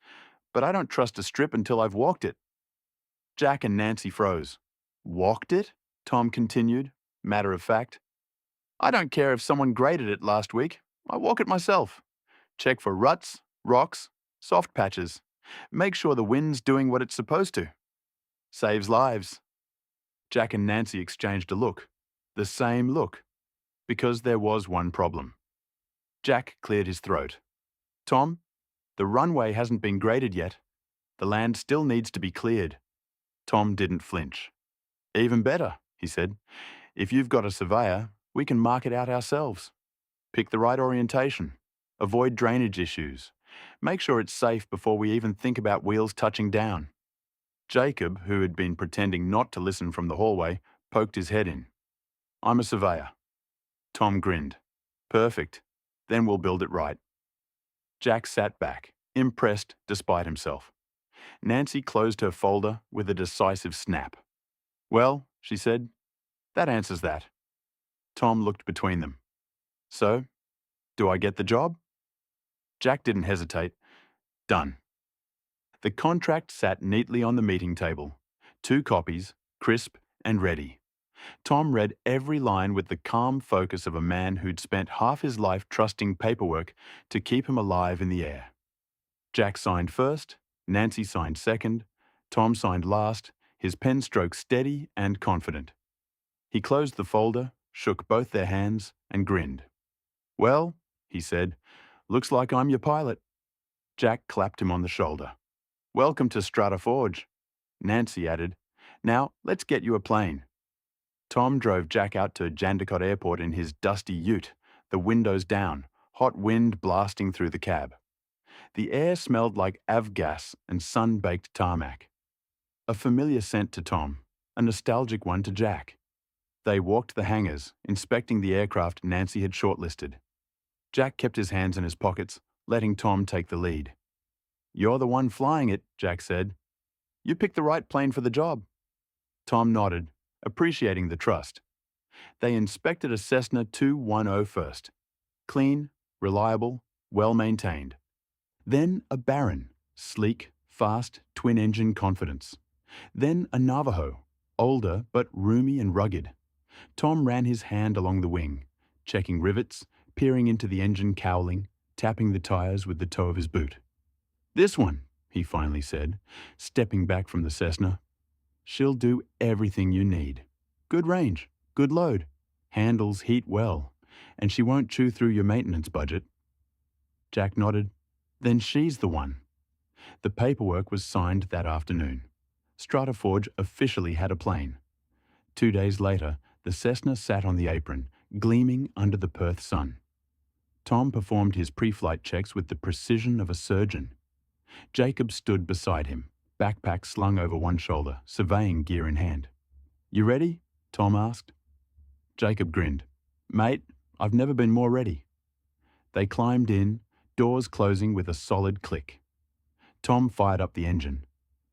but I don't trust a strip until I've walked it." Jack and Nancy froze. "Walked it?" Tom continued, matter of fact. "I don't care if someone graded it last week. I walk it myself. Check for ruts, rocks, soft patches. Make sure the wind's doing what it's supposed to. Saves lives." Jack and Nancy exchanged a look. The same look. Because there was one problem. Jack cleared his throat. "Tom, the runway hasn't been graded yet. The land still needs to be cleared." Tom didn't flinch. "Even better," he said. "If you've got a surveyor, we can mark it out ourselves. Pick the right orientation. Avoid drainage issues. Make sure it's safe before we even think about wheels touching down." Jacob, who had been pretending not to listen from the hallway, poked his head in. "I'm a surveyor." Tom grinned. "Perfect. Then we'll build it right." Jack sat back, impressed despite himself. Nancy closed her folder with a decisive snap. "Well," she said, "that answers that." Tom looked between them. "So, do I get the job?" Jack didn't hesitate. "Done." The contract sat neatly on the meeting table. 2 copies, crisp and ready. Tom read every line with the calm focus of a man who'd spent half his life trusting paperwork to keep him alive in the air. Jack signed first, Nancy signed second, Tom signed last, his pen stroke steady and confident. He closed the folder, shook both their hands, and grinned. "Well," he said, "looks like I'm your pilot." Jack clapped him on the shoulder. "Welcome to StrataForge." Nancy added, "Now, let's get you a plane." Tom drove Jack out to Jandakot Airport in his dusty ute, the windows down, hot wind blasting through the cab. The air smelled like avgas and sun-baked tarmac. A familiar scent to Tom, a nostalgic one to Jack. They walked the hangars, inspecting the aircraft Nancy had shortlisted. Jack kept his hands in his pockets, letting Tom take the lead. "You're the one flying it," Jack said. "You picked the right plane for the job." Tom nodded, appreciating the trust. They inspected a Cessna 210 first. Clean, reliable, well-maintained. Then a Baron, sleek, fast, twin-engine confidence. Then a Navajo, older but roomy and rugged. Tom ran his hand along the wing, checking rivets, peering into the engine cowling, tapping the tires with the toe of his boot. "This one," he finally said, stepping back from the Cessna. "She'll do everything you need. Good range, good load, handles heat well, and she won't chew through your maintenance budget." Jack nodded. "Then she's the one." The paperwork was signed that afternoon. StrataForge officially had a plane. 2 days later, the Cessna sat on the apron, gleaming under the Perth sun. Tom performed his pre-flight checks with the precision of a surgeon. Jacob stood beside him, backpack slung over one shoulder, surveying gear in hand. "You ready?" Tom asked. Jacob grinned. "Mate, I've never been more ready." They climbed in, doors closing with a solid click. Tom fired up the engine.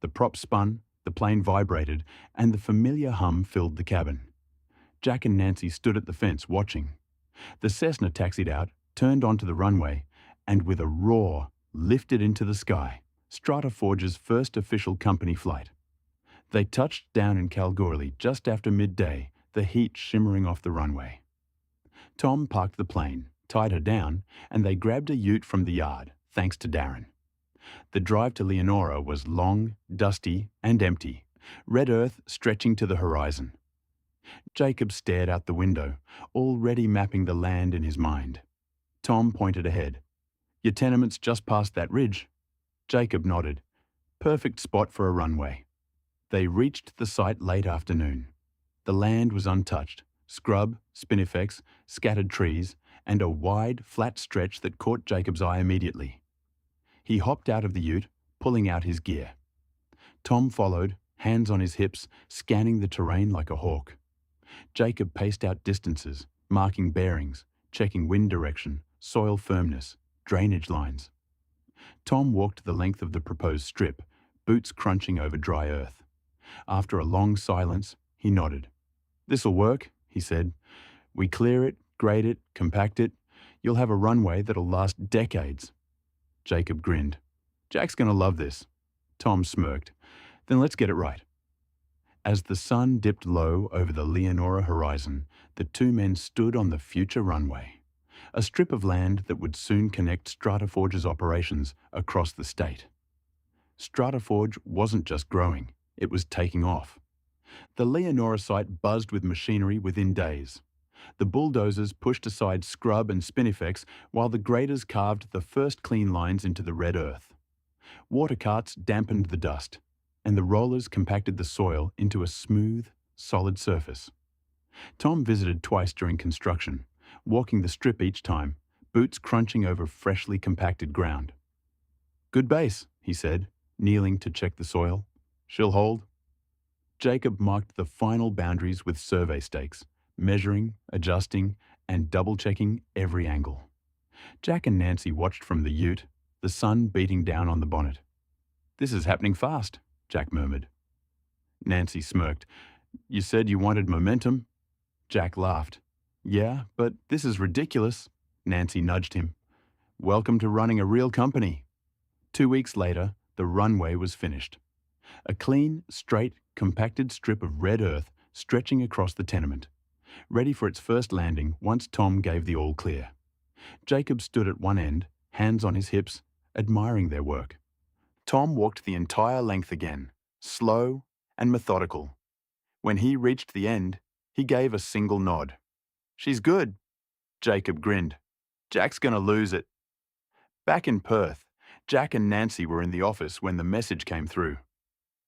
The prop spun, the plane vibrated, and the familiar hum filled the cabin. Jack and Nancy stood at the fence watching. The Cessna taxied out, turned onto the runway, and with a roar, lifted into the sky, StrataForge's first official company flight. They touched down in Kalgoorlie just after midday, the heat shimmering off the runway. Tom parked the plane, tied her down, and they grabbed a ute from the yard, thanks to Darren. The drive to Leonora was long, dusty, and empty, red earth stretching to the horizon. Jacob stared out the window, already mapping the land in his mind. Tom pointed ahead. "Your tenement's just past that ridge." Jacob nodded. "Perfect spot for a runway." They reached the site late afternoon. The land was untouched, scrub, spinifex, scattered trees, and a wide, flat stretch that caught Jacob's eye immediately. He hopped out of the ute, pulling out his gear. Tom followed, hands on his hips, scanning the terrain like a hawk. Jacob paced out distances, marking bearings, checking wind direction, soil firmness, drainage lines. Tom walked the length of the proposed strip, boots crunching over dry earth. After a long silence, he nodded. "This'll work," he said. "We clear it, grade it, compact it. You'll have a runway that'll last decades." Jacob grinned. "Jack's going to love this." Tom smirked. "Then let's get it right." As the sun dipped low over the Leonora horizon, the two men stood on the future runway, a strip of land that would soon connect StrataForge's operations across the state. StrataForge wasn't just growing, it was taking off. The Leonora site buzzed with machinery within days. The bulldozers pushed aside scrub and spinifex while the graders carved the first clean lines into the red earth. Water carts dampened the dust, and the rollers compacted the soil into a smooth, solid surface. Tom visited twice during construction, walking the strip each time, boots crunching over freshly compacted ground. "Good base," he said, kneeling to check the soil. "She'll hold." Jacob marked the final boundaries with survey stakes, measuring, adjusting, and double-checking every angle. Jack and Nancy watched from the ute, the sun beating down on the bonnet. "This is happening fast," Jack murmured. Nancy smirked. "You said you wanted momentum." Jack laughed. "Yeah, but this is ridiculous." Nancy nudged him. "Welcome to running a real company." 2 weeks later, the runway was finished. A clean, straight, compacted strip of red earth stretching across the tenement, ready for its first landing once Tom gave the all clear. Jacob stood at one end, hands on his hips, admiring their work. Tom walked the entire length again, slow and methodical. When he reached the end, he gave a single nod. "She's good." Jacob grinned. "Jack's going to lose it." Back in Perth, Jack and Nancy were in the office when the message came through.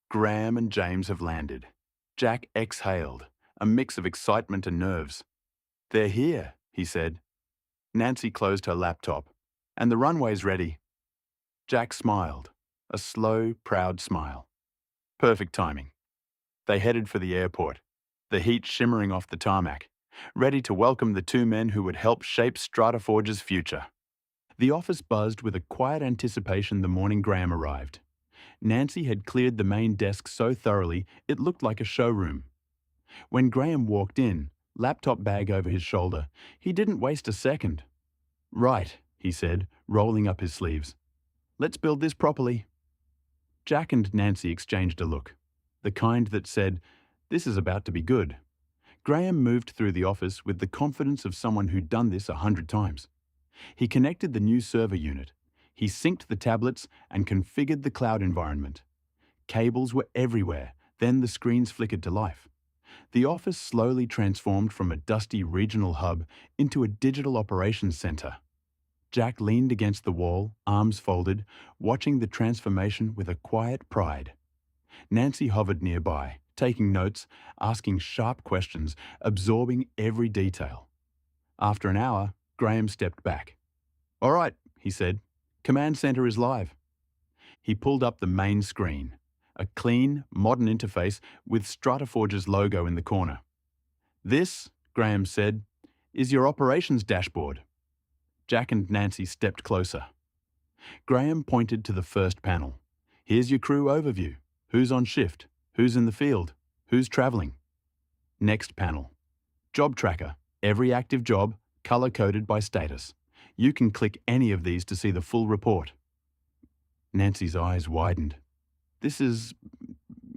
"Graham and James have landed." Jack exhaled, a mix of excitement and nerves. "They're here," he said. Nancy closed her laptop. "And the runway's ready." Jack smiled, a slow, proud smile. Perfect timing. They headed for the airport, the heat shimmering off the tarmac, ready to welcome the two men who would help shape StrataForge's future. The office buzzed with a quiet anticipation the morning Graham arrived. Nancy had cleared the main desk so thoroughly it looked like a showroom. When Graham walked in, laptop bag over his shoulder, he didn't waste a second. "Right," he said, rolling up his sleeves. "Let's build this properly." Jack and Nancy exchanged a look, the kind that said, "This is about to be good." Graham moved through the office with the confidence of someone who'd done this 100 times. He connected the new server unit. He synced the tablets and configured the cloud environment. Cables were everywhere, then the screens flickered to life. The office slowly transformed from a dusty regional hub into a digital operations center. Jack leaned against the wall, arms folded, watching the transformation with a quiet pride. Nancy hovered nearby, taking notes, asking sharp questions, absorbing every detail. After an hour, Graham stepped back. "All right," he said. "Command center is live." He pulled up the main screen, a clean, modern interface with StrataForge's logo in the corner. "This," Graham said, "is your operations dashboard." Jack and Nancy stepped closer. Graham pointed to the first panel. Here's your crew overview. Who's on shift? Who's in the field? Who's travelling? Next panel. Job tracker. Every active job, colour-coded by status. You can click any of these to see the full report. Nancy's eyes widened. This is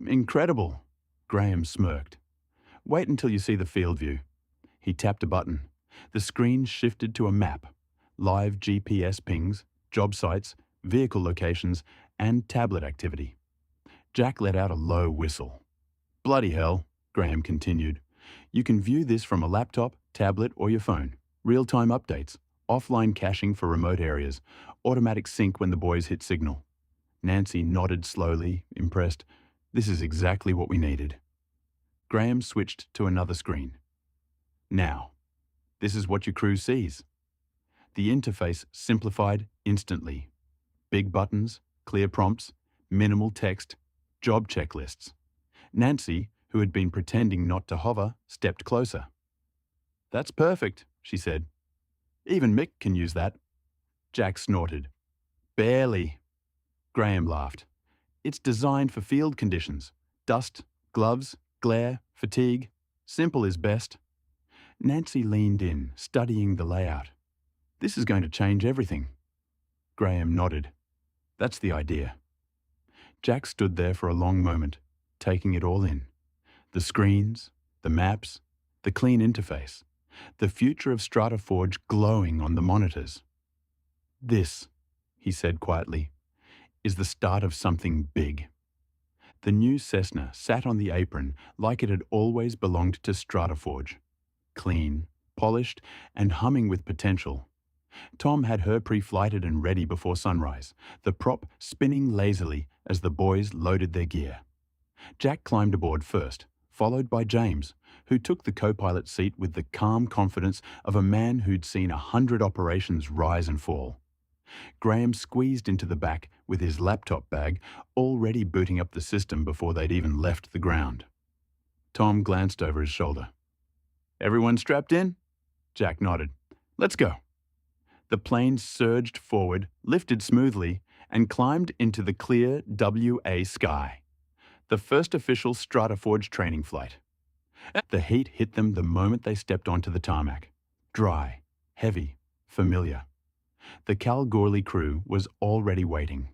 incredible, Graham smirked. Wait until you see the field view. He tapped a button. The screen shifted to a map. Live GPS pings, job sites, vehicle locations, and tablet activity. Jack let out a low whistle. Bloody hell, Graham continued. You can view this from a laptop, tablet, or your phone. Real-time updates, offline caching for remote areas, automatic sync when the boys hit signal. Nancy nodded slowly, impressed. This is exactly what we needed. Graham switched to another screen. Now, this is what your crew sees. The interface simplified instantly. Big buttons, clear prompts, minimal text, job checklists. Nancy, who had been pretending not to hover, stepped closer. That's perfect, she said. Even Mick can use that. Jack snorted. Barely. Graham laughed. It's designed for field conditions. Dust, gloves, glare, fatigue. Simple is best. Nancy leaned in, studying the layout. This is going to change everything. Graham nodded. That's the idea. Jack stood there for a long moment, taking it all in. The screens, the maps, the clean interface, the future of StrataForge glowing on the monitors. This, he said quietly, is the start of something big. The new Cessna sat on the apron like it had always belonged to StrataForge. Clean, polished, and humming with potential. Tom had her pre-flighted and ready before sunrise, the prop spinning lazily as the boys loaded their gear. Jack climbed aboard first, followed by James, who took the co-pilot seat with the calm confidence of a man who'd seen 100 operations rise and fall. Graham squeezed into the back with his laptop bag, already booting up the system before they'd even left the ground. Tom glanced over his shoulder. Everyone strapped in? Jack nodded. Let's go. The plane surged forward, lifted smoothly, and climbed into the clear WA sky. The first official StrataForge training flight. The heat hit them the moment they stepped onto the tarmac. Dry, heavy, familiar. The Kalgoorlie crew was already waiting.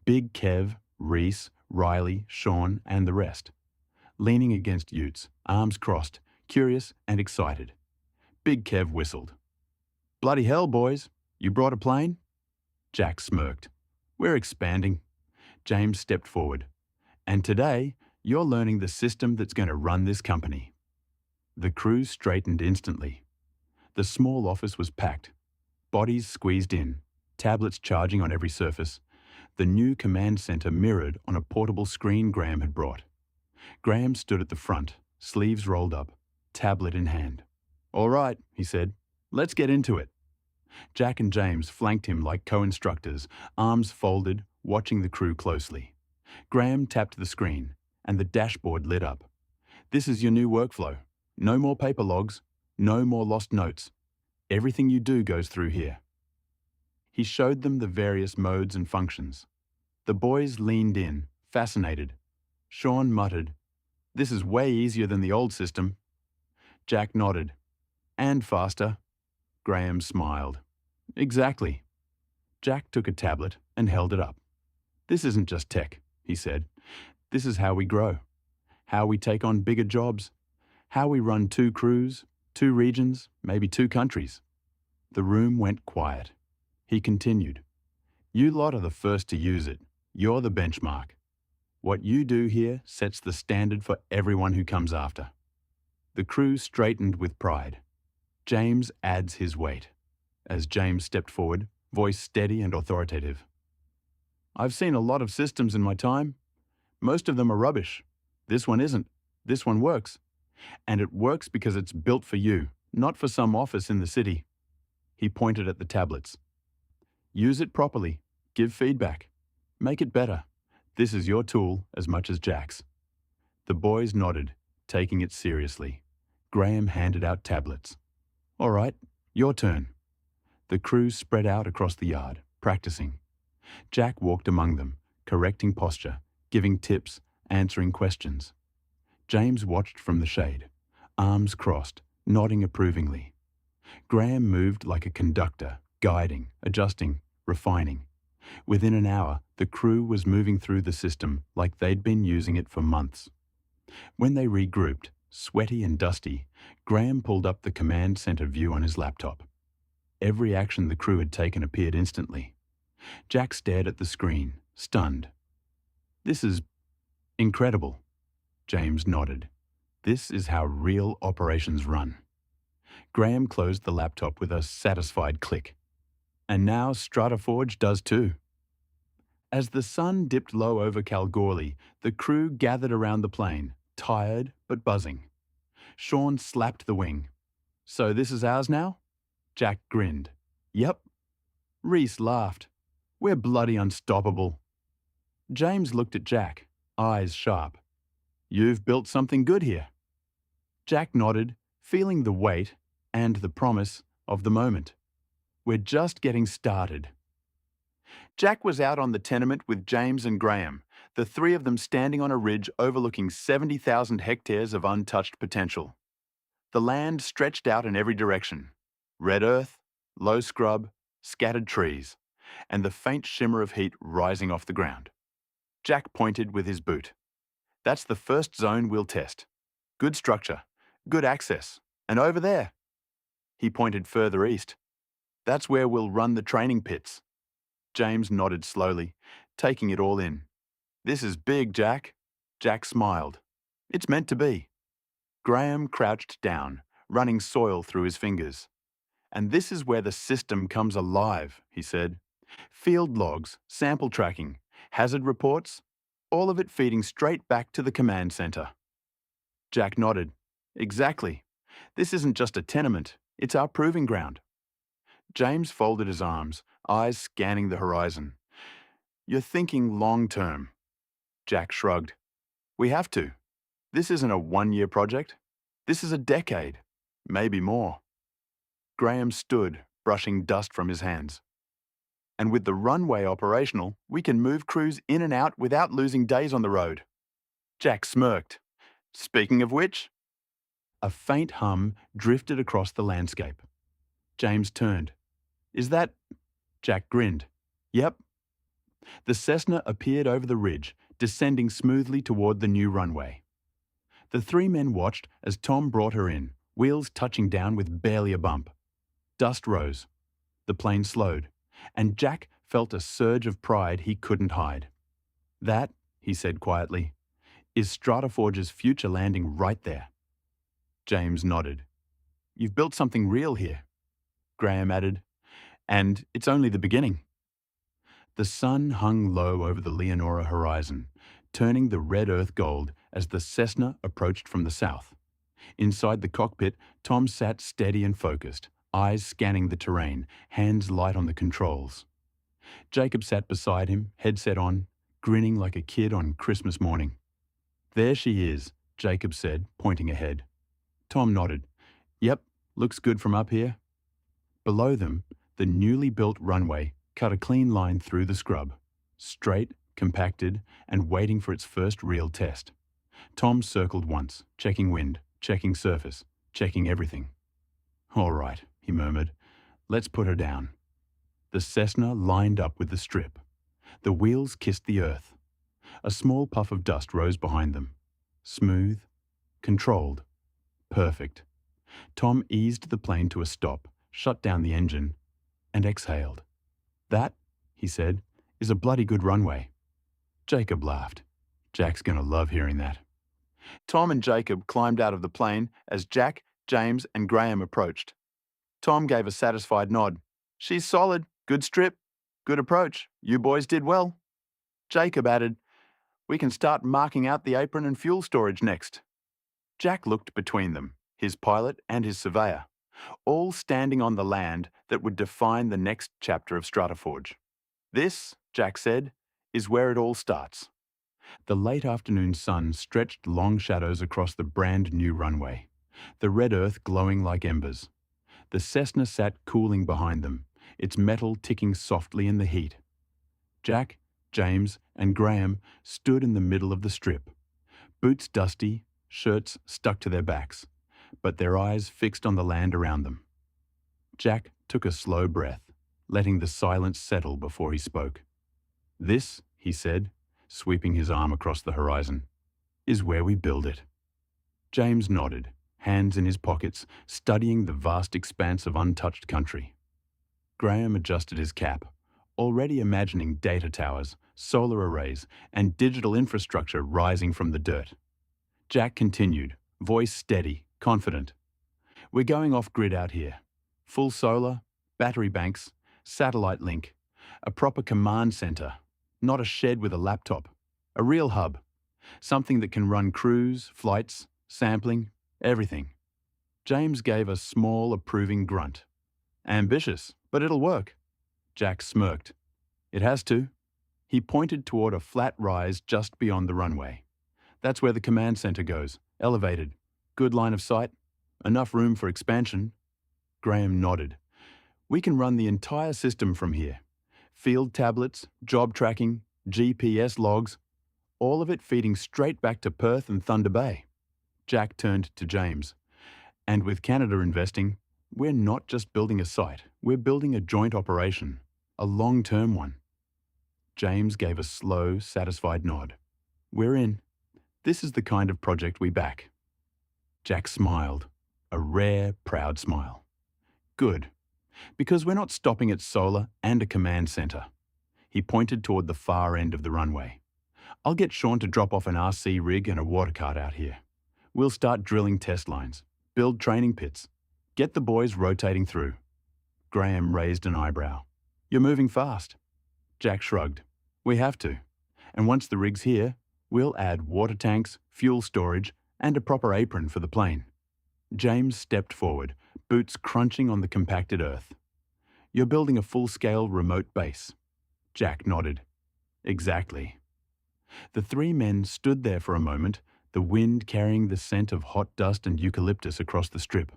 Big Kev, Reese, Riley, Sean, and the rest. Leaning against utes, arms crossed, curious and excited. Big Kev whistled. Bloody hell, boys. You brought a plane? Jack smirked. We're expanding. James stepped forward. And today, you're learning the system that's going to run this company. The crew straightened instantly. The small office was packed. Bodies squeezed in, tablets charging on every surface. The new command center mirrored on a portable screen Graham had brought. Graham stood at the front, sleeves rolled up, tablet in hand. All right, he said. Let's get into it. Jack and James flanked him like co-instructors, arms folded, watching the crew closely. Graham tapped the screen, and the dashboard lit up. This is your new workflow. No more paper logs, no more lost notes. Everything you do goes through here. He showed them the various modes and functions. The boys leaned in, fascinated. Sean muttered, "This is way easier than the old system." Jack nodded. "And faster." Graham smiled. "Exactly." Jack took a tablet and held it up. "This isn't just tech," he said. "This is how we grow. How we take on bigger jobs. How we run 2 crews, 2 regions, maybe 2 countries." The room went quiet. He continued. "You lot are the first to use it. You're the benchmark. What you do here sets the standard for everyone who comes after." The crew straightened with pride. James adds his weight. As James stepped forward, voice steady and authoritative. "I've seen a lot of systems in my time. Most of them are rubbish. This one isn't. This one works. And it works because it's built for you, not for some office in the city." He pointed at the tablets. "Use it properly. Give feedback. Make it better. This is your tool as much as Jack's." The boys nodded, taking it seriously. Graham handed out tablets. "All right, your turn." The crew spread out across the yard, practicing. Jack walked among them, correcting posture, giving tips, answering questions. James watched from the shade, arms crossed, nodding approvingly. Graham moved like a conductor, guiding, adjusting, refining. Within an hour, the crew was moving through the system like they'd been using it for months. When they regrouped, sweaty and dusty, Graham pulled up the command center view on his laptop. Every action the crew had taken appeared instantly. Jack stared at the screen, stunned. "This is incredible." James nodded. "This is how real operations run." Graham closed the laptop with a satisfied click. "And now StrataForge does too." As the sun dipped low over Kalgoorlie, the crew gathered around the plane, tired but buzzing. Sean slapped the wing. "So this is ours now?" Jack grinned. "Yep." Reese laughed. "We're bloody unstoppable." James looked at Jack, eyes sharp. "You've built something good here." Jack nodded, feeling the weight and the promise of the moment. "We're just getting started." Jack was out on the tenement with James and Graham, the three of them standing on a ridge overlooking 70,000 hectares of untouched potential. The land stretched out in every direction. Red earth, low scrub, scattered trees, and the faint shimmer of heat rising off the ground. Jack pointed with his boot. "That's the first zone we'll test. Good structure, good access, and over there." He pointed further east. "That's where we'll run the training pits." James nodded slowly, taking it all in. "This is big, Jack." Jack smiled. "It's meant to be." Graham crouched down, running soil through his fingers. "And this is where the system comes alive," he said. "Field logs, sample tracking, hazard reports, all of it feeding straight back to the command center." Jack nodded. "Exactly. This isn't just a tenement, it's our proving ground." James folded his arms, eyes scanning the horizon. "You're thinking long-term." Jack shrugged. "We have to. This isn't a one-year project. This is a decade, maybe more." Graham stood, brushing dust from his hands. "And with the runway operational, we can move crews in and out without losing days on the road." Jack smirked. "Speaking of which..." A faint hum drifted across the landscape. James turned. "Is that..." Jack grinned. "Yep." The Cessna appeared over the ridge, descending smoothly toward the new runway. The three men watched as Tom brought her in, wheels touching down with barely a bump. Dust rose. The plane slowed, and Jack felt a surge of pride he couldn't hide. "That," he said quietly, "is StrataForge's future landing right there." James nodded. "You've built something real here." Graham added, "And it's only the beginning." The sun hung low over the Leonora horizon, turning the red earth gold as the Cessna approached from the south. Inside the cockpit, Tom sat steady and focused, eyes scanning the terrain, hands light on the controls. Jacob sat beside him, headset on, grinning like a kid on Christmas morning. "There she is," Jacob said, pointing ahead. Tom nodded. "Yep, looks good from up here." Below them, the newly built runway cut a clean line through the scrub, straight, compacted, and waiting for its first real test. Tom circled once, checking wind, checking surface, checking everything. "All right," he murmured. "Let's put her down." The Cessna lined up with the strip. The wheels kissed the earth. A small puff of dust rose behind them. Smooth, controlled, perfect. Tom eased the plane to a stop, shut down the engine, and exhaled. "That," he said, "is a bloody good runway." Jacob laughed. "Jack's going to love hearing that." Tom and Jacob climbed out of the plane as Jack, James, and Graham approached. Tom gave a satisfied nod. "She's solid, good strip, good approach. You boys did well." Jacob added, "We can start marking out the apron and fuel storage next." Jack looked between them, his pilot and his surveyor, all standing on the land that would define the next chapter of StrataForge. "This," Jack said, "is where it all starts." The late afternoon sun stretched long shadows across the brand new runway, the red earth glowing like embers. The Cessna sat cooling behind them, its metal ticking softly in the heat. Jack, James, and Graham stood in the middle of the strip, boots dusty, shirts stuck to their backs, but their eyes fixed on the land around them. Jack took a slow breath, letting the silence settle before he spoke. "This," he said, sweeping his arm across the horizon, "is where we build it." James nodded, hands in his pockets, studying the vast expanse of untouched country. Graham adjusted his cap, already imagining data towers, solar arrays, and digital infrastructure rising from the dirt. Jack continued, voice steady, confident. "We're going off-grid out here. Full solar, battery banks, satellite link, a proper command center, not a shed with a laptop, a real hub, something that can run crews, flights, sampling, everything." James gave a small, approving grunt. "Ambitious, but it'll work." Jack smirked. "It has to." He pointed toward a flat rise just beyond the runway. "That's where the command center goes, elevated. Good line of sight, enough room for expansion." Graham nodded. "We can run the entire system from here. Field tablets, job tracking, GPS logs, all of it feeding straight back to Perth and Thunder Bay." Jack turned to James. "And with Canada investing, we're not just building a site, we're building a joint operation, a long-term one." James gave a slow, satisfied nod. "We're in. This is the kind of project we back." Jack smiled, a rare, proud smile. "Good. Because we're not stopping at solar and a command center." He pointed toward the far end of the runway. "I'll get Sean to drop off an RC rig and a water cart out here. We'll start drilling test lines, build training pits, get the boys rotating through." Graham raised an eyebrow. "You're moving fast." Jack shrugged. "We have to. And once the rig's here, we'll add water tanks, fuel storage, and a proper apron for the plane." James stepped forward, boots crunching on the compacted earth. "You're building a full-scale remote base." Jack nodded. "Exactly." The three men stood there for a moment, the wind carrying the scent of hot dust and eucalyptus across the strip.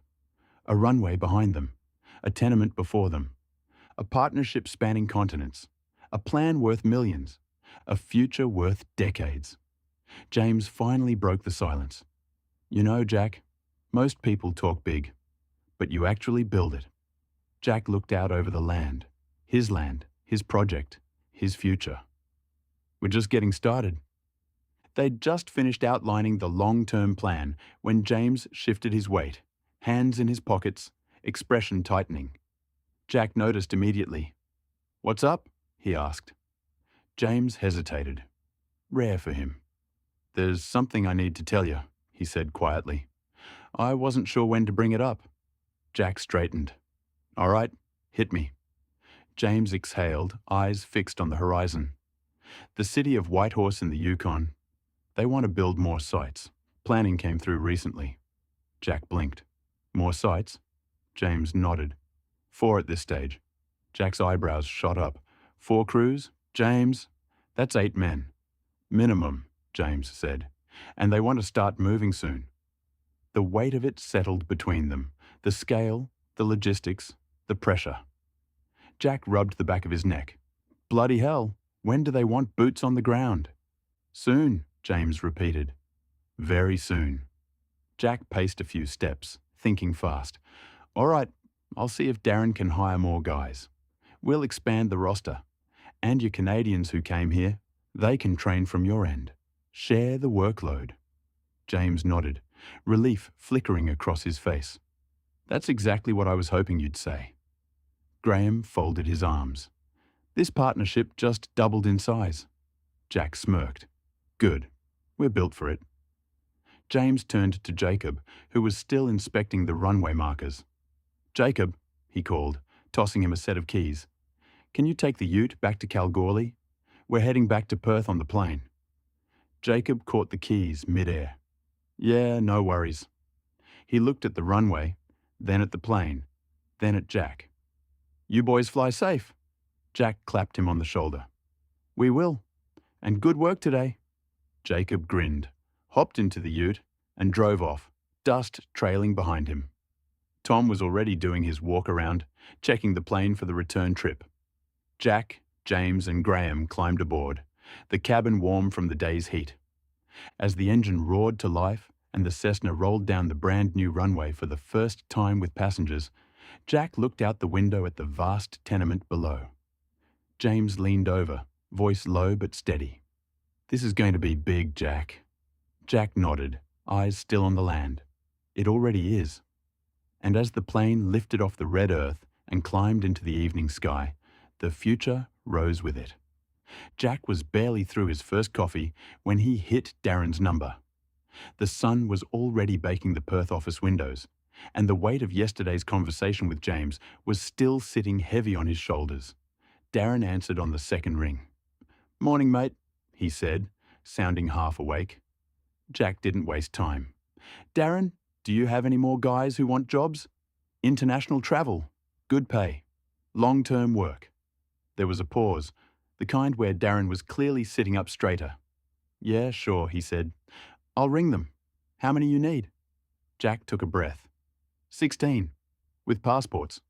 A runway behind them, a tenement before them, a partnership spanning continents, a plan worth millions, a future worth decades. James finally broke the silence. "You know, Jack, most people talk big, but you actually build it." Jack looked out over the land, his project, his future. "We're just getting started." They'd just finished outlining the long-term plan when James shifted his weight, hands in his pockets, expression tightening. Jack noticed immediately. "What's up?" he asked. James hesitated. Rare for him. "There's something I need to tell you," he said quietly. "I wasn't sure when to bring it up." Jack straightened. "All right, hit me." James exhaled, eyes fixed on the horizon. "The city of Whitehorse in the Yukon. They want to build more sites. Planning came through recently." Jack blinked. "More sites?" James nodded. 4 at this stage." Jack's eyebrows shot up. 4 crews? James, that's 8 men. "Minimum," James said. "And they want to start moving soon." The weight of it settled between them. The scale, the logistics, the pressure. Jack rubbed the back of his neck. "Bloody hell, when do they want boots on the ground?" "Soon," James repeated. "Very soon." Jack paced a few steps, thinking fast. "All right, I'll see if Darren can hire more guys. We'll expand the roster. And your Canadians who came here, they can train from your end. Share the workload." James nodded, relief flickering across his face. "That's exactly what I was hoping you'd say." Graham folded his arms. "This partnership just doubled in size." Jack smirked. "Good. We're built for it." James turned to Jacob, who was still inspecting the runway markers. "Jacob," he called, tossing him a set of keys. "Can you take the ute back to Kalgoorlie? We're heading back to Perth on the plane." Jacob caught the keys mid-air. "Yeah, no worries." He looked at the runway, then at the plane, then at Jack. "You boys fly safe." Jack clapped him on the shoulder. "We will. And good work today." Jacob grinned, hopped into the ute, and drove off, dust trailing behind him. Tom was already doing his walk-around, checking the plane for the return trip. Jack, James and Graham climbed aboard, the cabin warm from the day's heat. As the engine roared to life and the Cessna rolled down the brand-new runway for the first time with passengers, Jack looked out the window at the vast tenement below. James leaned over, voice low but steady. "This is going to be big, Jack." Jack nodded, eyes still on the land. "It already is." And as the plane lifted off the red earth and climbed into the evening sky, the future rose with it. Jack was barely through his first coffee when he hit Darren's number. The sun was already baking the Perth office windows, and the weight of yesterday's conversation with James was still sitting heavy on his shoulders. Darren answered on the second ring. "Morning, mate," he said, sounding half awake. Jack didn't waste time. "Darren, do you have any more guys who want jobs? International travel, good pay, long-term work." There was a pause, the kind where Darren was clearly sitting up straighter. "Yeah, sure," he said. "I'll ring them. How many you need?" Jack took a breath. 16, with passports."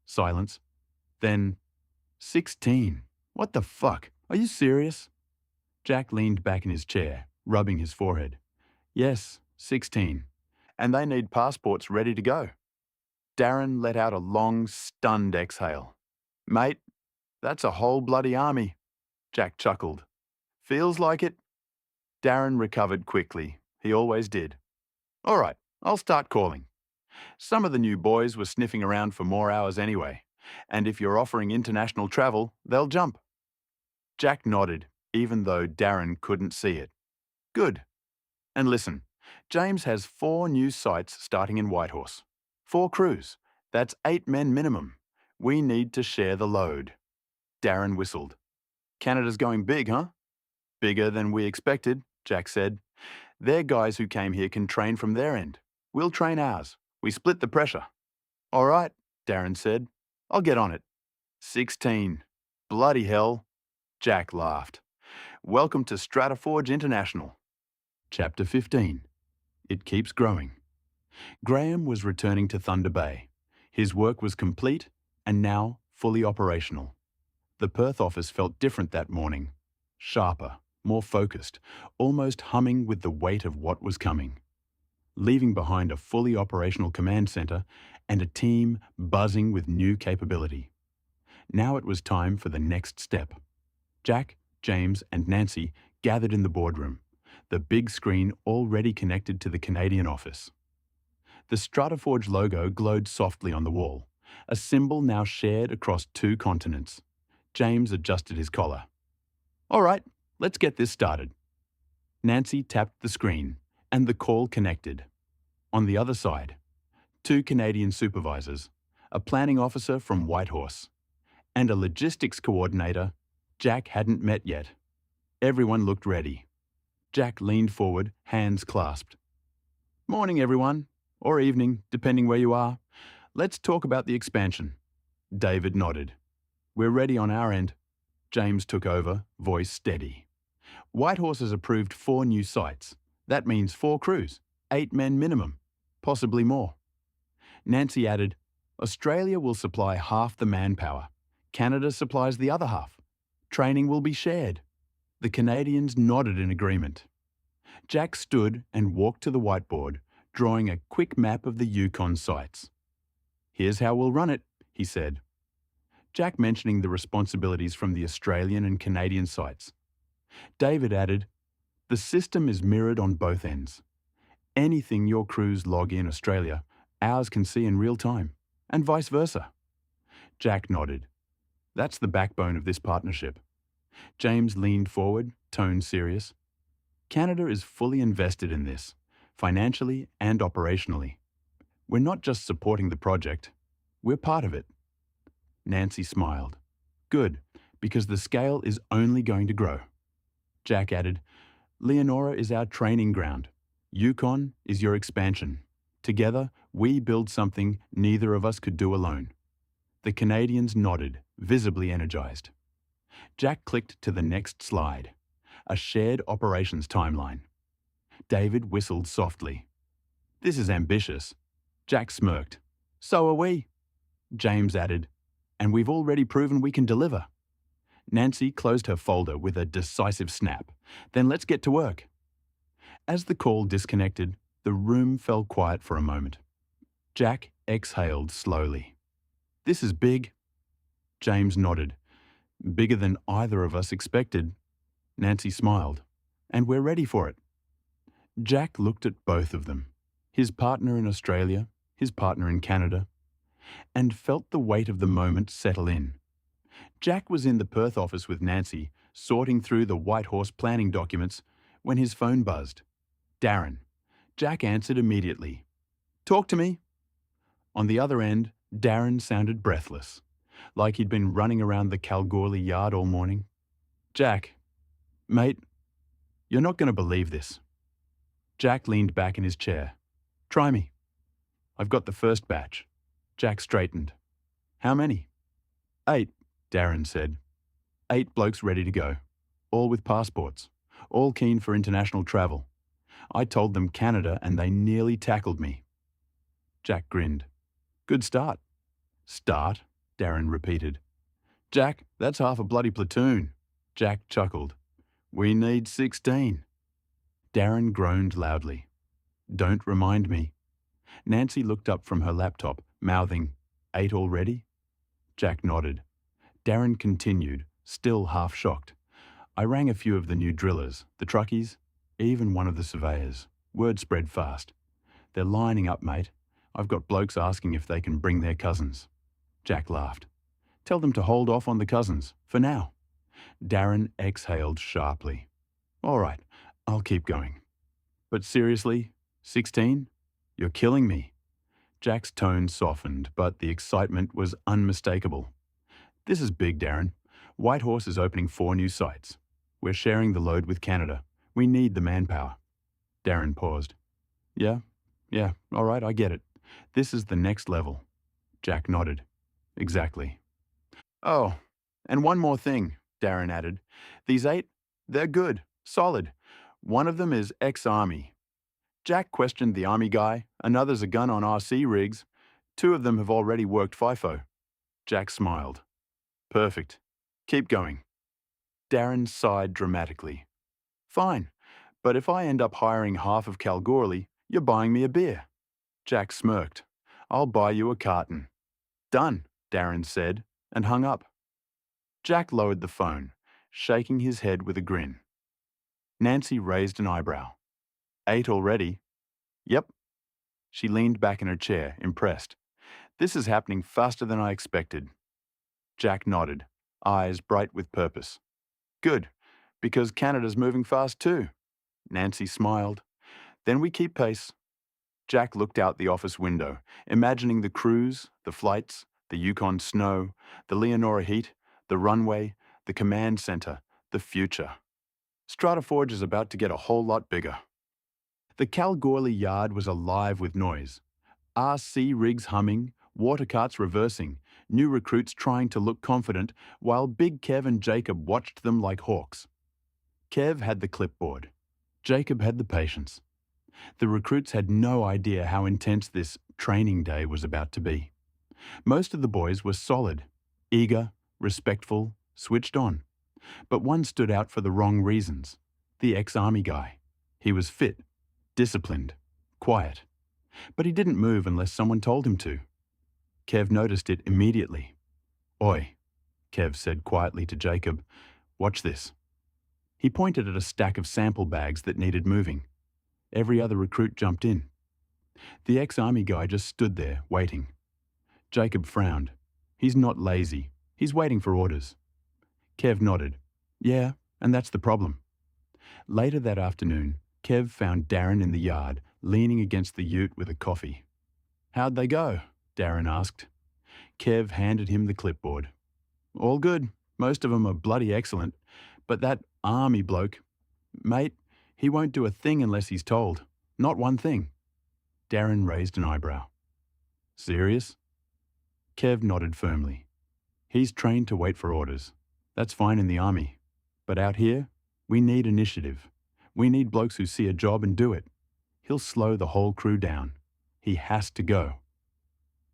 Silence. Then, 16. What the fuck? Are you serious?" Jack leaned back in his chair, rubbing his forehead. "Yes, 16. And they need passports ready to go." Darren let out a long, stunned exhale. "Mate, that's a whole bloody army." Jack chuckled. "Feels like it." Darren recovered quickly. He always did. "All right, I'll start calling. Some of the new boys were sniffing around for more hours anyway, and if you're offering international travel, they'll jump." Jack nodded, even though Darren couldn't see it. "Good. And listen, James has 4 new sites starting in Whitehorse. 4 crews. That's 8 men minimum. We need to share the load." Darren whistled. "Canada's going big, huh?" "Bigger than we expected," Jack said. "Their guys who came here can train from their end. We'll train ours. We split the pressure." "All right," Darren said. "I'll get on it." 16. Bloody hell. Jack laughed. "Welcome to StrataForge International." Chapter 15. It keeps growing. Graham was returning to Thunder Bay. His work was complete and now fully operational. The Perth office felt different that morning. Sharper, more focused, almost humming with the weight of what was coming. Leaving behind a fully operational command centre and a team buzzing with new capability. Now it was time for the next step. Jack, James and Nancy gathered in the boardroom, the big screen already connected to the Canadian office. The StrataForge logo glowed softly on the wall, a symbol now shared across 2 continents. James adjusted his collar. "All right, let's get this started." Nancy tapped the screen, and the call connected. On the other side, 2 Canadian supervisors, a planning officer from Whitehorse, and a logistics coordinator Jack hadn't met yet. Everyone looked ready. Jack leaned forward, hands clasped. "Morning, everyone. Or evening, depending where you are. Let's talk about the expansion." David nodded. "We're ready on our end." James took over, voice steady. "Whitehorse has approved 4 new sites. That means 4 crews, 8 men minimum, possibly more." Nancy added, "Australia will supply half the manpower. Canada supplies the other half. Training will be shared." The Canadians nodded in agreement. Jack stood and walked to the whiteboard, drawing a quick map of the Yukon sites. "Here's how we'll run it," he said. Jack mentioning the responsibilities from the Australian and Canadian sites. David added, "The system is mirrored on both ends. Anything your crews log in Australia, ours can see in real time, and vice versa." Jack nodded. "That's the backbone of this partnership." James leaned forward, tone serious. "Canada is fully invested in this, financially and operationally. We're not just supporting the project, we're part of it." Nancy smiled. "Good, because the scale is only going to grow." Jack added, "Leonora is our training ground. Yukon is your expansion. Together, we build something neither of us could do alone." The Canadians nodded, visibly energized. Jack clicked to the next slide, a shared operations timeline. David whistled softly. "This is ambitious." Jack smirked. So are we, James added, and we've already proven we can deliver. Nancy closed her folder with a decisive snap. Then let's get to work. As the call disconnected, the room fell quiet for a moment. Jack exhaled slowly. This is big. James nodded. Bigger than either of us expected. Nancy smiled. And we're ready for it. Jack looked at both of them, his partner in Australia, his partner in Canada, and felt the weight of the moment settle in. Jack was in the Perth office with Nancy, sorting through the White Horse planning documents, when his phone buzzed. Darren. Jack answered immediately. Talk to me. On the other end, Darren sounded breathless, like he'd been running around the Kalgoorlie yard all morning. Jack. Mate, you're not going to believe this. Jack leaned back in his chair. Try me. I've got the first batch. Jack straightened. How many? 8, Darren said. 8 blokes ready to go, all with passports, all keen for international travel. I told them Canada and they nearly tackled me. Jack grinned. Good start. Start, Darren repeated. Jack, that's half a bloody platoon. Jack chuckled. We need 16. Darren groaned loudly. Don't remind me. Nancy looked up from her laptop, mouthing, 8 already? Jack nodded. Darren continued, still half shocked. I rang a few of the new drillers, the truckies, even one of the surveyors. Word spread fast. They're lining up, mate. I've got blokes asking if they can bring their cousins. Jack laughed. Tell them to hold off on the cousins, for now. Darren exhaled sharply. All right, I'll keep going. But seriously, 16? You're killing me. Jack's tone softened, but the excitement was unmistakable. This is big, Darren. White Horse is opening 4 new sites. We're sharing the load with Canada. We need the manpower. Darren paused. Yeah, all right, I get it. This is the next level. Jack nodded. Exactly. Oh, and one more thing, Darren added. These 8, they're good, solid. One of them is ex-Army. Jack questioned the Army guy, another's a gun on RC rigs. 2 of them have already worked FIFO. Jack smiled. Perfect. Keep going. Darren sighed dramatically. Fine, but if I end up hiring half of Kalgoorlie, you're buying me a beer. Jack smirked. I'll buy you a carton. Done, Darren said, and hung up. Jack lowered the phone, shaking his head with a grin. Nancy raised an eyebrow. 8 already? Yep. She leaned back in her chair, impressed. This is happening faster than I expected. Jack nodded, eyes bright with purpose. Good, because Canada's moving fast too. Nancy smiled. Then we keep pace. Jack looked out the office window, imagining the crews, the flights, the Yukon snow, the Leonora heat, the runway, the command center, the future. StrataForge is about to get a whole lot bigger. The Kalgoorlie yard was alive with noise. RC rigs humming, water carts reversing, new recruits trying to look confident, while Big Kev and Jacob watched them like hawks. Kev had the clipboard. Jacob had the patience. The recruits had no idea how intense this training day was about to be. Most of the boys were solid, eager, respectful, switched on. But one stood out for the wrong reasons. The ex-Army guy. He was fit, disciplined, quiet. But he didn't move unless someone told him to. Kev noticed it immediately. Oi, Kev said quietly to Jacob. Watch this. He pointed at a stack of sample bags that needed moving. Every other recruit jumped in. The ex-Army guy just stood there, waiting. Jacob frowned. He's not lazy. He's waiting for orders. Kev nodded. Yeah, and that's the problem. Later that afternoon, Kev found Darren in the yard, leaning against the ute with a coffee. How'd they go? Darren asked. Kev handed him the clipboard. All good. Most of them are bloody excellent. But that Army bloke, mate, he won't do a thing unless he's told. Not one thing. Darren raised an eyebrow. Serious? Kev nodded firmly. He's trained to wait for orders. That's fine in the Army. But out here, we need initiative. We need blokes who see a job and do it. He'll slow the whole crew down. He has to go.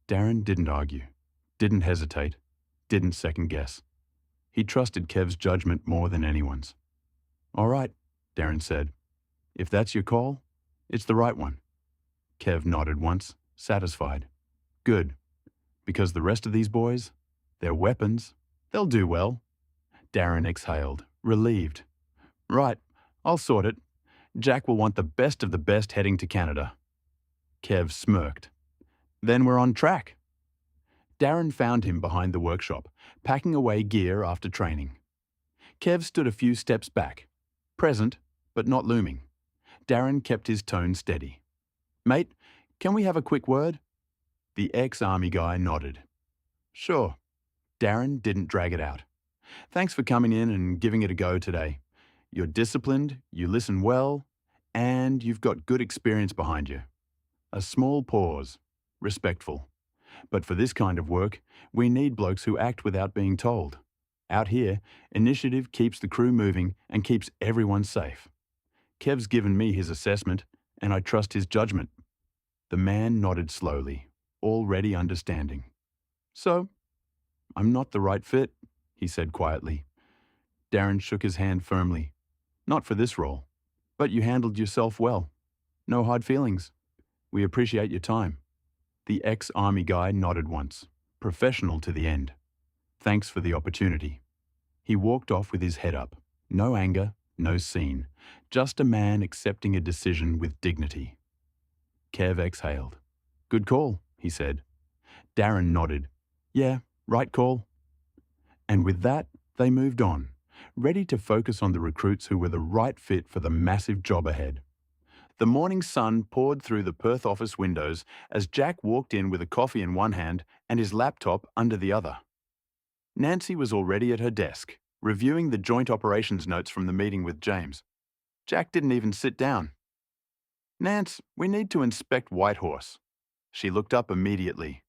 Darren didn't argue, didn't hesitate, didn't second guess. He trusted Kev's judgment more than anyone's. "All right," Darren said. "If that's your call, it's the right one." Kev nodded once, satisfied. "Good, because the rest of these boys, they're weapons. They'll do well." Darren exhaled, relieved. "Right, I'll sort it. Jack will want the best of the best heading to Canada." Kev smirked. "Then we're on track." Darren found him behind the workshop, packing away gear after training. Kev stood a few steps back, present but not looming. Darren kept his tone steady. "Mate, can we have a quick word?" The ex-army guy nodded. "Sure." Darren didn't drag it out. "Thanks for coming in and giving it a go today. You're disciplined, you listen well, and you've got good experience behind you." A small pause, respectful. "But for this kind of work, we need blokes who act without being told. Out here, initiative keeps the crew moving and keeps everyone safe. Kev's given me his assessment, and I trust his judgment." The man nodded slowly, already understanding. "So, I'm not the right fit," he said quietly. Darren shook his hand firmly. "Not for this role, but you handled yourself well. No hard feelings. We appreciate your time." The ex-army guy nodded once, professional to the end. "Thanks for the opportunity." He walked off with his head up. No anger, no scene. Just a man accepting a decision with dignity. Kev exhaled. "Good call," he said. Darren nodded. "Yeah, right call." And with that, they moved on, ready to focus on the recruits who were the right fit for the massive job ahead. The morning sun poured through the Perth office windows as Jack walked in with a coffee in one hand and his laptop under the other. Nancy was already at her desk, reviewing the joint operations notes from the meeting with James. Jack didn't even sit down. "Nance, we need to inspect Whitehorse." She looked up immediately.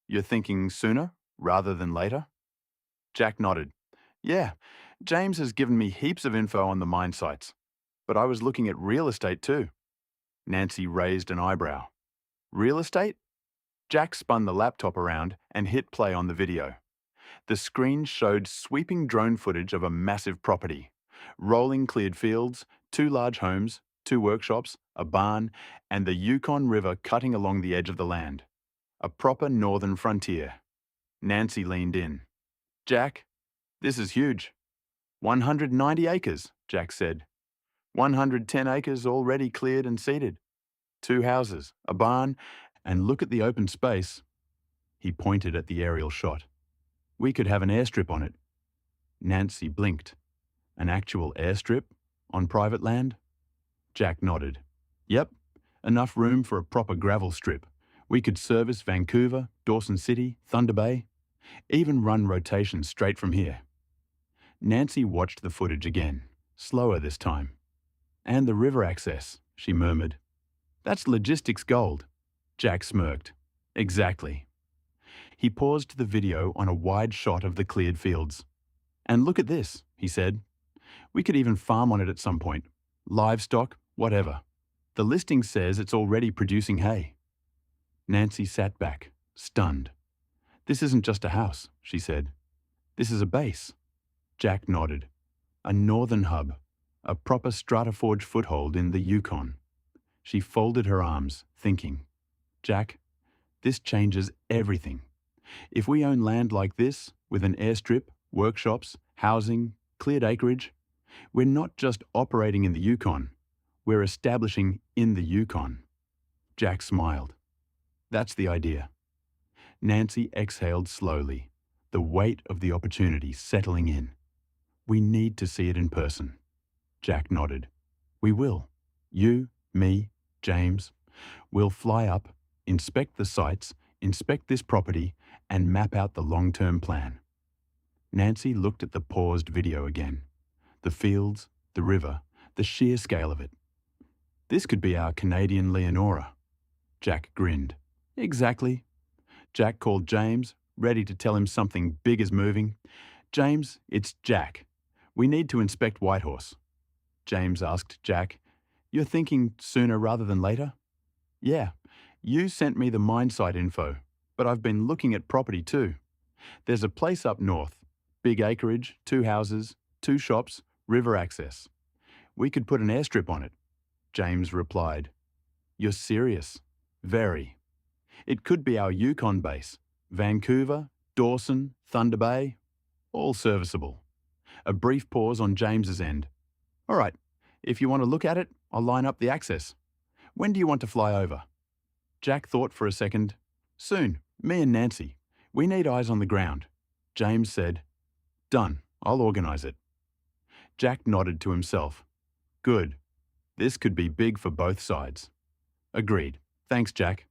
"You're thinking sooner, rather than later?" Jack nodded. "Yeah, James has given me heaps of info on the mine sites, but I was looking at real estate too." Nancy raised an eyebrow. "Real estate?" Jack spun the laptop around and hit play on the video. The screen showed sweeping drone footage of a massive property. Rolling cleared fields, 2 large homes, 2 workshops, a barn, and the Yukon River cutting along the edge of the land. A proper northern frontier. Nancy leaned in. "Jack, this is huge." 190 acres, Jack said. 110 acres already cleared and seeded. 2 houses, a barn, and look at the open space. He pointed at the aerial shot. "We could have an airstrip on it." Nancy blinked. "An actual airstrip? On private land?" Jack nodded. "Yep, enough room for a proper gravel strip. We could service Vancouver, Dawson City, Thunder Bay, even run rotations straight from here." Nancy watched the footage again, slower this time. "And the river access," she murmured. "That's logistics gold." Jack smirked. "Exactly." He paused the video on a wide shot of the cleared fields. "And look at this," he said. "We could even farm on it at some point. Livestock, whatever. The listing says it's already producing hay." Nancy sat back, stunned. "This isn't just a house," she said. "This is a base." Jack nodded. "A northern hub, a proper StrataForge foothold in the Yukon." She folded her arms, thinking. "Jack, this changes everything. If we own land like this, with an airstrip, workshops, housing, cleared acreage, we're not just operating in the Yukon, we're establishing in the Yukon." Jack smiled. "That's the idea." Nancy exhaled slowly, the weight of the opportunity settling in. "We need to see it in person." Jack nodded. "We will. You, me, James. We'll fly up, inspect the sites, inspect this property, and map out the long-term plan." Nancy looked at the paused video again. The fields, the river, the sheer scale of it. "This could be our Canadian Leonora." Jack grinned. "Exactly." Jack called James, ready to tell him something big is moving. "James, it's Jack. We need to inspect Whitehorse." James asked Jack, "You're thinking sooner rather than later?" "Yeah, you sent me the mine site info, but I've been looking at property too. There's a place up north. Big acreage, 2 houses, 2 shops, river access. We could put an airstrip on it. James replied. You're serious? Very. It could be our Yukon base. Vancouver, Dawson, Thunder Bay, all serviceable. A brief pause on James's end. All right, if you want to look at it, I'll line up the access. When do you want to fly over? Jack thought for a second. Soon, me and Nancy. We need eyes on the ground. James said, Done, I'll organise it. Jack nodded to himself. Good. This could be big for both sides. Agreed. Thanks, Jack.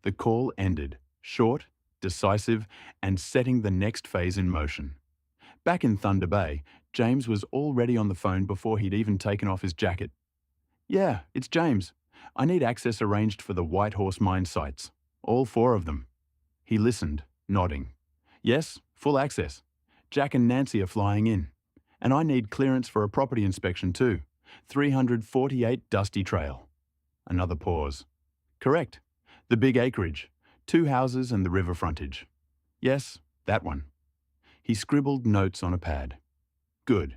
The call ended, short, decisive, and setting the next phase in motion. Back in Thunder Bay, James was already on the phone before he'd even taken off his jacket. Yeah, it's James. I need access arranged for the White Horse mine sites. All 4 of them. He listened, nodding. Yes, full access. Jack and Nancy are flying in. And I need clearance for a property inspection too. 348 Dusty Trail. Another pause. Correct. The big acreage. 2 houses and the river frontage. Yes, that one. He scribbled notes on a pad. Good.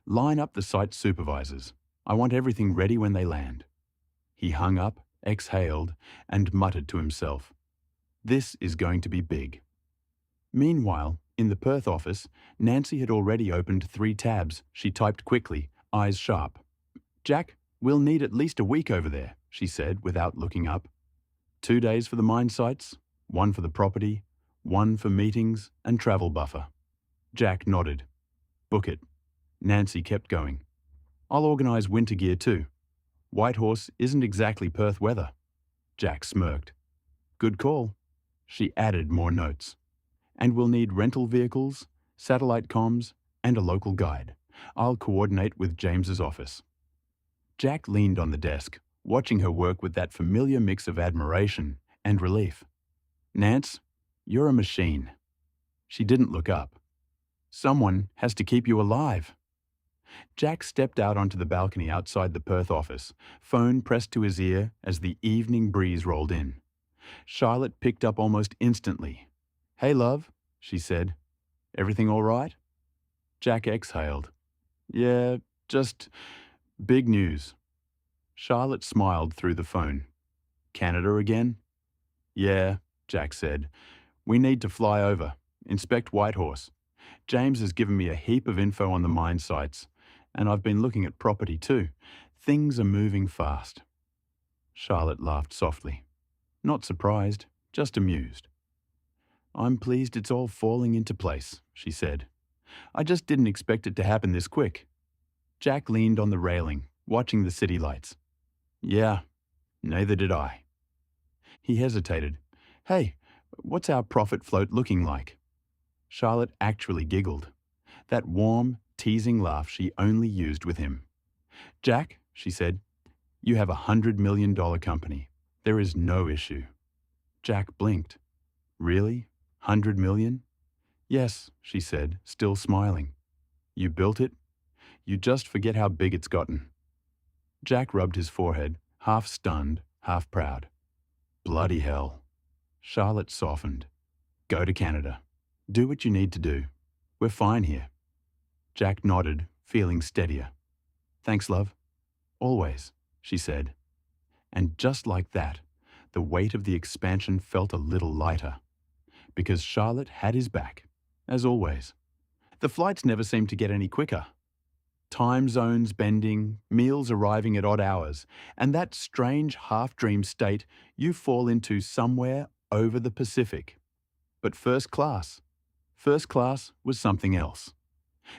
Line up the site supervisors. I want everything ready when they land. He hung up, exhaled, and muttered to himself. This is going to be big. Meanwhile, in the Perth office, Nancy had already opened 3 tabs. She typed quickly, eyes sharp. Jack, we'll need at least a week over there, she said without looking up. 2 days for the mine sites, 1 for the property, 1 for meetings and travel buffer. Jack nodded. Book it. Nancy kept going. I'll organise winter gear too. Whitehorse isn't exactly Perth weather. Jack smirked. Good call. She added more notes. And we'll need rental vehicles, satellite comms, and a local guide. I'll coordinate with James's office. Jack leaned on the desk, watching her work with that familiar mix of admiration and relief. Nance, you're a machine. She didn't look up. Someone has to keep you alive. Jack stepped out onto the balcony outside the Perth office, phone pressed to his ear as the evening breeze rolled in. Charlotte picked up almost instantly. Hey, love, she said. Everything all right? Jack exhaled. Yeah, just big news. Charlotte smiled through the phone. Canada again? Yeah, Jack said. We need to fly over, inspect Whitehorse. James has given me a heap of info on the mine sites, and I've been looking at property too. Things are moving fast. Charlotte laughed softly. Not surprised, just amused. I'm pleased it's all falling into place, she said. I just didn't expect it to happen this quick. Jack leaned on the railing, watching the city lights. Yeah, neither did I. He hesitated. Hey, what's our profit float looking like? Charlotte actually giggled. That warm, teasing laugh she only used with him. Jack, she said, you have $100 million company. There is no issue. Jack blinked. Really? 100 million? Yes, she said, still smiling. You built it? You just forget how big it's gotten. Jack rubbed his forehead, half stunned, half proud. Bloody hell. Charlotte softened. Go to Canada. Do what you need to do. We're fine here. Jack nodded, feeling steadier. Thanks, love. Always, she said. And just like that, the weight of the expansion felt a little lighter. Because Charlotte had his back, as always. The flights never seemed to get any quicker. Time zones bending, meals arriving at odd hours, and that strange half-dream state you fall into somewhere over the Pacific. But first class was something else.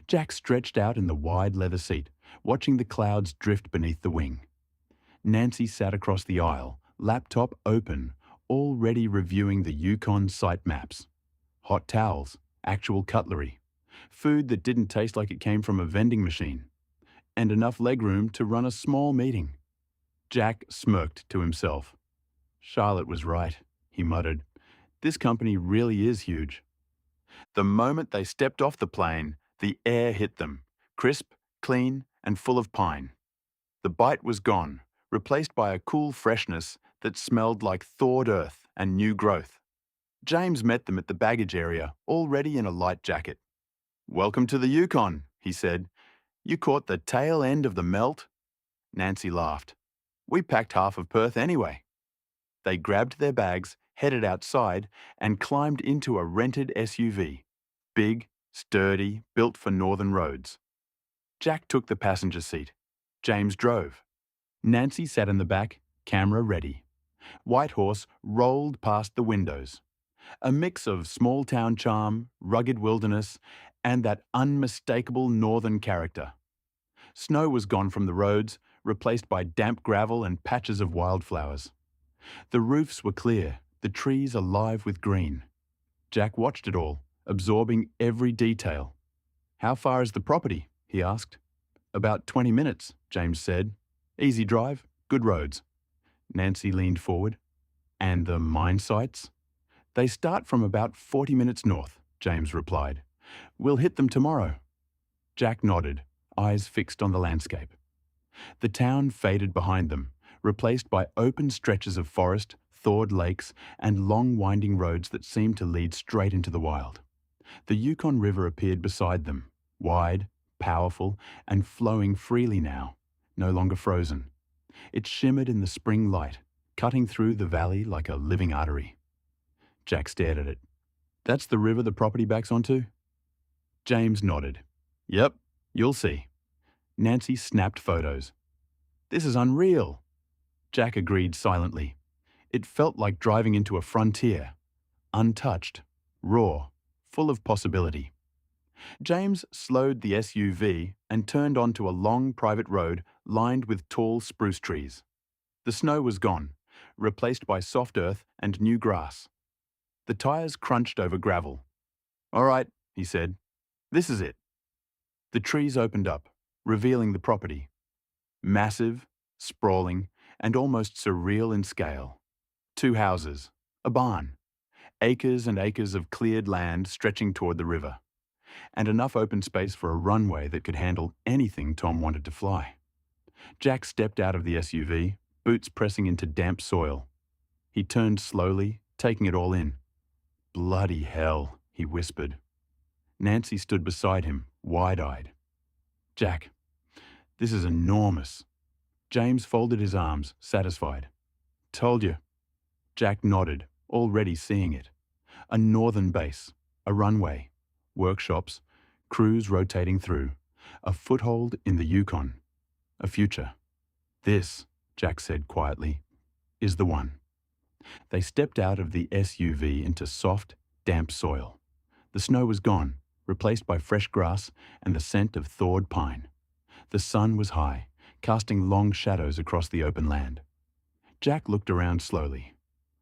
Jack stretched out in the wide leather seat, watching the clouds drift beneath the wing. Nancy sat across the aisle, laptop open, already reviewing the Yukon site maps. Hot towels, actual cutlery, food that didn't taste like it came from a vending machine, and enough legroom to run a small meeting. Jack smirked to himself. Charlotte was right, he muttered. This company really is huge. The moment they stepped off the plane, the air hit them, crisp, clean, and full of pine. The bite was gone, replaced by a cool freshness that smelled like thawed earth and new growth. James met them at the baggage area, already in a light jacket. "Welcome to the Yukon," he said. "You caught the tail end of the melt?" Nancy laughed. "We packed half of Perth anyway." They grabbed their bags, headed outside, and climbed into a rented SUV. Big, sturdy, built for northern roads. Jack took the passenger seat. James drove. Nancy sat in the back, camera ready. Whitehorse rolled past the windows. A mix of small-town charm, rugged wilderness, and that unmistakable northern character. Snow was gone from the roads, replaced by damp gravel and patches of wildflowers. The roofs were clear, the trees alive with green. Jack watched it all, absorbing every detail. "How far is the property?" he asked. "About 20 minutes, James said. "Easy drive, good roads." Nancy leaned forward. "And the mine sites?" "They start from about 40 minutes north," James replied. "We'll hit them tomorrow." Jack nodded, eyes fixed on the landscape. The town faded behind them, replaced by open stretches of forest, thawed lakes, and long winding roads that seemed to lead straight into the wild. The Yukon River appeared beside them, wide, powerful, and flowing freely now, no longer frozen. It shimmered in the spring light, cutting through the valley like a living artery. Jack stared at it. "That's the river the property backs onto?" James nodded. "Yep, you'll see." Nancy snapped photos. "This is unreal." Jack agreed silently. It felt like driving into a frontier. Untouched, raw, full of possibility. James slowed the SUV and turned onto a long private road lined with tall spruce trees. The snow was gone, replaced by soft earth and new grass. The tires crunched over gravel. "All right," he said. "This is it." The trees opened up, revealing the property. Massive, sprawling, and almost surreal in scale. 2 houses, a barn, acres and acres of cleared land stretching toward the river, and enough open space for a runway that could handle anything Tom wanted to fly. Jack stepped out of the SUV, boots pressing into damp soil. He turned slowly, taking it all in. "Bloody hell," he whispered. Nancy stood beside him, wide-eyed. "Jack, this is enormous." James folded his arms, satisfied. "Told you." Jack nodded, already seeing it. A northern base, a runway, workshops, crews rotating through, a foothold in the Yukon, a future. "This," Jack said quietly, "is the one." They stepped out of the SUV into soft, damp soil. The snow was gone, replaced by fresh grass and the scent of thawed pine. The sun was high, casting long shadows across the open land. Jack looked around slowly.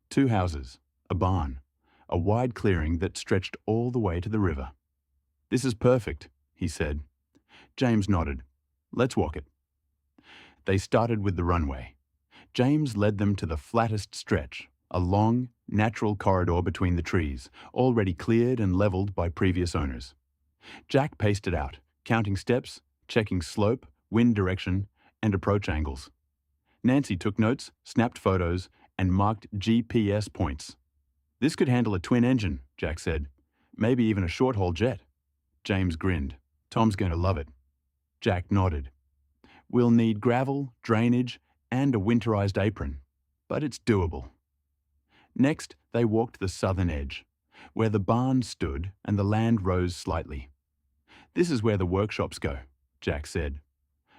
2 houses, a barn, a wide clearing that stretched all the way to the river. "This is perfect," he said. James nodded. "Let's walk it." They started with the runway. James led them to the flattest stretch, a long, natural corridor between the trees, already cleared and leveled by previous owners. Jack paced it out, counting steps, checking slope, wind direction, and approach angles. Nancy took notes, snapped photos, and marked GPS points. "This could handle a twin engine," Jack said. "Maybe even a short-haul jet." James grinned. "Tom's going to love it." Jack nodded. "We'll need gravel, drainage, and a winterized apron, but it's doable." Next, they walked the southern edge, where the barn stood and the land rose slightly. "This is where the workshops go," Jack said.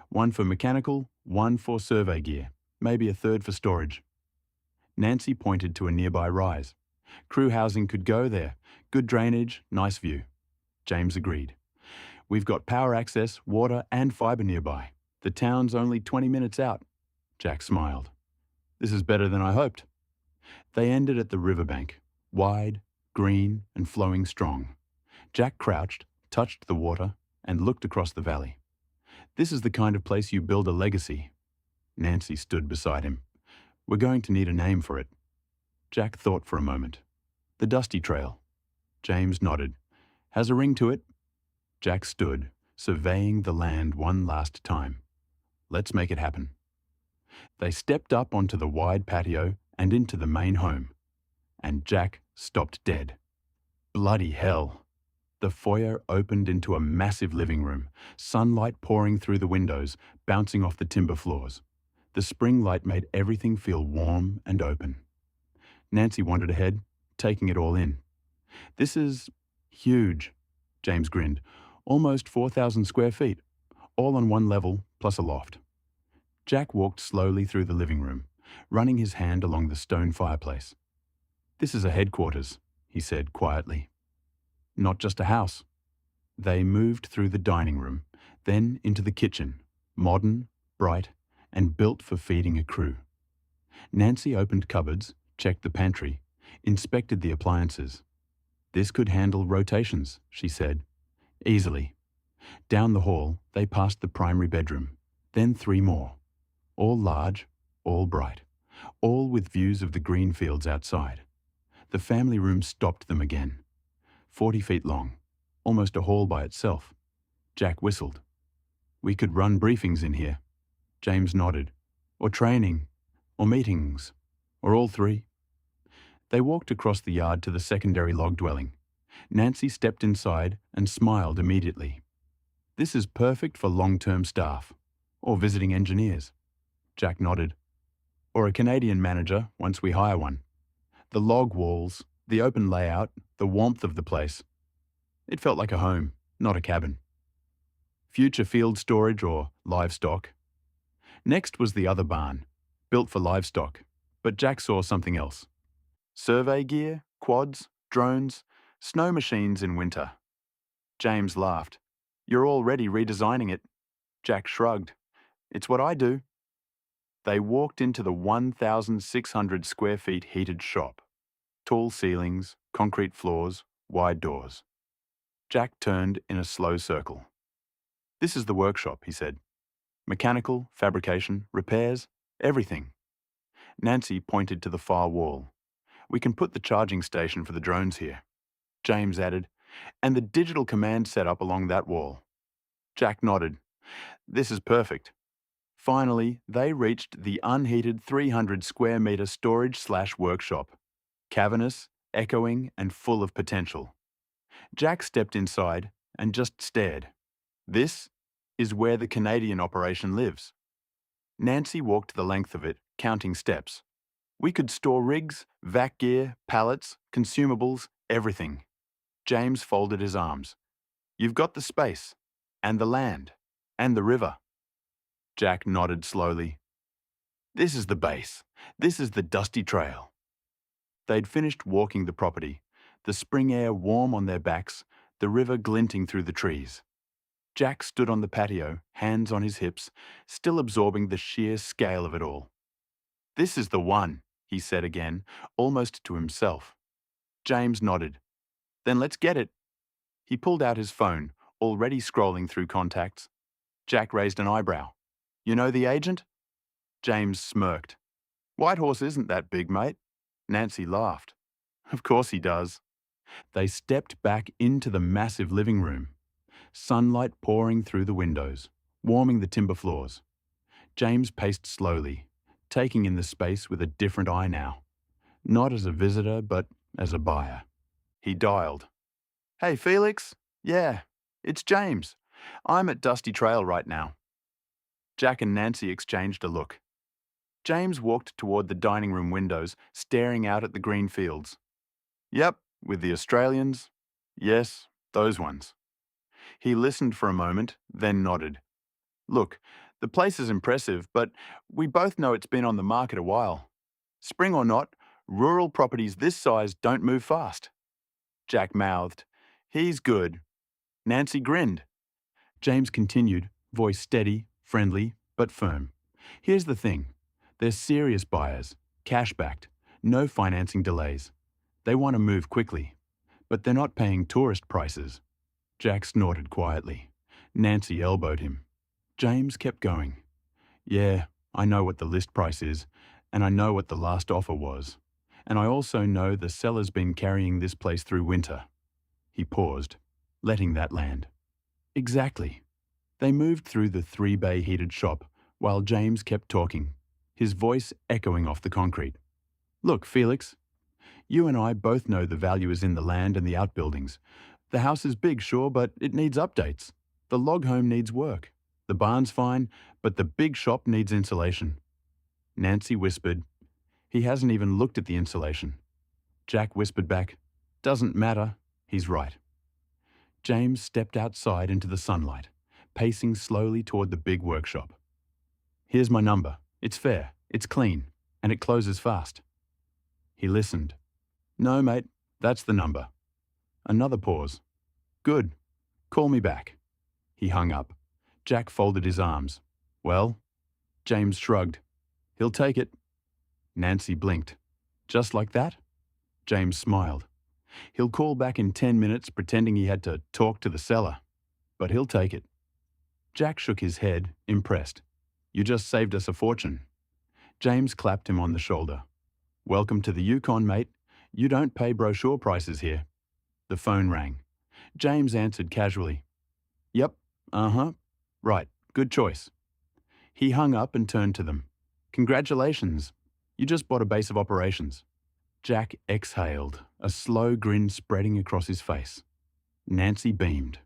"One for mechanical, one for survey gear, maybe a third for storage." Nancy pointed to a nearby rise. "Crew housing could go there. Good drainage, nice view." James agreed. "We've got power access, water, and fibre nearby. The town's only 20 minutes out." Jack smiled. "This is better than I hoped." They ended at the riverbank, wide, green, and flowing strong. Jack crouched, touched the water, and looked across the valley. "This is the kind of place you build a legacy." Nancy stood beside him. "We're going to need a name for it." Jack thought for a moment. "The Dusty Trail." James nodded. "Has a ring to it." Jack stood, surveying the land one last time. "Let's make it happen." They stepped up onto the wide patio and into the main home. And Jack stopped dead. Bloody hell! The foyer opened into a massive living room, sunlight pouring through the windows, bouncing off the timber floors. The spring light made everything feel warm and open. Nancy wandered ahead, taking it all in. "This is huge," James grinned. "Almost 4,000 square feet, all on one level, plus a loft." Jack walked slowly through the living room, running his hand along the stone fireplace. "This is a headquarters," he said quietly. "Not just a house." They moved through the dining room, then into the kitchen, modern, bright, and built for feeding a crew. Nancy opened cupboards, checked the pantry, inspected the appliances. "This could handle rotations," she said. "Easily." Down the hall, they passed the primary bedroom, then 3 more. All large, all bright, all with views of the green fields outside. The family room stopped them again. 40 feet long, almost a hall by itself. Jack whistled. "We could run briefings in here." James nodded. "Or training, or meetings, or all 3. They walked across the yard to the secondary log dwelling. Nancy stepped inside and smiled immediately. "This is perfect for long-term staff, or visiting engineers." Jack nodded. "Or a Canadian manager once we hire one. The log walls, the open layout, the warmth of the place. It felt like a home, not a cabin." Future field storage or livestock. Next was the other barn, built for livestock, but Jack saw something else. Survey gear, quads, drones, snow machines in winter. James laughed. "You're already redesigning it." Jack shrugged. "It's what I do." They walked into the 1,600 square feet heated shop. Tall ceilings, concrete floors, wide doors. Jack turned in a slow circle. "This is the workshop," he said. "Mechanical, fabrication, repairs, everything." Nancy pointed to the far wall. "We can put the charging station for the drones here." James added, "And the digital command setup along that wall." Jack nodded. "This is perfect." Finally, they reached the unheated 300 square metre storage/workshop. Cavernous, echoing, and full of potential. Jack stepped inside and just stared. "This is where the Canadian operation lives." Nancy walked the length of it, counting steps. "We could store rigs, vac gear, pallets, consumables, everything." James folded his arms. "You've got the space, and the land, and the river." Jack nodded slowly. "This is the base. This is the dusty trail." They'd finished walking the property, the spring air warm on their backs, the river glinting through the trees. Jack stood on the patio, hands on his hips, still absorbing the sheer scale of it all. "This is the one," he said again, almost to himself. James nodded. "Then let's get it." He pulled out his phone, already scrolling through contacts. Jack raised an eyebrow. "You know the agent?" James smirked. "Whitehorse isn't that big, mate." Nancy laughed. "Of course he does." They stepped back into the massive living room. Sunlight pouring through the windows, warming the timber floors. James paced slowly, taking in the space with a different eye now. Not as a visitor, but as a buyer. He dialed. "Hey, Felix? Yeah, it's James. I'm at Dusty Trail right now." Jack and Nancy exchanged a look. James walked toward the dining room windows, staring out at the green fields. "Yep, with the Australians. Yes, those ones." He listened for a moment, then nodded. "Look, the place is impressive, but we both know it's been on the market a while. Spring or not, rural properties this size don't move fast." Jack mouthed. "He's good." Nancy grinned. James continued, voice steady, friendly, but firm. "Here's the thing. They're serious buyers, cash-backed, no financing delays. They want to move quickly, but they're not paying tourist prices." Jack snorted quietly. Nancy elbowed him. James kept going. "Yeah, I know what the list price is, and I know what the last offer was. And I also know the seller's been carrying this place through winter." He paused, letting that land. "Exactly." They moved through the 3-bay heated shop while James kept talking, his voice echoing off the concrete. "Look, Felix, You and I both know the value is in the land and the outbuildings. The house is big, sure, but it needs updates. The log home needs work. The barn's fine, but the big shop needs insulation. Nancy whispered, "He hasn't even looked at the insulation." Jack whispered back, "Doesn't matter, he's right." James stepped outside into the sunlight, pacing slowly toward the big workshop. "Here's my number. It's fair, it's clean, and it closes fast." He listened. "No, mate, that's the number." Another pause. "Good. Call me back." He hung up. Jack folded his arms. "Well?" James shrugged. "He'll take it." Nancy blinked. "Just like that?" James smiled. "He'll call back in 10 minutes pretending he had to talk to the seller. But he'll take it." Jack shook his head, impressed. "You just saved us a fortune." James clapped him on the shoulder. "Welcome to the Yukon, mate. You don't pay brochure prices here." The phone rang. James answered casually. "Yep, right, good choice." He hung up and turned to them. "Congratulations. You just bought a base of operations." Jack exhaled, a slow grin spreading across his face. Nancy beamed.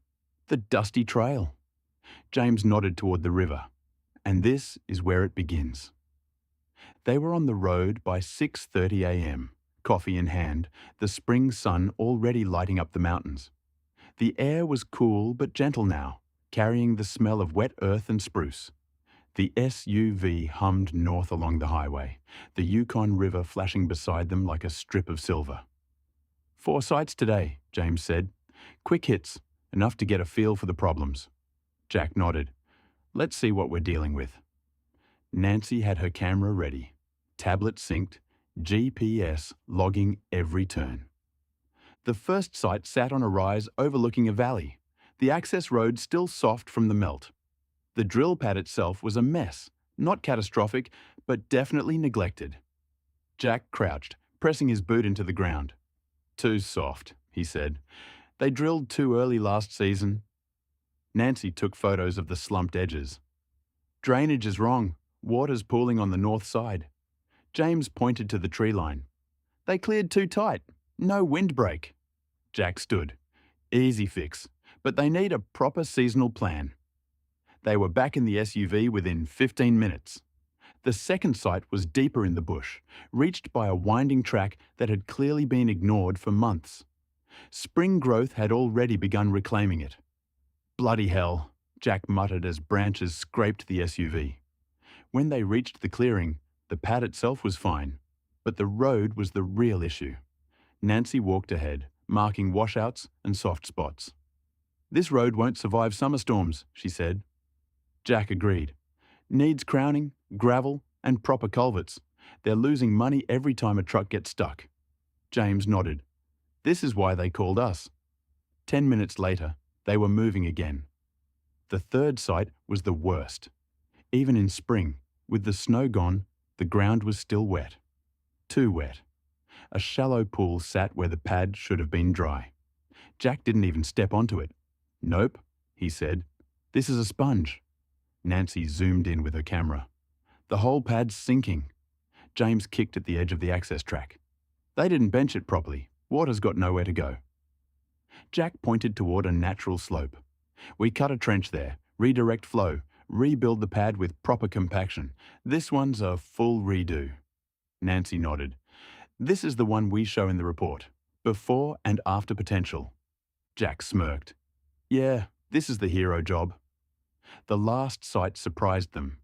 "The dusty trail." James nodded toward the river. "And this is where it begins." They were on the road by 6:30 a.m., coffee in hand, the spring sun already lighting up the mountains. The air was cool but gentle now, carrying the smell of wet earth and spruce. The SUV hummed north along the highway, the Yukon River flashing beside them like a strip of silver. "4 sites today," James said. "Quick hits, enough to get a feel for the problems." Jack nodded. "Let's see what we're dealing with." Nancy had her camera ready, tablet synced, GPS logging every turn. The first site sat on a rise overlooking a valley, the access road still soft from the melt. The drill pad itself was a mess, not catastrophic, but definitely neglected. Jack crouched, pressing his boot into the ground. "Too soft," he said. "They drilled too early last season." Nancy took photos of the slumped edges. "Drainage is wrong. Water's pooling on the north side." James pointed to the tree line. "They cleared too tight. No windbreak." Jack stood. "Easy fix, but they need a proper seasonal plan." They were back in the SUV within 15 minutes. The second site was deeper in the bush, reached by a winding track that had clearly been ignored for months. Spring growth had already begun reclaiming it. "Bloody hell," Jack muttered as branches scraped the SUV. When they reached the clearing, the pad itself was fine, but the road was the real issue. Nancy walked ahead, marking washouts and soft spots. "This road won't survive summer storms," she said. Jack agreed. "Needs crowning, gravel, and proper culverts. They're losing money every time a truck gets stuck." James nodded. "This is why they called us." 10 minutes later, they were moving again. The third site was the worst. Even in spring, with the snow gone, the ground was still wet. Too wet. A shallow pool sat where the pad should have been dry. Jack didn't even step onto it. "Nope," he said. "This is a sponge." Nancy zoomed in with her camera. "The whole pad's sinking." James kicked at the edge of the access track. "They didn't bench it properly. Water's got nowhere to go." Jack pointed toward a natural slope. "We cut a trench there, redirect flow, rebuild the pad with proper compaction. This one's a full redo." Nancy nodded. "This is the one we show in the report. Before and after potential." Jack smirked. "Yeah, this is the hero job." The last site surprised them.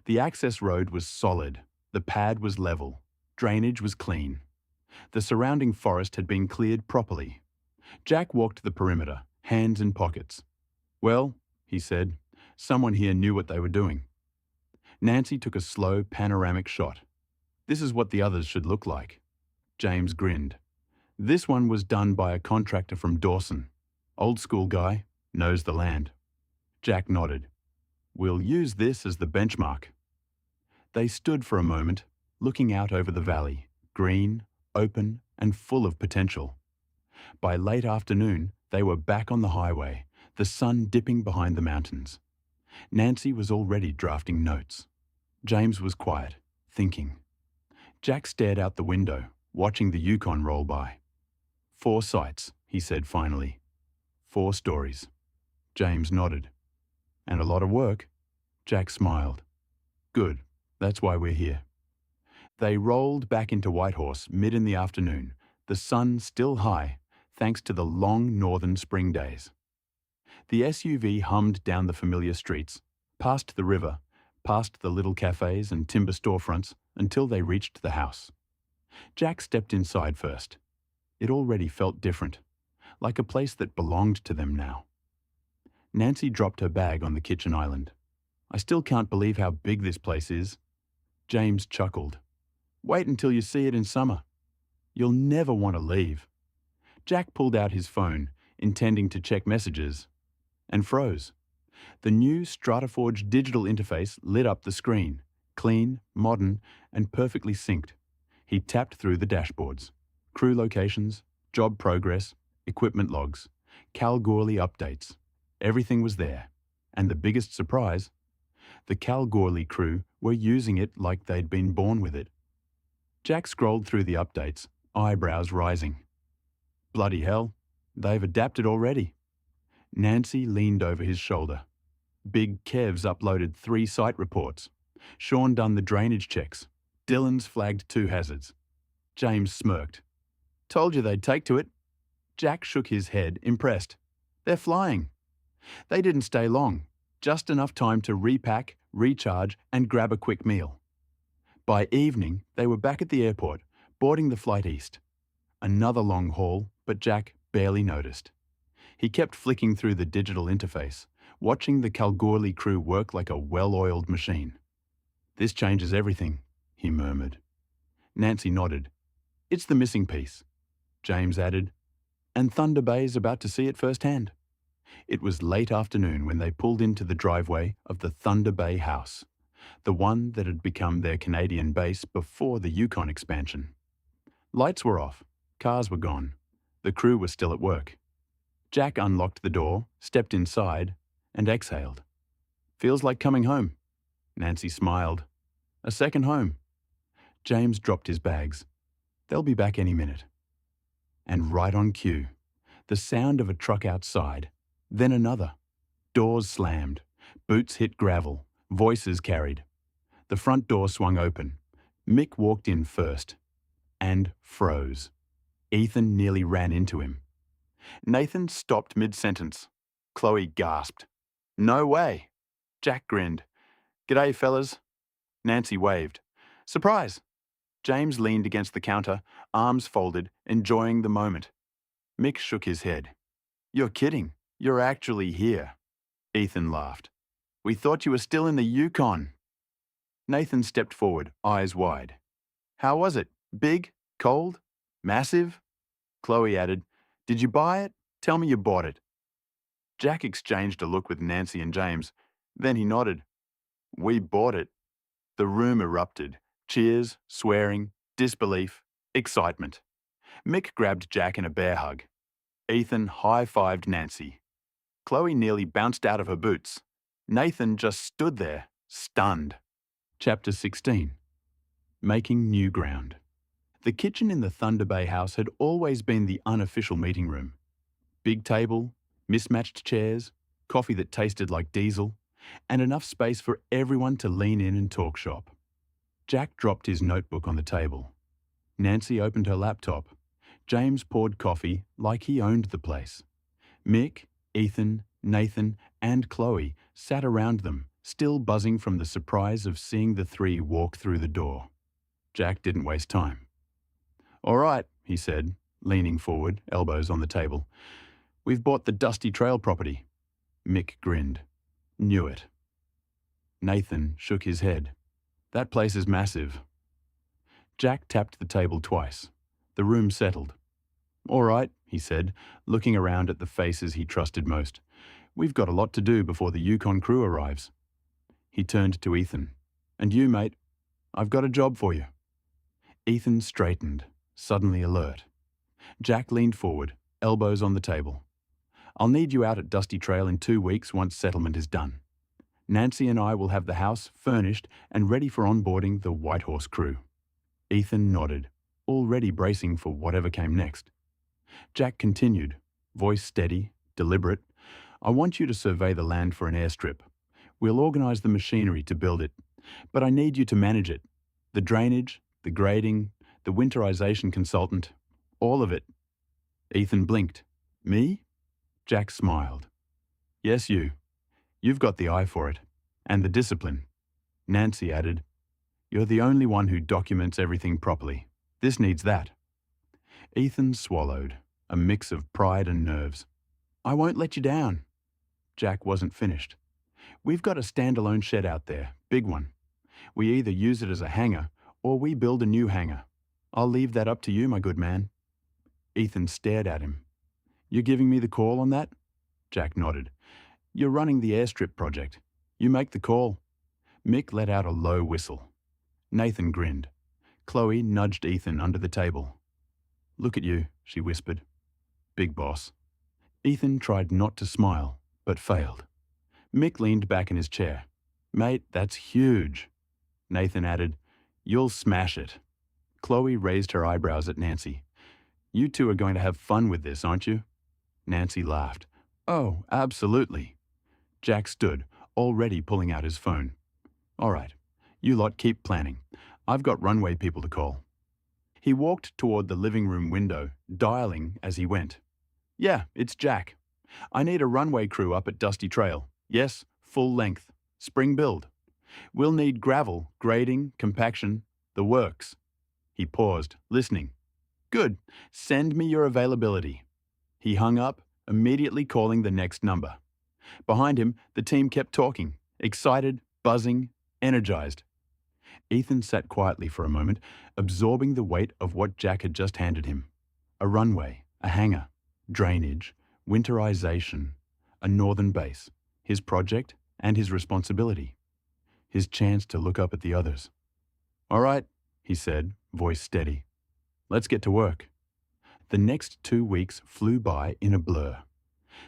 The access road was solid. The pad was level. Drainage was clean. The surrounding forest had been cleared properly. Jack walked the perimeter, hands in pockets. "Well," he said, "someone here knew what they were doing." Nancy took a slow panoramic shot. "This is what the others should look like." James grinned. "This one was done by a contractor from Dawson. Old school guy, knows the land." Jack nodded. "We'll use this as the benchmark." They stood for a moment, looking out over the valley, green, open, and full of potential. By late afternoon, they were back on the highway, the sun dipping behind the mountains. Nancy was already drafting notes. James was quiet, thinking. Jack stared out the window, watching the Yukon roll by. 4 sights, he said finally. 4 stories. James nodded. And a lot of work. Jack smiled. Good, that's why we're here. They rolled back into Whitehorse mid in the afternoon, the sun still high, thanks to the long northern spring days. The SUV hummed down the familiar streets, past the river, past the little cafes and timber storefronts, until they reached the house. Jack stepped inside first. It already felt different, like a place that belonged to them now. Nancy dropped her bag on the kitchen island. I still can't believe how big this place is. James chuckled. Wait until you see it in summer. You'll never want to leave. Jack pulled out his phone, intending to check messages, and froze. The new StrataForge digital interface lit up the screen, clean, modern, and perfectly synced. He tapped through the dashboards. Crew locations, job progress, equipment logs, Kalgoorlie updates. Everything was there. And the biggest surprise, the Kalgoorlie crew were using it like they'd been born with it. Jack scrolled through the updates, eyebrows rising. Bloody hell, they've adapted already. Nancy leaned over his shoulder. Big Kev's uploaded 3 site reports. Sean done the drainage checks. Dylan's flagged 2 hazards. James smirked. Told you they'd take to it. Jack shook his head, impressed. They're flying. They didn't stay long, just enough time to repack, recharge, and grab a quick meal. By evening, they were back at the airport, boarding the flight east. Another long haul, but Jack barely noticed. He kept flicking through the digital interface, watching the Kalgoorlie crew work like a well-oiled machine. This changes everything, he murmured. Nancy nodded. It's the missing piece. James added, and Thunder Bay's about to see it firsthand. It was late afternoon when they pulled into the driveway of the Thunder Bay house, the one that had become their Canadian base before the Yukon expansion. Lights were off, cars were gone, the crew was still at work. Jack unlocked the door, stepped inside, and exhaled. Feels like coming home. Nancy smiled. A second home. James dropped his bags. They'll be back any minute. And right on cue, the sound of a truck outside, then another. Doors slammed, boots hit gravel, voices carried. The front door swung open. Mick walked in first and froze. Ethan nearly ran into him. Nathan stopped mid-sentence. Chloe gasped. No way. Jack grinned. G'day, fellas. Nancy waved. Surprise. James leaned against the counter, arms folded, enjoying the moment. Mick shook his head. You're kidding. You're actually here. Ethan laughed. We thought you were still in the Yukon. Nathan stepped forward, eyes wide. How was it? Big? Cold? Massive? Chloe added, Did you buy it? Tell me you bought it. Jack exchanged a look with Nancy and James. Then he nodded. We bought it. The room erupted. Cheers, swearing, disbelief, excitement. Mick grabbed Jack in a bear hug. Ethan high-fived Nancy. Chloe nearly bounced out of her boots. Nathan just stood there, stunned. Chapter 16. Making New Ground. The kitchen in the Thunder Bay house had always been the unofficial meeting room. Big table, mismatched chairs, coffee that tasted like diesel, and enough space for everyone to lean in and talk shop. Jack dropped his notebook on the table. Nancy opened her laptop. James poured coffee like he owned the place. Mick, Ethan, Nathan, and Chloe sat around them, still buzzing from the surprise of seeing the 3 walk through the door. Jack didn't waste time. All right, he said, leaning forward, elbows on the table. We've bought the Dusty Trail property. Mick grinned. Knew it. Nathan shook his head. That place is massive. Jack tapped the table twice. The room settled. All right, he said, looking around at the faces he trusted most. We've got a lot to do before the Yukon crew arrives. He turned to Ethan. And you, mate, I've got a job for you. Ethan straightened, suddenly alert. Jack leaned forward, elbows on the table. I'll need you out at Dusty Trail in 2 weeks once settlement is done. Nancy and I will have the house furnished and ready for onboarding the Whitehorse crew. Ethan nodded. already bracing for whatever came next. Jack continued, voice steady, deliberate. I want you to survey the land for an airstrip. We'll organise the machinery to build it, but I need you to manage it. The drainage, the grading, the winterization consultant, all of it. Ethan blinked. Me? Jack smiled. Yes, you. You've got the eye for it. And the discipline. Nancy added, You're the only one who documents everything properly. This needs that. Ethan swallowed, a mix of pride and nerves. I won't let you down. Jack wasn't finished. We've got a standalone shed out there, big one. We either use it as a hangar or we build a new hangar. I'll leave that up to you, my good man. Ethan stared at him. You're giving me the call on that? Jack nodded. You're running the airstrip project. You make the call. Mick let out a low whistle. Nathan grinned. Chloe nudged Ethan under the table. Look at you, she whispered. Big boss. Ethan tried not to smile, but failed. Mick leaned back in his chair. Mate, that's huge. Nathan added, You'll smash it. Chloe raised her eyebrows at Nancy. You two are going to have fun with this, aren't you? Nancy laughed. Oh, absolutely. Jack stood, already pulling out his phone. All right, you lot keep planning. I've got runway people to call. He walked toward the living room window, dialing as he went. Yeah, it's Jack. I need a runway crew up at Dusty Trail. Yes, full length. Spring build. We'll need gravel, grading, compaction, the works. He paused, listening. Good. Send me your availability. He hung up, immediately calling the next number. Behind him, the team kept talking, excited, buzzing, energized. Ethan sat quietly for a moment, absorbing the weight of what Jack had just handed him. A runway, a hangar, drainage, winterization, a northern base, his project and his responsibility. His chance to look up at the others. All right, he said, voice steady. Let's get to work. The next 2 weeks flew by in a blur.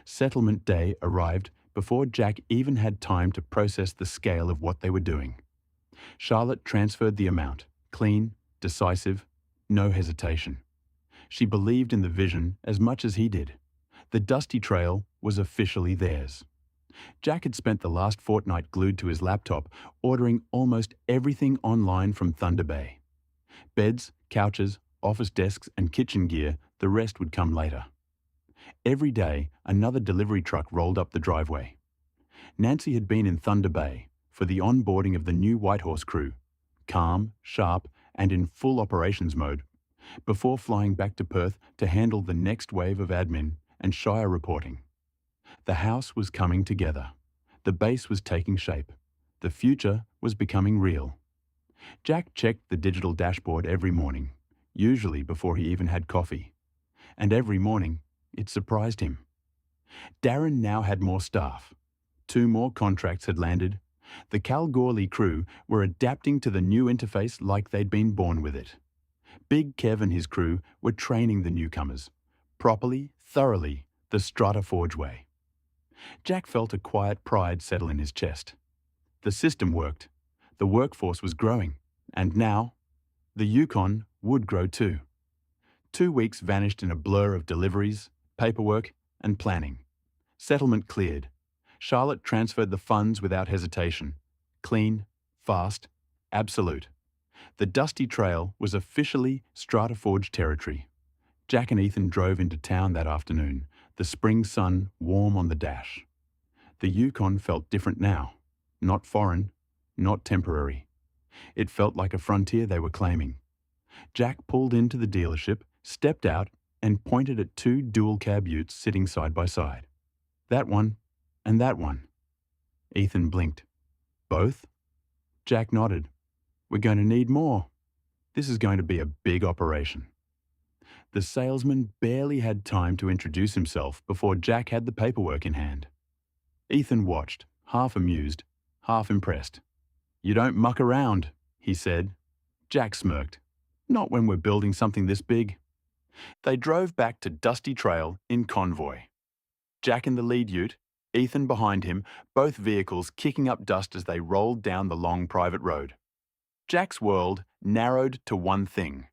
Settlement day arrived before Jack even had time to process the scale of what they were doing. Charlotte transferred the amount, clean, decisive, no hesitation. She believed in the vision as much as he did. The Dusty Trail was officially theirs. Jack had spent the last fortnight glued to his laptop, ordering almost everything online from Thunder Bay. Beds, couches, office desks and kitchen gear, the rest would come later. Every day, another delivery truck rolled up the driveway. Nancy had been in Thunder Bay for the onboarding of the new Whitehorse crew, calm, sharp, and in full operations mode, before flying back to Perth to handle the next wave of admin and Shire reporting. The house was coming together. The base was taking shape. The future was becoming real. Jack checked the digital dashboard every morning, usually before he even had coffee. And every morning, it surprised him. Darren now had more staff. 2 more contracts had landed. The Kalgoorlie crew were adapting to the new interface like they'd been born with it. Big Kev and his crew were training the newcomers, properly, thoroughly, the StrataForge way. Jack felt a quiet pride settle in his chest. The system worked. The workforce was growing. And now, the Yukon would grow too. 2 weeks vanished in a blur of deliveries, paperwork, and planning. Settlement cleared. Charlotte transferred the funds without hesitation. Clean, fast, absolute. The Dusty Trail was officially StrataForge territory. Jack and Ethan drove into town that afternoon, the spring sun warm on the dash. The Yukon felt different now. Not foreign, not temporary. It felt like a frontier they were claiming. Jack pulled into the dealership, stepped out, and pointed at 2 dual-cab utes sitting side by side. That one and that one. Ethan blinked. Both? Jack nodded. We're going to need more. This is going to be a big operation. The salesman barely had time to introduce himself before Jack had the paperwork in hand. Ethan watched, half amused, half impressed. You don't muck around, he said. Jack smirked. Not when we're building something this big. They drove back to Dusty Trail in convoy. Jack in the lead ute, Ethan behind him, both vehicles kicking up dust as they rolled down the long private road. Jack's world narrowed to one thing.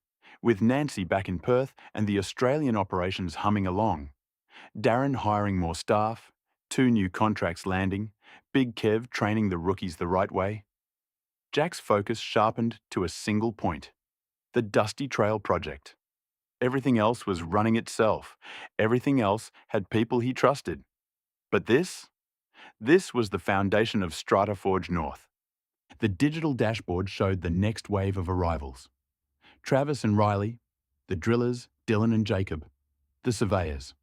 With Nancy back in Perth and the Australian operations humming along, Darren hiring more staff, 2 new contracts landing, Big Kev training the rookies the right way, Jack's focus sharpened to a single point: the Dusty Trail project. Everything else was running itself. Everything else had people he trusted. But this was the foundation of StrataForge North. The digital dashboard showed the next wave of arrivals. Travis and Riley, the drillers, Dylan and Jacob, the surveyors.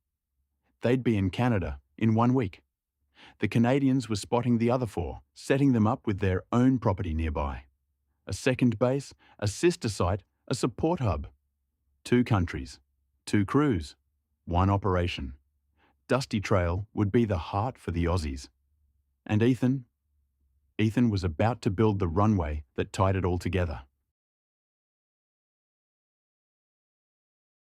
They'd be in Canada in 1 week. The Canadians were spotting the other 4, setting them up with their own property nearby. A second base, a sister site, a support hub. 2 countries, 2 crews, 1 operation. Dusty Trail would be the heart for the Aussies. And Ethan was about to build the runway that tied it all together.